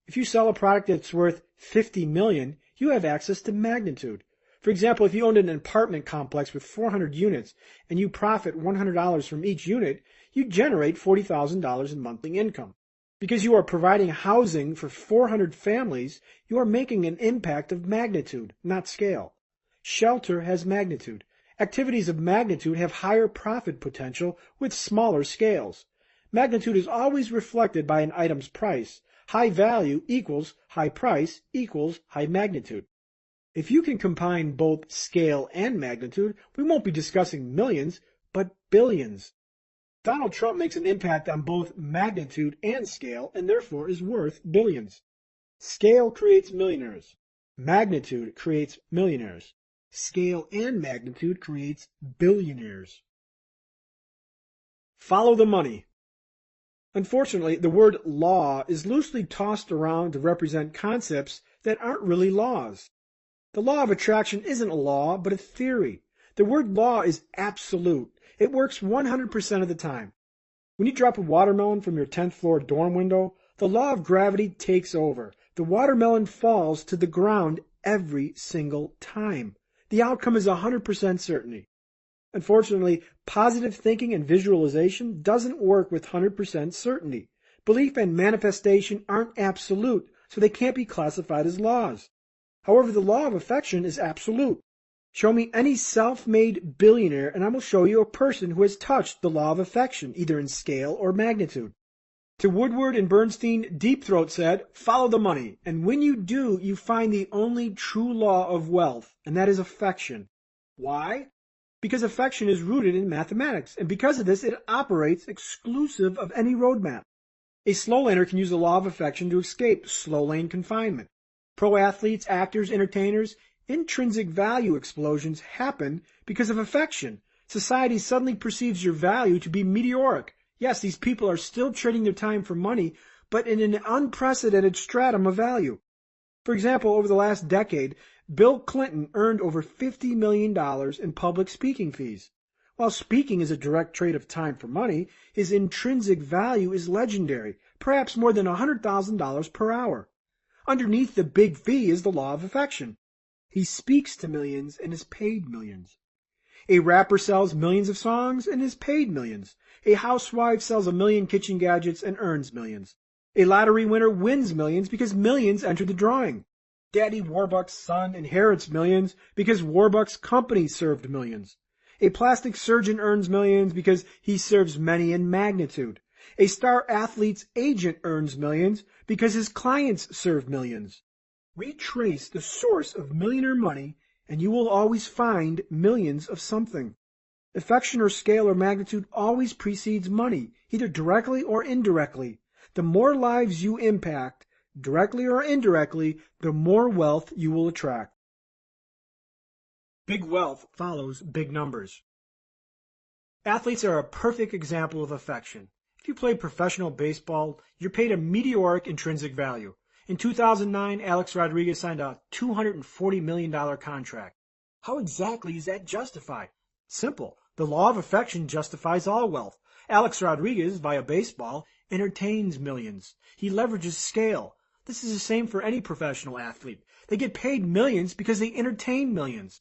If you sell a product that's worth 50 million, you have access to magnitude. For example, if you owned an apartment complex with 400 units and you profit $100 from each unit, you generate $40,000 in monthly income. Because you are providing housing for 400 families, you are making an impact of magnitude, not scale. Shelter has magnitude. Activities of magnitude have higher profit potential with smaller scales. Magnitude is always reflected by an item's price. High value equals high price equals high magnitude. If you can combine both scale and magnitude, we won't be discussing millions, but billions. Donald Trump makes an impact on both magnitude and scale, and therefore is worth billions. Scale creates millionaires. Magnitude creates millionaires. Scale and magnitude creates billionaires. Follow the money. Unfortunately, the word law is loosely tossed around to represent concepts that aren't really laws. The law of attraction isn't a law, but a theory. The word law is absolute. It works 100% of the time. When you drop a watermelon from your 10th floor dorm window, the law of gravity takes over. The watermelon falls to the ground every single time. The outcome is 100% certainty. Unfortunately, positive thinking and visualization doesn't work with 100% certainty. Belief and manifestation aren't absolute, so they can't be classified as laws. However, the law of affection is absolute. Show me any self-made billionaire and I will show you a person who has touched the law of affection, either in scale or magnitude. To Woodward and Bernstein, Deep Throat said, follow the money, and when you do, you find the only true law of wealth, and that is affection. Why? Because affection is rooted in mathematics, and because of this, it operates exclusive of any roadmap. A slow laner can use the law of affection to escape slow lane confinement. Pro athletes, actors, entertainers, intrinsic value explosions happen because of affection. Society suddenly perceives your value to be meteoric. Yes, these people are still trading their time for money, but in an unprecedented stratum of value. For example, over the last decade, Bill Clinton earned over $50 million in public speaking fees. While speaking is a direct trade of time for money, his intrinsic value is legendary, perhaps more than $100,000 per hour. Underneath the big fee is the law of affection. He speaks to millions and is paid millions. A rapper sells millions of songs and is paid millions. A housewife sells 1 million kitchen gadgets and earns millions. A lottery winner wins millions because millions enter the drawing. Daddy Warbucks' son inherits millions because Warbucks' company served millions. A plastic surgeon earns millions because he serves many in magnitude. A star athlete's agent earns millions because his clients serve millions. Retrace the source of millionaire money and you will always find millions of something. Affection or scale or magnitude always precedes money, either directly or indirectly. The more lives you impact, directly or indirectly, the more wealth you will attract. Big wealth follows big numbers. Athletes are a perfect example of affection. If you play professional baseball, you're paid a meteoric intrinsic value. In 2009, Alex Rodriguez signed a $240 million contract. How exactly is that justified? Simple. The law of affection justifies all wealth. Alex Rodriguez, via baseball, entertains millions. He leverages scale. This is the same for any professional athlete. They get paid millions because they entertain millions.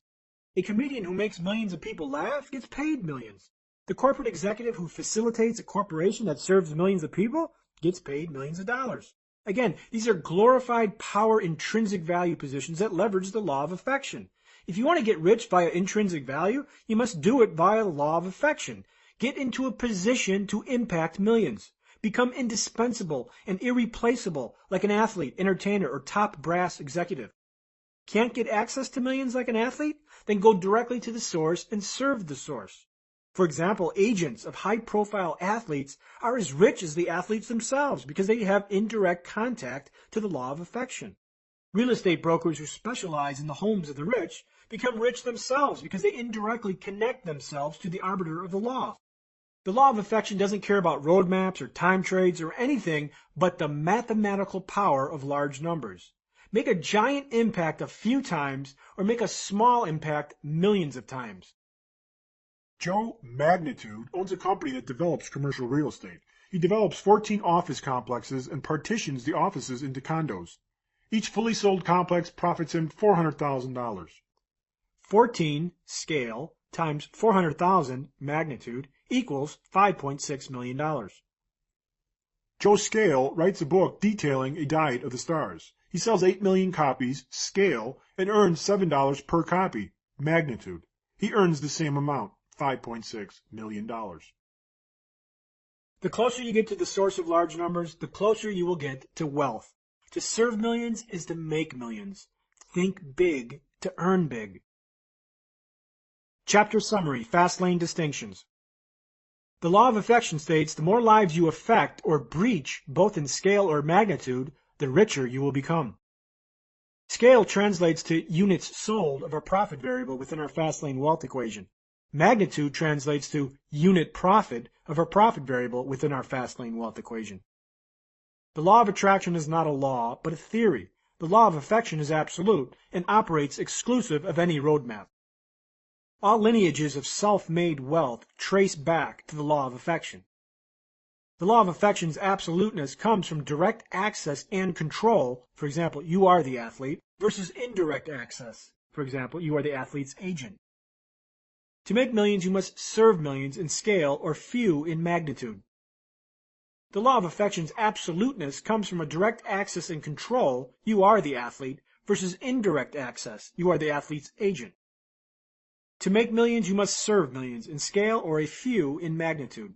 A comedian who makes millions of people laugh gets paid millions. The corporate executive who facilitates a corporation that serves millions of people gets paid millions of dollars. Again, these are glorified power intrinsic value positions that leverage the law of affection. If you want to get rich via intrinsic value, you must do it via the law of affection. Get into a position to impact millions. Become indispensable and irreplaceable like an athlete, entertainer, or top brass executive. Can't get access to millions like an athlete? Then go directly to the source and serve the source. For example, agents of high-profile athletes are as rich as the athletes themselves because they have indirect contact to the law of affection. Real estate brokers who specialize in the homes of the rich become rich themselves because they indirectly connect themselves to the arbiter of the law. The law of affection doesn't care about roadmaps or time trades or anything but the mathematical power of large numbers. Make a giant impact a few times or make a small impact millions of times. Joe Magnitude owns a company that develops commercial real estate. He develops 14 office complexes and partitions the offices into condos. Each fully sold complex profits him $400,000. 14 scale times 400,000 magnitude equals $5.6 million. Joe Scale writes a book detailing a diet of the stars. He sells 8 million copies, scale, and earns $7 per copy, magnitude. He earns the same amount, $5.6 million. The closer you get to the source of large numbers, the closer you will get to wealth. To serve millions is to make millions. Think big to earn big. Chapter Summary, Fastlane Distinctions. The law of affection states the more lives you affect or breach, both in scale or magnitude, the richer you will become. Scale translates to units sold of our profit variable within our Fastlane wealth equation. Magnitude translates to unit profit of our profit variable within our Fastlane wealth equation. The law of attraction is not a law, but a theory. The law of affection is absolute and operates exclusive of any roadmap. All lineages of self-made wealth trace back to the law of affection. The law of affection's absoluteness comes from direct access and control, for example, you are the athlete, versus indirect access, for example, you are the athlete's agent. To make millions, you must serve millions in scale or few in magnitude. The law of affection's absoluteness comes from a direct access and control, you are the athlete, versus indirect access, you are the athlete's agent. To make millions, you must serve millions, in scale or a few in magnitude.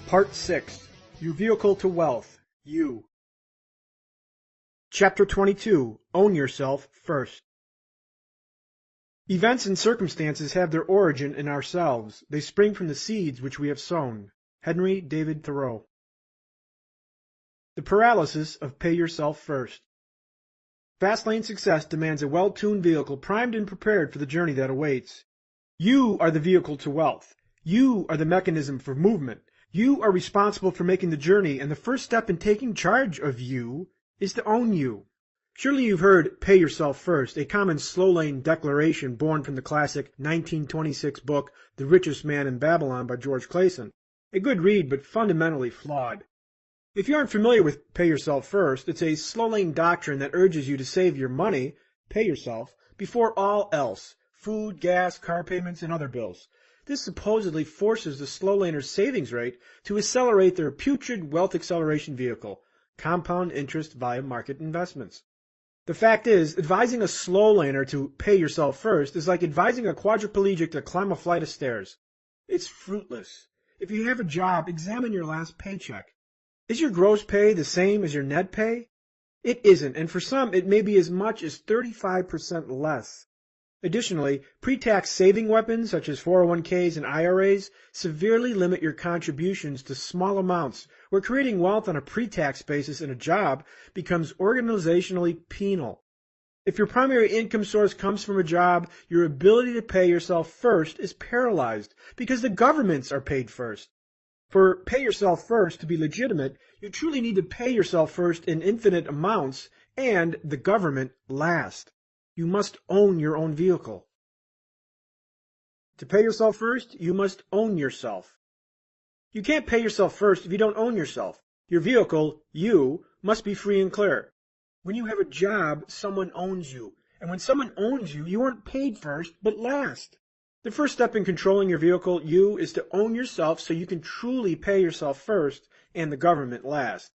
Part 6. Your Vehicle to Wealth, You. Chapter 22. Own Yourself First. Events and circumstances have their origin in ourselves. They spring from the seeds which we have sown. Henry David Thoreau. The paralysis of pay yourself first. Fastlane success demands a well-tuned vehicle primed and prepared for the journey that awaits. You are the vehicle to wealth. You are the mechanism for movement. You are responsible for making the journey, and the first step in taking charge of you is to own you. Surely you've heard "pay yourself first," a common slow-lane declaration born from the classic 1926 book The Richest Man in Babylon by George Clason. A good read, but fundamentally flawed. If you aren't familiar with pay yourself first, it's a slow-lane doctrine that urges you to save your money, pay yourself, before all else, food, gas, car payments, and other bills. This supposedly forces the slow laner's savings rate to accelerate their putrid wealth acceleration vehicle, compound interest via market investments. The fact is, advising a slow laner to pay yourself first is like advising a quadriplegic to climb a flight of stairs. It's fruitless. If you have a job, examine your last paycheck. Is your gross pay the same as your net pay? It isn't, and for some it may be as much as 35% less. Additionally, pre-tax saving weapons such as 401ks and IRAs severely limit your contributions to small amounts, where creating wealth on a pre-tax basis in a job becomes organizationally penal. If your primary income source comes from a job, your ability to pay yourself first is paralyzed because the governments are paid first. For pay yourself first to be legitimate, you truly need to pay yourself first in infinite amounts and the government last. You must own your own vehicle. To pay yourself first, you must own yourself. You can't pay yourself first if you don't own yourself. Your vehicle, you, must be free and clear. When you have a job, someone owns you. And when someone owns you, you aren't paid first, but last. The first step in controlling your vehicle, you, is to own yourself so you can truly pay yourself first and the government last.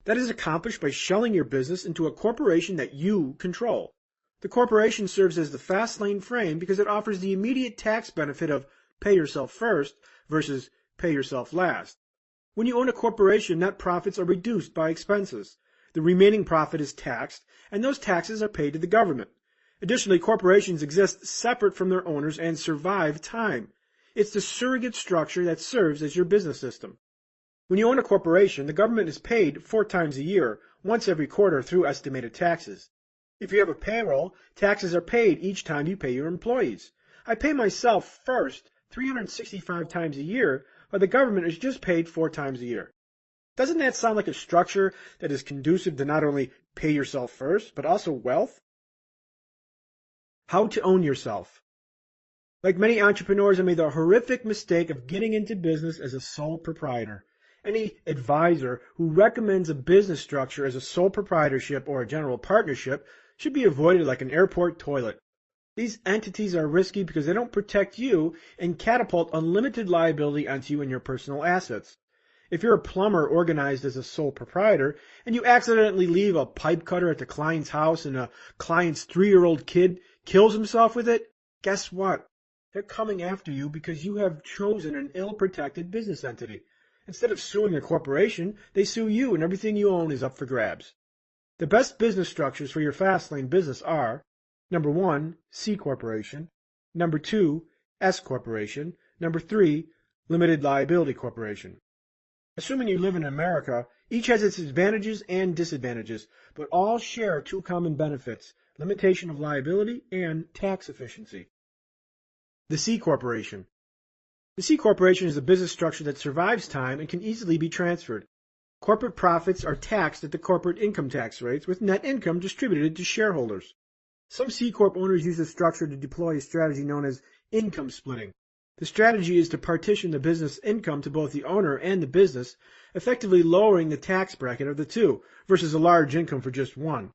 That is accomplished by shelling your business into a corporation that you control. The corporation serves as the fast lane frame because it offers the immediate tax benefit of pay yourself first versus pay yourself last. When you own a corporation, net profits are reduced by expenses. The remaining profit is taxed, and those taxes are paid to the government. Additionally, corporations exist separate from their owners and survive time. It's the surrogate structure that serves as your business system. When you own a corporation, the government is paid 4 times a year, once every quarter through estimated taxes. If you have a payroll, taxes are paid each time you pay your employees. I pay myself first 365 times a year, while the government is just paid 4 times a year. Doesn't that sound like a structure that is conducive to not only pay yourself first, but also wealth? How to own yourself. Like many entrepreneurs, I made the horrific mistake of getting into business as a sole proprietor. Any advisor who recommends a business structure as a sole proprietorship or a general partnership should be avoided like an airport toilet. These entities are risky because they don't protect you and catapult unlimited liability onto you and your personal assets. If you're a plumber organized as a sole proprietor and you accidentally leave a pipe cutter at the client's house and a client's 3-year-old kid kills himself with it, guess what? They're coming after you because you have chosen an ill-protected business entity. Instead of suing a corporation, they sue you and everything you own is up for grabs. The best business structures for your Fastlane business are: number 1, C Corporation; number 2, S Corporation; number 3, Limited Liability Corporation. Assuming you live in America, each has its advantages and disadvantages, but all share 2 common benefits: limitation of liability and tax efficiency. The C Corporation. The C Corporation is a business structure that survives time and can easily be transferred. Corporate profits are taxed at the corporate income tax rates, with net income distributed to shareholders. Some C Corp owners use this structure to deploy a strategy known as income splitting. The strategy is to partition the business income to both the owner and the business, effectively lowering the tax bracket of the two, versus a large income for just one.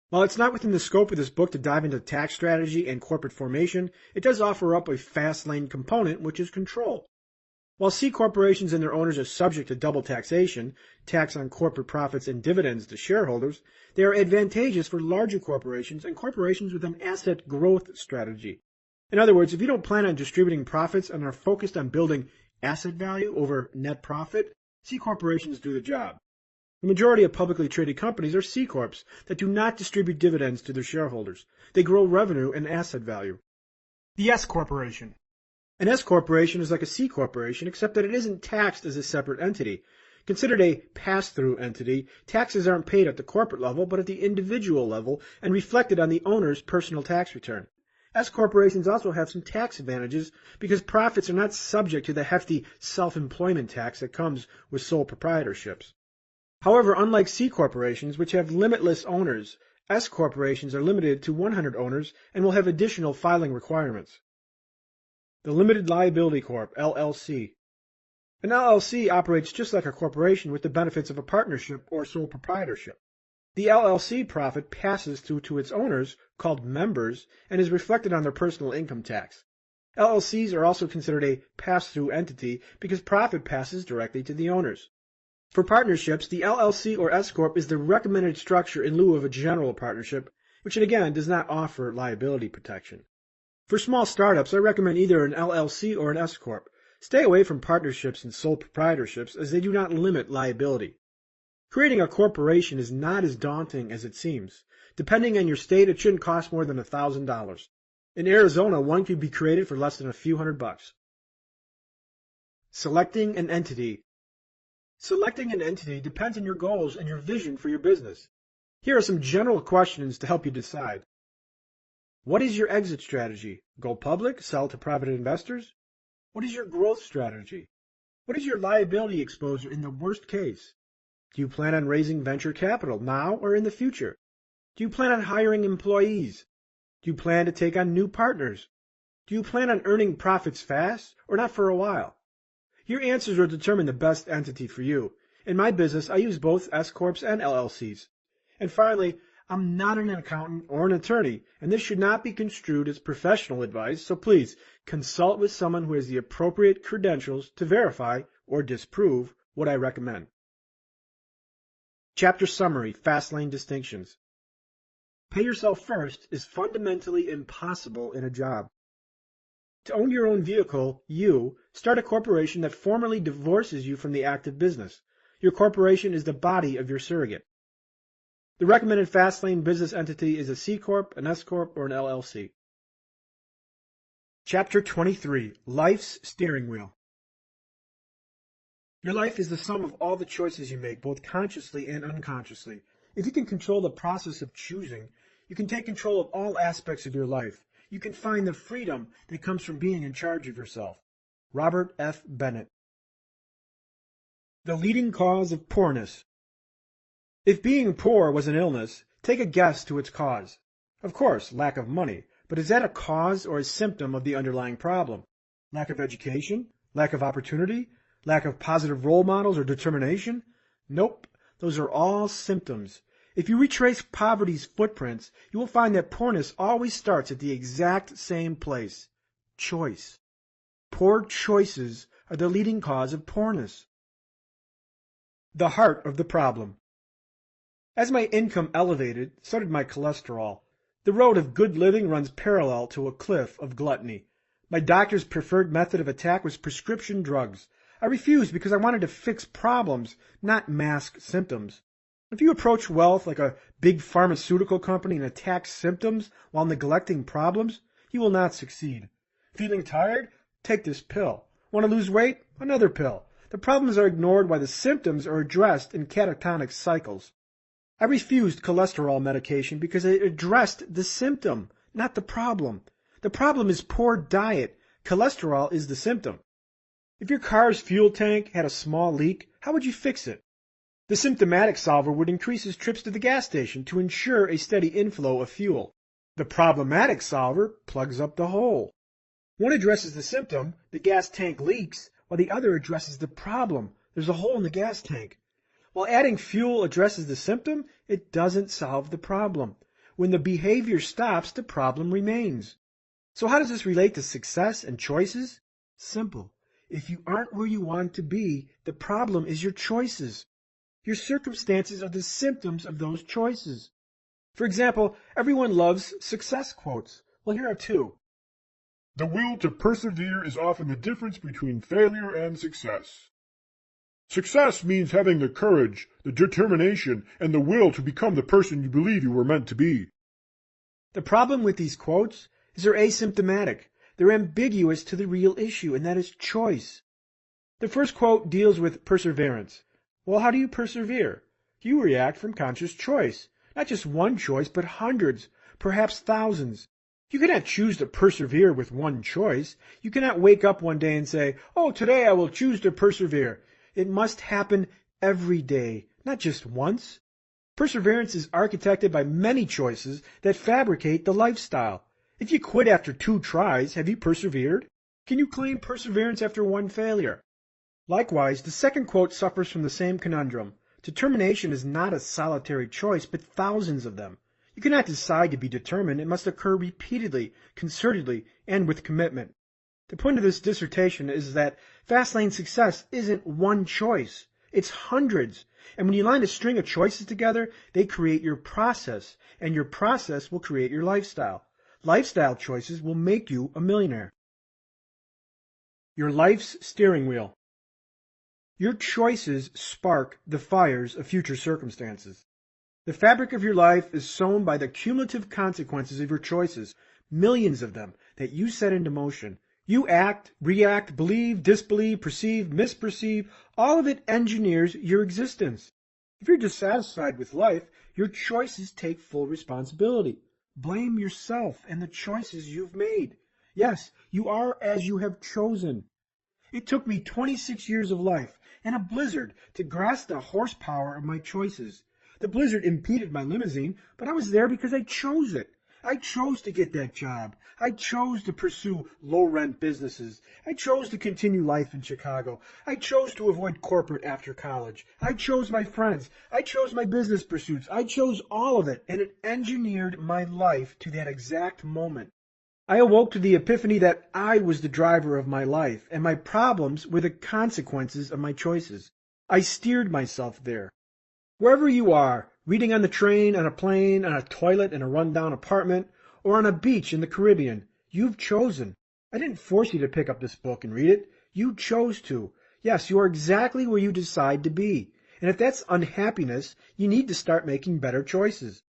While it's not within the scope of this book to dive into tax strategy and corporate formation, it does offer up a fast lane component, which is control. While C corporations and their owners are subject to double taxation, tax on corporate profits and dividends to shareholders, they are advantageous for larger corporations and corporations with an asset growth strategy. In other words, if you don't plan on distributing profits and are focused on building asset value over net profit, C corporations do the job. The majority of publicly traded companies are C corps that do not distribute dividends to their shareholders. They grow revenue and asset value. The S corporation. An S corporation is like a C corporation, except that it isn't taxed as a separate entity. Considered a pass-through entity, taxes aren't paid at the corporate level, but at the individual level and reflected on the owner's personal tax return. S corporations also have some tax advantages because profits are not subject to the hefty self-employment tax that comes with sole proprietorships. However, unlike C corporations, which have limitless owners, S corporations are limited to 100 owners and will have additional filing requirements. The Limited Liability Corp., LLC. An LLC operates just like a corporation with the benefits of a partnership or sole proprietorship. The LLC profit passes through to its owners, called members, and is reflected on their personal income tax. LLCs are also considered a pass-through entity because profit passes directly to the owners. For partnerships, the LLC or S Corp is the recommended structure in lieu of a general partnership, which again does not offer liability protection. For small startups, I recommend either an LLC or an S Corp. Stay away from partnerships and sole proprietorships as they do not limit liability. Creating a corporation is not as daunting as it seems. Depending on your state, it shouldn't cost more than $1,000. In Arizona, one could be created for less than a few $100. Selecting an entity. Selecting an entity depends on your goals and your vision for your business. Here are some general questions to help you decide. What is your exit strategy? Go public? Sell to private investors? What is your growth strategy? What is your liability exposure in the worst case? Do you plan on raising venture capital now or in the future? Do you plan on hiring employees? Do you plan to take on new partners? Do you plan on earning profits fast or not for a while? Your answers will determine the best entity for you. In my business, I use both S Corps and LLCs. And finally, I'm not an accountant or an attorney, and this should not be construed as professional advice, so please consult with someone who has the appropriate credentials to verify or disprove what I recommend. Chapter Summary, Fastlane Distinctions. Pay yourself first is fundamentally impossible in a job. To own your own vehicle, you start a corporation that formally divorces you from the active business. Your corporation is the body of your surrogate. The recommended Fastlane business entity is a C Corp, an S Corp, or an LLC. Chapter 23, Life's Steering Wheel. Your life is the sum of all the choices you make, both consciously and unconsciously. If you can control the process of choosing, you can take control of all aspects of your life. You can find the freedom that comes from being in charge of yourself. Robert F. Bennett. The leading cause of poorness. If being poor was an illness, take a guess to its cause. Of course, lack of money, but is that a cause or a symptom of the underlying problem? Lack of education? Lack of opportunity? Lack of positive role models or determination? Nope, those are all symptoms. If you retrace poverty's footprints, you will find that poorness always starts at the exact same place. Choice. Poor choices are the leading cause of poorness. The heart of the problem. As my income elevated, so did my cholesterol. The road of good living runs parallel to a cliff of gluttony. My doctor's preferred method of attack was prescription drugs. I refused because I wanted to fix problems, not mask symptoms. If you approach wealth like a big pharmaceutical company and attack symptoms while neglecting problems, you will not succeed. Feeling tired? Take this pill. Want to lose weight? Another pill. The problems are ignored while the symptoms are addressed in catatonic cycles. I refused cholesterol medication because it addressed the symptom, not the problem. The problem is poor diet. Cholesterol is the symptom. If your car's fuel tank had a small leak, how would you fix it? The symptomatic solver would increase his trips to the gas station to ensure a steady inflow of fuel. The problematic solver plugs up the hole. One addresses the symptom, the gas tank leaks, while the other addresses the problem, there's a hole in the gas tank. While adding fuel addresses the symptom, it doesn't solve the problem. When the behavior stops, the problem remains. So how does this relate to success and choices? Simple. If you aren't where you want to be, the problem is your choices. Your circumstances are the symptoms of those choices. For example, everyone loves success quotes. Well, here are two. The will to persevere is often the difference between failure and success. Success means having the courage, the determination, and the will to become the person you believe you were meant to be. The problem with these quotes is they're asymptomatic. They're ambiguous to the real issue, and that is choice. The first quote deals with perseverance. Well, how do you persevere? You react from conscious choice. Not just one choice, but hundreds, perhaps thousands. You cannot choose to persevere with one choice. You cannot wake up one day and say, "Oh, today I will choose to persevere." It must happen every day, not just once. Perseverance is architected by many choices that fabricate the lifestyle. If you quit after 2 tries, have you persevered? Can you claim perseverance after 1 failure? Likewise, the second quote suffers from the same conundrum. Determination is not a solitary choice, but thousands of them. You cannot decide to be determined. It must occur repeatedly, concertedly, and with commitment. The point of this dissertation is that Fastlane success isn't one choice. It's hundreds. And when you line a string of choices together, they create your process, and your process will create your lifestyle. Lifestyle choices will make you a millionaire. Your life's steering wheel. Your choices spark the fires of future circumstances. The fabric of your life is sown by the cumulative consequences of your choices, millions of them, that you set into motion. You act, react, believe, disbelieve, perceive, misperceive, all of it engineers your existence. If you're dissatisfied with life, your choices take full responsibility. Blame yourself and the choices you've made. Yes, you are as you have chosen. It took me 26 years of life and a blizzard to grasp the horsepower of my choices. The blizzard impeded my limousine, but I was there because I chose it. I chose to get that job. I chose to pursue low-rent businesses. I chose to continue life in Chicago. I chose to avoid corporate after college. I chose my friends. I chose my business pursuits. I chose all of it, and it engineered my life to that exact moment. I awoke to the epiphany that I was the driver of my life, and my problems were the consequences of my choices. I steered myself there. Wherever you are, reading on the train, on a plane, on a toilet in a rundown apartment, or on a beach in the Caribbean, you've chosen. I didn't force you to pick up this book and read it. You chose to. Yes, you are exactly where you decide to be. And if that's unhappiness, you need to start making better choices.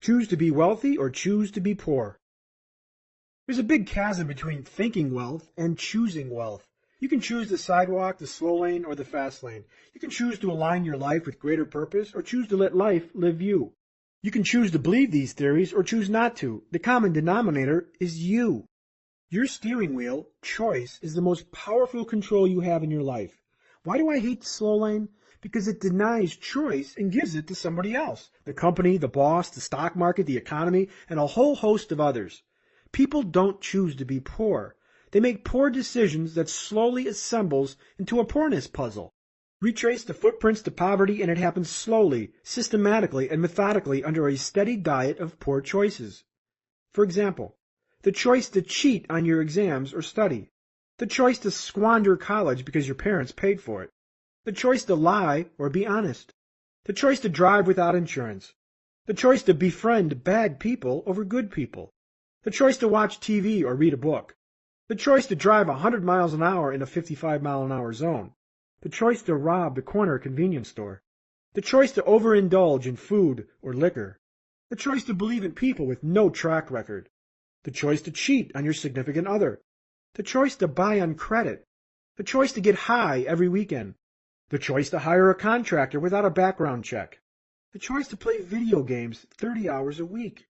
Choose to be wealthy or choose to be poor. There's a big chasm between thinking wealth and choosing wealth. You can choose the sidewalk, the slow lane, or the fast lane. You can choose to align your life with greater purpose or choose to let life live you. You can choose to believe these theories or choose not to. The common denominator is you. Your steering wheel, choice, is the most powerful control you have in your life. Why do I hate the slow lane? Because it denies choice and gives it to somebody else. The company, the boss, the stock market, the economy, and a whole host of others. People don't choose to be poor. They make poor decisions that slowly assembles into a poorness puzzle. Retrace the footprints to poverty and it happens slowly, systematically, and methodically under a steady diet of poor choices. For example, the choice to cheat on your exams or study. The choice to squander college because your parents paid for it. The choice to lie or be honest. The choice to drive without insurance. The choice to befriend bad people over good people. The choice to watch TV or read a book. The choice to drive 100 miles an hour in a 55-mile-an-hour zone. The choice to rob the corner convenience store. The choice to overindulge in food or liquor. The choice to believe in people with no track record. The choice to cheat on your significant other. The choice to buy on credit. The choice to get high every weekend. The choice to hire a contractor without a background check. The choice to play video games 30 hours a week.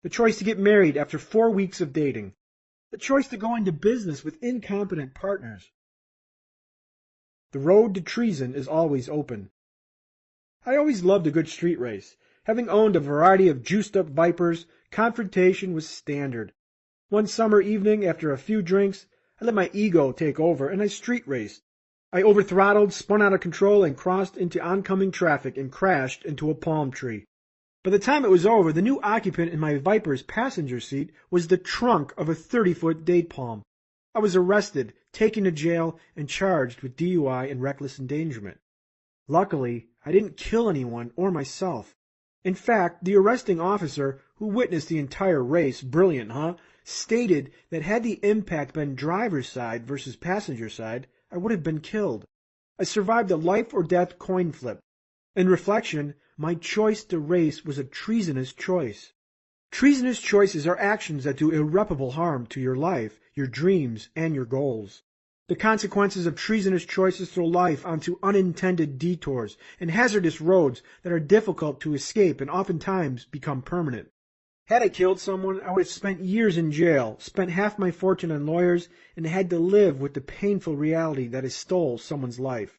The choice to get married after 4 weeks of dating. The choice to go into business with incompetent partners. The road to treason is always open. I always loved a good street race. Having owned a variety of juiced-up vipers, confrontation was standard. One summer evening, after a few drinks, I let my ego take over and I street raced. I overthrottled, spun out of control, and crossed into oncoming traffic and crashed into a palm tree. By the time it was over, the new occupant in my Viper's passenger seat was the trunk of a 30-foot date palm. I was arrested, taken to jail, and charged with DUI and reckless endangerment. Luckily, I didn't kill anyone or myself. In fact, the arresting officer, who witnessed the entire race, brilliant, huh, stated that had the impact been driver's side versus passenger side, I would have been killed. I survived a life or death coin flip. In reflection, my choice to race was a treasonous choice. Treasonous choices are actions that do irreparable harm to your life, your dreams, and your goals. The consequences of treasonous choices throw life onto unintended detours and hazardous roads that are difficult to escape and oftentimes become permanent. Had I killed someone, I would have spent years in jail, spent half my fortune on lawyers, and had to live with the painful reality that I stole someone's life.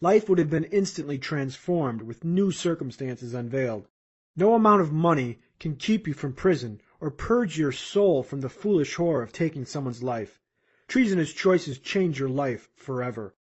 Life would have been instantly transformed with new circumstances unveiled. No amount of money can keep you from prison or purge your soul from the foolish horror of taking someone's life. Treasonous choices change your life forever.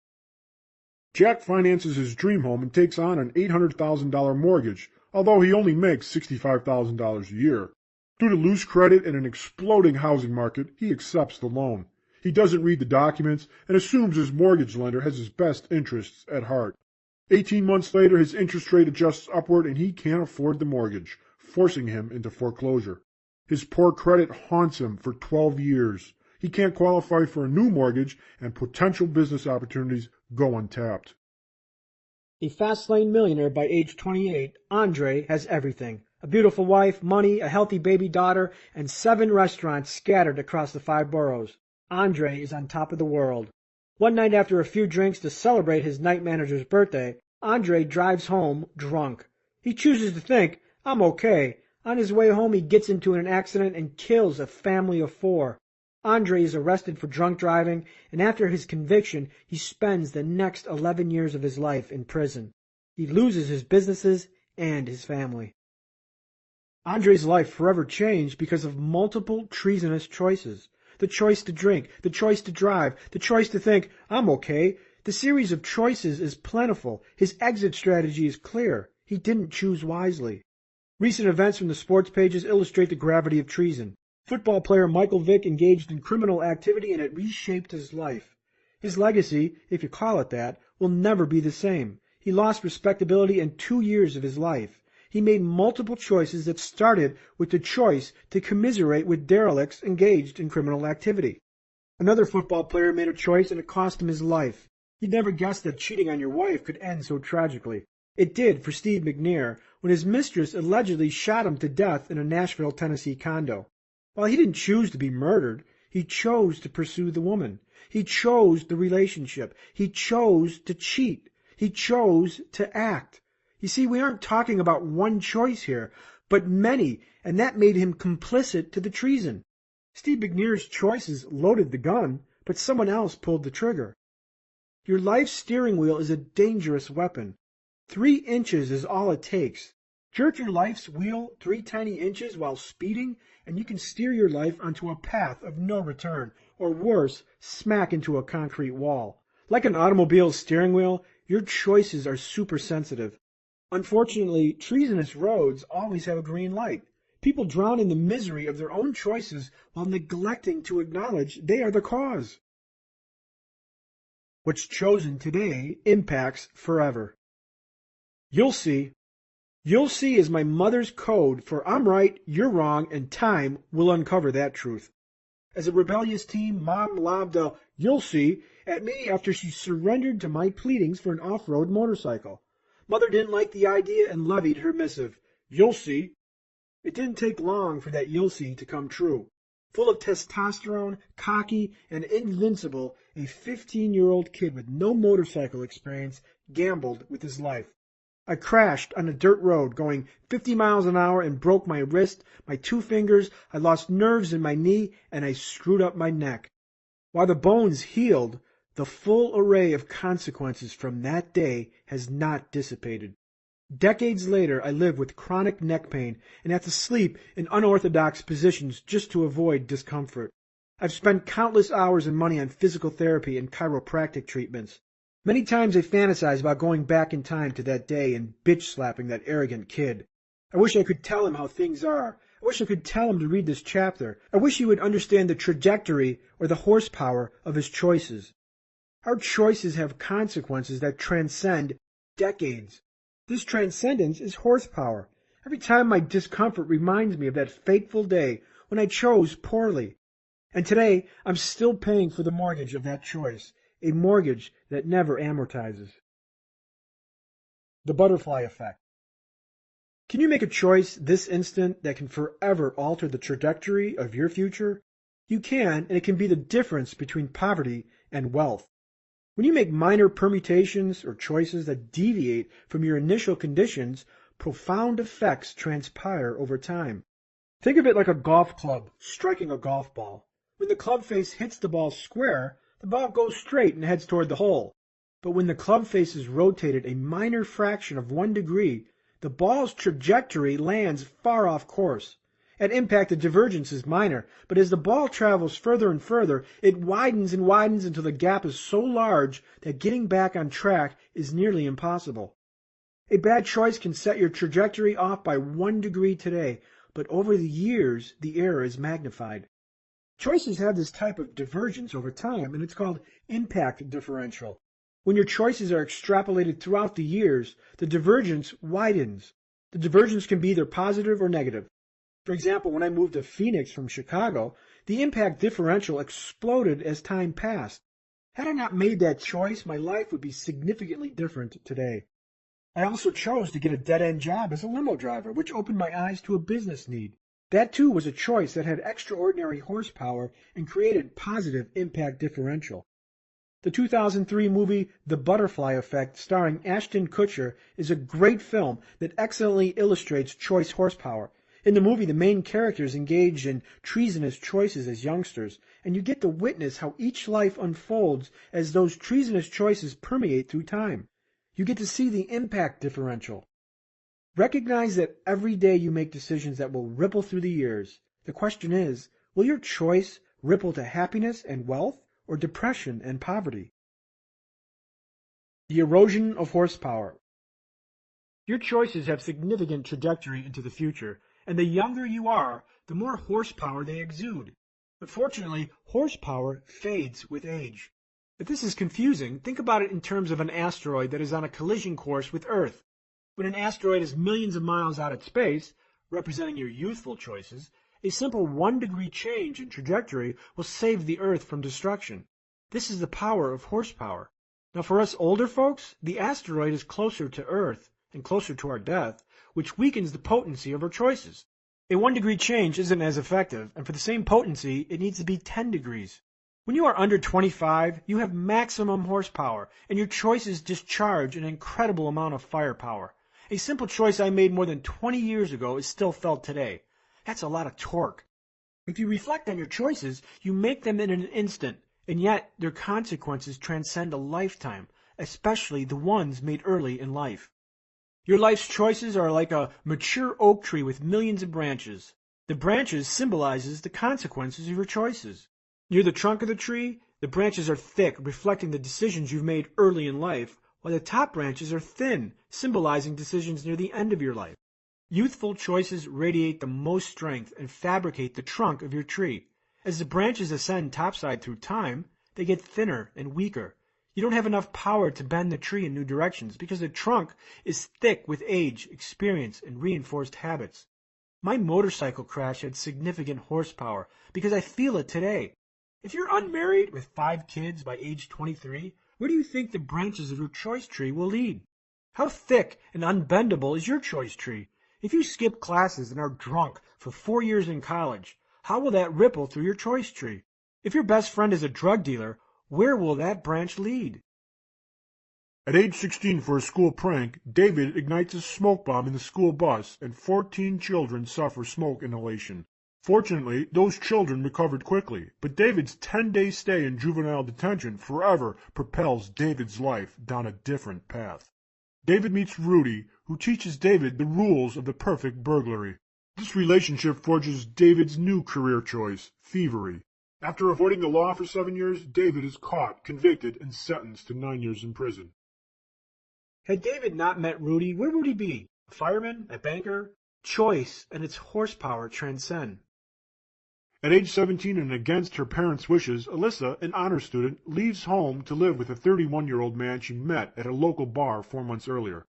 Jack finances his dream home and takes on an $800,000 mortgage, although he only makes $65,000 a year. Due to loose credit and an exploding housing market, he accepts the loan. He doesn't read the documents and assumes his mortgage lender has his best interests at heart. 18 months later, his interest rate adjusts upward and he can't afford the mortgage, forcing him into foreclosure. His poor credit haunts him for 12 years. He can't qualify for a new mortgage, and potential business opportunities go untapped. A fast-lane millionaire by age 28, Andre has everything. A beautiful wife, money, a healthy baby daughter, and 7 restaurants scattered across the 5 boroughs. Andre is on top of the world. One night after a few drinks to celebrate his night manager's birthday, Andre drives home drunk. He chooses to think, I'm okay. On his way home, he gets into an accident and kills a family of 4. Andre is arrested for drunk driving, and after his conviction, he spends the next 11 years of his life in prison. He loses his businesses and his family. Andre's life forever changed because of multiple treasonous choices. The choice to drink, the choice to drive, the choice to think, I'm okay. The series of choices is plentiful. His exit strategy is clear. He didn't choose wisely. Recent events from the sports pages illustrate the gravity of treason. Football player Michael Vick engaged in criminal activity and it reshaped his life. His legacy, if you call it that, will never be the same. He lost respectability in 2 years of his life. He made multiple choices that started with the choice to commiserate with derelicts engaged in criminal activity. Another football player made a choice and it cost him his life. You'd never guessed that cheating on your wife could end so tragically. It did for Steve McNair when his mistress allegedly shot him to death in a Nashville, Tennessee condo. While he didn't choose to be murdered, he chose to pursue the woman. He chose the relationship. He chose to cheat. He chose to act. You see, we aren't talking about one choice here, but many, and that made him complicit to the treason. Steve McNair's choices loaded the gun, but someone else pulled the trigger. Your life's steering wheel is a dangerous weapon. 3 inches is all it takes. Jerk your life's wheel 3 tiny inches while speeding, and you can steer your life onto a path of no return, or worse, smack into a concrete wall. Like an automobile's steering wheel, your choices are super sensitive. Unfortunately, treasonous roads always have a green light. People drown in the misery of their own choices while neglecting to acknowledge they are the cause. What's chosen today impacts forever. You'll see. You'll see is my mother's code for I'm right, you're wrong, and time will uncover that truth. As a rebellious teen, Mom lobbed a "you'll see" at me after she surrendered to my pleadings for an off-road motorcycle. Mother didn't like the idea and levied her missive. You'll see. It didn't take long for that you'll see to come true. Full of testosterone, cocky, and invincible, a 15-year-old kid with no motorcycle experience gambled with his life. I crashed on a dirt road going 50 miles an hour and broke my wrist, my 2 fingers, I lost nerves in my knee, and I screwed up my neck. While the bones healed, the full array of consequences from that day has not dissipated. Decades later, I live with chronic neck pain and have to sleep in unorthodox positions just to avoid discomfort. I've spent countless hours and money on physical therapy and chiropractic treatments. Many times I fantasize about going back in time to that day and bitch-slapping that arrogant kid. I wish I could tell him how things are. I wish I could tell him to read this chapter. I wish he would understand the trajectory or the horsepower of his choices. Our choices have consequences that transcend decades. This transcendence is horsepower. Every time my discomfort reminds me of that fateful day when I chose poorly. And today, I'm still paying for the mortgage of that choice, a mortgage that never amortizes. The butterfly effect. Can you make a choice this instant that can forever alter the trajectory of your future? You can, and it can be the difference between poverty and wealth. When you make minor permutations or choices that deviate from your initial conditions, profound effects transpire over time. Think of it like a golf club striking a golf ball. When the club face hits the ball square, the ball goes straight and heads toward the hole. But when the club face is rotated a minor fraction of 1 degree, the ball's trajectory lands far off course. At impact, the divergence is minor, but as the ball travels further and further, it widens and widens until the gap is so large that getting back on track is nearly impossible. A bad choice can set your trajectory off by 1 degree today, but over the years, the error is magnified. Choices have this type of divergence over time, and it's called impact differential. When your choices are extrapolated throughout the years, the divergence widens. The divergence can be either positive or negative. For example, when I moved to Phoenix from Chicago, the impact differential exploded as time passed. Had I not made that choice, my life would be significantly different today. I also chose to get a dead-end job as a limo driver, which opened my eyes to a business need. That too was a choice that had extraordinary horsepower and created positive impact differential. The 2003 movie The Butterfly Effect, starring Ashton Kutcher, is a great film that excellently illustrates choice horsepower. In the movie, the main characters engage in treasonous choices as youngsters, and you get to witness how each life unfolds as those treasonous choices permeate through time. You get to see the impact differential. Recognize that every day you make decisions that will ripple through the years. The question is, will your choice ripple to happiness and wealth, or depression and poverty? The erosion of horsepower. Your choices have significant trajectory into the future, and the younger you are, the more horsepower they exude. But fortunately, horsepower fades with age. If this is confusing, think about it in terms of an asteroid that is on a collision course with Earth. When an asteroid is millions of miles out at space, representing your youthful choices, a simple 1 degree change in trajectory will save the Earth from destruction. This is the power of horsepower. Now for us older folks, the asteroid is closer to Earth and closer to our death, which weakens the potency of our choices. A 1 degree change isn't as effective, and for the same potency, it needs to be 10 degrees. When you are under 25, you have maximum horsepower, and your choices discharge an incredible amount of firepower. A simple choice I made more than 20 years ago is still felt today. That's a lot of torque. If you reflect on your choices, you make them in an instant, and yet their consequences transcend a lifetime, especially the ones made early in life. Your life's choices are like a mature oak tree with millions of branches. The branches symbolizes the consequences of your choices. Near the trunk of the tree, the branches are thick, reflecting the decisions you've made early in life, while the top branches are thin, symbolizing decisions near the end of your life. Youthful choices radiate the most strength and fabricate the trunk of your tree. As the branches ascend topside through time, they get thinner and weaker. You don't have enough power to bend the tree in new directions because the trunk is thick with age, experience, and reinforced habits. My motorcycle crash had significant horsepower because I feel it today. If you're unmarried with 5 kids by age 23, where do you think the branches of your choice tree will lead? How thick and unbendable is your choice tree? If you skip classes and are drunk for 4 years in college, how will that ripple through your choice tree? If your best friend is a drug dealer, where will that branch lead? At age 16 for a school prank, David ignites a smoke bomb in the school bus and 14 children suffer smoke inhalation. Fortunately, those children recovered quickly, but David's 10-day stay in juvenile detention forever propels David's life down a different path. David meets Rudy, who teaches David the rules of the perfect burglary. This relationship forges David's new career choice, thievery. After avoiding the law for 7 years, David is caught, convicted, and sentenced to 9 years in prison. Had David not met Rudy, where would he be? A fireman? A banker? Choice and its horsepower transcend. At age 17 and against her parents' wishes, Alyssa, an honor student, leaves home to live with a 31-year-old man she met at a local bar 4 months earlier.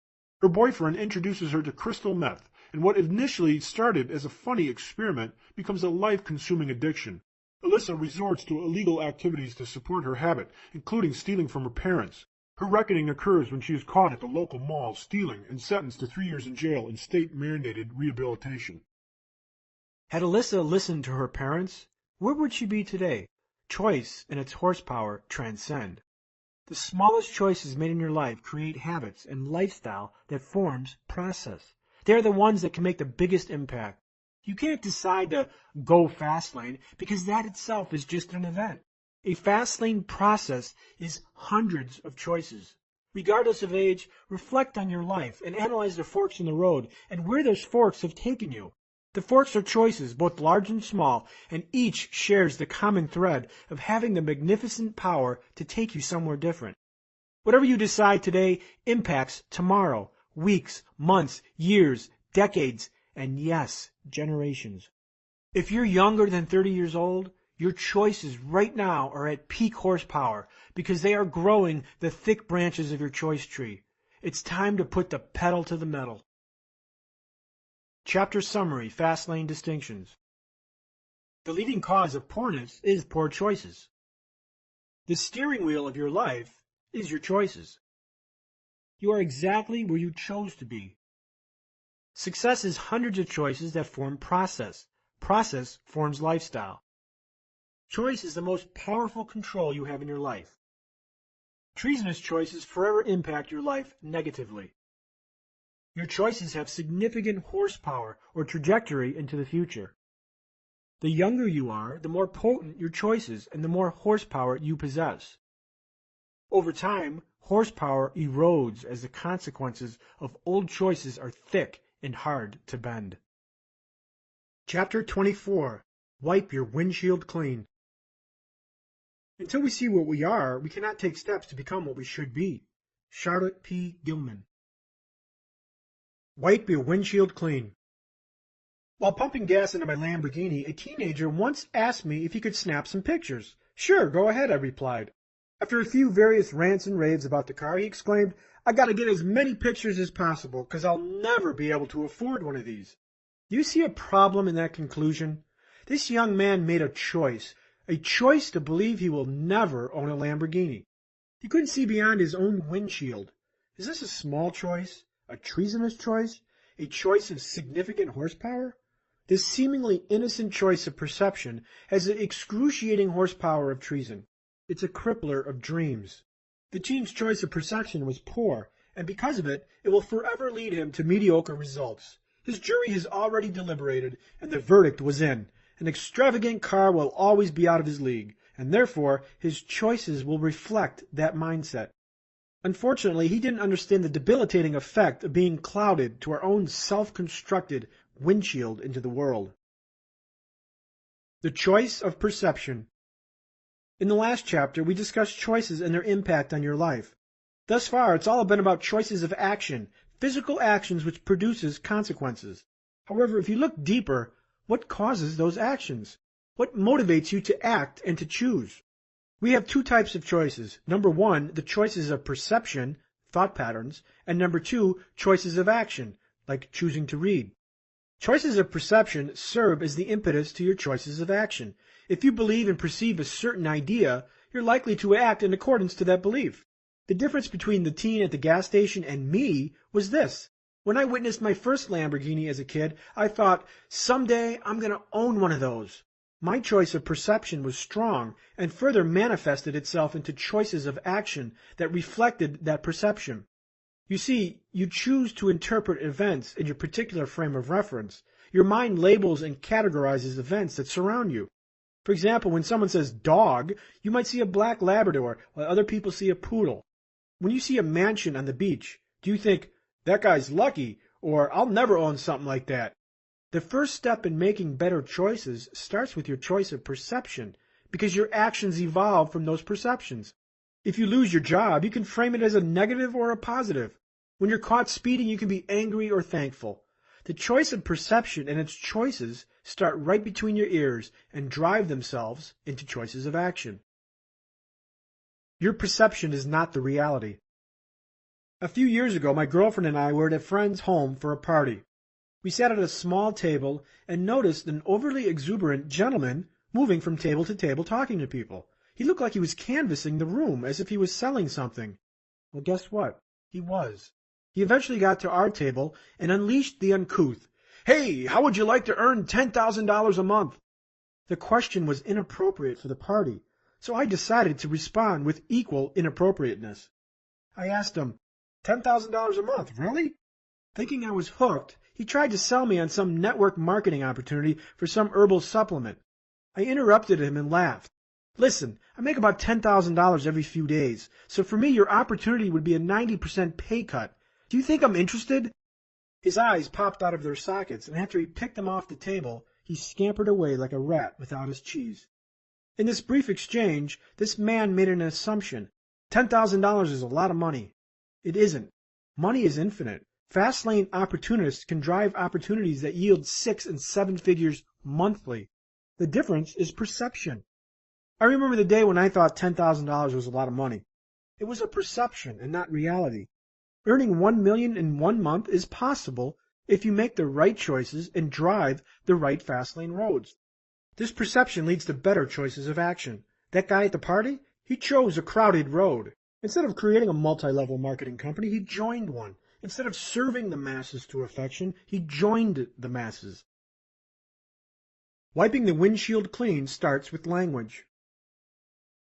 Her boyfriend introduces her to crystal meth, and what initially started as a funny experiment becomes a life-consuming addiction. Alyssa resorts to illegal activities to support her habit, including stealing from her parents. Her reckoning occurs when she is caught at the local mall stealing and sentenced to 3 years in jail and state-mandated rehabilitation. Had Alyssa listened to her parents, where would she be today? Choice and its horsepower transcend. The smallest choices made in your life create habits and lifestyle that forms process. They are the ones that can make the biggest impact. You can't decide to go fast lane because that itself is just an event. A fast lane process is hundreds of choices. Regardless of age, reflect on your life and analyze the forks in the road and where those forks have taken you. The forks are choices, both large and small, and each shares the common thread of having the magnificent power to take you somewhere different. Whatever you decide today impacts tomorrow, weeks, months, years, decades, and yes, generations. If you're younger than 30 years old, your choices right now are at peak horsepower because they are growing the thick branches of your choice tree. It's time to put the pedal to the metal. Chapter Summary, Fast Lane Distinctions. The leading cause of poorness is poor choices. The steering wheel of your life is your choices. You are exactly where you chose to be. Success is hundreds of choices that form process. Process forms lifestyle. Choice is the most powerful control you have in your life. Treasonous choices forever impact your life negatively. Your choices have significant horsepower or trajectory into the future. The younger you are, the more potent your choices and the more horsepower you possess. Over time, horsepower erodes as the consequences of old choices are thick and hard to bend. Chapter 24. Wipe your windshield clean. Until we see what we are, we cannot take steps to become what we should be. Charlotte P. Gilman. Wipe your windshield clean. While pumping gas into my Lamborghini, a teenager once asked me if he could snap some pictures. Sure, go ahead, I replied. After a few various rants and raves about the car, he exclaimed, I gotta get as many pictures as possible, 'cause I'll never be able to afford one of these. Do you see a problem in that conclusion? This young man made a choice to believe he will never own a Lamborghini. He couldn't see beyond his own windshield. Is this a small choice? A treasonous choice? A choice of significant horsepower? This seemingly innocent choice of perception has the excruciating horsepower of treason. It's a crippler of dreams. The teen's choice of perception was poor, and because of it, it will forever lead him to mediocre results. His jury has already deliberated, and the verdict was in. An extravagant car will always be out of his league, and therefore his choices will reflect that mindset. Unfortunately, he didn't understand the debilitating effect of being clouded to our own self-constructed windshield into the world. The choice of perception. In the last chapter, we discussed choices and their impact on your life. Thus far, it's all been about choices of action, physical actions which produces consequences. However, if you look deeper, what causes those actions? What motivates you to act and to choose? We have two types of choices. Number one, the choices of perception, thought patterns, and number two, choices of action, like choosing to read. Choices of perception serve as the impetus to your choices of action. If you believe and perceive a certain idea, you're likely to act in accordance to that belief. The difference between the teen at the gas station and me was this. When I witnessed my first Lamborghini as a kid, I thought, someday I'm going to own one of those. My choice of perception was strong and further manifested itself into choices of action that reflected that perception. You see, you choose to interpret events in your particular frame of reference. Your mind labels and categorizes events that surround you. For example, when someone says dog, you might see a black Labrador, while other people see a poodle. When you see a mansion on the beach, Do you think, that guy's lucky, or I'll never own something like that? The first step in making better choices starts with your choice of perception, because your actions evolve from those perceptions. If you lose your job, you can frame it as a negative or a positive. When you're caught speeding, you can be angry or thankful. The choice of perception and its choices start right between your ears and drive themselves into choices of action. Your perception is not the reality. A few years ago, my girlfriend and I were at a friend's home for a party. We sat at a small table and noticed an overly exuberant gentleman moving from table to table talking to people. He looked like he was canvassing the room as if he was selling something. Well, guess what? He was. He eventually got to our table and unleashed the uncouth, "Hey, how would you like to earn $10,000 a month?" The question was inappropriate for the party, so I decided to respond with equal inappropriateness. I asked him, $10,000 a month, really? Thinking I was hooked, he tried to sell me on some network marketing opportunity for some herbal supplement. I interrupted him and laughed. Listen, I make about $10,000 every few days, so for me your opportunity would be a 90% pay cut. Do you think I'm interested? His eyes popped out of their sockets, and after he picked them off the table, he scampered away like a rat without his cheese. In this brief exchange, this man made an assumption. $10,000 is a lot of money. It isn't. Money is infinite. Fastlane opportunists can drive opportunities that yield 6 and 7 figures monthly. The difference is perception. I remember the day when I thought $10,000 was a lot of money. It was a perception and not reality. Earning $1 million in 1 month is possible if you make the right choices and drive the right Fastlane roads. This perception leads to better choices of action. That guy at the party, he chose a crowded road. Instead of creating a multi-level marketing company, he joined one. Instead of serving the masses to affection, he joined the masses. Wiping the windshield clean starts with language.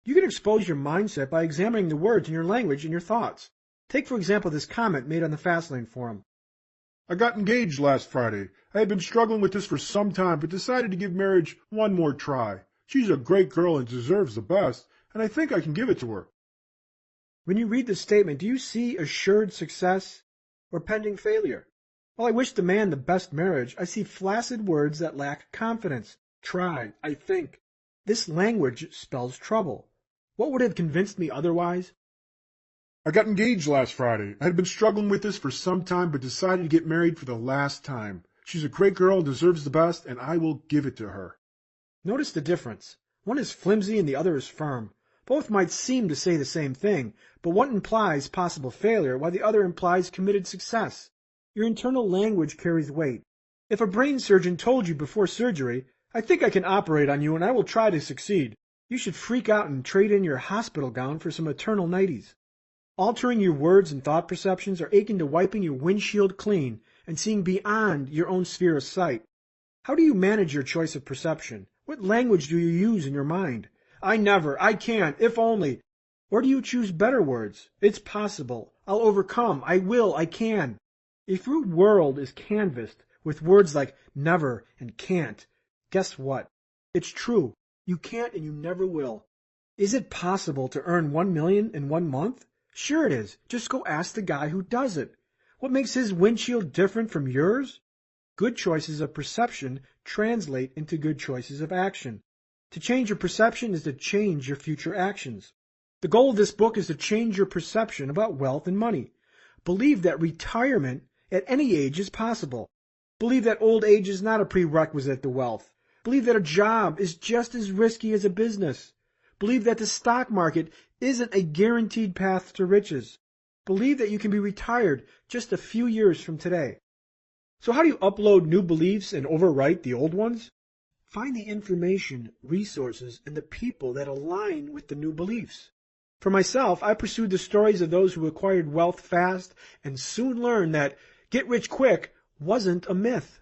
You can expose your mindset by examining the words in your language and your thoughts. Take, for example, this comment made on the Fastlane forum. I got engaged last Friday. I had been struggling with this for some time, but decided to give marriage one more try. She's a great girl and deserves the best, and I think I can give it to her. When you read this statement, do you see assured success or pending failure? While I wish the man the best marriage, I see flaccid words that lack confidence. Try, I think. This language spells trouble. What would have convinced me otherwise? I got engaged last Friday. I had been struggling with this for some time, but decided to get married for the last time. She's a great girl, deserves the best, and I will give it to her. Notice the difference. One is flimsy and the other is firm. Both might seem to say the same thing, but one implies possible failure, while the other implies committed success. Your internal language carries weight. If a brain surgeon told you before surgery, "I think I can operate on you and I will try to succeed," you should freak out and trade in your hospital gown for some eternal nighties. Altering your words and thought perceptions are akin to wiping your windshield clean and seeing beyond your own sphere of sight. How do you manage your choice of perception? What language do you use in your mind? I never, I can't, if only. Or do you choose better words? It's possible. I'll overcome. I will. I can. If your world is canvassed with words like never and can't, guess what? It's true. You can't and you never will. Is it possible to earn $1 million in 1 month? Sure it is. Just go ask the guy who does it. What makes his windshield different from yours? Good choices of perception translate into good choices of action. To change your perception is to change your future actions. The goal of this book is to change your perception about wealth and money. Believe that retirement at any age is possible. Believe that old age is not a prerequisite to wealth. Believe that a job is just as risky as a business. Believe that the stock market isn't a guaranteed path to riches. Believe that you can be retired just a few years from today. So how do you upload new beliefs and overwrite the old ones? Find the information, resources, and the people that align with the new beliefs. For myself, I pursued the stories of those who acquired wealth fast and soon learned that get rich quick wasn't a myth.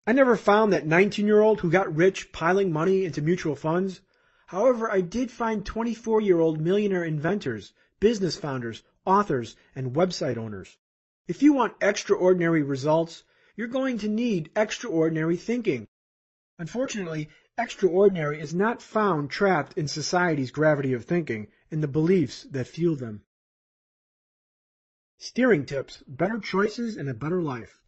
I never found that 19-year-old who got rich piling money into mutual funds. However, I did find 24-year-old millionaire inventors, business founders, authors, and website owners. If you want extraordinary results, you're going to need extraordinary thinking. Unfortunately, extraordinary is not found trapped in society's gravity of thinking and the beliefs that fuel them. Steering tips, better choices, and a better life.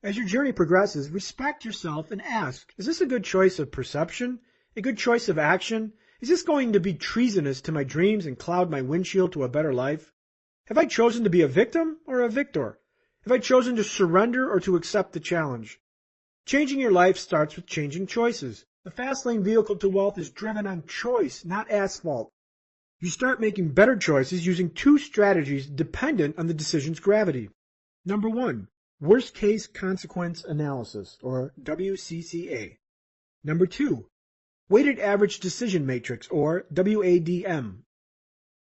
As your journey progresses, respect yourself and ask, is this a good choice of perception? A good choice of action? Is this going to be treasonous to my dreams and cloud my windshield to a better life? Have I chosen to be a victim or a victor? Have I chosen to surrender or to accept the challenge? Changing your life starts with changing choices. The Fastlane vehicle to wealth is driven on choice, not asphalt. You start making better choices using two strategies dependent on the decision's gravity. Number 1, worst case consequence analysis, or WCCA. Number 2, weighted average decision matrix, or WADM.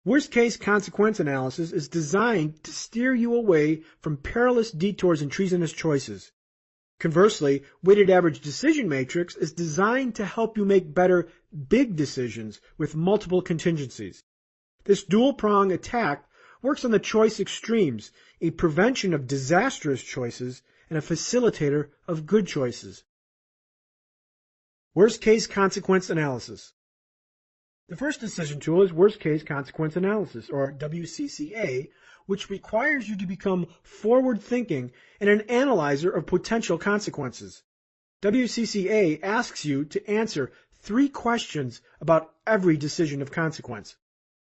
Worst case consequence analysis is designed to steer you away from perilous detours and treasonous choices. Conversely, weighted average decision matrix is designed to help you make better big decisions with multiple contingencies. This dual-prong attack works on the choice extremes, a prevention of disastrous choices and a facilitator of good choices. Worst case consequence analysis. The first decision tool is worst case consequence analysis, or WCCA, which requires you to become forward-thinking and an analyzer of potential consequences. WCCA asks you to answer 3 questions about every decision of consequence.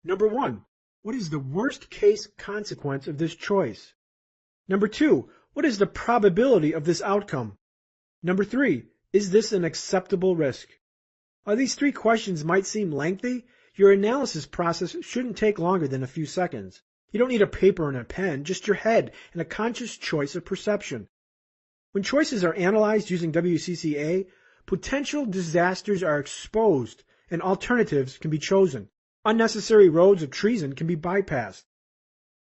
Number 1, what is the worst case consequence of this choice? Number 2, what is the probability of this outcome? Number 3, is this an acceptable risk? While these 3 questions might seem lengthy, your analysis process shouldn't take longer than a few seconds. You don't need a paper and a pen, just your head and a conscious choice of perception. When choices are analyzed using WCCA, potential disasters are exposed and alternatives can be chosen. Unnecessary roads of treason can be bypassed.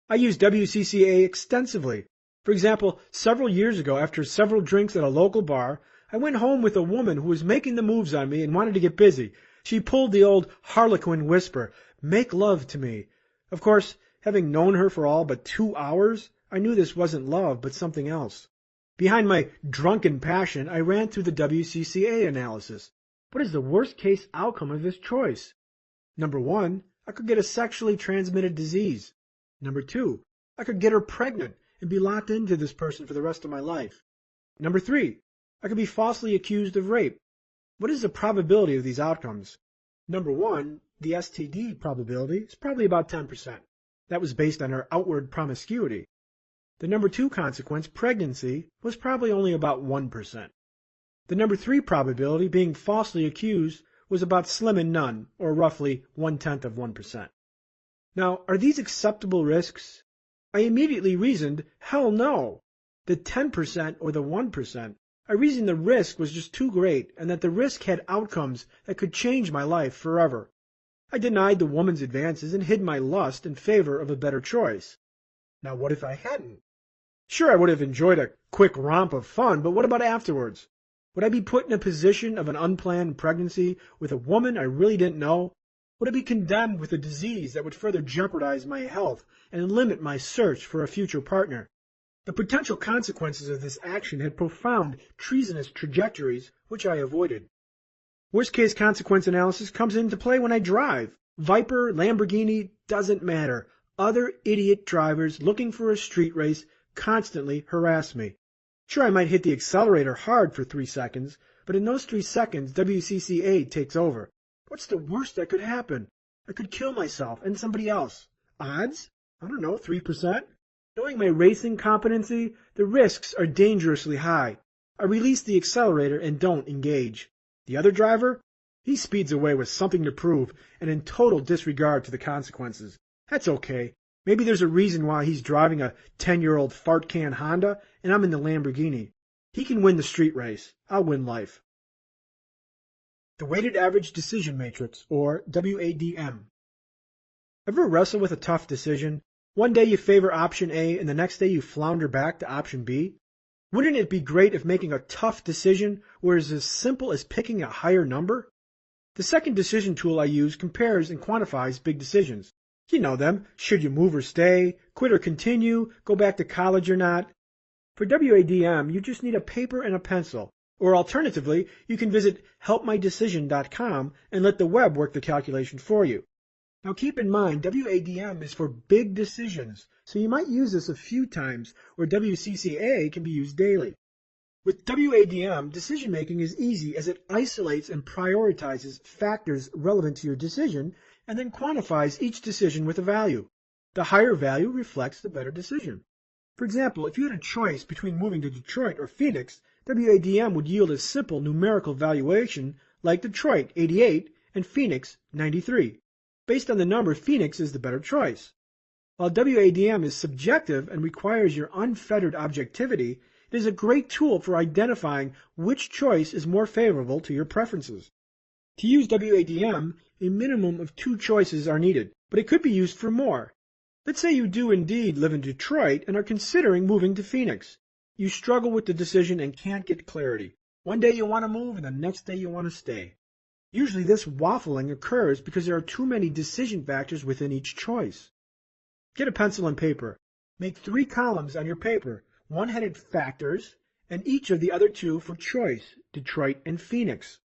I use WCCA extensively. For example, several years ago, after several drinks at a local bar, I went home with a woman who was making the moves on me and wanted to get busy. She pulled the old Harlequin whisper, "Make love to me." Of course, having known her for all but 2 hours, I knew this wasn't love, but something else. Behind my drunken passion, I ran through the WCCA analysis. What is the worst case outcome of this choice? Number 1, I could get a sexually transmitted disease. Number 2, I could get her pregnant and be locked into this person for the rest of my life. Number 3, I could be falsely accused of rape. What is the probability of these outcomes? Number 1, the STD probability is probably about 10%. That was based on her outward promiscuity. The number 2 consequence, pregnancy, was probably only about 1%. The number 3 probability, being falsely accused, was about slim and none, or roughly 0.1%. Now, are these acceptable risks? I immediately reasoned, hell no. The 10% or the 1%, I reasoned the risk was just too great and that the risk had outcomes that could change my life forever. I denied the woman's advances and hid my lust in favor of a better choice. Now what if I hadn't? Sure, I would have enjoyed a quick romp of fun, but what about afterwards? Would I be put in a position of an unplanned pregnancy with a woman I really didn't know? Would I be condemned with a disease that would further jeopardize my health and limit my search for a future partner? The potential consequences of this action had profound, treasonous trajectories, which I avoided. Worst case consequence analysis comes into play when I drive. Viper, Lamborghini, doesn't matter. Other idiot drivers looking for a street race constantly harass me. Sure, I might hit the accelerator hard for 3 seconds, but in those 3 seconds, WCCA takes over. What's the worst that could happen? I could kill myself and somebody else. Odds? I don't know, 3%? Knowing my racing competency, the risks are dangerously high. I release the accelerator and don't engage. The other driver? He speeds away with something to prove and in total disregard to the consequences. That's okay. Maybe there's a reason why he's driving a 10-year-old fart can Honda and I'm in the Lamborghini. He can win the street race. I'll win life. The weighted average decision matrix, or WADM. Ever wrestle with a tough decision? One day you favor option A and the next day you flounder back to option B? Wouldn't it be great if making a tough decision was as simple as picking a higher number? The second decision tool I use compares and quantifies big decisions. You know them. Should you move or stay? Quit or continue? Go back to college or not? For WADM, you just need a paper and a pencil. Or alternatively, you can visit helpmydecision.com and let the web work the calculation for you. Now keep in mind, WADM is for big decisions, so you might use this a few times, where WCCA can be used daily. With WADM, decision making is easy as it isolates and prioritizes factors relevant to your decision and then quantifies each decision with a value. The higher value reflects the better decision. For example, if you had a choice between moving to Detroit or Phoenix, WADM would yield a simple numerical valuation like Detroit 88 and Phoenix 93. Based on the number, Phoenix is the better choice. While WADM is subjective and requires your unfettered objectivity, it is a great tool for identifying which choice is more favorable to your preferences. To use WADM, a minimum of 2 choices are needed, but it could be used for more. Let's say you do indeed live in Detroit and are considering moving to Phoenix. You struggle with the decision and can't get clarity. One day you want to move and the next day you want to stay. Usually this waffling occurs because there are too many decision factors within each choice. Get a pencil and paper. Make 3 columns on your paper, one headed factors, and each of the other 2 for choice, Detroit and Phoenix.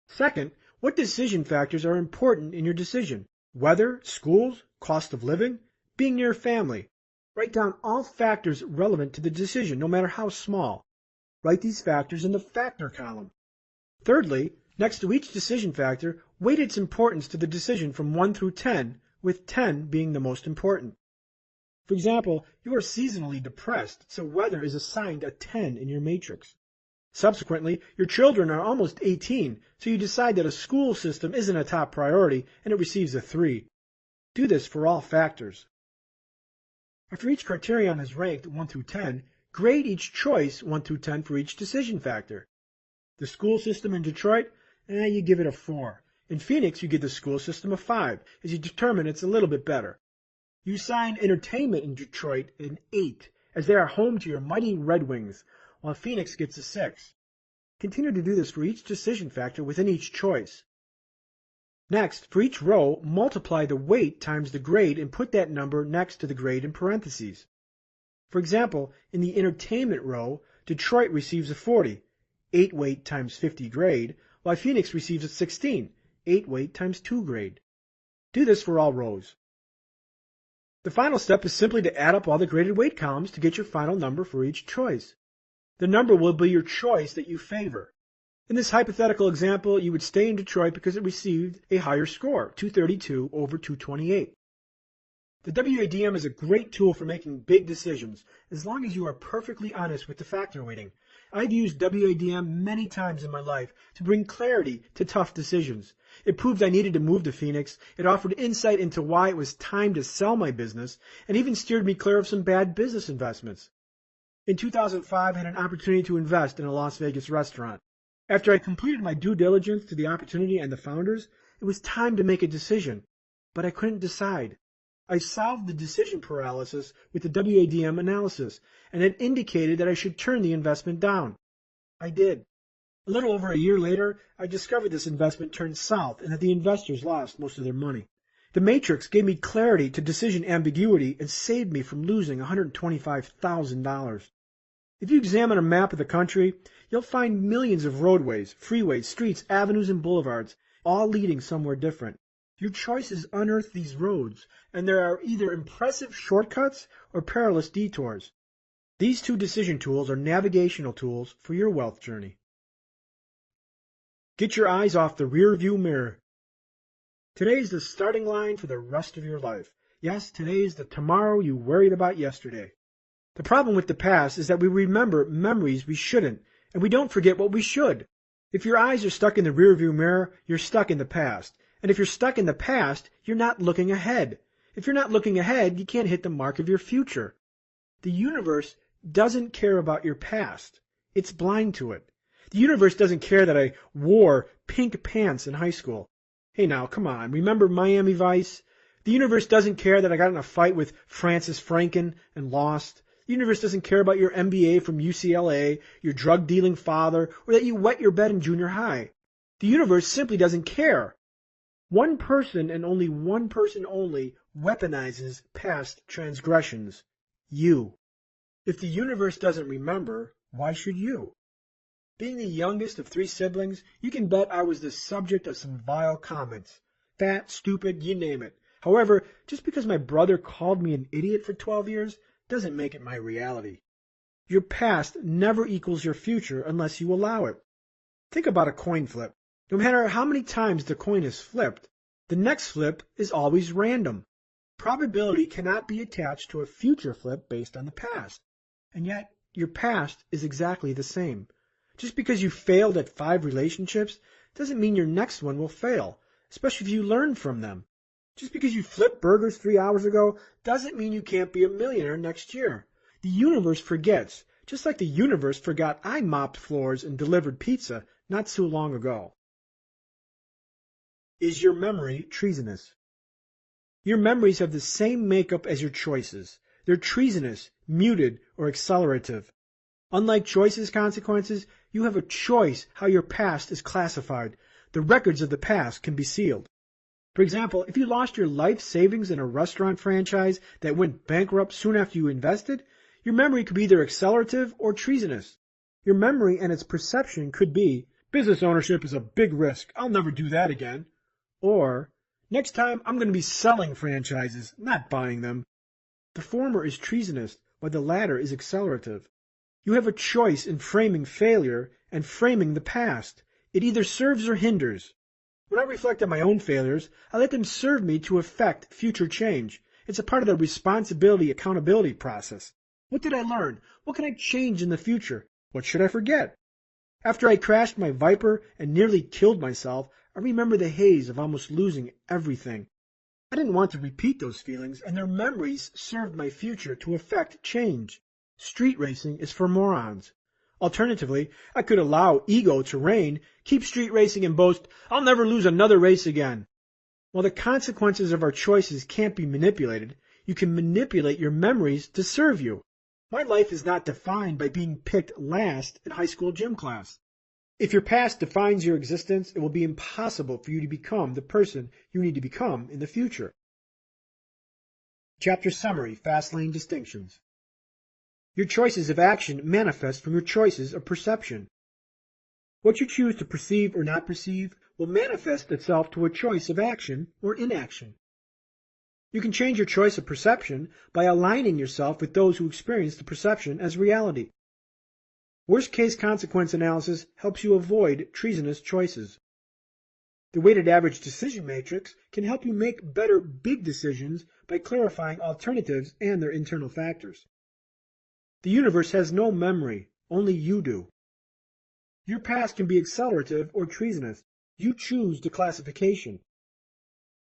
Second, what decision factors are important in your decision? Weather, schools, cost of living, being near family. Write down all factors relevant to the decision, no matter how small. Write these factors in the factor column. Thirdly, next to each decision factor, weight its importance to the decision from 1 through 10, with 10 being the most important. For example, you are seasonally depressed, so weather is assigned a 10 in your matrix. Subsequently, your children are almost 18, so you decide that a school system isn't a top priority and it receives a 3. Do this for all factors. After each criterion is ranked 1 through 10, grade each choice 1 through 10 for each decision factor. The school system in Detroit, you give it a 4. In Phoenix, you give the school system a 5, as you determine it's a little bit better. You assign entertainment in Detroit an 8, as they are home to your mighty Red Wings, while Phoenix gets a 6. Continue to do this for each decision factor within each choice. Next, for each row, multiply the weight times the grade and put that number next to the grade in parentheses. For example, in the entertainment row, Detroit receives a 40, 8 weight times 50 grade, while Phoenix receives a 16, 8 weight times 2 grade. Do this for all rows. The final step is simply to add up all the graded weight columns to get your final number for each choice. The number will be your choice that you favor. In this hypothetical example, you would stay in Detroit because it received a higher score, 232 over 228. The WADM is a great tool for making big decisions, as long as you are perfectly honest with the factor weighting. I've used WADM many times in my life to bring clarity to tough decisions. It proved I needed to move to Phoenix, it offered insight into why it was time to sell my business, and even steered me clear of some bad business investments. In 2005, I had an opportunity to invest in a Las Vegas restaurant. After I completed my due diligence to the opportunity and the founders, it was time to make a decision, but I couldn't decide. I solved the decision paralysis with the WADM analysis, and it indicated that I should turn the investment down. I did. A little over a year later, I discovered this investment turned south and that the investors lost most of their money. The matrix gave me clarity to decision ambiguity and saved me from losing $125,000. If you examine a map of the country, you'll find millions of roadways, freeways, streets, avenues, and boulevards, all leading somewhere different. Your choices unearth these roads, and there are either impressive shortcuts or perilous detours. These 2 decision tools are navigational tools for your wealth journey. Get your eyes off the rear-view mirror. Today is the starting line for the rest of your life. Yes, today is the tomorrow you worried about yesterday. The problem with the past is that we remember memories we shouldn't, and we don't forget what we should. If your eyes are stuck in the rearview mirror, you're stuck in the past. And if you're stuck in the past, you're not looking ahead. If you're not looking ahead, you can't hit the mark of your future. The universe doesn't care about your past. It's blind to it. The universe doesn't care that I wore pink pants in high school. Hey now, come on, remember Miami Vice? The universe doesn't care that I got in a fight with Francis Franken and lost. The universe doesn't care about your MBA from UCLA, your drug-dealing father, or that you wet your bed in junior high. The universe simply doesn't care. One person and only one person only weaponizes past transgressions. You. If the universe doesn't remember, why should you? Being the youngest of 3 siblings, you can bet I was the subject of some vile comments. Fat, stupid, you name it. However, just because my brother called me an idiot for 12 years doesn't make it my reality. Your past never equals your future unless you allow it. Think about a coin flip. No matter how many times the coin is flipped, the next flip is always random. Probability cannot be attached to a future flip based on the past. And yet, your past is exactly the same. Just because you failed at 5 relationships doesn't mean your next one will fail, especially if you learn from them. Just because you flipped burgers 3 hours ago doesn't mean you can't be a millionaire next year. The universe forgets, just like the universe forgot I mopped floors and delivered pizza not so long ago. Is your memory treasonous? Your memories have the same makeup as your choices. They're treasonous, muted, or accelerative. Unlike choices consequences, you have a choice how your past is classified. The records of the past can be sealed. For example, if you lost your life savings in a restaurant franchise that went bankrupt soon after you invested, your memory could be either accelerative or treasonous. Your memory and its perception could be, business ownership is a big risk, I'll never do that again. Or, next time I'm going to be selling franchises, not buying them. The former is treasonous, while the latter is accelerative. You have a choice in framing failure and framing the past. It either serves or hinders. When I reflect on my own failures, I let them serve me to affect future change. It's a part of the responsibility accountability process. What did I learn? What can I change in the future? What should I forget? After I crashed my Viper and nearly killed myself, I remember the haze of almost losing everything. I didn't want to repeat those feelings, and their memories served my future to affect change. Street racing is for morons. Alternatively, I could allow ego to reign, keep street racing and boast, I'll never lose another race again. While the consequences of our choices can't be manipulated, you can manipulate your memories to serve you. My life is not defined by being picked last in high school gym class. If your past defines your existence, it will be impossible for you to become the person you need to become in the future. Chapter Summary, Fastlane Distinctions. Your choices of action manifest from your choices of perception. What you choose to perceive or not perceive will manifest itself to a choice of action or inaction. You can change your choice of perception by aligning yourself with those who experience the perception as reality. Worst-case consequence analysis helps you avoid treasonous choices. The weighted average decision matrix can help you make better big decisions by clarifying alternatives and their internal factors. The universe has no memory, only you do. Your past can be accelerative or treasonous. You choose the classification.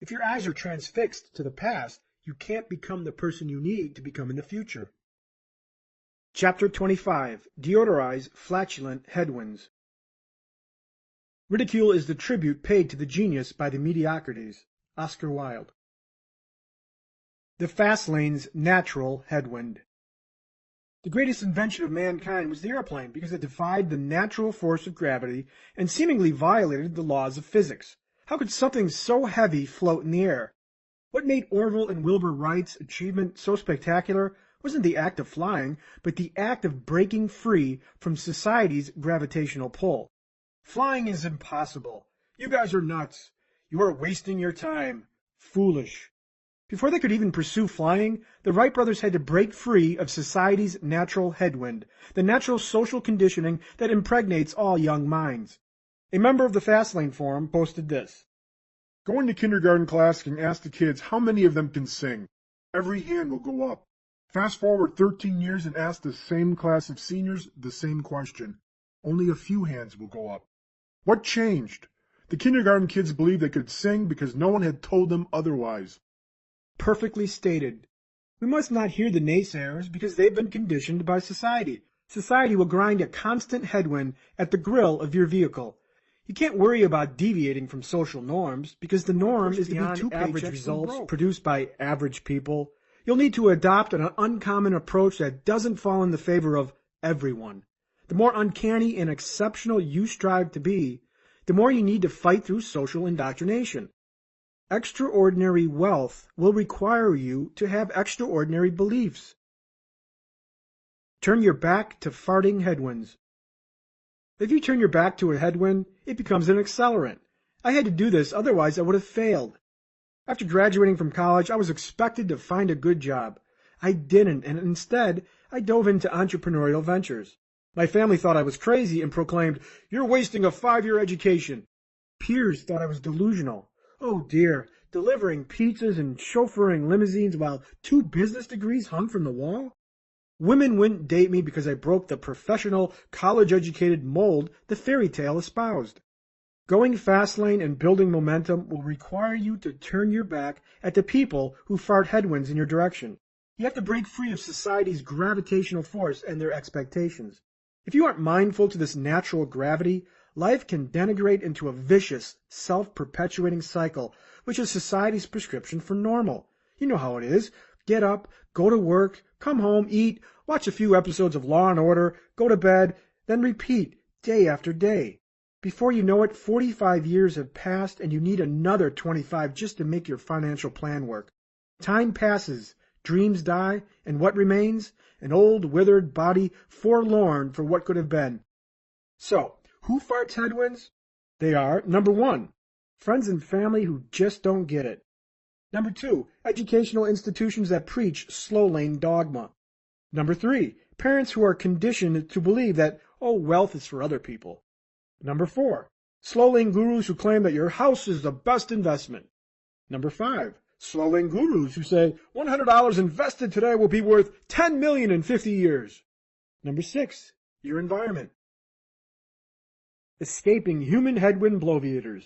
If your eyes are transfixed to the past, you can't become the person you need to become in the future. Chapter 25. Deodorize flatulent headwinds. Ridicule is the tribute paid to the genius by the mediocrities. Oscar Wilde. The Fastlane's natural headwind. The greatest invention of mankind was the airplane because it defied the natural force of gravity and seemingly violated the laws of physics. How could something so heavy float in the air? What made Orville and Wilbur Wright's achievement so spectacular wasn't the act of flying, but the act of breaking free from society's gravitational pull. Flying is impossible. You guys are nuts. You are wasting your time. Foolish. Before they could even pursue flying, the Wright brothers had to break free of society's natural headwind, the natural social conditioning that impregnates all young minds. A member of the Fastlane forum posted this. Go into kindergarten class and ask the kids how many of them can sing. Every hand will go up. Fast forward 13 years and ask the same class of seniors the same question. Only a few hands will go up. What changed? The kindergarten kids believed they could sing because no one had told them otherwise. Perfectly stated. We must not hear the naysayers because they've been conditioned by society. Society will grind a constant headwind at the grill of your vehicle. You can't worry about deviating from social norms because the norm is to be two average results produced by average people. You'll need to adopt an uncommon approach that doesn't fall in the favor of everyone. The more uncanny and exceptional you strive to be, the more you need to fight through social indoctrination. Extraordinary wealth will require you to have extraordinary beliefs. Turn your back to farting headwinds. If you turn your back to a headwind, it becomes an accelerant. I had to do this, otherwise I would have failed. After graduating from college, I was expected to find a good job. I didn't, and instead, I dove into entrepreneurial ventures. My family thought I was crazy and proclaimed, "You're wasting a 5-year education." Peers thought I was delusional. Oh dear, delivering pizzas and chauffeuring limousines while 2 business degrees hung from the wall? Women wouldn't date me because I broke the professional, college-educated mold the fairy tale espoused. Going fast lane and building momentum will require you to turn your back at the people who fart headwinds in your direction. You have to break free of society's gravitational force and their expectations. If you aren't mindful to this natural gravity, life can denigrate into a vicious, self-perpetuating cycle, which is society's prescription for normal. You know how it is. Get up, go to work, come home, eat, watch a few episodes of Law & Order, go to bed, then repeat day after day. Before you know it, 45 years have passed and you need another 25 just to make your financial plan work. Time passes, dreams die, and what remains? An old, withered body, forlorn for what could have been. So, who farts headwinds? They are, number 1, friends and family who just don't get it. Number 2, educational institutions that preach slow lane dogma. Number 3, parents who are conditioned to believe that, wealth is for other people. Number 4, slow lane gurus who claim that your house is the best investment. Number 5, slow lane gurus who say $100 invested today will be worth $10 million in 50 years. Number 6, your environment. Escaping human headwind bloviators.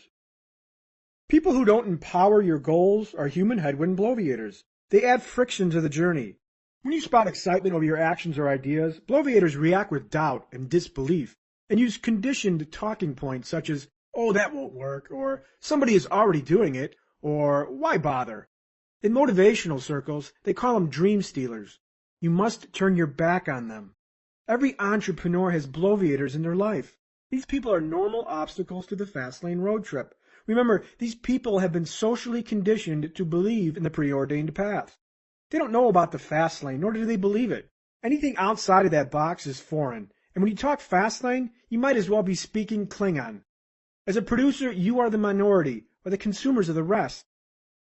People who don't empower your goals are human headwind bloviators. They add friction to the journey. When you spot excitement over your actions or ideas, bloviators react with doubt and disbelief and use conditioned talking points such as, that won't work, or somebody is already doing it, or why bother? In motivational circles, they call them dream stealers. You must turn your back on them. Every entrepreneur has bloviators in their life. These people are normal obstacles to the fast lane road trip. Remember, these people have been socially conditioned to believe in the preordained path. They don't know about the fast lane, nor do they believe it. Anything outside of that box is foreign. And when you talk fast lane, you might as well be speaking Klingon. As a producer, you are the minority, or the consumers of the rest.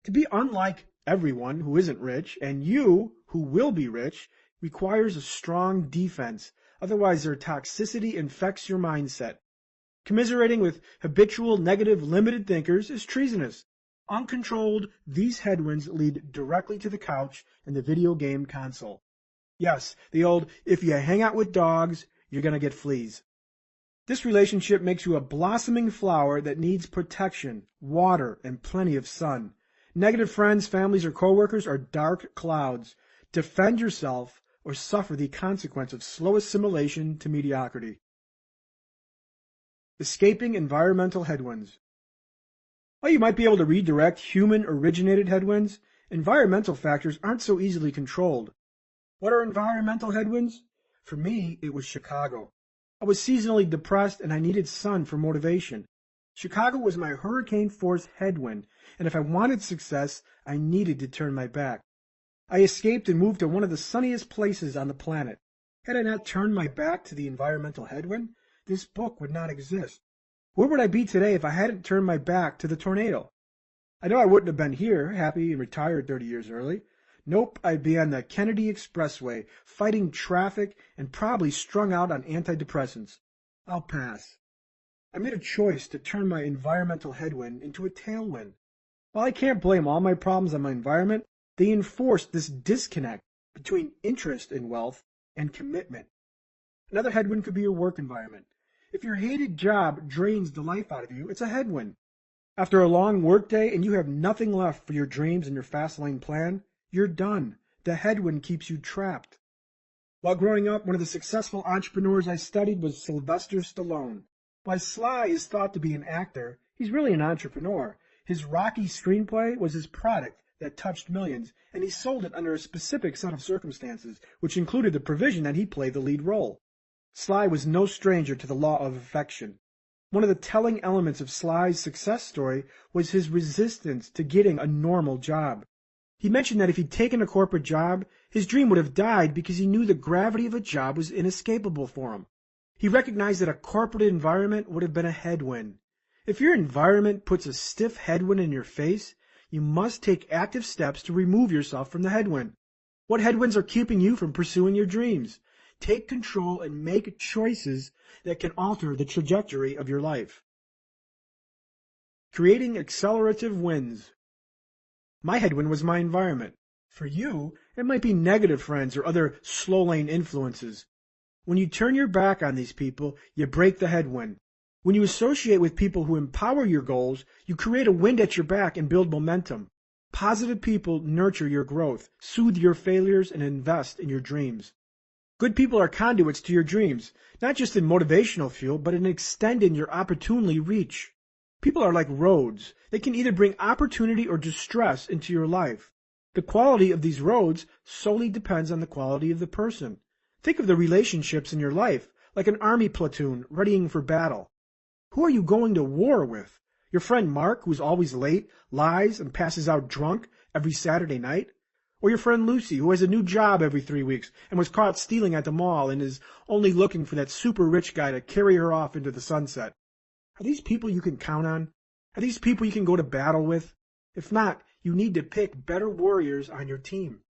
To be unlike everyone who isn't rich, and you, who will be rich, requires a strong defense. Otherwise, their toxicity infects your mindset. Commiserating with habitual, negative, limited thinkers is treasonous. Uncontrolled, these headwinds lead directly to the couch and the video game console. Yes, the old, if you hang out with dogs, you're going to get fleas. This relationship makes you a blossoming flower that needs protection, water, and plenty of sun. Negative friends, families, or coworkers are dark clouds. Defend yourself or suffer the consequence of slow assimilation to mediocrity. Escaping environmental headwinds. While you might be able to redirect human-originated headwinds, environmental factors aren't so easily controlled. What are environmental headwinds? For me, it was Chicago. I was seasonally depressed and I needed sun for motivation. Chicago was my hurricane-force headwind, and if I wanted success, I needed to turn my back. I escaped and moved to one of the sunniest places on the planet. Had I not turned my back to the environmental headwind, this book would not exist. Where would I be today if I hadn't turned my back to the tornado? I know I wouldn't have been here, happy and retired 30 years early. Nope, I'd be on the Kennedy Expressway, fighting traffic and probably strung out on antidepressants. I'll pass. I made a choice to turn my environmental headwind into a tailwind. While I can't blame all my problems on my environment, they enforced this disconnect between interest in wealth and commitment. Another headwind could be your work environment. If your hated job drains the life out of you, it's a headwind. After a long workday and you have nothing left for your dreams and your fast lane plan, you're done. The headwind keeps you trapped. While growing up, one of the successful entrepreneurs I studied was Sylvester Stallone. While Sly is thought to be an actor, he's really an entrepreneur. His Rocky screenplay was his product that touched millions, and he sold it under a specific set of circumstances, which included the provision that he play the lead role. Sly was no stranger to the law of affection. One of the telling elements of Sly's success story was his resistance to getting a normal job. He mentioned that if he'd taken a corporate job, his dream would have died because he knew the gravity of a job was inescapable for him. He recognized that a corporate environment would have been a headwind. If your environment puts a stiff headwind in your face, You must take active steps to remove yourself from the headwind. What headwinds are keeping you from pursuing your dreams? Take control and make choices that can alter the trajectory of your life. Creating accelerative wins. My headwind was my environment. For you, it might be negative friends or other slow lane influences. When you turn your back on these people, you break the headwind. When you associate with people who empower your goals, you create a wind at your back and build momentum. Positive people nurture your growth, soothe your failures, and invest in your dreams. Good people are conduits to your dreams, not just in motivational fuel, but in extending your opportunity reach. People are like roads. They can either bring opportunity or distress into your life. The quality of these roads solely depends on the quality of the person. Think of the relationships in your life like an army platoon readying for battle. Who are you going to war with? Your friend Mark, who's always late, lies, and passes out drunk every Saturday night? Or your friend Lucy, who has a new job every 3 weeks and was caught stealing at the mall and is only looking for that super rich guy to carry her off into the sunset? Are these people you can count on? Are these people you can go to battle with? If not, you need to pick better warriors on your team.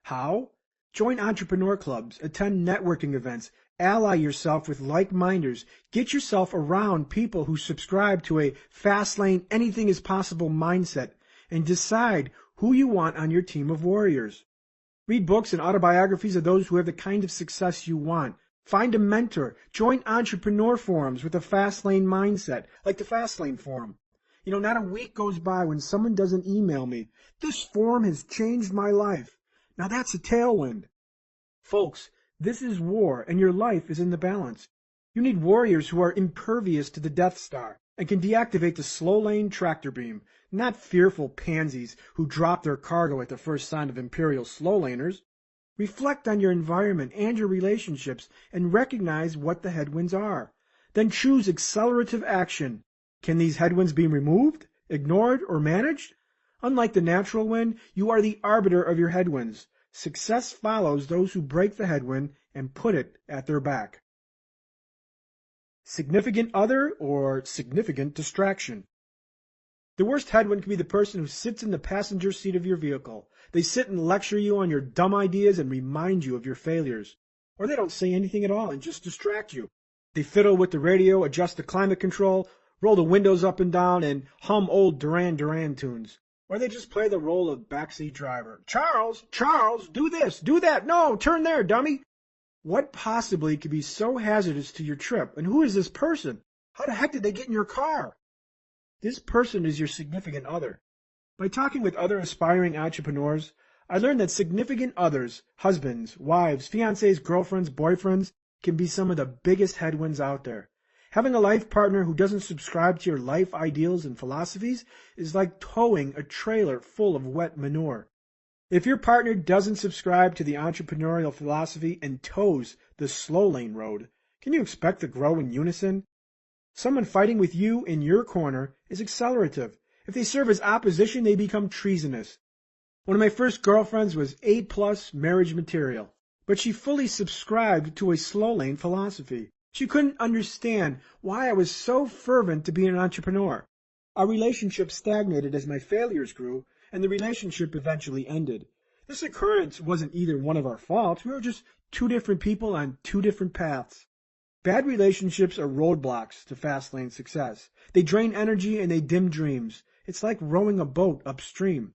How? Join entrepreneur clubs, attend networking events, ally yourself with like-minders, get yourself around people who subscribe to a fast-lane, anything-is-possible mindset, and decide who you want on your team of warriors. Read books and autobiographies of those who have the kind of success you want. Find a mentor. Join entrepreneur forums with a fast-lane mindset, like the Fastlane forum. Not a week goes by when someone doesn't email me. This forum has changed my life. Now that's a tailwind. Folks, this is war, and your life is in the balance. You need warriors who are impervious to the Death Star and can deactivate the slow lane tractor beam, not fearful pansies who drop their cargo at the first sign of Imperial slow laners. Reflect on your environment and your relationships and recognize what the headwinds are. Then choose accelerative action. Can these headwinds be removed, ignored, or managed? Unlike the natural wind, you are the arbiter of your headwinds. Success follows those who break the headwind and put it at their back. Significant other or significant distraction. The worst headwind can be the person who sits in the passenger seat of your vehicle. They sit and lecture you on your dumb ideas and remind you of your failures. Or they don't say anything at all and just distract you. They fiddle with the radio, adjust the climate control, roll the windows up and down, and hum old Duran Duran tunes. Or they just play the role of backseat driver. Charles, do this, do that. No, turn there, dummy. What possibly could be so hazardous to your trip? And who is this person? How the heck did they get in your car? This person is your significant other. By talking with other aspiring entrepreneurs, I learned that significant others, husbands, wives, fiancés, girlfriends, boyfriends, can be some of the biggest headwinds out there. Having a life partner who doesn't subscribe to your life ideals and philosophies is like towing a trailer full of wet manure. If your partner doesn't subscribe to the entrepreneurial philosophy and tows the slow lane road, can you expect to grow in unison? Someone fighting with you in your corner is accelerative. If they serve as opposition, they become treasonous. One of my first girlfriends was A+ marriage material, but she fully subscribed to a slow lane philosophy. She couldn't understand why I was so fervent to be an entrepreneur. Our relationship stagnated as my failures grew, and the relationship eventually ended. This occurrence wasn't either one of our faults. We were just two different people on two different paths. Bad relationships are roadblocks to fast lane success. They drain energy and they dim dreams. It's like rowing a boat upstream.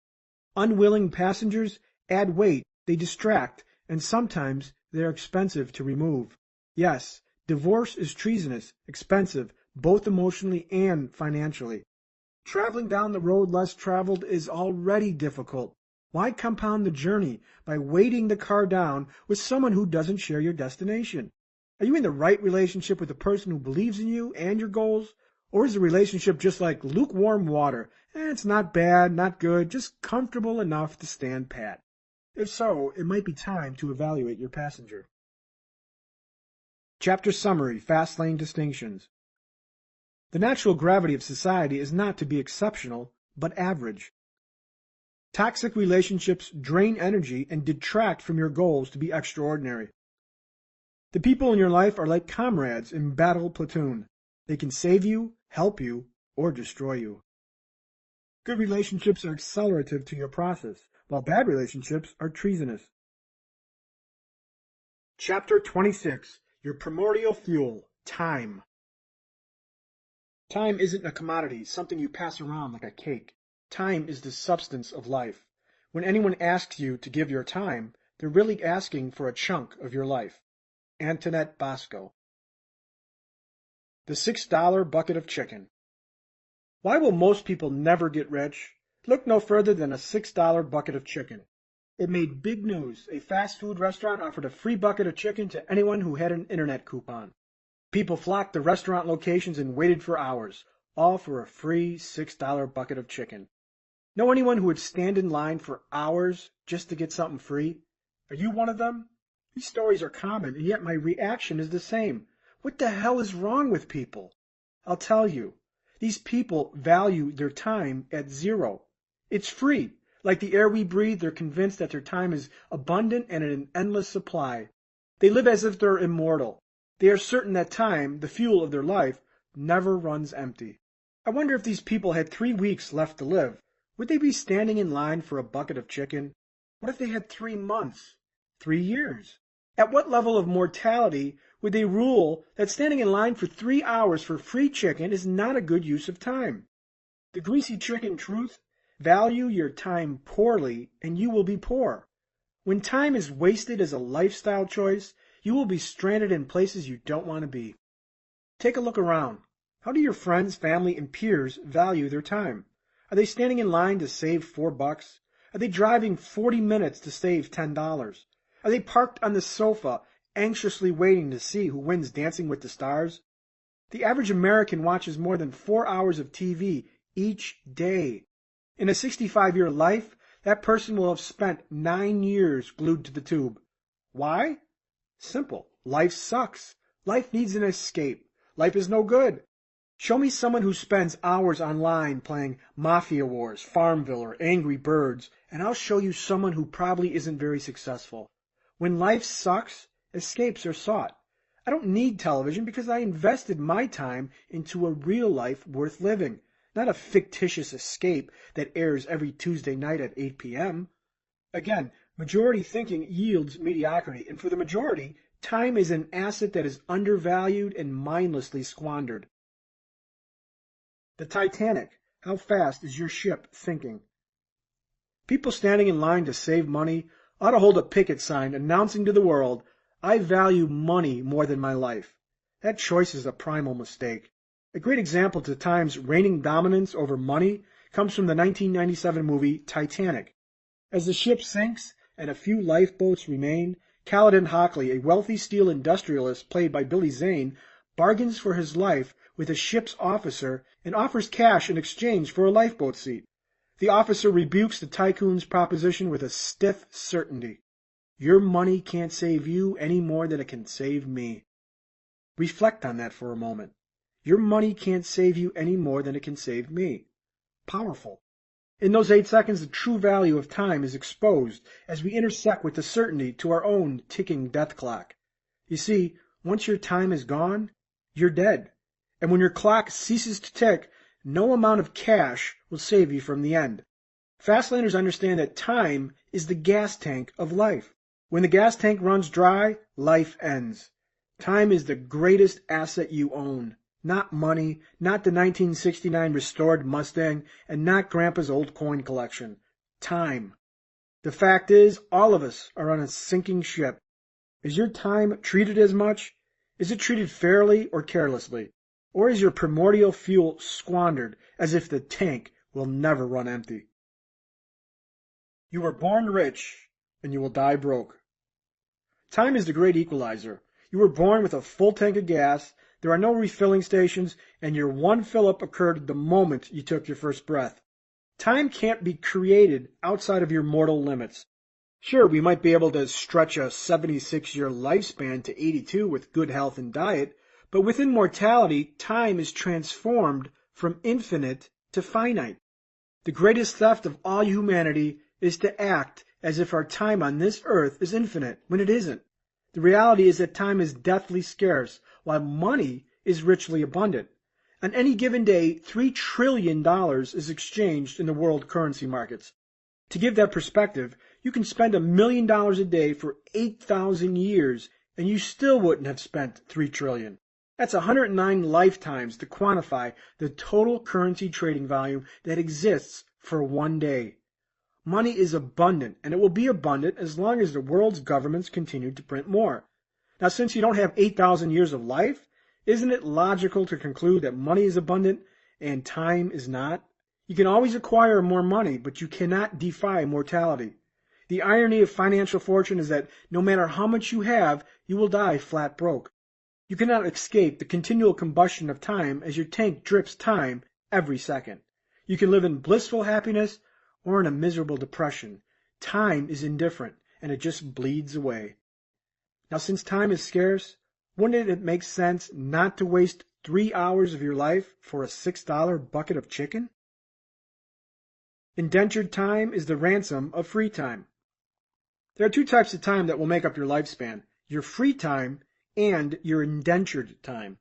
Unwilling passengers add weight, they distract, and sometimes they're expensive to remove. Yes, divorce is treasonous, expensive, both emotionally and financially. Traveling down the road less traveled is already difficult. Why compound the journey by weighting the car down with someone who doesn't share your destination? Are you in the right relationship with the person who believes in you and your goals? Or is the relationship just like lukewarm water? It's not bad, not good, just comfortable enough to stand pat. If so, it might be time to evaluate your passenger. Chapter Summary, Fast Lane Distinctions. The natural gravity of society is not to be exceptional, but average. Toxic relationships drain energy and detract from your goals to be extraordinary. The people in your life are like comrades in battle platoon. They can save you, help you, or destroy you. Good relationships are accelerative to your process, while bad relationships are treasonous. Chapter 26. Your primordial fuel, time. Time isn't a commodity, something you pass around like a cake. Time is the substance of life. When anyone asks you to give your time, they're really asking for a chunk of your life. Antoinette Bosco. The $6 bucket of chicken. Why will most people never get rich? Look no further than a $6 bucket of chicken. It made big news. A fast food restaurant offered a free bucket of chicken to anyone who had an internet coupon. People flocked to restaurant locations and waited for hours, all for a free $6 bucket of chicken. Know anyone who would stand in line for hours just to get something free? Are you one of them? These stories are common, and yet my reaction is the same. What the hell is wrong with people? I'll tell you. These people value their time at zero. It's free. Like the air we breathe, they're convinced that their time is abundant and in an endless supply. They live as if they're immortal. They are certain that time, the fuel of their life, never runs empty. I wonder if these people had 3 weeks left to live. Would they be standing in line for a bucket of chicken? What if they had 3 months? 3 years? At what level of mortality would they rule that standing in line for 3 hours for free chicken is not a good use of time? The greasy chicken truth: value your time poorly and you will be poor. When time is wasted as a lifestyle choice, you will be stranded in places you don't want to be. Take a look around. How do your friends, family, and peers value their time? Are they standing in line to save $4? Are they driving 40 minutes to save $10? Are they parked on the sofa, anxiously waiting to see who wins Dancing with the Stars? The average American watches more than 4 hours of TV each day. In a 65-year life, that person will have spent 9 years glued to the tube. Why? Simple. Life sucks. Life needs an escape. Life is no good. Show me someone who spends hours online playing Mafia Wars, Farmville, or Angry Birds, and I'll show you someone who probably isn't very successful. When life sucks, escapes are sought. I don't need television because I invested my time into a real life worth living, not a fictitious escape that airs every Tuesday night at 8 p.m. Again, majority thinking yields mediocrity, and for the majority, time is an asset that is undervalued and mindlessly squandered. The Titanic. How fast is your ship sinking? People standing in line to save money ought to hold a picket sign announcing to the world, I value money more than my life. That choice is a primal mistake. A great example to time's reigning dominance over money comes from the 1997 movie Titanic. As the ship sinks and a few lifeboats remain, Caledon Hockley, a wealthy steel industrialist played by Billy Zane, bargains for his life with a ship's officer and offers cash in exchange for a lifeboat seat. The officer rebukes the tycoon's proposition with a stiff certainty. Your money can't save you any more than it can save me. Reflect on that for a moment. Your money can't save you any more than it can save me. Powerful. In those 8 seconds, the true value of time is exposed as we intersect with the certainty to our own ticking death clock. You see, once your time is gone, you're dead. And when your clock ceases to tick, no amount of cash will save you from the end. Fastlaners understand that time is the gas tank of life. When the gas tank runs dry, life ends. Time is the greatest asset you own. Not money, not the 1969 restored Mustang, and not Grandpa's old coin collection. Time. The fact is, all of us are on a sinking ship. Is your time treated as much? Is it treated fairly or carelessly? Or is your primordial fuel squandered as if the tank will never run empty? You were born rich, and you will die broke. Time is the great equalizer. You were born with a full tank of gas, there are no refilling stations, and your one fill-up occurred the moment you took your first breath. Time can't be created outside of your mortal limits. Sure, we might be able to stretch a 76-year lifespan to 82 with good health and diet, but within mortality, time is transformed from infinite to finite. The greatest theft of all humanity is to act as if our time on this earth is infinite, when it isn't. The reality is that time is deathly scarce, while money is richly abundant. On any given day, $3 trillion is exchanged in the world currency markets. To give that perspective, you can spend $1 million a day for 8,000 years and you still wouldn't have spent $3 trillion. That's 109 lifetimes to quantify the total currency trading volume that exists for one day. Money is abundant, and it will be abundant as long as the world's governments continue to print more. Now, since you don't have 8,000 years of life, isn't it logical to conclude that money is abundant and time is not? You can always acquire more money, but you cannot defy mortality. The irony of financial fortune is that no matter how much you have, you will die flat broke. You cannot escape the continual combustion of time as your tank drips time every second. You can live in blissful happiness or in a miserable depression. Time is indifferent, and it just bleeds away. Now, since time is scarce, wouldn't it make sense not to waste 3 hours of your life for a $6 bucket of chicken? Indentured time is the ransom of free time. There are two types of time that will make up your lifespan: your free time and your indentured time.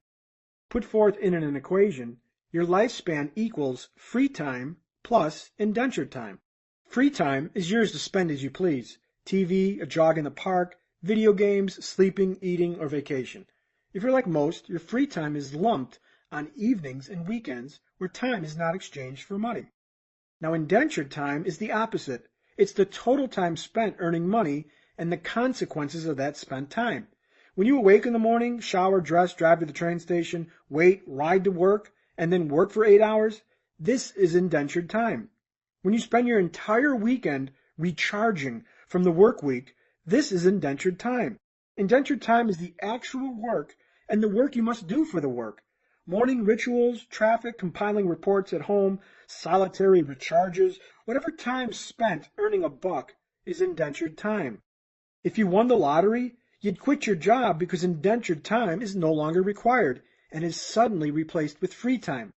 Put forth in an equation, your lifespan equals free time plus indentured time. Free time is yours to spend as you please: TV, a jog in the park, video games, sleeping, eating, or vacation. If you're like most, your free time is lumped on evenings and weekends where time is not exchanged for money. Now, indentured time is the opposite. It's the total time spent earning money and the consequences of that spent time. When you awake in the morning, shower, dress, drive to the train station, wait, ride to work, and then work for 8 hours, this is indentured time. When you spend your entire weekend recharging from the work week, this is indentured time. Indentured time is the actual work and the work you must do for the work. Morning rituals, traffic, compiling reports at home, solitary recharges, whatever time spent earning a buck is indentured time. If you won the lottery, you'd quit your job because indentured time is no longer required and is suddenly replaced with free time.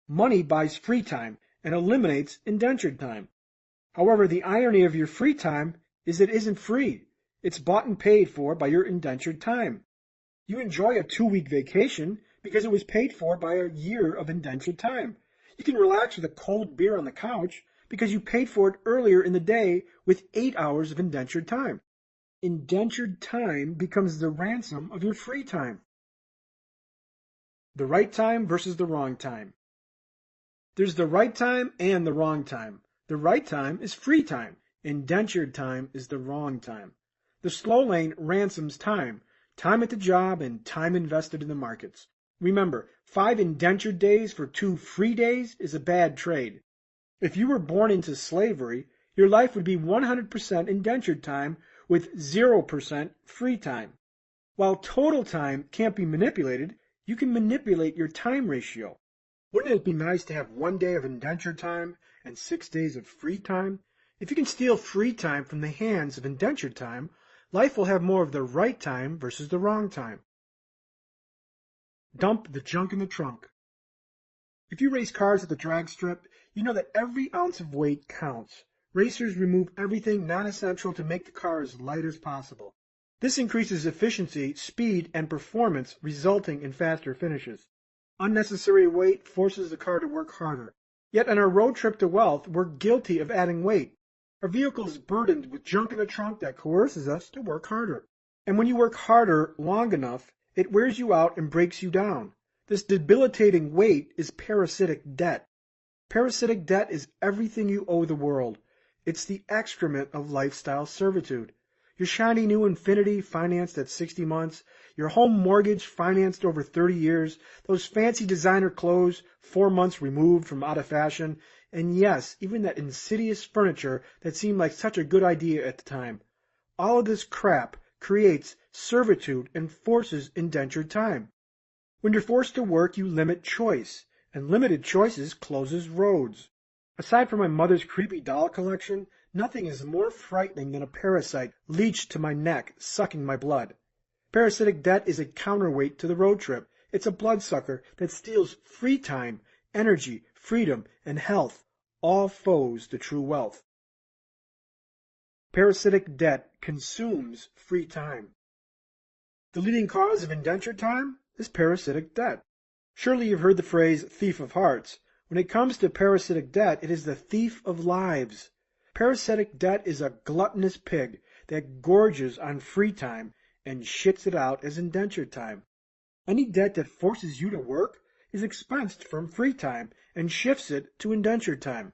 Money buys free time and eliminates indentured time. However, the irony of your free time is it isn't free. It's bought and paid for by your indentured time. You enjoy a 2-week vacation because it was paid for by a year of indentured time. You can relax with a cold beer on the couch because you paid for it earlier in the day with 8 hours of indentured time. Indentured time becomes the ransom of your free time. The right time versus the wrong time. There's the right time and the wrong time. The right time is free time. Indentured time is the wrong time. The slow lane ransoms time at the job and time invested in the markets. Remember, 5 indentured days for 2 free days is a bad trade. If you were born into slavery, your life would be 100% indentured time with 0% free time. While total time can't be manipulated, you can manipulate your time ratio. Wouldn't it be nice to have 1 day of indentured time and 6 days of free time? If you can steal free time from the hands of indentured time, life will have more of the right time versus the wrong time. Dump the junk in the trunk. If you race cars at the drag strip, you know that every ounce of weight counts. Racers remove everything non-essential to make the car as light as possible. This increases efficiency, speed, and performance, resulting in faster finishes. Unnecessary weight forces the car to work harder. Yet on our road trip to wealth, we're guilty of adding weight. Our vehicle is burdened with junk in the trunk that coerces us to work harder. And when you work harder long enough, it wears you out and breaks you down. This debilitating weight is parasitic debt. Parasitic debt is everything you owe the world. It's the excrement of lifestyle servitude. Your shiny new Infiniti financed at 60 months, your home mortgage financed over 30 years, those fancy designer clothes 4 months removed from out of fashion, and yes, even that insidious furniture that seemed like such a good idea at the time. All of this crap creates servitude and forces indentured time. When you're forced to work, you limit choice, and limited choices closes roads. Aside from my mother's creepy doll collection, nothing is more frightening than a parasite leeched to my neck, sucking my blood. Parasitic debt is a counterweight to the road trip. It's a bloodsucker that steals free time, energy, freedom, and health, all foes to true wealth. Parasitic debt consumes free time. The leading cause of indentured time is parasitic debt. Surely you've heard the phrase thief of hearts. When it comes to parasitic debt, it is the thief of lives. Parasitic debt is a gluttonous pig that gorges on free time and shits it out as indentured time. Any debt that forces you to work is expensed from free time and shifts it to indentured time.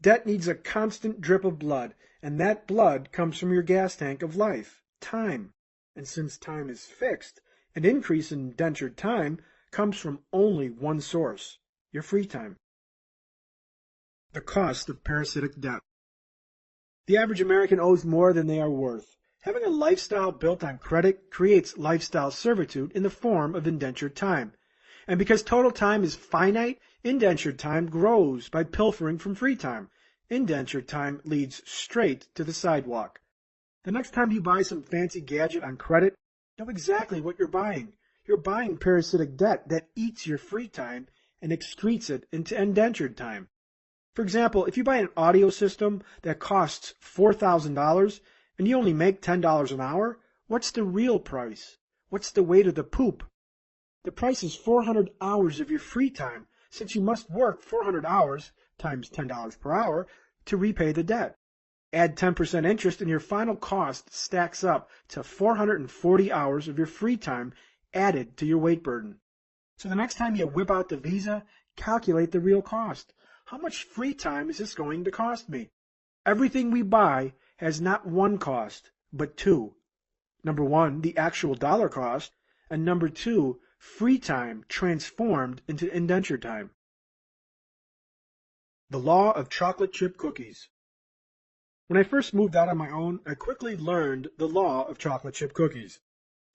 Debt needs a constant drip of blood, and that blood comes from your gas tank of life, time. And since time is fixed, an increase in indentured time comes from only one source, your free time. The cost of parasitic debt. The average American owes more than they are worth. Having a lifestyle built on credit creates lifestyle servitude in the form of indentured time. And because total time is finite, indentured time grows by pilfering from free time. Indentured time leads straight to the sidewalk. The next time you buy some fancy gadget on credit, know exactly what you're buying. You're buying parasitic debt that eats your free time and excretes it into indentured time. For example, if you buy an audio system that costs $4,000 and you only make $10 an hour, what's the real price? What's the weight of the poop? The price is 400 hours of your free time, since you must work 400 hours times $10 per hour to repay the debt. Add 10% interest and your final cost stacks up to 440 hours of your free time added to your weight burden. So the next time you whip out the Visa, calculate the real cost. How much free time is this going to cost me? Everything we buy has not one cost, but two. Number one, the actual dollar cost, and number two, free time transformed into indentured time. The law of chocolate chip cookies. When I first moved out on my own, I quickly learned the law of chocolate chip cookies.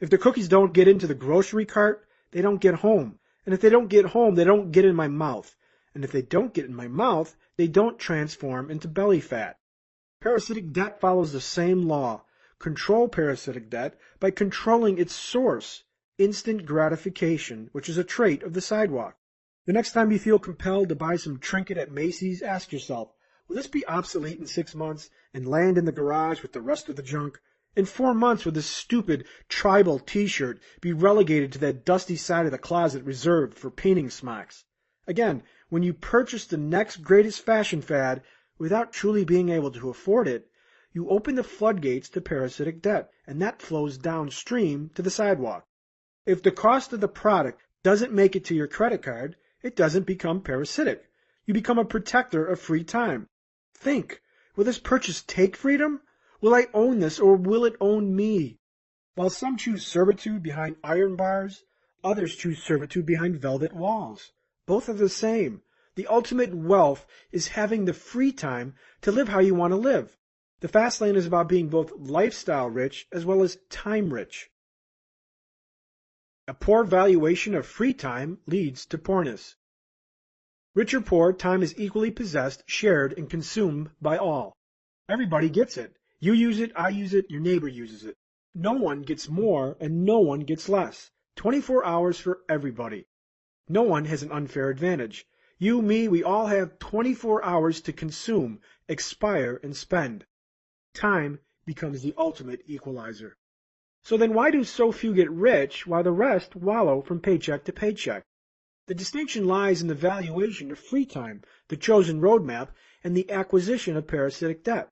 If the cookies don't get into the grocery cart, they don't get home. And if they don't get home, they don't get in my mouth. And if they don't get in my mouth, they don't transform into belly fat. Parasitic debt follows the same law. Control parasitic debt by controlling its source, instant gratification, which is a trait of the sidewalk. The next time you feel compelled to buy some trinket at Macy's, ask yourself, will this be obsolete in 6 months and land in the garage with the rest of the junk? In 4 months, will this stupid tribal t-shirt be relegated to that dusty side of the closet reserved for painting smocks? Again, when you purchase the next greatest fashion fad without truly being able to afford it, you open the floodgates to parasitic debt, and that flows downstream to the sidewalk. If the cost of the product doesn't make it to your credit card, it doesn't become parasitic. You become a protector of free time. Think, will this purchase take freedom? Will I own this, or will it own me? While some choose servitude behind iron bars, others choose servitude behind velvet walls. Both are the same. The ultimate wealth is having the free time to live how you want to live. The fast lane is about being both lifestyle rich as well as time rich. A poor valuation of free time leads to poorness. Rich or poor, time is equally possessed, shared, and consumed by all. Everybody gets it. You use it, I use it, your neighbor uses it. No one gets more and no one gets less. 24 hours for everybody. No one has an unfair advantage. You, me, we all have 24 hours to consume, expire, and spend. Time becomes the ultimate equalizer. So then why do so few get rich while the rest wallow from paycheck to paycheck? The distinction lies in the valuation of free time, the chosen roadmap, and the acquisition of parasitic debt.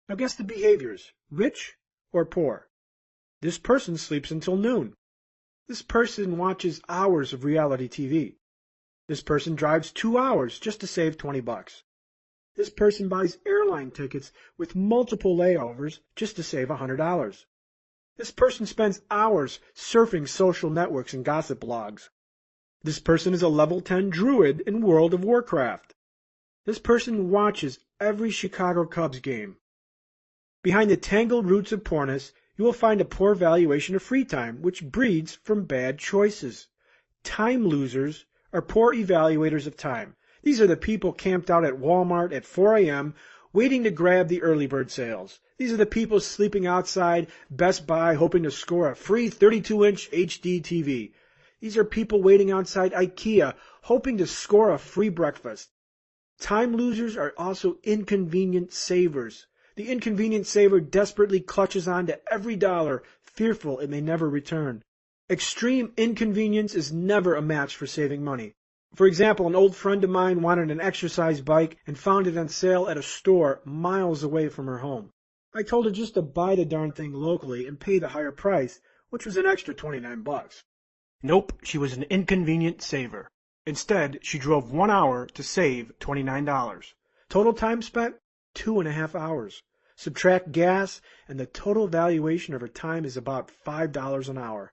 Now guess the behaviors, rich or poor? This person sleeps until noon. This person watches hours of reality TV. This person drives 2 hours just to save $20. This person buys airline tickets with multiple layovers just to save $100. This person spends hours surfing social networks and gossip blogs. This person is a level 10 druid in World of Warcraft. This person watches every Chicago Cubs game. Behind the tangled roots of poorness, you will find a poor valuation of free time, which breeds from bad choices. Time losers are poor evaluators of time. These are the people camped out at Walmart at 4 a.m. waiting to grab the early bird sales. These are the people sleeping outside Best Buy hoping to score a free 32-inch HD TV. These are people waiting outside IKEA hoping to score a free breakfast. Time losers are also inconvenient savers. The inconvenient saver desperately clutches on to every dollar, fearful it may never return. Extreme inconvenience is never a match for saving money. For example, an old friend of mine wanted an exercise bike and found it on sale at a store miles away from her home. I told her just to buy the darn thing locally and pay the higher price, which was an extra $29. Nope, she was an inconvenient saver. Instead, she drove 1 hour to save $29. Total time spent, 2.5 hours. Subtract gas, and the total valuation of her time is about $5 an hour.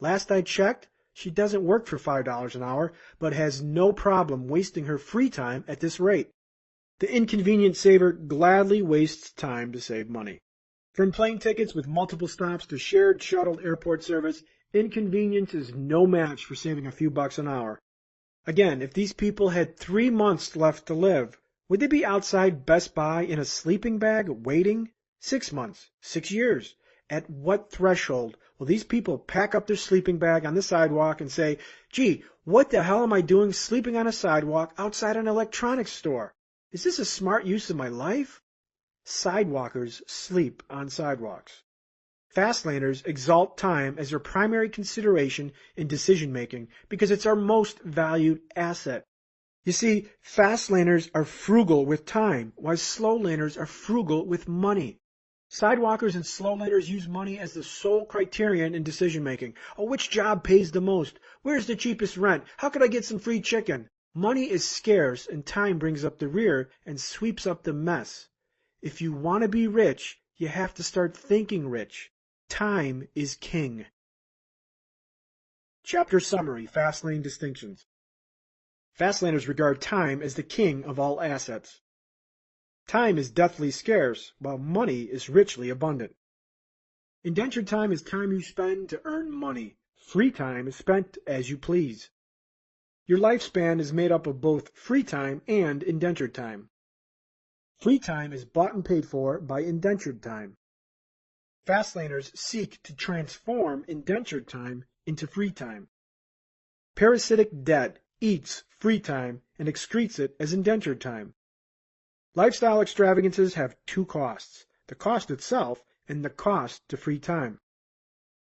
Last I checked, she doesn't work for $5 an hour, but has no problem wasting her free time at this rate. The inconvenient saver gladly wastes time to save money. From plane tickets with multiple stops to shared shuttle airport service, inconvenience is no match for saving a few bucks an hour. Again, if these people had 3 months left to live, would they be outside Best Buy in a sleeping bag waiting? 6 months, 6 years. At what threshold will these people pack up their sleeping bag on the sidewalk and say, gee, what the hell am I doing sleeping on a sidewalk outside an electronics store? Is this a smart use of my life? Sidewalkers sleep on sidewalks. Fastlaners exalt time as their primary consideration in decision-making because it's our most valued asset. You see, fastlaners are frugal with time, while slowlaners are frugal with money. Sidewalkers and slowlaners use money as the sole criterion in decision-making. Oh, which job pays the most? Where's the cheapest rent? How could I get some free chicken? Money is scarce, and time brings up the rear and sweeps up the mess. If you want to be rich, you have to start thinking rich. Time is king. Chapter Summary, Fastlane Distinctions. Fastlaners regard time as the king of all assets. Time is deathly scarce, while money is richly abundant. Indentured time is time you spend to earn money. Free time is spent as you please. Your lifespan is made up of both free time and indentured time. Free time is bought and paid for by indentured time. Fastlaners seek to transform indentured time into free time. Parasitic debt eats free time and excretes it as indentured time. Lifestyle extravagances have two costs, the cost itself and the cost to free time.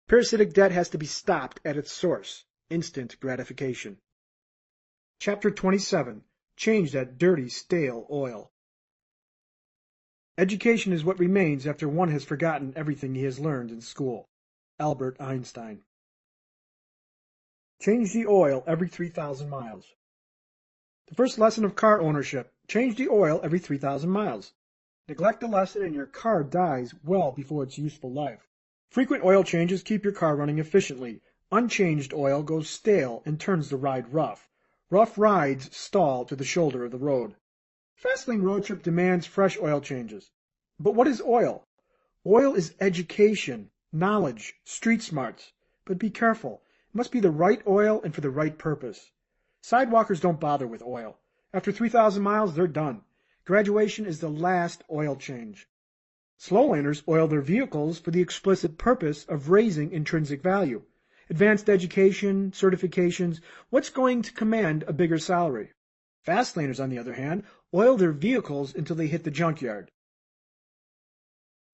Parasitic debt has to be stopped at its source, instant gratification. Chapter 27. Change that dirty, stale oil. Education is what remains after one has forgotten everything he has learned in school. Albert Einstein. Change the oil every 3,000 miles. The first lesson of car ownership. Change the oil every 3,000 miles. Neglect the lesson and your car dies well before its useful life. Frequent oil changes keep your car running efficiently. Unchanged oil goes stale and turns the ride rough. Rough rides stall to the shoulder of the road. Fastlane road trip demands fresh oil changes. But what is oil? Oil is education, knowledge, street smarts. But be careful. It must be the right oil and for the right purpose. Sidewalkers don't bother with oil. After 3,000 miles, they're done. Graduation is the last oil change. Slowlaners oil their vehicles for the explicit purpose of raising intrinsic value. Advanced education, certifications, what's going to command a bigger salary? Fastlaners, on the other hand, oil their vehicles until they hit the junkyard.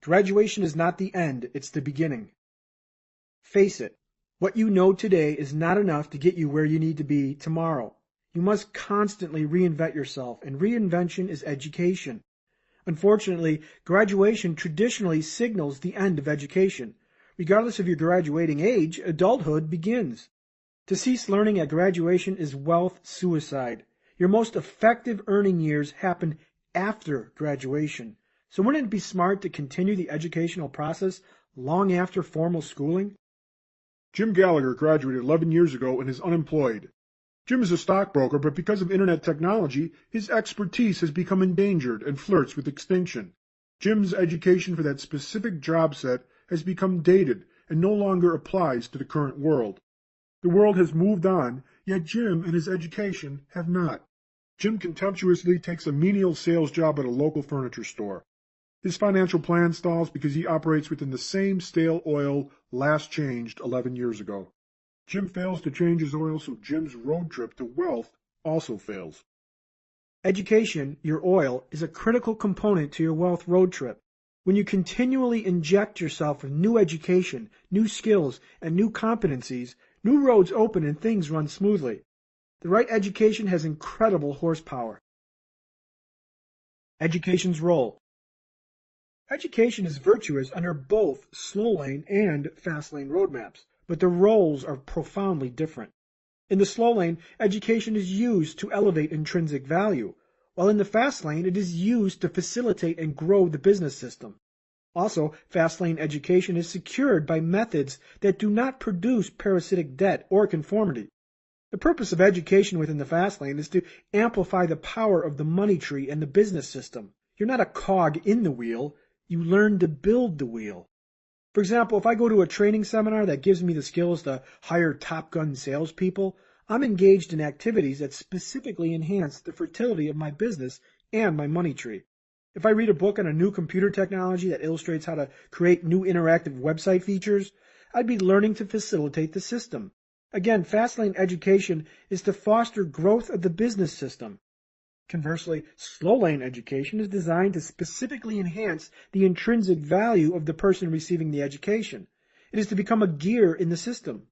Graduation is not the end, it's the beginning. Face it, what you know today is not enough to get you where you need to be tomorrow. You must constantly reinvent yourself, and reinvention is education. Unfortunately, graduation traditionally signals the end of education. Regardless of your graduating age, adulthood begins. To cease learning at graduation is wealth suicide. Your most effective earning years happen after graduation. So wouldn't it be smart to continue the educational process long after formal schooling? Jim Gallagher graduated 11 years ago and is unemployed. Jim is a stockbroker, but because of internet technology, his expertise has become endangered and flirts with extinction. Jim's education for that specific job set has become dated and no longer applies to the current world. The world has moved on, yet Jim and his education have not. Jim contemptuously takes a menial sales job at a local furniture store. His financial plan stalls because he operates within the same stale oil last changed 11 years ago. Jim fails to change his oil, so Jim's road trip to wealth also fails. Education, your oil, is a critical component to your wealth road trip. When you continually inject yourself with new education, new skills, and new competencies, new roads open and things run smoothly. The right education has incredible horsepower. Education's role. Education is virtuous under both slow lane and fast lane roadmaps, but the roles are profoundly different. In the slow lane, education is used to elevate intrinsic value, while in the fast lane, it is used to facilitate and grow the business system. Also, fast lane education is secured by methods that do not produce parasitic debt or conformity. The purpose of education within the fast lane is to amplify the power of the money tree and the business system. You're not a cog in the wheel. You learn to build the wheel. For example, if I go to a training seminar that gives me the skills to hire Top Gun salespeople, I'm engaged in activities that specifically enhance the fertility of my business and my money tree. If I read a book on a new computer technology that illustrates how to create new interactive website features, I'd be learning to facilitate the system. Again, fast lane education is to foster growth of the business system. Conversely, slow lane education is designed to specifically enhance the intrinsic value of the person receiving the education. It is to become a gear in the system.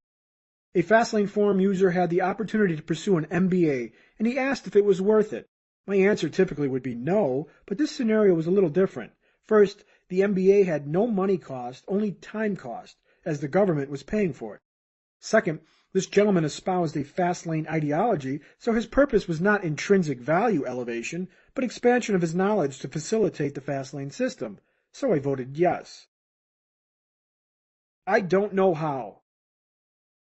A Fastlane forum user had the opportunity to pursue an MBA, and he asked if it was worth it. My answer typically would be no, but this scenario was a little different. First, the MBA had no money cost, only time cost, as the government was paying for it. Second, this gentleman espoused a fast lane ideology, so his purpose was not intrinsic value elevation, but expansion of his knowledge to facilitate the fast lane system. So I voted yes. I don't know how.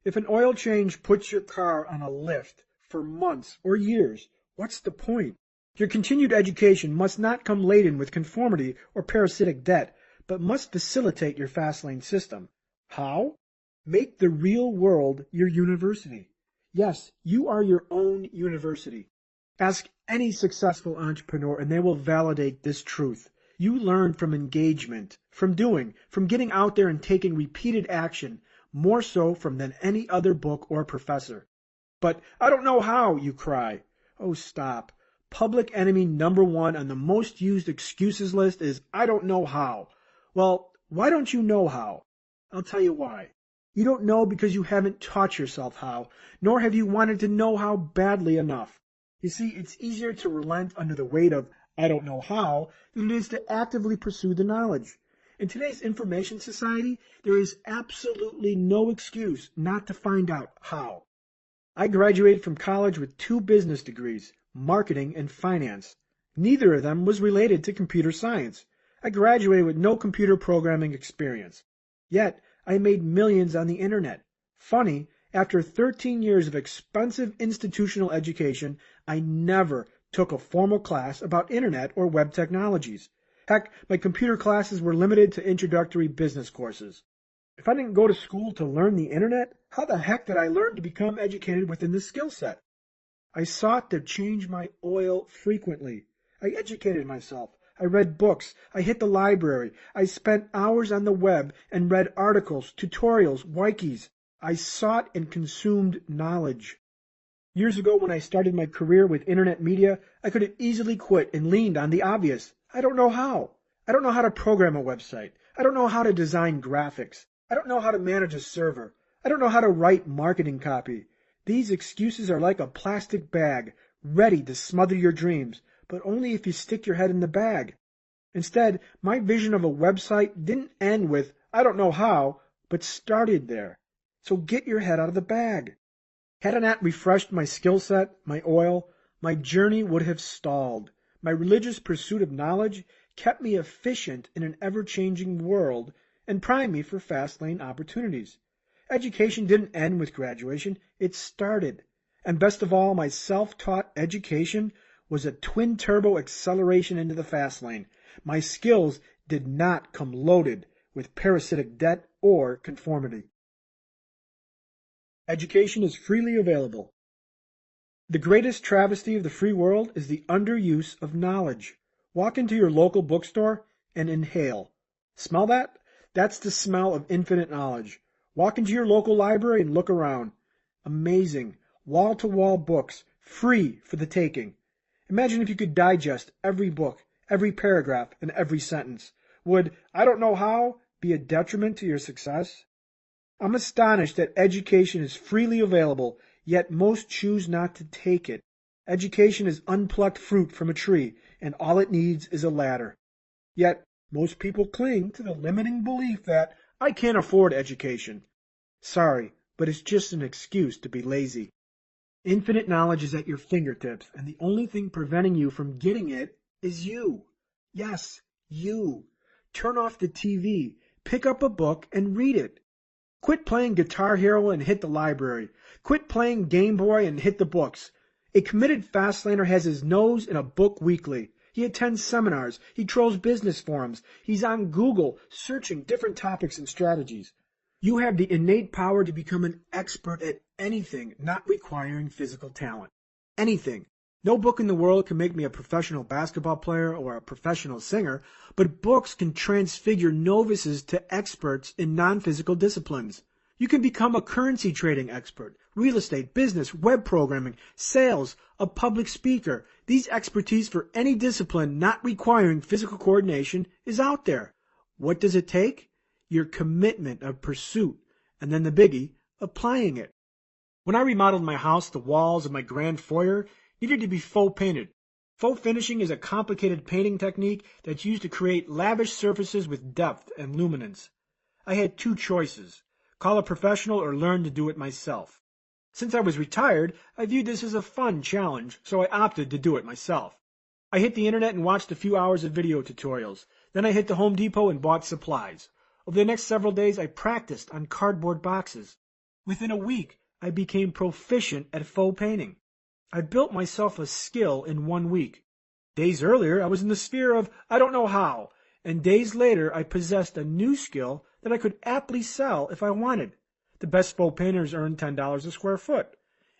If an oil change puts your car on a lift for months or years, what's the point? Your continued education must not come laden with conformity or parasitic debt, but must facilitate your fast lane system. How? Make the real world your university. Yes, you are your own university. Ask any successful entrepreneur and they will validate this truth. You learn from engagement, from doing, from getting out there and taking repeated action, more so from than any other book or professor. But I don't know how, you cry. Oh, stop. Public enemy number one on the most used excuses list is I don't know how. Well, why don't you know how? I'll tell you why. You don't know because you haven't taught yourself how, nor have you wanted to know how badly enough. You see, it's easier to relent under the weight of I don't know how than it is to actively pursue the knowledge. In today's information society, there is absolutely no excuse not to find out how. I graduated from college with 2 business degrees, marketing and finance. Neither of them was related to computer science. I graduated with no computer programming experience. Yet, I made millions on the internet. Funny, after 13 years of expensive institutional education, I never took a formal class about internet or web technologies. Heck, my computer classes were limited to introductory business courses. If I didn't go to school to learn the internet, how the heck did I learn to become educated within this skill set? I sought to change my oil frequently. I educated myself. I read books. I hit the library. I spent hours on the web and read articles, tutorials, wikis. I sought and consumed knowledge. Years ago when I started my career with internet media, I could have easily quit and leaned on the obvious. I don't know how. I don't know how to program a website. I don't know how to design graphics. I don't know how to manage a server. I don't know how to write marketing copy. These excuses are like a plastic bag, ready to smother your dreams, but only if you stick your head in the bag. Instead, my vision of a website didn't end with, I don't know how, but started there. So get your head out of the bag. Had I not refreshed my skill set, my oil, my journey would have stalled. My religious pursuit of knowledge kept me efficient in an ever-changing world and primed me for fast lane opportunities. Education didn't end with graduation, it started. And best of all, my self-taught education was a twin-turbo acceleration into the fast lane. My skills did not come loaded with parasitic debt or conformity. Education is freely available. The greatest travesty of the free world is the underuse of knowledge. Walk into your local bookstore and inhale. Smell that? That's the smell of infinite knowledge. Walk into your local library and look around. Amazing, wall-to-wall books, free for the taking. Imagine if you could digest every book, every paragraph, and every sentence. Would "I don't know how" be a detriment to your success? I'm astonished that education is freely available, yet most choose not to take it. Education is unplucked fruit from a tree, and all it needs is a ladder. Yet most people cling to the limiting belief that "I can't afford education." Sorry, but it's just an excuse to be lazy. Infinite knowledge is at your fingertips, and the only thing preventing you from getting it is you. Yes, you. Turn off the TV, pick up a book, and read it. Quit playing Guitar Hero and hit the library. Quit playing Game Boy and hit the books. A committed Fastlaner has his nose in a book weekly. He attends seminars. He trolls business forums. He's on Google searching different topics and strategies. You have the innate power to become an expert at anything not requiring physical talent. Anything. No book in the world can make me a professional basketball player or a professional singer, but books can transfigure novices to experts in non-physical disciplines. You can become a currency trading expert, real estate, business, web programming, sales, a public speaker. These expertise for any discipline not requiring physical coordination is out there. What does it take? Your commitment of pursuit, and then the biggie, applying it. When I remodeled my house, the walls of my grand foyer needed to be faux painted. Faux finishing is a complicated painting technique that's used to create lavish surfaces with depth and luminance. I had two choices: call a professional or learn to do it myself. Since I was retired, I viewed this as a fun challenge, so I opted to do it myself. I hit the internet and watched a few hours of video tutorials. Then I hit the Home Depot and bought supplies. Over the next several days, I practiced on cardboard boxes. Within a week, I became proficient at faux painting. I built myself a skill in 1 week. Days earlier, I was in the sphere of "I don't know how," and days later, I possessed a new skill that I could aptly sell if I wanted. The best faux painters earn $10 a square foot.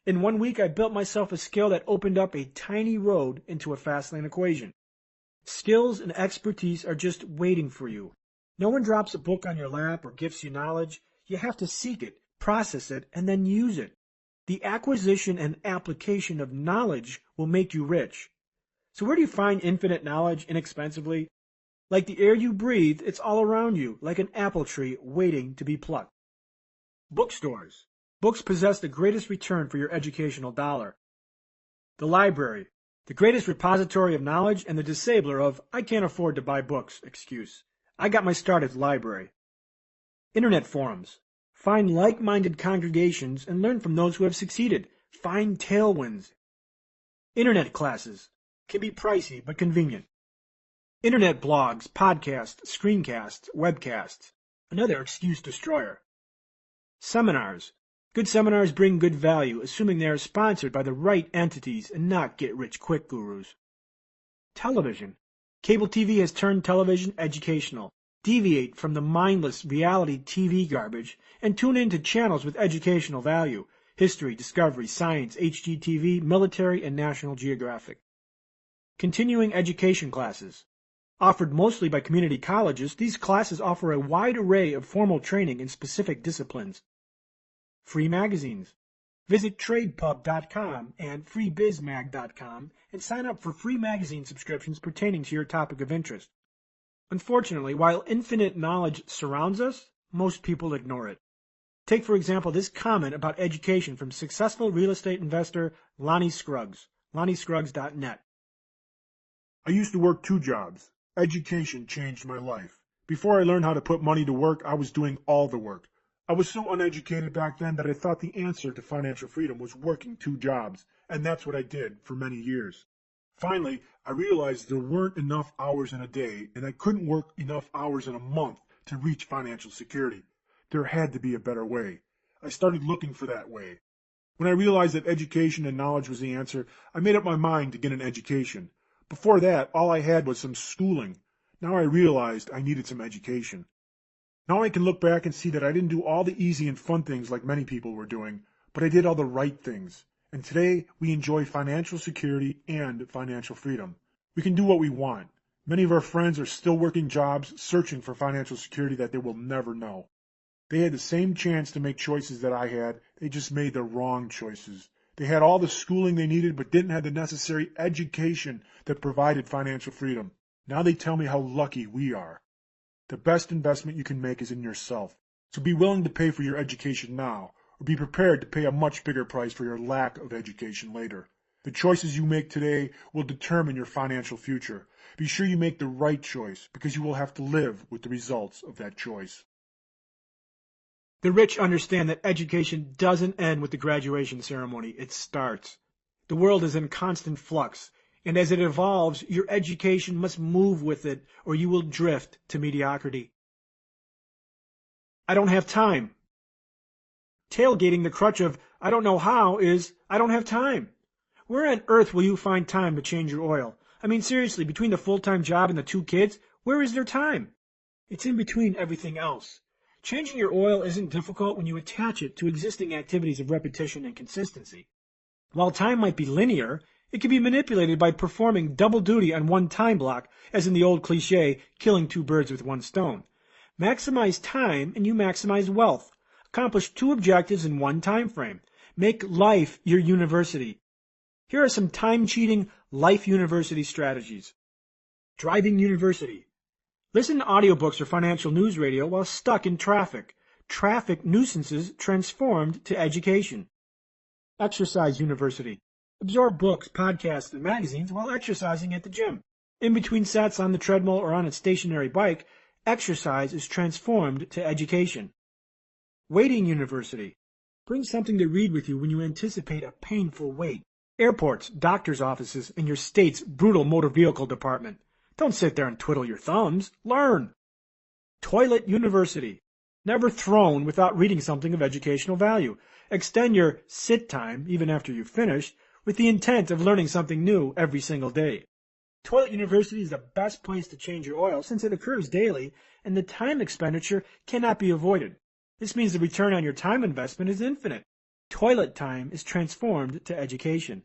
In 1 week, I built myself a skill that opened up a tiny road into a Fastlane equation. Skills and expertise are just waiting for you. No one drops a book on your lap or gifts you knowledge. You have to seek it, process it, and then use it. The acquisition and application of knowledge will make you rich. So where do you find infinite knowledge inexpensively? Like the air you breathe, it's all around you, like an apple tree waiting to be plucked. Bookstores. Books possess the greatest return for your educational dollar. The library. The greatest repository of knowledge and the disabler of "I can't afford to buy books" excuse. I got my start at the library. Internet forums. Find like-minded congregations and learn from those who have succeeded. Find tailwinds. Internet classes. Can be pricey but convenient. Internet blogs, podcasts, screencasts, webcasts. Another excuse destroyer. Seminars. Good seminars bring good value, assuming they are sponsored by the right entities and not get-rich-quick gurus. Television. Cable TV has turned television educational. Deviate from the mindless reality TV garbage and tune in to channels with educational value: History, Discovery, Science, HGTV, Military, and National Geographic. Continuing education classes. Offered mostly by community colleges, these classes offer a wide array of formal training in specific disciplines. Free magazines. Visit tradepub.com and freebizmag.com and sign up for free magazine subscriptions pertaining to your topic of interest. Unfortunately, while infinite knowledge surrounds us, most people ignore it. Take, for example, this comment about education from successful real estate investor Lonnie Scruggs, LonnieScruggs.net. I used to work 2 jobs. Education changed my life. Before I learned how to put money to work, I was doing all the work. I was so uneducated back then that I thought the answer to financial freedom was working 2 jobs, and that's what I did for many years. Finally, I realized there weren't enough hours in a day, and I couldn't work enough hours in a month to reach financial security. There had to be a better way. I started looking for that way. When I realized that education and knowledge was the answer, I made up my mind to get an education. Before that, all I had was some schooling. Now I realized I needed some education. Now I can look back and see that I didn't do all the easy and fun things like many people were doing, but I did all the right things. And today, we enjoy financial security and financial freedom. We can do what we want. Many of our friends are still working jobs, searching for financial security that they will never know. They had the same chance to make choices that I had, they just made the wrong choices. They had all the schooling they needed, but didn't have the necessary education that provided financial freedom. Now they tell me how lucky we are. The best investment you can make is in yourself. So be willing to pay for your education now, or be prepared to pay a much bigger price for your lack of education later. The choices you make today will determine your financial future. Be sure you make the right choice, because you will have to live with the results of that choice. The rich understand that education doesn't end with the graduation ceremony, it starts. The world is in constant flux, and as it evolves, your education must move with it, or you will drift to mediocrity. I don't have time. Tailgating the crutch of I don't know how is I don't have time. Where on earth will you find time to change your oil? I mean, seriously, between the full-time job and the 2 kids, where is there time? It's in between everything else. Changing your oil isn't difficult when you attach it to existing activities of repetition and consistency. While time might be linear, it can be manipulated by performing double duty on one time block, as in the old cliche, killing 2 birds with 1 stone. Maximize time and you maximize wealth. Accomplish 2 objectives in 1 time frame. Make life your university. Here are some time-cheating life university strategies. Driving university. Listen to audiobooks or financial news radio while stuck in traffic. Traffic nuisances transformed to education. Exercise university. Absorb books, podcasts, and magazines while exercising at the gym. In between sets on the treadmill or on a stationary bike, exercise is transformed to education. Waiting university. Bring something to read with you when you anticipate a painful wait. Airports, doctor's offices, and your state's brutal motor vehicle department. Don't sit there and twiddle your thumbs. Learn. Toilet university. Never thrown without reading something of educational value. Extend your sit time, even after you've finished, with the intent of learning something new every single day. Toilet university is the best place to change your oil since it occurs daily and the time expenditure cannot be avoided. This means the return on your time investment is infinite. Toilet time is transformed to education.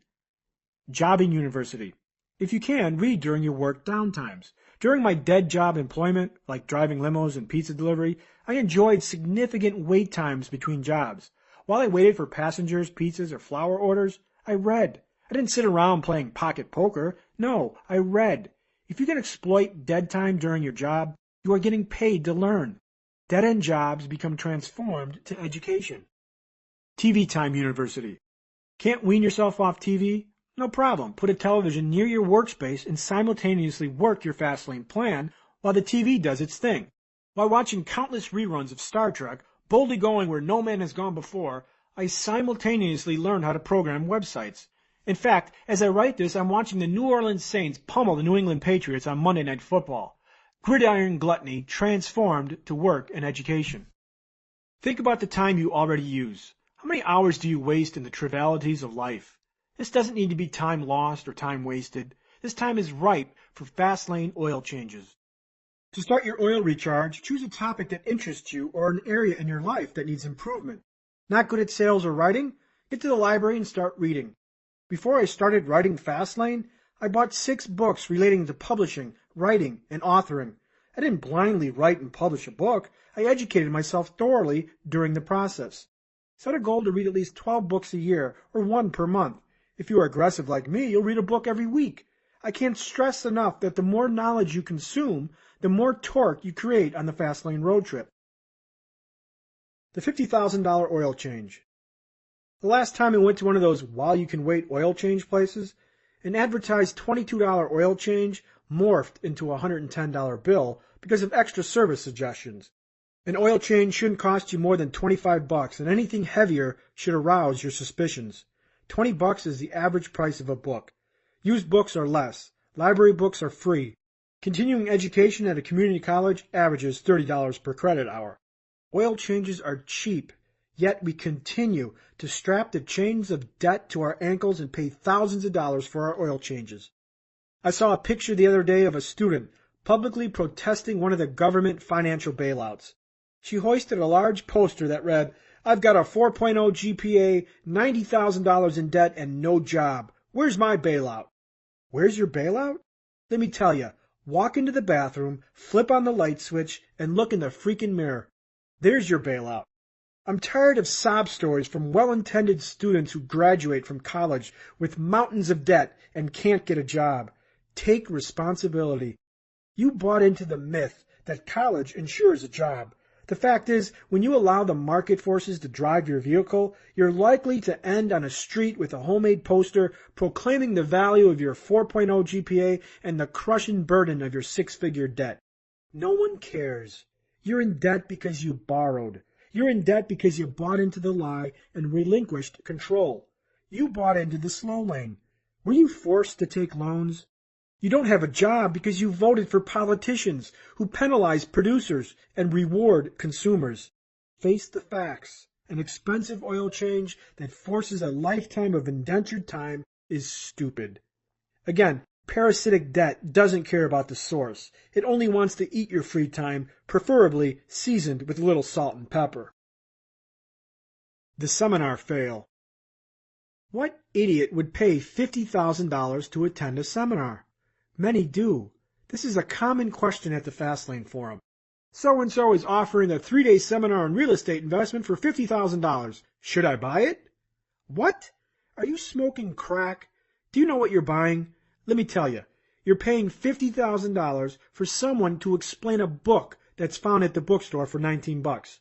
Jobbing university. If you can, read during your work downtimes. During my dead job employment, like driving limos and pizza delivery, I enjoyed significant wait times between jobs. While I waited for passengers, pizzas, or flower orders, I read. I didn't sit around playing pocket poker. No, I read. If you can exploit dead time during your job, you are getting paid to learn. Dead-end jobs become transformed to education. TV time university. Can't wean yourself off TV? No problem. Put a television near your workspace and simultaneously work your Fastlane plan while the TV does its thing. While watching countless reruns of Star Trek, boldly going where no man has gone before, I simultaneously learn how to program websites. In fact, as I write this, I'm watching the New Orleans Saints pummel the New England Patriots on Monday Night Football. Gridiron gluttony transformed to work and education. Think about the time you already use. How many hours do you waste in the trivialities of life? This doesn't need to be time lost or time wasted. This time is ripe for Fastlane oil changes. To start your oil recharge, choose a topic that interests you or an area in your life that needs improvement. Not good at sales or writing? Get to the library and start reading. Before I started writing Fastlane, I bought 6 books relating to publishing, writing, and authoring. I didn't blindly write and publish a book. I educated myself thoroughly during the process. Set a goal to read at least 12 books a year, or 1 per month. If you are aggressive like me, you'll read a book every week. I can't stress enough that the more knowledge you consume, the more torque you create on the Fastlane road trip. The $50,000 oil change. The last time I went to one of those while-you-can-wait oil change places, an advertised $22 oil change morphed into a $110 bill because of extra service suggestions. An oil change shouldn't cost you more than $25, and anything heavier should arouse your suspicions. $20 is the average price of a book. Used books are less. Library books are free. Continuing education at a community college averages $30 per credit hour. Oil changes are cheap, yet we continue to strap the chains of debt to our ankles and pay thousands of dollars for our oil changes. I saw a picture the other day of a student publicly protesting one of the government financial bailouts. She hoisted a large poster that read, "I've got a 4.0 GPA, $90,000 in debt, and no job. Where's my bailout?" Where's your bailout? Let me tell you, walk into the bathroom, flip on the light switch, and look in the freaking mirror. There's your bailout. I'm tired of sob stories from well-intended students who graduate from college with mountains of debt and can't get a job. Take responsibility. You bought into the myth that college ensures a job. The fact is, when you allow the market forces to drive your vehicle, you're likely to end on a street with a homemade poster proclaiming the value of your 4.0 GPA and the crushing burden of your six-figure debt. No one cares. You're in debt because you borrowed. You're in debt because you bought into the lie and relinquished control. You bought into the slow lane. Were you forced to take loans? You don't have a job because you voted for politicians who penalize producers and reward consumers. Face the facts. An expensive oil change that forces a lifetime of indentured time is stupid. Again, parasitic debt doesn't care about the source. It only wants to eat your free time, preferably seasoned with a little salt and pepper. The seminar fail. What idiot would pay $50,000 to attend a seminar? Many do. This is a common question at the Fastlane forum. So-and-so is offering a 3-day seminar on real estate investment for $50,000. Should I buy it? What? Are you smoking crack? Do you know what you're buying? Let me tell you. You're paying $50,000 for someone to explain a book that's found at the bookstore for $19.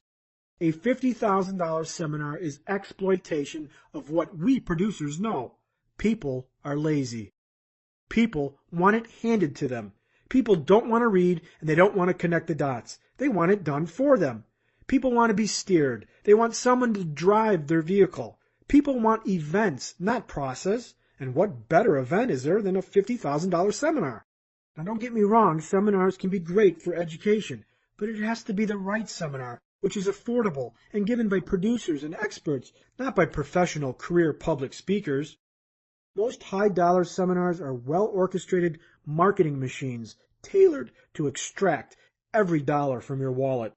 A $50,000 seminar is exploitation of what we producers know. People are lazy. People want it handed to them. People don't want to read and they don't want to connect the dots. They want it done for them. People want to be steered. They want someone to drive their vehicle. People want events, not process. And what better event is there than a $50,000 seminar? Now don't get me wrong, seminars can be great for education, but it has to be the right seminar, which is affordable and given by producers and experts, not by professional career public speakers. Most high-dollar seminars are well-orchestrated marketing machines tailored to extract every dollar from your wallet.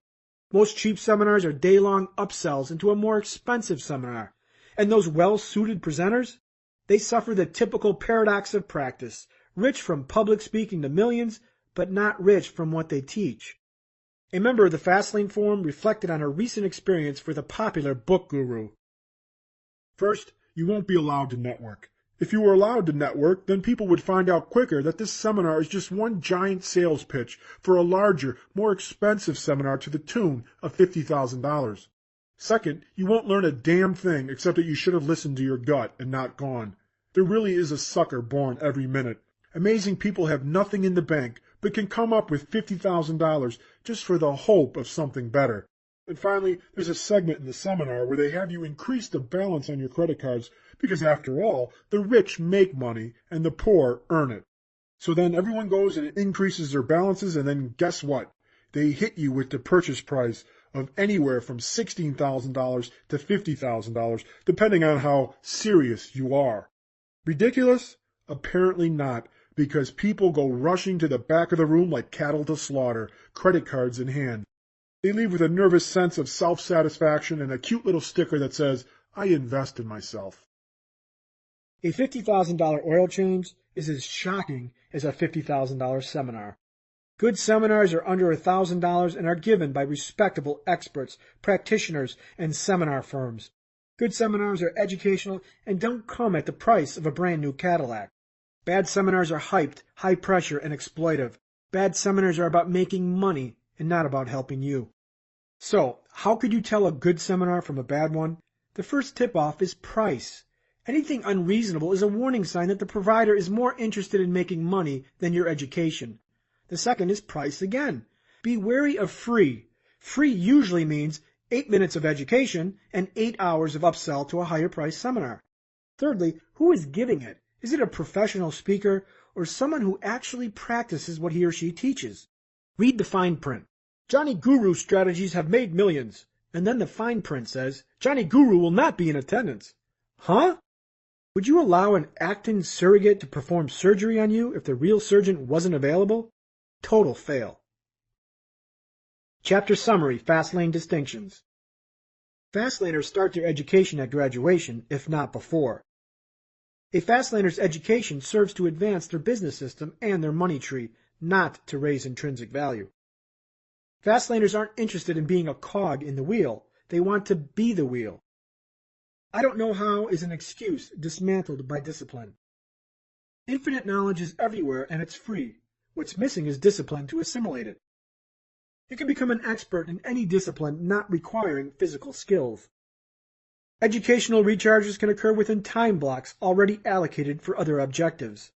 Most cheap seminars are day-long upsells into a more expensive seminar. And those well-suited presenters, they suffer the typical paradox of practice, rich from public speaking to millions, but not rich from what they teach. A member of the Fastlane Forum reflected on a recent experience with a popular book guru. First, you won't be allowed to network. If you were allowed to network, then people would find out quicker that this seminar is just one giant sales pitch for a larger, more expensive seminar to the tune of $50,000. Second, you won't learn a damn thing except that you should have listened to your gut and not gone. There really is a sucker born every minute. Amazing people have nothing in the bank, but can come up with $50,000 just for the hope of something better. And finally, there's a segment in the seminar where they have you increase the balance on your credit cards because, after all, the rich make money and the poor earn it. So then everyone goes and increases their balances, and then guess what? They hit you with the purchase price of anywhere from $16,000 to $50,000, depending on how serious you are. Ridiculous? Apparently not, because people go rushing to the back of the room like cattle to slaughter, credit cards in hand. They leave with a nervous sense of self-satisfaction and a cute little sticker that says, "I invest in myself." A $50,000 oil change is as shocking as a $50,000 seminar. Good seminars are under $1,000 and are given by respectable experts, practitioners, and seminar firms. Good seminars are educational and don't come at the price of a brand new Cadillac. Bad seminars are hyped, high pressure, and exploitive. Bad seminars are about making money and not about helping you. So, how could you tell a good seminar from a bad one? The first tip-off is price. Anything unreasonable is a warning sign that the provider is more interested in making money than your education. The second is price again. Be wary of free. Free usually means 8 minutes of education and 8 hours of upsell to a higher price seminar. Thirdly, who is giving it? Is it a professional speaker or someone who actually practices what he or she teaches? Read the fine print. Johnny Guru's strategies have made millions. And then the fine print says, Johnny Guru will not be in attendance. Huh? Would you allow an acting surrogate to perform surgery on you if the real surgeon wasn't available? Total fail. Chapter Summary, Fastlane Distinctions. Fastlaners start their education at graduation, if not before. A Fastlaner's education serves to advance their business system and their money tree, not to raise intrinsic value. Fastlaners aren't interested in being a cog in the wheel. They want to be the wheel. I don't know how is an excuse dismantled by discipline. Infinite knowledge is everywhere and it's free. What's missing is discipline to assimilate it. You can become an expert in any discipline not requiring physical skills. Educational recharges can occur within time blocks already allocated for other objectives.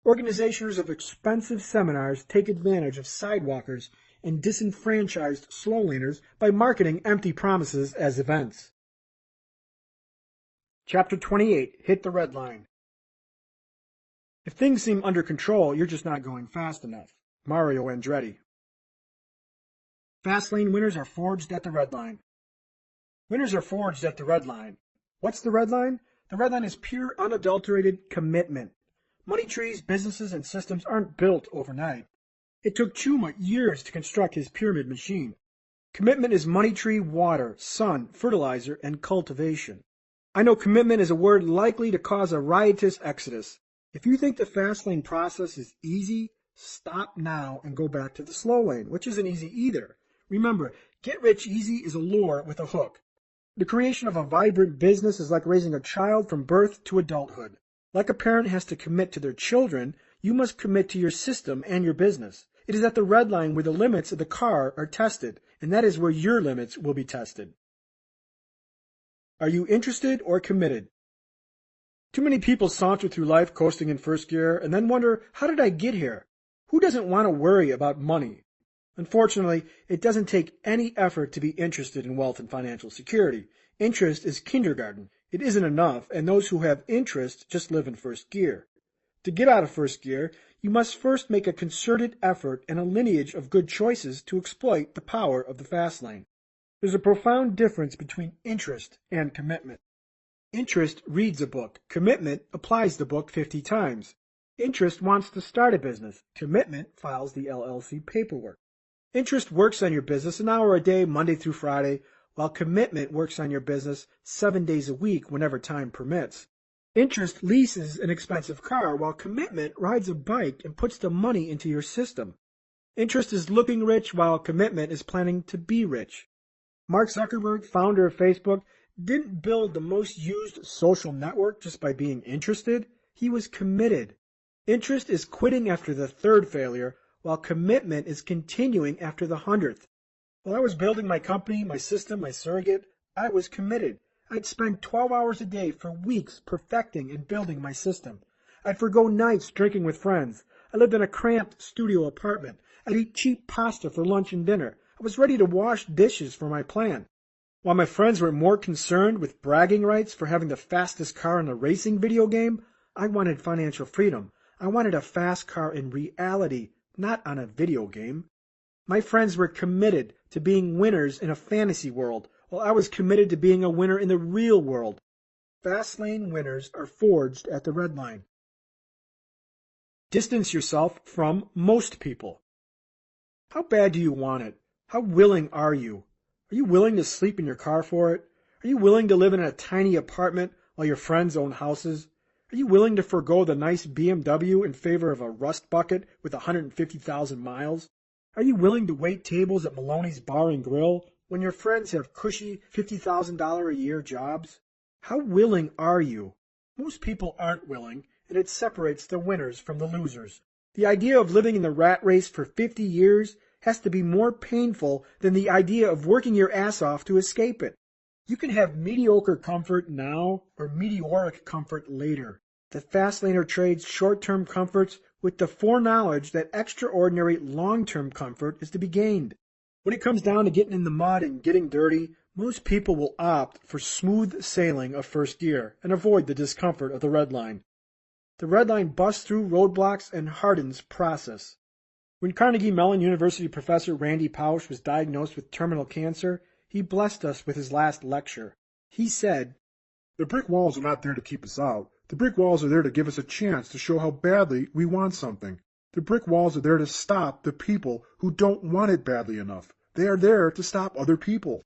Organizers of expensive seminars take advantage of sidewalkers and disenfranchised slow laners by marketing empty promises as events. Chapter 28. Hit the red line. If things seem under control, you're just not going fast enough. Mario Andretti. Fastlane winners are forged at the red line. Winners are forged at the red line. What's the red line? The red line is pure, unadulterated commitment. Money trees, businesses, and systems aren't built overnight. It took Chuma years to construct his pyramid machine. Commitment is money tree, water, sun, fertilizer, and cultivation. I know commitment is a word likely to cause a riotous exodus. If you think the fast lane process is easy, stop now and go back to the slow lane, which isn't easy either. Remember, get rich easy is a lure with a hook. The creation of a vibrant business is like raising a child from birth to adulthood. Like a parent has to commit to their children, you must commit to your system and your business. It is at the red line where the limits of the car are tested, and that is where your limits will be tested. Are you interested or committed? Too many people saunter through life coasting in first gear and then wonder, how did I get here? Who doesn't want to worry about money? Unfortunately, it doesn't take any effort to be interested in wealth and financial security. Interest is kindergarten. It isn't enough, and those who have interest just live in first gear. To get out of first gear, you must first make a concerted effort and a lineage of good choices to exploit the power of the fast lane. There's a profound difference between interest and commitment. Interest reads a book. Commitment applies the book 50 times. Interest wants to start a business. Commitment files the LLC paperwork. Interest works on your business an hour a day, Monday through Friday, while commitment works on your business 7 days a week whenever time permits. Interest leases an expensive car, while commitment rides a bike and puts the money into your system. Interest is looking rich, while commitment is planning to be rich. Mark Zuckerberg, founder of Facebook, didn't build the most used social network just by being interested. He was committed. Interest is quitting after the third failure, while commitment is continuing after the 100th. While I was building my company, my system, my surrogate, I was committed. I'd spend 12 hours a day for weeks perfecting and building my system. I'd forgo nights drinking with friends. I lived in a cramped studio apartment. I'd eat cheap pasta for lunch and dinner. I was ready to wash dishes for my plan. While my friends were more concerned with bragging rights for having the fastest car in a racing video game, I wanted financial freedom. I wanted a fast car in reality, not on a video game. My friends were committed to being winners in a fantasy world, while I was committed to being a winner in the real world. Fast lane winners are forged at the red line. Distance yourself from most people. How bad do you want it? How willing are you? Are you willing to sleep in your car for it? Are you willing to live in a tiny apartment while your friends own houses? Are you willing to forego the nice BMW in favor of a rust bucket with 150,000 miles? Are you willing to wait tables at Maloney's Bar and Grill when your friends have cushy $50,000 a year jobs? How willing are you? Most people aren't willing, and it separates the winners from the losers. The idea of living in the rat race for 50 years has to be more painful than the idea of working your ass off to escape it. You can have mediocre comfort now or meteoric comfort later. The Fastlaner trades short-term comforts with the foreknowledge that extraordinary long-term comfort is to be gained. When it comes down to getting in the mud and getting dirty, most people will opt for smooth sailing of first gear and avoid the discomfort of the red line. The red line busts through roadblocks and hardens process. When Carnegie Mellon University professor Randy Pausch was diagnosed with terminal cancer, he blessed us with his last lecture. He said, "The brick walls are not there to keep us out. The brick walls are there to give us a chance to show how badly we want something. The brick walls are there to stop the people who don't want it badly enough. They are there to stop other people."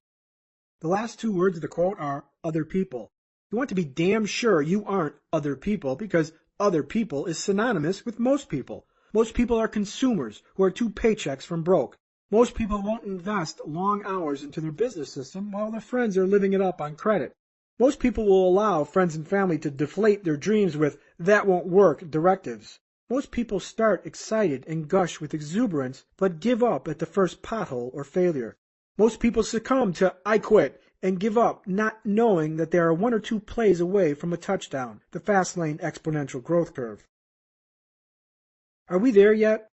The last two words of the quote are other people. You want to be damn sure you aren't other people, because other people is synonymous with most people. Most people are consumers who are 2 paychecks from broke. Most people won't invest long hours into their business system while their friends are living it up on credit. Most people will allow friends and family to deflate their dreams with "that won't work" directives. Most people start excited and gush with exuberance, but give up at the first pothole or failure. Most people succumb to "I quit" and give up, not knowing that they are 1 or 2 plays away from a touchdown, the Fastlane exponential growth curve. Are we there yet?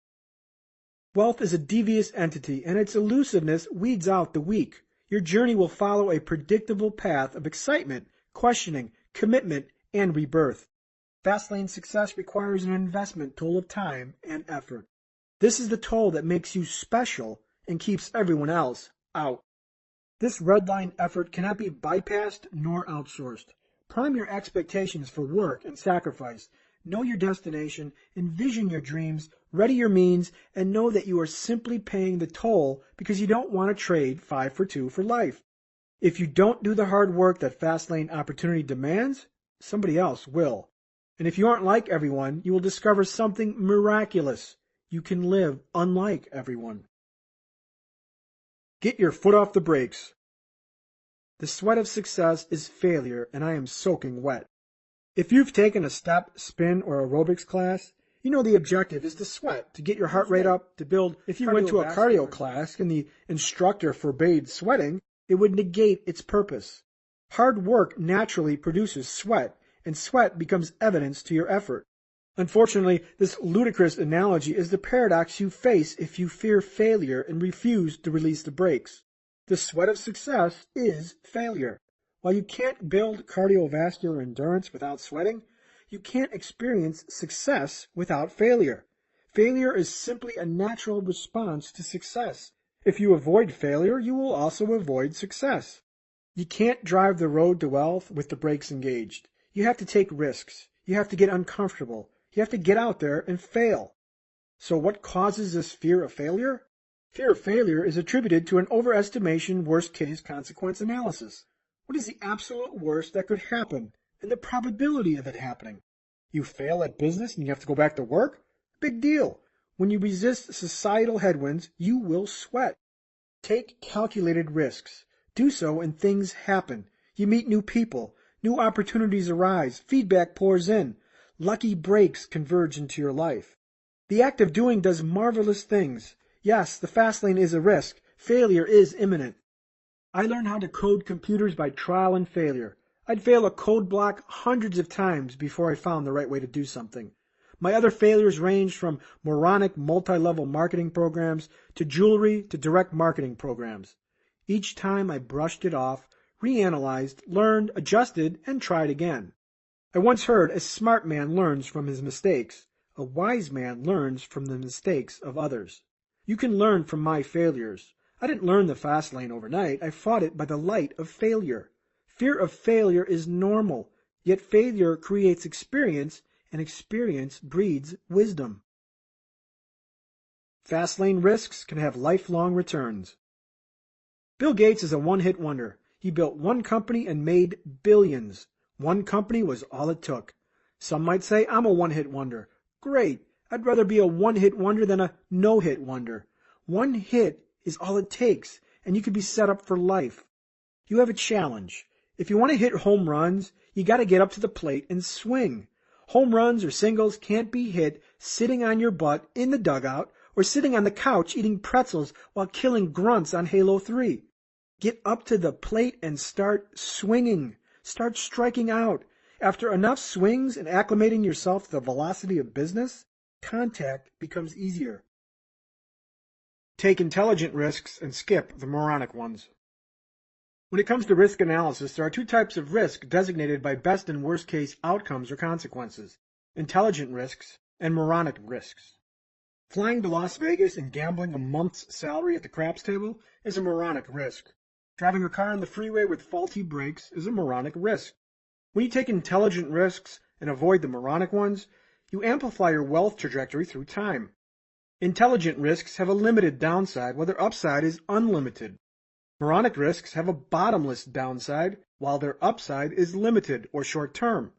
Wealth is a devious entity, and its elusiveness weeds out the weak. Your journey will follow a predictable path of excitement, questioning, commitment, and rebirth. Fastlane success requires an investment toll of time and effort. This is the toll that makes you special and keeps everyone else out. This redline effort cannot be bypassed nor outsourced. Prime your expectations for work and sacrifice. Know your destination, envision your dreams, ready your means, and know that you are simply paying the toll because you don't want to trade 5 for 2 for life. If you don't do the hard work that Fastlane opportunity demands, somebody else will. And if you aren't like everyone, you will discover something miraculous. You can live unlike everyone. Get your foot off the brakes. The sweat of success is failure, and I am soaking wet. If you've taken a step, spin, or aerobics class, you know the objective is to sweat, to get your heart rate up, to build. If you went to a cardio class and the instructor forbade sweating, it would negate its purpose. Hard work naturally produces sweat, and sweat becomes evidence to your effort. Unfortunately, this ludicrous analogy is the paradox you face if you fear failure and refuse to release the brakes. The sweat of success is failure. While you can't build cardiovascular endurance without sweating, you can't experience success without failure. Failure is simply a natural response to success. If you avoid failure, you will also avoid success. You can't drive the road to wealth with the brakes engaged. You have to take risks. You have to get uncomfortable. You have to get out there and fail. So what causes this fear of failure? Fear of failure is attributed to an overestimation worst-case consequence analysis. What is the absolute worst that could happen, and the probability of it happening? You fail at business and you have to go back to work? Big deal. When you resist societal headwinds, you will sweat. Take calculated risks. Do so and things happen. You meet new people. New opportunities arise. Feedback pours in. Lucky breaks converge into your life. The act of doing does marvelous things. Yes, the Fastlane is a risk. Failure is imminent. I learned how to code computers by trial and failure. I'd fail a code block hundreds of times before I found the right way to do something. My other failures ranged from moronic multi-level marketing programs to jewelry to direct marketing programs. Each time I brushed it off, reanalyzed, learned, adjusted, and tried again. I once heard a smart man learns from his mistakes. A wise man learns from the mistakes of others. You can learn from my failures. I didn't learn the Fastlane overnight. I fought it by the light of failure. Fear of failure is normal, yet failure creates experience, and experience breeds wisdom. Fastlane risks can have lifelong returns. Bill Gates is a one-hit wonder. He built one company and made billions. One company was all it took. Some might say I'm a one-hit wonder. Great. I'd rather be a one-hit wonder than a no-hit wonder. One hit is all it takes, and you can be set up for life. You have a challenge. If you want to hit home runs, you got to get up to the plate and swing. Home runs or singles can't be hit sitting on your butt in the dugout or sitting on the couch eating pretzels while killing grunts on Halo 3. Get up to the plate and start swinging. Start striking out. After enough swings and acclimating yourself to the velocity of business, contact becomes easier. Take intelligent risks and skip the moronic ones. When it comes to risk analysis, there are 2 types of risk designated by best and worst case outcomes or consequences: intelligent risks and moronic risks. Flying to Las Vegas and gambling a month's salary at the craps table is a moronic risk. Driving a car on the freeway with faulty brakes is a moronic risk. When you take intelligent risks and avoid the moronic ones, you amplify your wealth trajectory through time. Intelligent risks have a limited downside, while their upside is unlimited. Moronic risks have a bottomless downside, while their upside is limited or short-term.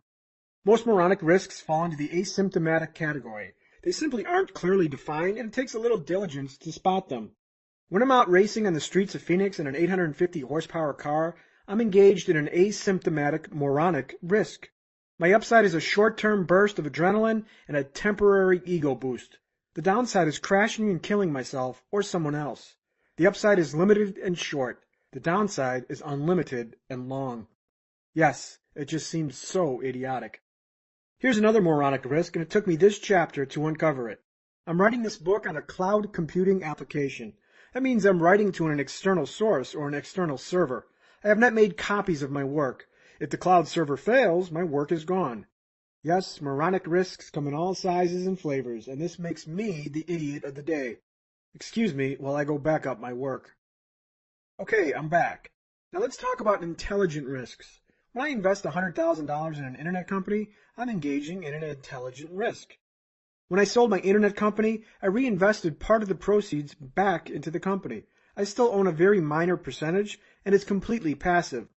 Most moronic risks fall into the asymptomatic category. They simply aren't clearly defined, and it takes a little diligence to spot them. When I'm out racing on the streets of Phoenix in an 850 horsepower car, I'm engaged in an asymptomatic moronic risk. My upside is a short-term burst of adrenaline and a temporary ego boost. The downside is crashing and killing myself or someone else. The upside is limited and short. The downside is unlimited and long. Yes, it just seems so idiotic. Here's another moronic risk, and it took me this chapter to uncover it. I'm writing this book on a cloud computing application. That means I'm writing to an external source or an external server. I have not made copies of my work. If the cloud server fails, my work is gone. Yes, moronic risks come in all sizes and flavors, and this makes me the idiot of the day. Excuse me while I go back up my work. Okay, I'm back. Now let's talk about intelligent risks. When I invest $100,000 in an internet company, I'm engaging in an intelligent risk. When I sold my internet company, I reinvested part of the proceeds back into the company. I still own a very minor percentage, and it's completely passive.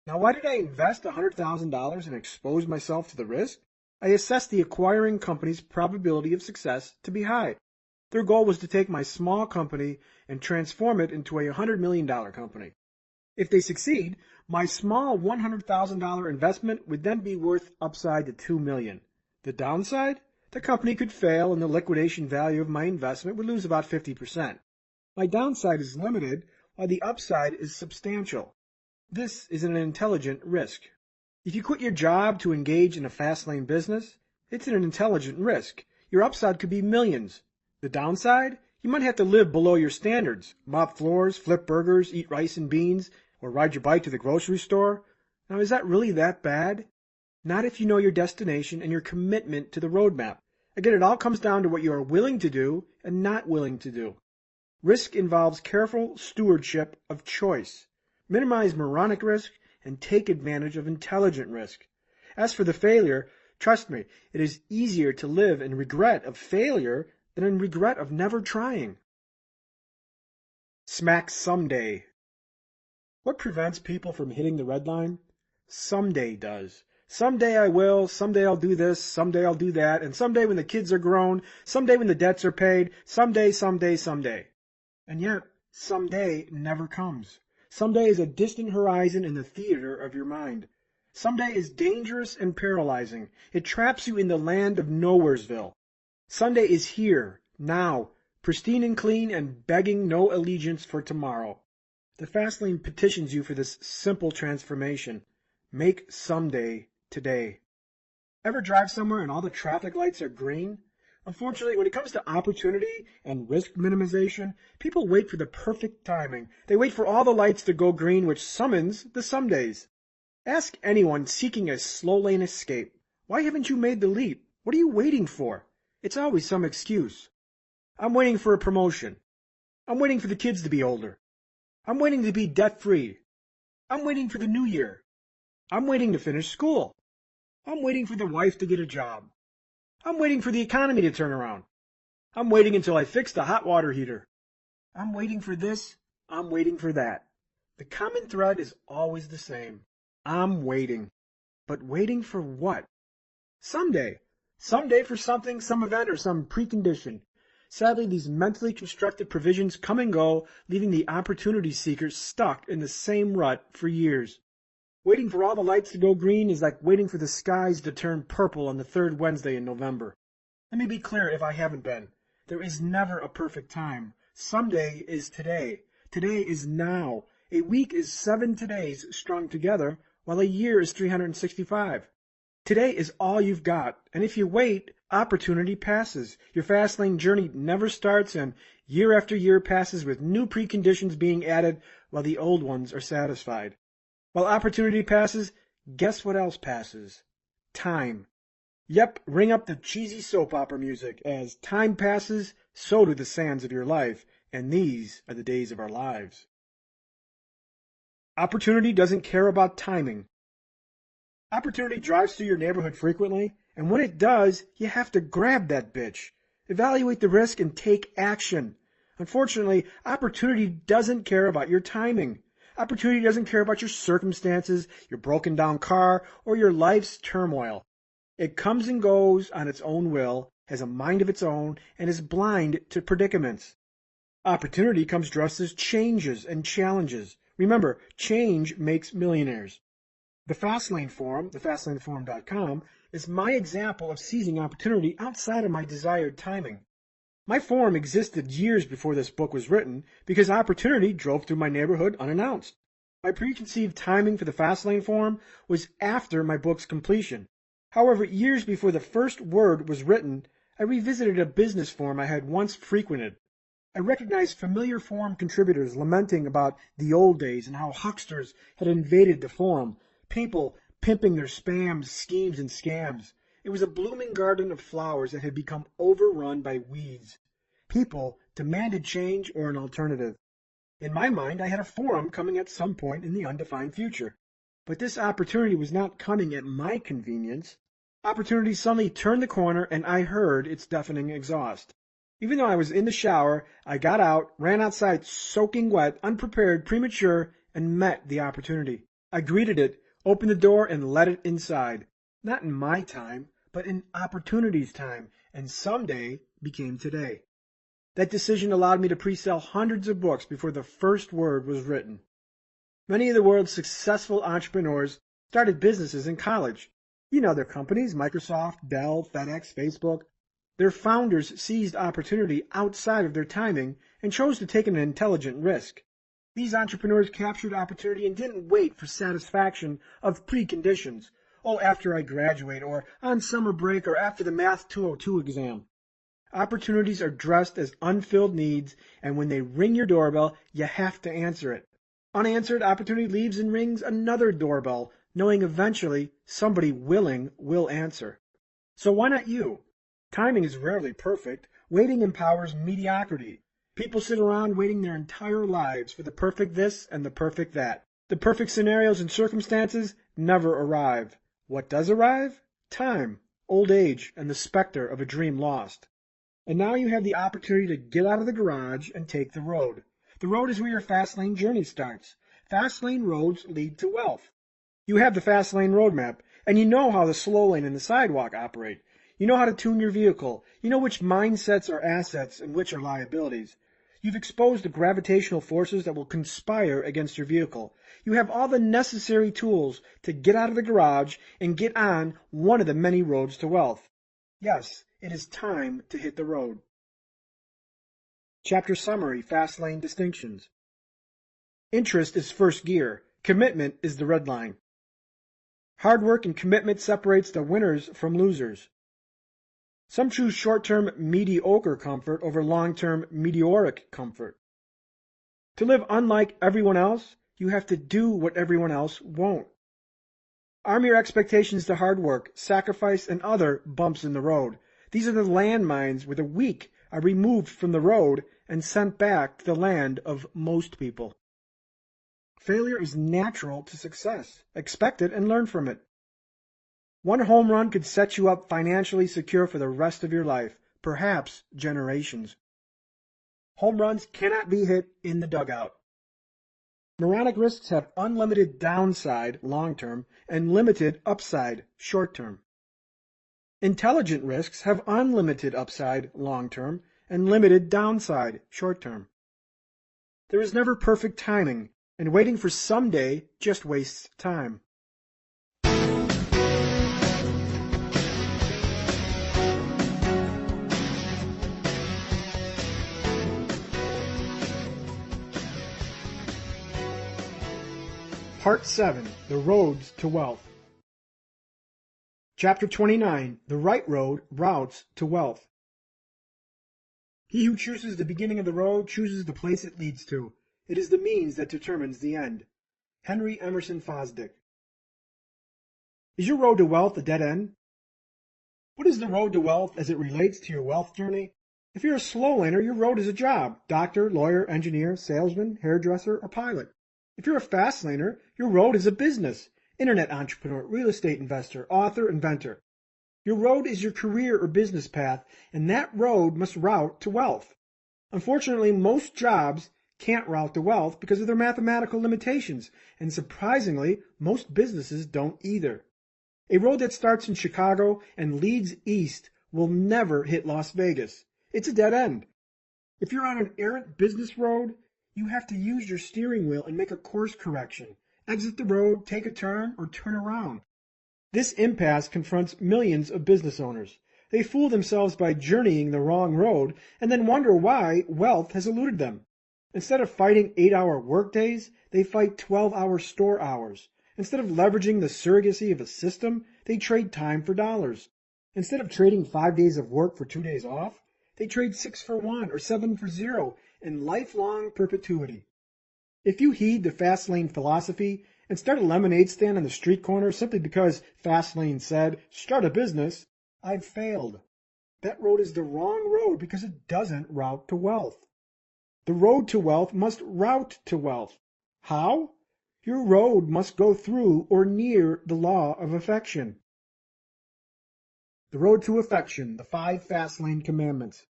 Now, why did I invest $100,000 and expose myself to the risk? I assessed the acquiring company's probability of success to be high. Their goal was to take my small company and transform it into a $100 million company. If they succeed, my small $100,000 investment would then be worth upside to $2 million. The downside? The company could fail and the liquidation value of my investment would lose about 50%. My downside is limited, while the upside is substantial. This is an intelligent risk. If you quit your job to engage in a fast-lane business, it's an intelligent risk. Your upside could be millions. The downside? You might have to live below your standards, mop floors, flip burgers, eat rice and beans, or ride your bike to the grocery store. Now, is that really that bad? Not if you know your destination and your commitment to the roadmap. Again, it all comes down to what you are willing to do and not willing to do. Risk involves careful stewardship of choice. Minimize moronic risk and take advantage of intelligent risk. As for the failure, trust me, it is easier to live in regret of failure than in regret of never trying. Smack someday. What prevents people from hitting the red line? Someday does. Someday I will, someday I'll do this, someday I'll do that, and someday when the kids are grown, someday when the debts are paid, someday. And yet, someday never comes. Someday is a distant horizon in the theater of your mind. Someday is dangerous and paralyzing. It traps you in the land of Nowheresville. Sunday is here, now, pristine and clean and begging no allegiance for tomorrow. The Fastlane petitions you for this simple transformation. Make someday today. Ever drive somewhere and all the traffic lights are green? Unfortunately, when it comes to opportunity and risk minimization, people wait for the perfect timing. They wait for all the lights to go green, which summons the somedays. Ask anyone seeking a slow lane escape, why haven't you made the leap? What are you waiting for? It's always some excuse. I'm waiting for a promotion. I'm waiting for the kids to be older. I'm waiting to be debt-free. I'm waiting for the new year. I'm waiting to finish school. I'm waiting for the wife to get a job. I'm waiting for the economy to turn around. I'm waiting until I fix the hot water heater. I'm waiting for this. I'm waiting for that. The common thread is always the same. I'm waiting. But waiting for what? Someday. Someday for something, some event, or some precondition. Sadly, these mentally constructed provisions come and go, leaving the opportunity seekers stuck in the same rut for years. Waiting for all the lights to go green is like waiting for the skies to turn purple on the third Wednesday in November. Let me be clear if I haven't been. There is never a perfect time. Someday is today. Today is now. A week is 7 todays strung together, while a year is 365. Today is all you've got, and if you wait, opportunity passes. Your Fastlane journey never starts, and year after year passes with new preconditions being added while the old ones are satisfied. While opportunity passes, guess what else passes? Time. Yep, ring up the cheesy soap opera music. As time passes, so do the sands of your life, and these are the days of our lives. Opportunity doesn't care about timing. Opportunity drives through your neighborhood frequently, and when it does, you have to grab that bitch. Evaluate the risk and take action. Unfortunately, opportunity doesn't care about your timing. Opportunity doesn't care about your circumstances, your broken down car, or your life's turmoil. It comes and goes on its own will, has a mind of its own, and is blind to predicaments. Opportunity comes dressed as changes and challenges. Remember, change makes millionaires. The Fastlane Forum, thefastlaneforum.com, is my example of seizing opportunity outside of my desired timing. My forum existed years before this book was written because opportunity drove through my neighborhood unannounced. My preconceived timing for the Fastlane Forum was after my book's completion. However, years before the first word was written, I revisited a business forum I had once frequented. I recognized familiar forum contributors lamenting about the old days and how hucksters had invaded the forum, people pimping their spams, schemes, and scams. It was a blooming garden of flowers that had become overrun by weeds. People demanded change or an alternative. In my mind, I had a forum coming at some point in the undefined future. But this opportunity was not coming at my convenience. Opportunity suddenly turned the corner, and I heard its deafening exhaust. Even though I was in the shower, I got out, ran outside soaking wet, unprepared, premature, and met the opportunity. I greeted it, opened the door, and let it inside. Not in my time, but in opportunity's time, and someday became today. That decision allowed me to pre-sell hundreds of books before the first word was written. Many of the world's successful entrepreneurs started businesses in college. You know their companies, Microsoft, Dell, FedEx, Facebook. Their founders seized opportunity outside of their timing and chose to take an intelligent risk. These entrepreneurs captured opportunity and didn't wait for satisfaction of preconditions. Oh, after I graduate, or on summer break, or after the Math 202 exam. Opportunities are dressed as unfilled needs, and when they ring your doorbell, you have to answer it. Unanswered opportunity leaves and rings another doorbell, knowing eventually somebody willing will answer. So why not you? Timing is rarely perfect. Waiting empowers mediocrity. People sit around waiting their entire lives for the perfect this and the perfect that. The perfect scenarios and circumstances never arrive. What does arrive? Time, old age, and the specter of a dream lost. And now you have the opportunity to get out of the garage and take the road. The road is where your fast lane journey starts. Fast lane roads lead to wealth. You have the fast lane roadmap, and you know how the slow lane and the sidewalk operate. You know how to tune your vehicle. You know which mindsets are assets and which are liabilities. You've exposed the gravitational forces that will conspire against your vehicle. You have all the necessary tools to get out of the garage and get on one of the many roads to wealth. Yes, it is time to hit the road. Chapter Summary, Fast Lane Distinctions. Interest is first gear. Commitment is the red line. Hard work and commitment separates the winners from losers. Some choose short-term mediocre comfort over long-term meteoric comfort. To live unlike everyone else, you have to do what everyone else won't. Arm your expectations to hard work, sacrifice, and other bumps in the road. These are the landmines where the weak are removed from the road and sent back to the land of most people. Failure is natural to success. Expect it and learn from it. One home run could set you up financially secure for the rest of your life, perhaps generations. Home runs cannot be hit in the dugout. Moronic risks have unlimited downside long-term and limited upside short-term. Intelligent risks have unlimited upside long-term and limited downside short-term. There is never perfect timing, and waiting for someday just wastes time. Part 7, The Roads to Wealth. Chapter 29, The Right Road, Routes to Wealth. He who chooses the beginning of the road chooses the place it leads to. It is the means that determines the end. Henry Emerson Fosdick. Is your road to wealth a dead end? What is the road to wealth as it relates to your wealth journey? If you're a slow laner, your road is a job: doctor, lawyer, engineer, salesman, hairdresser, or pilot. If you're a fast laner, your road is a business: internet entrepreneur, real estate investor, author, inventor. Your road is your career or business path, and that road must route to wealth. Unfortunately, most jobs can't route to wealth because of their mathematical limitations, and surprisingly, most businesses don't either. A road that starts in Chicago and leads east will never hit Las Vegas. It's a dead end. If you're on an errant business road, you have to use your steering wheel and make a course correction. exit the road, take a turn, or turn around. This impasse confronts millions of business owners. They fool themselves by journeying the wrong road and then wonder why wealth has eluded them. Instead of fighting 8-hour workdays, they fight 12-hour store hours. Instead of leveraging the surrogacy of a system, they trade time for dollars. Instead of trading 5 days of work for 2 days off, they trade 6 for 1 or 7 for 0 in lifelong perpetuity. If you heed the Fastlane philosophy and start a lemonade stand on the street corner simply because Fastlane said, start a business, I've failed. That road is the wrong road because it doesn't route to wealth. The road to wealth must route to wealth. How? Your road must go through or near the law of affection. The road to affection, the 5 Fastlane commandments.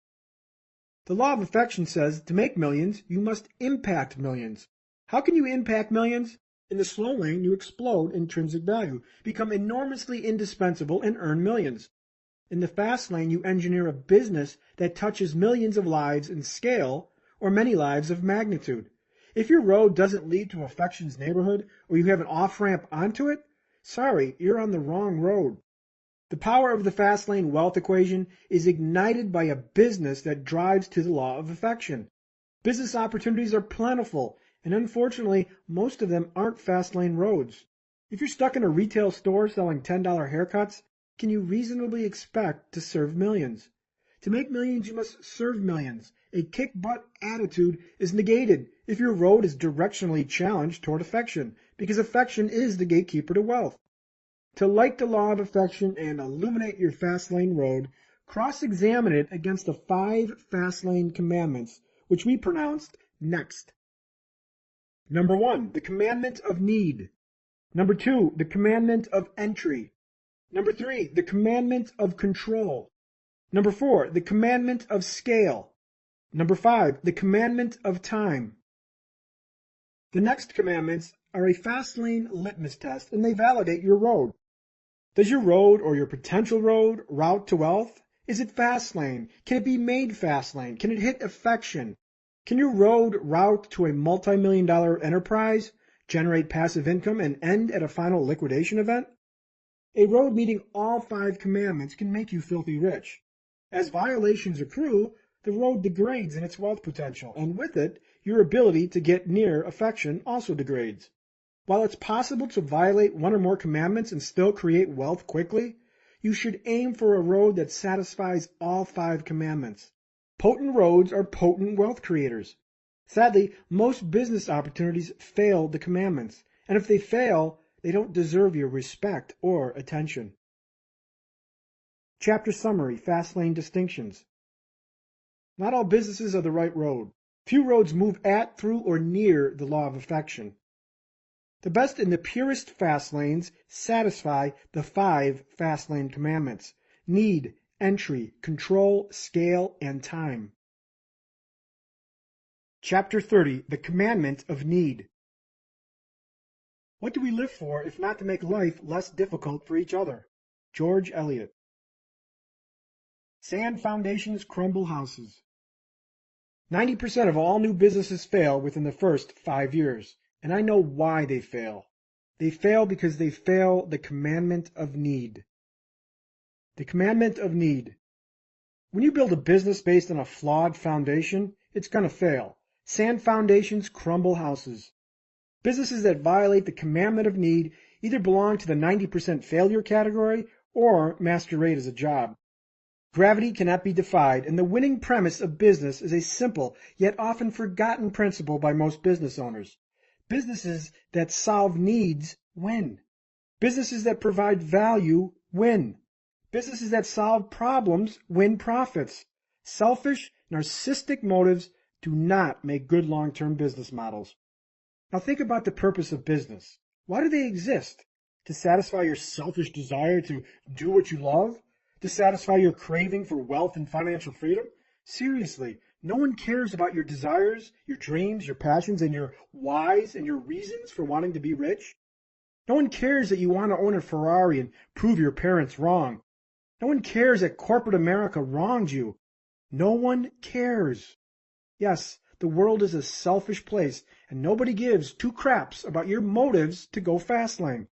The law of affection says to make millions, you must impact millions. How can you impact millions? In the slow lane, you explode intrinsic value, become enormously indispensable, and earn millions. In the fast lane, you engineer a business that touches millions of lives in scale or many lives of magnitude. If your road doesn't lead to affection's neighborhood or you have an off-ramp onto it, sorry, you're on the wrong road. The power of the fast lane wealth equation is ignited by a business that drives to the law of affection. Business opportunities are plentiful, and unfortunately, most of them aren't fast lane roads. If you're stuck in a retail store selling $10 haircuts, can you reasonably expect to serve millions? To make millions, you must serve millions. A kick-butt attitude is negated if your road is directionally challenged toward affection, because affection is the gatekeeper to wealth. To like the law of affection and illuminate your fast lane road, cross-examine it against the 5 fast lane commandments, which we pronounced next. Number 1, the commandment of need. Number 2, the commandment of entry. Number 3, the commandment of control. Number 4, the commandment of scale. Number 5, the commandment of time. The next commandments are a fast lane litmus test, and they validate your road. Does your road or your potential road route to wealth? Is it fast lane? Can it be made fast lane? Can it hit affection? Can your road route to a multi-million-dollar enterprise, generate passive income, and end at a final liquidation event? A road meeting all 5 commandments can make you filthy rich. As violations accrue, the road degrades in its wealth potential, and with it, your ability to get near affection also degrades. While it's possible to violate 1 or more commandments and still create wealth quickly, you should aim for a road that satisfies all 5 commandments. Potent roads are potent wealth creators. Sadly, most business opportunities fail the commandments, and if they fail, they don't deserve your respect or attention. Chapter summary, fast lane distinctions. Not all businesses are the right road. Few roads move at, through, or near the law of affection. The best and the purest fast lanes satisfy the 5 fast lane commandments: need, entry, control, scale, and time. Chapter 30, the commandment of need. What do we live for if not to make life less difficult for each other? George Eliot. Sand foundations crumble houses. 90% of all new businesses fail within the first 5 years. And I know why they fail. They fail because they fail the commandment of need. The commandment of need. When you build a business based on a flawed foundation, it's going to fail. Sand foundations crumble houses. Businesses that violate the commandment of need either belong to the 90% failure category or masquerade as a job. Gravity cannot be defied, and the winning premise of business is a simple yet often forgotten principle by most business owners. Businesses that solve needs win. Businesses that provide value win. Businesses that solve problems win profits. Selfish, narcissistic motives do not make good long-term business models. Now think about the purpose of business. Why do they exist? To satisfy your selfish desire to do what you love? To satisfy your craving for wealth and financial freedom? Seriously, no one cares about your desires, your dreams, your passions, and your whys and your reasons for wanting to be rich. No one cares that you want to own a Ferrari and prove your parents wrong. No one cares that corporate America wronged you. No one cares. Yes, The world is a selfish place, and nobody gives two craps about your motives to go fast lane.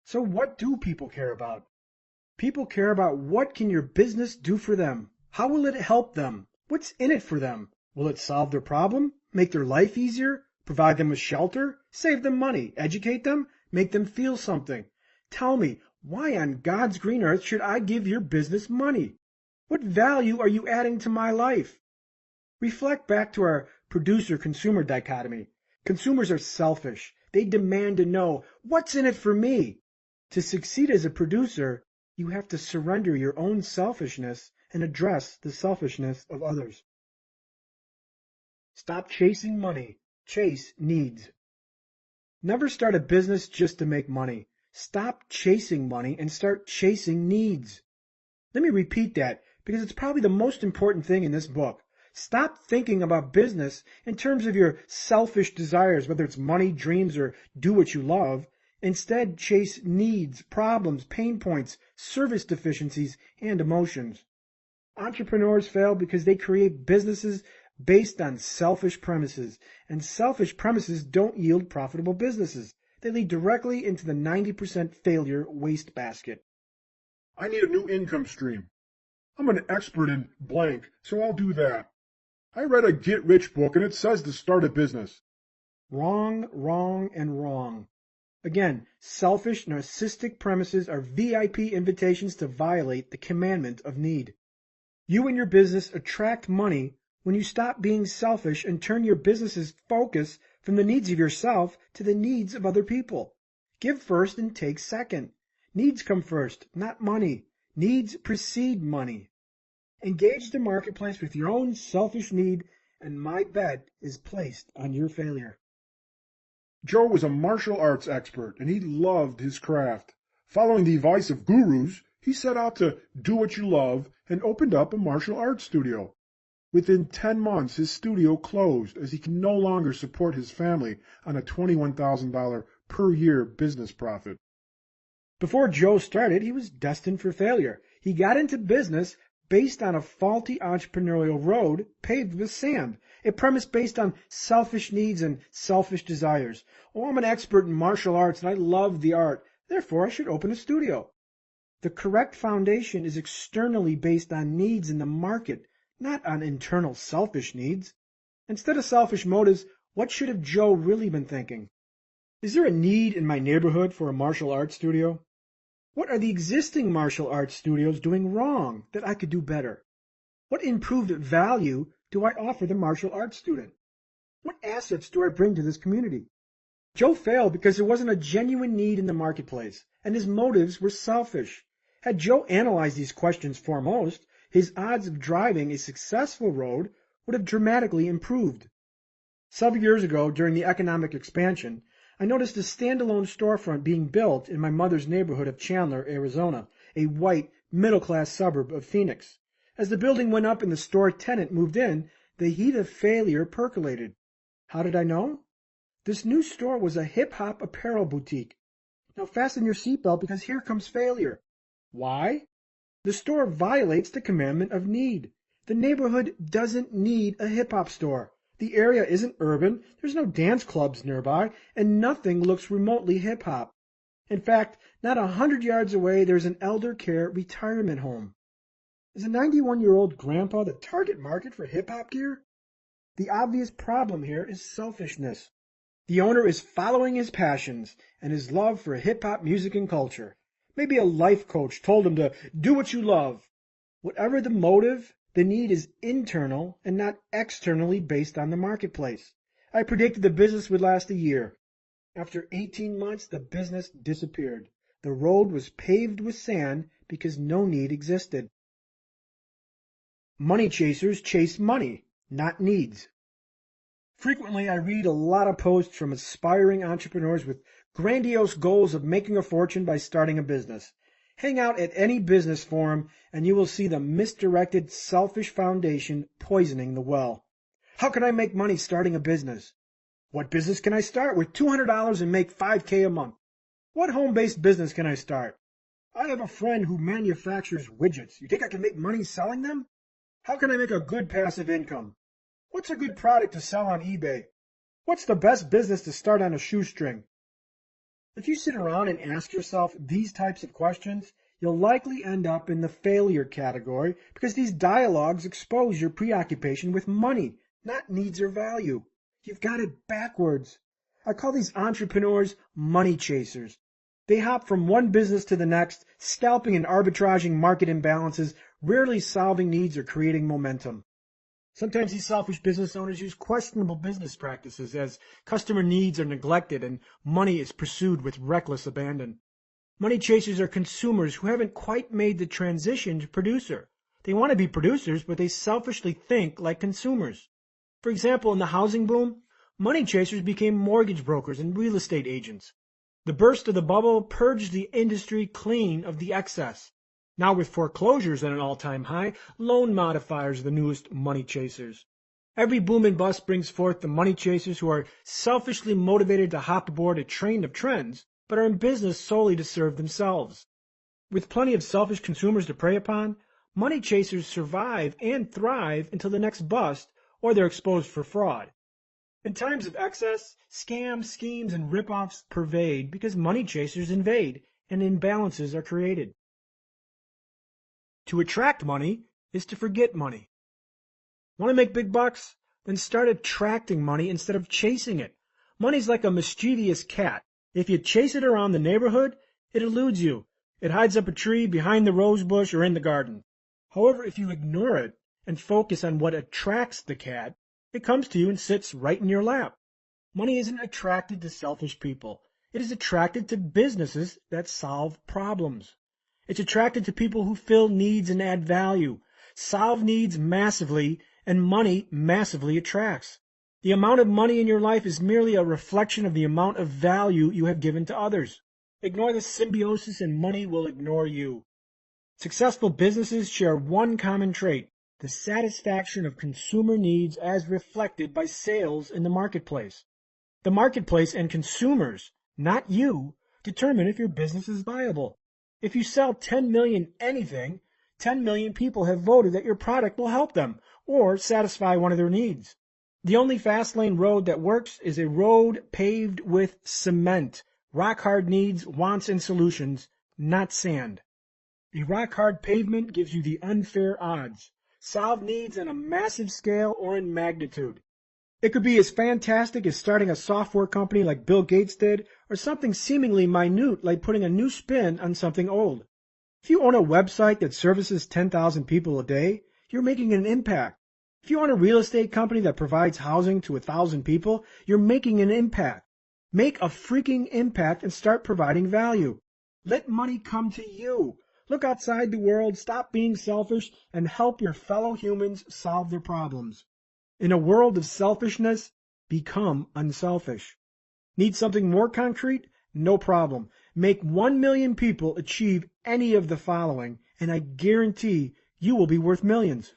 So what do people care about? People care about what can your business do for them? How will it help them? What's in it for them? Will it solve their problem? Make their life easier? Provide them with shelter? Save them money? Educate them? Make them feel something? Tell me, why on God's green earth should I give your business money? What value are you adding to my life? Reflect back to our producer-consumer dichotomy. Consumers are selfish. They demand to know, what's in it for me? To succeed as a producer, you have to surrender your own selfishness and address the selfishness of others. Stop chasing money. Chase needs. Never start a business just to make money. Stop chasing money and start chasing needs. Let me repeat that because it's probably the most important thing in this book. Stop thinking about business in terms of your selfish desires, whether it's money, dreams, or do what you love. Instead, chase needs, problems, pain points, service deficiencies, and emotions. Entrepreneurs fail because they create businesses based on selfish premises, and selfish premises don't yield profitable businesses. They lead directly into the 90% failure wastebasket. I need a new income stream. I'm an expert in blank, so I'll do that. I read a get-rich book and it says to start a business. Wrong, wrong, and wrong. Again, selfish, narcissistic premises are VIP invitations to violate the commandment of need. You and your business attract money when you stop being selfish and turn your business's focus from the needs of yourself to the needs of other people. Give first and take second. Needs come first, not money. Needs precede money. Engage the marketplace with your own selfish need, and my bet is placed on your failure. Joe was a martial arts expert, and he loved his craft. Following the advice of gurus, he set out to do what you love and opened up a martial arts studio. Within 10 months, his studio closed as he could no longer support his family on a $21,000 per year business profit. Before Joe started, he was destined for failure. He got into business based on a faulty entrepreneurial road paved with sand, a premise based on selfish needs and selfish desires. Oh, I'm an expert in martial arts and I love the art, therefore I should open a studio. The correct foundation is externally based on needs in the market, not on internal selfish needs. Instead of selfish motives, what should have Joe really been thinking? Is there a need in my neighborhood for a martial arts studio? What are the existing martial arts studios doing wrong that I could do better? What improved value do I offer the martial arts student? What assets do I bring to this community? Joe failed because there wasn't a genuine need in the marketplace, and his motives were selfish. Had Joe analyzed these questions foremost, his odds of driving a successful road would have dramatically improved. Several years ago, during the economic expansion, I noticed a standalone storefront being built in my mother's neighborhood of Chandler, Arizona, a white, middle-class suburb of Phoenix. As the building went up and the store tenant moved in, the heat of failure percolated. How did I know? This new store was a hip-hop apparel boutique. Now fasten your seatbelt because here comes failure. Why? The store violates the commandment of need. The neighborhood doesn't need a hip-hop store. The area isn't urban, there's no dance clubs nearby, and nothing looks remotely hip-hop. In fact, not 100 yards away there's an elder care retirement home. Is a 91-year-old grandpa the target market for hip-hop gear? The obvious problem here is selfishness. The owner is following his passions and his love for hip-hop music and culture. Maybe a life coach told him to do what you love. Whatever the motive, the need is internal and not externally based on the marketplace. I predicted the business would last a year. After 18 months, the business disappeared. The road was paved with sand because no need existed. Money chasers chase money, not needs. Frequently, I read a lot of posts from aspiring entrepreneurs with grandiose goals of making a fortune by starting a business. Hang out at any business forum and you will see the misdirected, selfish foundation poisoning the well. How can I make money starting a business? What business can I start with $200 and make $5,000 a month? What home-based business can I start? I have a friend who manufactures widgets. You think I can make money selling them? How can I make a good passive income? What's a good product to sell on eBay? What's the best business to start on a shoestring? If you sit around and ask yourself these types of questions, you'll likely end up in the failure category because these dialogues expose your preoccupation with money, not needs or value. You've got it backwards. I call these entrepreneurs money chasers. They hop from one business to the next, scalping and arbitraging market imbalances, rarely solving needs or creating momentum. Sometimes these selfish business owners use questionable business practices as customer needs are neglected and money is pursued with reckless abandon. Money chasers are consumers who haven't quite made the transition to producer. They want to be producers, but they selfishly think like consumers. For example, in the housing boom, money chasers became mortgage brokers and real estate agents. The burst of the bubble purged the industry clean of the excess. Now with foreclosures at an all-time high, loan modifiers are the newest money chasers. Every boom and bust brings forth the money chasers who are selfishly motivated to hop aboard a train of trends, but are in business solely to serve themselves. With plenty of selfish consumers to prey upon, money chasers survive and thrive until the next bust or they're exposed for fraud. In times of excess, scams, schemes, and rip-offs pervade because money chasers invade and imbalances are created. To attract money is to forget money. Want to make big bucks? Then start attracting money instead of chasing it. Money's like a mischievous cat. If you chase it around the neighborhood, it eludes you. It hides up a tree, behind the rose bush, or in the garden. However, if you ignore it and focus on what attracts the cat, it comes to you and sits right in your lap. Money isn't attracted to selfish people. It is attracted to businesses that solve problems. It's attracted to people who fill needs and add value, solve needs massively, and money massively attracts. The amount of money in your life is merely a reflection of the amount of value you have given to others. Ignore the symbiosis and money will ignore you. Successful businesses share one common trait, the satisfaction of consumer needs as reflected by sales in the marketplace. The marketplace and consumers, not you, determine if your business is viable. If you sell 10 million anything, 10 million people have voted that your product will help them or satisfy one of their needs. The only fast lane road that works is a road paved with cement, rock-hard needs, wants, and solutions, not sand. A rock-hard pavement gives you the unfair odds. Solve needs on a massive scale or in magnitude. It could be as fantastic as starting a software company like Bill Gates did, or something seemingly minute like putting a new spin on something old. If you own a website that services 10,000 people a day, you're making an impact. If you own a real estate company that provides housing to 1,000 people, you're making an impact. Make a freaking impact and start providing value. Let money come to you. Look outside the world, stop being selfish, and help your fellow humans solve their problems. In a world of selfishness, become unselfish. Need something more concrete? No problem. Make 1 million people achieve any of the following, and I guarantee you will be worth millions.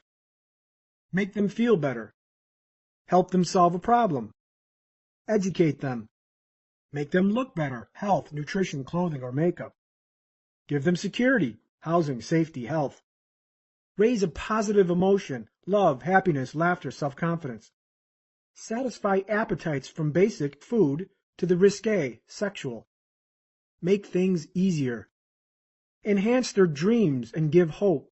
Make them feel better. Help them solve a problem. Educate them. Make them look better. Health, nutrition, clothing, or makeup. Give them security, housing, safety, health. Raise a positive emotion, love, happiness, laughter, self-confidence. Satisfy appetites from basic food to the risque, sexual. Make things easier. Enhance their dreams and give hope.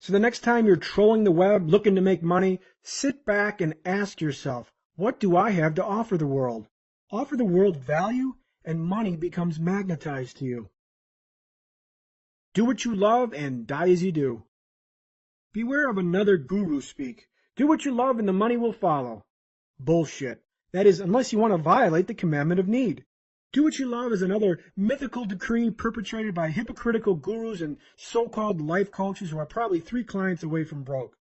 So the next time you're trolling the web looking to make money, sit back and ask yourself, what do I have to offer the world? Offer the world value and money becomes magnetized to you. Do what you love and die as you do. Beware of another guru speak. Do what you love and the money will follow. Bullshit. That is, unless you want to violate the commandment of need. Do what you love is another mythical decree perpetrated by hypocritical gurus and so-called life coaches who are probably 3 clients away from broke.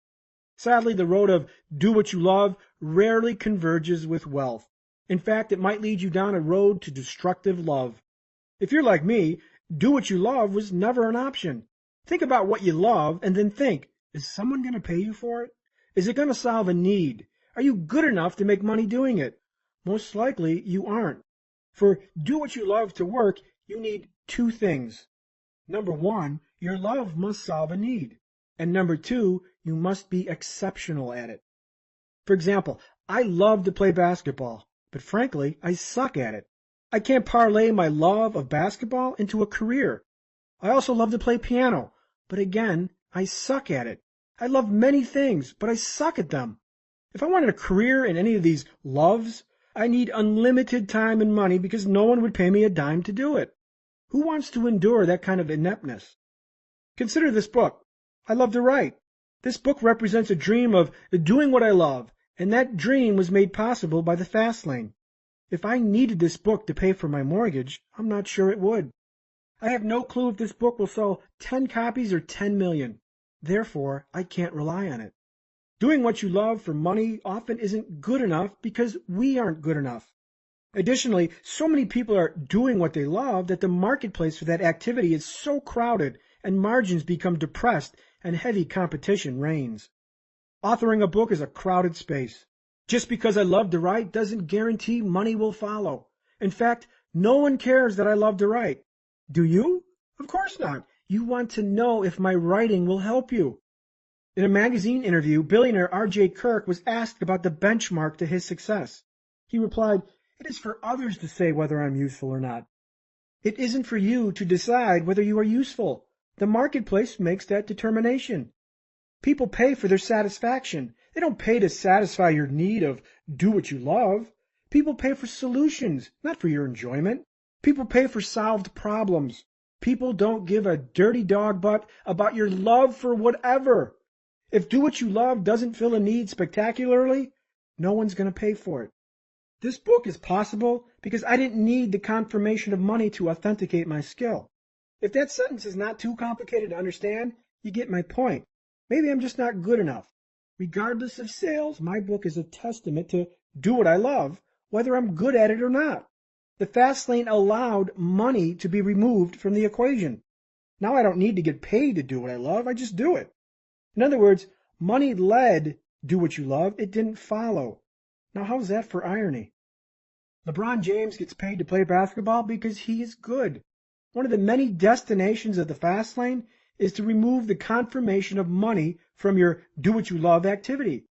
Sadly, the road of do what you love rarely converges with wealth. In fact, it might lead you down a road to destructive love. If you're like me, do what you love was never an option. Think about what you love and then think, is someone going to pay you for it? Is it going to solve a need? Are you good enough to make money doing it? Most likely you aren't. For do what you love to work, you need 2 things. Number 1, your love must solve a need. And number 2, you must be exceptional at it. For example, I love to play basketball, but frankly, I suck at it. I can't parlay my love of basketball into a career. I also love to play piano, but again, I suck at it. I love many things, but I suck at them. If I wanted a career in any of these loves, I need unlimited time and money because no one would pay me a dime to do it. Who wants to endure that kind of ineptness? Consider this book. I love to write. This book represents a dream of doing what I love, and that dream was made possible by the fast lane. If I needed this book to pay for my mortgage, I'm not sure it would. I have no clue if this book will sell 10 copies or 10 million. Therefore, I can't rely on it. Doing what you love for money often isn't good enough because we aren't good enough. Additionally, so many people are doing what they love that the marketplace for that activity is so crowded and margins become depressed and heavy competition reigns. Authoring a book is a crowded space. Just because I love to write doesn't guarantee money will follow. In fact, no one cares that I love to write. Do you? Of course not. You want to know if my writing will help you. In a magazine interview, billionaire R.J. Kirk was asked about the benchmark to his success. He replied, "It is for others to say whether I'm useful or not. It isn't for you to decide whether you are useful. The marketplace makes that determination. People pay for their satisfaction. They don't pay to satisfy your need of do what you love. People pay for solutions, not for your enjoyment. People pay for solved problems. People don't give a dirty dog butt about your love for whatever. If do what you love doesn't fill a need spectacularly, no one's going to pay for it." This book is possible because I didn't need the confirmation of money to authenticate my skill. If that sentence is not too complicated to understand, you get my point. Maybe I'm just not good enough. Regardless of sales, my book is a testament to do what I love, whether I'm good at it or not. The fast lane allowed money to be removed from the equation. Now I don't need to get paid to do what I love, I just do it. In other words, money led do what you love, it didn't follow. Now how's that for irony? LeBron James gets paid to play basketball because he is good. One of the many destinations of the fast lane is to remove the confirmation of money from your do what you love activity.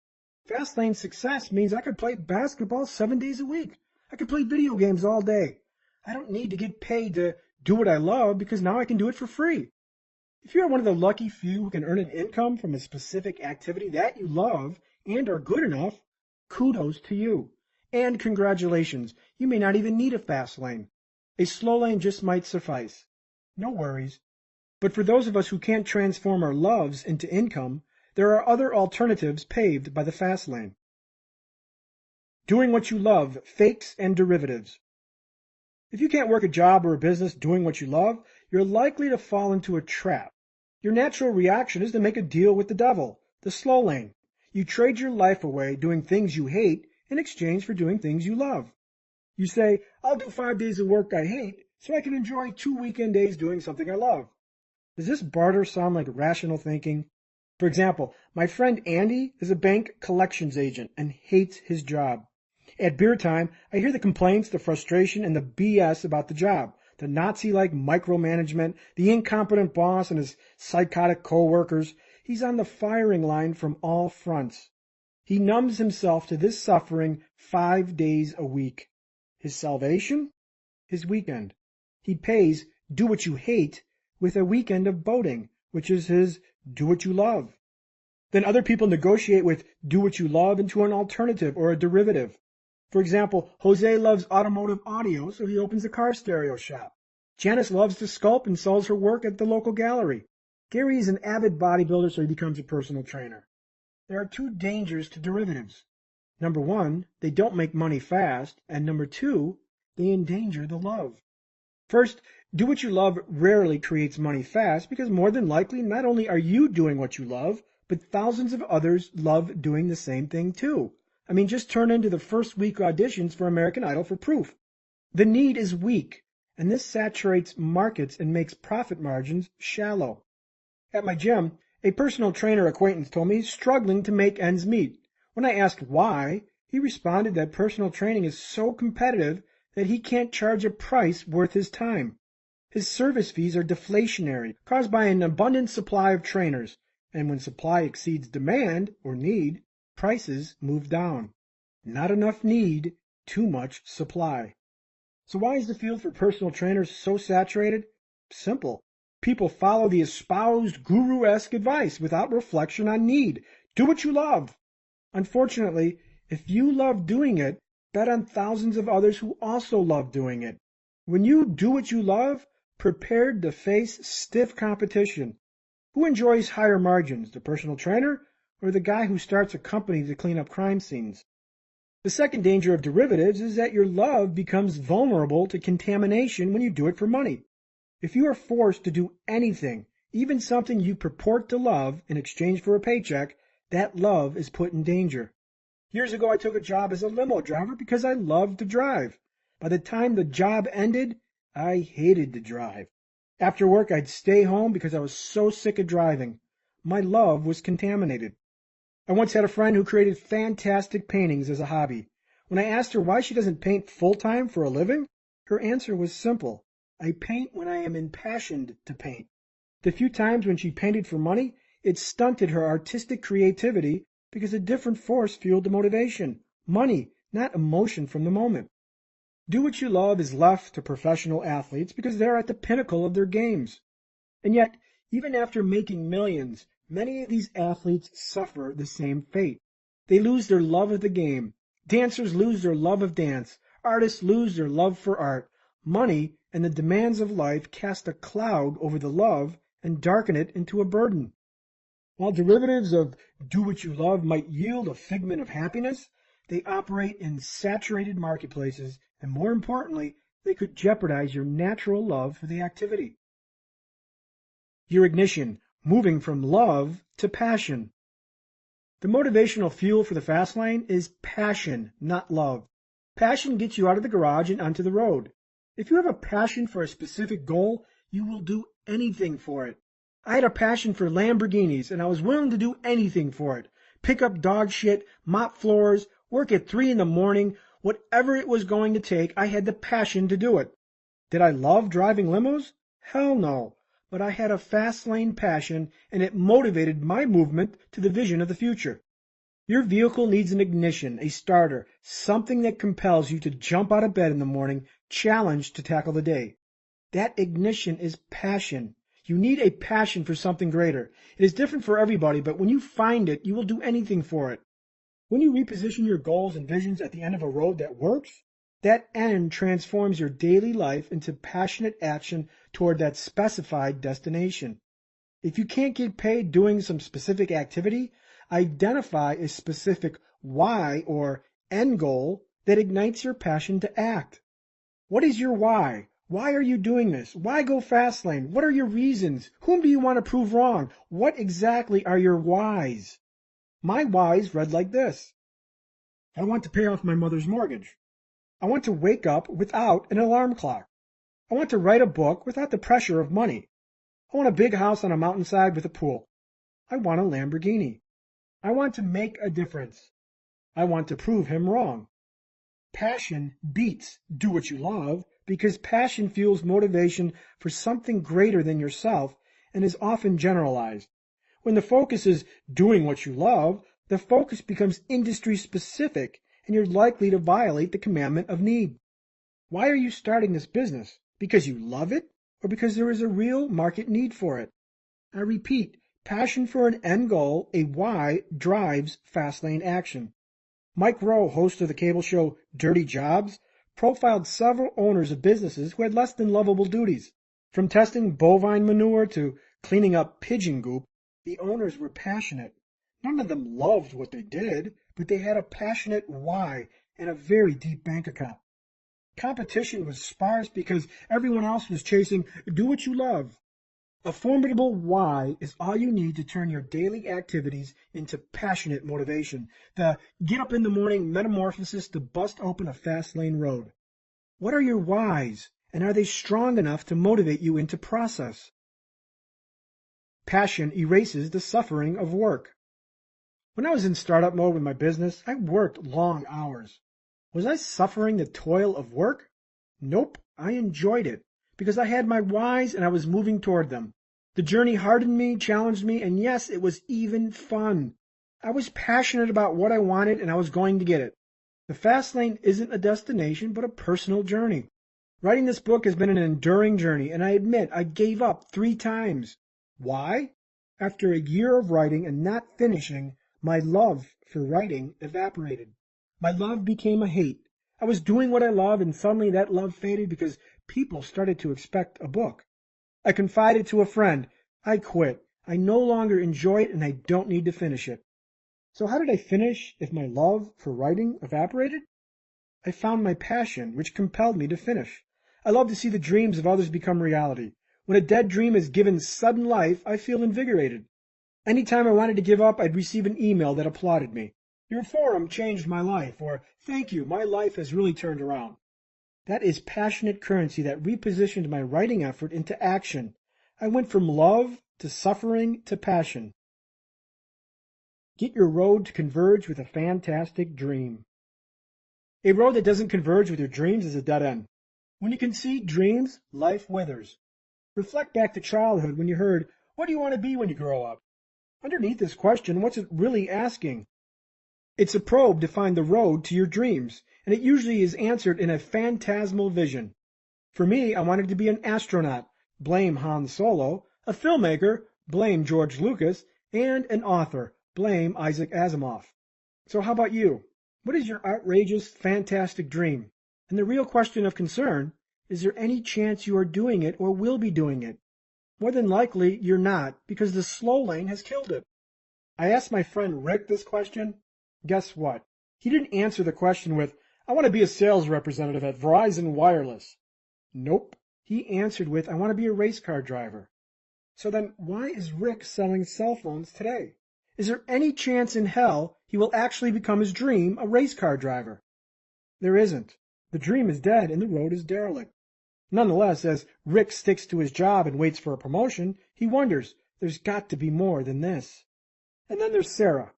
Fast lane success means I could play basketball 7 days a week. I could play video games all day. I don't need to get paid to do what I love because now I can do it for free. If you're one of the lucky few who can earn an income from a specific activity that you love and are good enough, kudos to you. And congratulations, you may not even need a fast lane. A slow lane just might suffice. No worries. But for those of us who can't transform our loves into income, there are other alternatives paved by the fast lane. Doing what you love, fakes and derivatives. If you can't work a job or a business doing what you love, you're likely to fall into a trap. Your natural reaction is to make a deal with the devil, the slow lane. You trade your life away doing things you hate in exchange for doing things you love. You say, I'll do 5 days of work I hate so I can enjoy 2 weekend days doing something I love. Does this barter sound like rational thinking? For example, my friend Andy is a bank collections agent and hates his job. At beer time, I hear the complaints, the frustration, and the BS about the job. The Nazi-like micromanagement, the incompetent boss and his psychotic co-workers. He's on the firing line from all fronts. He numbs himself to this suffering 5 days a week. His salvation? His weekend. He pays do what you hate with a weekend of boating, which is his do what you love. Then other people negotiate with do what you love into an alternative or a derivative. For example, Jose loves automotive audio, so he opens a car stereo shop. Janice loves to sculpt and sells her work at the local gallery. Gary is an avid bodybuilder, so he becomes a personal trainer. There are 2 dangers to derivatives. Number 1, they don't make money fast, and number 2, they endanger the love. First, do what you love rarely creates money fast because more than likely not only are you doing what you love, but thousands of others love doing the same thing too. I mean, just turn into the first week auditions for American Idol for proof. The need is weak, and this saturates markets and makes profit margins shallow. At my gym, a personal trainer acquaintance told me he's struggling to make ends meet. When I asked why, he responded that personal training is so competitive that he can't charge a price worth his time. His service fees are deflationary, caused by an abundant supply of trainers, and when supply exceeds demand or need, prices move down. Not enough need, too much supply. So why is the field for personal trainers so saturated? Simple. People follow the espoused guru-esque advice without reflection on need. Do what you love. Unfortunately, if you love doing it, bet on thousands of others who also love doing it. When you do what you love, prepared to face stiff competition. Who enjoys higher margins, the personal trainer or the guy who starts a company to clean up crime scenes? The second danger of derivatives is that your love becomes vulnerable to contamination when you do it for money. If you are forced to do anything, even something you purport to love, in exchange for a paycheck, that love is put in danger. Years ago, I took a job as a limo driver because I loved to drive. By the time the job ended, I hated to drive. After work, I'd stay home because I was so sick of driving. My love was contaminated. I once had a friend who created fantastic paintings as a hobby. When I asked her why she doesn't paint full-time for a living, her answer was simple. I paint when I am impassioned to paint. The few times when she painted for money, it stunted her artistic creativity because a different force fueled the motivation. Money, not emotion from the moment. Do what you love is left to professional athletes because they're at the pinnacle of their games. And yet, even after making millions, many of these athletes suffer the same fate. They lose their love of the game. Dancers lose their love of dance. Artists lose their love for art. Money and the demands of life cast a cloud over the love and darken it into a burden. While derivatives of do what you love might yield a figment of happiness, they operate in saturated marketplaces, and more importantly, they could jeopardize your natural love for the activity. Your ignition, moving from love to passion. The motivational fuel for the fast lane is passion, not love. Passion gets you out of the garage and onto the road. If you have a passion for a specific goal, you will do anything for it. I had a passion for Lamborghinis, and I was willing to do anything for it. Pick up dog shit, mop floors, work at 3 a.m, whatever it was going to take, I had the passion to do it. Did I love driving limos? Hell no. But I had a fast lane passion, and it motivated my movement to the vision of the future. Your vehicle needs an ignition, a starter, something that compels you to jump out of bed in the morning, challenged to tackle the day. That ignition is passion. You need a passion for something greater. It is different for everybody, but when you find it, you will do anything for it. When you reposition your goals and visions at the end of a road that works, that end transforms your daily life into passionate action toward that specified destination. If you can't get paid doing some specific activity, identify a specific why or end goal that ignites your passion to act. What is your why? Why are you doing this? Why go fast lane? What are your reasons? Whom do you want to prove wrong? What exactly are your whys? My whys read like this. I want to pay off my mother's mortgage. I want to wake up without an alarm clock. I want to write a book without the pressure of money. I want a big house on a mountainside with a pool. I want a Lamborghini. I want to make a difference. I want to prove him wrong. Passion beats do what you love because passion fuels motivation for something greater than yourself and is often generalized. When the focus is doing what you love, the focus becomes industry specific and you're likely to violate the commandment of need. Why are you starting this business? Because you love it or because there is a real market need for it? I repeat, passion for an end goal, a why, drives fast lane action. Mike Rowe, host of the cable show Dirty Jobs, profiled several owners of businesses who had less than lovable duties. From testing bovine manure to cleaning up pigeon goop, the owners were passionate. None of them loved what they did, but they had a passionate why and a very deep bank account. Competition was sparse because everyone else was chasing do what you love. A formidable why is all you need to turn your daily activities into passionate motivation. The get up in the morning metamorphosis to bust open a fast lane road. What are your whys, and are they strong enough to motivate you into process? Passion erases the suffering of work. When I was in startup mode with my business, I worked long hours. Was I suffering the toil of work? Nope, I enjoyed it because I had my whys and I was moving toward them. The journey hardened me, challenged me, and yes, it was even fun. I was passionate about what I wanted and I was going to get it. The fast lane isn't a destination, but a personal journey. Writing this book has been an enduring journey, and I admit I gave up 3 times. Why? After a year of writing and not finishing, my love for writing evaporated. My love became a hate. I was doing what I love, and suddenly that love faded because people started to expect a book. I confided to a friend, I quit. I no longer enjoy it, and I don't need to finish it. So how did I finish if my love for writing evaporated? I found my passion, which compelled me to finish. I love to see the dreams of others become reality. When a dead dream is given sudden life, I feel invigorated. Anytime I wanted to give up, I'd receive an email that applauded me. Your forum changed my life, or thank you, my life has really turned around. That is passionate currency that repositioned my writing effort into action. I went from love to suffering to passion. Get your road to converge with a fantastic dream. A road that doesn't converge with your dreams is a dead end. When you concede dreams, life withers. Reflect back to childhood when you heard, what do you want to be when you grow up? Underneath this question, what's it really asking? It's a probe to find the road to your dreams, and it usually is answered in a phantasmal vision. For me, I wanted to be an astronaut, blame Han Solo, a filmmaker, blame George Lucas, and an author, blame Isaac Asimov. So how about you? What is your outrageous, fantastic dream? And the real question of concern, is there any chance you are doing it or will be doing it? More than likely, you're not, because the slow lane has killed it. I asked my friend Rick this question. Guess what? He didn't answer the question with, I want to be a sales representative at Verizon Wireless. Nope. He answered with, I want to be a race car driver. So then why is Rick selling cell phones today? Is there any chance in hell he will actually become his dream, a race car driver? There isn't. The dream is dead and the road is derelict. Nonetheless, as Rick sticks to his job and waits for a promotion, he wonders, there's got to be more than this. And then there's Sarah.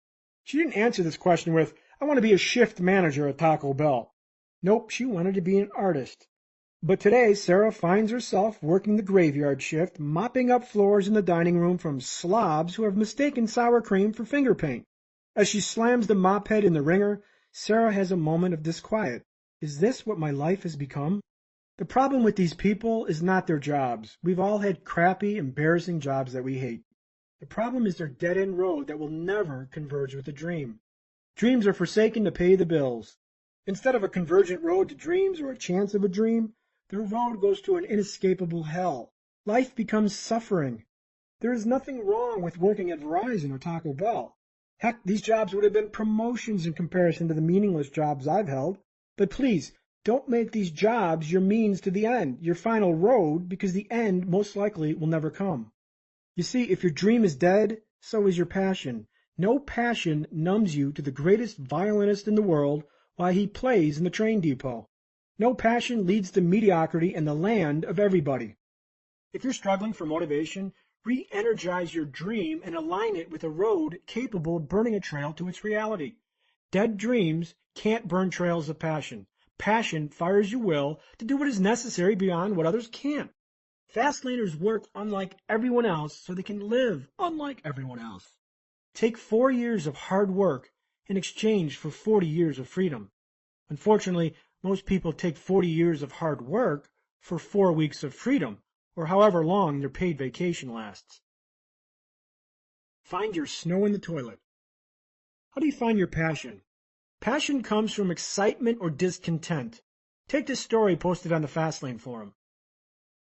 She didn't answer this question with, I want to be a shift manager at Taco Bell. Nope, she wanted to be an artist. But today, Sarah finds herself working the graveyard shift, mopping up floors in the dining room from slobs who have mistaken sour cream for finger paint. As she slams the mop head in the wringer, Sarah has a moment of disquiet. Is this what my life has become? The problem with these people is not their jobs. We've all had crappy, embarrassing jobs that we hate. The problem is their dead-end road that will never converge with a dream. Dreams are forsaken to pay the bills. Instead of a convergent road to dreams or a chance of a dream, their road goes to an inescapable hell. Life becomes suffering. There is nothing wrong with working at Verizon or Taco Bell. Heck, these jobs would have been promotions in comparison to the meaningless jobs I've held. But please, don't make these jobs your means to the end, your final road, because the end most likely will never come. You see, if your dream is dead, so is your passion. No passion numbs you to the greatest violinist in the world while he plays in the train depot. No passion leads to mediocrity and the land of everybody. If you're struggling for motivation, re-energize your dream and align it with a road capable of burning a trail to its reality. Dead dreams can't burn trails of passion. Passion fires your will to do what is necessary beyond what others can't. Fastlaners work unlike everyone else so they can live unlike everyone else. Take 4 years of hard work in exchange for 40 years of freedom. Unfortunately, most people take 40 years of hard work for 4 weeks of freedom, or however long their paid vacation lasts. Find your snow in the toilet. How do you find your passion? Passion comes from excitement or discontent. Take this story posted on the Fastlane forum.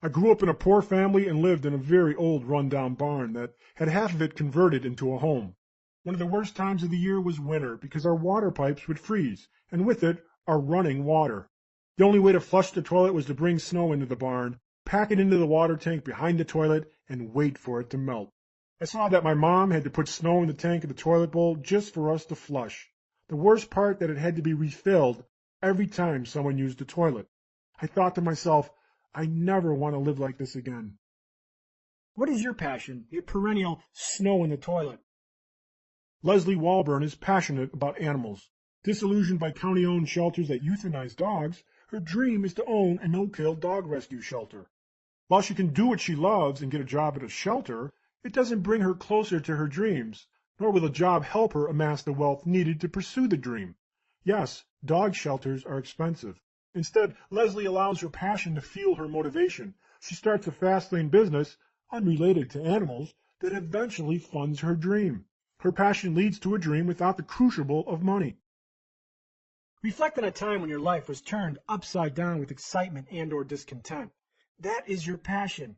I grew up in a poor family and lived in a very old run-down barn that had half of it converted into a home. One of the worst times of the year was winter because our water pipes would freeze, and with it, our running water. The only way to flush the toilet was to bring snow into the barn, pack it into the water tank behind the toilet, and wait for it to melt. I saw that my mom had to put snow in the tank of the toilet bowl just for us to flush. The worst part that it had to be refilled every time someone used the toilet. I thought to myself, I never want to live like this again. What is your passion, your perennial snow in the toilet? Leslie Walburn is passionate about animals. Disillusioned by county-owned shelters that euthanize dogs, her dream is to own a no-kill dog rescue shelter. While she can do what she loves and get a job at a shelter, it doesn't bring her closer to her dreams, nor will a job help her amass the wealth needed to pursue the dream. Yes, dog shelters are expensive. Instead, Leslie allows her passion to fuel her motivation. She starts a fast-lane business, unrelated to animals, that eventually funds her dream. Her passion leads to a dream without the crucible of money. Reflect on a time when your life was turned upside down with excitement and/or discontent. That is your passion.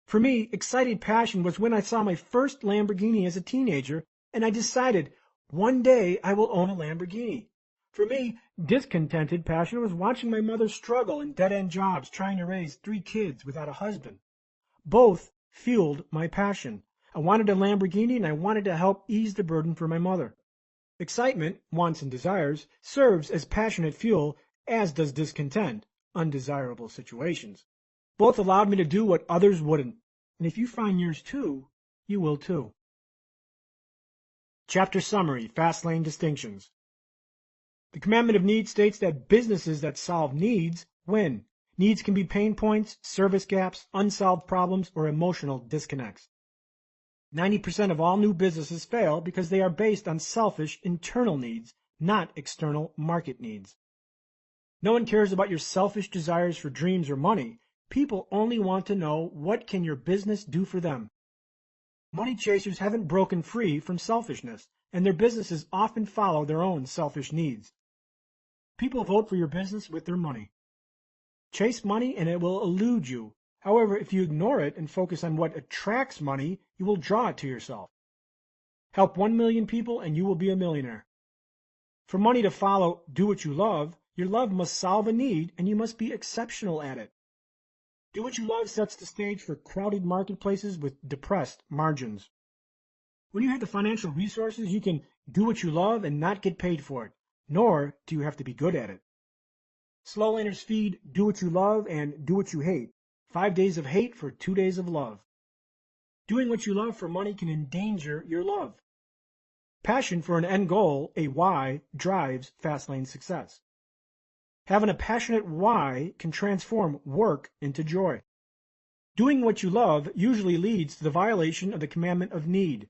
For me, excited passion was when I saw my first Lamborghini as a teenager, and I decided, one day I will own a Lamborghini. For me, discontented passion was watching my mother struggle in dead-end jobs trying to raise 3 kids without a husband. Both fueled my passion. I wanted a Lamborghini and I wanted to help ease the burden for my mother. Excitement, wants and desires, serves as passionate fuel, as does discontent, undesirable situations. Both allowed me to do what others wouldn't. And if you find yours too, you will too. Chapter Summary, Fastlane Distinctions. The commandment of need states that businesses that solve needs win. Needs can be pain points, service gaps, unsolved problems, or emotional disconnects. 90% of all new businesses fail because they are based on selfish internal needs, not external market needs. No one cares about your selfish desires for dreams or money. People only want to know, what can your business do for them? Money chasers haven't broken free from selfishness, and their businesses often follow their own selfish needs. People vote for your business with their money. Chase money and it will elude you. However, if you ignore it and focus on what attracts money, you will draw it to yourself. Help 1 million people and you will be a millionaire. For money to follow, do what you love, your love must solve a need and you must be exceptional at it. Do what you love sets the stage for crowded marketplaces with depressed margins. When you have the financial resources, you can do what you love and not get paid for it, nor do you have to be good at it. Slow laners feed do what you love and do what you hate. 5 days of hate for 2 days of love. Doing what you love for money can endanger your love. Passion for an end goal, a why, drives fast-lane success. Having a passionate why can transform work into joy. Doing what you love usually leads to the violation of the commandment of need.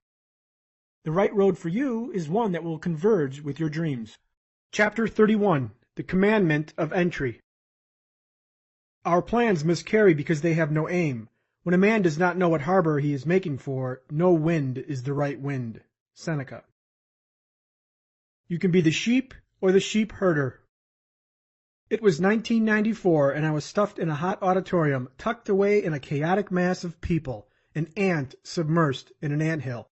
The right road for you is one that will converge with your dreams. Chapter 31, The Commandment of Entry. Our plans miscarry because they have no aim. When a man does not know what harbor he is making for, no wind is the right wind. Seneca. You can be the sheep or the sheep herder. It was 1994, and I was stuffed in a hot auditorium, tucked away in a chaotic mass of people, an ant submersed in an anthill.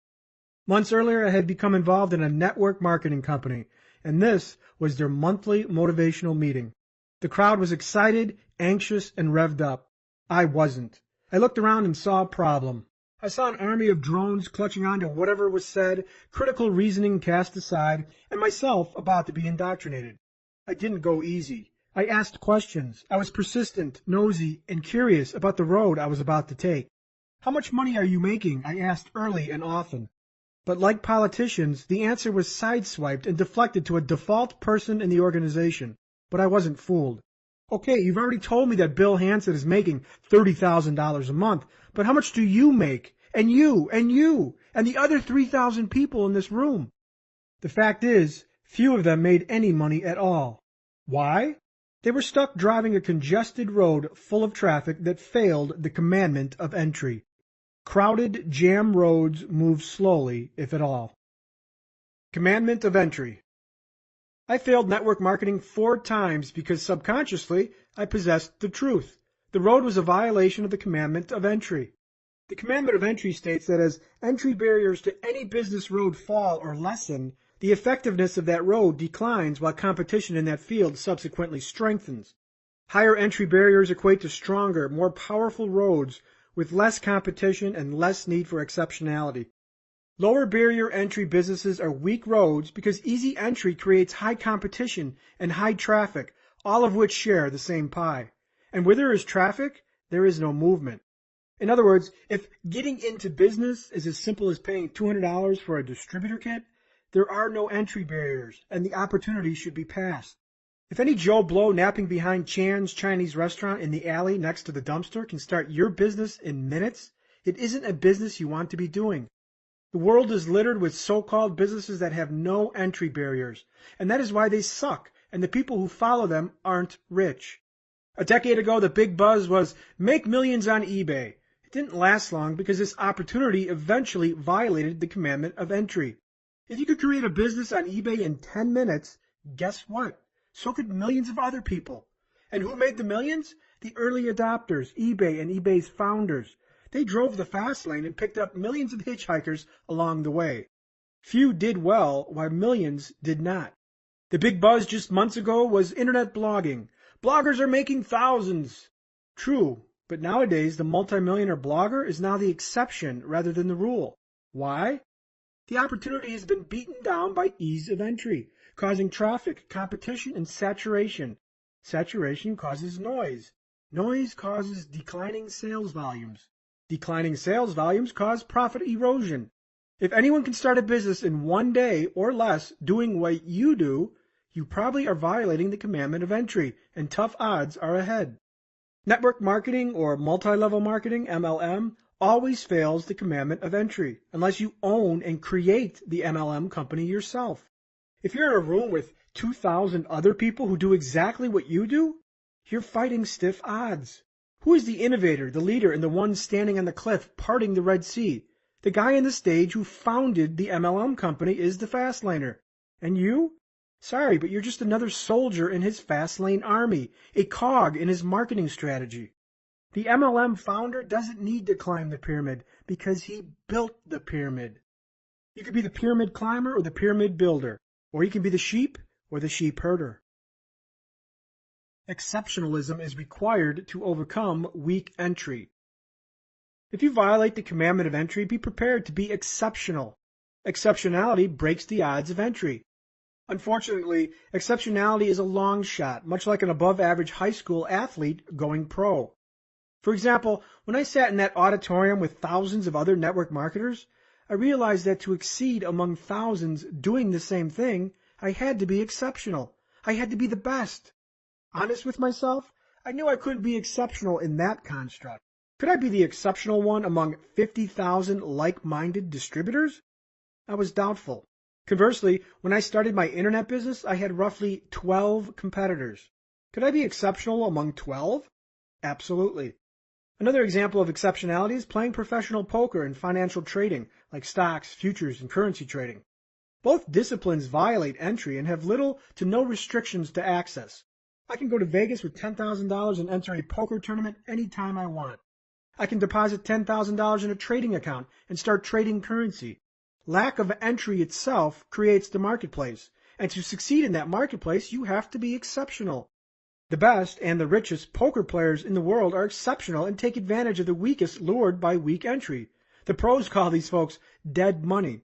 Months earlier, I had become involved in a network marketing company, and this was their monthly motivational meeting. The crowd was excited, anxious, and revved up. I wasn't. I looked around and saw a problem. I saw an army of drones clutching on to whatever was said, critical reasoning cast aside, and myself about to be indoctrinated. I didn't go easy. I asked questions. I was persistent, nosy, and curious about the road I was about to take. How much money are you making? I asked early and often. But like politicians, the answer was sideswiped and deflected to a default person in the organization. But I wasn't fooled. Okay, you've already told me that Bill Hansen is making $30,000 a month, but how much do you make? And you, and the other 3,000 people in this room? The fact is, few of them made any money at all. Why? They were stuck driving a congested road full of traffic that failed the commandment of entry. Crowded, jam roads move slowly, if at all. Commandment of entry. I failed network marketing 4 times because subconsciously I possessed the truth. The road was a violation of the commandment of entry. The commandment of entry states that as entry barriers to any business road fall or lessen, the effectiveness of that road declines while competition in that field subsequently strengthens. Higher entry barriers equate to stronger, more powerful roads with less competition and less need for exceptionality. Lower barrier entry businesses are weak roads because easy entry creates high competition and high traffic, all of which share the same pie. And where there is traffic, there is no movement. In other words, if getting into business is as simple as paying $200 for a distributor kit, there are no entry barriers, and the opportunity should be passed. If any Joe Blow napping behind Chan's Chinese restaurant in the alley next to the dumpster can start your business in minutes, it isn't a business you want to be doing. The world is littered with so-called businesses that have no entry barriers, and that is why they suck, and the people who follow them aren't rich. A decade ago, the big buzz was make millions on eBay. It didn't last long because this opportunity eventually violated the commandment of entry. If you could create a business on eBay in 10 minutes, guess what? So could millions of other people. And who made the millions? The early adopters, eBay and eBay's founders. They drove the fast lane and picked up millions of hitchhikers along the way. Few did well, while millions did not. The big buzz just months ago was internet blogging. Bloggers are making thousands. True, but nowadays the multimillionaire blogger is now the exception rather than the rule. Why? The opportunity has been beaten down by ease of entry, causing traffic, competition, and saturation. Saturation causes noise. Noise causes declining sales volumes. Declining sales volumes cause profit erosion. If anyone can start a business in 1 day or less doing what you do, you probably are violating the commandment of entry, and tough odds are ahead. Network marketing or multi-level marketing, MLM, always fails the commandment of entry unless you own and create the MLM company yourself. If you're in a room with 2,000 other people who do exactly what you do, you're fighting stiff odds. Who is the innovator, the leader, and the one standing on the cliff parting the Red Sea? The guy on the stage who founded the MLM company is the Fastlaner. And you? Sorry, but you're just another soldier in his Fastlane army, a cog in his marketing strategy. The MLM founder doesn't need to climb the pyramid because he built the pyramid. You could be the pyramid climber or the pyramid builder, or you can be the sheep or the sheep herder. Exceptionalism is required to overcome weak entry. If you violate the commandment of entry, be prepared to be exceptional. Exceptionality breaks the odds of entry. Unfortunately, exceptionality is a long shot, much like an above-average high school athlete going pro. For example, when I sat in that auditorium with thousands of other network marketers, I realized that to exceed among thousands doing the same thing, I had to be exceptional. I had to be the best. Honest with myself, I knew I couldn't be exceptional in that construct. Could I be the exceptional one among 50,000 like-minded distributors? I was doubtful. Conversely, when I started my internet business, I had roughly 12 competitors. Could I be exceptional among 12? Absolutely. Another example of exceptionality is playing professional poker and financial trading, like stocks, futures, and currency trading. Both disciplines violate entry and have little to no restrictions to access. I can go to Vegas with $10,000 and enter a poker tournament anytime I want. I can deposit $10,000 in a trading account and start trading currency. Lack of entry itself creates the marketplace, and to succeed in that marketplace, you have to be exceptional. The best and the richest poker players in the world are exceptional and take advantage of the weakest lured by weak entry. The pros call these folks dead money.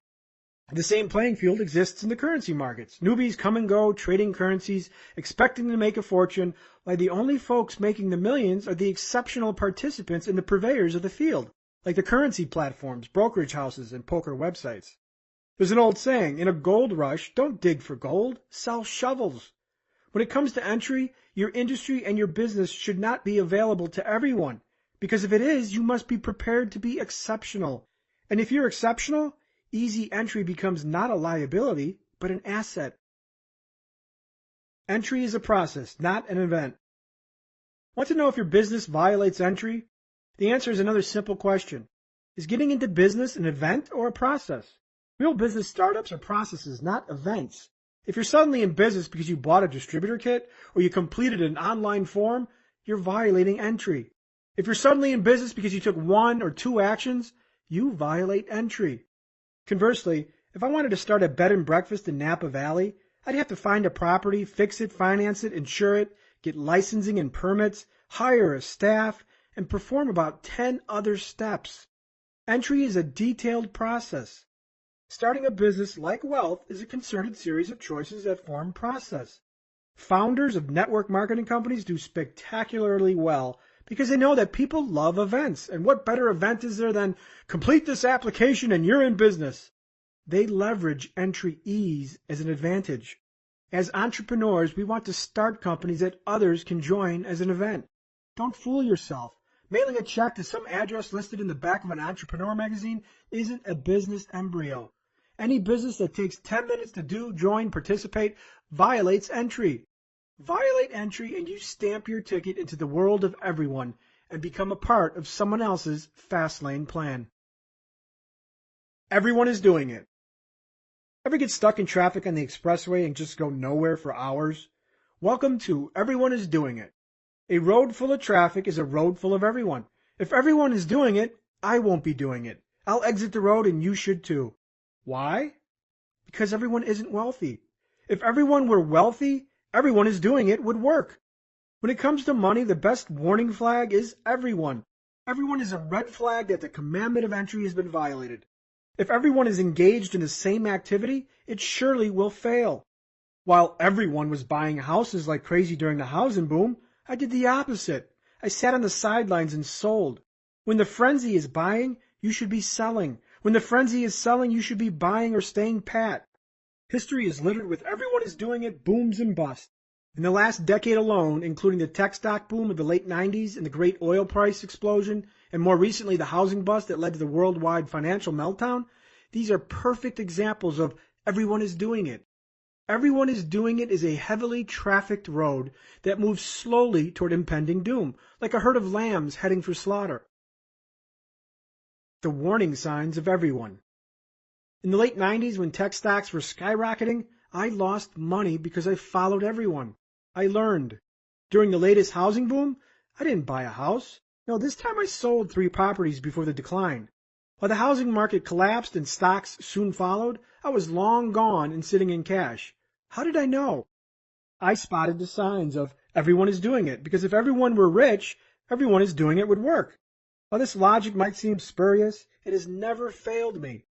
The same playing field exists in the currency markets. Newbies come and go, trading currencies, expecting to make a fortune, while the only folks making the millions are the exceptional participants and the purveyors of the field, like the currency platforms, brokerage houses, and poker websites. There's an old saying, in a gold rush, don't dig for gold, sell shovels. When it comes to entry, your industry and your business should not be available to everyone, because if it is, you must be prepared to be exceptional. And if you're exceptional, easy entry becomes not a liability, but an asset. Entry is a process, not an event. Want to know if your business violates entry? The answer is another simple question. Is getting into business an event or a process? Real business startups are processes, not events. If you're suddenly in business because you bought a distributor kit or you completed an online form, you're violating entry. If you're suddenly in business because you took 1 or 2 actions, you violate entry. Conversely, if I wanted to start a bed and breakfast in Napa Valley, I'd have to find a property, fix it, finance it, insure it, get licensing and permits, hire a staff, and perform about 10 other steps. Entry is a detailed process. Starting a business, like wealth, is a concerted series of choices that form process. Founders of network marketing companies do spectacularly well because they know that people love events. And what better event is there than complete this application and you're in business? They leverage entry ease as an advantage. As entrepreneurs, we want to start companies that others can join as an event. Don't fool yourself. Mailing a check to some address listed in the back of an entrepreneur magazine isn't a business embryo. Any business that takes 10 minutes to do, join, participate, violates entry. Violate entry and you stamp your ticket into the world of everyone and become a part of someone else's fast lane plan. Everyone is doing it. Ever get stuck in traffic on the expressway and just go nowhere for hours? Welcome to Everyone is Doing It. A road full of traffic is a road full of everyone. If everyone is doing it, I won't be doing it. I'll exit the road and you should too. Why? Because everyone isn't wealthy. If everyone were wealthy, everyone is doing it would work. When it comes to money, the best warning flag is everyone. Everyone is a red flag that the commandment of entry has been violated. If everyone is engaged in the same activity, it surely will fail. While everyone was buying houses like crazy during the housing boom, I did the opposite. I sat on the sidelines and sold. When the frenzy is buying, you should be selling. When the frenzy is selling, you should be buying or staying pat. History is littered with everyone is doing it booms and busts. In the last decade alone, including the tech stock boom of the late 90s and the great oil price explosion, and more recently the housing bust that led to the worldwide financial meltdown, these are perfect examples of everyone is doing it. Everyone is doing it is a heavily trafficked road that moves slowly toward impending doom, like a herd of lambs heading for slaughter. The warning signs of everyone. In the late 90s, when tech stocks were skyrocketing, I lost money because I followed everyone. I learned. During the latest housing boom, I didn't buy a house. No, this time I sold 3 properties before the decline. While the housing market collapsed and stocks soon followed, I was long gone and sitting in cash. How did I know? I spotted the signs of everyone is doing it, because if everyone were rich, everyone is doing it would work. While this logic might seem spurious, it has never failed me.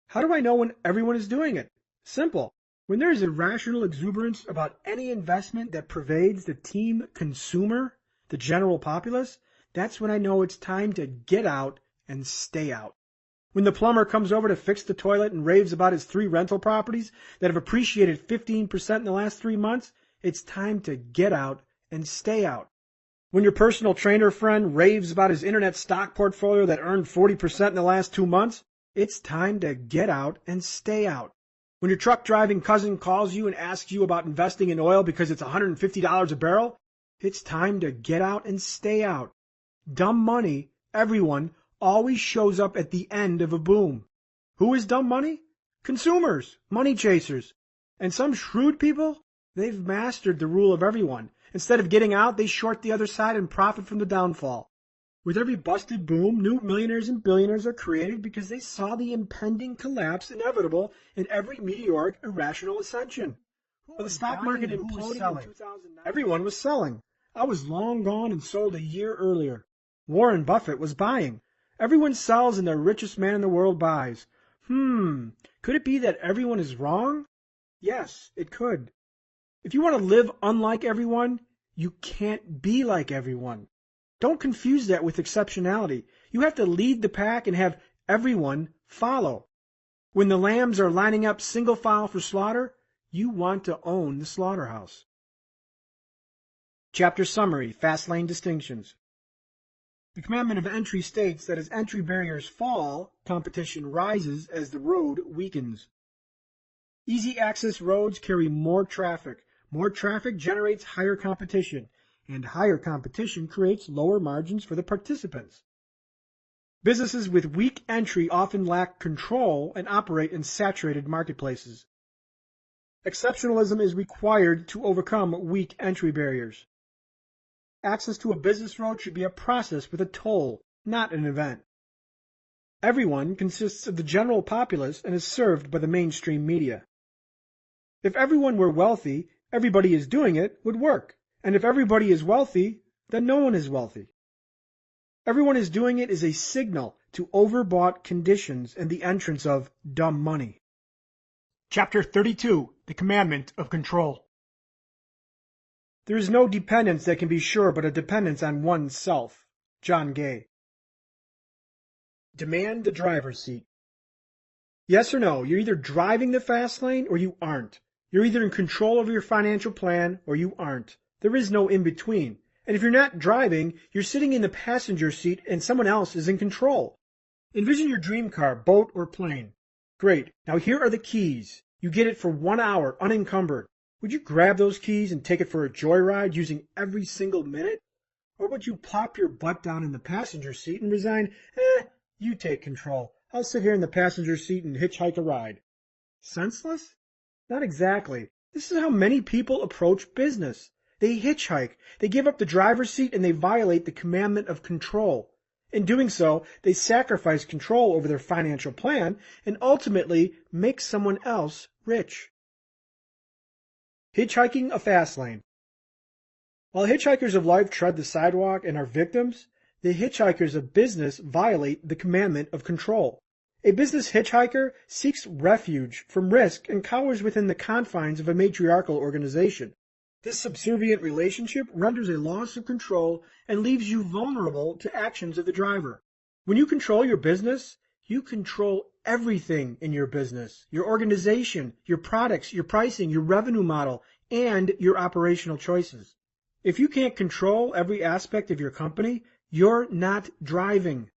How do I know when everyone is doing it? Simple. When there is irrational exuberance about any investment that pervades the team consumer, the general populace, that's when I know it's time to get out and stay out. When the plumber comes over to fix the toilet and raves about his 3 rental properties that have appreciated 15% in the last 3 months, it's time to get out and stay out. When your personal trainer friend raves about his internet stock portfolio that earned 40% in the last 2 months, it's time to get out and stay out. When your truck driving cousin calls you and asks you about investing in oil because it's $150 a barrel, it's time to get out and stay out. Dumb money, everyone, always shows up at the end of a boom. Who is dumb money? Consumers, money chasers. And some shrewd people, they've mastered the rule of everyone. Instead of getting out, they short the other side and profit from the downfall. With every busted boom, new millionaires and billionaires are created because they saw the impending collapse inevitable in every meteoric, irrational ascension. While the stock market imploded in 2009, everyone was selling. I was long gone and sold a year earlier. Warren Buffett was buying. Everyone sells and the richest man in the world buys. Could it be that everyone is wrong? Yes, it could. If you want to live unlike everyone, you can't be like everyone. Don't confuse that with exceptionality. You have to lead the pack and have everyone follow. When the lambs are lining up single file for slaughter, you want to own the slaughterhouse. Chapter Summary, Fastlane Distinctions. The commandment of entry states that as entry barriers fall, competition rises as the road weakens. Easy access roads carry more traffic. More traffic generates higher competition, and higher competition creates lower margins for the participants. Businesses with weak entry often lack control and operate in saturated marketplaces. Exceptionalism is required to overcome weak entry barriers. Access to a business road should be a process with a toll, not an event. Everyone consists of the general populace and is served by the mainstream media. If everyone were wealthy, everybody is doing it would work. And if everybody is wealthy, then no one is wealthy. Everyone is doing it is a signal to overbought conditions and the entrance of dumb money. Chapter 32, The Commandment of Control. There is no dependence that can be sure but a dependence on oneself. John Gay. Demand the driver's seat. Yes or no, you're either driving the fast lane or you aren't. You're either in control of your financial plan or you aren't. There is no in-between. And if you're not driving, you're sitting in the passenger seat and someone else is in control. Envision your dream car, boat, or plane. Great. Now here are the keys. You get it for 1 hour, unencumbered. Would you grab those keys and take it for a joyride using every single minute? Or would you plop your butt down in the passenger seat and resign, you take control. I'll sit here in the passenger seat and hitchhike a ride. Senseless? Not exactly. This is how many people approach business. They hitchhike. They give up the driver's seat and they violate the commandment of control. In doing so, they sacrifice control over their financial plan and ultimately make someone else rich. Hitchhiking a fast lane. While hitchhikers of life tread the sidewalk and are victims, the hitchhikers of business violate the commandment of control. A business hitchhiker seeks refuge from risk and cowers within the confines of a matriarchal organization. This subservient relationship renders a loss of control and leaves you vulnerable to actions of the driver. When you control your business, you control everything in your business, your organization, your products, your pricing, your revenue model, and your operational choices. If you can't control every aspect of your company, you're not driving.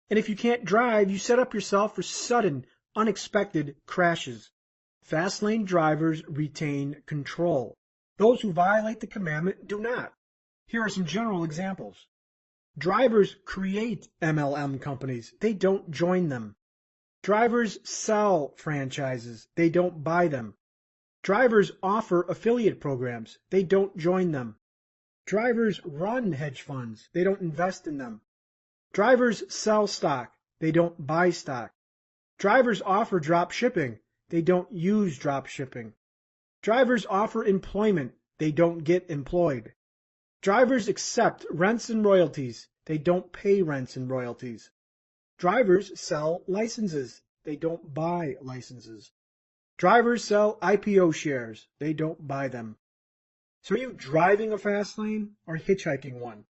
And if you can't drive, you set up yourself for sudden, unexpected crashes. Fast lane drivers retain control. Those who violate the commandment do not. Here are some general examples. Drivers create MLM companies. They don't join them. Drivers sell franchises. They don't buy them. Drivers offer affiliate programs. They don't join them. Drivers run hedge funds. They don't invest in them. Drivers sell stock. They don't buy stock. Drivers offer drop shipping. They don't use drop shipping. Drivers offer employment. They don't get employed. Drivers accept rents and royalties. They don't pay rents and royalties. Drivers sell licenses. They don't buy licenses. Drivers sell IPO shares. They don't buy them. So are you driving a fast lane or hitchhiking one?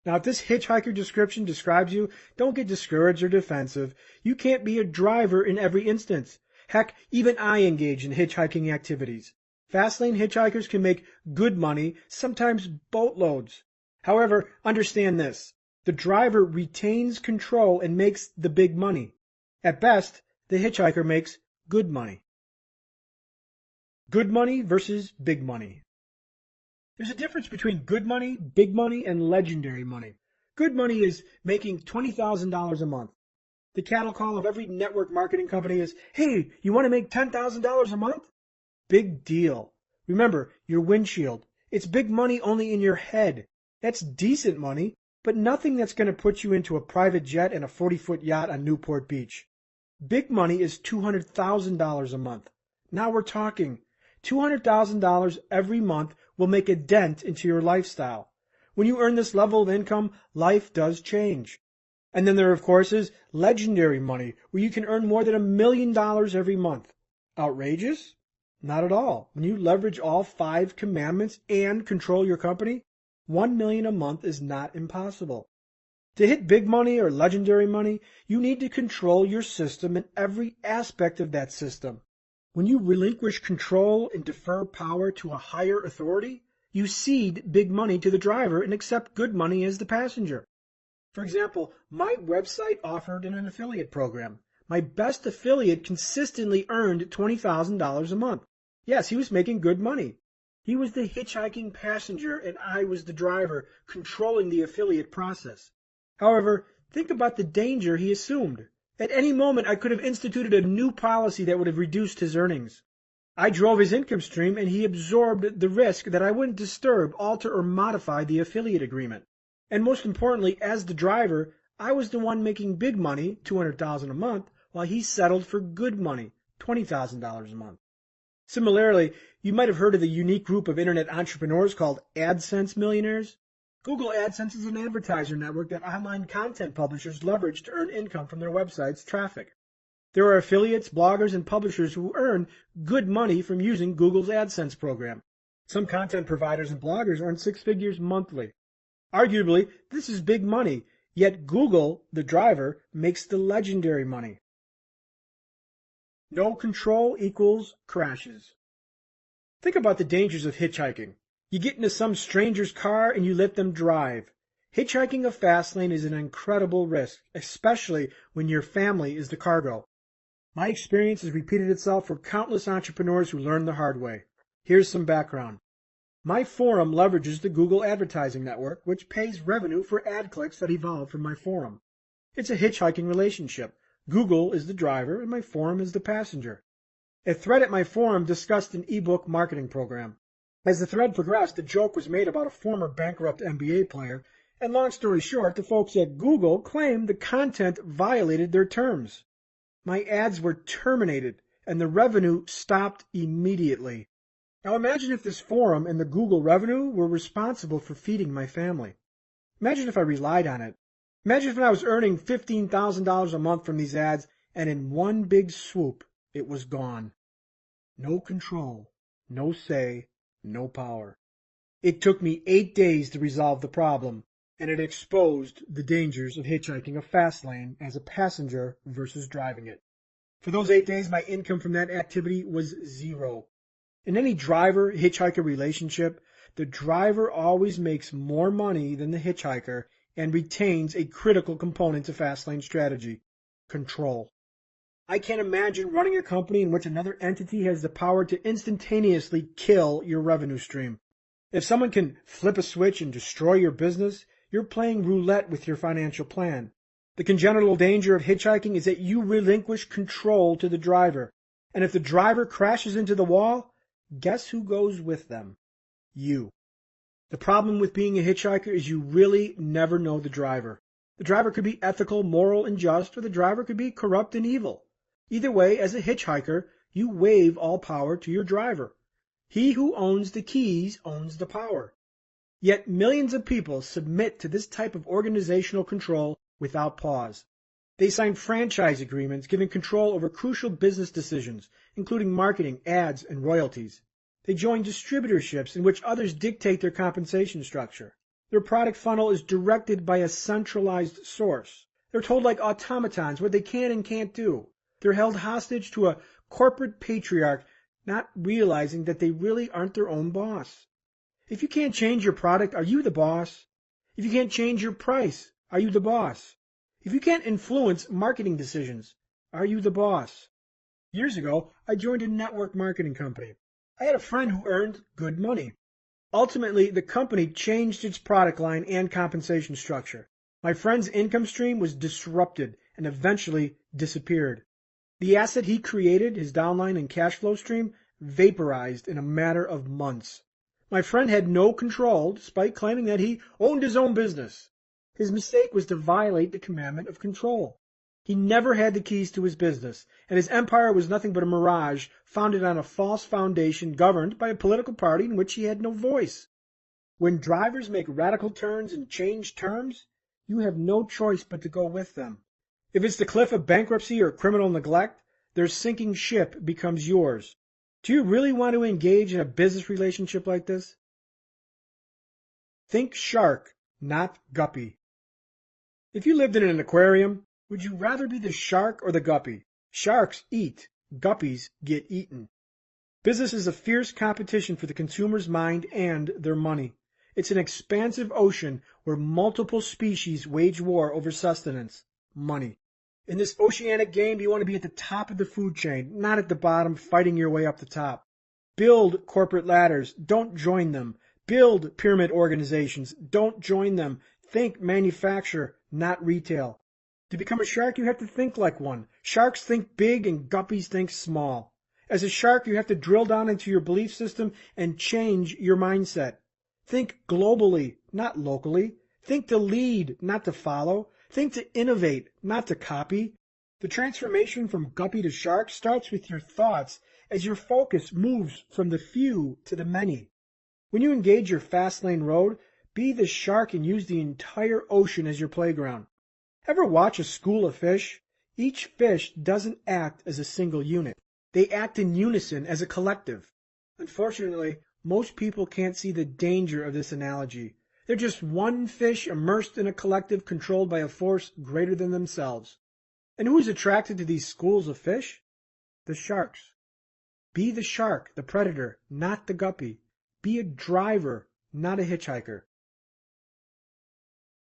Now, if this hitchhiker description describes you, don't get discouraged or defensive. You can't be a driver in every instance. Heck, even I engage in hitchhiking activities. Fastlane hitchhikers can make good money, sometimes boatloads. However, understand this. The driver retains control and makes the big money. At best, the hitchhiker makes good money. Good money versus big money. There's a difference between good money, big money, and legendary money. Good money is making $20,000 a month. The cattle call of every network marketing company is, hey, you want to make $10,000 a month? Big deal. Remember, your windshield. It's big money only in your head. That's decent money, but nothing that's going to put you into a private jet and a 40-foot yacht on Newport Beach. Big money is $200,000 a month. Now we're talking. $200,000 every month will make a dent into your lifestyle. When you earn this level of income, life does change. And then there, of course, is legendary money, where you can earn more than $1 million every month. Outrageous? Not at all. When you leverage all 5 commandments and control your company, $1 million a month is not impossible. To hit big money or legendary money, you need to control your system and every aspect of that system. When you relinquish control and defer power to a higher authority, you cede big money to the driver and accept good money as the passenger. For example, my website offered an affiliate program. My best affiliate consistently earned $20,000 a month. Yes, he was making good money. He was the hitchhiking passenger and I was the driver controlling the affiliate process. However, think about the danger he assumed. At any moment, I could have instituted a new policy that would have reduced his earnings. I drove his income stream and he absorbed the risk that I wouldn't disturb, alter, or modify the affiliate agreement. And most importantly, as the driver, I was the one making big money, $200,000 a month, while he settled for good money, $20,000 a month. Similarly, you might have heard of the unique group of internet entrepreneurs called AdSense millionaires. Google AdSense is an advertiser network that online content publishers leverage to earn income from their website's traffic. There are affiliates, bloggers, and publishers who earn good money from using Google's AdSense program. Some content providers and bloggers earn 6 figures monthly. Arguably, this is big money, yet Google, the driver, makes the legendary money. No control equals crashes. Think about the dangers of hitchhiking. You get into some stranger's car and you let them drive. Hitchhiking a fast lane is an incredible risk, especially when your family is the cargo. My experience has repeated itself for countless entrepreneurs who learned the hard way. Here's some background. My forum leverages the Google advertising network, which pays revenue for ad clicks that evolve from my forum. It's a hitchhiking relationship. Google is the driver and my forum is the passenger. A thread at my forum discussed an ebook marketing program. As the thread progressed, a joke was made about a former bankrupt NBA player, and long story short, the folks at Google claimed the content violated their terms. My ads were terminated, and the revenue stopped immediately. Now imagine if this forum and the Google revenue were responsible for feeding my family. Imagine if I relied on it. Imagine if I was earning $15,000 a month from these ads, and in one big swoop, it was gone. No control, no say, no power. It took me 8 days to resolve the problem, and it exposed the dangers of hitchhiking a fast lane as a passenger versus driving it. For those 8 days, my income from that activity was zero. In any driver-hitchhiker relationship, the driver always makes more money than the hitchhiker and retains a critical component to fast lane strategy: control. I can't imagine running a company in which another entity has the power to instantaneously kill your revenue stream. If someone can flip a switch and destroy your business, you're playing roulette with your financial plan. The congenital danger of hitchhiking is that you relinquish control to the driver. And if the driver crashes into the wall, guess who goes with them? You. The problem with being a hitchhiker is you really never know the driver. The driver could be ethical, moral, and just, or the driver could be corrupt and evil. Either way, as a hitchhiker, you waive all power to your driver. He who owns the keys owns the power. Yet millions of people submit to this type of organizational control without pause. They sign franchise agreements giving control over crucial business decisions, including marketing, ads, and royalties. They join distributorships in which others dictate their compensation structure. Their product funnel is directed by a centralized source. They're told like automatons what they can and can't do. They're held hostage to a corporate patriarch, not realizing that they really aren't their own boss. If you can't change your product, are you the boss? If you can't change your price, are you the boss? If you can't influence marketing decisions, are you the boss? Years ago, I joined a network marketing company. I had a friend who earned good money. Ultimately, the company changed its product line and compensation structure. My friend's income stream was disrupted and eventually disappeared. The asset he created, his downline and cash flow stream, vaporized in a matter of months. My friend had no control, despite claiming that he owned his own business. His mistake was to violate the commandment of control. He never had the keys to his business, and his empire was nothing but a mirage founded on a false foundation governed by a political party in which he had no voice. When drivers make radical turns and change terms, you have no choice but to go with them. If it's the cliff of bankruptcy or criminal neglect, their sinking ship becomes yours. Do you really want to engage in a business relationship like this? Think shark, not guppy. If you lived in an aquarium, would you rather be the shark or the guppy? Sharks eat, guppies get eaten. Business is a fierce competition for the consumer's mind and their money. It's an expansive ocean where multiple species wage war over sustenance, money. In this oceanic game, you want to be at the top of the food chain, not at the bottom, fighting your way up the top. Build corporate ladders, don't join them. Build pyramid organizations, don't join them. Think manufacture, not retail. To become a shark, you have to think like one. Sharks think big and guppies think small. As a shark, you have to drill down into your belief system and change your mindset. Think globally, not locally. Think to lead, not to follow. Think to innovate, not to copy. The transformation from guppy to shark starts with your thoughts as your focus moves from the few to the many. When you engage your fast lane road, be the shark and use the entire ocean as your playground. Ever watch a school of fish? Each fish doesn't act as a single unit. They act in unison as a collective. Unfortunately, most people can't see the danger of this analogy. They're just one fish immersed in a collective controlled by a force greater than themselves. And who is attracted to these schools of fish? The sharks. Be the shark, the predator, not the guppy. Be a driver, not a hitchhiker.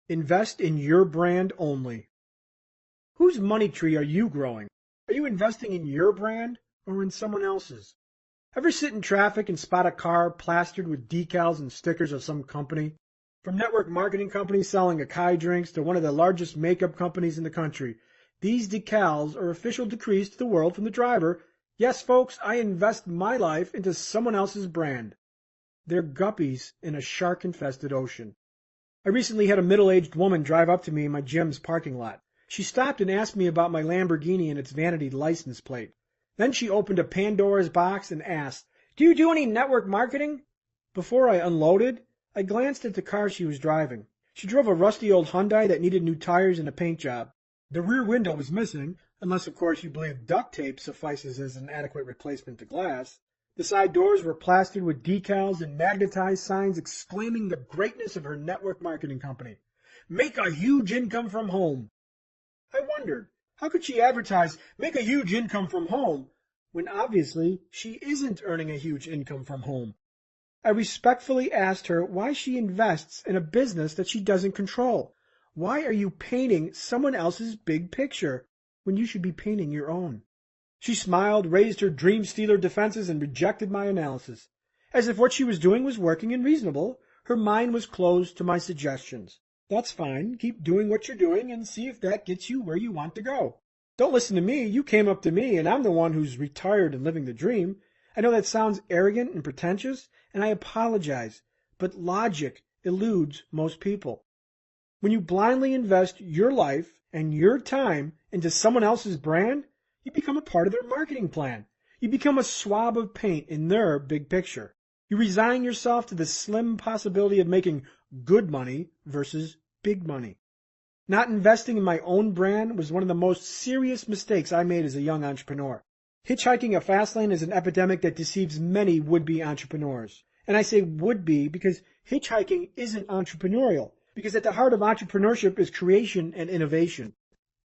Invest in your brand only. Whose money tree are you growing? Are you investing in your brand or in someone else's? Ever sit in traffic and spot a car plastered with decals and stickers of some company? From network marketing companies selling acai drinks to one of the largest makeup companies in the country, these decals are official decrees to the world from the driver. Yes, folks, I invest my life into someone else's brand. They're guppies in a shark-infested ocean. I recently had a middle-aged woman drive up to me in my gym's parking lot. She stopped and asked me about my Lamborghini and its vanity license plate. Then she opened a Pandora's box and asked, "Do you do any network marketing?" Before I unloaded, I glanced at the car she was driving. She drove a rusty old Hyundai that needed new tires and a paint job. The rear window was missing, unless of course you believe duct tape suffices as an adequate replacement to glass. The side doors were plastered with decals and magnetized signs exclaiming the greatness of her network marketing company. Make a huge income from home. I wondered, how could she advertise, make a huge income from home, when obviously she isn't earning a huge income from home? I respectfully asked her why she invests in a business that she doesn't control. Why are you painting someone else's big picture when you should be painting your own? She smiled, raised her dream stealer defenses, and rejected my analysis. As if what she was doing was working and reasonable, her mind was closed to my suggestions. That's fine. Keep doing what you're doing and see if that gets you where you want to go. Don't listen to me. You came up to me, and I'm the one who's retired and living the dream. I know that sounds arrogant and pretentious, and I apologize, but logic eludes most people. When you blindly invest your life and your time into someone else's brand, you become a part of their marketing plan. You become a swab of paint in their big picture. You resign yourself to the slim possibility of making good money versus big money. Not investing in my own brand was one of the most serious mistakes I made as a young entrepreneur. Hitchhiking a fast lane is an epidemic that deceives many would-be entrepreneurs. And I say would-be because hitchhiking isn't entrepreneurial, because at the heart of entrepreneurship is creation and innovation.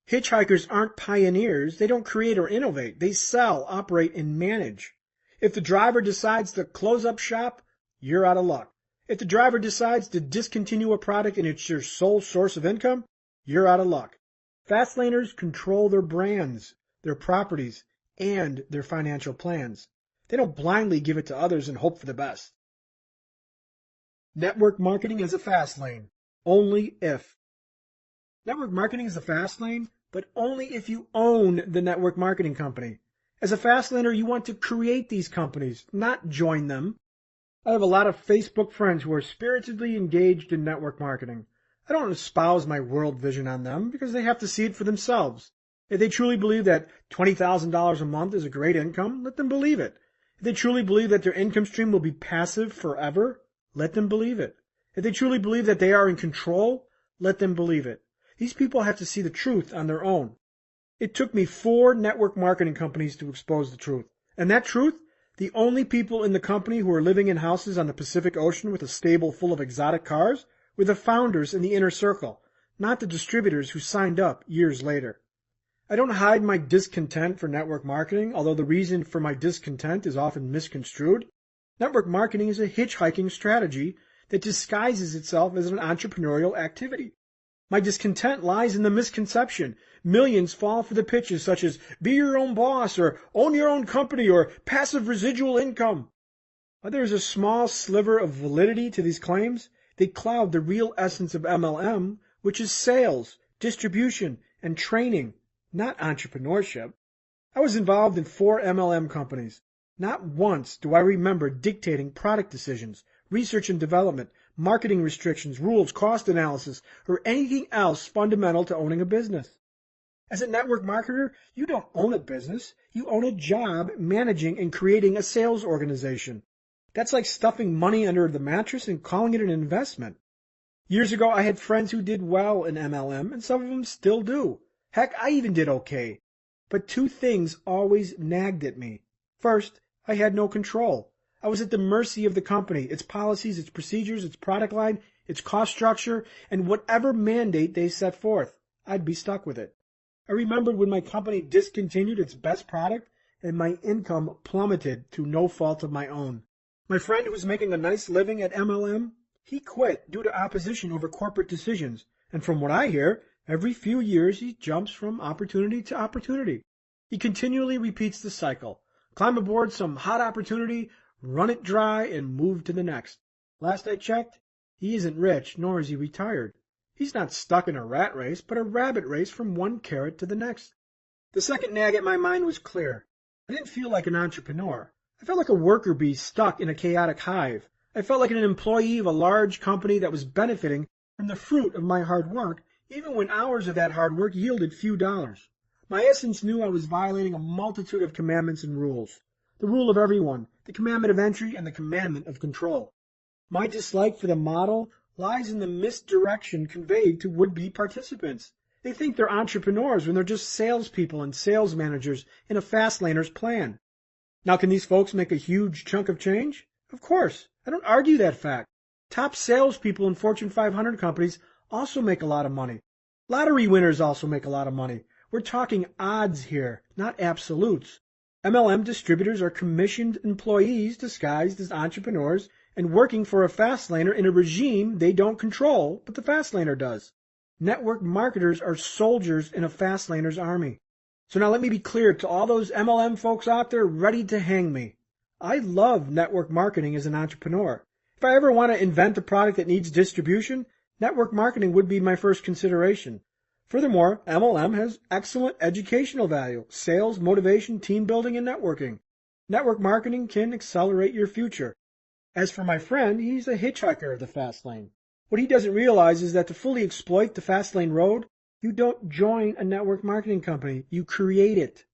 Hitchhikers aren't pioneers. They don't create or innovate. They sell, operate, and manage. If the driver decides to close up shop, you're out of luck. If the driver decides to discontinue a product and it's your sole source of income, you're out of luck. Fastlaners control their brands, their properties, and their financial plans. They don't blindly give it to others and hope for the best. Network marketing is a fast lane. Only if. Network marketing is a fast lane, but only if you own the network marketing company. As a fastlaner, you want to create these companies, not join them. I have a lot of Facebook friends who are spiritedly engaged in network marketing. I don't espouse my world vision on them because they have to see it for themselves. If they truly believe that $20,000 a month is a great income, let them believe it. If they truly believe that their income stream will be passive forever, let them believe it. If they truly believe that they are in control, let them believe it. These people have to see the truth on their own. It took me 4 network marketing companies to expose the truth. And that truth, the only people in the company who are living in houses on the Pacific Ocean with a stable full of exotic cars were the founders in the inner circle, not the distributors who signed up years later. I don't hide my discontent for network marketing, although the reason for my discontent is often misconstrued. Network marketing is a hitchhiking strategy that disguises itself as an entrepreneurial activity. My discontent lies in the misconception. Millions fall for the pitches such as be your own boss or own your own company or passive residual income. While there is a small sliver of validity to these claims, they cloud the real essence of MLM, which is sales, distribution, and training, not entrepreneurship. I was involved in 4 MLM companies. Not once do I remember dictating product decisions, research and development, marketing restrictions, rules, cost analysis, or anything else fundamental to owning a business. As a network marketer, you don't own a business. You own a job managing and creating a sales organization. That's like stuffing money under the mattress and calling it an investment. Years ago, I had friends who did well in MLM, and some of them still do. Heck, I even did okay. But 2 things always nagged at me. First, I had no control. I was at the mercy of the company, its policies, its procedures, its product line, its cost structure, and whatever mandate they set forth. I'd be stuck with it. I remembered when my company discontinued its best product and my income plummeted through no fault of my own. My friend who was making a nice living at MLM, he quit due to opposition over corporate decisions, and from what I hear, every few years he jumps from opportunity to opportunity. He continually repeats the cycle. Climb aboard some hot opportunity, run it dry, and move to the next. Last I checked, he isn't rich, nor is he retired. He's not stuck in a rat race, but a rabbit race from one carrot to the next. The second nag at my mind was clear. I didn't feel like an entrepreneur. I felt like a worker bee stuck in a chaotic hive. I felt like an employee of a large company that was benefiting from the fruit of my hard work, even when hours of that hard work yielded few dollars. My essence knew I was violating a multitude of commandments and rules. The rule of everyone, the commandment of entry, and the commandment of control. My dislike for the model lies in the misdirection conveyed to would-be participants. They think they're entrepreneurs when they're just salespeople and sales managers in a Fastlaner's plan. Now, can these folks make a huge chunk of change? Of course. I don't argue that fact. Top salespeople in Fortune 500 companies also make a lot of money. Lottery winners also make a lot of money. We're talking odds here, not absolutes. MLM distributors are commissioned employees disguised as entrepreneurs and working for a Fastlaner in a regime they don't control, but the Fastlaner does. Network marketers are soldiers in a Fastlaner's army. So now let me be clear to all those MLM folks out there ready to hang me. I love network marketing as an entrepreneur. If I ever want to invent a product that needs distribution, network marketing would be my first consideration. Furthermore, MLM has excellent educational value, sales, motivation, team building, and networking. Network marketing can accelerate your future. As for my friend, he's a hitchhiker of the fast lane. What he doesn't realize is that to fully exploit the fast lane road, you don't join a network marketing company, you create it.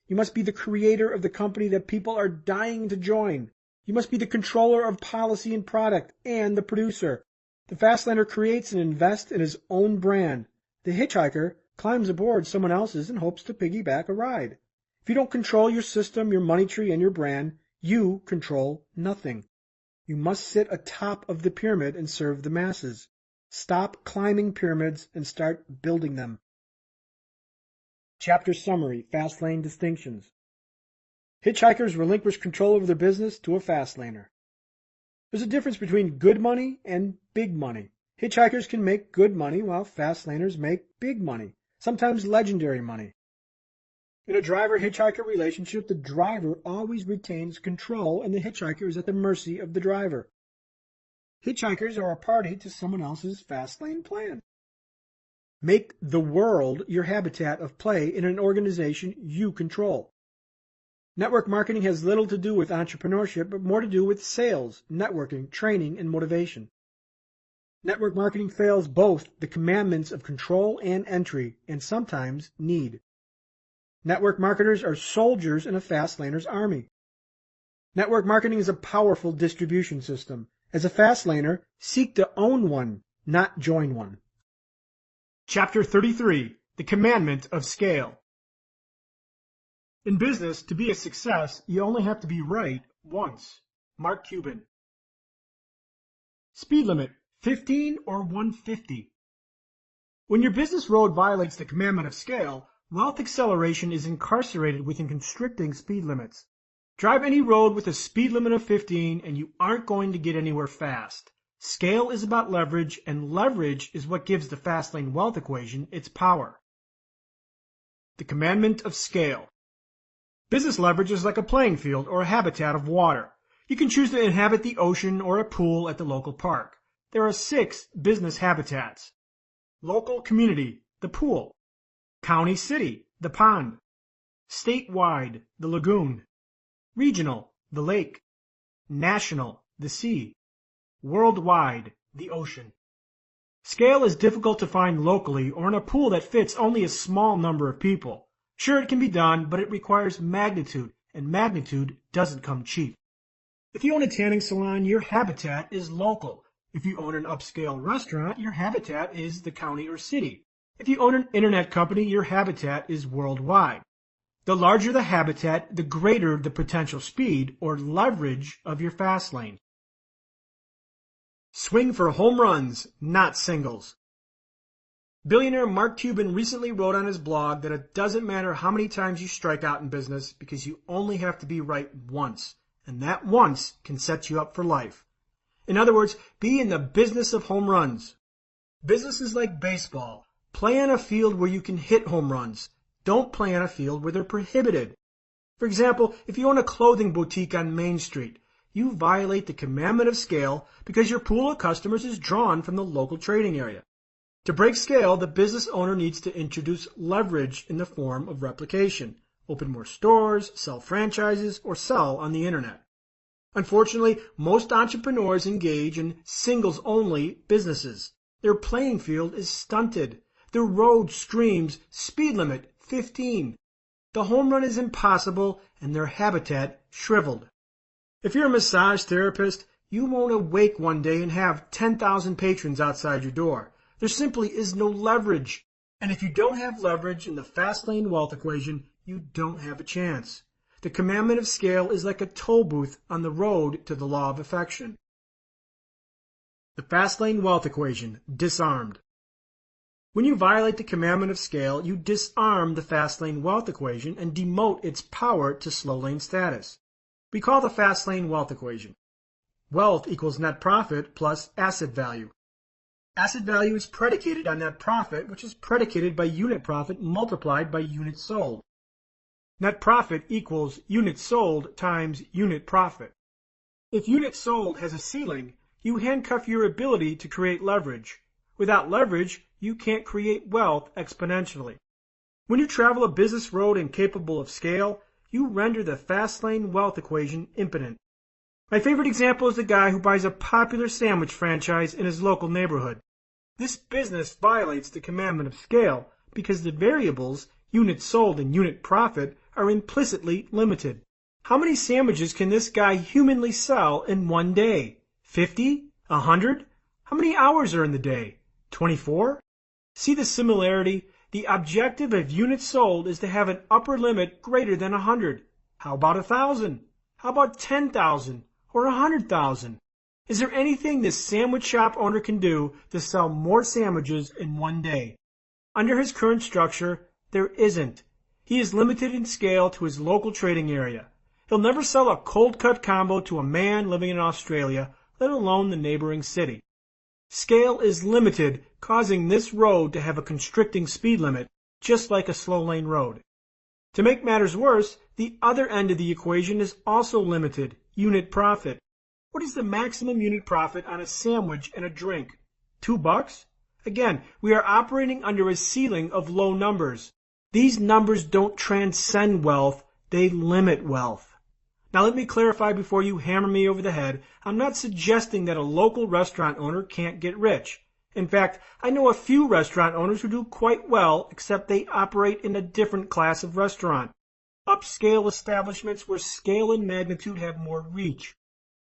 You must be the creator of the company that people are dying to join. You must be the controller of policy and product and the producer. The Fastlaner creates and invests in his own brand. The hitchhiker climbs aboard someone else's and hopes to piggyback a ride. If you don't control your system, your money tree, and your brand, you control nothing. You must sit atop of the pyramid and serve the masses. Stop climbing pyramids and start building them. Chapter Summary, Fastlane Distinctions. Hitchhikers relinquish control over their business to a Fastlaner. There's a difference between good money and big money. Hitchhikers can make good money while Fastlaners make big money, sometimes legendary money. In a driver-hitchhiker relationship, the driver always retains control and the hitchhiker is at the mercy of the driver. Hitchhikers are a party to someone else's Fastlane plan. Make the world your habitat of play in an organization you control. Network marketing has little to do with entrepreneurship, but more to do with sales, networking, training, and motivation. Network marketing fails both the commandments of control and entry, and sometimes need. Network marketers are soldiers in a Fastlaner's army. Network marketing is a powerful distribution system. As a Fastlaner, seek to own one, not join one. Chapter 33, The Commandment of Scale. In business, to be a success, you only have to be right once. Mark Cuban. Speed limit, 15 or 150. When your business road violates the commandment of scale, wealth acceleration is incarcerated within constricting speed limits. Drive any road with a speed limit of 15 and you aren't going to get anywhere fast. Scale is about leverage, and leverage is what gives the Fastlane wealth equation its power. The commandment of scale. Business leverage is like a playing field or a habitat of water. You can choose to inhabit the ocean or a pool at the local park. There are 6 business habitats. Local community, the pool. County city, the pond. Statewide, the lagoon. Regional, the lake. National, the sea. Worldwide, the ocean. Scale is difficult to find locally or in a pool that fits only a small number of people. Sure, it can be done, but it requires magnitude, and magnitude doesn't come cheap. If you own a tanning salon, your habitat is local. If you own an upscale restaurant, your habitat is the county or city. If you own an internet company, your habitat is worldwide. The larger the habitat, the greater the potential speed or leverage of your fast lane. Swing for home runs, not singles. Billionaire Mark Cuban recently wrote on his blog that it doesn't matter how many times you strike out in business because you only have to be right once, and that once can set you up for life. In other words, be in the business of home runs. Business is like baseball. Play on a field where you can hit home runs. Don't play on a field where they're prohibited. For example, if you own a clothing boutique on Main Street, you violate the commandment of scale because your pool of customers is drawn from the local trading area. To break scale, the business owner needs to introduce leverage in the form of replication, open more stores, sell franchises, or sell on the internet. Unfortunately, most entrepreneurs engage in singles-only businesses. Their playing field is stunted. Their road screams, speed limit, 15. The home run is impossible, and their habitat shriveled. If you're a massage therapist, you won't awake one day and have 10,000 patrons outside your door. There simply is no leverage. And if you don't have leverage in the Fastlane wealth equation, you don't have a chance. The commandment of scale is like a toll booth on the road to the law of affection. The Fastlane wealth equation, disarmed. When you violate the commandment of scale, you disarm the Fastlane wealth equation and demote its power to slow lane status. We call the Fastlane wealth equation. Wealth equals net profit plus asset value. Asset value is predicated on net profit, which is predicated by unit profit multiplied by units sold. Net profit equals units sold times unit profit. If units sold has a ceiling, you handcuff your ability to create leverage. Without leverage, you can't create wealth exponentially. When you travel a business road incapable of scale, you render the Fastlane wealth equation impotent. My favorite example is the guy who buys a popular sandwich franchise in his local neighborhood. This business violates the commandment of scale because the variables, units sold and unit profit, are implicitly limited. How many sandwiches can this guy humanly sell in one day? 50? 100? How many hours are in the day? 24? See the similarity? The objective of units sold is to have an upper limit greater than 100. How about 1,000? How about 10,000? Or 100,000? Is there anything this sandwich shop owner can do to sell more sandwiches in one day? Under his current structure, there isn't. He is limited in scale to his local trading area. He'll never sell a cold cut combo to a man living in Australia, let alone the neighboring city. Scale is limited, causing this road to have a constricting speed limit, just like a slow lane road. To make matters worse, the other end of the equation is also limited, unit profit. What is the maximum unit profit on a sandwich and a drink? $2? Again, we are operating under a ceiling of low numbers. These numbers don't transcend wealth, they limit wealth. Now let me clarify before you hammer me over the head. I'm not suggesting that a local restaurant owner can't get rich. In fact, I know a few restaurant owners who do quite well, except they operate in a different class of restaurant. Upscale establishments where scale and magnitude have more reach.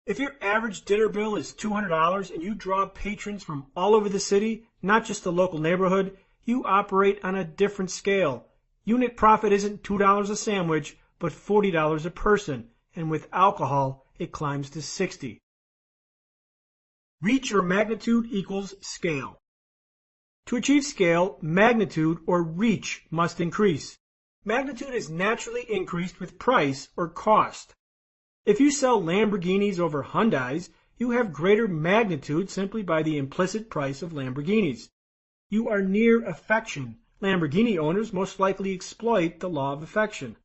If your average dinner bill is $200 and you draw patrons from all over the city, not just the local neighborhood, you operate on a different scale. Unit profit isn't $2 a sandwich, but $40 a person. And with alcohol, it climbs to 60. Reach or magnitude equals scale. To achieve scale, magnitude or reach must increase. Magnitude is naturally increased with price or cost. If you sell Lamborghinis over Hyundais, you have greater magnitude simply by the implicit price of Lamborghinis. You are near affection. Lamborghini owners most likely exploit the law of affection.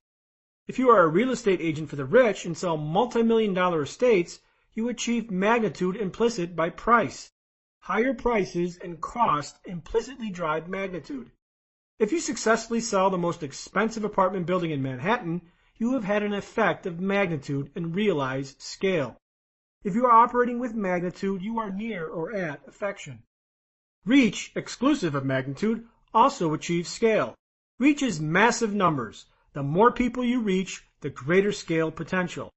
If you are a real estate agent for the rich and sell multi-million-dollar estates, you achieve magnitude implicit by price. Higher prices and cost implicitly drive magnitude. If you successfully sell the most expensive apartment building in Manhattan, you have had an effect of magnitude and realize scale. If you are operating with magnitude, you are near or at affection. Reach, exclusive of magnitude, also achieves scale. Reach is massive numbers. The more people you reach, the greater scale potential.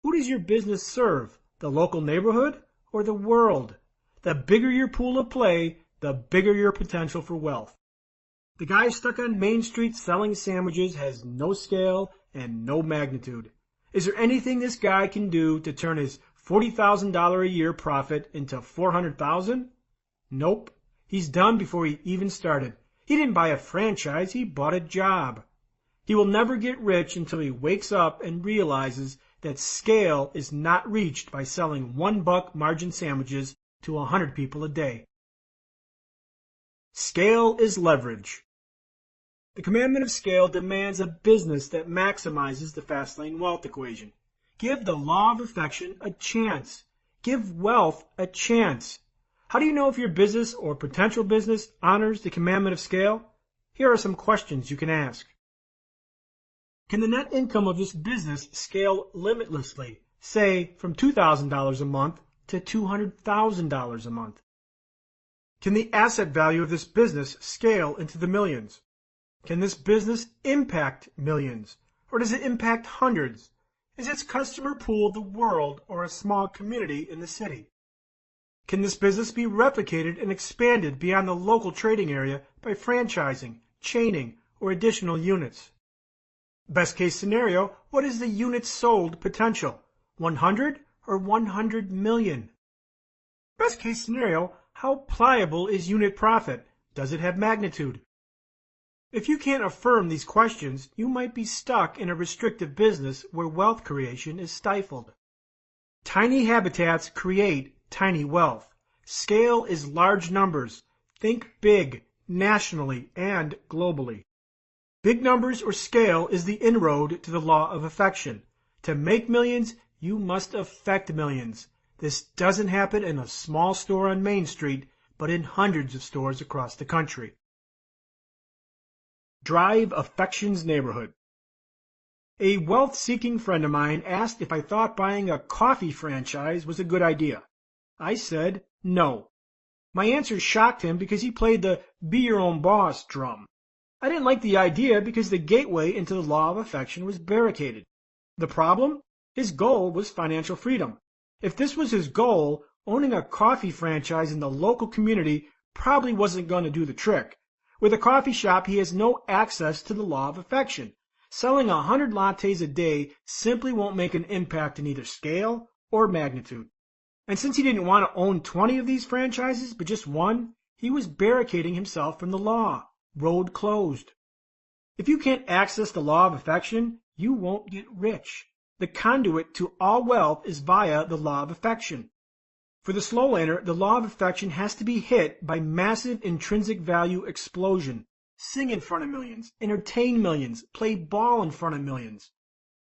Who does your business serve? The local neighborhood or the world? The bigger your pool of play, the bigger your potential for wealth. The guy stuck on Main Street selling sandwiches has no scale and no magnitude. Is there anything this guy can do to turn his $40,000 a year profit into $400,000? Nope. He's done before he even started. He didn't buy a franchise, he bought a job. He will never get rich until he wakes up and realizes that scale is not reached by selling $1 margin sandwiches to 100 people a day. Scale is leverage. The commandment of scale demands a business that maximizes the Fastlane wealth equation. Give the law of affection a chance. Give wealth a chance. How do you know if your business or potential business honors the commandment of scale? Here are some questions you can ask. Can the net income of this business scale limitlessly, say from $2,000 a month to $200,000 a month? Can the asset value of this business scale into the millions? Can this business impact millions, or does it impact hundreds? Is its customer pool the world or a small community in the city? Can this business be replicated and expanded beyond the local trading area by franchising, chaining, or additional units? Best case scenario, what is the units sold potential? 100 or 100 million? Best case scenario, how pliable is unit profit? Does it have magnitude? If you can't affirm these questions, you might be stuck in a restrictive business where wealth creation is stifled. Tiny habitats create tiny wealth. Scale is large numbers. Think big, nationally and globally. Big numbers or scale is the inroad to the law of affection. To make millions, you must affect millions. This doesn't happen in a small store on Main Street, but in hundreds of stores across the country. Drive affection's neighborhood. A wealth-seeking friend of mine asked if I thought buying a coffee franchise was a good idea. I said no. My answer shocked him because he played the be your own boss drum. I didn't like the idea because the gateway into the law of affection was barricaded. The problem? His goal was financial freedom. If this was his goal, owning a coffee franchise in the local community probably wasn't going to do the trick. With a coffee shop, he has no access to the law of affection. Selling 100 lattes a day simply won't make an impact in either scale or magnitude. And since he didn't want to own 20 of these franchises, but just one, he was barricading himself from the law. Road closed. If you can't access the law of affection, you won't get rich. The conduit to all wealth is via the law of affection. For the slow laner, the law of affection has to be hit by massive intrinsic value explosion. Sing in front of millions, entertain millions, play ball in front of millions.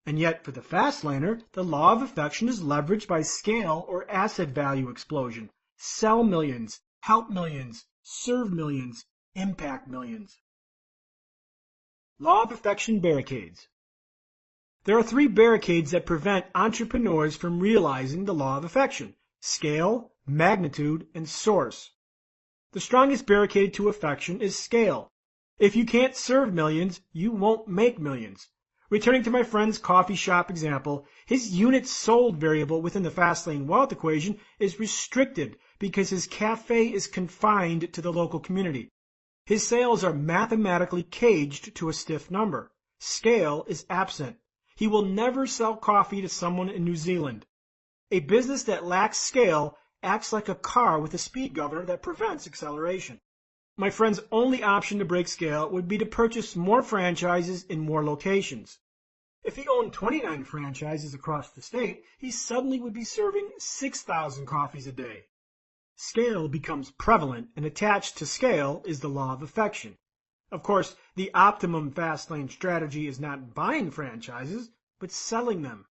And yet, for the fast laner, the law of affection is leveraged by scale or asset value explosion. Sell millions, help millions, serve millions, impact millions. Law of affection barricades. There are 3 barricades that prevent entrepreneurs from realizing the law of affection: scale, magnitude, and source. The strongest barricade to affection is scale. If you can't serve millions, you won't make millions. Returning to my friend's coffee shop example, his units sold variable within the Fastlane wealth equation is restricted because his cafe is confined to the local community. His sales are mathematically caged to a stiff number. Scale is absent. He will never sell coffee to someone in New Zealand. A business that lacks scale acts like a car with a speed governor that prevents acceleration. My friend's only option to break scale would be to purchase more franchises in more locations. If he owned 29 franchises across the state, he suddenly would be serving 6,000 coffees a day. Scale becomes prevalent, and attached to scale is the law of affection. Of course, the optimum Fastlane strategy is not buying franchises, but selling them.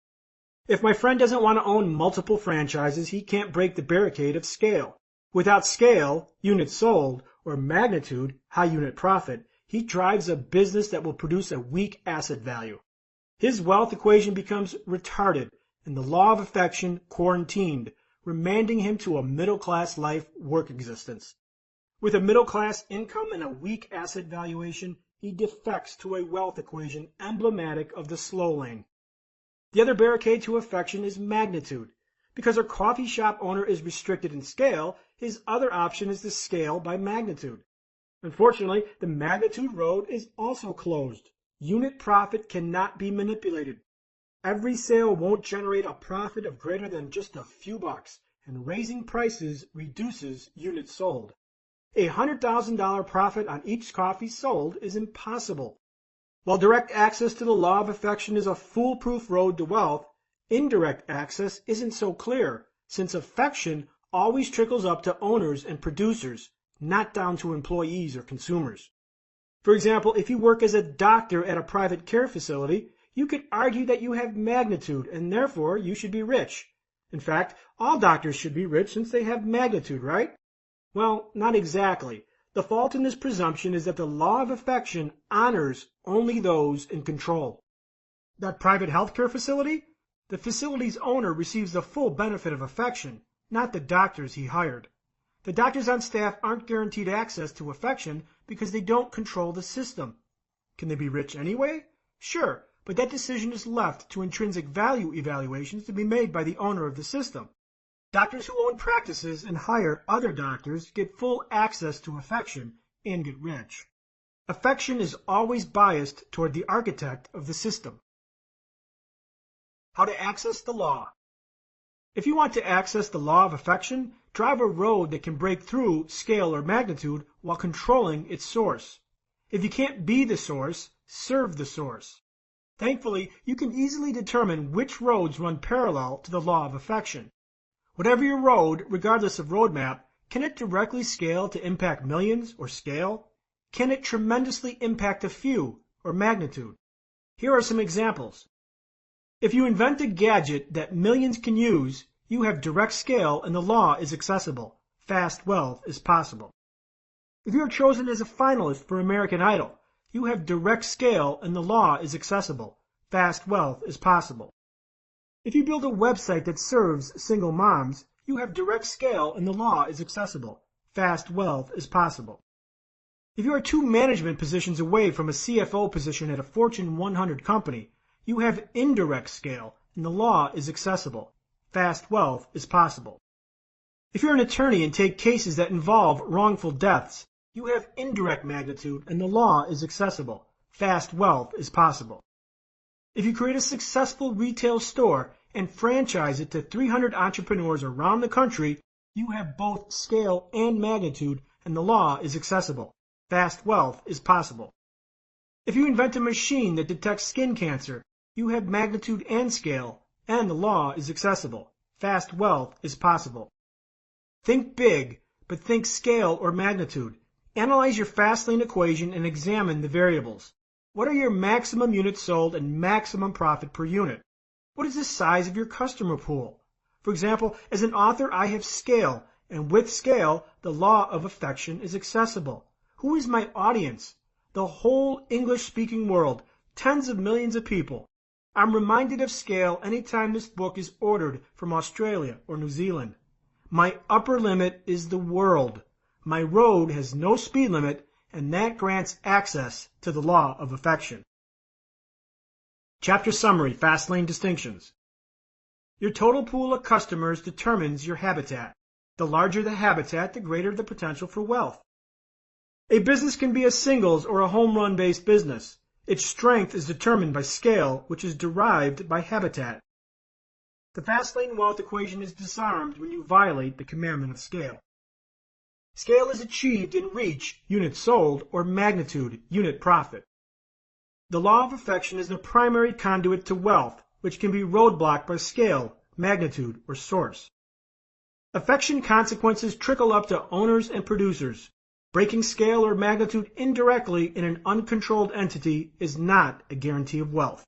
If my friend doesn't want to own multiple franchises, he can't break the barricade of scale. Without scale, units sold, or magnitude, high unit profit, he drives a business that will produce a weak asset value. His wealth equation becomes retarded, and the law of affection quarantined, remanding him to a middle-class life work existence. With a middle-class income and a weak asset valuation, he defects to a wealth equation emblematic of the slow lane. The other barricade to affection is magnitude. Because our coffee shop owner is restricted in scale, his other option is to scale by magnitude. Unfortunately, the magnitude road is also closed. Unit profit cannot be manipulated. Every sale won't generate a profit of greater than just a few bucks, and raising prices reduces units sold. A $100,000 profit on each coffee sold is impossible. While direct access to the law of affection is a foolproof road to wealth, Indirect access isn't so clear, since affection always trickles up to owners and producers, not down to employees or consumers. For example, if you work as a doctor at a private care facility, you could argue that you have magnitude and therefore you should be rich. In fact, all doctors should be rich since they have magnitude, right? Well, not exactly. The fault in this presumption is that the law of affection honors only those in control. That private healthcare facility? The facility's owner receives the full benefit of affection, not the doctors he hired. The doctors on staff aren't guaranteed access to affection because they don't control the system. Can they be rich anyway? Sure, but that decision is left to intrinsic value evaluations to be made by the owner of the system. Doctors who own practices and hire other doctors get full access to affection and get rich. Affection is always biased toward the architect of the system. How to access the law. If you want to access the law of affection, drive a road that can break through scale or magnitude while controlling its source. If you can't be the source, serve the source. Thankfully, you can easily determine which roads run parallel to the law of affection. Whatever your road, regardless of roadmap, can it directly scale to impact millions or scale? Can it tremendously impact a few or magnitude? Here are some examples. If you invent a gadget that millions can use, you have direct scale and the law is accessible. Fast wealth is possible. If you are chosen as a finalist for American Idol, you have direct scale and the law is accessible. Fast wealth is possible. If you build a website that serves single moms, you have direct scale and the law is accessible. Fast wealth is possible. If you are 2 management positions away from a CFO position at a Fortune 100 company, you have indirect scale and the law is accessible. Fast wealth is possible. If you're an attorney and take cases that involve wrongful deaths, you have indirect magnitude and the law is accessible. Fast wealth is possible. If you create a successful retail store and franchise it to 300 entrepreneurs around the country, you have both scale and magnitude and the law is accessible. Fast wealth is possible. If you invent a machine that detects skin cancer, you have magnitude and scale, and the law is accessible. Fast wealth is possible. Think big, but think scale or magnitude. Analyze your Fastlane equation and examine the variables. What are your maximum units sold and maximum profit per unit? What is the size of your customer pool? For example, as an author, I have scale, and with scale, the law of affection is accessible. Who is my audience? The whole English-speaking world, tens of millions of people. I'm reminded of scale anytime this book is ordered from Australia or New Zealand. My upper limit is the world. My road has no speed limit, and that grants access to the law of affection. Chapter Summary, Fastlane Distinctions. Your total pool of customers determines your habitat. The larger the habitat, the greater the potential for wealth. A business can be a singles or a home run based business. Its strength is determined by scale, which is derived by habitat. The Fastlane wealth equation is disarmed when you violate the commandment of scale. Scale is achieved in reach, units sold, or magnitude, unit profit. The law of affection is the primary conduit to wealth, which can be roadblocked by scale, magnitude, or source. Affection consequences trickle up to owners and producers. Breaking scale or magnitude indirectly in an uncontrolled entity is not a guarantee of wealth.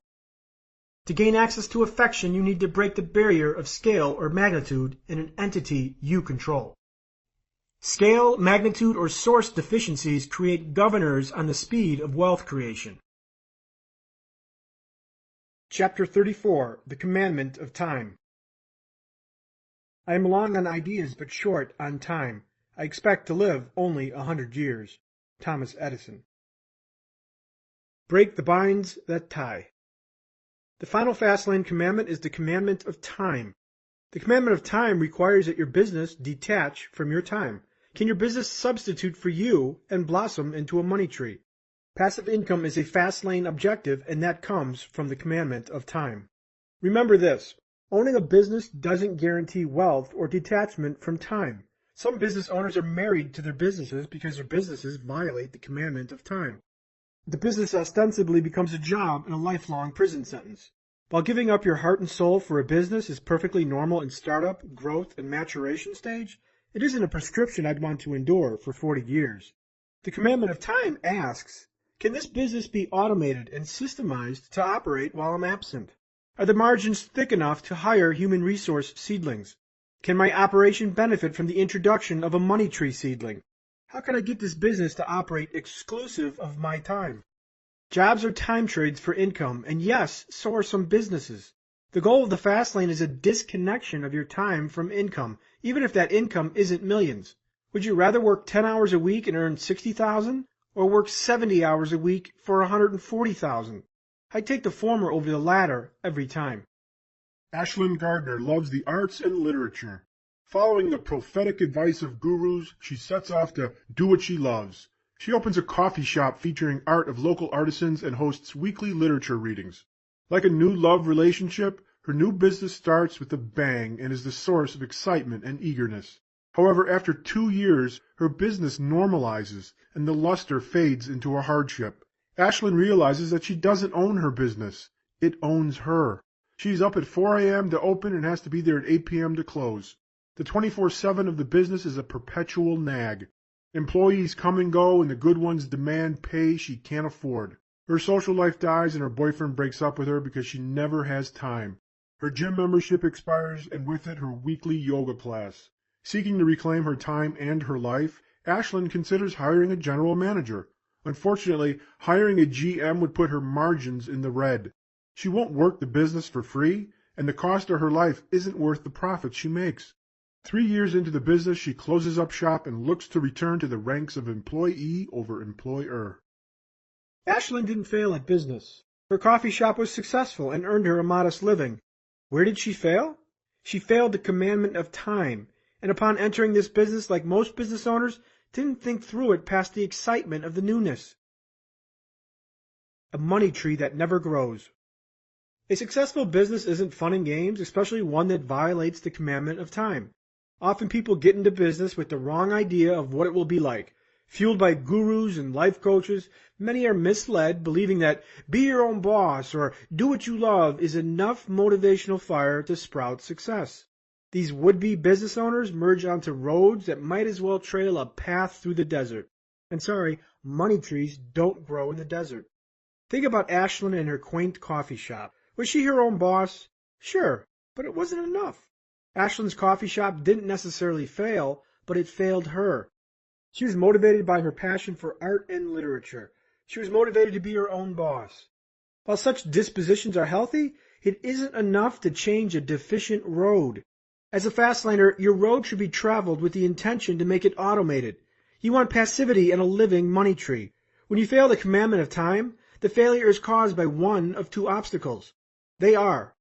To gain access to affection, you need to break the barrier of scale or magnitude in an entity you control. Scale, magnitude, or source deficiencies create governors on the speed of wealth creation. Chapter 34, The Commandment of Time. I am long on ideas but short on time. I expect to live only 100 years. Thomas Edison. Break the binds that tie. The final Fastlane commandment is the commandment of time. The commandment of time requires that your business detach from your time. Can your business substitute for you and blossom into a money tree? Passive income is a Fastlane objective, and that comes from the commandment of time. Remember this: owning a business doesn't guarantee wealth or detachment from time. Some business owners are married to their businesses because their businesses violate the commandment of time. The business ostensibly becomes a job and a lifelong prison sentence. While giving up your heart and soul for a business is perfectly normal in startup, growth, and maturation stage, it isn't a prescription I'd want to endure for 40 years. The commandment of time asks, can this business be automated and systemized to operate while I'm absent? Are the margins thick enough to hire human resource seedlings? Can my operation benefit from the introduction of a money tree seedling? How can I get this business to operate exclusive of my time? Jobs are time trades for income, and yes, so are some businesses. The goal of the fast lane is a disconnection of your time from income, even if that income isn't millions. Would you rather work 10 hours a week and earn $60,000 or work 70 hours a week for $140,000? I'd take the former over the latter every time. Ashlyn Gardner loves the arts and literature. Following the prophetic advice of gurus, she sets off to do what she loves. She opens a coffee shop featuring art of local artisans and hosts weekly literature readings. Like a new love relationship, her new business starts with a bang and is the source of excitement and eagerness. However, after 2 years, her business normalizes and the luster fades into a hardship. Ashlyn realizes that she doesn't own her business. It owns her. She's up at 4 a.m. to open and has to be there at 8 p.m. to close. The 24/7 of the business is a perpetual nag. Employees come and go, and the good ones demand pay she can't afford. Her social life dies, and her boyfriend breaks up with her because she never has time. Her gym membership expires, and with it her weekly yoga class. Seeking to reclaim her time and her life, Ashlyn considers hiring a general manager. Unfortunately, hiring a GM would put her margins in the red. She won't work the business for free, and the cost of her life isn't worth the profits she makes. 3 years into the business, she closes up shop and looks to return to the ranks of employee over employer. Ashlyn didn't fail at business. Her coffee shop was successful and earned her a modest living. Where did she fail? She failed the commandment of time, and upon entering this business, like most business owners, didn't think through it past the excitement of the newness. A money tree that never grows. A successful business isn't fun and games, especially one that violates the commandment of time. Often people get into business with the wrong idea of what it will be like. Fueled by gurus and life coaches, many are misled, believing that be your own boss or do what you love is enough motivational fire to sprout success. These would-be business owners merge onto roads that might as well trail a path through the desert. And sorry, money trees don't grow in the desert. Think about Ashlyn and her quaint coffee shop. Was she her own boss? Sure, but it wasn't enough. Ashlyn's coffee shop didn't necessarily fail, but it failed her. She was motivated by her passion for art and literature. She was motivated to be her own boss. While such dispositions are healthy, it isn't enough to change a deficient road. As a fastlaner, your road should be traveled with the intention to make it automated. You want passivity and a living money tree. When you fail the commandment of time, the failure is caused by one of two obstacles. They are,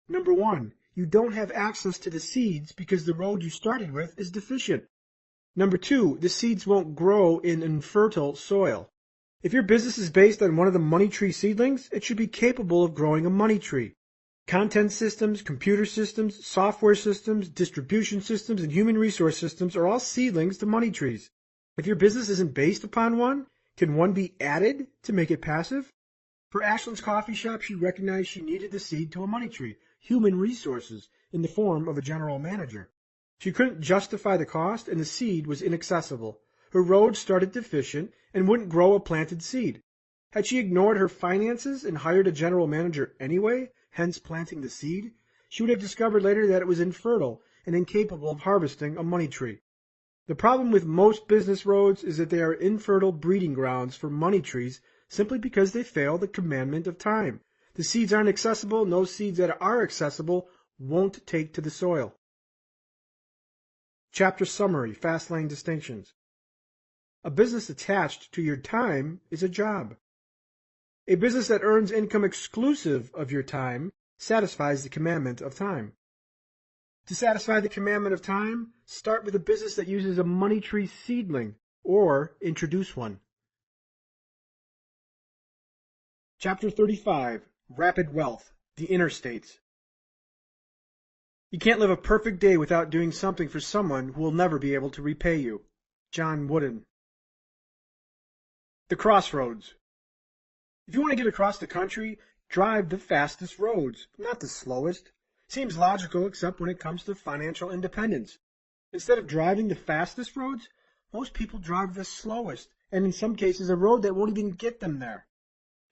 number one, you don't have access to the seeds because the road you started with is deficient. Number two, the seeds won't grow in infertile soil. If your business is based on one of the money tree seedlings, it should be capable of growing a money tree. Content systems, computer systems, software systems, distribution systems, and human resource systems are all seedlings to money trees. If your business isn't based upon one, can one be added to make it passive? For Ashlyn's coffee shop, she recognized she needed the seed to a money tree, human resources, in the form of a general manager. She couldn't justify the cost, and the seed was inaccessible. Her road started deficient and wouldn't grow a planted seed. Had she ignored her finances and hired a general manager anyway, hence planting the seed, she would have discovered later that it was infertile and incapable of harvesting a money tree. The problem with most business roads is that they are infertile breeding grounds for money trees simply because they fail the commandment of time. The seeds aren't accessible, and those seeds that are accessible won't take to the soil. Chapter Summary, Fastlane Distinctions. A business attached to your time is a job. A business that earns income exclusive of your time satisfies the commandment of time. To satisfy the commandment of time, start with a business that uses a money tree seedling, or introduce one. Chapter 35, Rapid Wealth, the Interstates. You can't live a perfect day without doing something for someone who will never be able to repay you. John Wooden. The Crossroads. If you want to get across the country, drive the fastest roads, not the slowest. Seems logical except when it comes to financial independence. Instead of driving the fastest roads, most people drive the slowest, and in some cases a road that won't even get them there.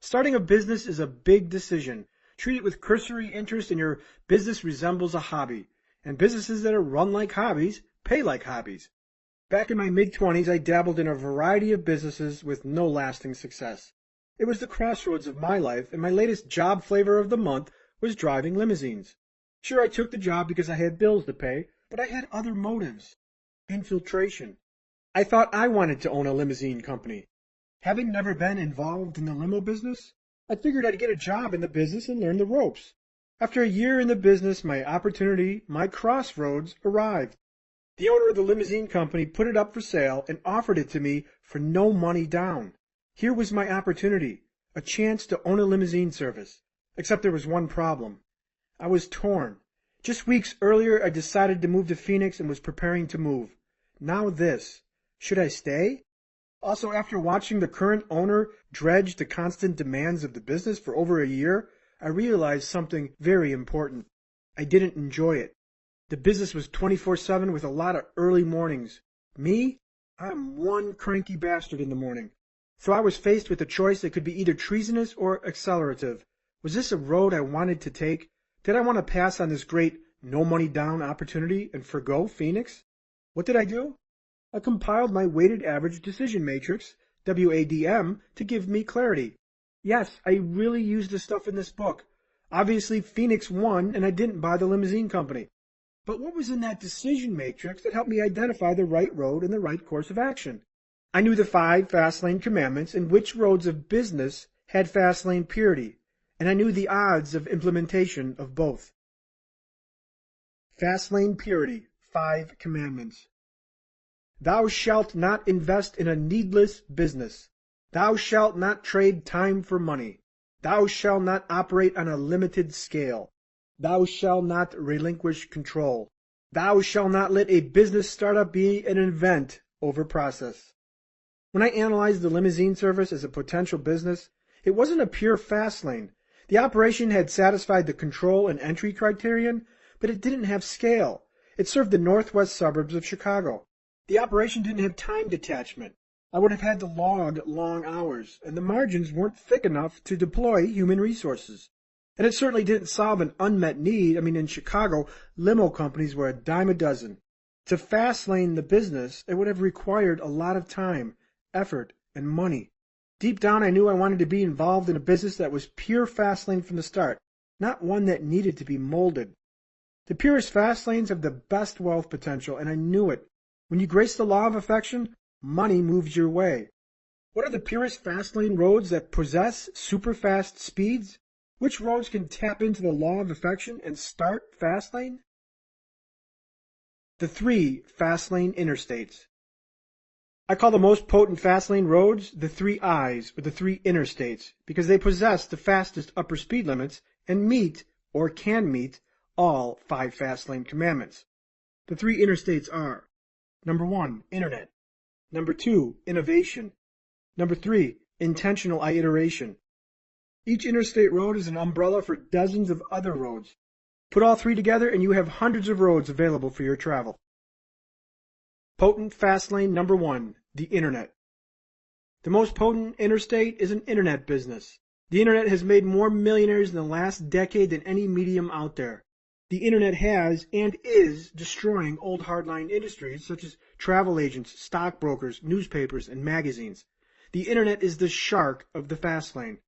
Starting a business is a big decision. Treat it with cursory interest and your business resembles a hobby. And businesses that are run like hobbies pay like hobbies. Back in my mid-20s, I dabbled in a variety of businesses with no lasting success. It was the crossroads of my life, and my latest job flavor of the month was driving limousines. Sure, I took the job because I had bills to pay, but I had other motives. Infiltration. I thought I wanted to own a limousine company. Having never been involved in the limo business, I figured I'd get a job in the business and learn the ropes. After a year in the business, my opportunity, my crossroads, arrived. The owner of the limousine company put it up for sale and offered it to me for no money down. Here was my opportunity, a chance to own a limousine service. Except there was one problem. I was torn. Just weeks earlier, I decided to move to Phoenix and was preparing to move. Now this. Should I stay? Also, after watching the current owner dredge the constant demands of the business for over a year, I realized something very important. I didn't enjoy it. The business was 24/7 with a lot of early mornings. Me? I'm one cranky bastard in the morning. So I was faced with a choice that could be either treasonous or accelerative. Was this a road I wanted to take? Did I want to pass on this great no money down opportunity and forgo Phoenix? What did I do? I compiled my weighted average decision matrix, WADM, to give me clarity. Yes, I really used the stuff in this book. Obviously, Phoenix won, and I didn't buy the limousine company. But what was in that decision matrix that helped me identify the right road and the right course of action? I knew the 5 Fastlane commandments and which roads of business had Fastlane purity, and I knew the odds of implementation of both. Fastlane purity, 5 commandments. Thou shalt not invest in a needless business. Thou shalt not trade time for money. Thou shalt not operate on a limited scale. Thou shalt not relinquish control. Thou shalt not let a business startup be an event over process. When I analyzed the limousine service as a potential business, it wasn't a pure fast lane. The operation had satisfied the control and entry criterion, but it didn't have scale. It served the northwest suburbs of Chicago. The operation didn't have time detachment. I would have had to log long hours, and the margins weren't thick enough to deploy human resources. And it certainly didn't solve an unmet need. In Chicago, limo companies were a dime a dozen. To fast lane the business, it would have required a lot of time, effort, and money. Deep down, I knew I wanted to be involved in a business that was pure fast lane from the start, not one that needed to be molded. The purest fast lanes have the best wealth potential, and I knew it. When you grace the law of affection, money moves your way. What are the purest fast lane roads that possess super fast speeds? Which roads can tap into the law of affection and start fast lane? The 3 fast lane interstates. I call the most potent fast lane roads the 3 I's, or the 3 interstates, because they possess the fastest upper speed limits and meet, or can meet, all 5 fast lane commandments. The 3 interstates are: Number 1, Internet. Number 2, Innovation. Number 3, Intentional iteration. Each interstate road is an umbrella for dozens of other roads. Put all 3 together and you have hundreds of roads available for your travel. Potent fast lane number 1, the Internet. The most potent interstate is an Internet business. The Internet has made more millionaires in the last decade than any medium out there. The Internet has and is destroying old hardline industries such as travel agents, stockbrokers, newspapers, and magazines. The Internet is the shark of the fast lane.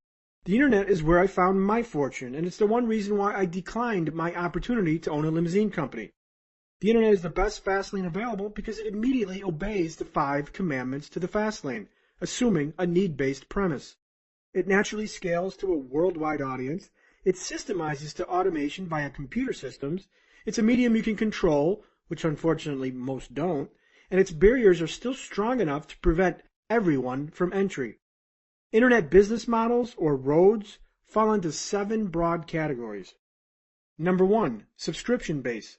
The Internet is where I found my fortune, and it's the one reason why I declined my opportunity to own a limousine company. The Internet is the best fast lane available because it immediately obeys the 5 commandments to the fast lane, assuming a need-based premise. It naturally scales to a worldwide audience. It systemizes to automation via computer systems. It's a medium you can control, which unfortunately most don't, and its barriers are still strong enough to prevent everyone from entry. Internet business models, or roads, fall into 7 broad categories. Number 1, subscription base.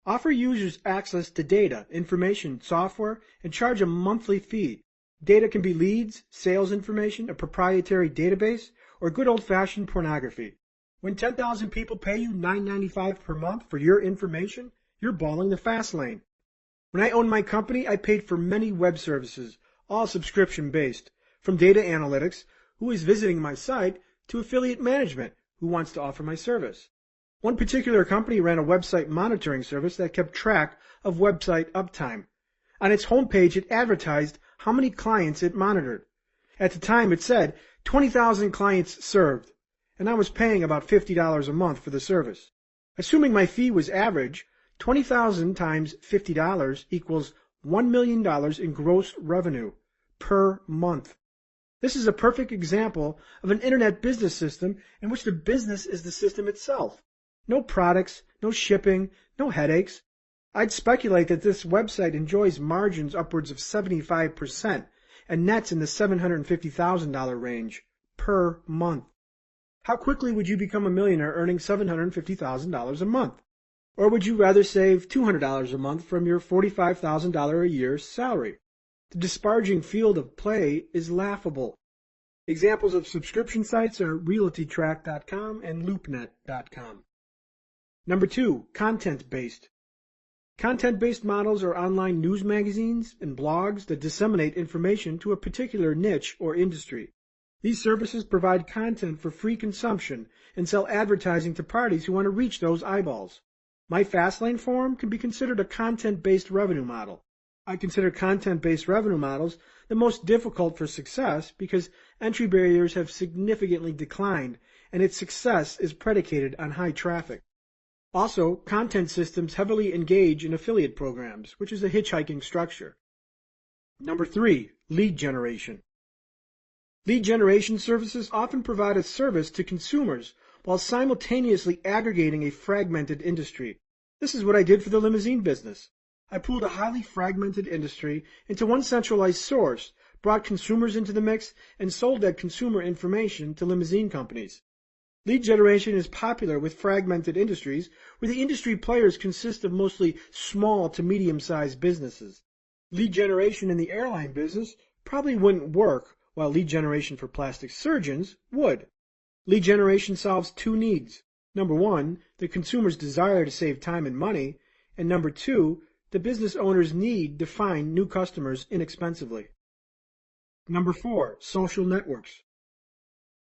Offer users access to data, information, software, and charge a monthly fee. Data can be leads, sales information, a proprietary database, or good old-fashioned pornography. When 10,000 people pay you $9.95 per month for your information, you're balling the fast lane. When I owned my company, I paid for many web services, all subscription-based, from data analytics, who is visiting my site, to affiliate management, who wants to offer my service. One particular company ran a website monitoring service that kept track of website uptime. On its homepage, it advertised how many clients it monitored. At the time, it said 20,000 clients served, and I was paying about $50 a month for the service. Assuming my fee was average, 20,000 times $50 equals $1 million in gross revenue per month. This is a perfect example of an internet business system in which the business is the system itself. No products, no shipping, no headaches. I'd speculate that this website enjoys margins upwards of 75% and nets in the $750,000 range per month. How quickly would you become a millionaire earning $750,000 a month? Or would you rather save $200 a month from your $45,000 a year salary? The disparaging field of play is laughable. Examples of subscription sites are realtytrack.com and loopnet.com. Number 2, content-based. Content-based models are online news magazines and blogs that disseminate information to a particular niche or industry. These services provide content for free consumption and sell advertising to parties who want to reach those eyeballs. My Fastlane forum can be considered a content-based revenue model. I consider content-based revenue models the most difficult for success because entry barriers have significantly declined and its success is predicated on high traffic. Also, content systems heavily engage in affiliate programs, which is a hitchhiking structure. Number 3, lead generation. Lead generation services often provide a service to consumers while simultaneously aggregating a fragmented industry. This is what I did for the limousine business. I pooled a highly fragmented industry into one centralized source, brought consumers into the mix, and sold that consumer information to limousine companies. Lead generation is popular with fragmented industries where the industry players consist of mostly small to medium-sized businesses. Lead generation in the airline business probably wouldn't work, while lead generation for plastic surgeons would. Lead generation solves 2 needs. Number 1, the consumer's desire to save time and money, and number 2, the business owner's need to find new customers inexpensively. Number 4, social networks.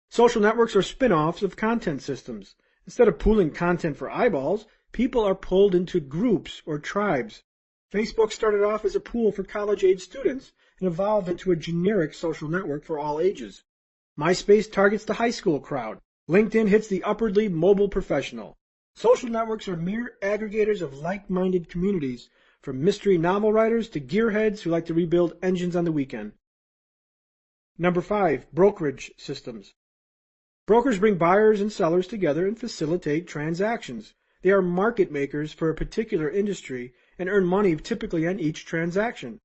Social networks are spin-offs of content systems. Instead of pooling content for eyeballs, people are pulled into groups or tribes. Facebook started off as a pool for college-age students and evolved into a generic social network for all ages. MySpace targets the high school crowd. LinkedIn hits the upwardly mobile professional. Social networks are mere aggregators of like-minded communities, from mystery novel writers to gearheads who like to rebuild engines on the weekend. Number 5, brokerage systems. Brokers bring buyers and sellers together and facilitate transactions. They are market makers for a particular industry and earn money typically on each transaction.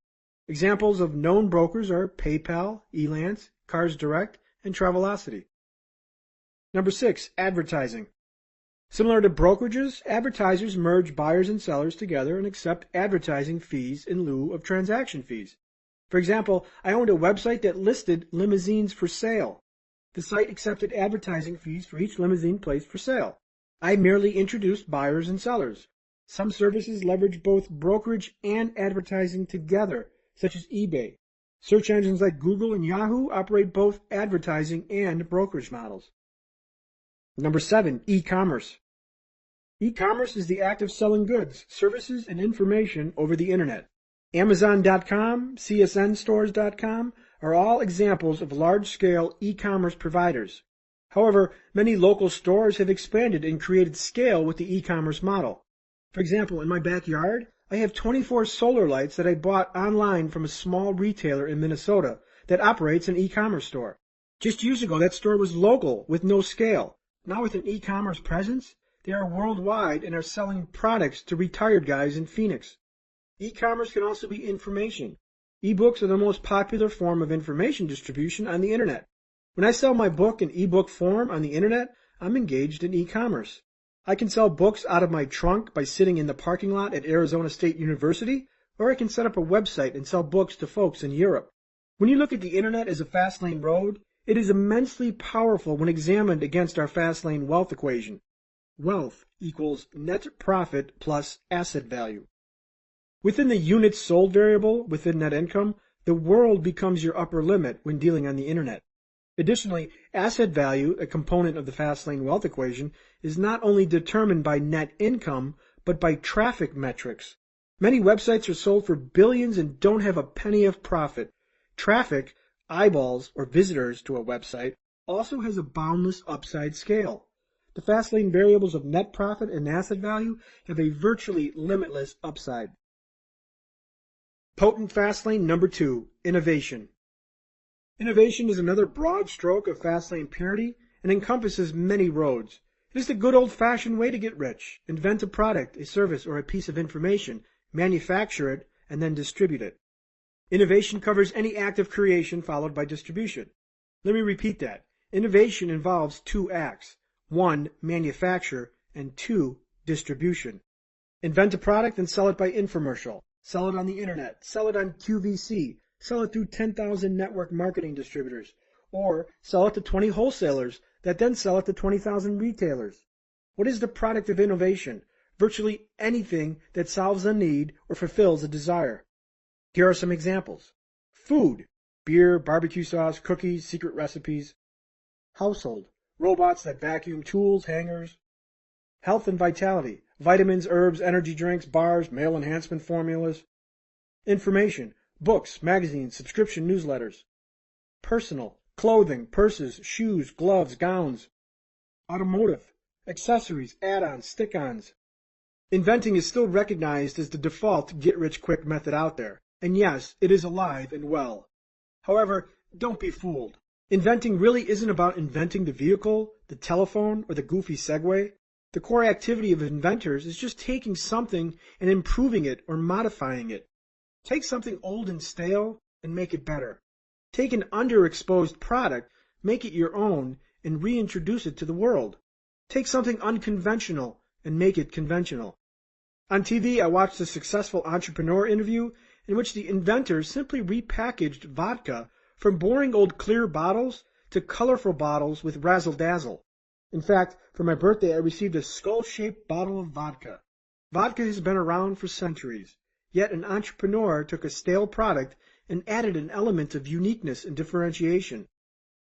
Examples of known brokers are PayPal, Elance, Cars Direct, and Travelocity. Number 6, advertising. Similar to brokerages, advertisers merge buyers and sellers together and accept advertising fees in lieu of transaction fees. For example, I owned a website that listed limousines for sale. The site accepted advertising fees for each limousine placed for sale. I merely introduced buyers and sellers. Some services leverage both brokerage and advertising together, such as eBay. Search engines like Google and Yahoo operate both advertising and brokerage models. Number 7, e-commerce. E-commerce is the act of selling goods, services, and information over the internet. Amazon.com, CSNstores.com are all examples of large-scale e-commerce providers. However, many local stores have expanded and created scale with the e-commerce model. For example, in my backyard, I have 24 solar lights that I bought online from a small retailer in Minnesota that operates an e-commerce store. Just years ago, that store was local with no scale. Now with an e-commerce presence, they are worldwide and are selling products to retired guys in Phoenix. E-commerce can also be information. E-books are the most popular form of information distribution on the internet. When I sell my book in e-book form on the internet, I'm engaged in e-commerce. I can sell books out of my trunk by sitting in the parking lot at Arizona State University, or I can set up a website and sell books to folks in Europe. When you look at the internet as a fast lane road, it is immensely powerful when examined against our fast lane wealth equation. Wealth equals net profit plus asset value. Within the units sold variable within net income, the world becomes your upper limit when dealing on the internet. Additionally, asset value, a component of the fast lane wealth equation, is not only determined by net income, but by traffic metrics. Many websites are sold for billions and don't have a penny of profit. Traffic, eyeballs, or visitors to a website, also has a boundless upside scale. The fast lane variables of net profit and asset value have a virtually limitless upside. Potent fast lane number 2, innovation. Innovation is another broad stroke of fast lane parity and encompasses many roads. It is the good old-fashioned way to get rich. Invent a product, a service, or a piece of information, manufacture it, and then distribute it. Innovation covers any act of creation followed by distribution. Let me repeat that. Innovation involves 2 acts. 1, manufacture, and 2, distribution. Invent a product and sell it by infomercial. Sell it on the internet. Sell it on QVC. Sell it through 10,000 network marketing distributors. Or sell it to 20 wholesalers that then sell it to 20,000 retailers. What is the product of innovation? Virtually anything that solves a need or fulfills a desire. Here are some examples. Food, beer, barbecue sauce, cookies, secret recipes. Household, robots that vacuum tools, hangers. Health and vitality, vitamins, herbs, energy drinks, bars, male enhancement formulas. Information, books, magazines, subscription newsletters. Personal, clothing, purses, shoes, gloves, gowns. Automotive, accessories, add-ons, stick-ons. Inventing is still recognized as the default get-rich-quick method out there. And yes, it is alive and well. However, don't be fooled. Inventing really isn't about inventing the vehicle, the telephone, or the goofy Segway. The core activity of inventors is just taking something and improving it or modifying it. Take something old and stale and make it better. Take an underexposed product, make it your own, and reintroduce it to the world. Take something unconventional and make it conventional. On TV, I watched a successful entrepreneur interview in which the inventor simply repackaged vodka from boring old clear bottles to colorful bottles with razzle-dazzle. In fact, for my birthday, I received a skull-shaped bottle of vodka. Vodka has been around for centuries, yet an entrepreneur took a stale product and added an element of uniqueness and differentiation.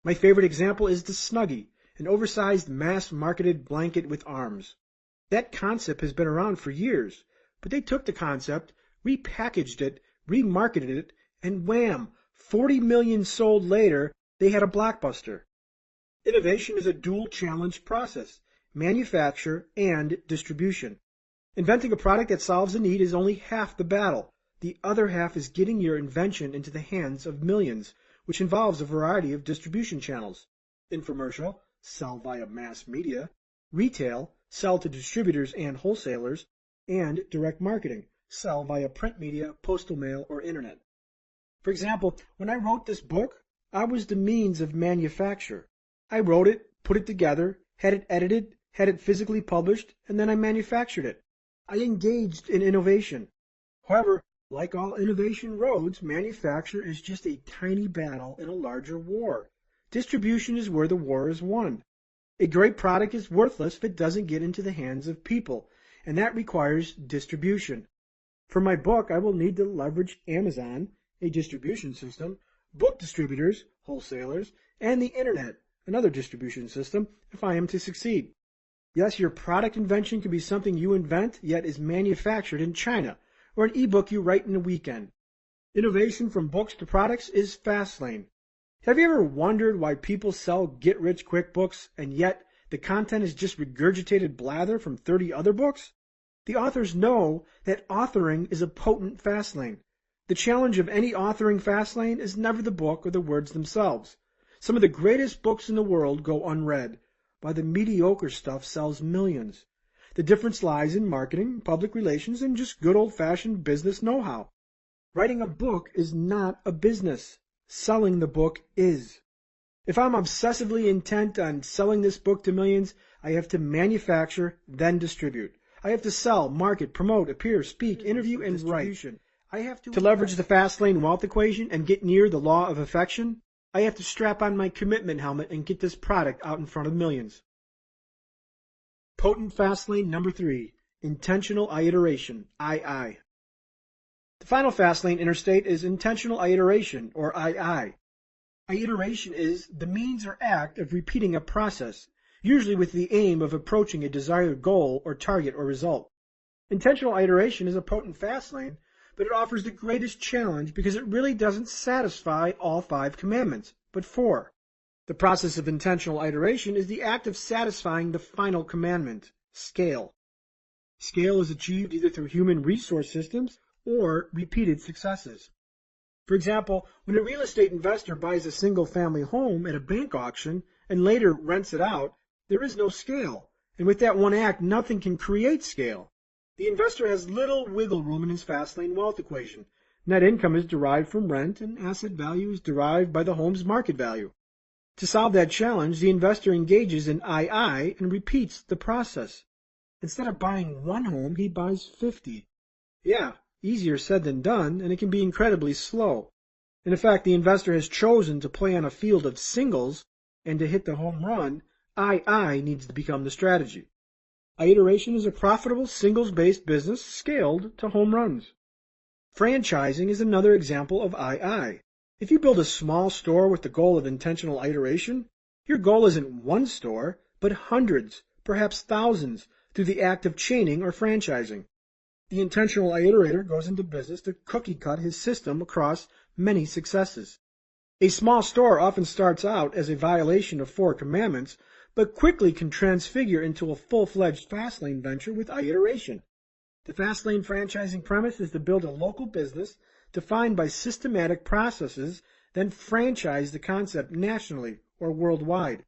My favorite example is the Snuggie, an oversized mass-marketed blanket with arms. That concept has been around for years, but they took the concept, repackaged it, remarketed it, and wham! 40 million sold later, they had a blockbuster. Innovation is a dual-challenge process, manufacture and distribution. Inventing a product that solves a need is only half the battle. The other half is getting your invention into the hands of millions, which involves a variety of distribution channels. Infomercial, sell via mass media. Retail, sell to distributors and wholesalers. And direct marketing, sell via print media, postal mail, or internet. For example, when I wrote this book, I was the means of manufacture. I wrote it, put it together, had it edited, had it physically published, and then I manufactured it. I engaged in innovation. However, like all innovation roads, manufacture is just a tiny battle in a larger war. Distribution is where the war is won. A great product is worthless if it doesn't get into the hands of people, and that requires distribution. For my book, I will need to leverage Amazon, a distribution system, book distributors, wholesalers, and the internet, another distribution system, if I am to succeed. Yes, your product invention can be something you invent, yet is manufactured in China, or an ebook you write in a weekend. Innovation from books to products is Fastlane. Have you ever wondered why people sell get-rich-quick books, and yet the content is just regurgitated blather from 30 other books? The authors know that authoring is a potent Fastlane. The challenge of any authoring Fastlane is never the book or the words themselves. Some of the greatest books in the world go unread, while the mediocre stuff sells millions. The difference lies in marketing, public relations, and just good old-fashioned business know-how. Writing a book is not a business. Selling the book is. If I'm obsessively intent on selling this book to millions, I have to manufacture, then distribute. I have to sell, market, promote, appear, speak, interview, and write. To leverage the Fastlane wealth equation and get near the law of affection, I have to strap on my commitment helmet and get this product out in front of millions. Potent Fastlane number 3, Intentional Iteration, II. The final Fastlane interstate is intentional iteration, or II. Iteration is the means or act of repeating a process, usually with the aim of approaching a desired goal or target or result. Intentional iteration is a potent Fastlane, but it offers the greatest challenge because it really doesn't satisfy all 5 commandments, but 4. The process of intentional iteration is the act of satisfying the final commandment, scale. Scale is achieved either through human resource systems or repeated successes. For example, when a real estate investor buys a single-family home at a bank auction and later rents it out, there is no scale, and with that one act, nothing can create scale. The investor has little wiggle room in his Fastlane wealth equation. Net income is derived from rent, and asset value is derived by the home's market value. To solve that challenge, the investor engages in II and repeats the process. Instead of buying one home, he buys 50. Yeah, easier said than done, and it can be incredibly slow. And in fact, the investor has chosen to play on a field of singles, and to hit the home run, II needs to become the strategy. Iteration is a profitable singles-based business scaled to home runs. Franchising is another example of II. If you build a small store with the goal of intentional iteration, your goal isn't one store, but hundreds, perhaps thousands, through the act of chaining or franchising. The intentional iterator goes into business to cookie-cut his system across many successes. A small store often starts out as a violation of 4 commandments, but quickly can transfigure into a full-fledged Fastlane venture with iteration. The Fastlane franchising premise is to build a local business defined by systematic processes, then franchise the concept nationally or worldwide.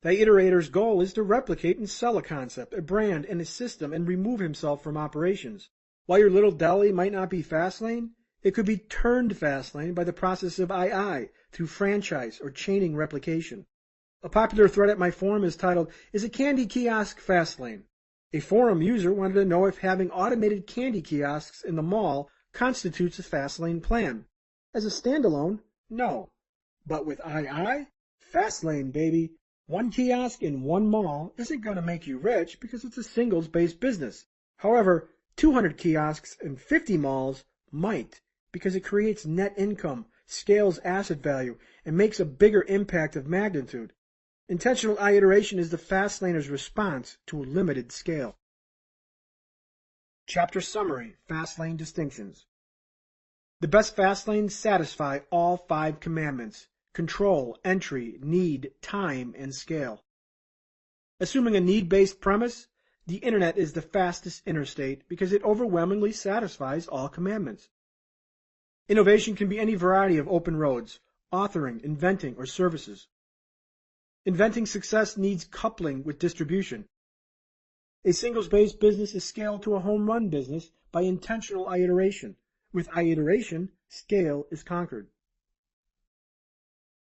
The iterator's goal is to replicate and sell a concept, a brand, and a system, and remove himself from operations. While your little deli might not be Fastlane, it could be turned Fastlane by the process of II through franchise or chaining replication. A popular thread at my forum is titled, "Is a candy kiosk Fastlane?" A forum user wanted to know if having automated candy kiosks in the mall constitutes a Fastlane plan. As a standalone, no. But with II, Fastlane, baby. One kiosk in one mall isn't going to make you rich because it's a singles-based business. However, 200 kiosks in 50 malls might, because it creates net income, scales asset value, and makes a bigger impact of magnitude. Intentional iteration is the Fastlaner's response to a limited scale. Chapter Summary, Fastlane Distinctions. The best Fastlanes satisfy all 5 commandments: control, entry, need, time, and scale. Assuming a need-based premise, the internet is the fastest interstate because it overwhelmingly satisfies all commandments. Innovation can be any variety of open roads, authoring, inventing, or services. Inventing success needs coupling with distribution. A singles-based business is scaled to a home run business by intentional iteration. With iteration, scale is conquered.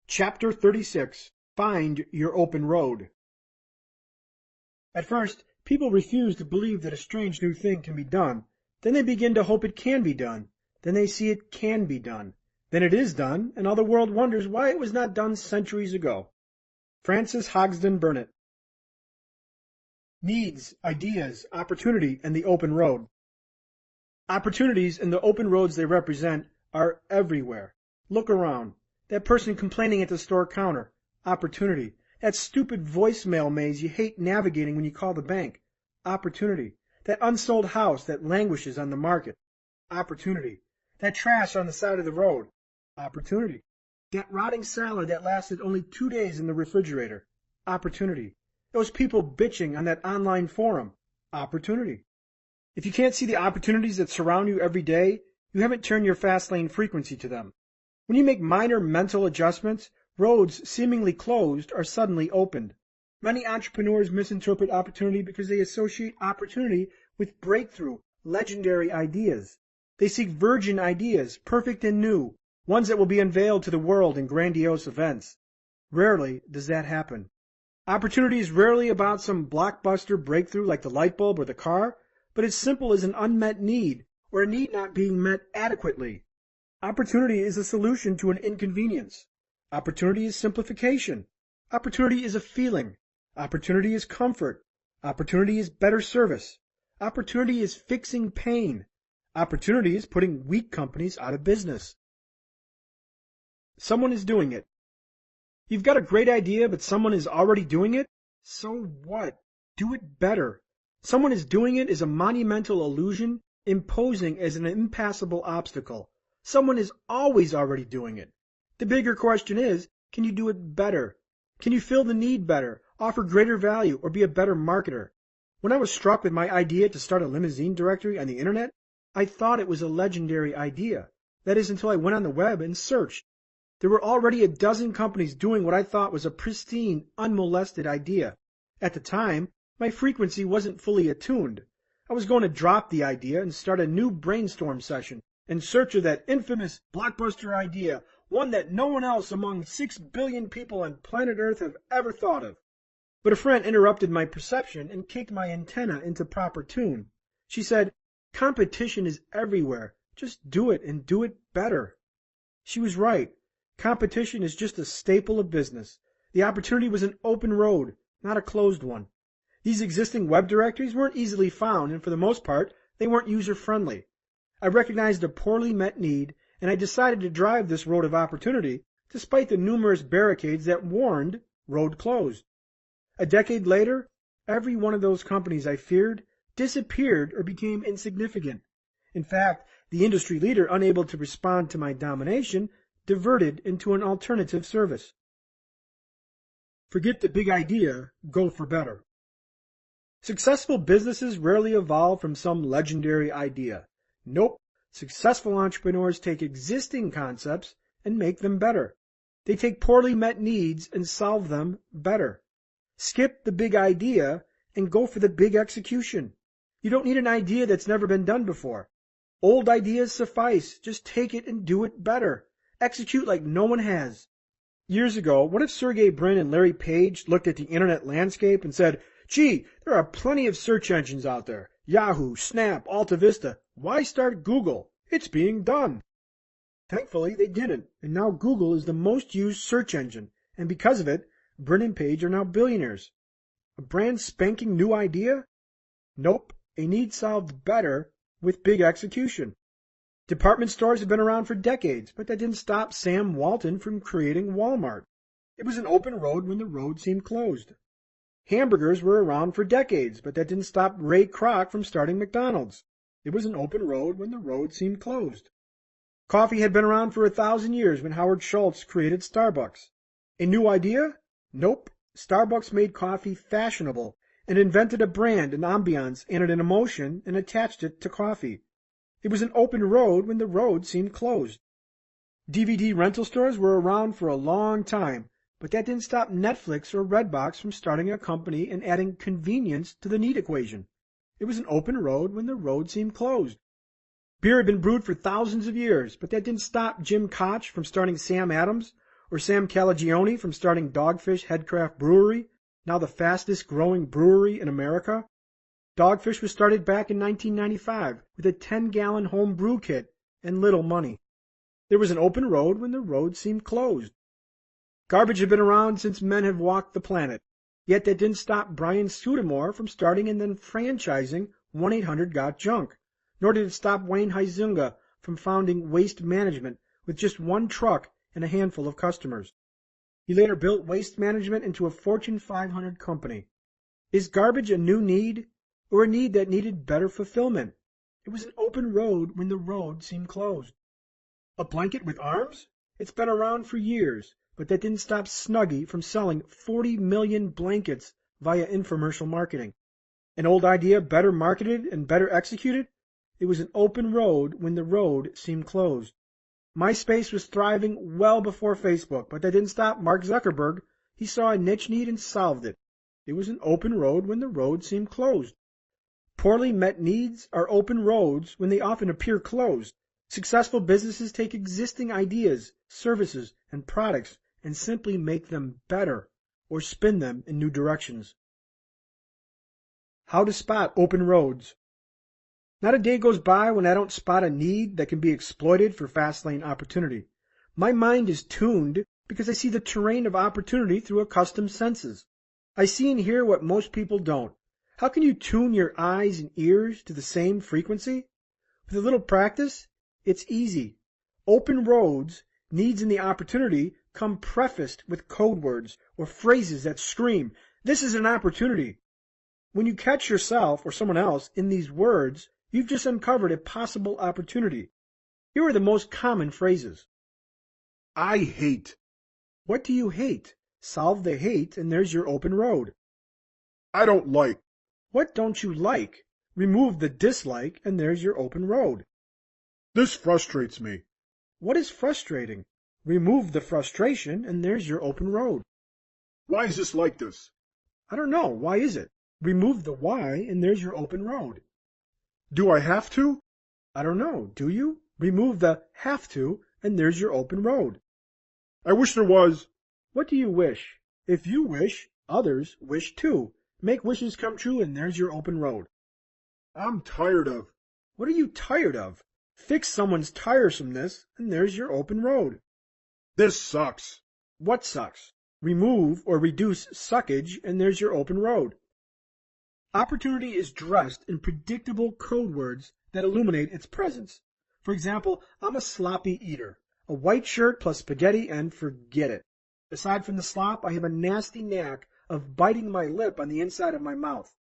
Chapter 36. Find your open road. At first, people refuse to believe that a strange new thing can be done. Then they begin to hope it can be done. Then they see it can be done. Then it is done, and all the world wonders why it was not done centuries ago. Francis Hogsden Burnett. Needs, ideas, opportunity, and the open road. Opportunities and the open roads they represent are everywhere. Look around. That person complaining at the store counter. Opportunity. That stupid voicemail maze you hate navigating when you call the bank. Opportunity. That unsold house that languishes on the market. Opportunity. That trash on the side of the road. Opportunity. That rotting salad that lasted only 2 days in the refrigerator. Opportunity. Those people bitching on that online forum. Opportunity. If you can't see the opportunities that surround you every day, you haven't turned your Fastlane frequency to them. When you make minor mental adjustments, roads seemingly closed are suddenly opened. Many entrepreneurs misinterpret opportunity because they associate opportunity with breakthrough, legendary ideas. They seek virgin ideas, perfect and new, ones that will be unveiled to the world in grandiose events. Rarely does that happen. Opportunity is rarely about some blockbuster breakthrough like the light bulb or the car, but as simple as an unmet need or a need not being met adequately. Opportunity is a solution to an inconvenience. Opportunity is simplification. Opportunity is a feeling. Opportunity is comfort. Opportunity is better service. Opportunity is fixing pain. Opportunity is putting weak companies out of business. Someone is doing it. You've got a great idea, but someone is already doing it? So what? Do it better. Someone is doing it is a monumental illusion, imposing as an impassable obstacle. Someone is always already doing it. The bigger question is, can you do it better? Can you fill the need better, offer greater value, or be a better marketer? When I was struck with my idea to start a limousine directory on the internet, I thought it was a legendary idea. That is until I went on the web and searched. There were already a dozen companies doing what I thought was a pristine, unmolested idea. At the time, my frequency wasn't fully attuned. I was going to drop the idea and start a new brainstorm session in search of that infamous blockbuster idea, one that no one else among 6 billion people on planet Earth have ever thought of. But a friend interrupted my perception and kicked my antenna into proper tune. She said, "Competition is everywhere. Just do it and do it better." She was right. Competition is just a staple of business. The opportunity was an open road, not a closed one. These existing web directories weren't easily found, and for the most part, they weren't user-friendly. I recognized a poorly met need, and I decided to drive this road of opportunity, despite the numerous barricades that warned road closed. A decade later, every one of those companies I feared disappeared or became insignificant. In fact, the industry leader, unable to respond to my domination, diverted into an alternative service. Forget the big idea, go for better. Successful businesses rarely evolve from some legendary idea. Nope, successful entrepreneurs take existing concepts and make them better. They take poorly met needs and solve them better. Skip the big idea and go for the big execution. You don't need an idea that's never been done before. Old ideas suffice. Just take it and do it better. Execute like no one has. Years ago, what if Sergey Brin and Larry Page looked at the internet landscape and said, "Gee, there are plenty of search engines out there. Yahoo, Snap, Alta Vista. Why start Google? It's being done." Thankfully, they didn't, and now Google is the most used search engine, and because of it, Brin and Page are now billionaires. A brand spanking new idea? Nope, a need solved better with big execution. Department stores have been around for decades, but that didn't stop Sam Walton from creating Walmart. It was an open road when the road seemed closed. Hamburgers were around for decades, but that didn't stop Ray Kroc from starting McDonald's. It was an open road when the road seemed closed. Coffee had been around for 1,000 years when Howard Schultz created Starbucks. A new idea? Nope. Starbucks made coffee fashionable and invented a brand, an ambiance, and an emotion and attached it to coffee. It was an open road when the road seemed closed. DVD rental stores were around for a long time, but that didn't stop Netflix or Redbox from starting a company and adding convenience to the need equation. It was an open road when the road seemed closed. Beer had been brewed for thousands of years, but that didn't stop Jim Koch from starting Sam Adams or Sam Calagione from starting Dogfish Headcraft Brewery, now the fastest growing brewery in America. Dogfish was started back in 1995 with a 10-gallon home brew kit and little money. There was an open road when the road seemed closed. Garbage had been around since men have walked the planet, yet that didn't stop Brian Scudamore from starting and then franchising 1-800-GOT-JUNK, nor did it stop Wayne Huizenga from founding Waste Management with just one truck and a handful of customers. He later built Waste Management into a Fortune 500 company. Is garbage a new need, or a need that needed better fulfillment? It was an open road when the road seemed closed. A blanket with arms? It's been around for years, but that didn't stop Snuggie from selling 40 million blankets via infomercial marketing. An old idea better marketed and better executed? It was an open road when the road seemed closed. MySpace was thriving well before Facebook, but that didn't stop Mark Zuckerberg. He saw a niche need and solved it. It was an open road when the road seemed closed. Poorly met needs are open roads when they often appear closed. Successful businesses take existing ideas, services, and products and simply make them better or spin them in new directions. How to spot open roads. Not a day goes by when I don't spot a need that can be exploited for fast-lane opportunity. My mind is tuned because I see the terrain of opportunity through accustomed senses. I see and hear what most people don't. How can you tune your eyes and ears to the same frequency? With a little practice, it's easy. Open roads, needs, and the opportunity come prefaced with code words or phrases that scream, "This is an opportunity." When you catch yourself or someone else in these words, you've just uncovered a possible opportunity. Here are the most common phrases. I hate. What do you hate? Solve the hate and there's your open road. I don't like. What don't you like? Remove the dislike and there's your open road. This frustrates me. What is frustrating? Remove the frustration and there's your open road. Why is this like this? I don't know. Why is it? Remove the why and there's your open road. Do I have to? I don't know. Do you? Remove the have to and there's your open road. I wish there was. What do you wish? If you wish, others wish too. Make wishes come true and there's your open road. I'm tired of. What are you tired of? Fix someone's tiresomeness and there's your open road. This sucks. What sucks? Remove or reduce suckage and there's your open road. Opportunity is dressed in predictable code words that illuminate its presence. For example, I'm a sloppy eater. A white shirt plus spaghetti and forget it. Aside from the slop, I have a nasty knack of biting my lip on the inside of my mouth.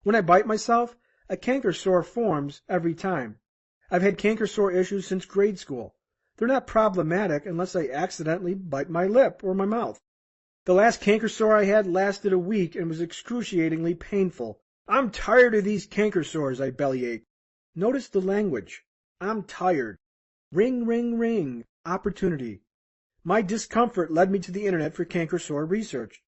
When I bite myself, a canker sore forms every time. I've had canker sore issues since grade school. They're not problematic unless I accidentally bite my lip or my mouth. The last canker sore I had lasted a week and was excruciatingly painful. I'm tired of these canker sores, I bellyache. Notice the language. I'm tired. Ring, ring, ring. Opportunity. My discomfort led me to the internet for canker sore research.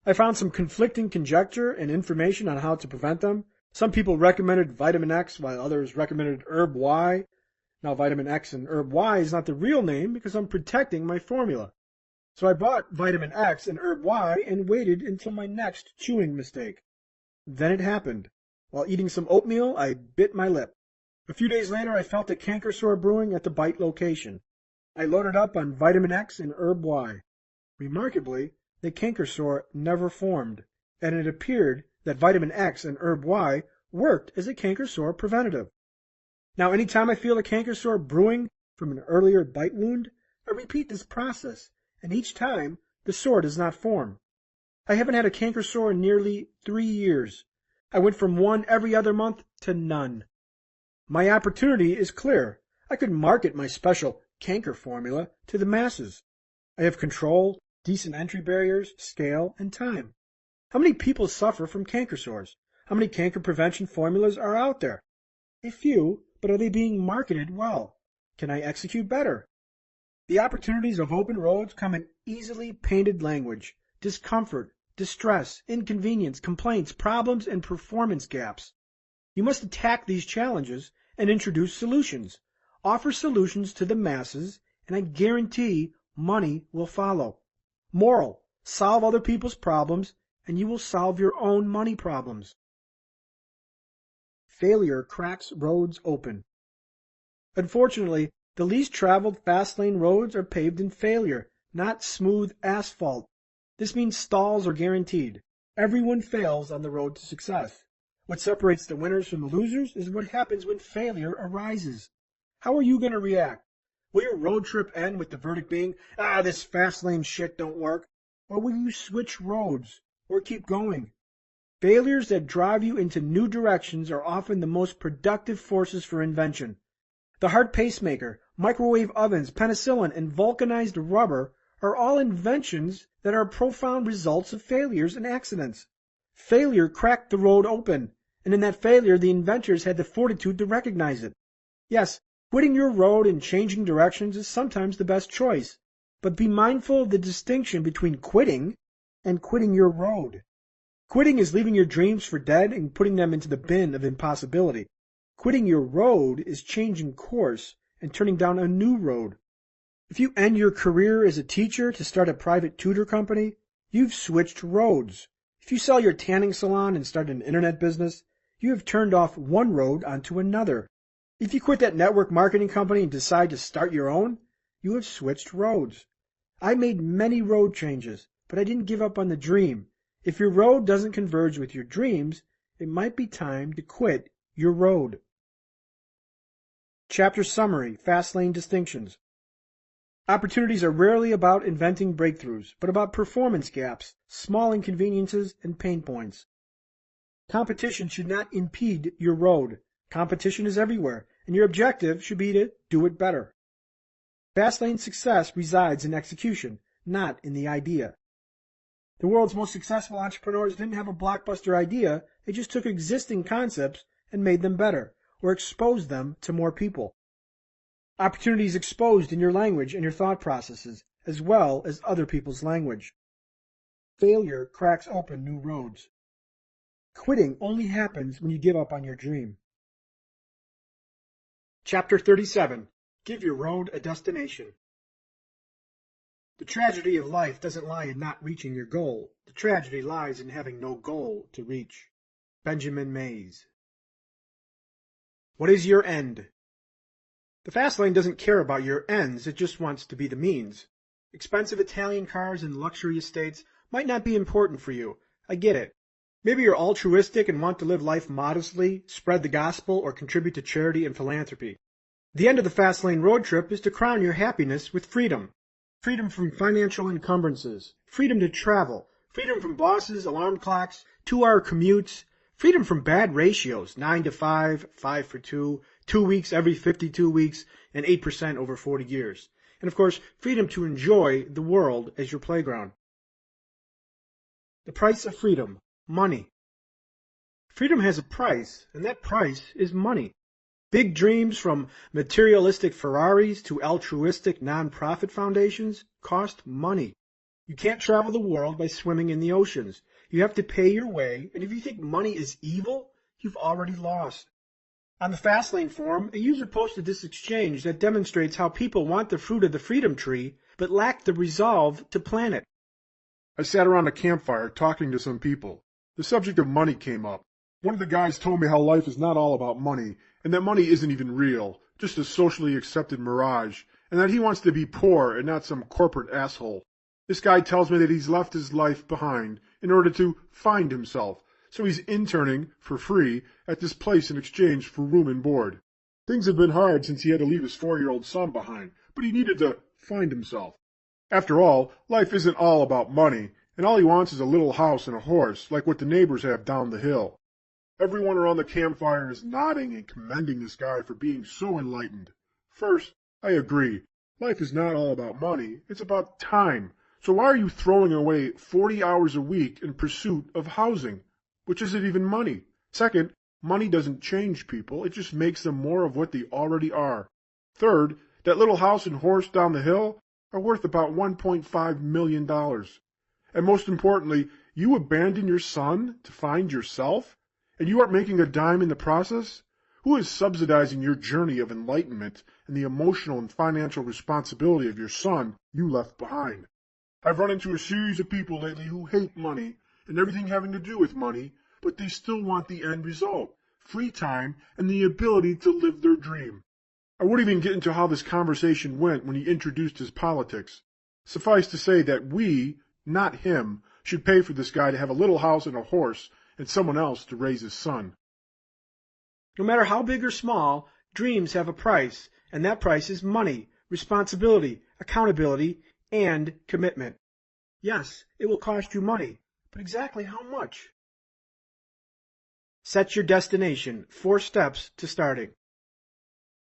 I found some conflicting conjecture and information on how to prevent them. Some people recommended vitamin X while others recommended herb Y. Now vitamin X and herb Y is not the real name because I'm protecting my formula. So I bought vitamin X and herb Y and waited until my next chewing mistake. Then it happened. While eating some oatmeal, I bit my lip. A few days later, I felt a canker sore brewing at the bite location. I loaded up on vitamin X and herb Y. Remarkably, the canker sore never formed, and it appeared that vitamin X and herb Y worked as a canker sore preventative. Now, anytime I feel a canker sore brewing from an earlier bite wound, I repeat this process, and each time the sore does not form. I haven't had a canker sore in nearly 3 years. I went from one every other month to none. My opportunity is clear. I could market my special canker formula to the masses. I have control, decent entry barriers, scale, and time. How many people suffer from canker sores? How many canker prevention formulas are out there? A few, but are they being marketed well? Can I execute better? The opportunities of open roads come in easily painted language. Discomfort, distress, inconvenience, complaints, problems, and performance gaps. You must attack these challenges and introduce solutions. Offer solutions to the masses, and I guarantee money will follow. Moral: solve other people's problems, and you will solve your own money problems. Failure cracks roads open. Unfortunately, the least traveled fast-lane roads are paved in failure, not smooth asphalt. This means stalls are guaranteed. Everyone fails on the road to success. What separates the winners from the losers is what happens when failure arises. How are you going to react? Will your road trip end with the verdict being, this fast lane shit don't work? Or will you switch roads or keep going? Failures that drive you into new directions are often the most productive forces for invention. The heart pacemaker, microwave ovens, penicillin, and vulcanized rubber are all inventions that are profound results of failures and accidents. Failure cracked the road open, and in that failure the inventors had the fortitude to recognize it. Yes, quitting your road and changing directions is sometimes the best choice, but be mindful of the distinction between quitting and quitting your road. Quitting is leaving your dreams for dead and putting them into the bin of impossibility. Quitting your road is changing course and turning down a new road. If you end your career as a teacher to start a private tutor company, you've switched roads. If you sell your tanning salon and start an internet business, you have turned off one road onto another. If you quit that network marketing company and decide to start your own, you have switched roads. I made many road changes, but I didn't give up on the dream. If your road doesn't converge with your dreams, it might be time to quit your road. Chapter Summary, Fastlane Distinctions. Opportunities are rarely about inventing breakthroughs, but about performance gaps, small inconveniences, and pain points. Competition should not impede your road. Competition is everywhere, and your objective should be to do it better. Fastlane success resides in execution, not in the idea. The world's most successful entrepreneurs didn't have a blockbuster idea, they just took existing concepts and made them better, or exposed them to more people. Opportunity is exposed in your language and your thought processes, as well as other people's language. Failure cracks open new roads. Quitting only happens when you give up on your dream. Chapter 37. Give your road a destination. The tragedy of life doesn't lie in not reaching your goal. The tragedy lies in having no goal to reach. Benjamin Mays. What is your end? The fast lane doesn't care about your ends, it just wants to be the means. Expensive Italian cars and luxury estates might not be important for you. I get it. Maybe you're altruistic and want to live life modestly, spread the gospel, or contribute to charity and philanthropy. The end of the fast lane road trip is to crown your happiness with freedom. Freedom from financial encumbrances, freedom to travel, freedom from bosses, alarm clocks, 2-hour commutes, freedom from bad ratios, 9 to 5, 5 for 2, 2 weeks every 52 weeks, and 8% over 40 years. And of course, freedom to enjoy the world as your playground. The price of freedom, money. Freedom has a price, and that price is money. Big dreams, from materialistic Ferraris to altruistic non-profit foundations, cost money. You can't travel the world by swimming in the oceans. You have to pay your way, and if you think money is evil, you've already lost. On the Fastlane forum, a user posted this exchange that demonstrates how people want the fruit of the freedom tree, but lack the resolve to plant it. I sat around a campfire talking to some people. The subject of money came up. One of the guys told me how life is not all about money, and that money isn't even real, just a socially accepted mirage, and that he wants to be poor and not some corporate asshole. This guy tells me that he's left his life behind in order to find himself, so he's interning for free at this place in exchange for room and board. Things have been hard since he had to leave his 4-year-old son behind, but he needed to find himself. After all, life isn't all about money, and all he wants is a little house and a horse, like what the neighbors have down the hill. Everyone around the campfire is nodding and commending this guy for being so enlightened. First, I agree. Life is not all about money, it's about time. So why are you throwing away 40 hours a week in pursuit of housing, which isn't even money? Second, money doesn't change people, it just makes them more of what they already are. Third, that little house and horse down the hill are worth about $1.5 million. And most importantly, you abandon your son to find yourself? And you aren't making a dime in the process? Who is subsidizing your journey of enlightenment and the emotional and financial responsibility of your son you left behind? I've run into a series of people lately who hate money and everything having to do with money, but they still want the end result, free time and the ability to live their dream. I wouldn't even get into how this conversation went when he introduced his politics. Suffice to say that we, not him, should pay for this guy to have a little house and a horse and someone else to raise his son. No matter how big or small, dreams have a price, and that price is money, responsibility, accountability, and commitment. Yes, it will cost you money, but exactly how much? Set your destination, 4 steps to starting.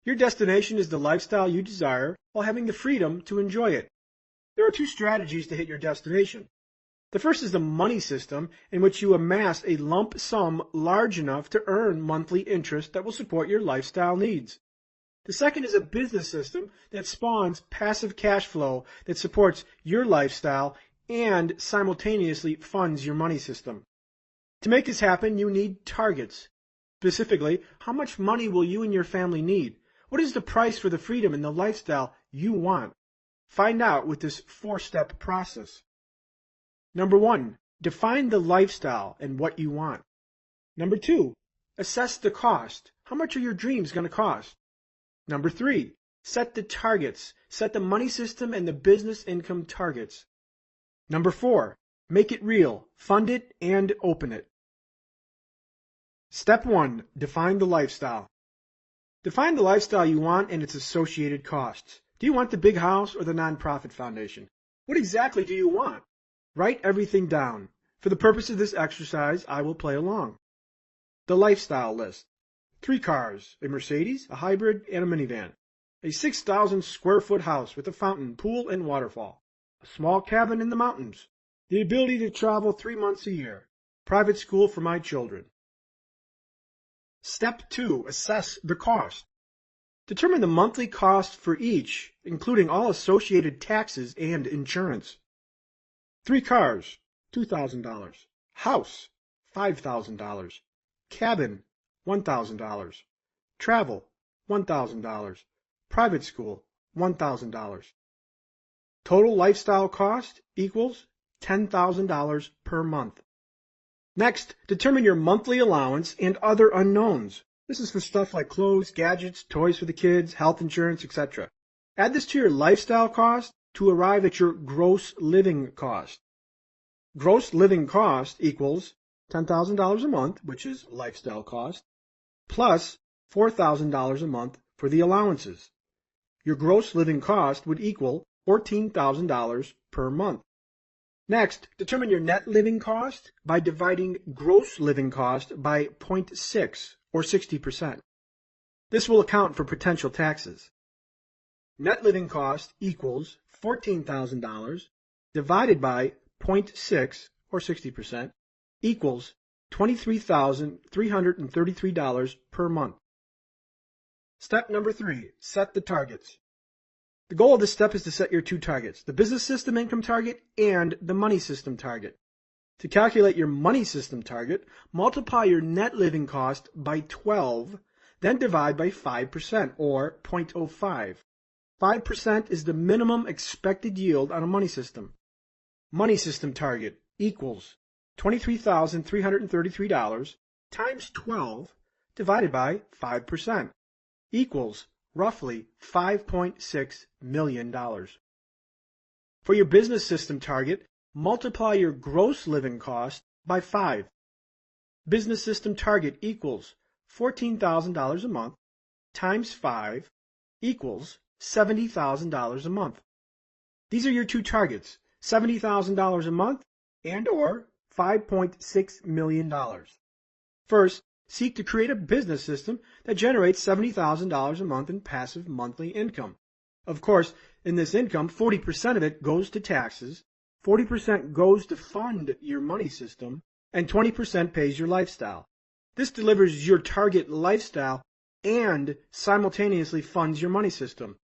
Your destination is the lifestyle you desire while having the freedom to enjoy it. There are 2 strategies to hit your destination. The first is the money system, in which you amass a lump sum large enough to earn monthly interest that will support your lifestyle needs. The second is a business system that spawns passive cash flow that supports your lifestyle and simultaneously funds your money system. To make this happen, you need targets. Specifically, how much money will you and your family need? What is the price for the freedom and the lifestyle you want? Find out with this 4-step process. Number 1, define the lifestyle and what you want. Number 2, assess the cost. How much are your dreams going to cost? Number 3, set the targets. Set the money system and the business income targets. Number 4, make it real. Fund it and open it. Step 1, define the lifestyle. Define the lifestyle you want and its associated costs. Do you want the big house or the nonprofit foundation? What exactly do you want? Write everything down. For the purpose of this exercise, I will play along. The lifestyle list. 3 cars, a Mercedes, a hybrid, and a minivan. A 6,000 square foot house with a fountain, pool, and waterfall. A small cabin in the mountains. The ability to travel 3 months a year. Private school for my children. Step 2, assess the cost. Determine the monthly cost for each, including all associated taxes and insurance. 3 cars, $2,000. House, $5,000. Cabin, $1,000. Travel, $1,000. Private school, $1,000. Total lifestyle cost equals $10,000 per month. Next, determine your monthly allowance and other unknowns. This is for stuff like clothes, gadgets, toys for the kids, health insurance, etc. Add this to your lifestyle cost to arrive at your gross living cost. Gross living cost equals $10,000 a month, which is lifestyle cost, plus $4,000 a month for the allowances. Your gross living cost would equal $14,000 per month. Next, determine your net living cost by dividing gross living cost by 0.6 or 60%. This will account for potential taxes. Net living cost equals $14,000 divided by 0.6 or 60% equals $23,333 per month. Step number 3, set the targets. The goal of this step is to set your 2 targets, the business system income target and the money system target. To calculate your money system target, multiply your net living cost by 12, then divide by 5% or 0.05. 5% is the minimum expected yield on a money system. Money system target equals $23,333 times 12 divided by 5% equals roughly $5.6 million. For your business system target, multiply your gross living cost by 5. Business system target equals $14,000 a month times 5 equals $70,000 a month. These are your 2 targets, $70,000 a month and or $5.6 million. First, seek to create a business system that generates $70,000 a month in passive monthly income. Of course, in this income, 40% of it goes to taxes, 40% goes to fund your money system, and 20% pays your lifestyle. This delivers your target lifestyle and simultaneously funds your money system.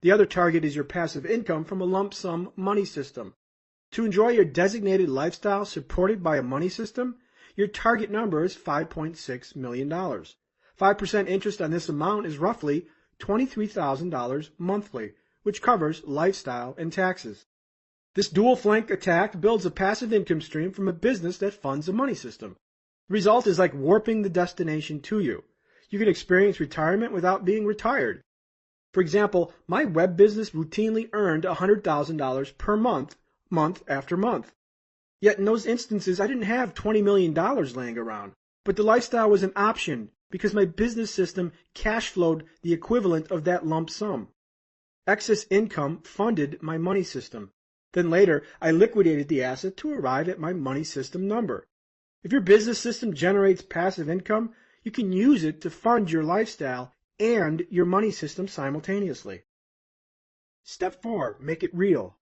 The other target is your passive income from a lump sum money system. To enjoy your designated lifestyle supported by a money system, your target number is $5.6 million. 5% interest on this amount is roughly $23,000 monthly, which covers lifestyle and taxes. This dual flank attack builds a passive income stream from a business that funds a money system. The result is like warping the destination to you. You can experience retirement without being retired. For example, my web business routinely earned $100,000 per month, month after month. Yet in those instances, I didn't have $20 million laying around. But the lifestyle was an option because my business system cash flowed the equivalent of that lump sum. Excess income funded my money system. Then later, I liquidated the asset to arrive at my money system number. If your business system generates passive income, you can use it to fund your lifestyle and your money system simultaneously. Step 4, make it real.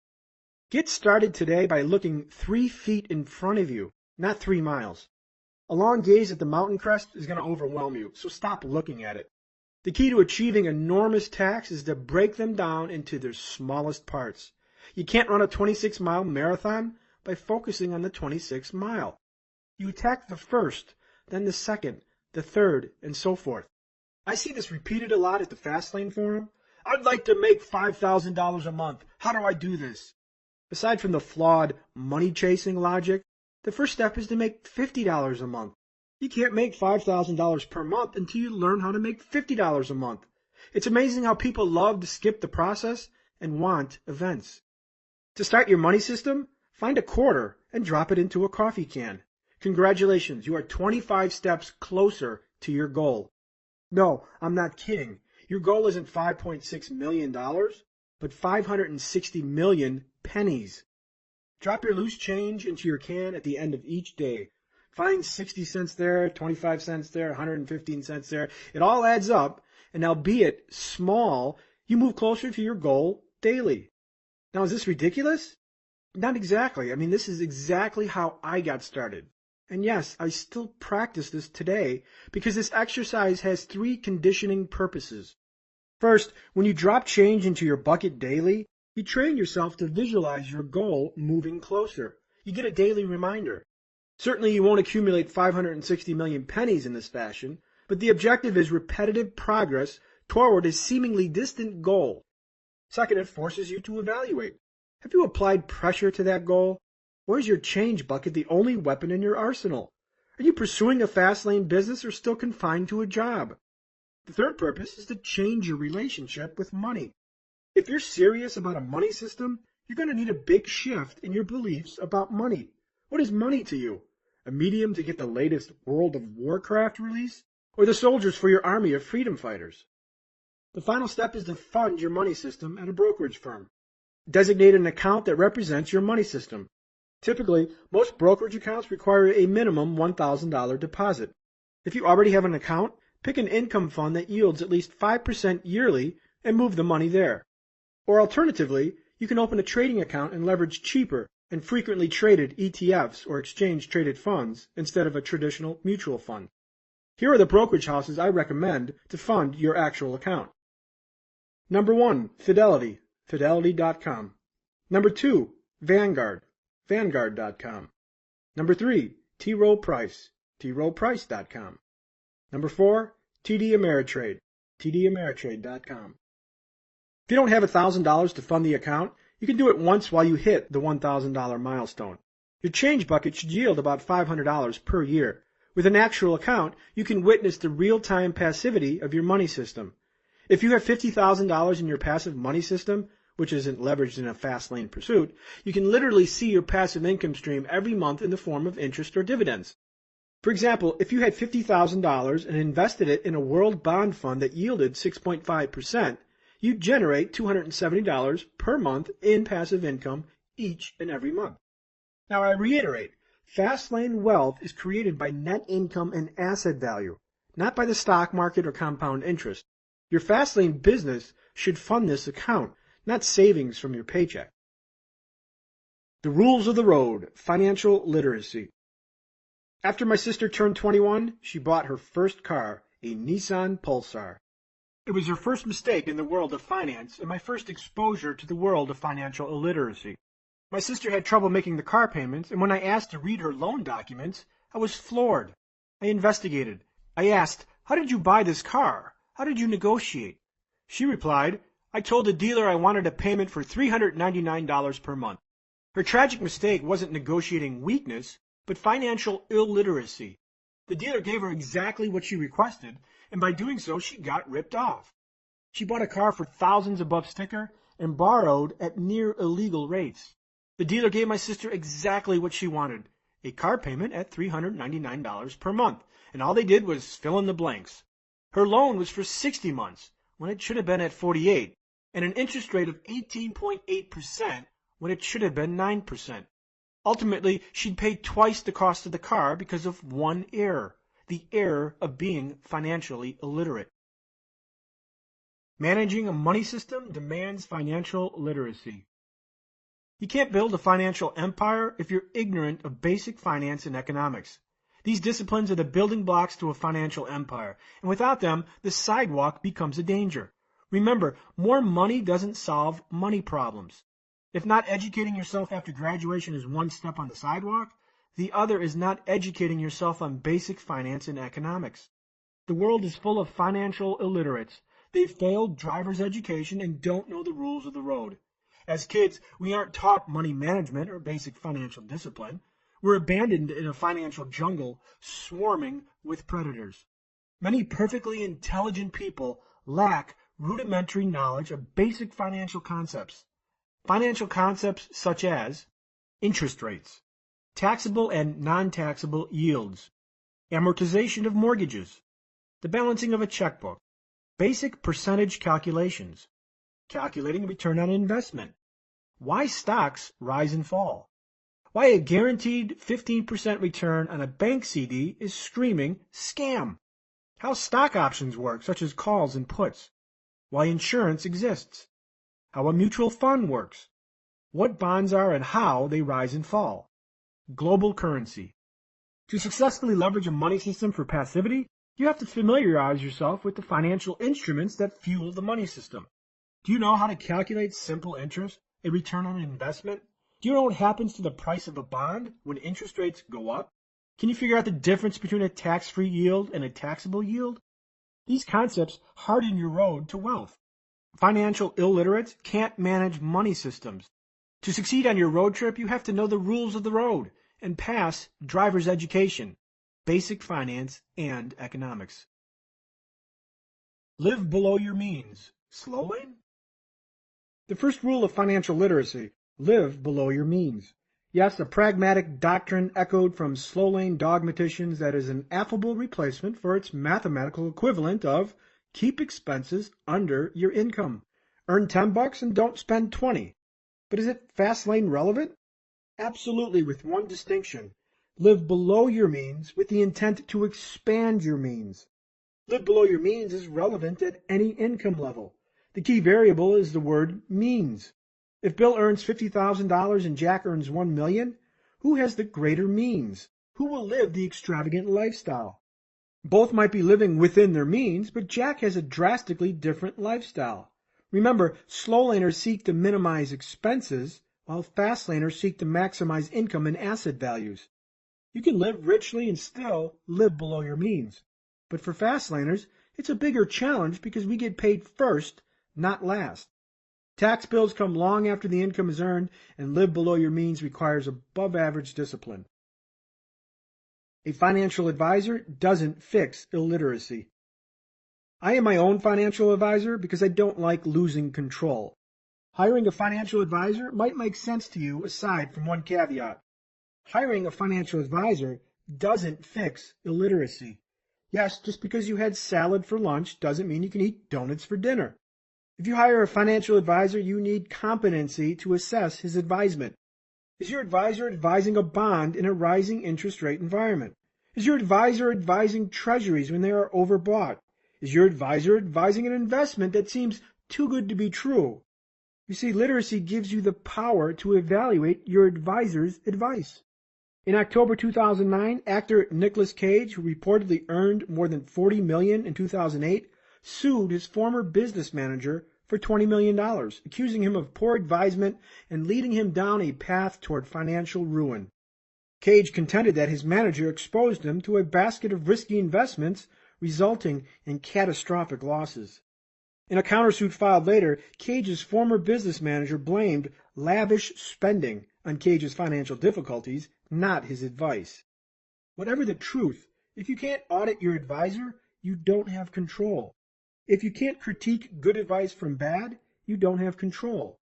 Get started today by looking 3 feet in front of you, not 3 miles. A long gaze at the mountain crest is going to overwhelm you, so stop looking at it. The key to achieving enormous tasks is to break them down into their smallest parts. You can't run a 26-mile marathon by focusing on the 26th mile. You attack the first, then the second, the third, and so forth. I see this repeated a lot at the Fastlane forum. I'd like to make $5,000 a month. How do I do this? Aside from the flawed money-chasing logic, the first step is to make $50 a month. You can't make $5,000 per month until you learn how to make $50 a month. It's amazing how people love to skip the process and want events. To start your money system, find a quarter and drop it into a coffee can. Congratulations, you are 25 steps closer to your goal. No, I'm not kidding. Your goal isn't $5.6 million, but 560 million pennies. Drop your loose change into your can at the end of each day. Find 60 cents there, 25 cents there, 115 cents there. It all adds up, and albeit small, you move closer to your goal daily. Now, is this ridiculous? Not exactly. This is exactly how I got started. And yes, I still practice this today because this exercise has 3 conditioning purposes. First, when you drop change into your bucket daily, you train yourself to visualize your goal moving closer. You get a daily reminder. Certainly you won't accumulate 560 million pennies in this fashion, but the objective is repetitive progress toward a seemingly distant goal. Second, it forces you to evaluate. Have you applied pressure to that goal? Or is your change bucket the only weapon in your arsenal? Are you pursuing a fast lane business or still confined to a job? The third purpose is to change your relationship with money. If you're serious about a money system, you're going to need a big shift in your beliefs about money. What is money to you? A medium to get the latest World of Warcraft release? Or the soldiers for your army of freedom fighters? The final step is to fund your money system at a brokerage firm. Designate an account that represents your money system. Typically, most brokerage accounts require a minimum $1,000 deposit. If you already have an account, pick an income fund that yields at least 5% yearly and move the money there. Or alternatively, you can open a trading account and leverage cheaper and frequently traded ETFs or exchange-traded funds instead of a traditional mutual fund. Here are the brokerage houses I recommend to fund your actual account. Number 1, Fidelity, Fidelity.com. Number 2, Vanguard, Vanguard.com. Number 3, T. Rowe Price, TRowePrice.com. Number 4, TD Ameritrade, TDAmeritrade.com. If you don't have $1,000 to fund the account, you can do it once while you hit the $1,000 milestone. Your change bucket should yield about $500 per year. With an actual account, you can witness the real-time passivity of your money system. If you have $50,000 in your passive money system, which isn't leveraged in a fast lane pursuit, you can literally see your passive income stream every month in the form of interest or dividends. For example, if you had $50,000 and invested it in a world bond fund that yielded 6.5%, you'd generate $270 per month in passive income each and every month. Now I reiterate, fast lane wealth is created by net income and asset value, not by the stock market or compound interest. Your fast lane business should fund this account, not savings from your paycheck. The rules of the road, financial literacy. After my sister turned 21, she bought her first car, a Nissan Pulsar. It was her first mistake in the world of finance and my first exposure to the world of financial illiteracy. My sister had trouble making the car payments, and when I asked to read her loan documents, I was floored. I investigated. I asked, "How did you buy this car? How did you negotiate?" She replied, "I told the dealer I wanted a payment for $399 per month." Her tragic mistake wasn't negotiating weakness, but financial illiteracy. The dealer gave her exactly what she requested, and by doing so, she got ripped off. She bought a car for thousands above sticker and borrowed at near illegal rates. The dealer gave my sister exactly what she wanted, a car payment at $399 per month, and all they did was fill in the blanks. Her loan was for 60 months, when it should have been at 48, and an interest rate of 18.8% when it should have been 9%. Ultimately, she'd paid twice the cost of the car because of one error, the error of being financially illiterate. Managing a money system demands financial literacy. You can't build a financial empire if you're ignorant of basic finance and economics. These disciplines are the building blocks to a financial empire, and without them, the sidewalk becomes a danger. Remember, more money doesn't solve money problems. If not educating yourself after graduation is one step on the sidewalk, the other is not educating yourself on basic finance and economics. The world is full of financial illiterates. They've failed driver's education and don't know the rules of the road. As kids, we aren't taught money management or basic financial discipline. We're abandoned in a financial jungle swarming with predators. Many perfectly intelligent people lack rudimentary knowledge of basic financial concepts. Financial concepts such as interest rates, taxable and non-taxable yields, amortization of mortgages, the balancing of a checkbook, basic percentage calculations, calculating return on investment, why stocks rise and fall, why a guaranteed 15% return on a bank CD is screaming scam, how stock options work, such as calls and puts, why insurance exists, how a mutual fund works, what bonds are and how they rise and fall, global currency. To successfully leverage a money system for passivity, you have to familiarize yourself with the financial instruments that fuel the money system. Do you know how to calculate simple interest, a return on investment? Do you know what happens to the price of a bond when interest rates go up? Can you figure out the difference between a tax-free yield and a taxable yield? These concepts harden your road to wealth. Financial illiterates can't manage money systems. To succeed on your road trip, you have to know the rules of the road and pass driver's education, basic finance, and economics. Live below your means. Slow lane? The first rule of financial literacy, live below your means. Yes, a pragmatic doctrine echoed from slow lane dogmaticians that is an affable replacement for its mathematical equivalent of keep expenses under your income. Earn $10 and don't spend 20. But is it fast lane relevant? Absolutely, with one distinction. Live below your means with the intent to expand your means. Live below your means is relevant at any income level. The key variable is the word means. If Bill earns $50,000 and Jack earns $1 million, who has the greater means? Who will live the extravagant lifestyle? Both might be living within their means, but Jack has a drastically different lifestyle. Remember, slow laners seek to minimize expenses, while fast laners seek to maximize income and asset values. You can live richly and still live below your means. But for fast laners, it's a bigger challenge because we get paid first, not last. Tax bills come long after the income is earned, and live below your means requires above-average discipline. A financial advisor doesn't fix illiteracy. I am my own financial advisor because I don't like losing control. Hiring a financial advisor might make sense to you aside from one caveat. Hiring a financial advisor doesn't fix illiteracy. Yes, just because you had salad for lunch doesn't mean you can eat donuts for dinner. If you hire a financial advisor, you need competency to assess his advisement. Is your advisor advising a bond in a rising interest rate environment? Is your advisor advising treasuries when they are overbought? Is your advisor advising an investment that seems too good to be true? You see, literacy gives you the power to evaluate your advisor's advice. In October 2009, actor Nicolas Cage, who reportedly earned more than $40 million in 2008, sued his former business manager for $20 million, accusing him of poor advisement and leading him down a path toward financial ruin. Cage contended that his manager exposed him to a basket of risky investments, resulting in catastrophic losses. In a countersuit filed later, Cage's former business manager blamed lavish spending on Cage's financial difficulties, not his advice. Whatever the truth, if you can't audit your advisor, you don't have control. If you can't critique good advice from bad, you don't have control.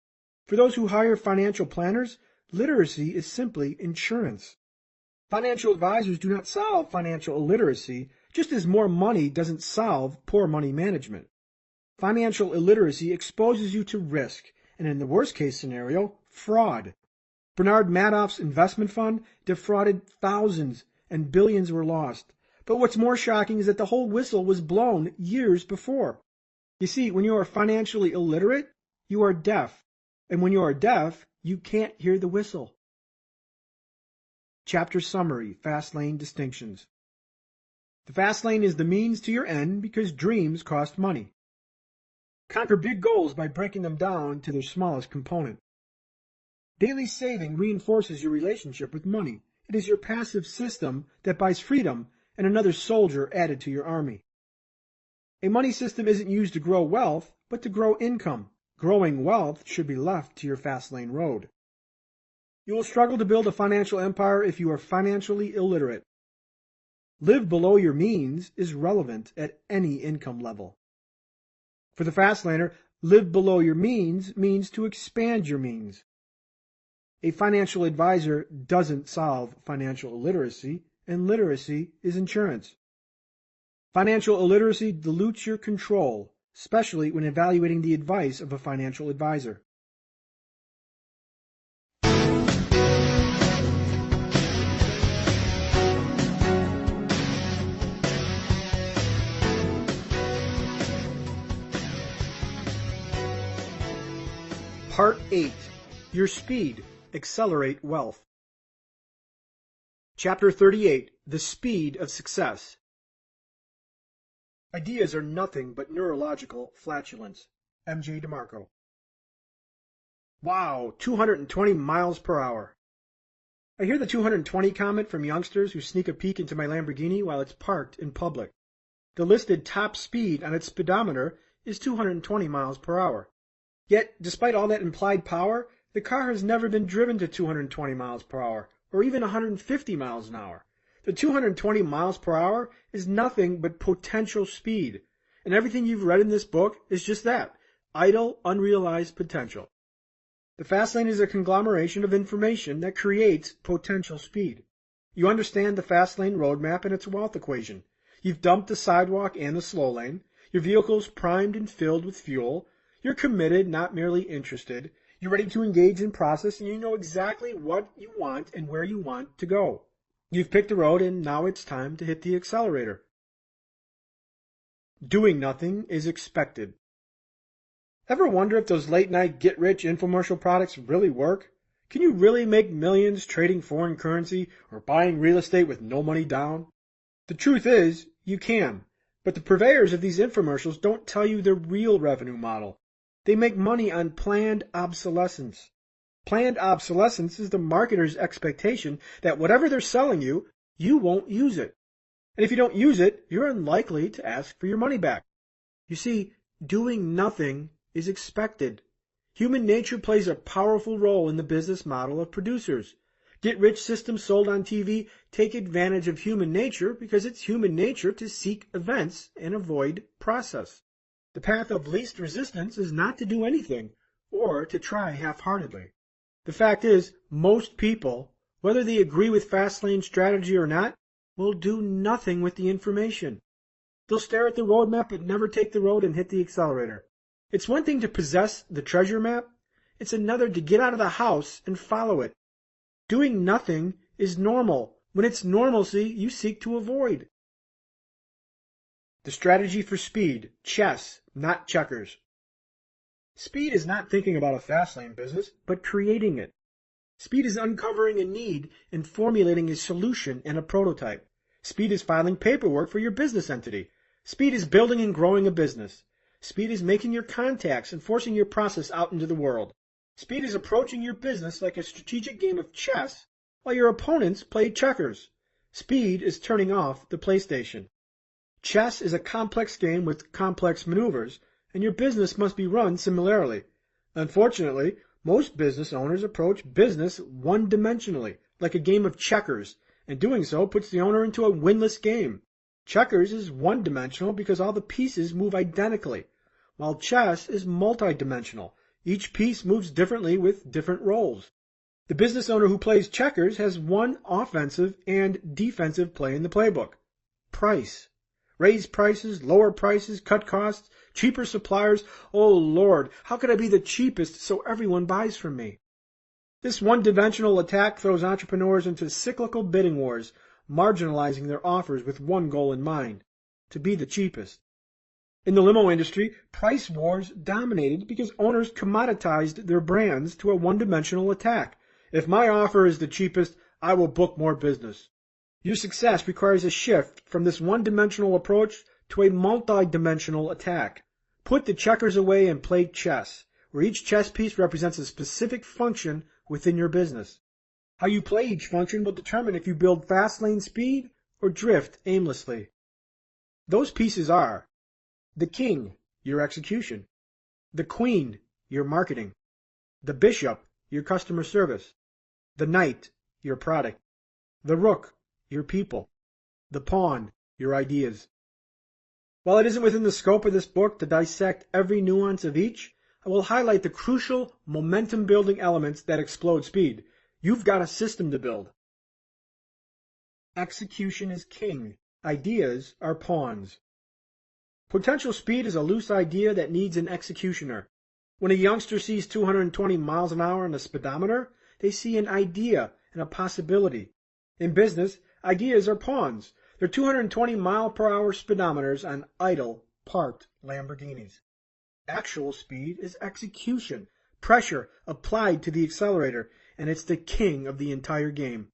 For those who hire financial planners, literacy is simply insurance. Financial advisors do not solve financial illiteracy, just as more money doesn't solve poor money management. Financial illiteracy exposes you to risk, and in the worst-case scenario, fraud. Bernard Madoff's investment fund defrauded thousands, and billions were lost. But what's more shocking is that the whole whistle was blown years before. You see, when you are financially illiterate, you are deaf. And when you are deaf, you can't hear the whistle. Chapter Summary, Fast Lane Distinctions. The fast lane is the means to your end because dreams cost money. Conquer big goals by breaking them down to their smallest component. Daily saving reinforces your relationship with money. It is your passive system that buys freedom and another soldier added to your army. A money system isn't used to grow wealth, but to grow income. Growing wealth should be left to your fast lane road. You will struggle to build a financial empire if you are financially illiterate. Live below your means is relevant at any income level. For the Fastlaner, live below your means means to expand your means. A financial advisor doesn't solve financial illiteracy, and literacy is insurance. Financial illiteracy dilutes your control, especially when evaluating the advice of a financial advisor. Part 8. Your Speed. Accelerate Wealth. Chapter 38. The Speed of Success. Ideas are nothing but neurological flatulence. M.J. De Marco. Wow, 220 miles per hour. I hear the 220 comment from youngsters who sneak a peek into my Lamborghini while it's parked in public. The listed top speed on its speedometer is 220 miles per hour. Yet, despite all that implied power, the car has never been driven to 220 miles per hour, or even 150 miles an hour. The 220 miles per hour is nothing but potential speed, and everything you've read in this book is just that, idle, unrealized potential. The Fastlane is a conglomeration of information that creates potential speed. You understand the Fastlane roadmap and its wealth equation. You've dumped the sidewalk and the slow lane. Your vehicle's primed and filled with fuel. You're committed, not merely interested. You're ready to engage in process, and you know exactly what you want and where you want to go. You've picked a road, and now it's time to hit the accelerator. Doing nothing is expected. Ever wonder if those late-night get-rich infomercial products really work? Can you really make millions trading foreign currency or buying real estate with no money down? The truth is, you can, but the purveyors of these infomercials don't tell you their real revenue model. They make money on planned obsolescence. Planned obsolescence is the marketer's expectation that whatever they're selling you, you won't use it. And if you don't use it, you're unlikely to ask for your money back. You see, doing nothing is expected. Human nature plays a powerful role in the business model of producers. Get-rich systems sold on TV take advantage of human nature because it's human nature to seek events and avoid process. The path of least resistance is not to do anything or to try half-heartedly. The fact is, most people, whether they agree with Fastlane strategy or not, will do nothing with the information. They'll stare at the roadmap but never take the road and hit the accelerator. It's one thing to possess the treasure map. It's another to get out of the house and follow it. Doing nothing is normal. When it's normalcy, you seek to avoid. The strategy for speed, chess, not checkers. Speed is not thinking about a Fastlane business, but creating it. Speed is uncovering a need and formulating a solution and a prototype. Speed is filing paperwork for your business entity. Speed is building and growing a business. Speed is making your contacts and forcing your process out into the world. Speed is approaching your business like a strategic game of chess while your opponents play checkers. Speed is turning off the PlayStation. Chess is a complex game with complex maneuvers, and your business must be run similarly. Unfortunately, most business owners approach business one-dimensionally, like a game of checkers, and doing so puts the owner into a winless game. Checkers is one-dimensional because all the pieces move identically, while chess is multi-dimensional. Each piece moves differently with different roles. The business owner who plays checkers has one offensive and defensive play in the playbook: price. Raise prices, lower prices, cut costs, cheaper suppliers. Oh Lord, how could I be the cheapest so everyone buys from me? This one-dimensional attack throws entrepreneurs into cyclical bidding wars, marginalizing their offers with one goal in mind: to be the cheapest. In the limo industry, price wars dominated because owners commoditized their brands to a one-dimensional attack. If my offer is the cheapest, I will book more business. Your success requires a shift from this one-dimensional approach to a multi-dimensional attack. Put the checkers away and play chess, where each chess piece represents a specific function within your business. How you play each function will determine if you build fast-lane speed or drift aimlessly. Those pieces are: the king, your execution; the queen, your marketing; the bishop, your customer service; the knight, your product; the rook, your people; the pawn, your ideas. While it isn't within the scope of this book to dissect every nuance of each, I will highlight the crucial momentum-building elements that explode speed. You've got a system to build. Execution is king. Ideas are pawns. Potential speed is a loose idea that needs an executioner. When a youngster sees 220 miles an hour on the speedometer, they see an idea and a possibility. In business, ideas are pawns. They're 220 mile per hour speedometers on idle, parked Lamborghinis. Actual speed is execution, pressure applied to the accelerator, and it's the king of the entire game.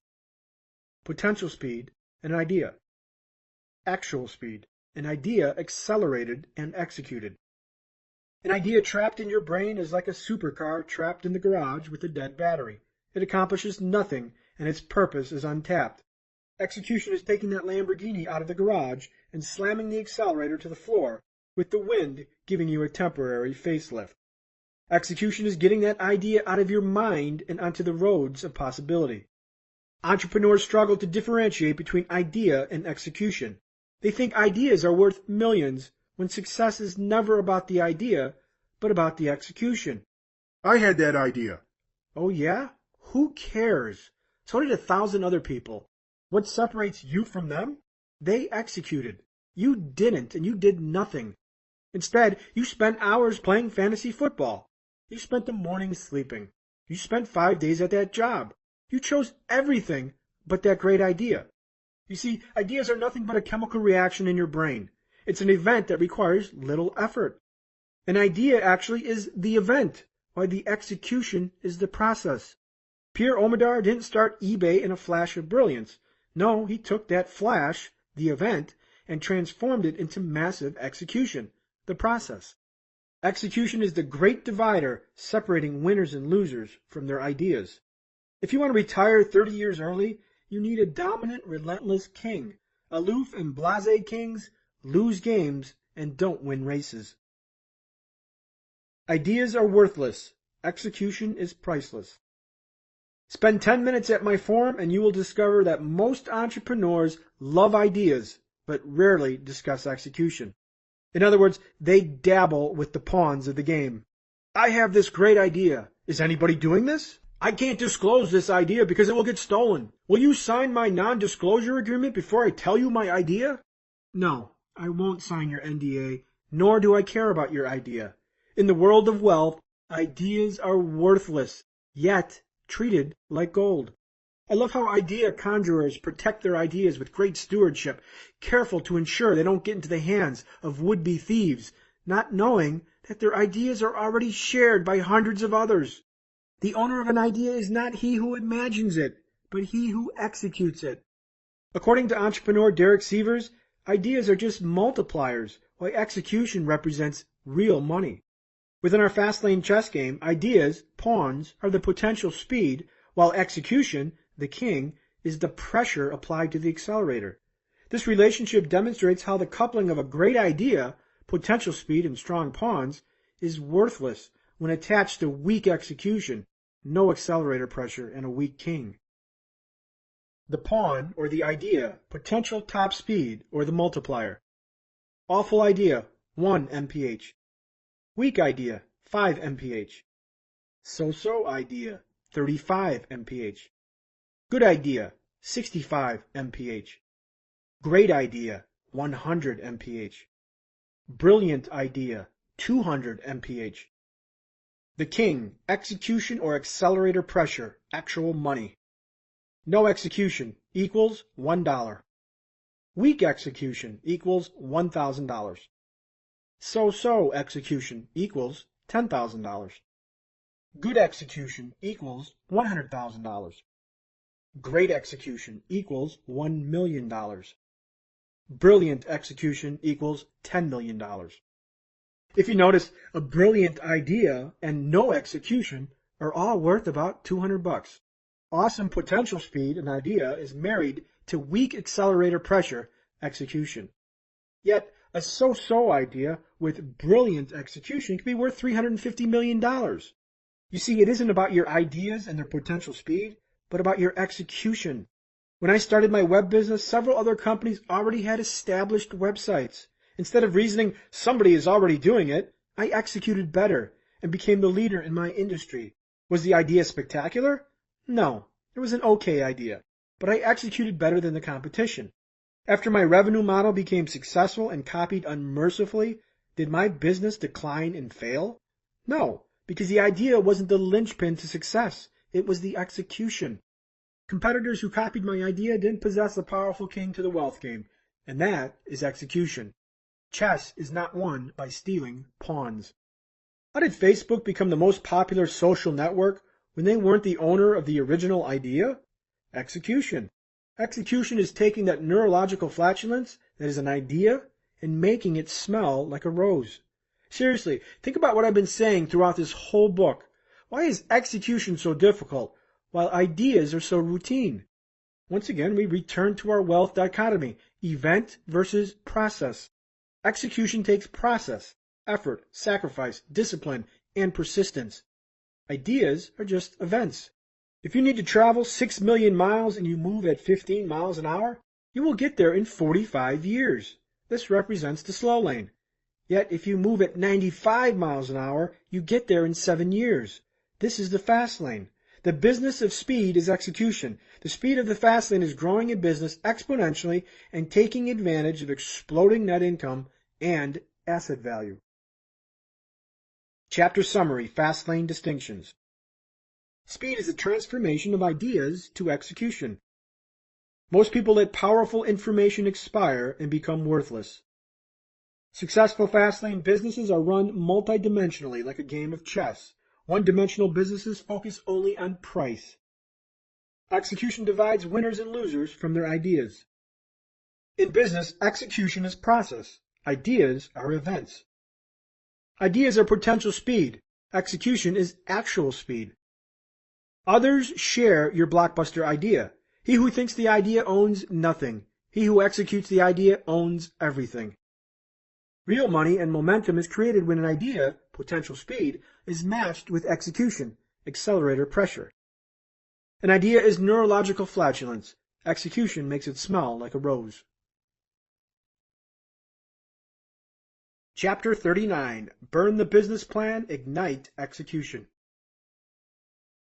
Potential speed, an idea. Actual speed, an idea accelerated and executed. An idea trapped in your brain is like a supercar trapped in the garage with a dead battery. It accomplishes nothing, and its purpose is untapped. Execution is taking that Lamborghini out of the garage and slamming the accelerator to the floor, with the wind giving you a temporary facelift. Execution is getting that idea out of your mind and onto the roads of possibility. Entrepreneurs struggle to differentiate between idea and execution. They think ideas are worth millions, when success is never about the idea, but about the execution. I had that idea. Oh yeah? Who cares? So did 1,000 other people. What separates you from them? They executed. You didn't, and you did nothing. Instead, you spent hours playing fantasy football. You spent the morning sleeping. You spent 5 days at that job. You chose everything but that great idea. You see, ideas are nothing but a chemical reaction in your brain. It's an event that requires little effort. An idea actually is the event, while the execution is the process. Pierre Omidyar didn't start eBay in a flash of brilliance. No, he took that flash, the event, and transformed it into massive execution, the process. Execution is the great divider separating winners and losers from their ideas. If you want to retire 30 years early, you need a dominant, relentless king. Aloof and blasé kings lose games and don't win races. Ideas are worthless. Execution is priceless. Spend 10 minutes at my forum and you will discover that most entrepreneurs love ideas, but rarely discuss execution. In other words, they dabble with the pawns of the game. I have this great idea. Is anybody doing this? I can't disclose this idea because it will get stolen. Will you sign my non-disclosure agreement before I tell you my idea? No, I won't sign your NDA, nor do I care about your idea. In the world of wealth, ideas are worthless, yet treated like gold. I love how idea conjurers protect their ideas with great stewardship, careful to ensure they don't get into the hands of would-be thieves, not knowing that their ideas are already shared by hundreds of others. The owner of an idea is not he who imagines it, but he who executes it. According to entrepreneur Derek Sievers, ideas are just multipliers, while execution represents real money. Within our Fastlane chess game, ideas, pawns, are the potential speed, while execution, the king, is the pressure applied to the accelerator. This relationship demonstrates how the coupling of a great idea, potential speed, and strong pawns is worthless when attached to weak execution, no accelerator pressure, and a weak king. The pawn, or the idea, potential top speed, or the multiplier. Awful idea, 1 mph. Weak idea, 5 mph. So-so idea, 35 mph. Good idea, 65 mph. Great idea, 100 mph. Brilliant idea, 200 mph. The king, execution or accelerator pressure, actual money. No execution equals $1. Weak execution equals $1,000. So-so execution equals $10,000. Good execution equals $100,000. Great execution equals $1 million. Brilliant execution equals $10 million. If you notice, a brilliant idea and no execution are all worth about $200. Awesome potential speed, an idea, is married to weak accelerator pressure, execution. Yet, a so-so idea with brilliant execution can be worth $350 million. You see, it isn't about your ideas and their potential speed, but about your execution. When I started my web business, several other companies already had established websites. Instead of reasoning somebody is already doing it, I executed better and became the leader in my industry. Was the idea spectacular? No, it was an okay idea, but I executed better than the competition. After my revenue model became successful and copied unmercifully, did my business decline and fail? No, because the idea wasn't the linchpin to success. It was the execution. Competitors who copied my idea didn't possess a powerful king to the wealth game, and that is execution. Chess is not won by stealing pawns. How did Facebook become the most popular social network when they weren't the owner of the original idea? Execution. Execution is taking that neurological flatulence that is an idea and making it smell like a rose. Seriously, think about what I've been saying throughout this whole book. Why is execution so difficult, while ideas are so routine? Once again, we return to our wealth dichotomy, event versus process. Execution takes process, effort, sacrifice, discipline, and persistence. Ideas are just events. If you need to travel 6 million miles and you move at 15 miles an hour, you will get there in 45 years. This represents the slow lane. Yet if you move at 95 miles an hour, you get there in 7 years. This is the fast lane. The business of speed is execution. The speed of the fast lane is growing a business exponentially and taking advantage of exploding net income and asset value. Chapter Summary, Fast Lane Distinctions. Speed is a transformation of ideas to execution. Most people let powerful information expire and become worthless. Successful fast lane businesses are run multidimensionally like a game of chess. One-dimensional businesses focus only on price. Execution divides winners and losers from their ideas. In business, execution is process. Ideas are events. Ideas are potential speed. Execution is actual speed. Others share your blockbuster idea. He who thinks the idea owns nothing. He who executes the idea owns everything. Real money and momentum is created when an idea, potential speed, is matched with execution, accelerator pressure. An idea is neurological flatulence. Execution makes it smell like a rose. Chapter 39. Burn the business plan, ignite execution.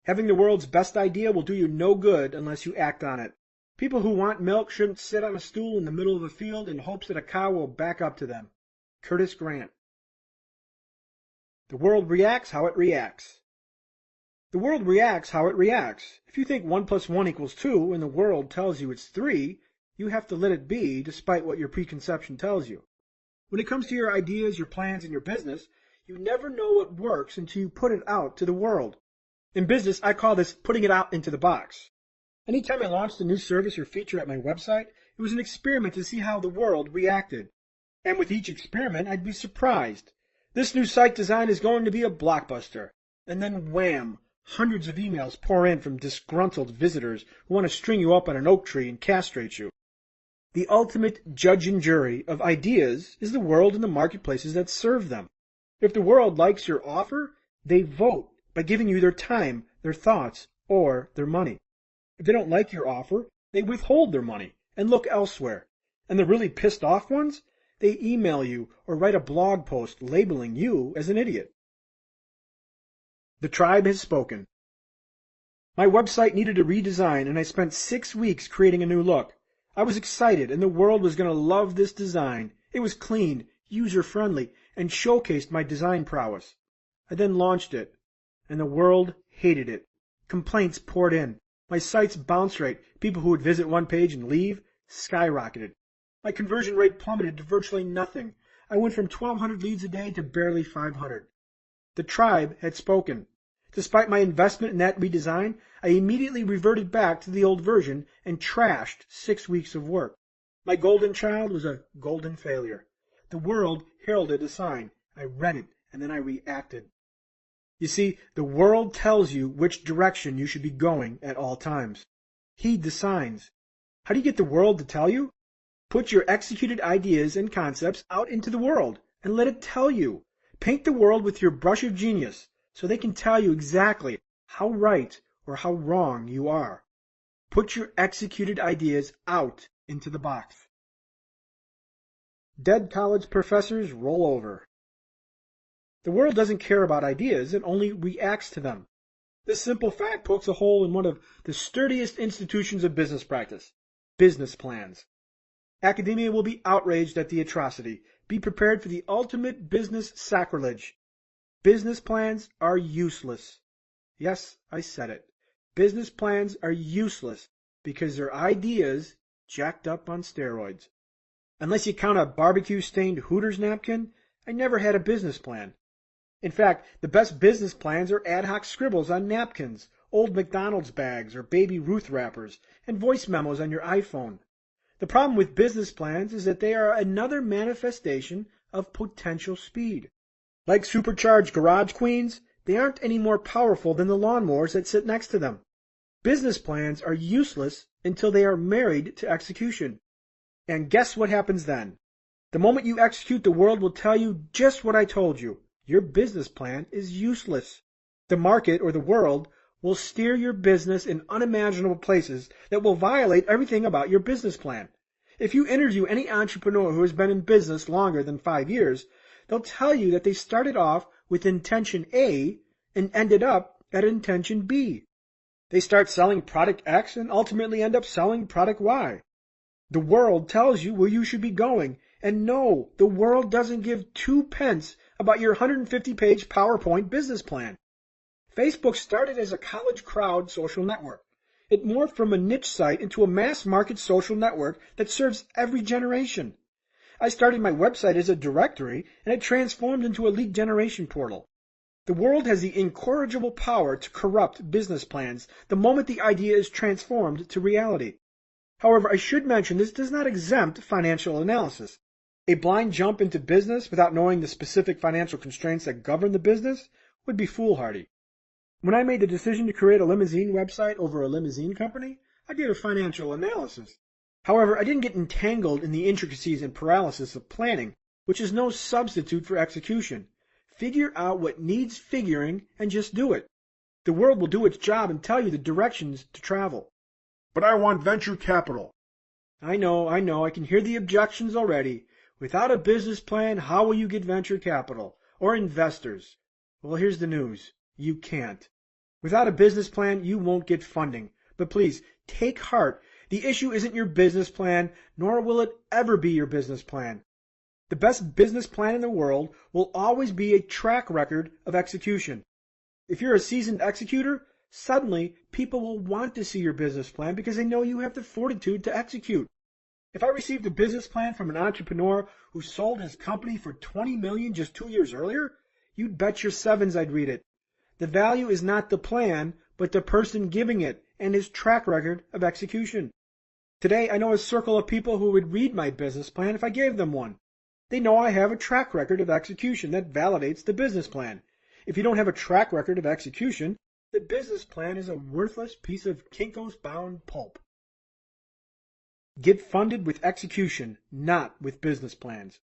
Having the world's best idea will do you no good unless you act on it. People who want milk shouldn't sit on a stool in the middle of a field in hopes that a cow will back up to them. Curtis Grant. The world reacts how it reacts. The world reacts how it reacts. If you think 1 + 1 = 2 and the world tells you it's 3, you have to let it be despite what your preconception tells you. When it comes to your ideas, your plans, and your business, you never know what works until you put it out to the world. In business, I call this putting it out into the box. Anytime I launched a new service or feature at my website, it was an experiment to see how the world reacted. And with each experiment, I'd be surprised. This new site design is going to be a blockbuster. And then wham! Hundreds of emails pour in from disgruntled visitors who want to string you up on an oak tree and castrate you. The ultimate judge and jury of ideas is the world and the marketplaces that serve them. If the world likes your offer, they vote by giving you their time, their thoughts, or their money. If they don't like your offer, they withhold their money and look elsewhere. And the really pissed off ones, they email you or write a blog post labeling you as an idiot. The tribe has spoken. My website needed a redesign, and I spent 6 weeks creating a new look. I was excited, and the world was going to love this design. It was clean, user-friendly, and showcased my design prowess. I then launched it, and the world hated it. Complaints poured in. My site's bounce rate, people who would visit one page and leave, skyrocketed. My conversion rate plummeted to virtually nothing. I went from 1,200 leads a day to barely 500. The tribe had spoken. Despite my investment in that redesign, I immediately reverted back to the old version and trashed 6 weeks of work. My golden child was a golden failure. The world heralded a sign. I read it, and then I reacted. You see, the world tells you which direction you should be going at all times. Heed the signs. How do you get the world to tell you? Put your executed ideas and concepts out into the world and let it tell you. Paint the world with your brush of genius so they can tell you exactly how right or how wrong you are. Put your executed ideas out into the box. Dead college professors roll over. The world doesn't care about ideas, it only reacts to them. This simple fact pokes a hole in one of the sturdiest institutions of business practice: business plans. Academia will be outraged at the atrocity. Be prepared for the ultimate business sacrilege. Business plans are useless. Yes, I said it. Business plans are useless because they're ideas jacked up on steroids. Unless you count a barbecue-stained Hooters napkin, I never had a business plan. In fact, the best business plans are ad hoc scribbles on napkins, old McDonald's bags or Baby Ruth wrappers, and voice memos on your iPhone. The problem with business plans is that they are another manifestation of potential speed. Like supercharged garage queens, they aren't any more powerful than the lawnmowers that sit next to them. Business plans are useless until they are married to execution. And guess what happens then? The moment you execute, the world will tell you just what I told you. Your business plan is useless. The market, or the world, will steer your business in unimaginable places that will violate everything about your business plan. If you interview any entrepreneur who has been in business longer than 5 years, they'll tell you that they started off with intention A and ended up at intention B. They start selling product X and ultimately end up selling product Y. The world tells you where you should be going. And no, the world doesn't give 2 pence about your 150-page PowerPoint business plan. Facebook started as a college crowd social network. It morphed from a niche site into a mass-market social network that serves every generation. I started my website as a directory, and it transformed into a lead generation portal. The world has the incorrigible power to corrupt business plans the moment the idea is transformed to reality. However, I should mention this does not exempt financial analysis. A blind jump into business without knowing the specific financial constraints that govern the business would be foolhardy. When I made the decision to create a limousine website over a limousine company, I did a financial analysis. However, I didn't get entangled in the intricacies and paralysis of planning, which is no substitute for execution. Figure out what needs figuring and just do it. The world will do its job and tell you the directions to travel. But I want venture capital. I know, I can hear the objections already. Without a business plan, how will you get venture capital or investors? Well, here's the news. You can't. Without a business plan, you won't get funding. But please, take heart. The issue isn't your business plan, nor will it ever be your business plan. The best business plan in the world will always be a track record of execution. If you're a seasoned executor, suddenly people will want to see your business plan because they know you have the fortitude to execute. If I received a business plan from an entrepreneur who sold his company for $20 million just 2 years earlier, you'd bet your sevens I'd read it. The value is not the plan, but the person giving it and his track record of execution. Today, I know a circle of people who would read my business plan if I gave them one. They know I have a track record of execution that validates the business plan. If you don't have a track record of execution, the business plan is a worthless piece of Kinko's-bound pulp. Get funded with execution, not with business plans.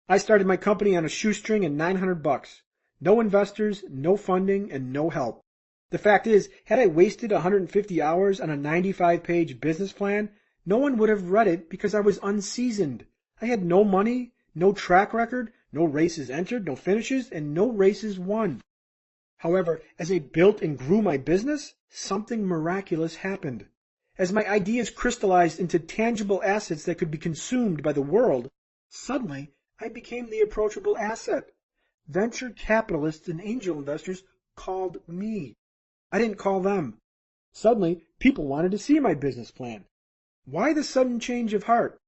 I started my company on a shoestring and $900. No investors, no funding, and no help. The fact is, had I wasted 150 hours on a 95-page business plan, no one would have read it because I was unseasoned. I had no money, no track record, no races entered, no finishes, and no races won. However, as I built and grew my business, something miraculous happened. As my ideas crystallized into tangible assets that could be consumed by the world, suddenly I became the approachable asset. Venture capitalists and angel investors called me. I didn't call them. Suddenly, people wanted to see my business plan. Why the sudden change of heart?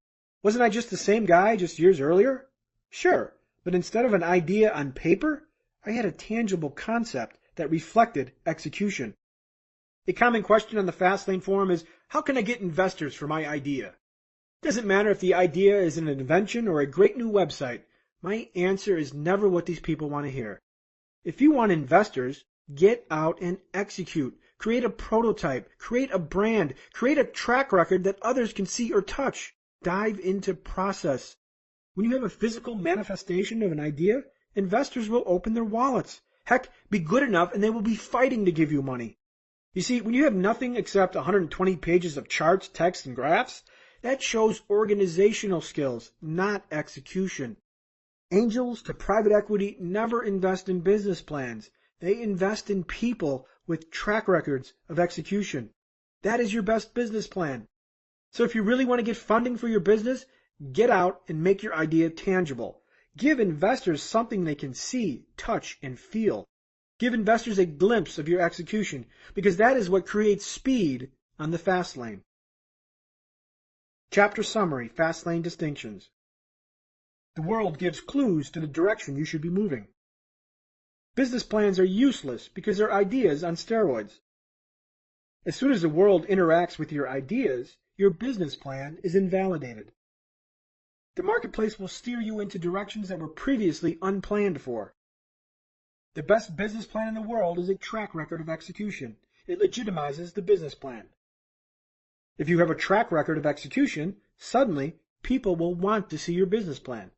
Wasn't I just the same guy just years earlier? Sure, but instead of an idea on paper, I had a tangible concept that reflected execution. A common question on the Fastlane forum is, how can I get investors for my idea? It doesn't matter if the idea is an invention or a great new website. My answer is never what these people want to hear. If you want investors, get out and execute. Create a prototype. Create a brand. Create a track record that others can see or touch. Dive into process. When you have a physical manifestation of an idea, investors will open their wallets. Heck, be good enough and they will be fighting to give you money. You see, when you have nothing except 120 pages of charts, text, and graphs, That shows organizational skills, not execution. Angels to private equity never invest in business plans. They invest in people with track records of execution. That is your best business plan. So if you really want to get funding for your business, get out and make your idea tangible. Give investors something they can see, touch, and feel. Give investors a glimpse of your execution, because that is what creates speed on the fast lane. Chapter Summary, Fast Lane Distinctions. The world gives clues to the direction you should be moving. Business plans are useless because they're ideas on steroids. As soon as the world interacts with your ideas, your business plan is invalidated. The marketplace will steer you into directions that were previously unplanned for. The best business plan in the world is a track record of execution. It legitimizes the business plan. If you have a track record of execution, suddenly people will want to see your business plan.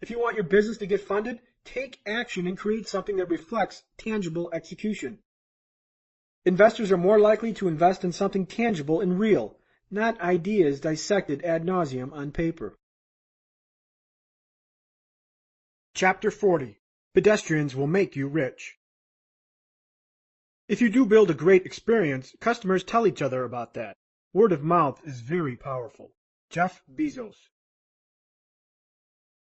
If you want your business to get funded, take action and create something that reflects tangible execution. Investors are more likely to invest in something tangible and real, not ideas dissected ad nauseum on paper. Chapter 40. Pedestrians will make you rich. If you do build a great experience, customers tell each other about that. Word of mouth is very powerful. Jeff Bezos.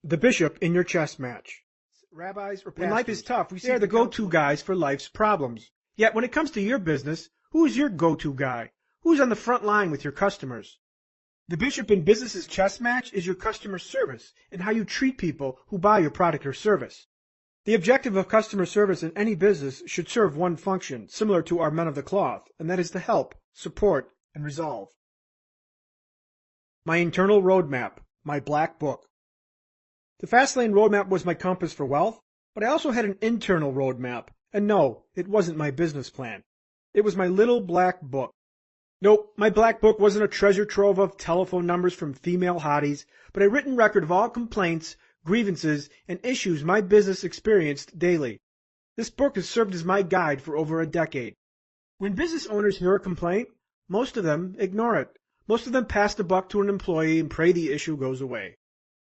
The bishop in your chess match. Rabbis or pastors, when life is tough, they are the go-to guys for life's problems. Yet when it comes to your business, who is your go-to guy? Who's on the front line with your customers? The bishop in business's chess match is your customer service and how you treat people who buy your product or service. The objective of customer service in any business should serve one function, similar to our men of the cloth, and that is to help, support, and resolve. My internal roadmap, my black book. The Fastlane roadmap was my compass for wealth, but I also had an internal roadmap, and no, it wasn't my business plan. It was my little black book. Nope, my black book wasn't a treasure trove of telephone numbers from female hotties, but a written record of all complaints, grievances, and issues my business experienced daily. This book has served as my guide for over a decade. When business owners hear a complaint, most of them ignore it. Most of them pass the buck to an employee and pray the issue goes away.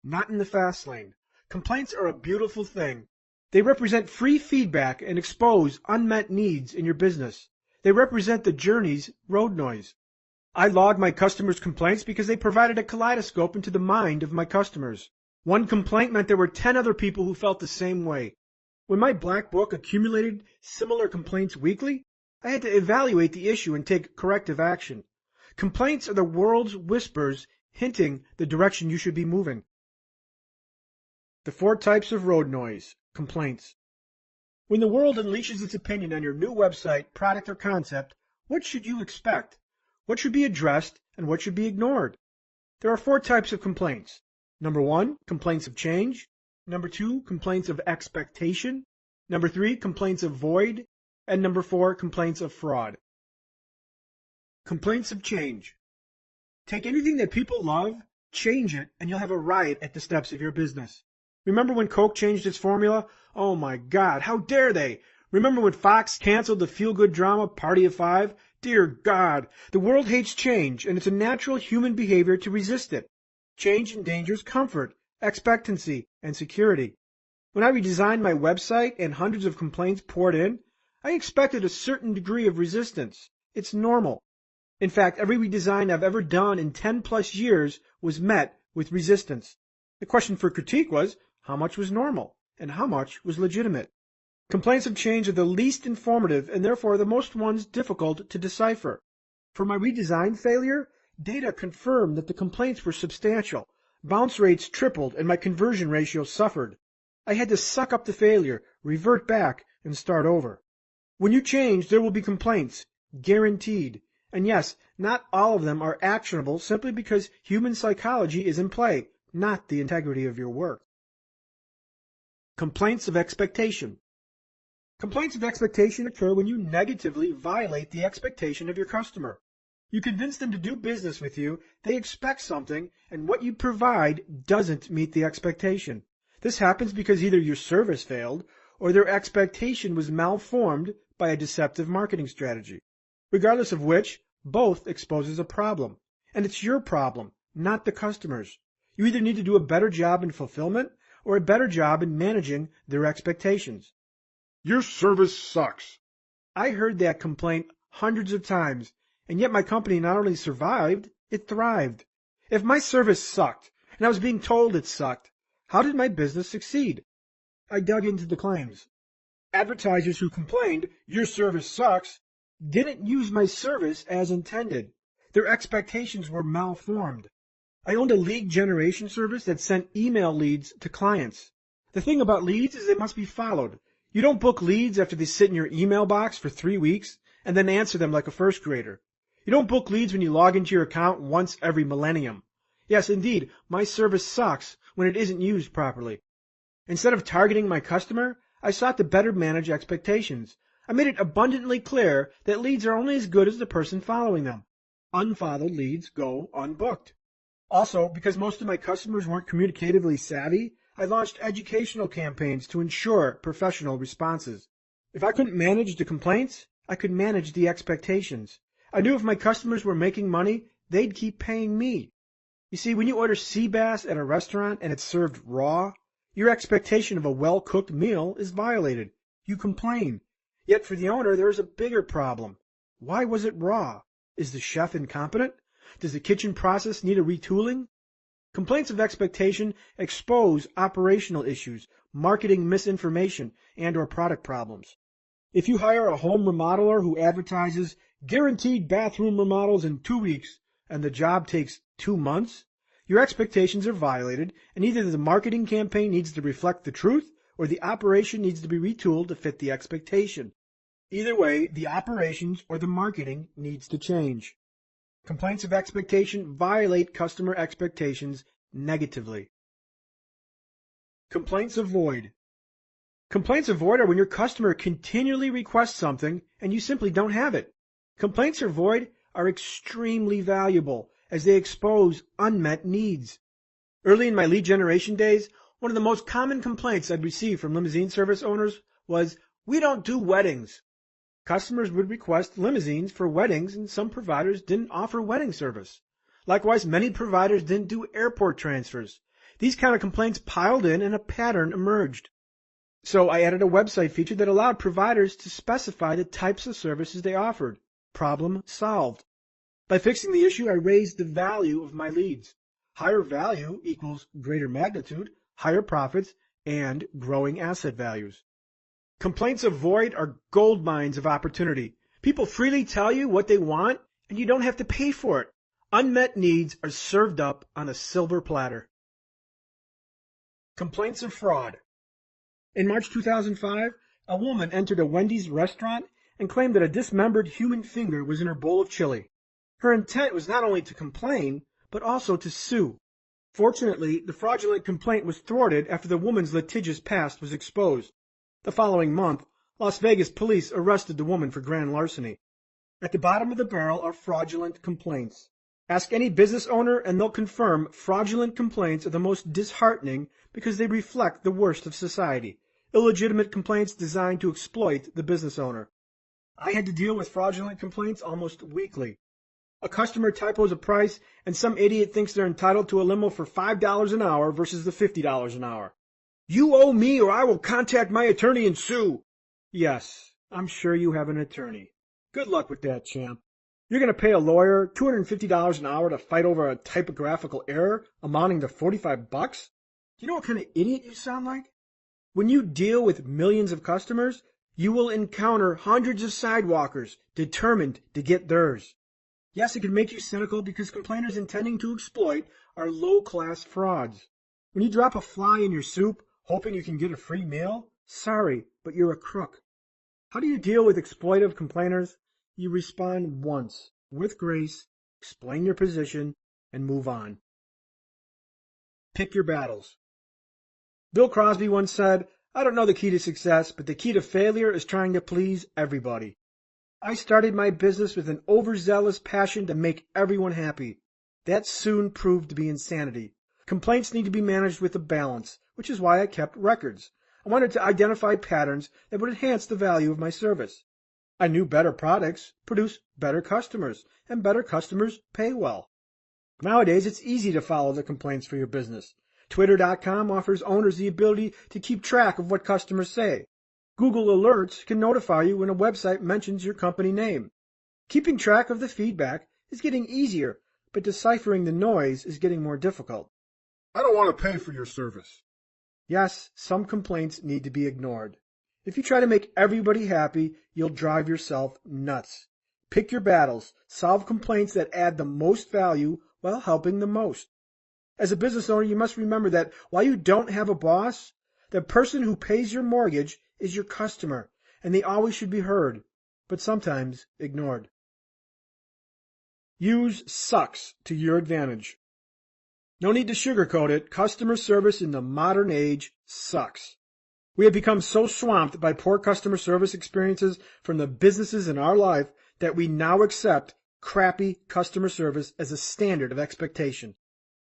Not in the fast lane. Complaints are a beautiful thing. They represent free feedback and expose unmet needs in your business. They represent the journey's road noise. I log my customers' complaints because they provided a kaleidoscope into the mind of my customers. One complaint meant there were 10 other people who felt the same way. When my black book accumulated similar complaints weekly, I had to evaluate the issue and take corrective action. Complaints are the world's whispers hinting the direction you should be moving. The 4 types of road noise. Complaints. When the world unleashes its opinion on your new website, product, or concept, what should you expect? What should be addressed and what should be ignored? There are 4 types of complaints. Number 1, complaints of change. Number 2, complaints of expectation. Number 3, complaints of void. And number 4, complaints of fraud. Complaints of change. Take anything that people love, change it, and you'll have a riot at the steps of your business. Remember when Coke changed its formula? Oh my God, how dare they! Remember when Fox canceled the feel-good drama Party of Five? Dear God, the world hates change, and it's a natural human behavior to resist it. Change endangers comfort, expectancy, and security. When I redesigned my website and hundreds of complaints poured in, I expected a certain degree of resistance. It's normal. In fact, every redesign I've ever done in 10 plus years was met with resistance. The question for critique was, how much was normal and how much was legitimate? Complaints of change are the least informative and therefore the most ones difficult to decipher. For my redesign failure, data confirmed that the complaints were substantial. Bounce rates tripled and my conversion ratio suffered. I had to suck up the failure, revert back, and start over. When you change, there will be complaints, guaranteed. And yes, not all of them are actionable simply because human psychology is in play, not the integrity of your work. Complaints of expectation. Complaints of expectation occur when you negatively violate the expectation of your customer. You convince them to do business with you, they expect something, and what you provide doesn't meet the expectation. This happens because either your service failed or their expectation was malformed by a deceptive marketing strategy. Regardless of which, both exposes a problem. And it's your problem, not the customer's. You either need to do a better job in fulfillment or a better job in managing their expectations. Your service sucks. I heard that complaint hundreds of times, and yet my company not only survived, it thrived. If my service sucked, and I was being told it sucked, how did my business succeed? I dug into the claims. Advertisers who complained, "Your service sucks," didn't use my service as intended. Their expectations were malformed. I owned a lead generation service that sent email leads to clients. The thing about leads is they must be followed. You don't book leads after they sit in your email box for 3 weeks and then answer them like a first grader. You don't book leads when you log into your account once every millennium. Yes, indeed, my service sucks when it isn't used properly. Instead of targeting my customer, I sought to better manage expectations. I made it abundantly clear that leads are only as good as the person following them. Unfollowed leads go unbooked. Also, because most of my customers weren't communicatively savvy, I launched educational campaigns to ensure professional responses. If I couldn't manage the complaints, I could manage the expectations. I knew if my customers were making money, they'd keep paying me. You see, when you order sea bass at a restaurant and it's served raw, your expectation of a well-cooked meal is violated. You complain. Yet for the owner, there is a bigger problem. Why was it raw? Is the chef incompetent? Does the kitchen process need a retooling? Complaints of expectation expose operational issues, marketing misinformation, and/or product problems. If you hire a home remodeler who advertises guaranteed bathroom remodels in 2 weeks and the job takes 2 months, your expectations are violated, and either the marketing campaign needs to reflect the truth or the operation needs to be retooled to fit the expectation. Either way, the operations or the marketing needs to change. Complaints of expectation violate customer expectations negatively. Complaints of void. Complaints of void are when your customer continually requests something and you simply don't have it. Complaints of void are extremely valuable as they expose unmet needs. Early in my lead generation days, one of the most common complaints I'd receive from limousine service owners was, "We don't do weddings." Customers would request limousines for weddings, and some providers didn't offer wedding service. Likewise, many providers didn't do airport transfers. These kind of complaints piled in and a pattern emerged. So I added a website feature that allowed providers to specify the types of services they offered. Problem solved. By fixing the issue, I raised the value of my leads. Higher value equals greater magnitude, higher profits, and growing asset values. Complaints of void are gold mines of opportunity. People freely tell you what they want, and you don't have to pay for it. Unmet needs are served up on a silver platter. Complaints of fraud. In March 2005, a woman entered a Wendy's restaurant and claimed that a dismembered human finger was in her bowl of chili. Her intent was not only to complain, but also to sue. Fortunately, the fraudulent complaint was thwarted after the woman's litigious past was exposed. The following month, Las Vegas police arrested the woman for grand larceny. At the bottom of the barrel are fraudulent complaints. Ask any business owner and they'll confirm fraudulent complaints are the most disheartening because they reflect the worst of society. Illegitimate complaints designed to exploit the business owner. I had to deal with fraudulent complaints almost weekly. A customer typos a price and some idiot thinks they're entitled to a limo for $5 an hour versus the $50 an hour. "You owe me or I will contact my attorney and sue." Yes, I'm sure you have an attorney. Good luck with that, champ. You're going to pay a lawyer $250 an hour to fight over a typographical error amounting to $45? Do you know what kind of idiot you sound like? When you deal with millions of customers, you will encounter hundreds of sidewalkers determined to get theirs. Yes, it can make you cynical because complainers intending to exploit are low-class frauds. When you drop a fly in your soup, hoping you can get a free meal, sorry, but you're a crook. How do you deal with exploitive complainers? You respond once, with grace, explain your position, and move on. Pick your battles. Bill Crosby once said, "I don't know the key to success, but the key to failure is trying to please everybody." I started my business with an overzealous passion to make everyone happy. That soon proved to be insanity. Complaints need to be managed with a balance, which is why I kept records. I wanted to identify patterns that would enhance the value of my service. I knew better products produce better customers, and better customers pay well. Nowadays, it's easy to follow the complaints for your business. Twitter.com offers owners the ability to keep track of what customers say. Google Alerts can notify you when a website mentions your company name. Keeping track of the feedback is getting easier, but deciphering the noise is getting more difficult. I don't want to pay for your service. Yes, some complaints need to be ignored. If you try to make everybody happy, you'll drive yourself nuts. Pick your battles. Solve complaints that add the most value while helping the most. As a business owner, you must remember that while you don't have a boss, the person who pays your mortgage is your customer, and they always should be heard, but sometimes ignored. Use sucks to your advantage. No need to sugarcoat it. Customer service in the modern age sucks. We have become so swamped by poor customer service experiences from the businesses in our life that we now accept crappy customer service as a standard of expectation.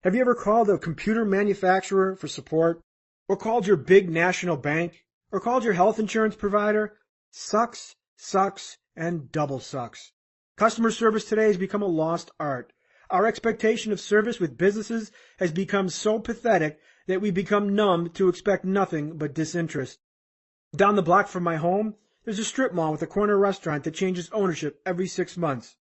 Have you ever called a computer manufacturer for support? Or called your big national bank? Or called your health insurance provider? Sucks, sucks, and double sucks. Customer service today has become a lost art. Our expectation of service with businesses has become so pathetic that we become numb to expect nothing but disinterest. Down the block from my home, there's a strip mall with a corner restaurant that changes ownership every 6 months.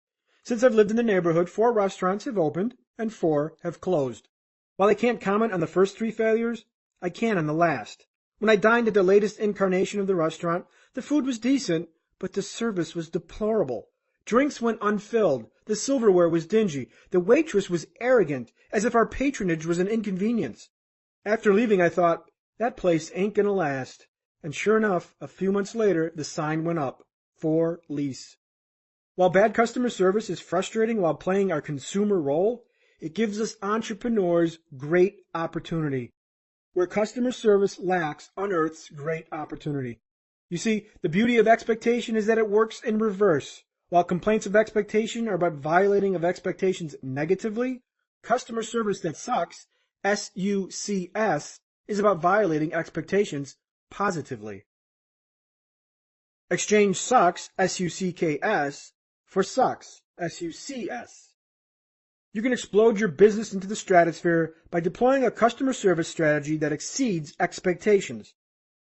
Since I've lived in the neighborhood, 4 restaurants have opened and 4 have closed. While I can't comment on the first 3 failures, I can on the last. When I dined at the latest incarnation of the restaurant, the food was decent, but the service was deplorable. Drinks went unfilled, the silverware was dingy, the waitress was arrogant, as if our patronage was an inconvenience. After leaving, I thought, that place ain't gonna last. And sure enough, a few months later, the sign went up, for lease. While bad customer service is frustrating while playing our consumer role, it gives us entrepreneurs great opportunity. Where customer service lacks unearths great opportunity. You see, the beauty of expectation is that it works in reverse. While complaints of expectation are about violating of expectations negatively, customer service that sucks, S-U-C-S, is about violating expectations positively. Exchange sucks, S-U-C-K-S, for sucks, S-U-C-S. You can explode your business into the stratosphere by deploying a customer service strategy that exceeds expectations.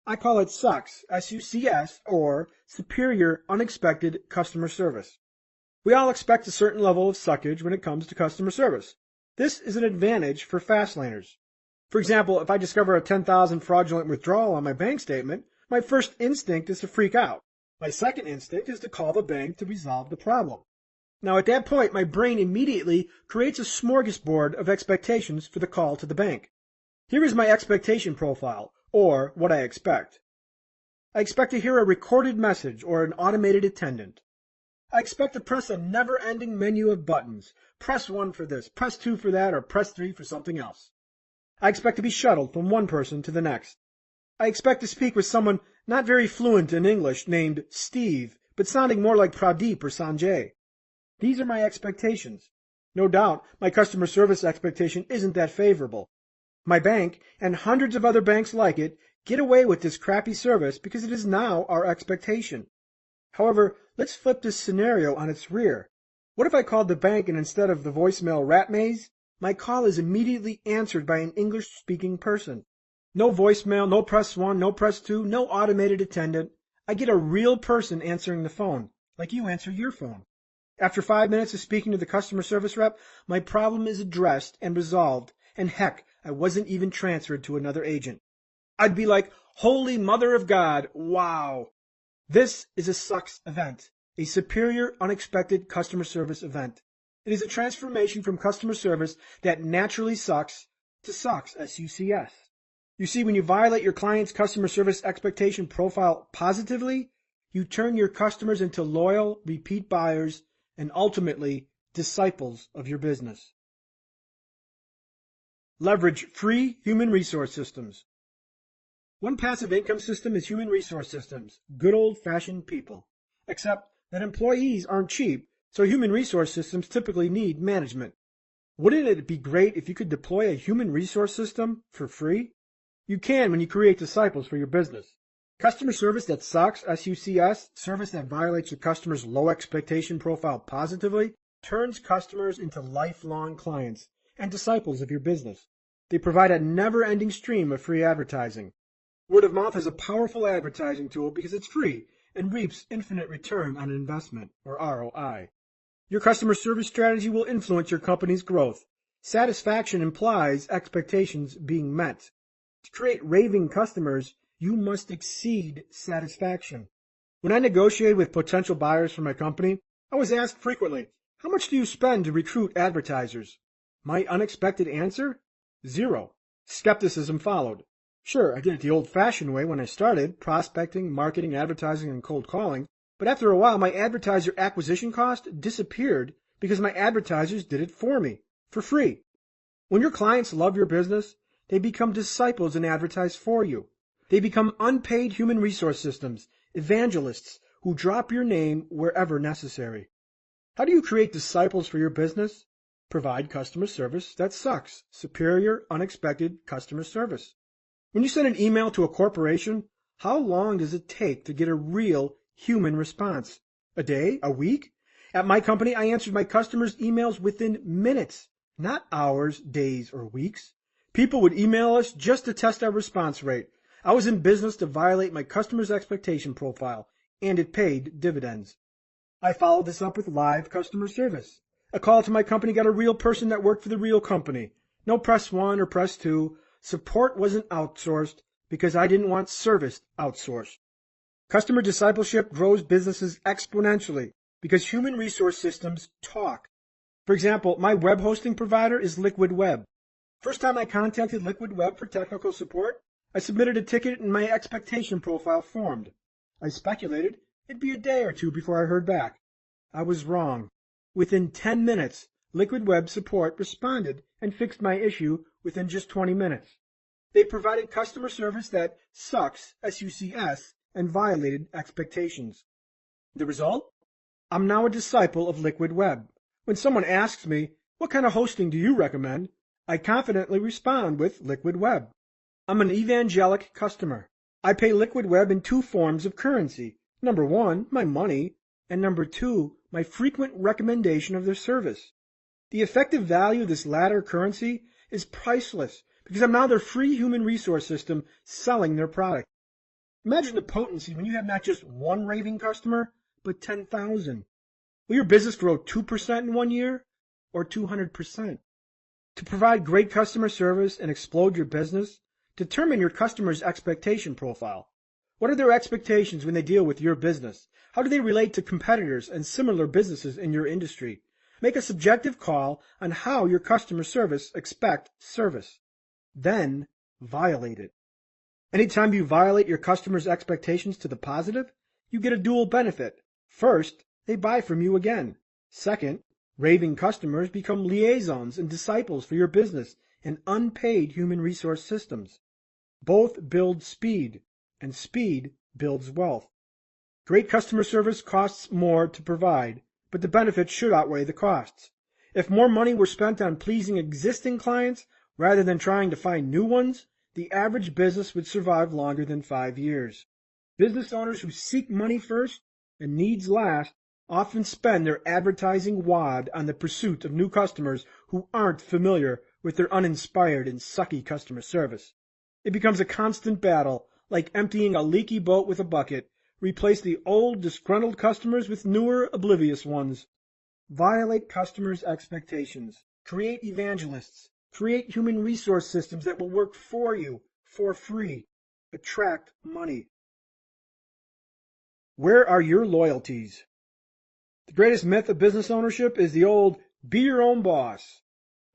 I call it SUCS, S-U-C-S, or Superior Unexpected Customer Service. We all expect a certain level of suckage when it comes to customer service. This is an advantage for Fastlaners. For example, if I discover a $10,000 fraudulent withdrawal on my bank statement, my first instinct is to freak out. My second instinct is to call the bank to resolve the problem. Now, at that point, my brain immediately creates a smorgasbord of expectations for the call to the bank. Here is my expectation profile, or what I expect. I expect to hear a recorded message or an automated attendant. I expect to press a never-ending menu of buttons. Press 1 for this, press 2 for that, or press 3 for something else. I expect to be shuttled from one person to the next. I expect to speak with someone not very fluent in English named Steve, but sounding more like Pradeep or Sanjay. These are my expectations. No doubt, my customer service expectation isn't that favorable. My bank, and hundreds of other banks like it, get away with this crappy service because it is now our expectation. However, let's flip this scenario on its rear. What if I called the bank and instead of the voicemail rat maze, my call is immediately answered by an English-speaking person? No voicemail, no press 1, no press 2, no automated attendant. I get a real person answering the phone, like you answer your phone. After 5 minutes of speaking to the customer service rep, my problem is addressed and resolved, and heck, I wasn't even transferred to another agent. I'd be like, Holy Mother of God, wow! This is a SUCS event, a Superior Unexpected Customer Service event. It is a transformation from customer service that naturally sucks to SUCS, S-U-C-S. You see, when you violate your client's customer service expectation profile positively, you turn your customers into loyal, repeat buyers, and ultimately, disciples of your business. Leverage free human resource systems. One passive income system is human resource systems, good old-fashioned people. Except that employees aren't cheap, so human resource systems typically need management. Wouldn't it be great if you could deploy a human resource system for free? You can when you create disciples for your business. Customer service that sucks, S-U-C-S, service that violates your customer's low expectation profile positively, turns customers into lifelong clients and disciples of your business. They provide a never-ending stream of free advertising. Word of mouth is a powerful advertising tool because it's free and reaps infinite return on investment, or ROI. Your customer service strategy will influence your company's growth. Satisfaction implies expectations being met. To create raving customers, you must exceed satisfaction. When I negotiated with potential buyers for my company, I was asked frequently, "How much do you spend to recruit advertisers?" My unexpected answer? Zero. Skepticism followed. Sure, I did it the old-fashioned way when I started, prospecting, marketing, advertising, and cold calling, but after a while my advertiser acquisition cost disappeared because my advertisers did it for me, for free. When your clients love your business, they become disciples and advertise for you. They become unpaid human resource systems, evangelists who drop your name wherever necessary. How do you create disciples for your business? Provide customer service that sucks. Superior, unexpected customer service. When you send an email to a corporation, how long does it take to get a real human response? A day? A week? At my company, I answered my customers' emails within minutes, not hours, days, or weeks. People would email us just to test our response rate. I was in business to violate my customer's expectation profile, and it paid dividends. I followed this up with live customer service. A call to my company got a real person that worked for the real company. No press 1 or press 2. Support wasn't outsourced because I didn't want service outsourced. Customer discipleship grows businesses exponentially because human resource systems talk. For example, my web hosting provider is Liquid Web. First time I contacted Liquid Web for technical support, I submitted a ticket and my expectation profile formed. I speculated it'd be a day or two before I heard back. I was wrong. Within 10 minutes, Liquid Web support responded and fixed my issue within just 20 minutes. They provided customer service that sucks, S-U-C-S, and violated expectations. The result? I'm now a disciple of Liquid Web. When someone asks me, "What kind of hosting do you recommend?" I confidently respond with Liquid Web. I'm an evangelic customer. I pay Liquid Web in 2 forms of currency. Number 1, my money, and number 2, my frequent recommendation of their service. The effective value of this latter currency is priceless because I'm now their free human resource system selling their product. Imagine the potency when you have not just one raving customer, but 10,000. Will your business grow 2% in 1 year or 200%? To provide great customer service and explode your business, determine your customer's expectation profile. What are their expectations when they deal with your business? How do they relate to competitors and similar businesses in your industry? Make a subjective call on how your customer service expect service. Then violate it. Anytime you violate your customer's expectations to the positive, you get a dual benefit. First, they buy from you again. Second, raving customers become liaisons and disciples for your business and unpaid human resource systems. Both build speed, and speed builds wealth. Great customer service costs more to provide, but the benefits should outweigh the costs. If more money were spent on pleasing existing clients rather than trying to find new ones, the average business would survive longer than 5 years. Business owners who seek money first and needs last often spend their advertising wad on the pursuit of new customers who aren't familiar with their uninspired and sucky customer service. It becomes a constant battle, like emptying a leaky boat with a bucket. Replace the old, disgruntled customers with newer, oblivious ones. Violate customers' expectations. Create evangelists. Create human resource systems that will work for you, for free. Attract money. Where are your loyalties? The greatest myth of business ownership is the old, be your own boss.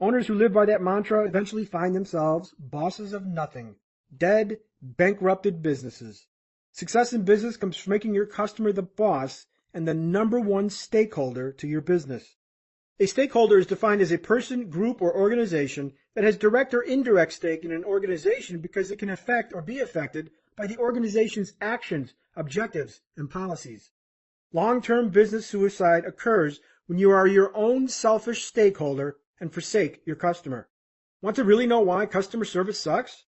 Owners who live by that mantra eventually find themselves bosses of nothing. Dead, bankrupted businesses. Success in business comes from making your customer the boss and the number one stakeholder to your business. A stakeholder is defined as a person, group, or organization that has direct or indirect stake in an organization because it can affect or be affected by the organization's actions, objectives, and policies. Long-term business suicide occurs when you are your own selfish stakeholder and forsake your customer. Want to really know why customer service sucks?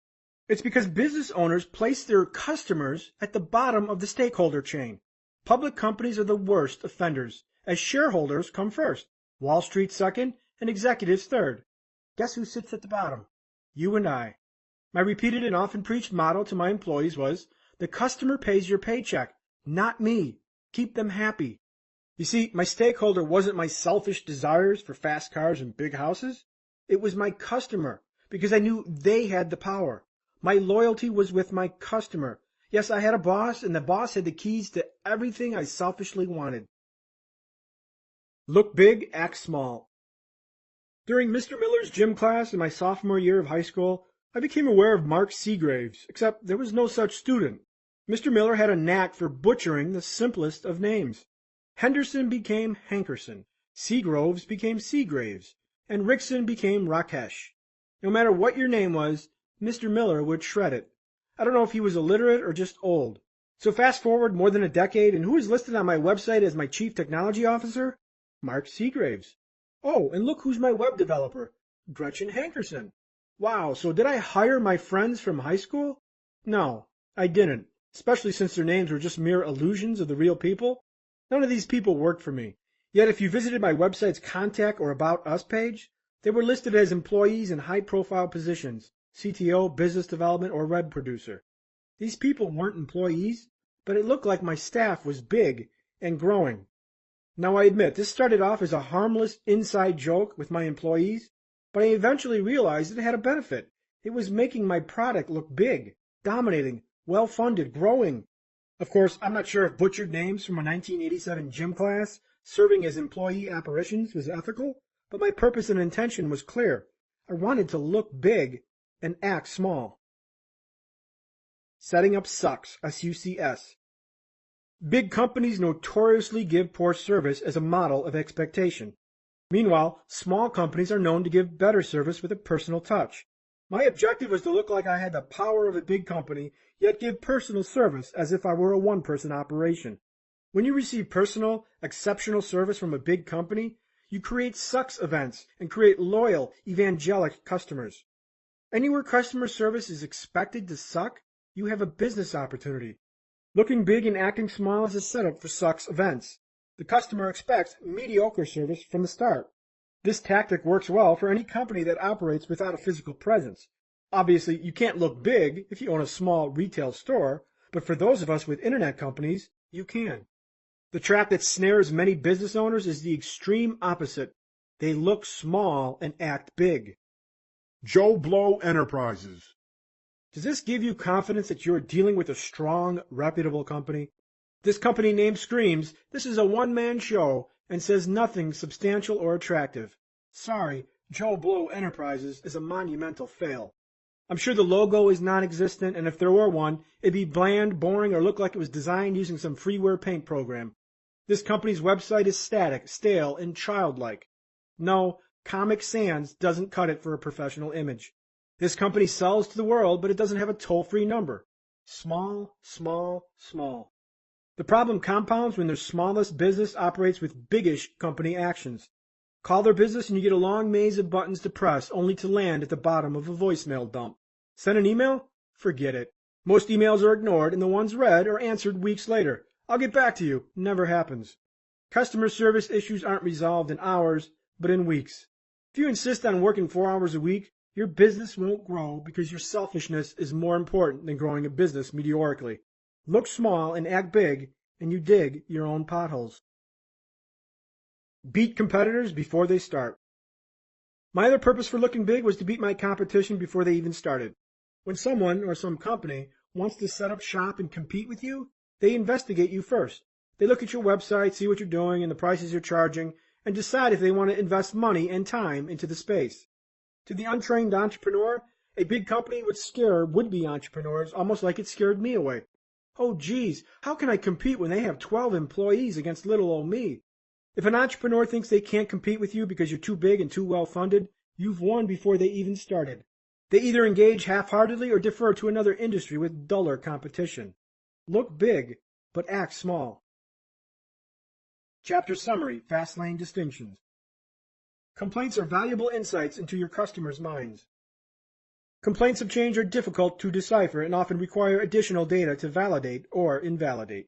It's because business owners place their customers at the bottom of the stakeholder chain. Public companies are the worst offenders, as shareholders come first. Wall Street second, and executives third. Guess who sits at the bottom? You and I. My repeated and often preached motto to my employees was, the customer pays your paycheck, not me. Keep them happy. You see, my stakeholder wasn't my selfish desires for fast cars and big houses. It was my customer, because I knew they had the power. My loyalty was with my customer. Yes, I had a boss, and the boss had the keys to everything I selfishly wanted. Look big, act small. During Mr. Miller's gym class in my sophomore year of high school, I became aware of Mark Seagraves, except there was no such student. Mr. Miller had a knack for butchering the simplest of names. Henderson became Hankerson, Seagroves became Seagraves, and Rickson became Rakesh. No matter what your name was, Mr. Miller would shred it. I don't know if he was illiterate or just old. So fast forward more than a decade, and who is listed on my website as my chief technology officer? Mark Seagraves. Oh, and look who's my web developer, Gretchen Hankerson. Wow, so did I hire my friends from high school? No, I didn't, especially since their names were just mere illusions of the real people. None of these people worked for me. Yet if you visited my website's contact or about us page, they were listed as employees in high-profile positions, CTO, business development, or web producer. These people weren't employees, but it looked like my staff was big and growing. Now I admit, this started off as a harmless inside joke with my employees, but I eventually realized it had a benefit. It was making my product look big, dominating, well-funded, growing. Of course, I'm not sure if butchered names from a 1987 gym class serving as employee apparitions was ethical, but my purpose and intention was clear. I wanted to look big and act small. Setting up sucks, S-U-C-S. Big companies notoriously give poor service as a model of expectation. Meanwhile, small companies are known to give better service with a personal touch. My objective was to look like I had the power of a big company, yet give personal service as if I were a one-person operation. When you receive personal, exceptional service from a big company, you create sucks events and create loyal, evangelic customers. Anywhere customer service is expected to suck, you have a business opportunity. Looking big and acting small is a setup for sucks events. The customer expects mediocre service from the start. This tactic works well for any company that operates without a physical presence. Obviously, you can't look big if you own a small retail store, but for those of us with internet companies, you can. The trap that snares many business owners is the extreme opposite. They look small and act big. Joe Blow Enterprises. Does this give you confidence that you're dealing with a strong, reputable company? This company name screams, this is a one-man show, and says nothing substantial or attractive. Sorry, Joe Blow Enterprises is a monumental fail. I'm sure the logo is non-existent, and if there were one, it'd be bland, boring, or look like it was designed using some freeware paint program. This company's website is static, stale, and childlike. No, Comic Sans doesn't cut it for a professional image. This company sells to the world, but it doesn't have a toll-free number. Small, small, small. The problem compounds when their smallest business operates with biggish company actions. Call their business and you get a long maze of buttons to press, only to land at the bottom of a voicemail dump. Send an email? Forget it. Most emails are ignored, and the ones read are answered weeks later. I'll get back to you. Never happens. Customer service issues aren't resolved in hours, but in weeks. If you insist on working 4 hours a week, your business won't grow because your selfishness is more important than growing a business mediocrely. Look small and act big, and you dig your own potholes. Beat competitors before they start. My other purpose for looking big was to beat my competition before they even started. When someone or some company wants to set up shop and compete with you, they investigate you first. They look at your website, see what you're doing and the prices you're charging, and decide if they want to invest money and time into the space. To the untrained entrepreneur, a big company would scare would-be entrepreneurs almost like it scared me away. Oh geez, how can I compete when they have 12 employees against little old me? If an entrepreneur thinks they can't compete with you because you're too big and too well-funded, you've won before they even started. They either engage half-heartedly or defer to another industry with duller competition. Look big, but act small. Chapter Summary, Fastlane Distinctions. Complaints are valuable insights into your customers' minds. Complaints of change are difficult to decipher and often require additional data to validate or invalidate.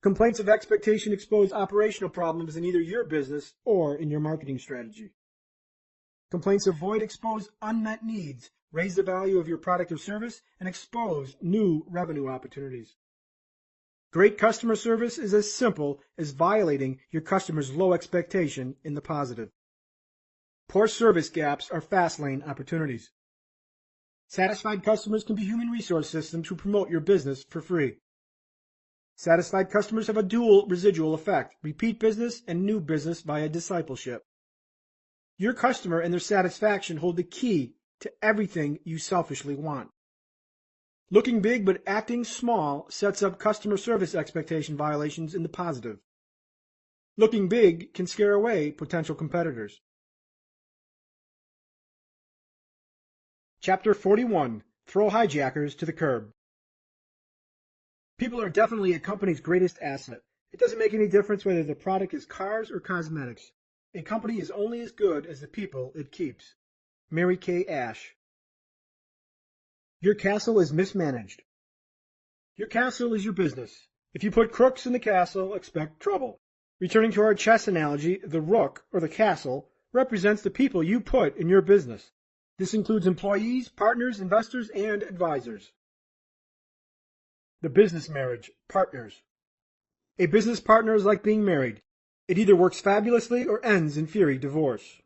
Complaints of expectation expose operational problems in either your business or in your marketing strategy. Complaints of void expose unmet needs, raise the value of your product or service, and expose new revenue opportunities. Great customer service is as simple as violating your customer's low expectation in the positive. Poor service gaps are fast lane opportunities. Satisfied customers can be human resource systems who promote your business for free. Satisfied customers have a dual residual effect, repeat business and new business via discipleship. Your customer and their satisfaction hold the key to everything you selfishly want. Looking big but acting small sets up customer service expectation violations in the positive. Looking big can scare away potential competitors. Chapter 41. Throw hijackers to the curb. People are definitely a company's greatest asset. It doesn't make any difference whether the product is cars or cosmetics. A company is only as good as the people it keeps. Mary Kay Ash. Your castle is mismanaged. Your castle is your business. If you put crooks in the castle, expect trouble. Returning to our chess analogy, the rook, or the castle, represents the people you put in your business. This includes employees, partners, investors, and advisors. The business marriage, partners. A business partner is like being married. It either works fabulously or ends in fiery divorce.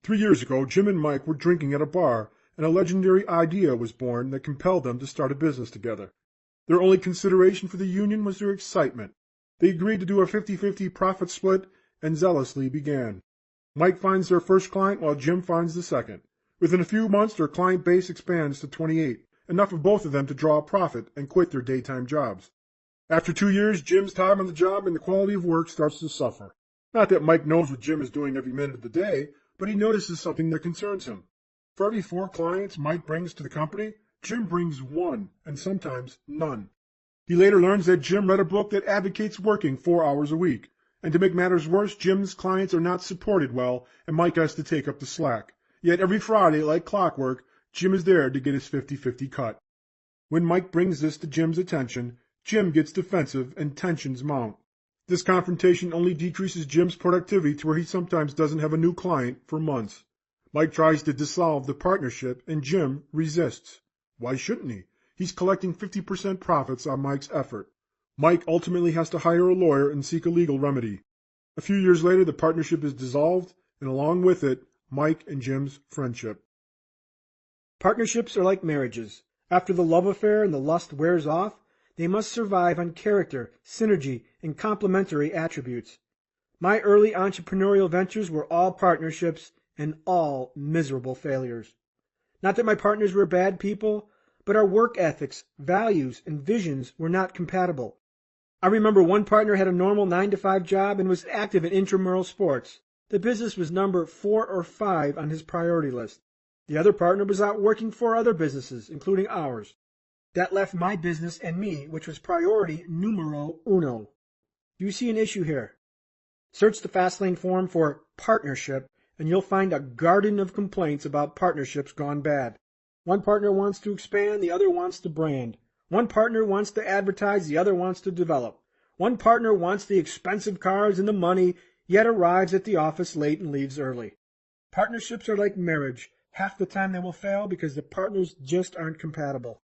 3 years ago, Jim and Mike were drinking at a bar, and a legendary idea was born that compelled them to start a business together. Their only consideration for the union was their excitement. They agreed to do a 50-50 profit split and zealously began. Mike finds their first client while Jim finds the second. Within a few months, their client base expands to 28, enough of both of them to draw a profit and quit their daytime jobs. After 2 years, Jim's time on the job and the quality of work starts to suffer. Not that Mike knows what Jim is doing every minute of the day, but he notices something that concerns him. For every 4 clients Mike brings to the company, Jim brings 1, and sometimes none. He later learns that Jim read a book that advocates working 4 hours a week. And to make matters worse, Jim's clients are not supported well, and Mike has to take up the slack. Yet every Friday, like clockwork, Jim is there to get his 50-50 cut. When Mike brings this to Jim's attention, Jim gets defensive and tensions mount. This confrontation only decreases Jim's productivity to where he sometimes doesn't have a new client for months. Mike tries to dissolve the partnership, and Jim resists. Why shouldn't he? He's collecting 50% profits on Mike's effort. Mike ultimately has to hire a lawyer and seek a legal remedy. A few years later, the partnership is dissolved, and along with it, Mike and Jim's friendship. Partnerships are like marriages. After the love affair and the lust wears off, they must survive on character, synergy, and complementary attributes. My early entrepreneurial ventures were all partnerships and all miserable failures. Not that my partners were bad people, but our work ethics, values, and visions were not compatible. I remember one partner had a normal 9-to-5 job and was active in intramural sports. The business was number 4 or 5 on his priority list. The other partner was out working 4 other businesses, including ours. That left my business and me, which was priority numero uno. Do you see an issue here? Search the Fastlane forum for partnership, and you'll find a garden of complaints about partnerships gone bad. One partner wants to expand, the other wants to brand. One partner wants to advertise, the other wants to develop. One partner wants the expensive cars and the money, yet arrives at the office late and leaves early. Partnerships are like marriage. Half the time they will fail because the partners just aren't compatible.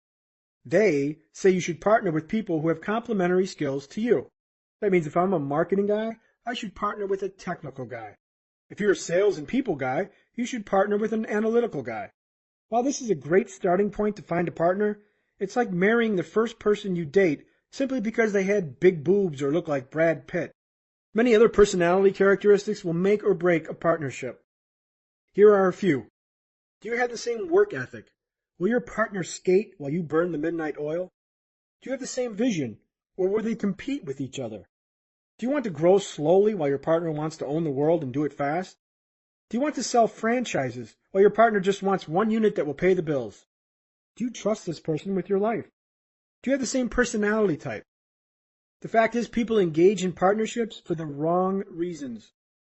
They say you should partner with people who have complementary skills to you. That means if I'm a marketing guy, I should partner with a technical guy. If you're a sales and people guy, you should partner with an analytical guy. While this is a great starting point to find a partner, it's like marrying the first person you date simply because they had big boobs or look like Brad Pitt. Many other personality characteristics will make or break a partnership. Here are a few. Do you have the same work ethic? Will your partner skate while you burn the midnight oil? Do you have the same vision, or will they compete with each other? Do you want to grow slowly while your partner wants to own the world and do it fast? Do you want to sell franchises while your partner just wants one unit that will pay the bills? Do you trust this person with your life? Do you have the same personality type? The fact is, people engage in partnerships for the wrong reasons.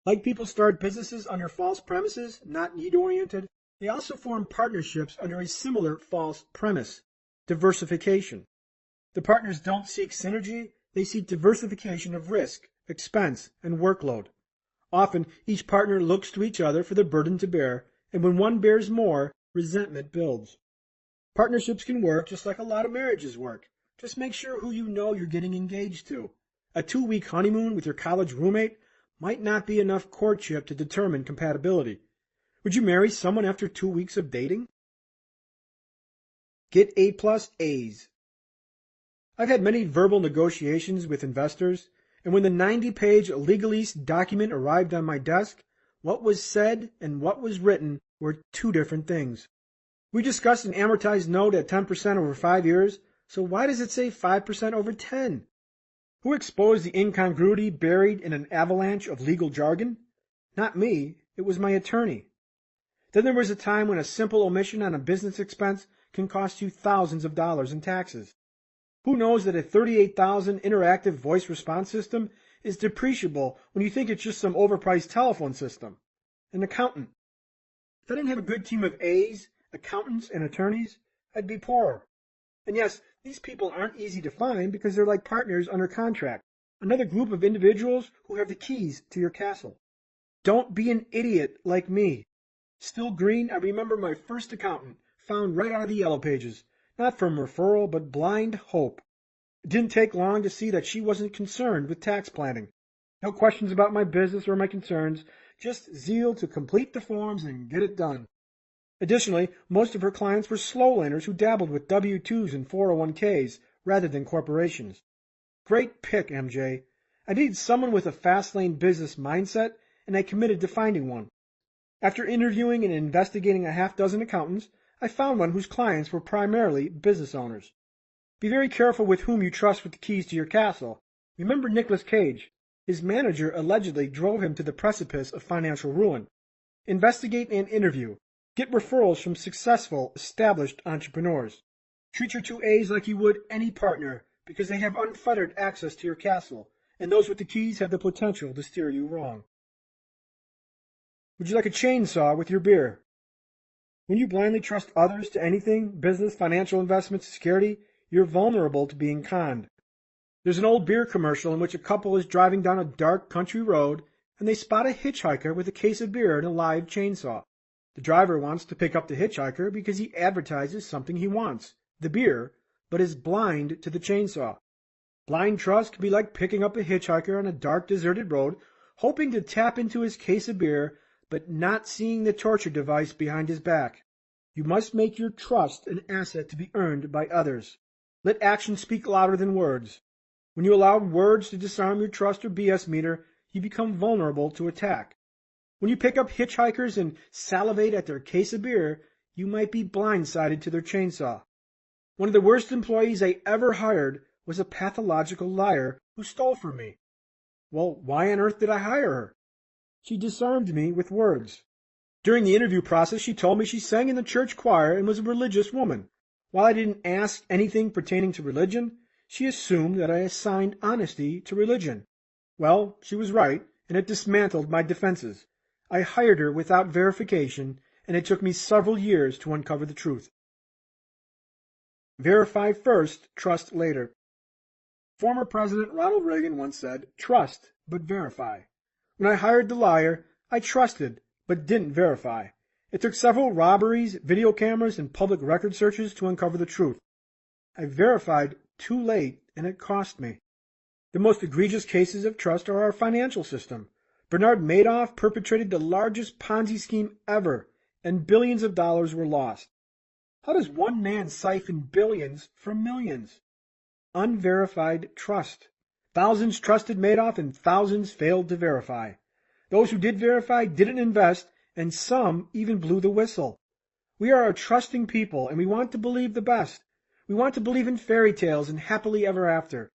Like people start businesses under false premises, not need-oriented, they also form partnerships under a similar false premise, diversification. The partners don't seek synergy, They seek diversification of risk, expense, and workload. Often, each partner looks to each other for the burden to bear, and when one bears more, resentment builds. Partnerships can work just like a lot of marriages work. Just make sure who you know you're getting engaged to. A 2-week honeymoon with your college roommate might not be enough courtship to determine compatibility. Would you marry someone after 2 weeks of dating? Get A+ A's. I've had many verbal negotiations with investors, and when the 90-page legalese document arrived on my desk, what was said and what was written were two different things. We discussed an amortized note at 10% over 5 years, so why does it say 5% over 10? Who exposed the incongruity buried in an avalanche of legal jargon? Not me, it was my attorney. Then there was a time when a simple omission on a business expense can cost you thousands of dollars in taxes. Who knows that a $38,000 interactive voice response system is depreciable when you think it's just some overpriced telephone system? An accountant. If I didn't have a good team of A's, accountants, and attorneys, I'd be poorer. And yes, these people aren't easy to find because they're like partners under contract, another group of individuals who have the keys to your castle. Don't be an idiot like me. Still green, I remember my first accountant, found right out of the yellow pages, not from referral, but blind hope. It didn't take long to see that she wasn't concerned with tax planning. No questions about my business or my concerns, just zeal to complete the forms and get it done. Additionally, most of her clients were slow laners who dabbled with W-2s and 401ks rather than corporations. Great pick, MJ. I needed someone with a fast-lane business mindset, and I committed to finding one. After interviewing and investigating a half-dozen accountants, I found one whose clients were primarily business owners. Be very careful with whom you trust with the keys to your castle. Remember Nicolas Cage. His manager allegedly drove him to the precipice of financial ruin. Investigate and interview. Get referrals from successful, established entrepreneurs. Treat your 2 A's like you would any partner because they have unfettered access to your castle, and those with the keys have the potential to steer you wrong. Would you like a chainsaw with your beer? When you blindly trust others to anything, business, financial investments, security, you're vulnerable to being conned. There's an old beer commercial in which a couple is driving down a dark country road and they spot a hitchhiker with a case of beer and a live chainsaw. The driver wants to pick up the hitchhiker because he advertises something he wants, the beer, but is blind to the chainsaw. Blind trust can be like picking up a hitchhiker on a dark, deserted road, hoping to tap into his case of beer, but not seeing the torture device behind his back. You must make your trust an asset to be earned by others. Let action speak louder than words. When you allow words to disarm your trust or BS meter, you become vulnerable to attack. When you pick up hitchhikers and salivate at their case of beer, you might be blindsided to their chainsaw. One of the worst employees I ever hired was a pathological liar who stole from me. Well, why on earth did I hire her? She disarmed me with words. During the interview process, she told me she sang in the church choir and was a religious woman. While I didn't ask anything pertaining to religion, she assumed that I assigned honesty to religion. Well, she was right, and it dismantled my defenses. I hired her without verification, and it took me several years to uncover the truth. Verify first, trust later. Former President Ronald Reagan once said, "Trust, but verify." When I hired the liar, I trusted, but didn't verify. It took several robberies, video cameras, and public record searches to uncover the truth. I verified too late, and it cost me. The most egregious cases of trust are our financial system. Bernard Madoff perpetrated the largest Ponzi scheme ever, and billions of dollars were lost. How does one man siphon billions from millions? Unverified trust. Thousands trusted Madoff, and thousands failed to verify. Those who did verify didn't invest, and some even blew the whistle. We are a trusting people, and we want to believe the best. We want to believe in fairy tales and happily ever after.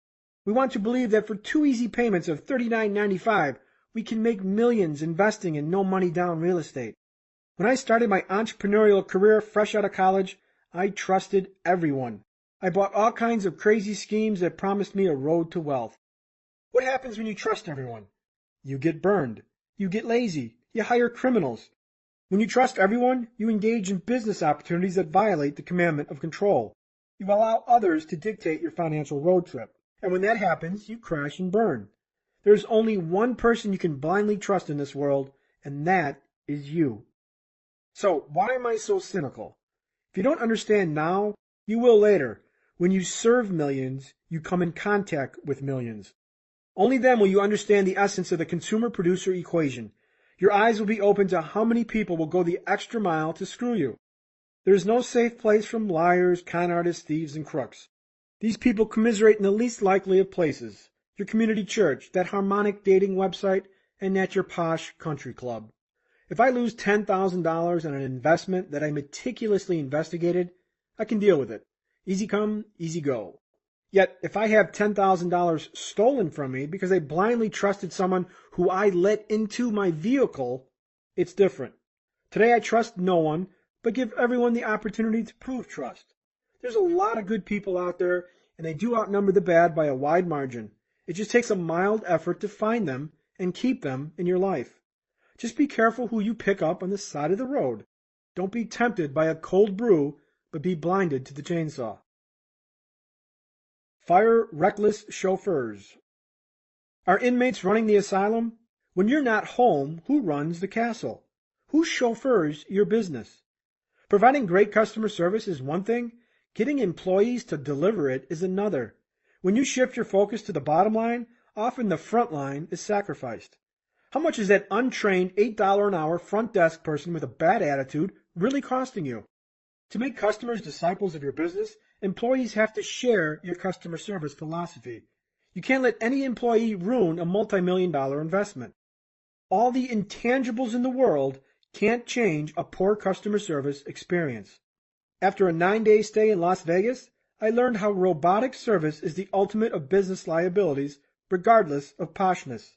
We want to believe that for 2 easy payments of $39.95, we can make millions investing in no money down real estate. When I started my entrepreneurial career fresh out of college, I trusted everyone. I bought all kinds of crazy schemes that promised me a road to wealth. What happens when you trust everyone? You get burned. You get lazy. You hire criminals. When you trust everyone, you engage in business opportunities that violate the commandment of control. You allow others to dictate your financial road trip. And when that happens, you crash and burn. There's only one person you can blindly trust in this world, and that is you. So why am I so cynical? If you don't understand now, you will later. When you serve millions, you come in contact with millions. Only then will you understand the essence of the consumer-producer equation. Your eyes will be open to how many people will go the extra mile to screw you. There is no safe place from liars, con artists, thieves, and crooks. These people commiserate in the least likely of places. Your community church, that harmonic dating website, and at your posh country club. If I lose $10,000 on an investment that I meticulously investigated, I can deal with it. Easy come, easy go. Yet, if I have $10,000 stolen from me because I blindly trusted someone who I let into my vehicle, it's different. Today I trust no one, but give everyone the opportunity to prove trust. There's a lot of good people out there, and they do outnumber the bad by a wide margin. It just takes a mild effort to find them and keep them in your life. Just be careful who you pick up on the side of the road. Don't be tempted by a cold brew, but be blinded to the chainsaw. Fire reckless chauffeurs. Are inmates running the asylum? When you're not home, who runs the castle? Who chauffeurs your business? Providing great customer service is one thing. Getting employees to deliver it is another. When you shift your focus to the bottom line, often the front line is sacrificed. How much is that untrained $8 an hour front desk person with a bad attitude really costing you? To make customers disciples of your business, employees have to share your customer service philosophy. You can't let any employee ruin a multi-million-dollar investment. All the intangibles in the world can't change a poor customer service experience. After a 9-day stay in Las Vegas, I learned how robotic service is the ultimate of business liabilities, regardless of poshness.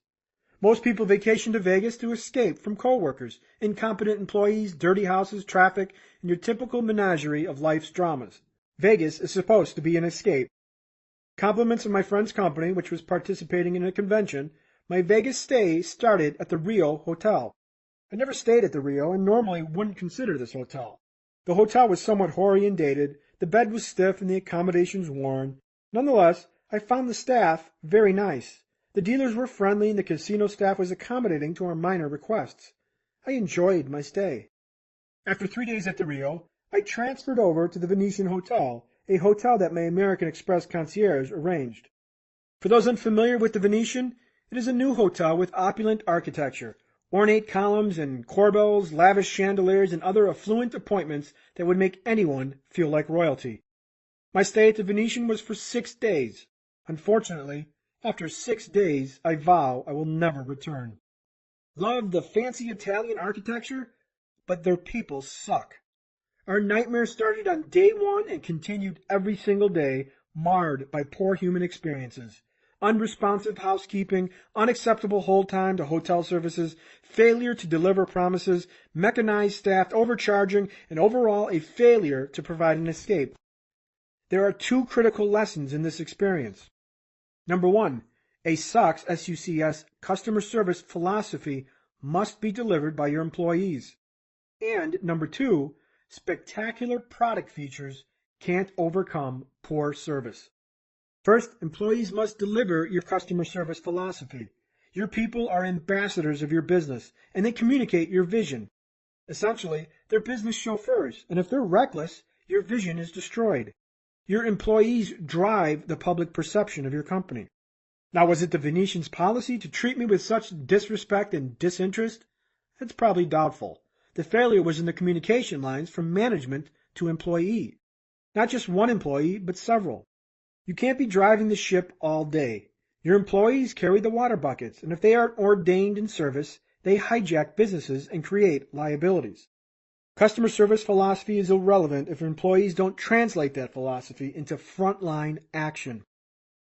Most people vacation to Vegas to escape from coworkers, incompetent employees, dirty houses, traffic, and your typical menagerie of life's dramas. Vegas is supposed to be an escape. Compliments of my friend's company, which was participating in a convention, my Vegas stay started at the Rio Hotel. I never stayed at the Rio and normally wouldn't consider this hotel. The hotel was somewhat hoary and dated, the bed was stiff and the accommodations worn. Nonetheless, I found the staff very nice. The dealers were friendly and the casino staff was accommodating to our minor requests. I enjoyed my stay. After 3 days at the Rio, I transferred over to the Venetian Hotel, a hotel that my American Express concierge arranged. For those unfamiliar with the Venetian, it is a new hotel with opulent architecture, ornate columns and corbels, lavish chandeliers, and other affluent appointments that would make anyone feel like royalty. My stay at the Venetian was for 6 days. Unfortunately, after 6 days, I vow I will never return. Love the fancy Italian architecture, but their people suck. Our nightmare started on day 1 and continued every single day, marred by poor human experiences. Unresponsive housekeeping, unacceptable hold time to hotel services, failure to deliver promises, mechanized staff overcharging, and overall a failure to provide an escape. There are 2 critical lessons in this experience. Number 1, a SUCS, S-U-C-S, customer service philosophy must be delivered by your employees. And number 2, spectacular product features can't overcome poor service. First, employees must deliver your customer service philosophy. Your people are ambassadors of your business, and they communicate your vision. Essentially, they're business chauffeurs, and if they're reckless, your vision is destroyed. Your employees drive the public perception of your company. Now, was it the Venetian's policy to treat me with such disrespect and disinterest? It's probably doubtful. The failure was in the communication lines from management to employee. Not just one employee, but several. You can't be driving the ship all day. Your employees carry the water buckets, and if they aren't ordained in service, they hijack businesses and create liabilities. Customer service philosophy is irrelevant if employees don't translate that philosophy into frontline action.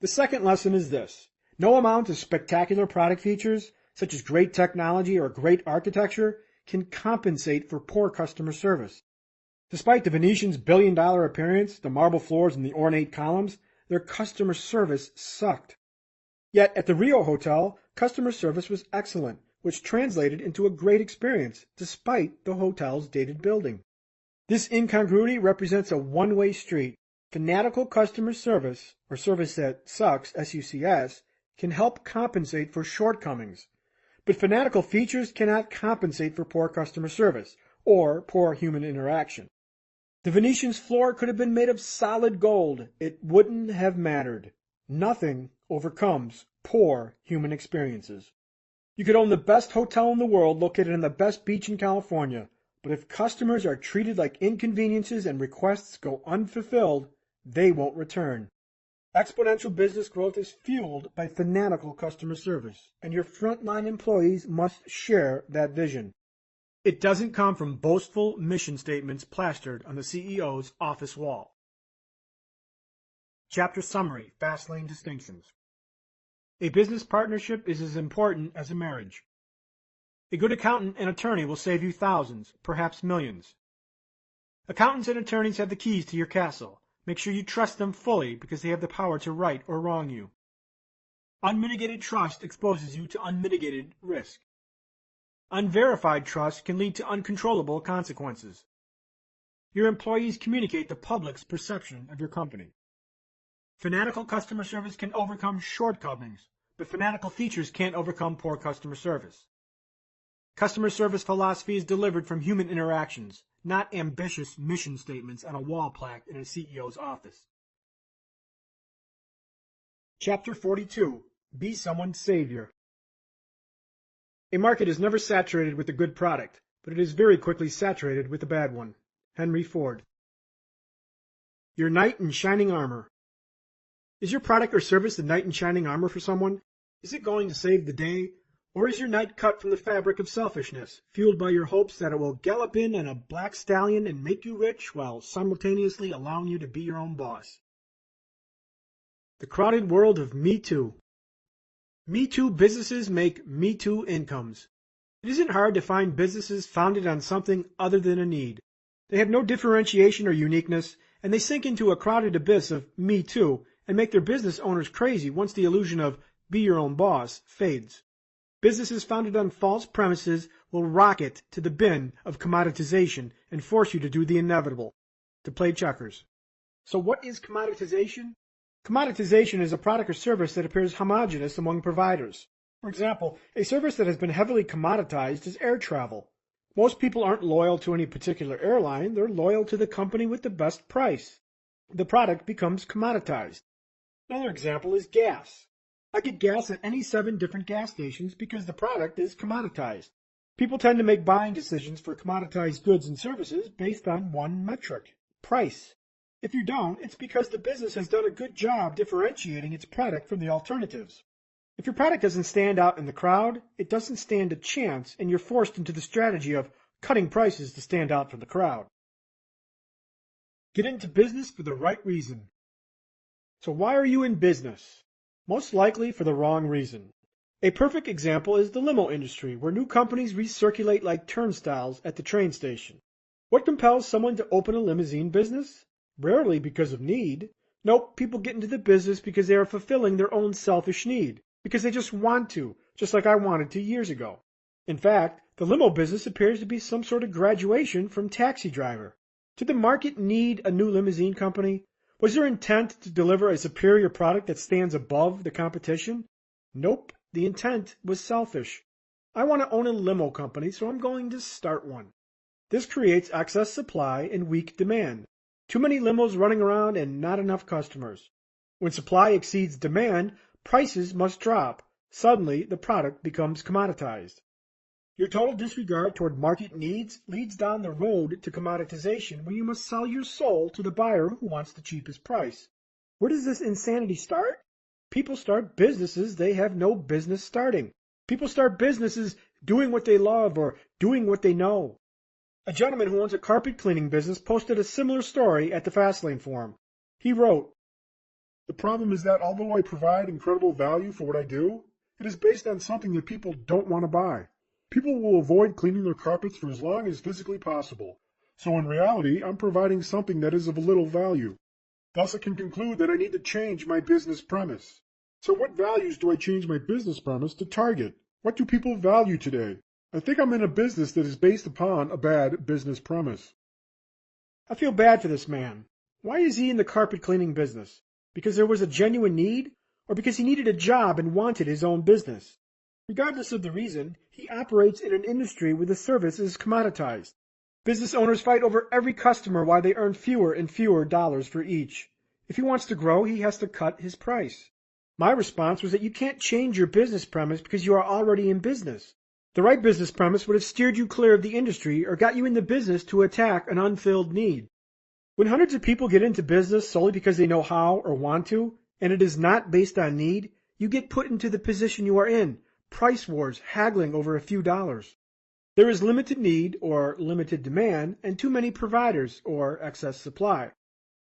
The second lesson is this. No amount of spectacular product features, such as great technology or great architecture, can compensate for poor customer service. Despite the Venetian's billion-dollar appearance, the marble floors, and the ornate columns, their customer service sucked. Yet at the Rio Hotel, customer service was excellent, which translated into a great experience, despite the hotel's dated building. This incongruity represents a one-way street. Fanatical customer service, or service that sucks, SUCS, can help compensate for shortcomings. But fanatical features cannot compensate for poor customer service or poor human interaction. The Venetian's floor could have been made of solid gold. It wouldn't have mattered. Nothing overcomes poor human experiences. You could own the best hotel in the world located on the best beach in California, but if customers are treated like inconveniences and requests go unfulfilled, they won't return. Exponential business growth is fueled by fanatical customer service, and your frontline employees must share that vision. It doesn't come from boastful mission statements plastered on the CEO's office wall. Chapter Summary: Fastlane Distinctions. A business partnership is as important as a marriage. A good accountant and attorney will save you thousands, perhaps millions. Accountants and attorneys have the keys to your castle. Make sure you trust them fully because they have the power to right or wrong you. Unmitigated trust exposes you to unmitigated risk. Unverified trust can lead to uncontrollable consequences. Your employees communicate the public's perception of your company. Fanatical customer service can overcome shortcomings, but fanatical features can't overcome poor customer service. Customer service philosophy is delivered from human interactions, not ambitious mission statements on a wall plaque in a CEO's office. Chapter 42: Be Someone's Savior. A market is never saturated with a good product, but it is very quickly saturated with a bad one. Henry Ford. Your knight in shining armor. Is your product or service the knight in shining armor for someone? Is it going to save the day? Or is your knight cut from the fabric of selfishness, fueled by your hopes that it will gallop in on a black stallion and make you rich while simultaneously allowing you to be your own boss? The crowded world of Me Too. Me Too businesses make Me Too incomes. It isn't hard to find businesses founded on something other than a need. They have no differentiation or uniqueness, and they sink into a crowded abyss of Me Too and make their business owners crazy once the illusion of be your own boss fades. Businesses founded on false premises will rocket to the bin of commoditization and force you to do the inevitable, to play checkers. So what is commoditization? Commoditization is a product or service that appears homogeneous among providers. For example, a service that has been heavily commoditized is air travel. Most people aren't loyal to any particular airline, they're loyal to the company with the best price. The product becomes commoditized. Another example is gas. I get gas at any 7 different gas stations because the product is commoditized. People tend to make buying decisions for commoditized goods and services based on one metric: price. If you don't, it's because the business has done a good job differentiating its product from the alternatives. If your product doesn't stand out in the crowd, it doesn't stand a chance, and you're forced into the strategy of cutting prices to stand out from the crowd. Get into business for the right reason. So why are you in business? Most likely for the wrong reason. A perfect example is the limo industry, where new companies recirculate like turnstiles at the train station. What compels someone to open a limousine business? Rarely because of need. Nope, people get into the business because they are fulfilling their own selfish need, because they just want to, just like I wanted to years ago. In fact, the limo business appears to be some sort of graduation from taxi driver. Did the market need a new limousine company? Was their intent to deliver a superior product that stands above the competition? Nope, the intent was selfish. I want to own a limo company, so I'm going to start one. This creates excess supply and weak demand. Too many limos running around and not enough customers. When supply exceeds demand, prices must drop. Suddenly, the product becomes commoditized. Your total disregard toward market needs leads down the road to commoditization, where you must sell your soul to the buyer who wants the cheapest price. Where does this insanity start? People start businesses they have no business starting. People start businesses doing what they love or doing what they know. A gentleman who owns a carpet cleaning business posted a similar story at the Fastlane forum. He wrote, The problem is that although I provide incredible value for what I do, it is based on something that people don't want to buy. People will avoid cleaning their carpets for as long as physically possible. So in reality, I'm providing something that is of little value. Thus, I can conclude that I need to change my business premise. So what values do I change my business premise to target? What do people value today? I think I'm in a business that is based upon a bad business premise. I feel bad for this man. Why is he in the carpet cleaning business? Because there was a genuine need, or because he needed a job and wanted his own business? Regardless of the reason, he operates in an industry where the service is commoditized. Business owners fight over every customer while they earn fewer and fewer dollars for each. If he wants to grow, he has to cut his price. My response was that you can't change your business premise because you are already in business. The right business premise would have steered you clear of the industry or got you in the business to attack an unfilled need. When hundreds of people get into business solely because they know how or want to, and it is not based on need, you get put into the position you are in, price wars haggling over a few dollars. There is limited need or limited demand and too many providers or excess supply.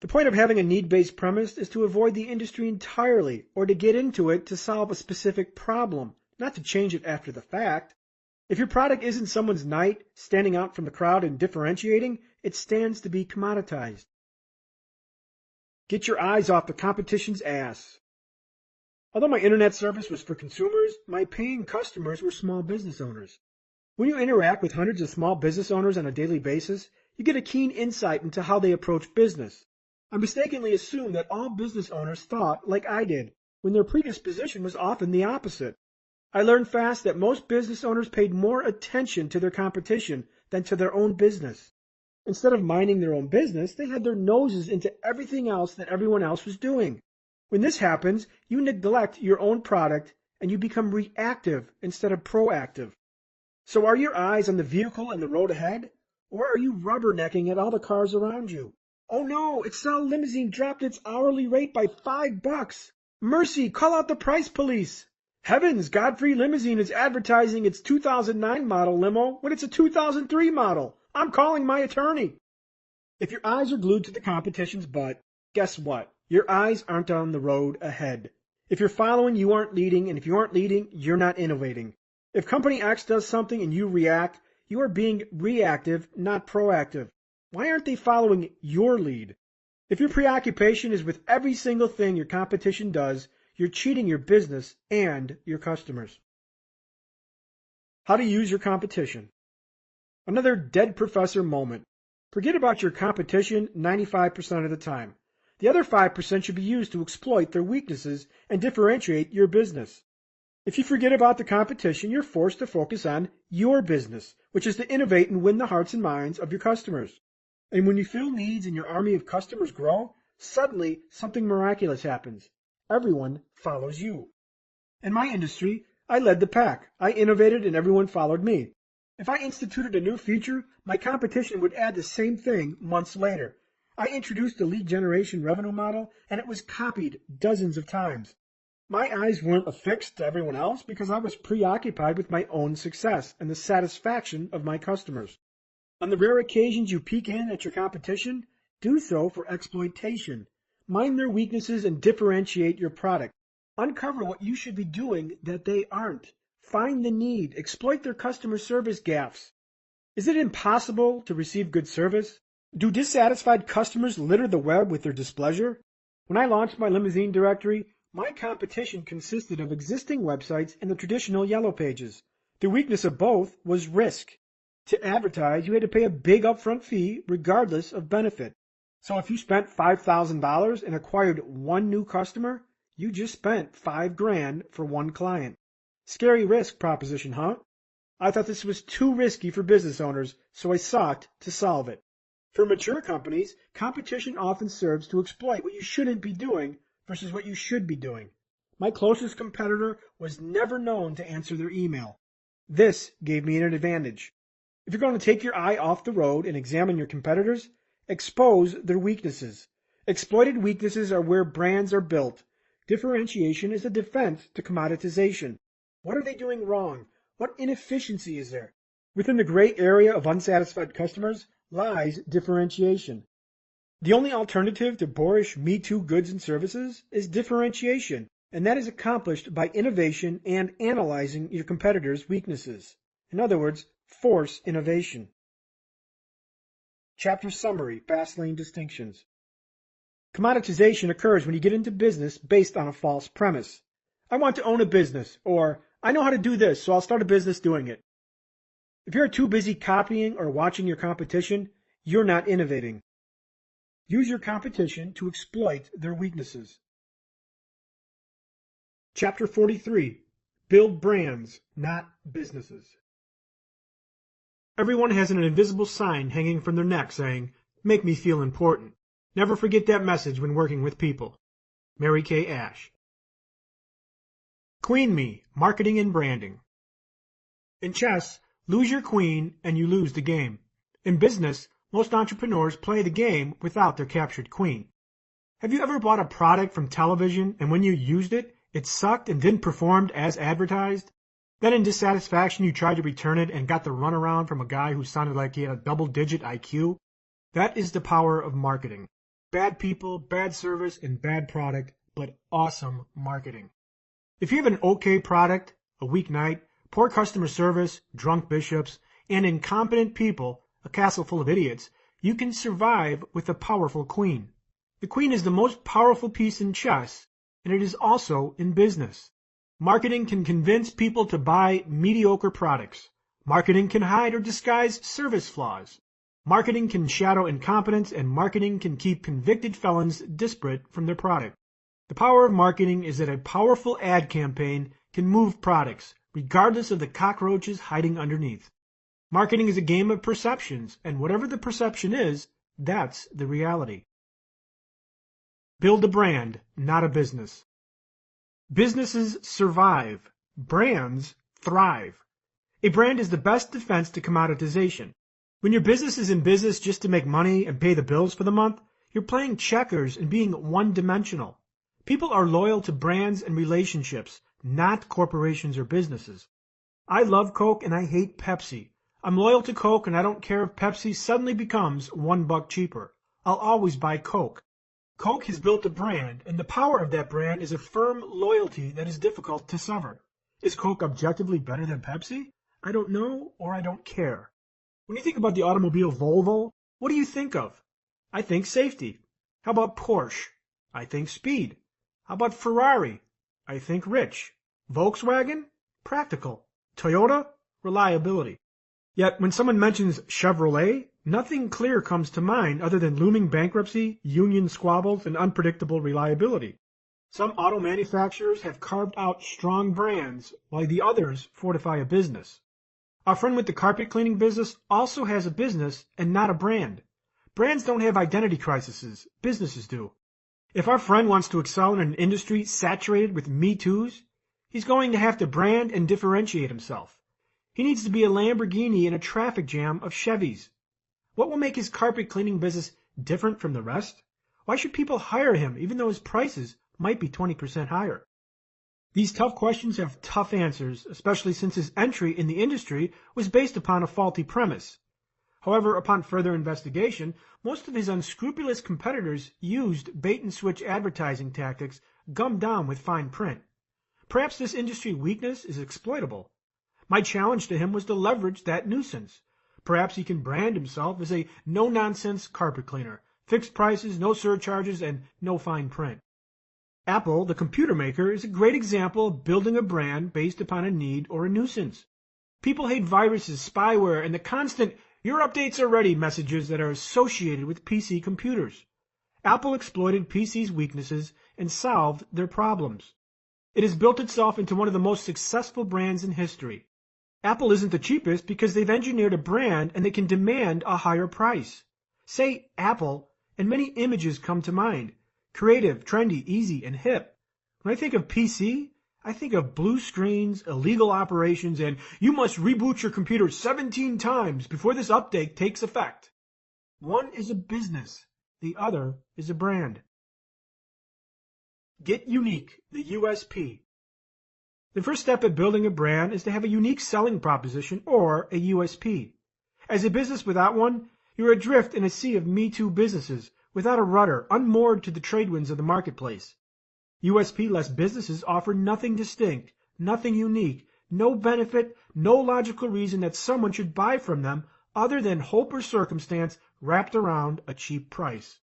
The point of having a need-based premise is to avoid the industry entirely or to get into it to solve a specific problem, not to change it after the fact. If your product isn't someone's knight, standing out from the crowd and differentiating, it stands to be commoditized. Get your eyes off the competition's ass. Although my internet service was for consumers, my paying customers were small business owners. When you interact with hundreds of small business owners on a daily basis, you get a keen insight into how they approach business. I mistakenly assumed that all business owners thought like I did, when their predisposition was often the opposite. I learned fast that most business owners paid more attention to their competition than to their own business. Instead of minding their own business, they had their noses into everything else that everyone else was doing. When this happens, you neglect your own product and you become reactive instead of proactive. So are your eyes on the vehicle and the road ahead? Or are you rubbernecking at all the cars around you? Oh no, Excel Limousine dropped its hourly rate by $5. Mercy, call out the price police. Heavens, Godfrey Limousine is advertising its 2009 model limo when it's a 2003 model. I'm calling my attorney. If your eyes are glued to the competition's butt, guess what? Your eyes aren't on the road ahead. If you're following, you aren't leading, and if you aren't leading, you're not innovating. If Company X does something and you react, you are being reactive, not proactive. Why aren't they following your lead? If your preoccupation is with every single thing your competition does, you're cheating your business and your customers. How to use your competition. Another dead professor moment. Forget about your competition 95% of the time. The other 5% should be used to exploit their weaknesses and differentiate your business. If you forget about the competition, you're forced to focus on your business, which is to innovate and win the hearts and minds of your customers. And when you fill needs and your army of customers grow, suddenly something miraculous happens. Everyone follows you. In my industry, I led the pack. I innovated and everyone followed me. If I instituted a new feature, my competition would add the same thing months later. I introduced the lead generation revenue model, and it was copied dozens of times. My eyes weren't affixed to everyone else because I was preoccupied with my own success and the satisfaction of my customers. On the rare occasions you peek in at your competition, do so for exploitation. Mind their weaknesses and differentiate your product. Uncover what you should be doing that they aren't. Find the need. Exploit their customer service gaffes. Is it impossible to receive good service? Do dissatisfied customers litter the web with their displeasure? When I launched my limousine directory, my competition consisted of existing websites and the traditional yellow pages. The weakness of both was risk. To advertise, you had to pay a big upfront fee regardless of benefit. So if you spent $5,000 and acquired one new customer, you just spent $5,000 for one client. Scary risk proposition, huh? I thought this was too risky for business owners, so I sought to solve it. For mature companies, competition often serves to exploit what you shouldn't be doing versus what you should be doing. My closest competitor was never known to answer their email. This gave me an advantage. If you're going to take your eye off the road and examine your competitors, expose their weaknesses. Exploited weaknesses are where brands are built. Differentiation is a defense to commoditization. What are they doing wrong? What inefficiency is there? Within the gray area of unsatisfied customers lies differentiation. The only alternative to boorish Me Too goods and services is differentiation, and that is accomplished by innovation and analyzing your competitors' weaknesses. In other words, force innovation. Chapter Summary, Fastlane Distinctions. Commoditization occurs when you get into business based on a false premise. I want to own a business, or I know how to do this, so I'll start a business doing it. If you're too busy copying or watching your competition, you're not innovating. Use your competition to exploit their weaknesses. Chapter 43. Build brands, not businesses. Everyone has an invisible sign hanging from their neck saying, "Make me feel important." Never forget that message when working with people. Mary Kay Ash. Queen Me, Marketing and Branding. In chess, lose your queen and you lose the game. In business, most entrepreneurs play the game without their captured queen. Have you ever bought a product from television and when you used it, it sucked and didn't perform as advertised? Then in dissatisfaction you tried to return it and got the runaround from a guy who sounded like he had a double-digit IQ? That is the power of marketing. Bad people, bad service, and bad product, but awesome marketing. If you have an okay product, a weak night, poor customer service, drunk bishops, and incompetent people, a castle full of idiots, you can survive with a powerful queen. The queen is the most powerful piece in chess, and it is also in business. Marketing can convince people to buy mediocre products. Marketing can hide or disguise service flaws. Marketing can shadow incompetence, and marketing can keep convicted felons disparate from their product. The power of marketing is that a powerful ad campaign can move products, regardless of the cockroaches hiding underneath. Marketing is a game of perceptions, and whatever the perception is, that's the reality. Build a brand, not a business. Businesses survive. Brands thrive. A brand is the best defense to commoditization. When your business is in business just to make money and pay the bills for the month, you're playing checkers and being one-dimensional. People are loyal to brands and relationships, not corporations or businesses. I love Coke and I hate Pepsi. I'm loyal to Coke and I don't care if Pepsi suddenly becomes $1 cheaper. I'll always buy Coke. Coke has built a brand, and the power of that brand is a firm loyalty that is difficult to sever. Is Coke objectively better than Pepsi? I don't know, or I don't care. When you think about the automobile Volvo, what do you think of? I think safety. How about Porsche? I think speed. How about Ferrari? I think rich. Volkswagen? Practical. Toyota? Reliability. Yet when someone mentions Chevrolet, nothing clear comes to mind other than looming bankruptcy, union squabbles, and unpredictable reliability. Some auto manufacturers have carved out strong brands, while the others fortify a business. Our friend with the carpet cleaning business also has a business and not a brand. Brands don't have identity crises, businesses do. If our friend wants to excel in an industry saturated with Me Too's, he's going to have to brand and differentiate himself. He needs to be a Lamborghini in a traffic jam of Chevys. What will make his carpet cleaning business different from the rest? Why should people hire him even though his prices might be 20% higher? These tough questions have tough answers, especially since his entry in the industry was based upon a faulty premise. However, upon further investigation, most of his unscrupulous competitors used bait-and-switch advertising tactics gummed down with fine print. Perhaps this industry weakness is exploitable. My challenge to him was to leverage that nuisance. Perhaps he can brand himself as a no-nonsense carpet cleaner, fixed prices, no surcharges, and no fine print. Apple, the computer maker, is a great example of building a brand based upon a need or a nuisance. People hate viruses, spyware, and the constant "your updates are ready" messages that are associated with PC computers. Apple exploited PC's weaknesses and solved their problems. It has built itself into one of the most successful brands in history. Apple isn't the cheapest because they've engineered a brand and they can demand a higher price. Say Apple, and many images come to mind. Creative, trendy, easy, and hip. When I think of PC, I think of blue screens, illegal operations, and you must reboot your computer 17 times before this update takes effect. One is a business. The other is a brand. Get unique, the USP. The first step at building a brand is to have a unique selling proposition or a USP. As a business without one, you're adrift in a sea of Me Too businesses, without a rudder, unmoored to the trade winds of the marketplace. USP-less businesses offer nothing distinct, nothing unique, no benefit, no logical reason that someone should buy from them other than hope or circumstance wrapped around a cheap price.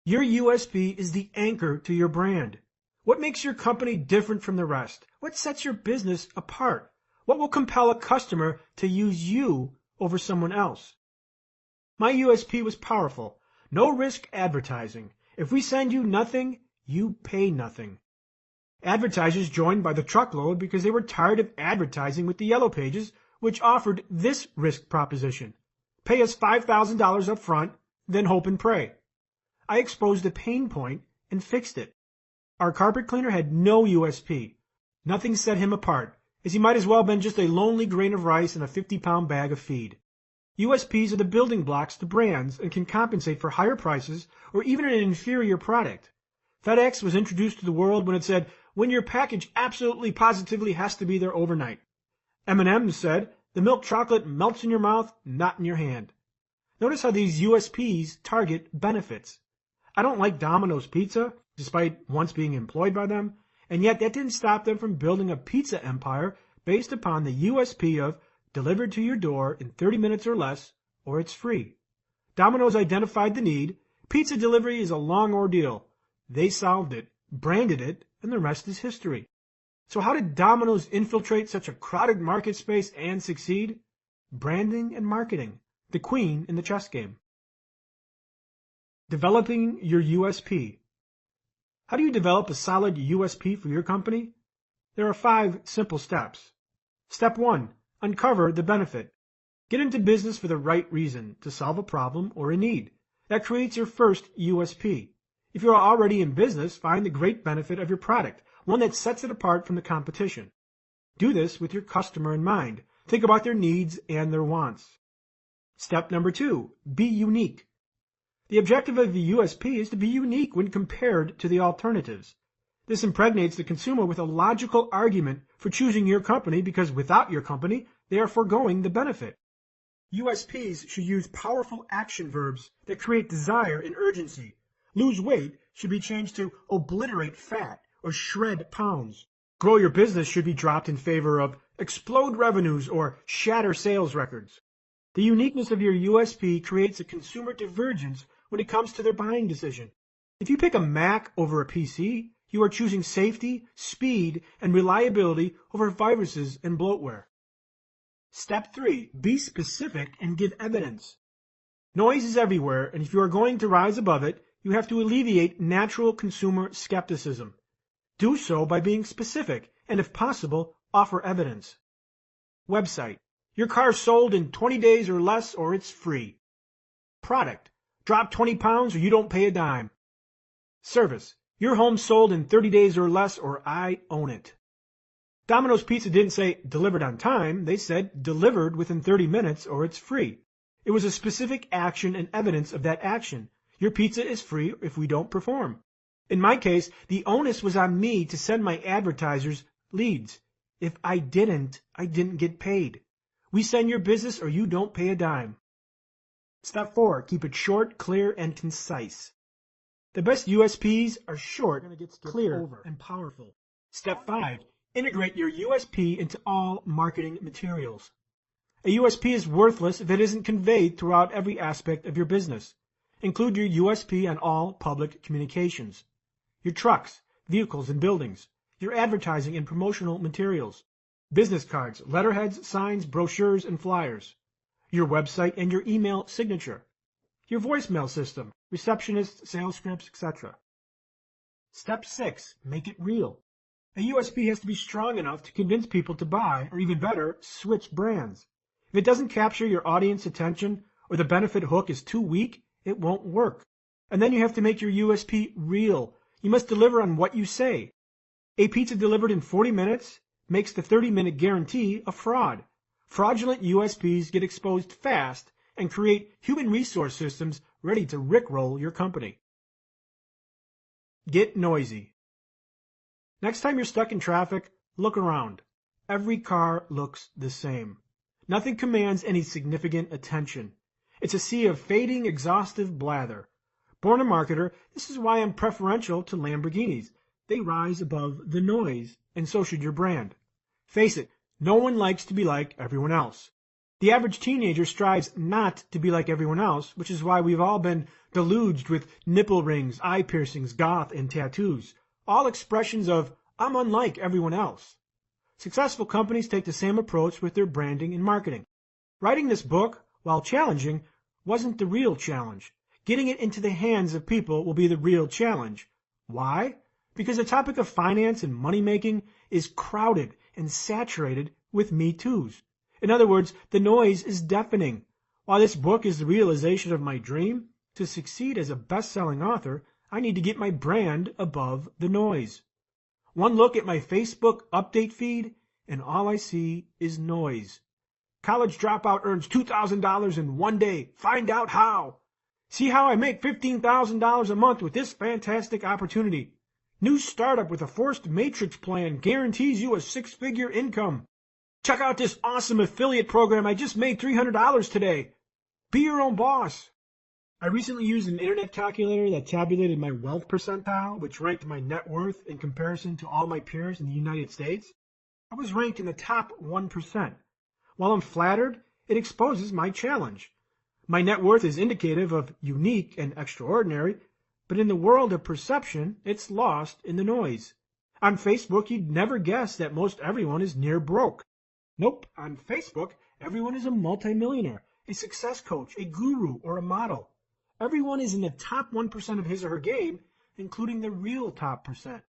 Your USP is the anchor to your brand. What makes your company different from the rest? What sets your business apart? What will compel a customer to use you over someone else? My USP was powerful. No risk advertising. If we send you nothing, you pay nothing. Advertisers joined by the truckload because they were tired of advertising with the Yellow Pages, which offered this risk proposition. Pay us $5,000 up front, then hope and pray. I exposed the pain point and fixed it. Our carpet cleaner had no USP. Nothing set him apart, as he might as well have been just a lonely grain of rice in a 50-pound bag of feed. USPs are the building blocks to brands and can compensate for higher prices or even an inferior product. FedEx was introduced to the world when it said, when your package absolutely positively has to be there overnight. M&M's said, the milk chocolate melts in your mouth, not in your hand. Notice how these USPs target benefits. I don't like Domino's Pizza, despite once being employed by them, and yet that didn't stop them from building a pizza empire based upon the USP of delivered to your door in 30 minutes or less, or it's free. Domino's identified the need. Pizza delivery is a long ordeal. They solved it, branded it, and the rest is history. So how did Domino's infiltrate such a crowded market space and succeed? Branding and marketing, the queen in the chess game. Developing your USP. How do you develop a solid USP for your company? There are 5 simple steps. Step 1. Uncover the benefit. Get into business for the right reason, to solve a problem or a need. That creates your first USP. If you are already in business, find the great benefit of your product, one that sets it apart from the competition. Do this with your customer in mind. Think about their needs and their wants. Step number 2. Be unique. The objective of the USP is to be unique when compared to the alternatives. This impregnates the consumer with a logical argument for choosing your company because without your company, they are foregoing the benefit. USPs should use powerful action verbs that create desire and urgency. Lose weight should be changed to obliterate fat or shred pounds. Grow your business should be dropped in favor of explode revenues or shatter sales records. The uniqueness of your USP creates a consumer divergence when it comes to their buying decision. If you pick a Mac over a PC, you are choosing safety, speed, and reliability over viruses and bloatware. Step 3. Be specific and give evidence. Noise is everywhere, and if you are going to rise above it, you have to alleviate natural consumer skepticism. Do so by being specific and, if possible, offer evidence. Website. Your car sold in 20 days or less or it's free. Product. Drop 20 pounds or you don't pay a dime. Service. Your home sold in 30 days or less or I own it. Domino's Pizza didn't say delivered on time. They said delivered within 30 minutes or it's free. It was a specific action and evidence of that action. Your pizza is free if we don't perform. In my case, the onus was on me to send my advertisers leads. If I didn't get paid. We send your business or you don't pay a dime. Step 4. Keep it short, clear, and concise. The best USPs are short, clear, and powerful. Step 5. Integrate your USP into all marketing materials. A USP is worthless if it isn't conveyed throughout every aspect of your business. Include your USP on all public communications. Your trucks, vehicles, and buildings. Your advertising and promotional materials. Business cards, letterheads, signs, brochures, and flyers. Your website and your email signature. Your voicemail system, receptionists, sales scripts, etc. Step 6. Make it real. A USP has to be strong enough to convince people to buy, or even better, switch brands. If it doesn't capture your audience attention, or the benefit hook is too weak, it won't work. And then you have to make your USP real. You must deliver on what you say. A pizza delivered in 40 minutes makes the 30-minute guarantee a fraud. Fraudulent USPs get exposed fast and create human resource systems ready to rickroll your company. Get noisy. Next time you're stuck in traffic, look around. Every car looks the same. Nothing commands any significant attention. It's a sea of fading, exhaustive blather. Born a marketer, this is why I'm preferential to Lamborghinis. They rise above the noise, and so should your brand. Face it, no one likes to be like everyone else. The average teenager strives not to be like everyone else, which is why we've all been deluged with nipple rings, eye piercings, goth, and tattoos. All expressions of, I'm unlike everyone else. Successful companies take the same approach with their branding and marketing. Writing this book, while challenging, wasn't the real challenge. Getting it into the hands of people will be the real challenge. Why? Because the topic of finance and money making is crowded and saturated with Me Too's. In other words, the noise is deafening. While this book is the realization of my dream, to succeed as a best-selling author, I need to get my brand above the noise. One look at my Facebook update feed, and all I see is noise. College dropout earns $2,000 in one day. Find out how. See how I make $15,000 a month with this fantastic opportunity. New startup with a forced matrix plan guarantees you a six-figure income. Check out this awesome affiliate program. I just made $300 today. Be your own boss. I recently used an internet calculator that tabulated my wealth percentile, which ranked my net worth in comparison to all my peers in the United States. I was ranked in the top 1%. While I'm flattered, it exposes my challenge. My net worth is indicative of unique and extraordinary, but in the world of perception, it's lost in the noise. On Facebook, you'd never guess that most everyone is near broke. Nope, on Facebook, everyone is a multimillionaire, a success coach, a guru, or a model. Everyone is in the top 1% of his or her game, including the real top percent.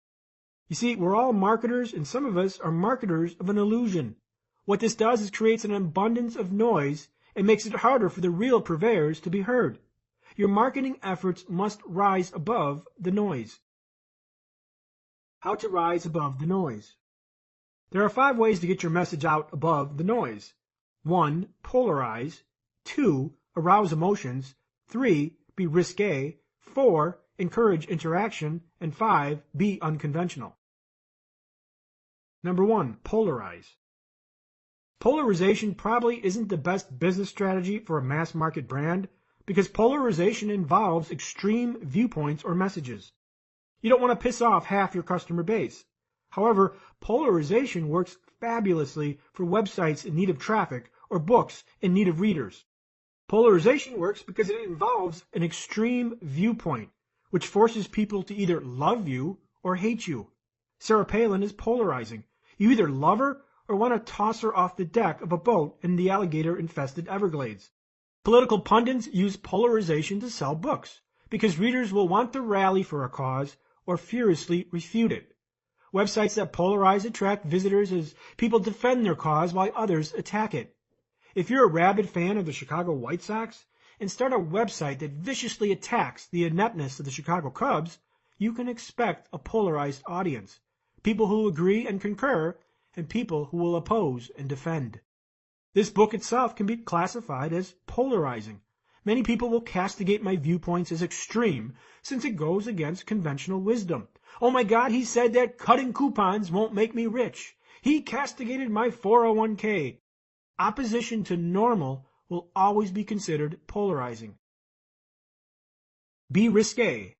You see, we're all marketers, and some of us are marketers of an illusion. What this does is creates an abundance of noise and makes it harder for the real purveyors to be heard. Your marketing efforts must rise above the noise. How to rise above the noise. There are 5 ways to get your message out above the noise. 1. Polarize. 2. Arouse emotions. 3. Be risque. 4. Encourage interaction. And 5. Be unconventional. Number 1. Polarize. Polarization probably isn't the best business strategy for a mass market brand because polarization involves extreme viewpoints or messages. You don't want to piss off half your customer base. However, polarization works fabulously for websites in need of traffic or books in need of readers. Polarization works because it involves an extreme viewpoint, which forces people to either love you or hate you. Sarah Palin is polarizing. You either love her or want to toss her off the deck of a boat in the alligator-infested Everglades. Political pundits use polarization to sell books because readers will want to rally for a cause or furiously refute it. Websites that polarize attract visitors as people defend their cause while others attack it. If you're a rabid fan of the Chicago White Sox and start a website that viciously attacks the ineptness of the Chicago Cubs, you can expect a polarized audience, people who agree and concur, and people who will oppose and defend. This book itself can be classified as polarizing. Many people will castigate my viewpoints as extreme since it goes against conventional wisdom. Oh my God, he said that cutting coupons won't make me rich. He castigated my 401k. Opposition to normal will always be considered polarizing. Be risque.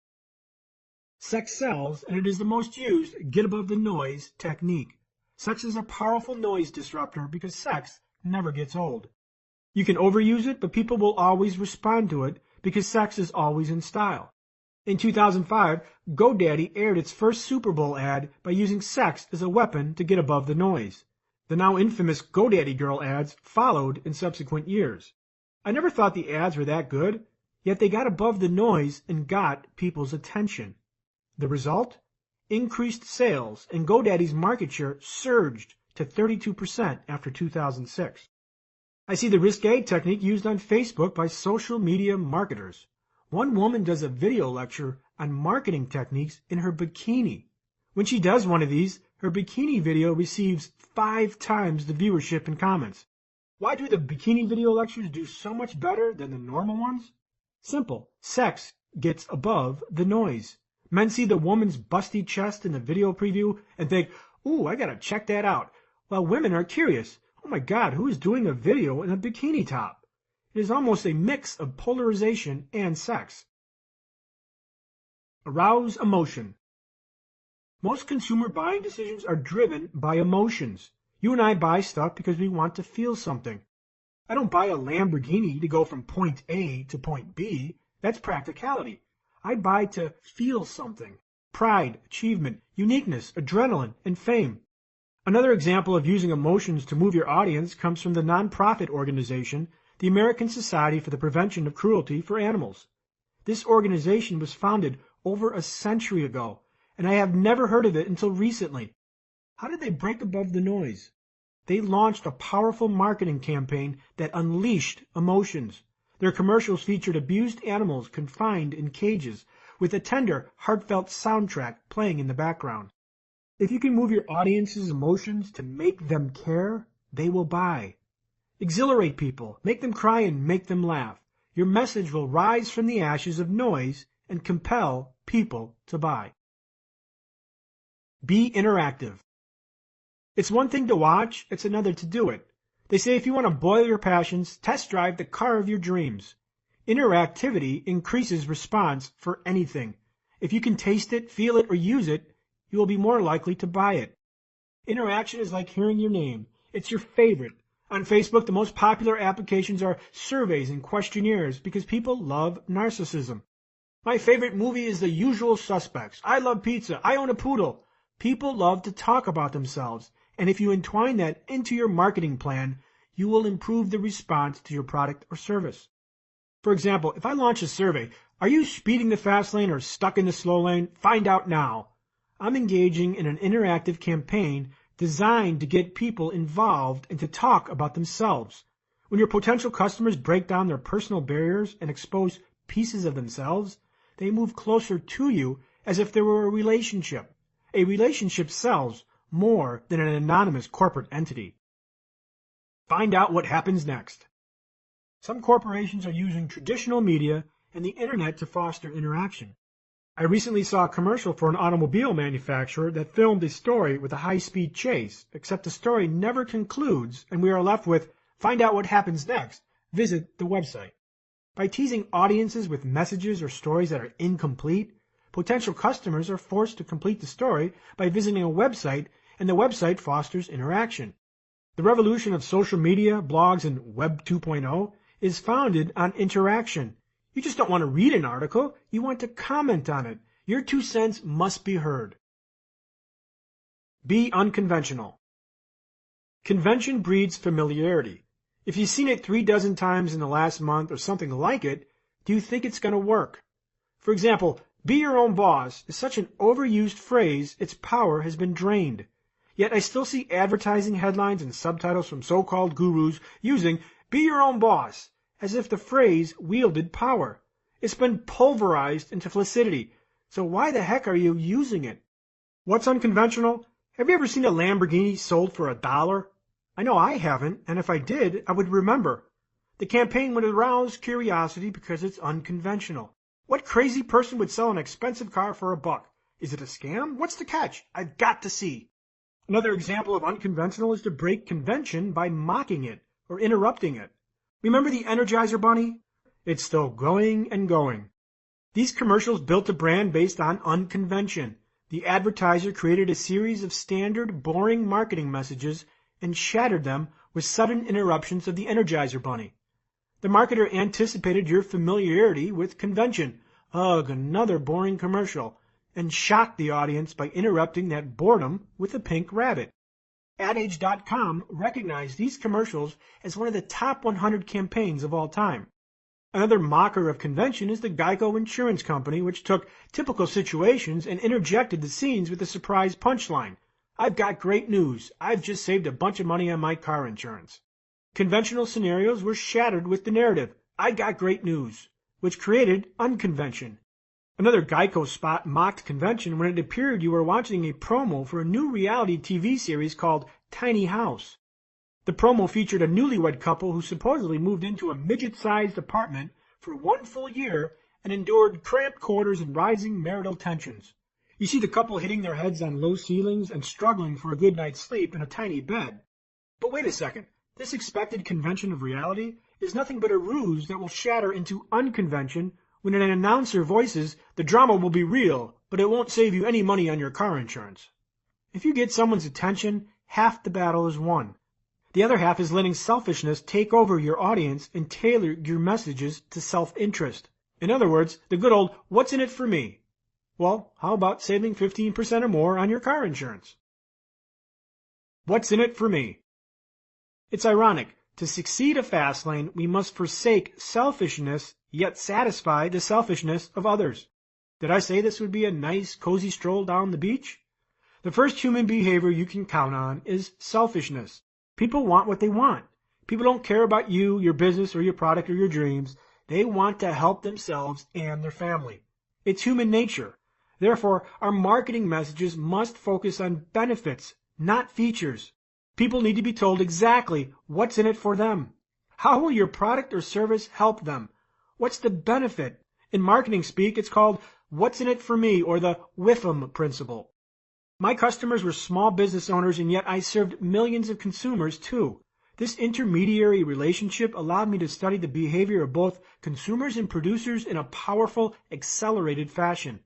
Sex sells, and it is the most used get above the noise technique. Sex is a powerful noise disruptor because sex never gets old. You can overuse it, but people will always respond to it because sex is always in style. In 2005, GoDaddy aired its first Super Bowl ad by using sex as a weapon to get above the noise. The now infamous GoDaddy Girl ads followed in subsequent years. I never thought the ads were that good, yet they got above the noise and got people's attention. The result? Increased sales, and GoDaddy's market share surged to 32% after 2006. I see the risque technique used on Facebook by social media marketers. One woman does a video lecture on marketing techniques in her bikini. When she does one of these, her bikini video receives 5 times the viewership and comments. Why do the bikini video lectures do so much better than the normal ones? Simple. Sex gets above the noise. Men see the woman's busty chest in the video preview and think, ooh, I gotta check that out. While women are curious, oh my God, who is doing a video in a bikini top? It is almost a mix of polarization and sex. Arouse emotion. Most consumer buying decisions are driven by emotions. You and I buy stuff because we want to feel something. I don't buy a Lamborghini to go from point A to point B. That's practicality. I buy to feel something. Pride, achievement, uniqueness, adrenaline, and fame. Another example of using emotions to move your audience comes from the nonprofit organization, the American Society for the Prevention of Cruelty for Animals. This organization was founded over a century ago, and I have never heard of it until recently. How did they break above the noise? They launched a powerful marketing campaign that unleashed emotions. Their commercials featured abused animals confined in cages, with a tender, heartfelt soundtrack playing in the background. If you can move your audience's emotions to make them care, they will buy. Exhilarate people, make them cry and make them laugh. Your message will rise from the ashes of noise and compel people to buy. Be interactive. It's one thing to watch, it's another to do it. They say if you want to boil your passions, test drive the car of your dreams. Interactivity increases response for anything. If you can taste it, feel it, or use it, you will be more likely to buy it. Interaction is like hearing your name. It's your favorite. On Facebook, the most popular applications are surveys and questionnaires because people love narcissism. My favorite movie is The Usual Suspects. I love pizza. I own a poodle. People love to talk about themselves, and if you entwine that into your marketing plan, you will improve the response to your product or service. For example, if I launch a survey, are you speeding the fast lane or stuck in the slow lane? Find out now. I'm engaging in an interactive campaign designed to get people involved and to talk about themselves. When your potential customers break down their personal barriers and expose pieces of themselves, they move closer to you as if there were a relationship. A relationship sells more than an anonymous corporate entity. Find out what happens next. Some corporations are using traditional media and the internet to foster interaction. I recently saw a commercial for an automobile manufacturer that filmed a story with a high-speed chase, except the story never concludes and we are left with, find out what happens next, visit the website. By teasing audiences with messages or stories that are incomplete, potential customers are forced to complete the story by visiting a website, and the website fosters interaction. The revolution of social media, blogs, and Web 2.0 is founded on interaction. You just don't want to read an article, you want to comment on it. Your 2 cents must be heard. Be unconventional. Convention breeds familiarity. If you've seen it 36 times in the last month or something like it, do you think it's going to work? For example, be your own boss is such an overused phrase, its power has been drained. Yet I still see advertising headlines and subtitles from so-called gurus using be your own boss as if the phrase wielded power. It's been pulverized into flaccidity, so why the heck are you using it? What's unconventional? Have you ever seen a Lamborghini sold for $1? I know I haven't, and if I did, I would remember. The campaign would arouse curiosity because it's unconventional. What crazy person would sell an expensive car for $1? Is it a scam? What's the catch? I've got to see. Another example of unconventional is to break convention by mocking it or interrupting it. Remember the Energizer Bunny? It's still going and going. These commercials built a brand based on unconvention. The advertiser created a series of standard, boring marketing messages and shattered them with sudden interruptions of the Energizer Bunny. The marketer anticipated your familiarity with convention. Ugh, another boring commercial. And shocked the audience by interrupting that boredom with a pink rabbit. AdAge.com recognized these commercials as one of the top 100 campaigns of all time. Another mocker of convention is the Geico Insurance Company, which took typical situations and interjected the scenes with a surprise punchline. I've got great news. I've just saved a bunch of money on my car insurance. Conventional scenarios were shattered with the narrative, I got great news, which created unconvention. Another Geico spot mocked convention when it appeared you were watching a promo for a new reality TV series called Tiny House. The promo featured a newlywed couple who supposedly moved into a midget-sized apartment for 1 full year and endured cramped quarters and rising marital tensions. You see the couple hitting their heads on low ceilings and struggling for a good night's sleep in a tiny bed. But wait a second, this expected convention of reality is nothing but a ruse that will shatter into unconvention when an announcer voices, the drama will be real, but it won't save you any money on your car insurance. If you get someone's attention, half the battle is won. The other half is letting selfishness take over your audience and tailor your messages to self-interest. In other words, the good old, what's in it for me? Well, how about saving 15% or more on your car insurance? What's in it for me? It's ironic. To succeed a fast lane, we must forsake selfishness yet satisfy the selfishness of others. Did I say this would be a nice, cozy stroll down the beach? The first human behavior you can count on is selfishness. People want what they want. People don't care about you, your business, or your product, or your dreams. They want to help themselves and their family. It's human nature. Therefore, our marketing messages must focus on benefits, not features. People need to be told exactly what's in it for them. How will your product or service help them? What's the benefit? In marketing speak, it's called what's in it for me, or the WIFM principle. My customers were small business owners, and yet I served millions of consumers too. This intermediary relationship allowed me to study the behavior of both consumers and producers in a powerful, accelerated fashion.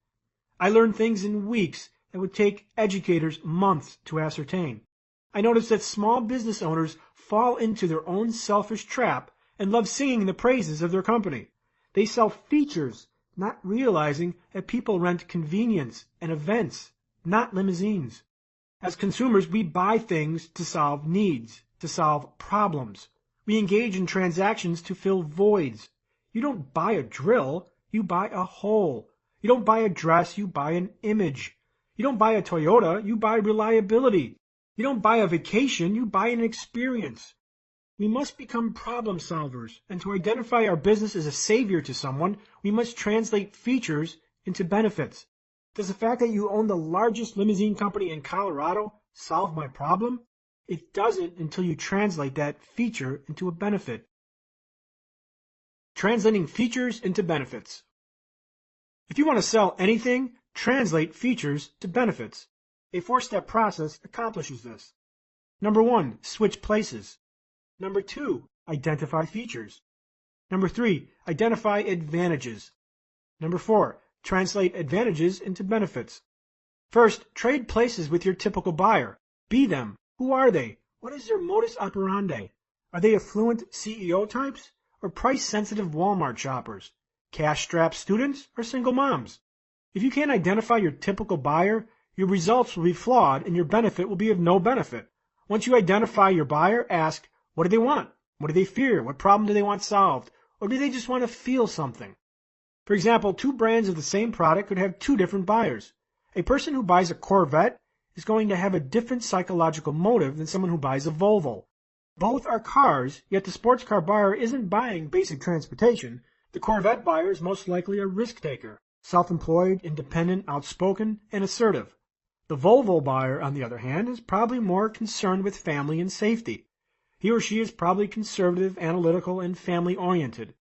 I learned things in weeks that would take educators months to ascertain. I noticed that small business owners fall into their own selfish trap and love singing the praises of their company. They sell features, not realizing that people rent convenience and events, not limousines. As consumers, we buy things to solve needs, to solve problems. We engage in transactions to fill voids. You don't buy a drill, you buy a hole. You don't buy a dress, you buy an image. You don't buy a Toyota, you buy reliability. You don't buy a vacation, you buy an experience. We must become problem solvers, and to identify our business as a savior to someone, we must translate features into benefits. Does the fact that you own the largest limousine company in Colorado solve my problem? It doesn't until you translate that feature into a benefit. Translating features into benefits. If you want to sell anything, translate features to benefits. A 4-step process accomplishes this. Number 1, switch places. Number 2, identify features. Number 3, identify advantages. Number 4, translate advantages into benefits. First, trade places with your typical buyer. Be them. Who are they? What is their modus operandi? Are they affluent CEO types or price-sensitive Walmart shoppers? Cash-strapped students or single moms? If you can't identify your typical buyer, your results will be flawed and your benefit will be of no benefit. Once you identify your buyer, ask, what do they want? What do they fear? What problem do they want solved? Or do they just want to feel something? For example, 2 brands of the same product could have 2 different buyers. A person who buys a Corvette is going to have a different psychological motive than someone who buys a Volvo. Both are cars, yet the sports car buyer isn't buying basic transportation. The Corvette buyer is most likely a risk taker, self-employed, independent, outspoken, and assertive. The Volvo buyer, on the other hand, is probably more concerned with family and safety. He or she is probably conservative, analytical, and family-oriented.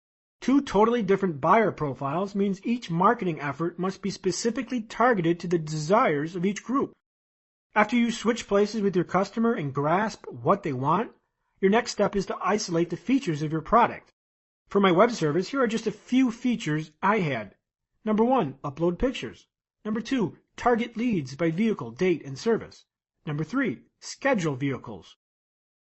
2 totally different buyer profiles means each marketing effort must be specifically targeted to the desires of each group. After you switch places with your customer and grasp what they want, your next step is to isolate the features of your product. For my web service, here are just a few features I had. Number 1, upload pictures. Number 2, target leads by vehicle, date, and service. Number 3, schedule vehicles.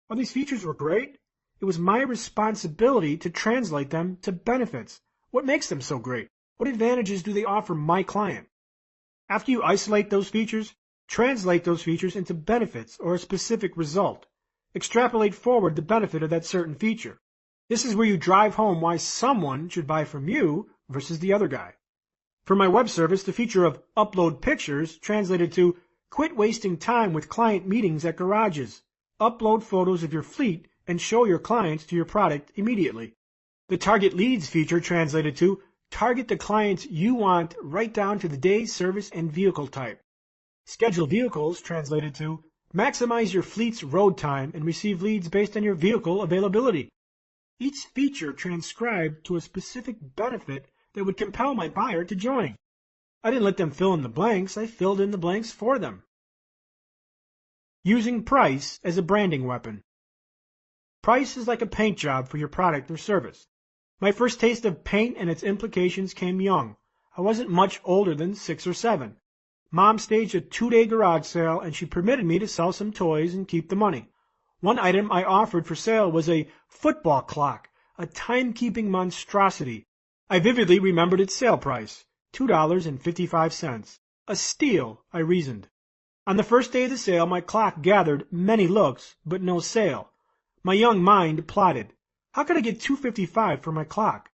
While these features were great, it was my responsibility to translate them to benefits. What makes them so great? What advantages do they offer my client? After you isolate those features, translate those features into benefits or a specific result. Extrapolate forward the benefit of that certain feature. This is where you drive home why someone should buy from you versus the other guy. For my web service, the feature of upload pictures translated to quit wasting time with client meetings at garages. Upload photos of your fleet and show your clients to your product immediately. The target leads feature translated to target the clients you want right down to the day, service, and vehicle type. Schedule vehicles translated to maximize your fleet's road time and receive leads based on your vehicle availability. Each feature transcribed to a specific benefit that would compel my buyer to join. I didn't let them fill in the blanks, I filled in the blanks for them. Using price as a branding weapon. Price is like a paint job for your product or service. My first taste of paint and its implications came young. I wasn't much older than 6 or 7. Mom staged a 2-day garage sale and she permitted me to sell some toys and keep the money. One item I offered for sale was a football clock, a timekeeping monstrosity. I vividly remembered its sale price, $2.55. A steal, I reasoned. On the first day of the sale, my clock gathered many looks, but no sale. My young mind plotted. How could I get $2.55 for my clock?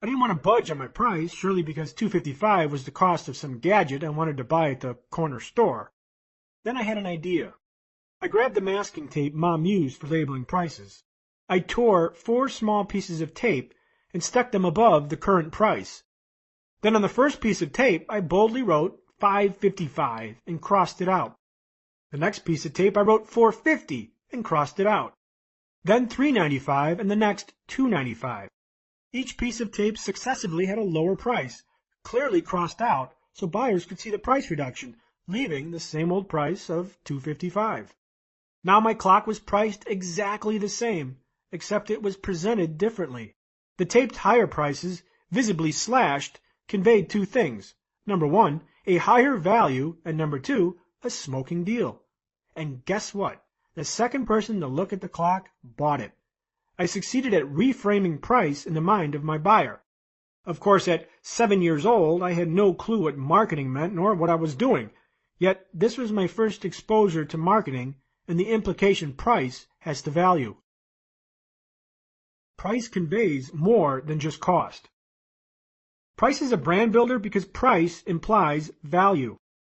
I didn't want to budge on my price, surely because $2.55 was the cost of some gadget I wanted to buy at the corner store. Then I had an idea. I grabbed the masking tape Mom used for labeling prices. I tore 4 small pieces of tape and stuck them above the current price. Then on the first piece of tape, I boldly wrote $5.55 and crossed it out. The next piece of tape, I wrote $4.50 and crossed it out. Then $3.95 and the next $2.95. Each piece of tape successively had a lower price, clearly crossed out so buyers could see the price reduction, leaving the same old price of $2.55. Now my clock was priced exactly the same, except it was presented differently. The taped higher prices, visibly slashed, conveyed 2 things. Number 1, a higher value, and number 2, a smoking deal. And guess what? The second person to look at the clock bought it. I succeeded at reframing price in the mind of my buyer. Of course, at 7 years old, I had no clue what marketing meant nor what I was doing. Yet this was my first exposure to marketing, and the implication price has to value. Price conveys more than just cost. Price is a brand builder because price implies value.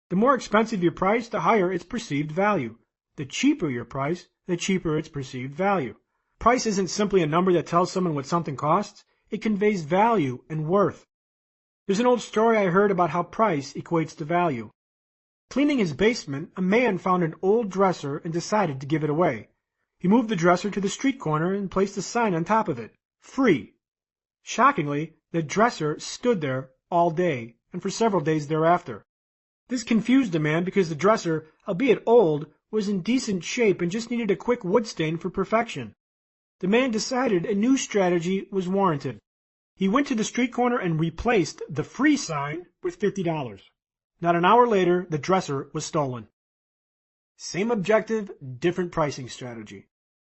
The more expensive your price, the higher its perceived value. The cheaper your price, the cheaper its perceived value. Price isn't simply a number that tells someone what something costs. It conveys value and worth. There's an old story I heard about how price equates to value. Cleaning his basement, a man found an old dresser and decided to give it away. He moved the dresser to the street corner and placed a sign on top of it, "Free." Shockingly, the dresser stood there all day and for several days thereafter. This confused the man because the dresser, albeit old, was in decent shape and just needed a quick wood stain for perfection. The man decided a new strategy was warranted. He went to the street corner and replaced the "free" sign with $50. Not an hour later, the dresser was stolen. Same objective, different pricing strategy.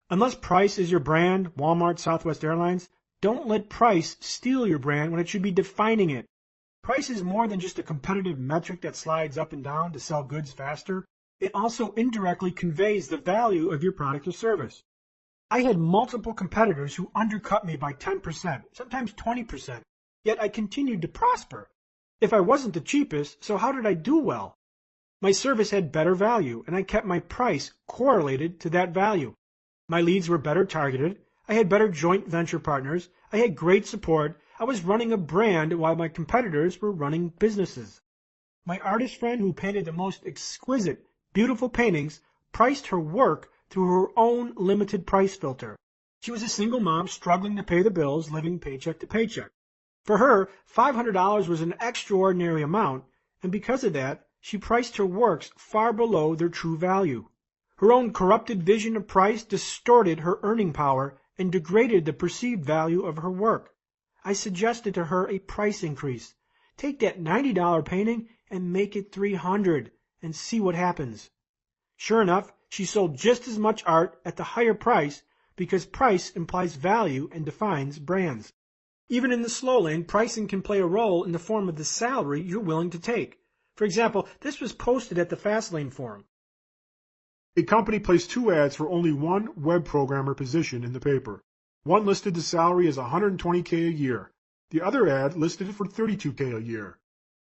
Unless price is your brand, Walmart, Southwest Airlines, don't let price steal your brand when it should be defining it. Price is more than just a competitive metric that slides up and down to sell goods faster. It also indirectly conveys the value of your product or service. I had multiple competitors who undercut me by 10%, sometimes 20%, yet I continued to prosper. If I wasn't the cheapest, so how did I do well? My service had better value, and I kept my price correlated to that value. My leads were better targeted. I had better joint venture partners. I had great support. I was running a brand while my competitors were running businesses. My artist friend who painted the most exquisite, beautiful paintings priced her work through her own limited price filter. She was a single mom struggling to pay the bills, living paycheck to paycheck. For her, $500 was an extraordinary amount, and because of that, she priced her works far below their true value. Her own corrupted vision of price distorted her earning power and degraded the perceived value of her work. I suggested to her a price increase. Take that $90 painting and make it $300 and see what happens. Sure enough, she sold just as much art at the higher price because price implies value and defines brands. Even in the slow lane, pricing can play a role in the form of the salary you're willing to take. For example, this was posted at the Fastlane forum. A company placed 2 ads for only one web programmer position in the paper. One listed the salary as $120K a year. The other ad listed it for $32K a year.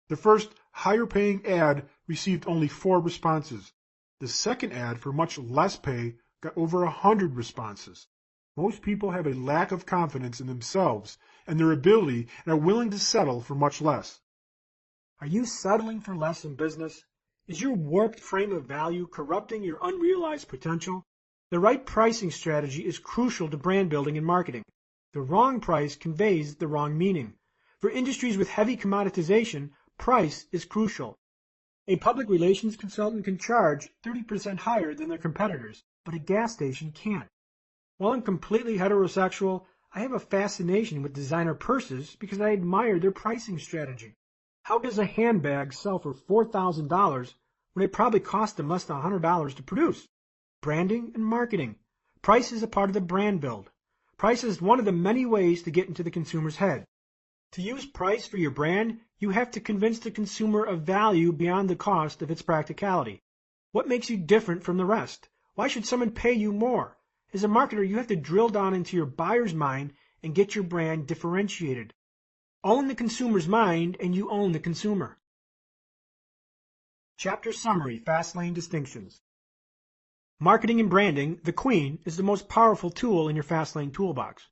The first, higher-paying ad received only 4 responses. The second ad, for much less pay, got over 100 responses. Most people have a lack of confidence in themselves and their ability and are willing to settle for much less. Are you settling for less in business? Is your warped frame of value corrupting your unrealized potential? The right pricing strategy is crucial to brand building and marketing. The wrong price conveys the wrong meaning. For industries with heavy commoditization, price is crucial. A public relations consultant can charge 30% higher than their competitors, but a gas station can't. While I'm completely heterosexual, I have a fascination with designer purses because I admire their pricing strategy. How does a handbag sell for $4,000 when it probably cost them less than $100 to produce? Branding and marketing. Price is a part of the brand build. Price is one of the many ways to get into the consumer's head. To use price for your brand, you have to convince the consumer of value beyond the cost of its practicality. What makes you different from the rest? Why should someone pay you more? As a marketer, you have to drill down into your buyer's mind and get your brand differentiated. Own the consumer's mind and you own the consumer. Chapter Summary, Fastlane Distinctions. Marketing and branding, the queen, is the most powerful tool in your Fastlane toolbox.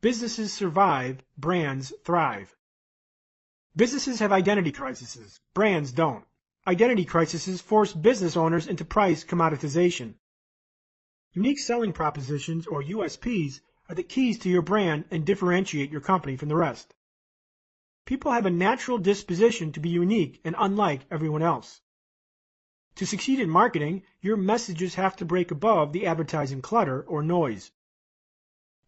Businesses survive, brands thrive. Businesses have identity crises, brands don't. Identity crises force business owners into price commoditization. Unique selling propositions, or USPs, are the keys to your brand and differentiate your company from the rest. People have a natural disposition to be unique and unlike everyone else. To succeed in marketing, your messages have to break above the advertising clutter or noise.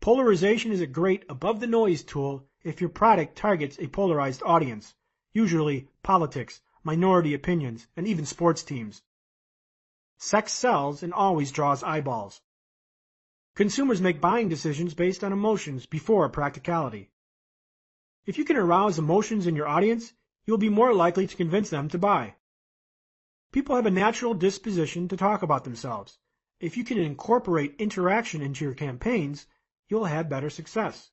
Polarization is a great above-the-noise tool if your product targets a polarized audience, usually politics, minority opinions, and even sports teams. Sex sells and always draws eyeballs. Consumers make buying decisions based on emotions before practicality. If you can arouse emotions in your audience, you'll be more likely to convince them to buy. People have a natural disposition to talk about themselves. If you can incorporate interaction into your campaigns, you'll have better success.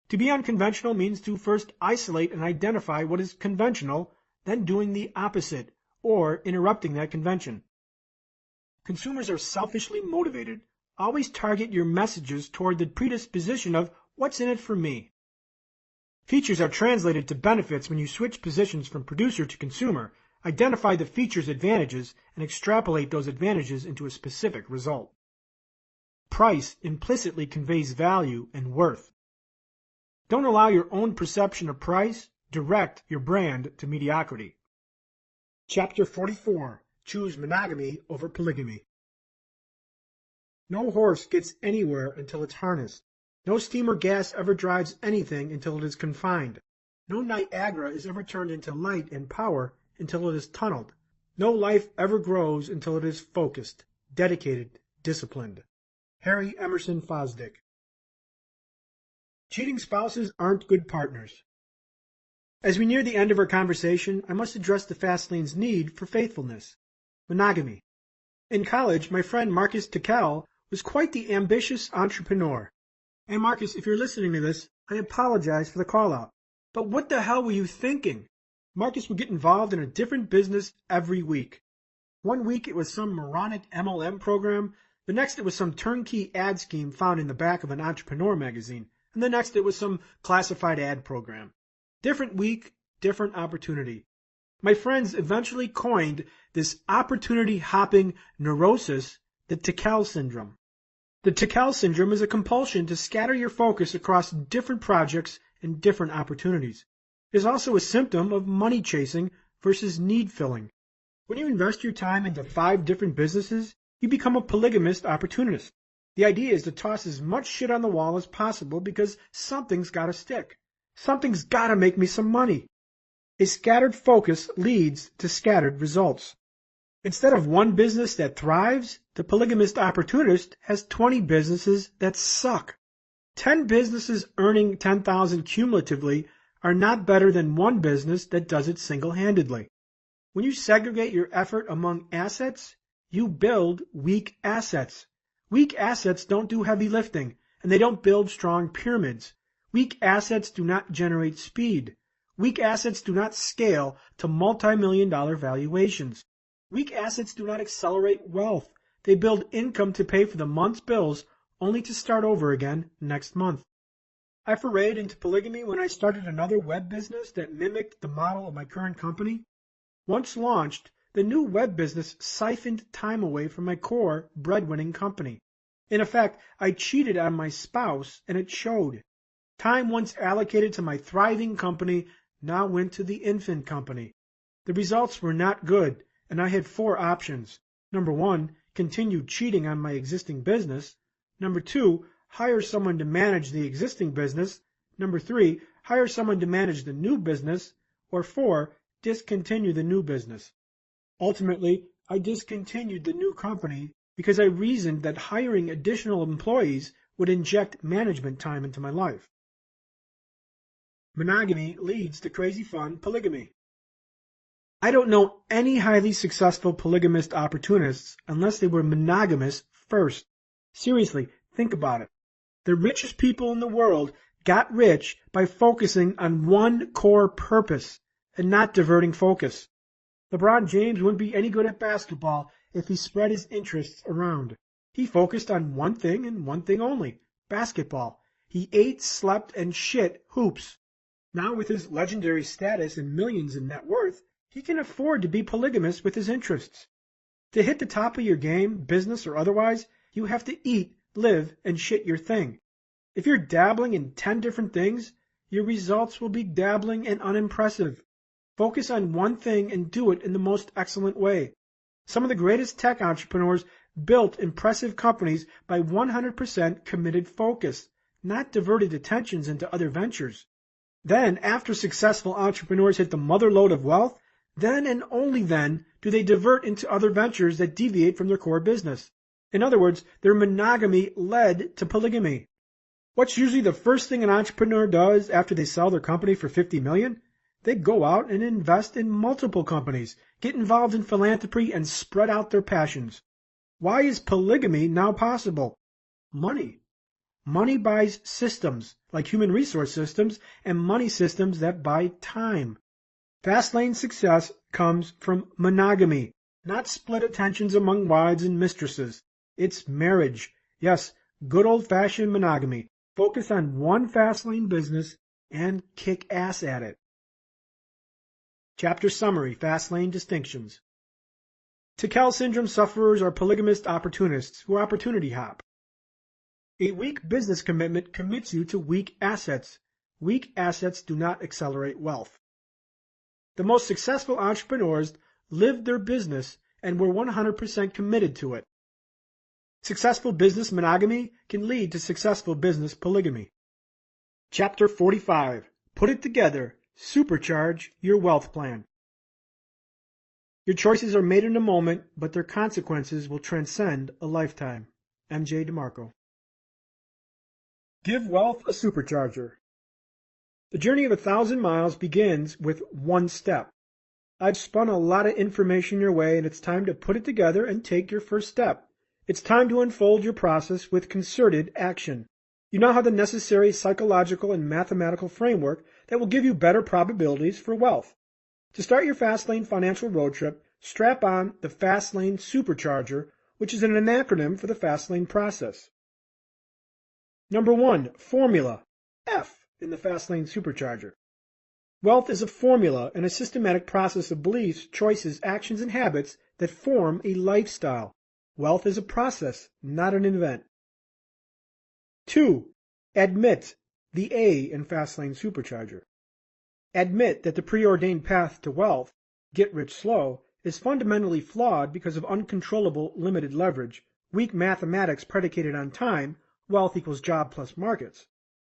To be unconventional means to first isolate and identify what is conventional, then doing the opposite, or interrupting that convention. Consumers are selfishly motivated. Always target your messages toward the predisposition of what's in it for me. Features are translated to benefits when you switch positions from producer to consumer, identify the feature's advantages, and extrapolate those advantages into a specific result. Price implicitly conveys value and worth. Don't allow your own perception of price direct your brand to mediocrity. Chapter 44. Choose monogamy over polygamy. No horse gets anywhere until it's harnessed. No steam or gas ever drives anything until it is confined. No Niagara is ever turned into light and power until it is tunneled. No life ever grows until it is focused, dedicated, disciplined. Harry Emerson Fosdick. Cheating spouses aren't good partners. As we near the end of our conversation, I must address the Fastlane's need for faithfulness. Monogamy. In college, my friend Marcus Tickell was quite the ambitious entrepreneur. Hey Marcus, if you're listening to this, I apologize for the call-out. But what the hell were you thinking? Marcus would get involved in a different business every week. One week it was some moronic MLM program, the next it was some turnkey ad scheme found in the back of an entrepreneur magazine, and the next it was some classified ad program. Different week, different opportunity. My friends eventually coined this opportunity-hopping neurosis the Tickell syndrome. The Tickell syndrome is a compulsion to scatter your focus across different projects and different opportunities. It is also a symptom of money chasing versus need filling. When you invest your time into 5 different businesses, you become a polygamist opportunist. The idea is to toss as much shit on the wall as possible because something's got to stick. Something's got to make me some money. A scattered focus leads to scattered results. Instead of one business that thrives, the polygamist opportunist has 20 businesses that suck. 10 businesses earning $10,000 cumulatively are not better than one business that does it single-handedly. When you segregate your effort among assets, you build weak assets. Weak assets don't do heavy lifting, and they don't build strong pyramids. Weak assets do not generate speed. Weak assets do not scale to multi-million-dollar valuations. Weak assets do not accelerate wealth. They build income to pay for the month's bills, only to start over again next month. I forayed into polygamy when I started another web business that mimicked the model of my current company. Once launched, the new web business siphoned time away from my core breadwinning company. In effect, I cheated on my spouse, and it showed. Time once allocated to my thriving company now went to the infant company. The results were not good, and I had 4 options. Number 1, continue cheating on my existing business. Number 2, hire someone to manage the existing business. Number 3, hire someone to manage the new business. Or 4, discontinue the new business. Ultimately, I discontinued the new company because I reasoned that hiring additional employees would inject management time into my life. Monogamy leads to crazy fun polygamy. I don't know any highly successful polygamist opportunists unless they were monogamous first. Seriously, think about it. The richest people in the world got rich by focusing on one core purpose and not diverting focus. LeBron James wouldn't be any good at basketball if he spread his interests around. He focused on one thing and one thing only, basketball. He ate, slept, and shit hoops. Now with his legendary status and millions in net worth, he can afford to be polygamous with his interests. To hit the top of your game, business or otherwise, you have to eat, live, and shit your thing. If you're dabbling in 10 different things, your results will be dabbling and unimpressive. Focus on one thing and do it in the most excellent way. Some of the greatest tech entrepreneurs built impressive companies by 100% committed focus, not diverted attentions into other ventures. Then, after successful entrepreneurs hit the mother lode of wealth, then and only then do they divert into other ventures that deviate from their core business. In other words, their monogamy led to polygamy. What's usually the first thing an entrepreneur does after they sell their company for $50 million? They go out and invest in multiple companies, get involved in philanthropy, and spread out their passions. Why is polygamy now possible? Money. Money buys systems, like human resource systems, and money systems that buy time. Fastlane success comes from monogamy, not split attentions among wives and mistresses. It's marriage. Yes, good old-fashioned monogamy. Focus on one Fastlane business and kick ass at it. Chapter Summary, Fastlane Distinctions. Tickell syndrome sufferers are polygamist opportunists who opportunity hop. A weak business commitment commits you to weak assets. Weak assets do not accelerate wealth. The most successful entrepreneurs lived their business and were 100% committed to it. Successful business monogamy can lead to successful business polygamy. Chapter 45. Put it together. Supercharge your wealth plan. Your choices are made in a moment, but their consequences will transcend a lifetime. M.J. De Marco. Give wealth a supercharger. The journey of 1,000 miles begins with one step. I've spun a lot of information your way, and it's time to put it together and take your first step. It's time to unfold your process with concerted action. You now have the necessary psychological and mathematical framework that will give you better probabilities for wealth. To start your Fastlane financial road trip, strap on the Fastlane Supercharger, which is an acronym for the Fastlane process. Number 1, formula, F in the Fastlane Supercharger. Wealth is a formula and a systematic process of beliefs, choices, actions, and habits that form a lifestyle. Wealth is a process, not an event. 2. Admit, the A in Fastlane Supercharger. Admit that the preordained path to wealth, get rich slow, is fundamentally flawed because of uncontrollable limited leverage, weak mathematics predicated on time, wealth equals job plus markets.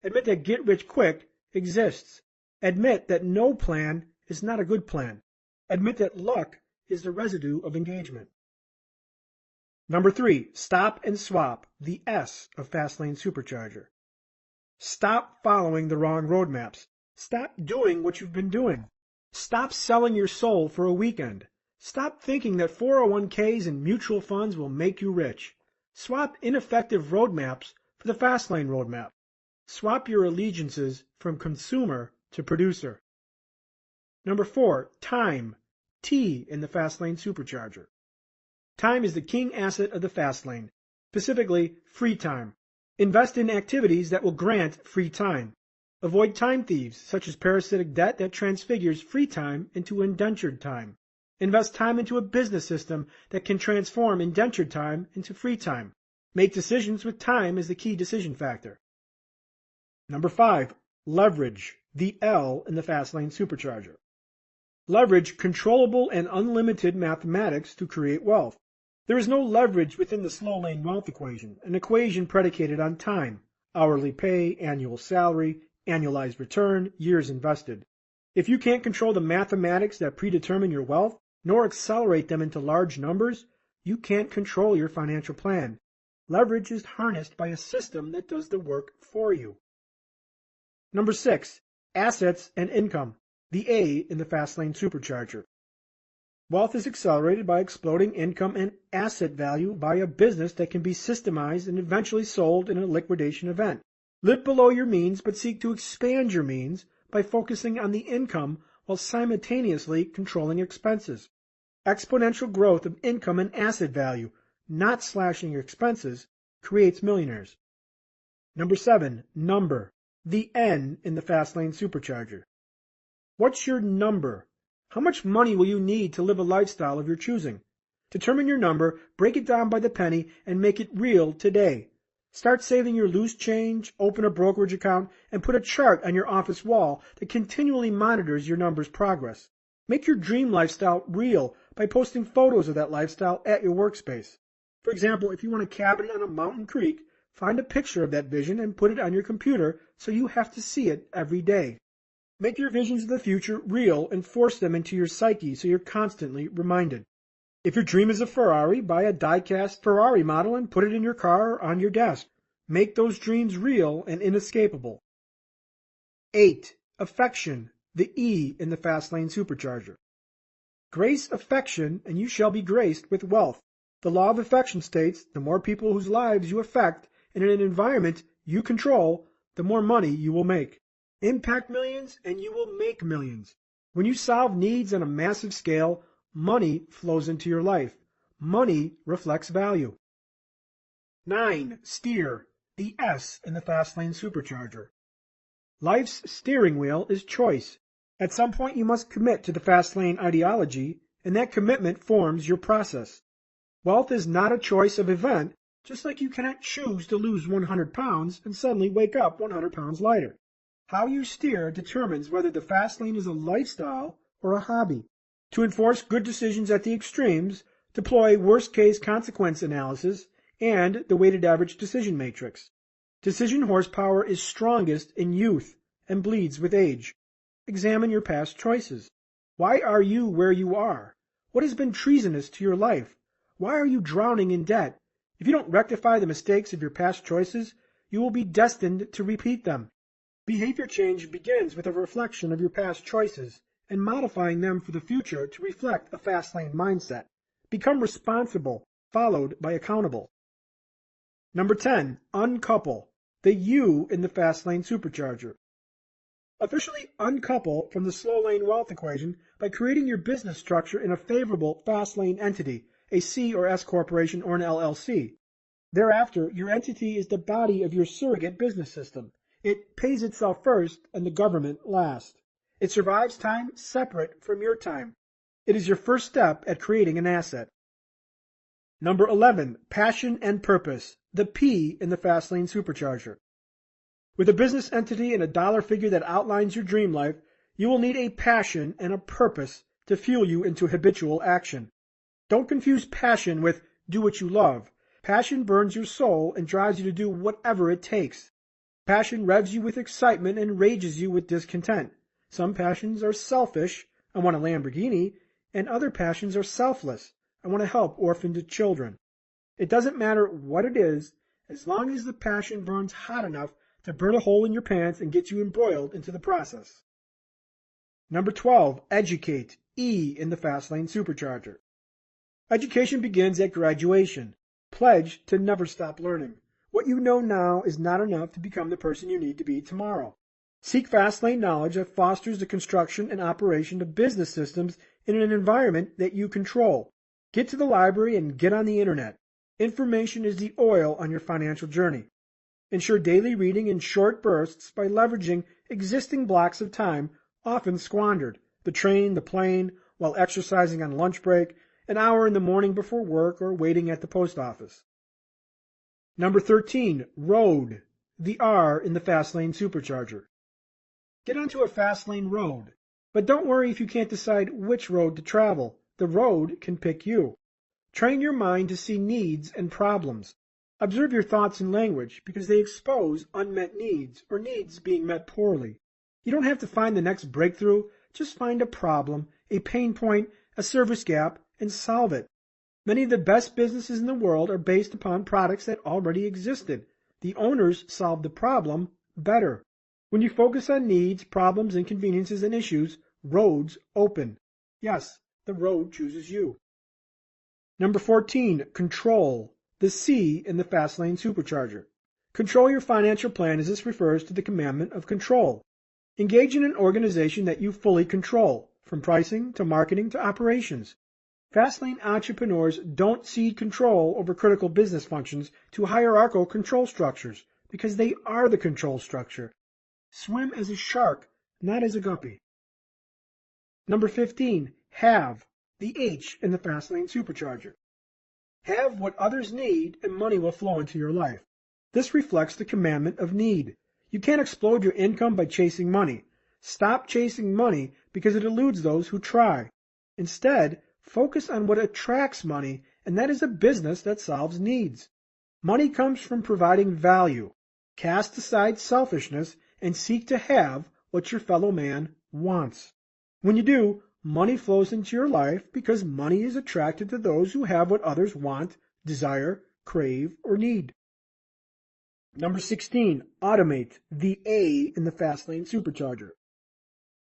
Admit that get rich quick exists. Admit that no plan is not a good plan. Admit that luck is the residue of engagement. Number 3, stop and swap, the S of Fastlane Supercharger. Stop following the wrong roadmaps. Stop doing what you've been doing. Stop selling your soul for a weekend. Stop thinking that 401ks and mutual funds will make you rich. Swap ineffective roadmaps for the Fastlane roadmap. Swap your allegiances from consumer to producer. Number 4, time, T in the Fastlane Supercharger. Time is the king asset of the Fastlane, specifically free time. Invest in activities that will grant free time. Avoid time thieves, such as parasitic debt that transfigures free time into indentured time. Invest time into a business system that can transform indentured time into free time. Make decisions with time as the key decision factor. Number 5, leverage, the L in the Fastlane Supercharger. Leverage controllable and unlimited mathematics to create wealth. There is no leverage within the slow lane wealth equation, an equation predicated on time, hourly pay, annual salary, annualized return, years invested. If you can't control the mathematics that predetermine your wealth, nor accelerate them into large numbers, you can't control your financial plan. Leverage is harnessed by a system that does the work for you. Number 6, assets and income, the A in the Fastlane Supercharger. Wealth is accelerated by exploding income and asset value by a business that can be systemized and eventually sold in a liquidation event. Live below your means, but seek to expand your means by focusing on the income while simultaneously controlling expenses. Exponential growth of income and asset value, not slashing your expenses, creates millionaires. Number 7, number. The N in the Fastlane Supercharger. What's your number? How much money will you need to live a lifestyle of your choosing? Determine your number, break it down by the penny, and make it real today. Start saving your loose change, open a brokerage account, and put a chart on your office wall that continually monitors your number's progress. Make your dream lifestyle real by posting photos of that lifestyle at your workspace. For example, if you want a cabin on a mountain creek, find a picture of that vision and put it on your computer so you have to see it every day. Make your visions of the future real and force them into your psyche so you're constantly reminded. If your dream is a Ferrari, buy a die-cast Ferrari model and put it in your car or on your desk. Make those dreams real and inescapable. 8. Affection, the E in the Fastlane Supercharger. Grace affection, and you shall be graced with wealth. The law of affection states the more people whose lives you affect and in an environment you control, the more money you will make. Impact millions and you will make millions. When you solve needs on a massive scale, money flows into your life. Money reflects value. 9. Steer, the S in the Fastlane Supercharger. Life's steering wheel is choice. At some point you must commit to the Fastlane ideology, and that commitment forms your process. Wealth is not a choice of event, just like you cannot choose to lose 100 pounds and suddenly wake up 100 pounds lighter. How you steer determines whether the Fastlane is a lifestyle or a hobby. To enforce good decisions at the extremes, deploy worst-case consequence analysis and the weighted average decision matrix. Decision horsepower is strongest in youth and bleeds with age. Examine your past choices. Why are you where you are? What has been treasonous to your life? Why are you drowning in debt? If you don't rectify the mistakes of your past choices, you will be destined to repeat them. Behavior change begins with a reflection of your past choices and modifying them for the future to reflect a Fastlane mindset. Become responsible, followed by accountable. Number 10, uncouple, the U in the Fastlane Supercharger. Officially uncouple from the slow lane wealth equation by creating your business structure in a favorable Fastlane entity, a C or S corporation or an LLC. Thereafter, your entity is the body of your surrogate business system. It pays itself first and the government last. It survives time separate from your time. It is your first step at creating an asset. Number 11, passion and purpose, the P in the Fastlane Supercharger. With a business entity and a dollar figure that outlines your dream life, you will need a passion and a purpose to fuel you into habitual action. Don't confuse passion with do what you love. Passion burns your soul and drives you to do whatever it takes. Passion revs you with excitement and rages you with discontent. Some passions are selfish, I want a Lamborghini, and other passions are selfless, I want to help orphaned children. It doesn't matter what it is, as long as the passion burns hot enough to burn a hole in your pants and get you embroiled into the process. Number 12, educate, E in the Fastlane Supercharger. Education begins at graduation. Pledge to never stop learning. What you know now is not enough to become the person you need to be tomorrow. Seek Fastlane knowledge that fosters the construction and operation of business systems in an environment that you control. Get to the library and get on the internet. Information is the oil on your financial journey. Ensure daily reading in short bursts by leveraging existing blocks of time, often squandered. The train, the plane, while exercising on lunch break, an hour in the morning before work, or waiting at the post office. Number 13, road, the R in the Fastlane Supercharger. Get onto a Fastlane road, but don't worry if you can't decide which road to travel. The road can pick you. Train your mind to see needs and problems. Observe your thoughts and language because they expose unmet needs or needs being met poorly. You don't have to find the next breakthrough, just find a problem, a pain point, a service gap, and solve it. Many of the best businesses in the world are based upon products that already existed. The owners solved the problem better. When you focus on needs, problems, inconveniences, and issues, roads open. Yes, the road chooses you. Number 14, control, the C in the Fastlane Supercharger. Control your financial plan as this refers to the commandment of control. Engage in an organization that you fully control, from pricing to marketing to operations. Fastlane entrepreneurs don't cede control over critical business functions to hierarchical control structures because they are the control structure. Swim as a shark, not as a guppy. Number 15, have, the H in the Fastlane supercharger. Have what others need and money will flow into your life. This reflects the commandment of need. You can't explode your income by chasing money. Stop chasing money because it eludes those who try. Instead, focus on what attracts money, and that is a business that solves needs. Money comes from providing value. Cast aside selfishness and seek to have what your fellow man wants. When you do, money flows into your life because money is attracted to those who have what others want, desire, crave, or need. Number 16, automate, the A in the Fastlane supercharger.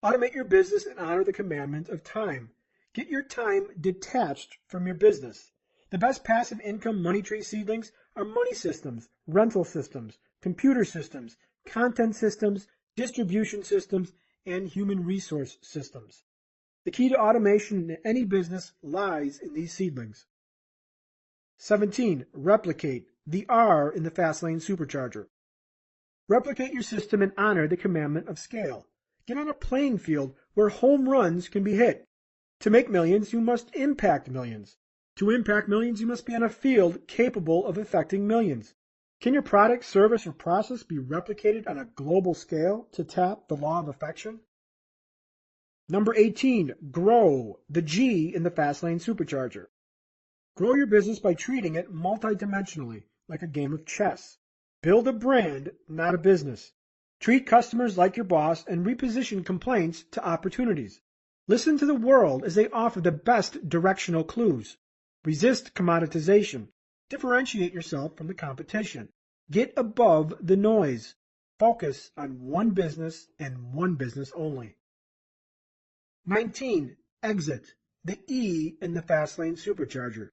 Automate your business and honor the commandment of time. Get your time detached from your business. The best passive income money tree seedlings are money systems, rental systems, computer systems, content systems, distribution systems, and human resource systems. The key to automation in any business lies in these seedlings. 17. Replicate, the R in the Fastlane supercharger. Replicate your system and honor the commandment of scale. Get on a playing field where home runs can be hit. To make millions, you must impact millions. To impact millions, you must be on a field capable of affecting millions. Can your product, service, or process be replicated on a global scale to tap the law of affection? Number 18, grow, the G in the Fastlane supercharger. Grow your business by treating it multidimensionally, like a game of chess. Build a brand, not a business. Treat customers like your boss and reposition complaints to opportunities. Listen to the world as they offer the best directional clues. Resist commoditization. Differentiate yourself from the competition. Get above the noise. Focus on one business and one business only. 19. Exit, the E in the Fastlane supercharger.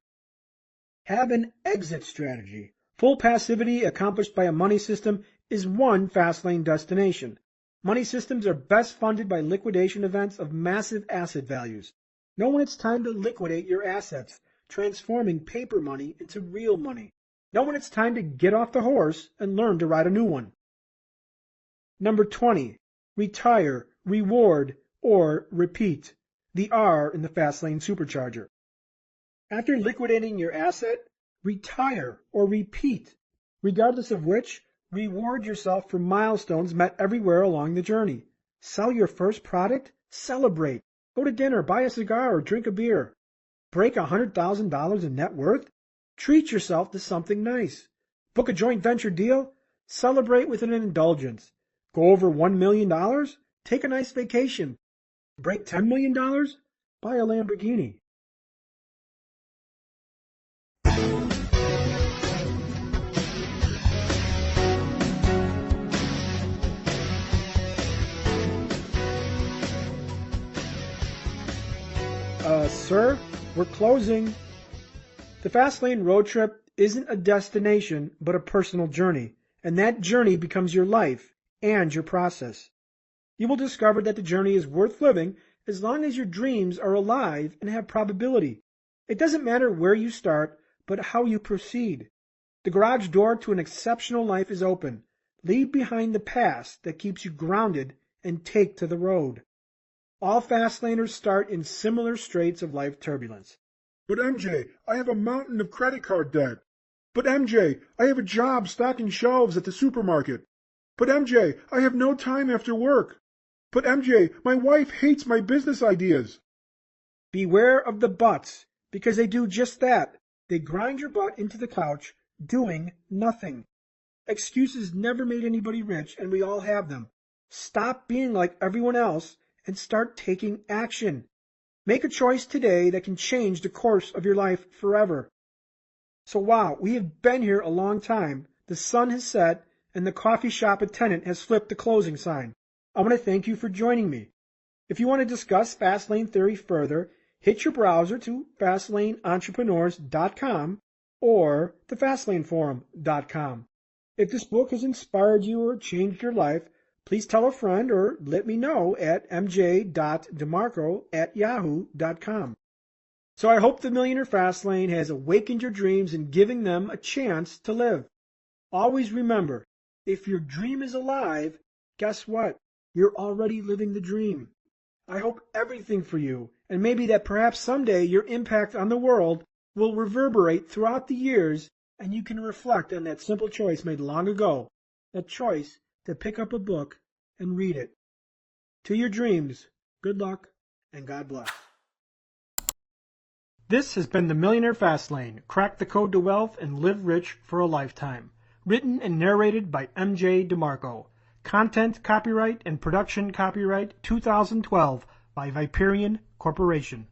Have an exit strategy. Full passivity accomplished by a money system is one Fastlane destination. Money systems are best funded by liquidation events of massive asset values. Know when it's time to liquidate your assets, transforming paper money into real money. Know when it's time to get off the horse and learn to ride a new one. Number 20. Retire, reward, or repeat, the R in the Fastlane supercharger. After liquidating your asset, retire or repeat, regardless of which, reward yourself for milestones met everywhere along the journey. Sell your first product? Celebrate. Go to dinner, buy a cigar, or drink a beer. Break $100,000 in net worth? Treat yourself to something nice. Book a joint venture deal? Celebrate with an indulgence. Go over $1 million? Take a nice vacation. Break $10 million? Buy a Lamborghini. Sir, we're closing. The Fastlane road trip isn't a destination, but a personal journey, and that journey becomes your life and your process. You will discover that the journey is worth living as long as your dreams are alive and have probability. It doesn't matter where you start, but how you proceed. The garage door to an exceptional life is open. Leave behind the past that keeps you grounded and take to the road. All Fastlaners start in similar straits of life turbulence. But MJ, I have a mountain of credit card debt. But MJ, I have a job stocking shelves at the supermarket. But MJ, I have no time after work. But MJ, my wife hates my business ideas. Beware of the buts, because they do just that. They grind your butt into the couch, doing nothing. Excuses never made anybody rich, and we all have them. Stop being like everyone else and start taking action. Make a choice today that can change the course of your life forever. So wow, we have been here a long time. The sun has set, and the coffee shop attendant has flipped the closing sign. I want to thank you for joining me. If you want to discuss Fastlane theory further, hit your browser to FastlaneEntrepreneurs.com or thefastlaneforum.com. If this book has inspired you or changed your life, please tell a friend or let me know at mj.demarco@yahoo.com. So I hope the Millionaire Fastlane has awakened your dreams and giving them a chance to live. Always remember, if your dream is alive, guess what? You're already living the dream. I hope everything for you, and maybe that perhaps someday your impact on the world will reverberate throughout the years and you can reflect on that simple choice made long ago, that choice to pick up a book and read it. To your dreams, good luck and God bless. This has been the Millionaire Fastlane. Crack the code to wealth and live rich for a lifetime. Written and narrated by M.J. De Marco. Content copyright and production copyright 2012 by Viperian Corporation.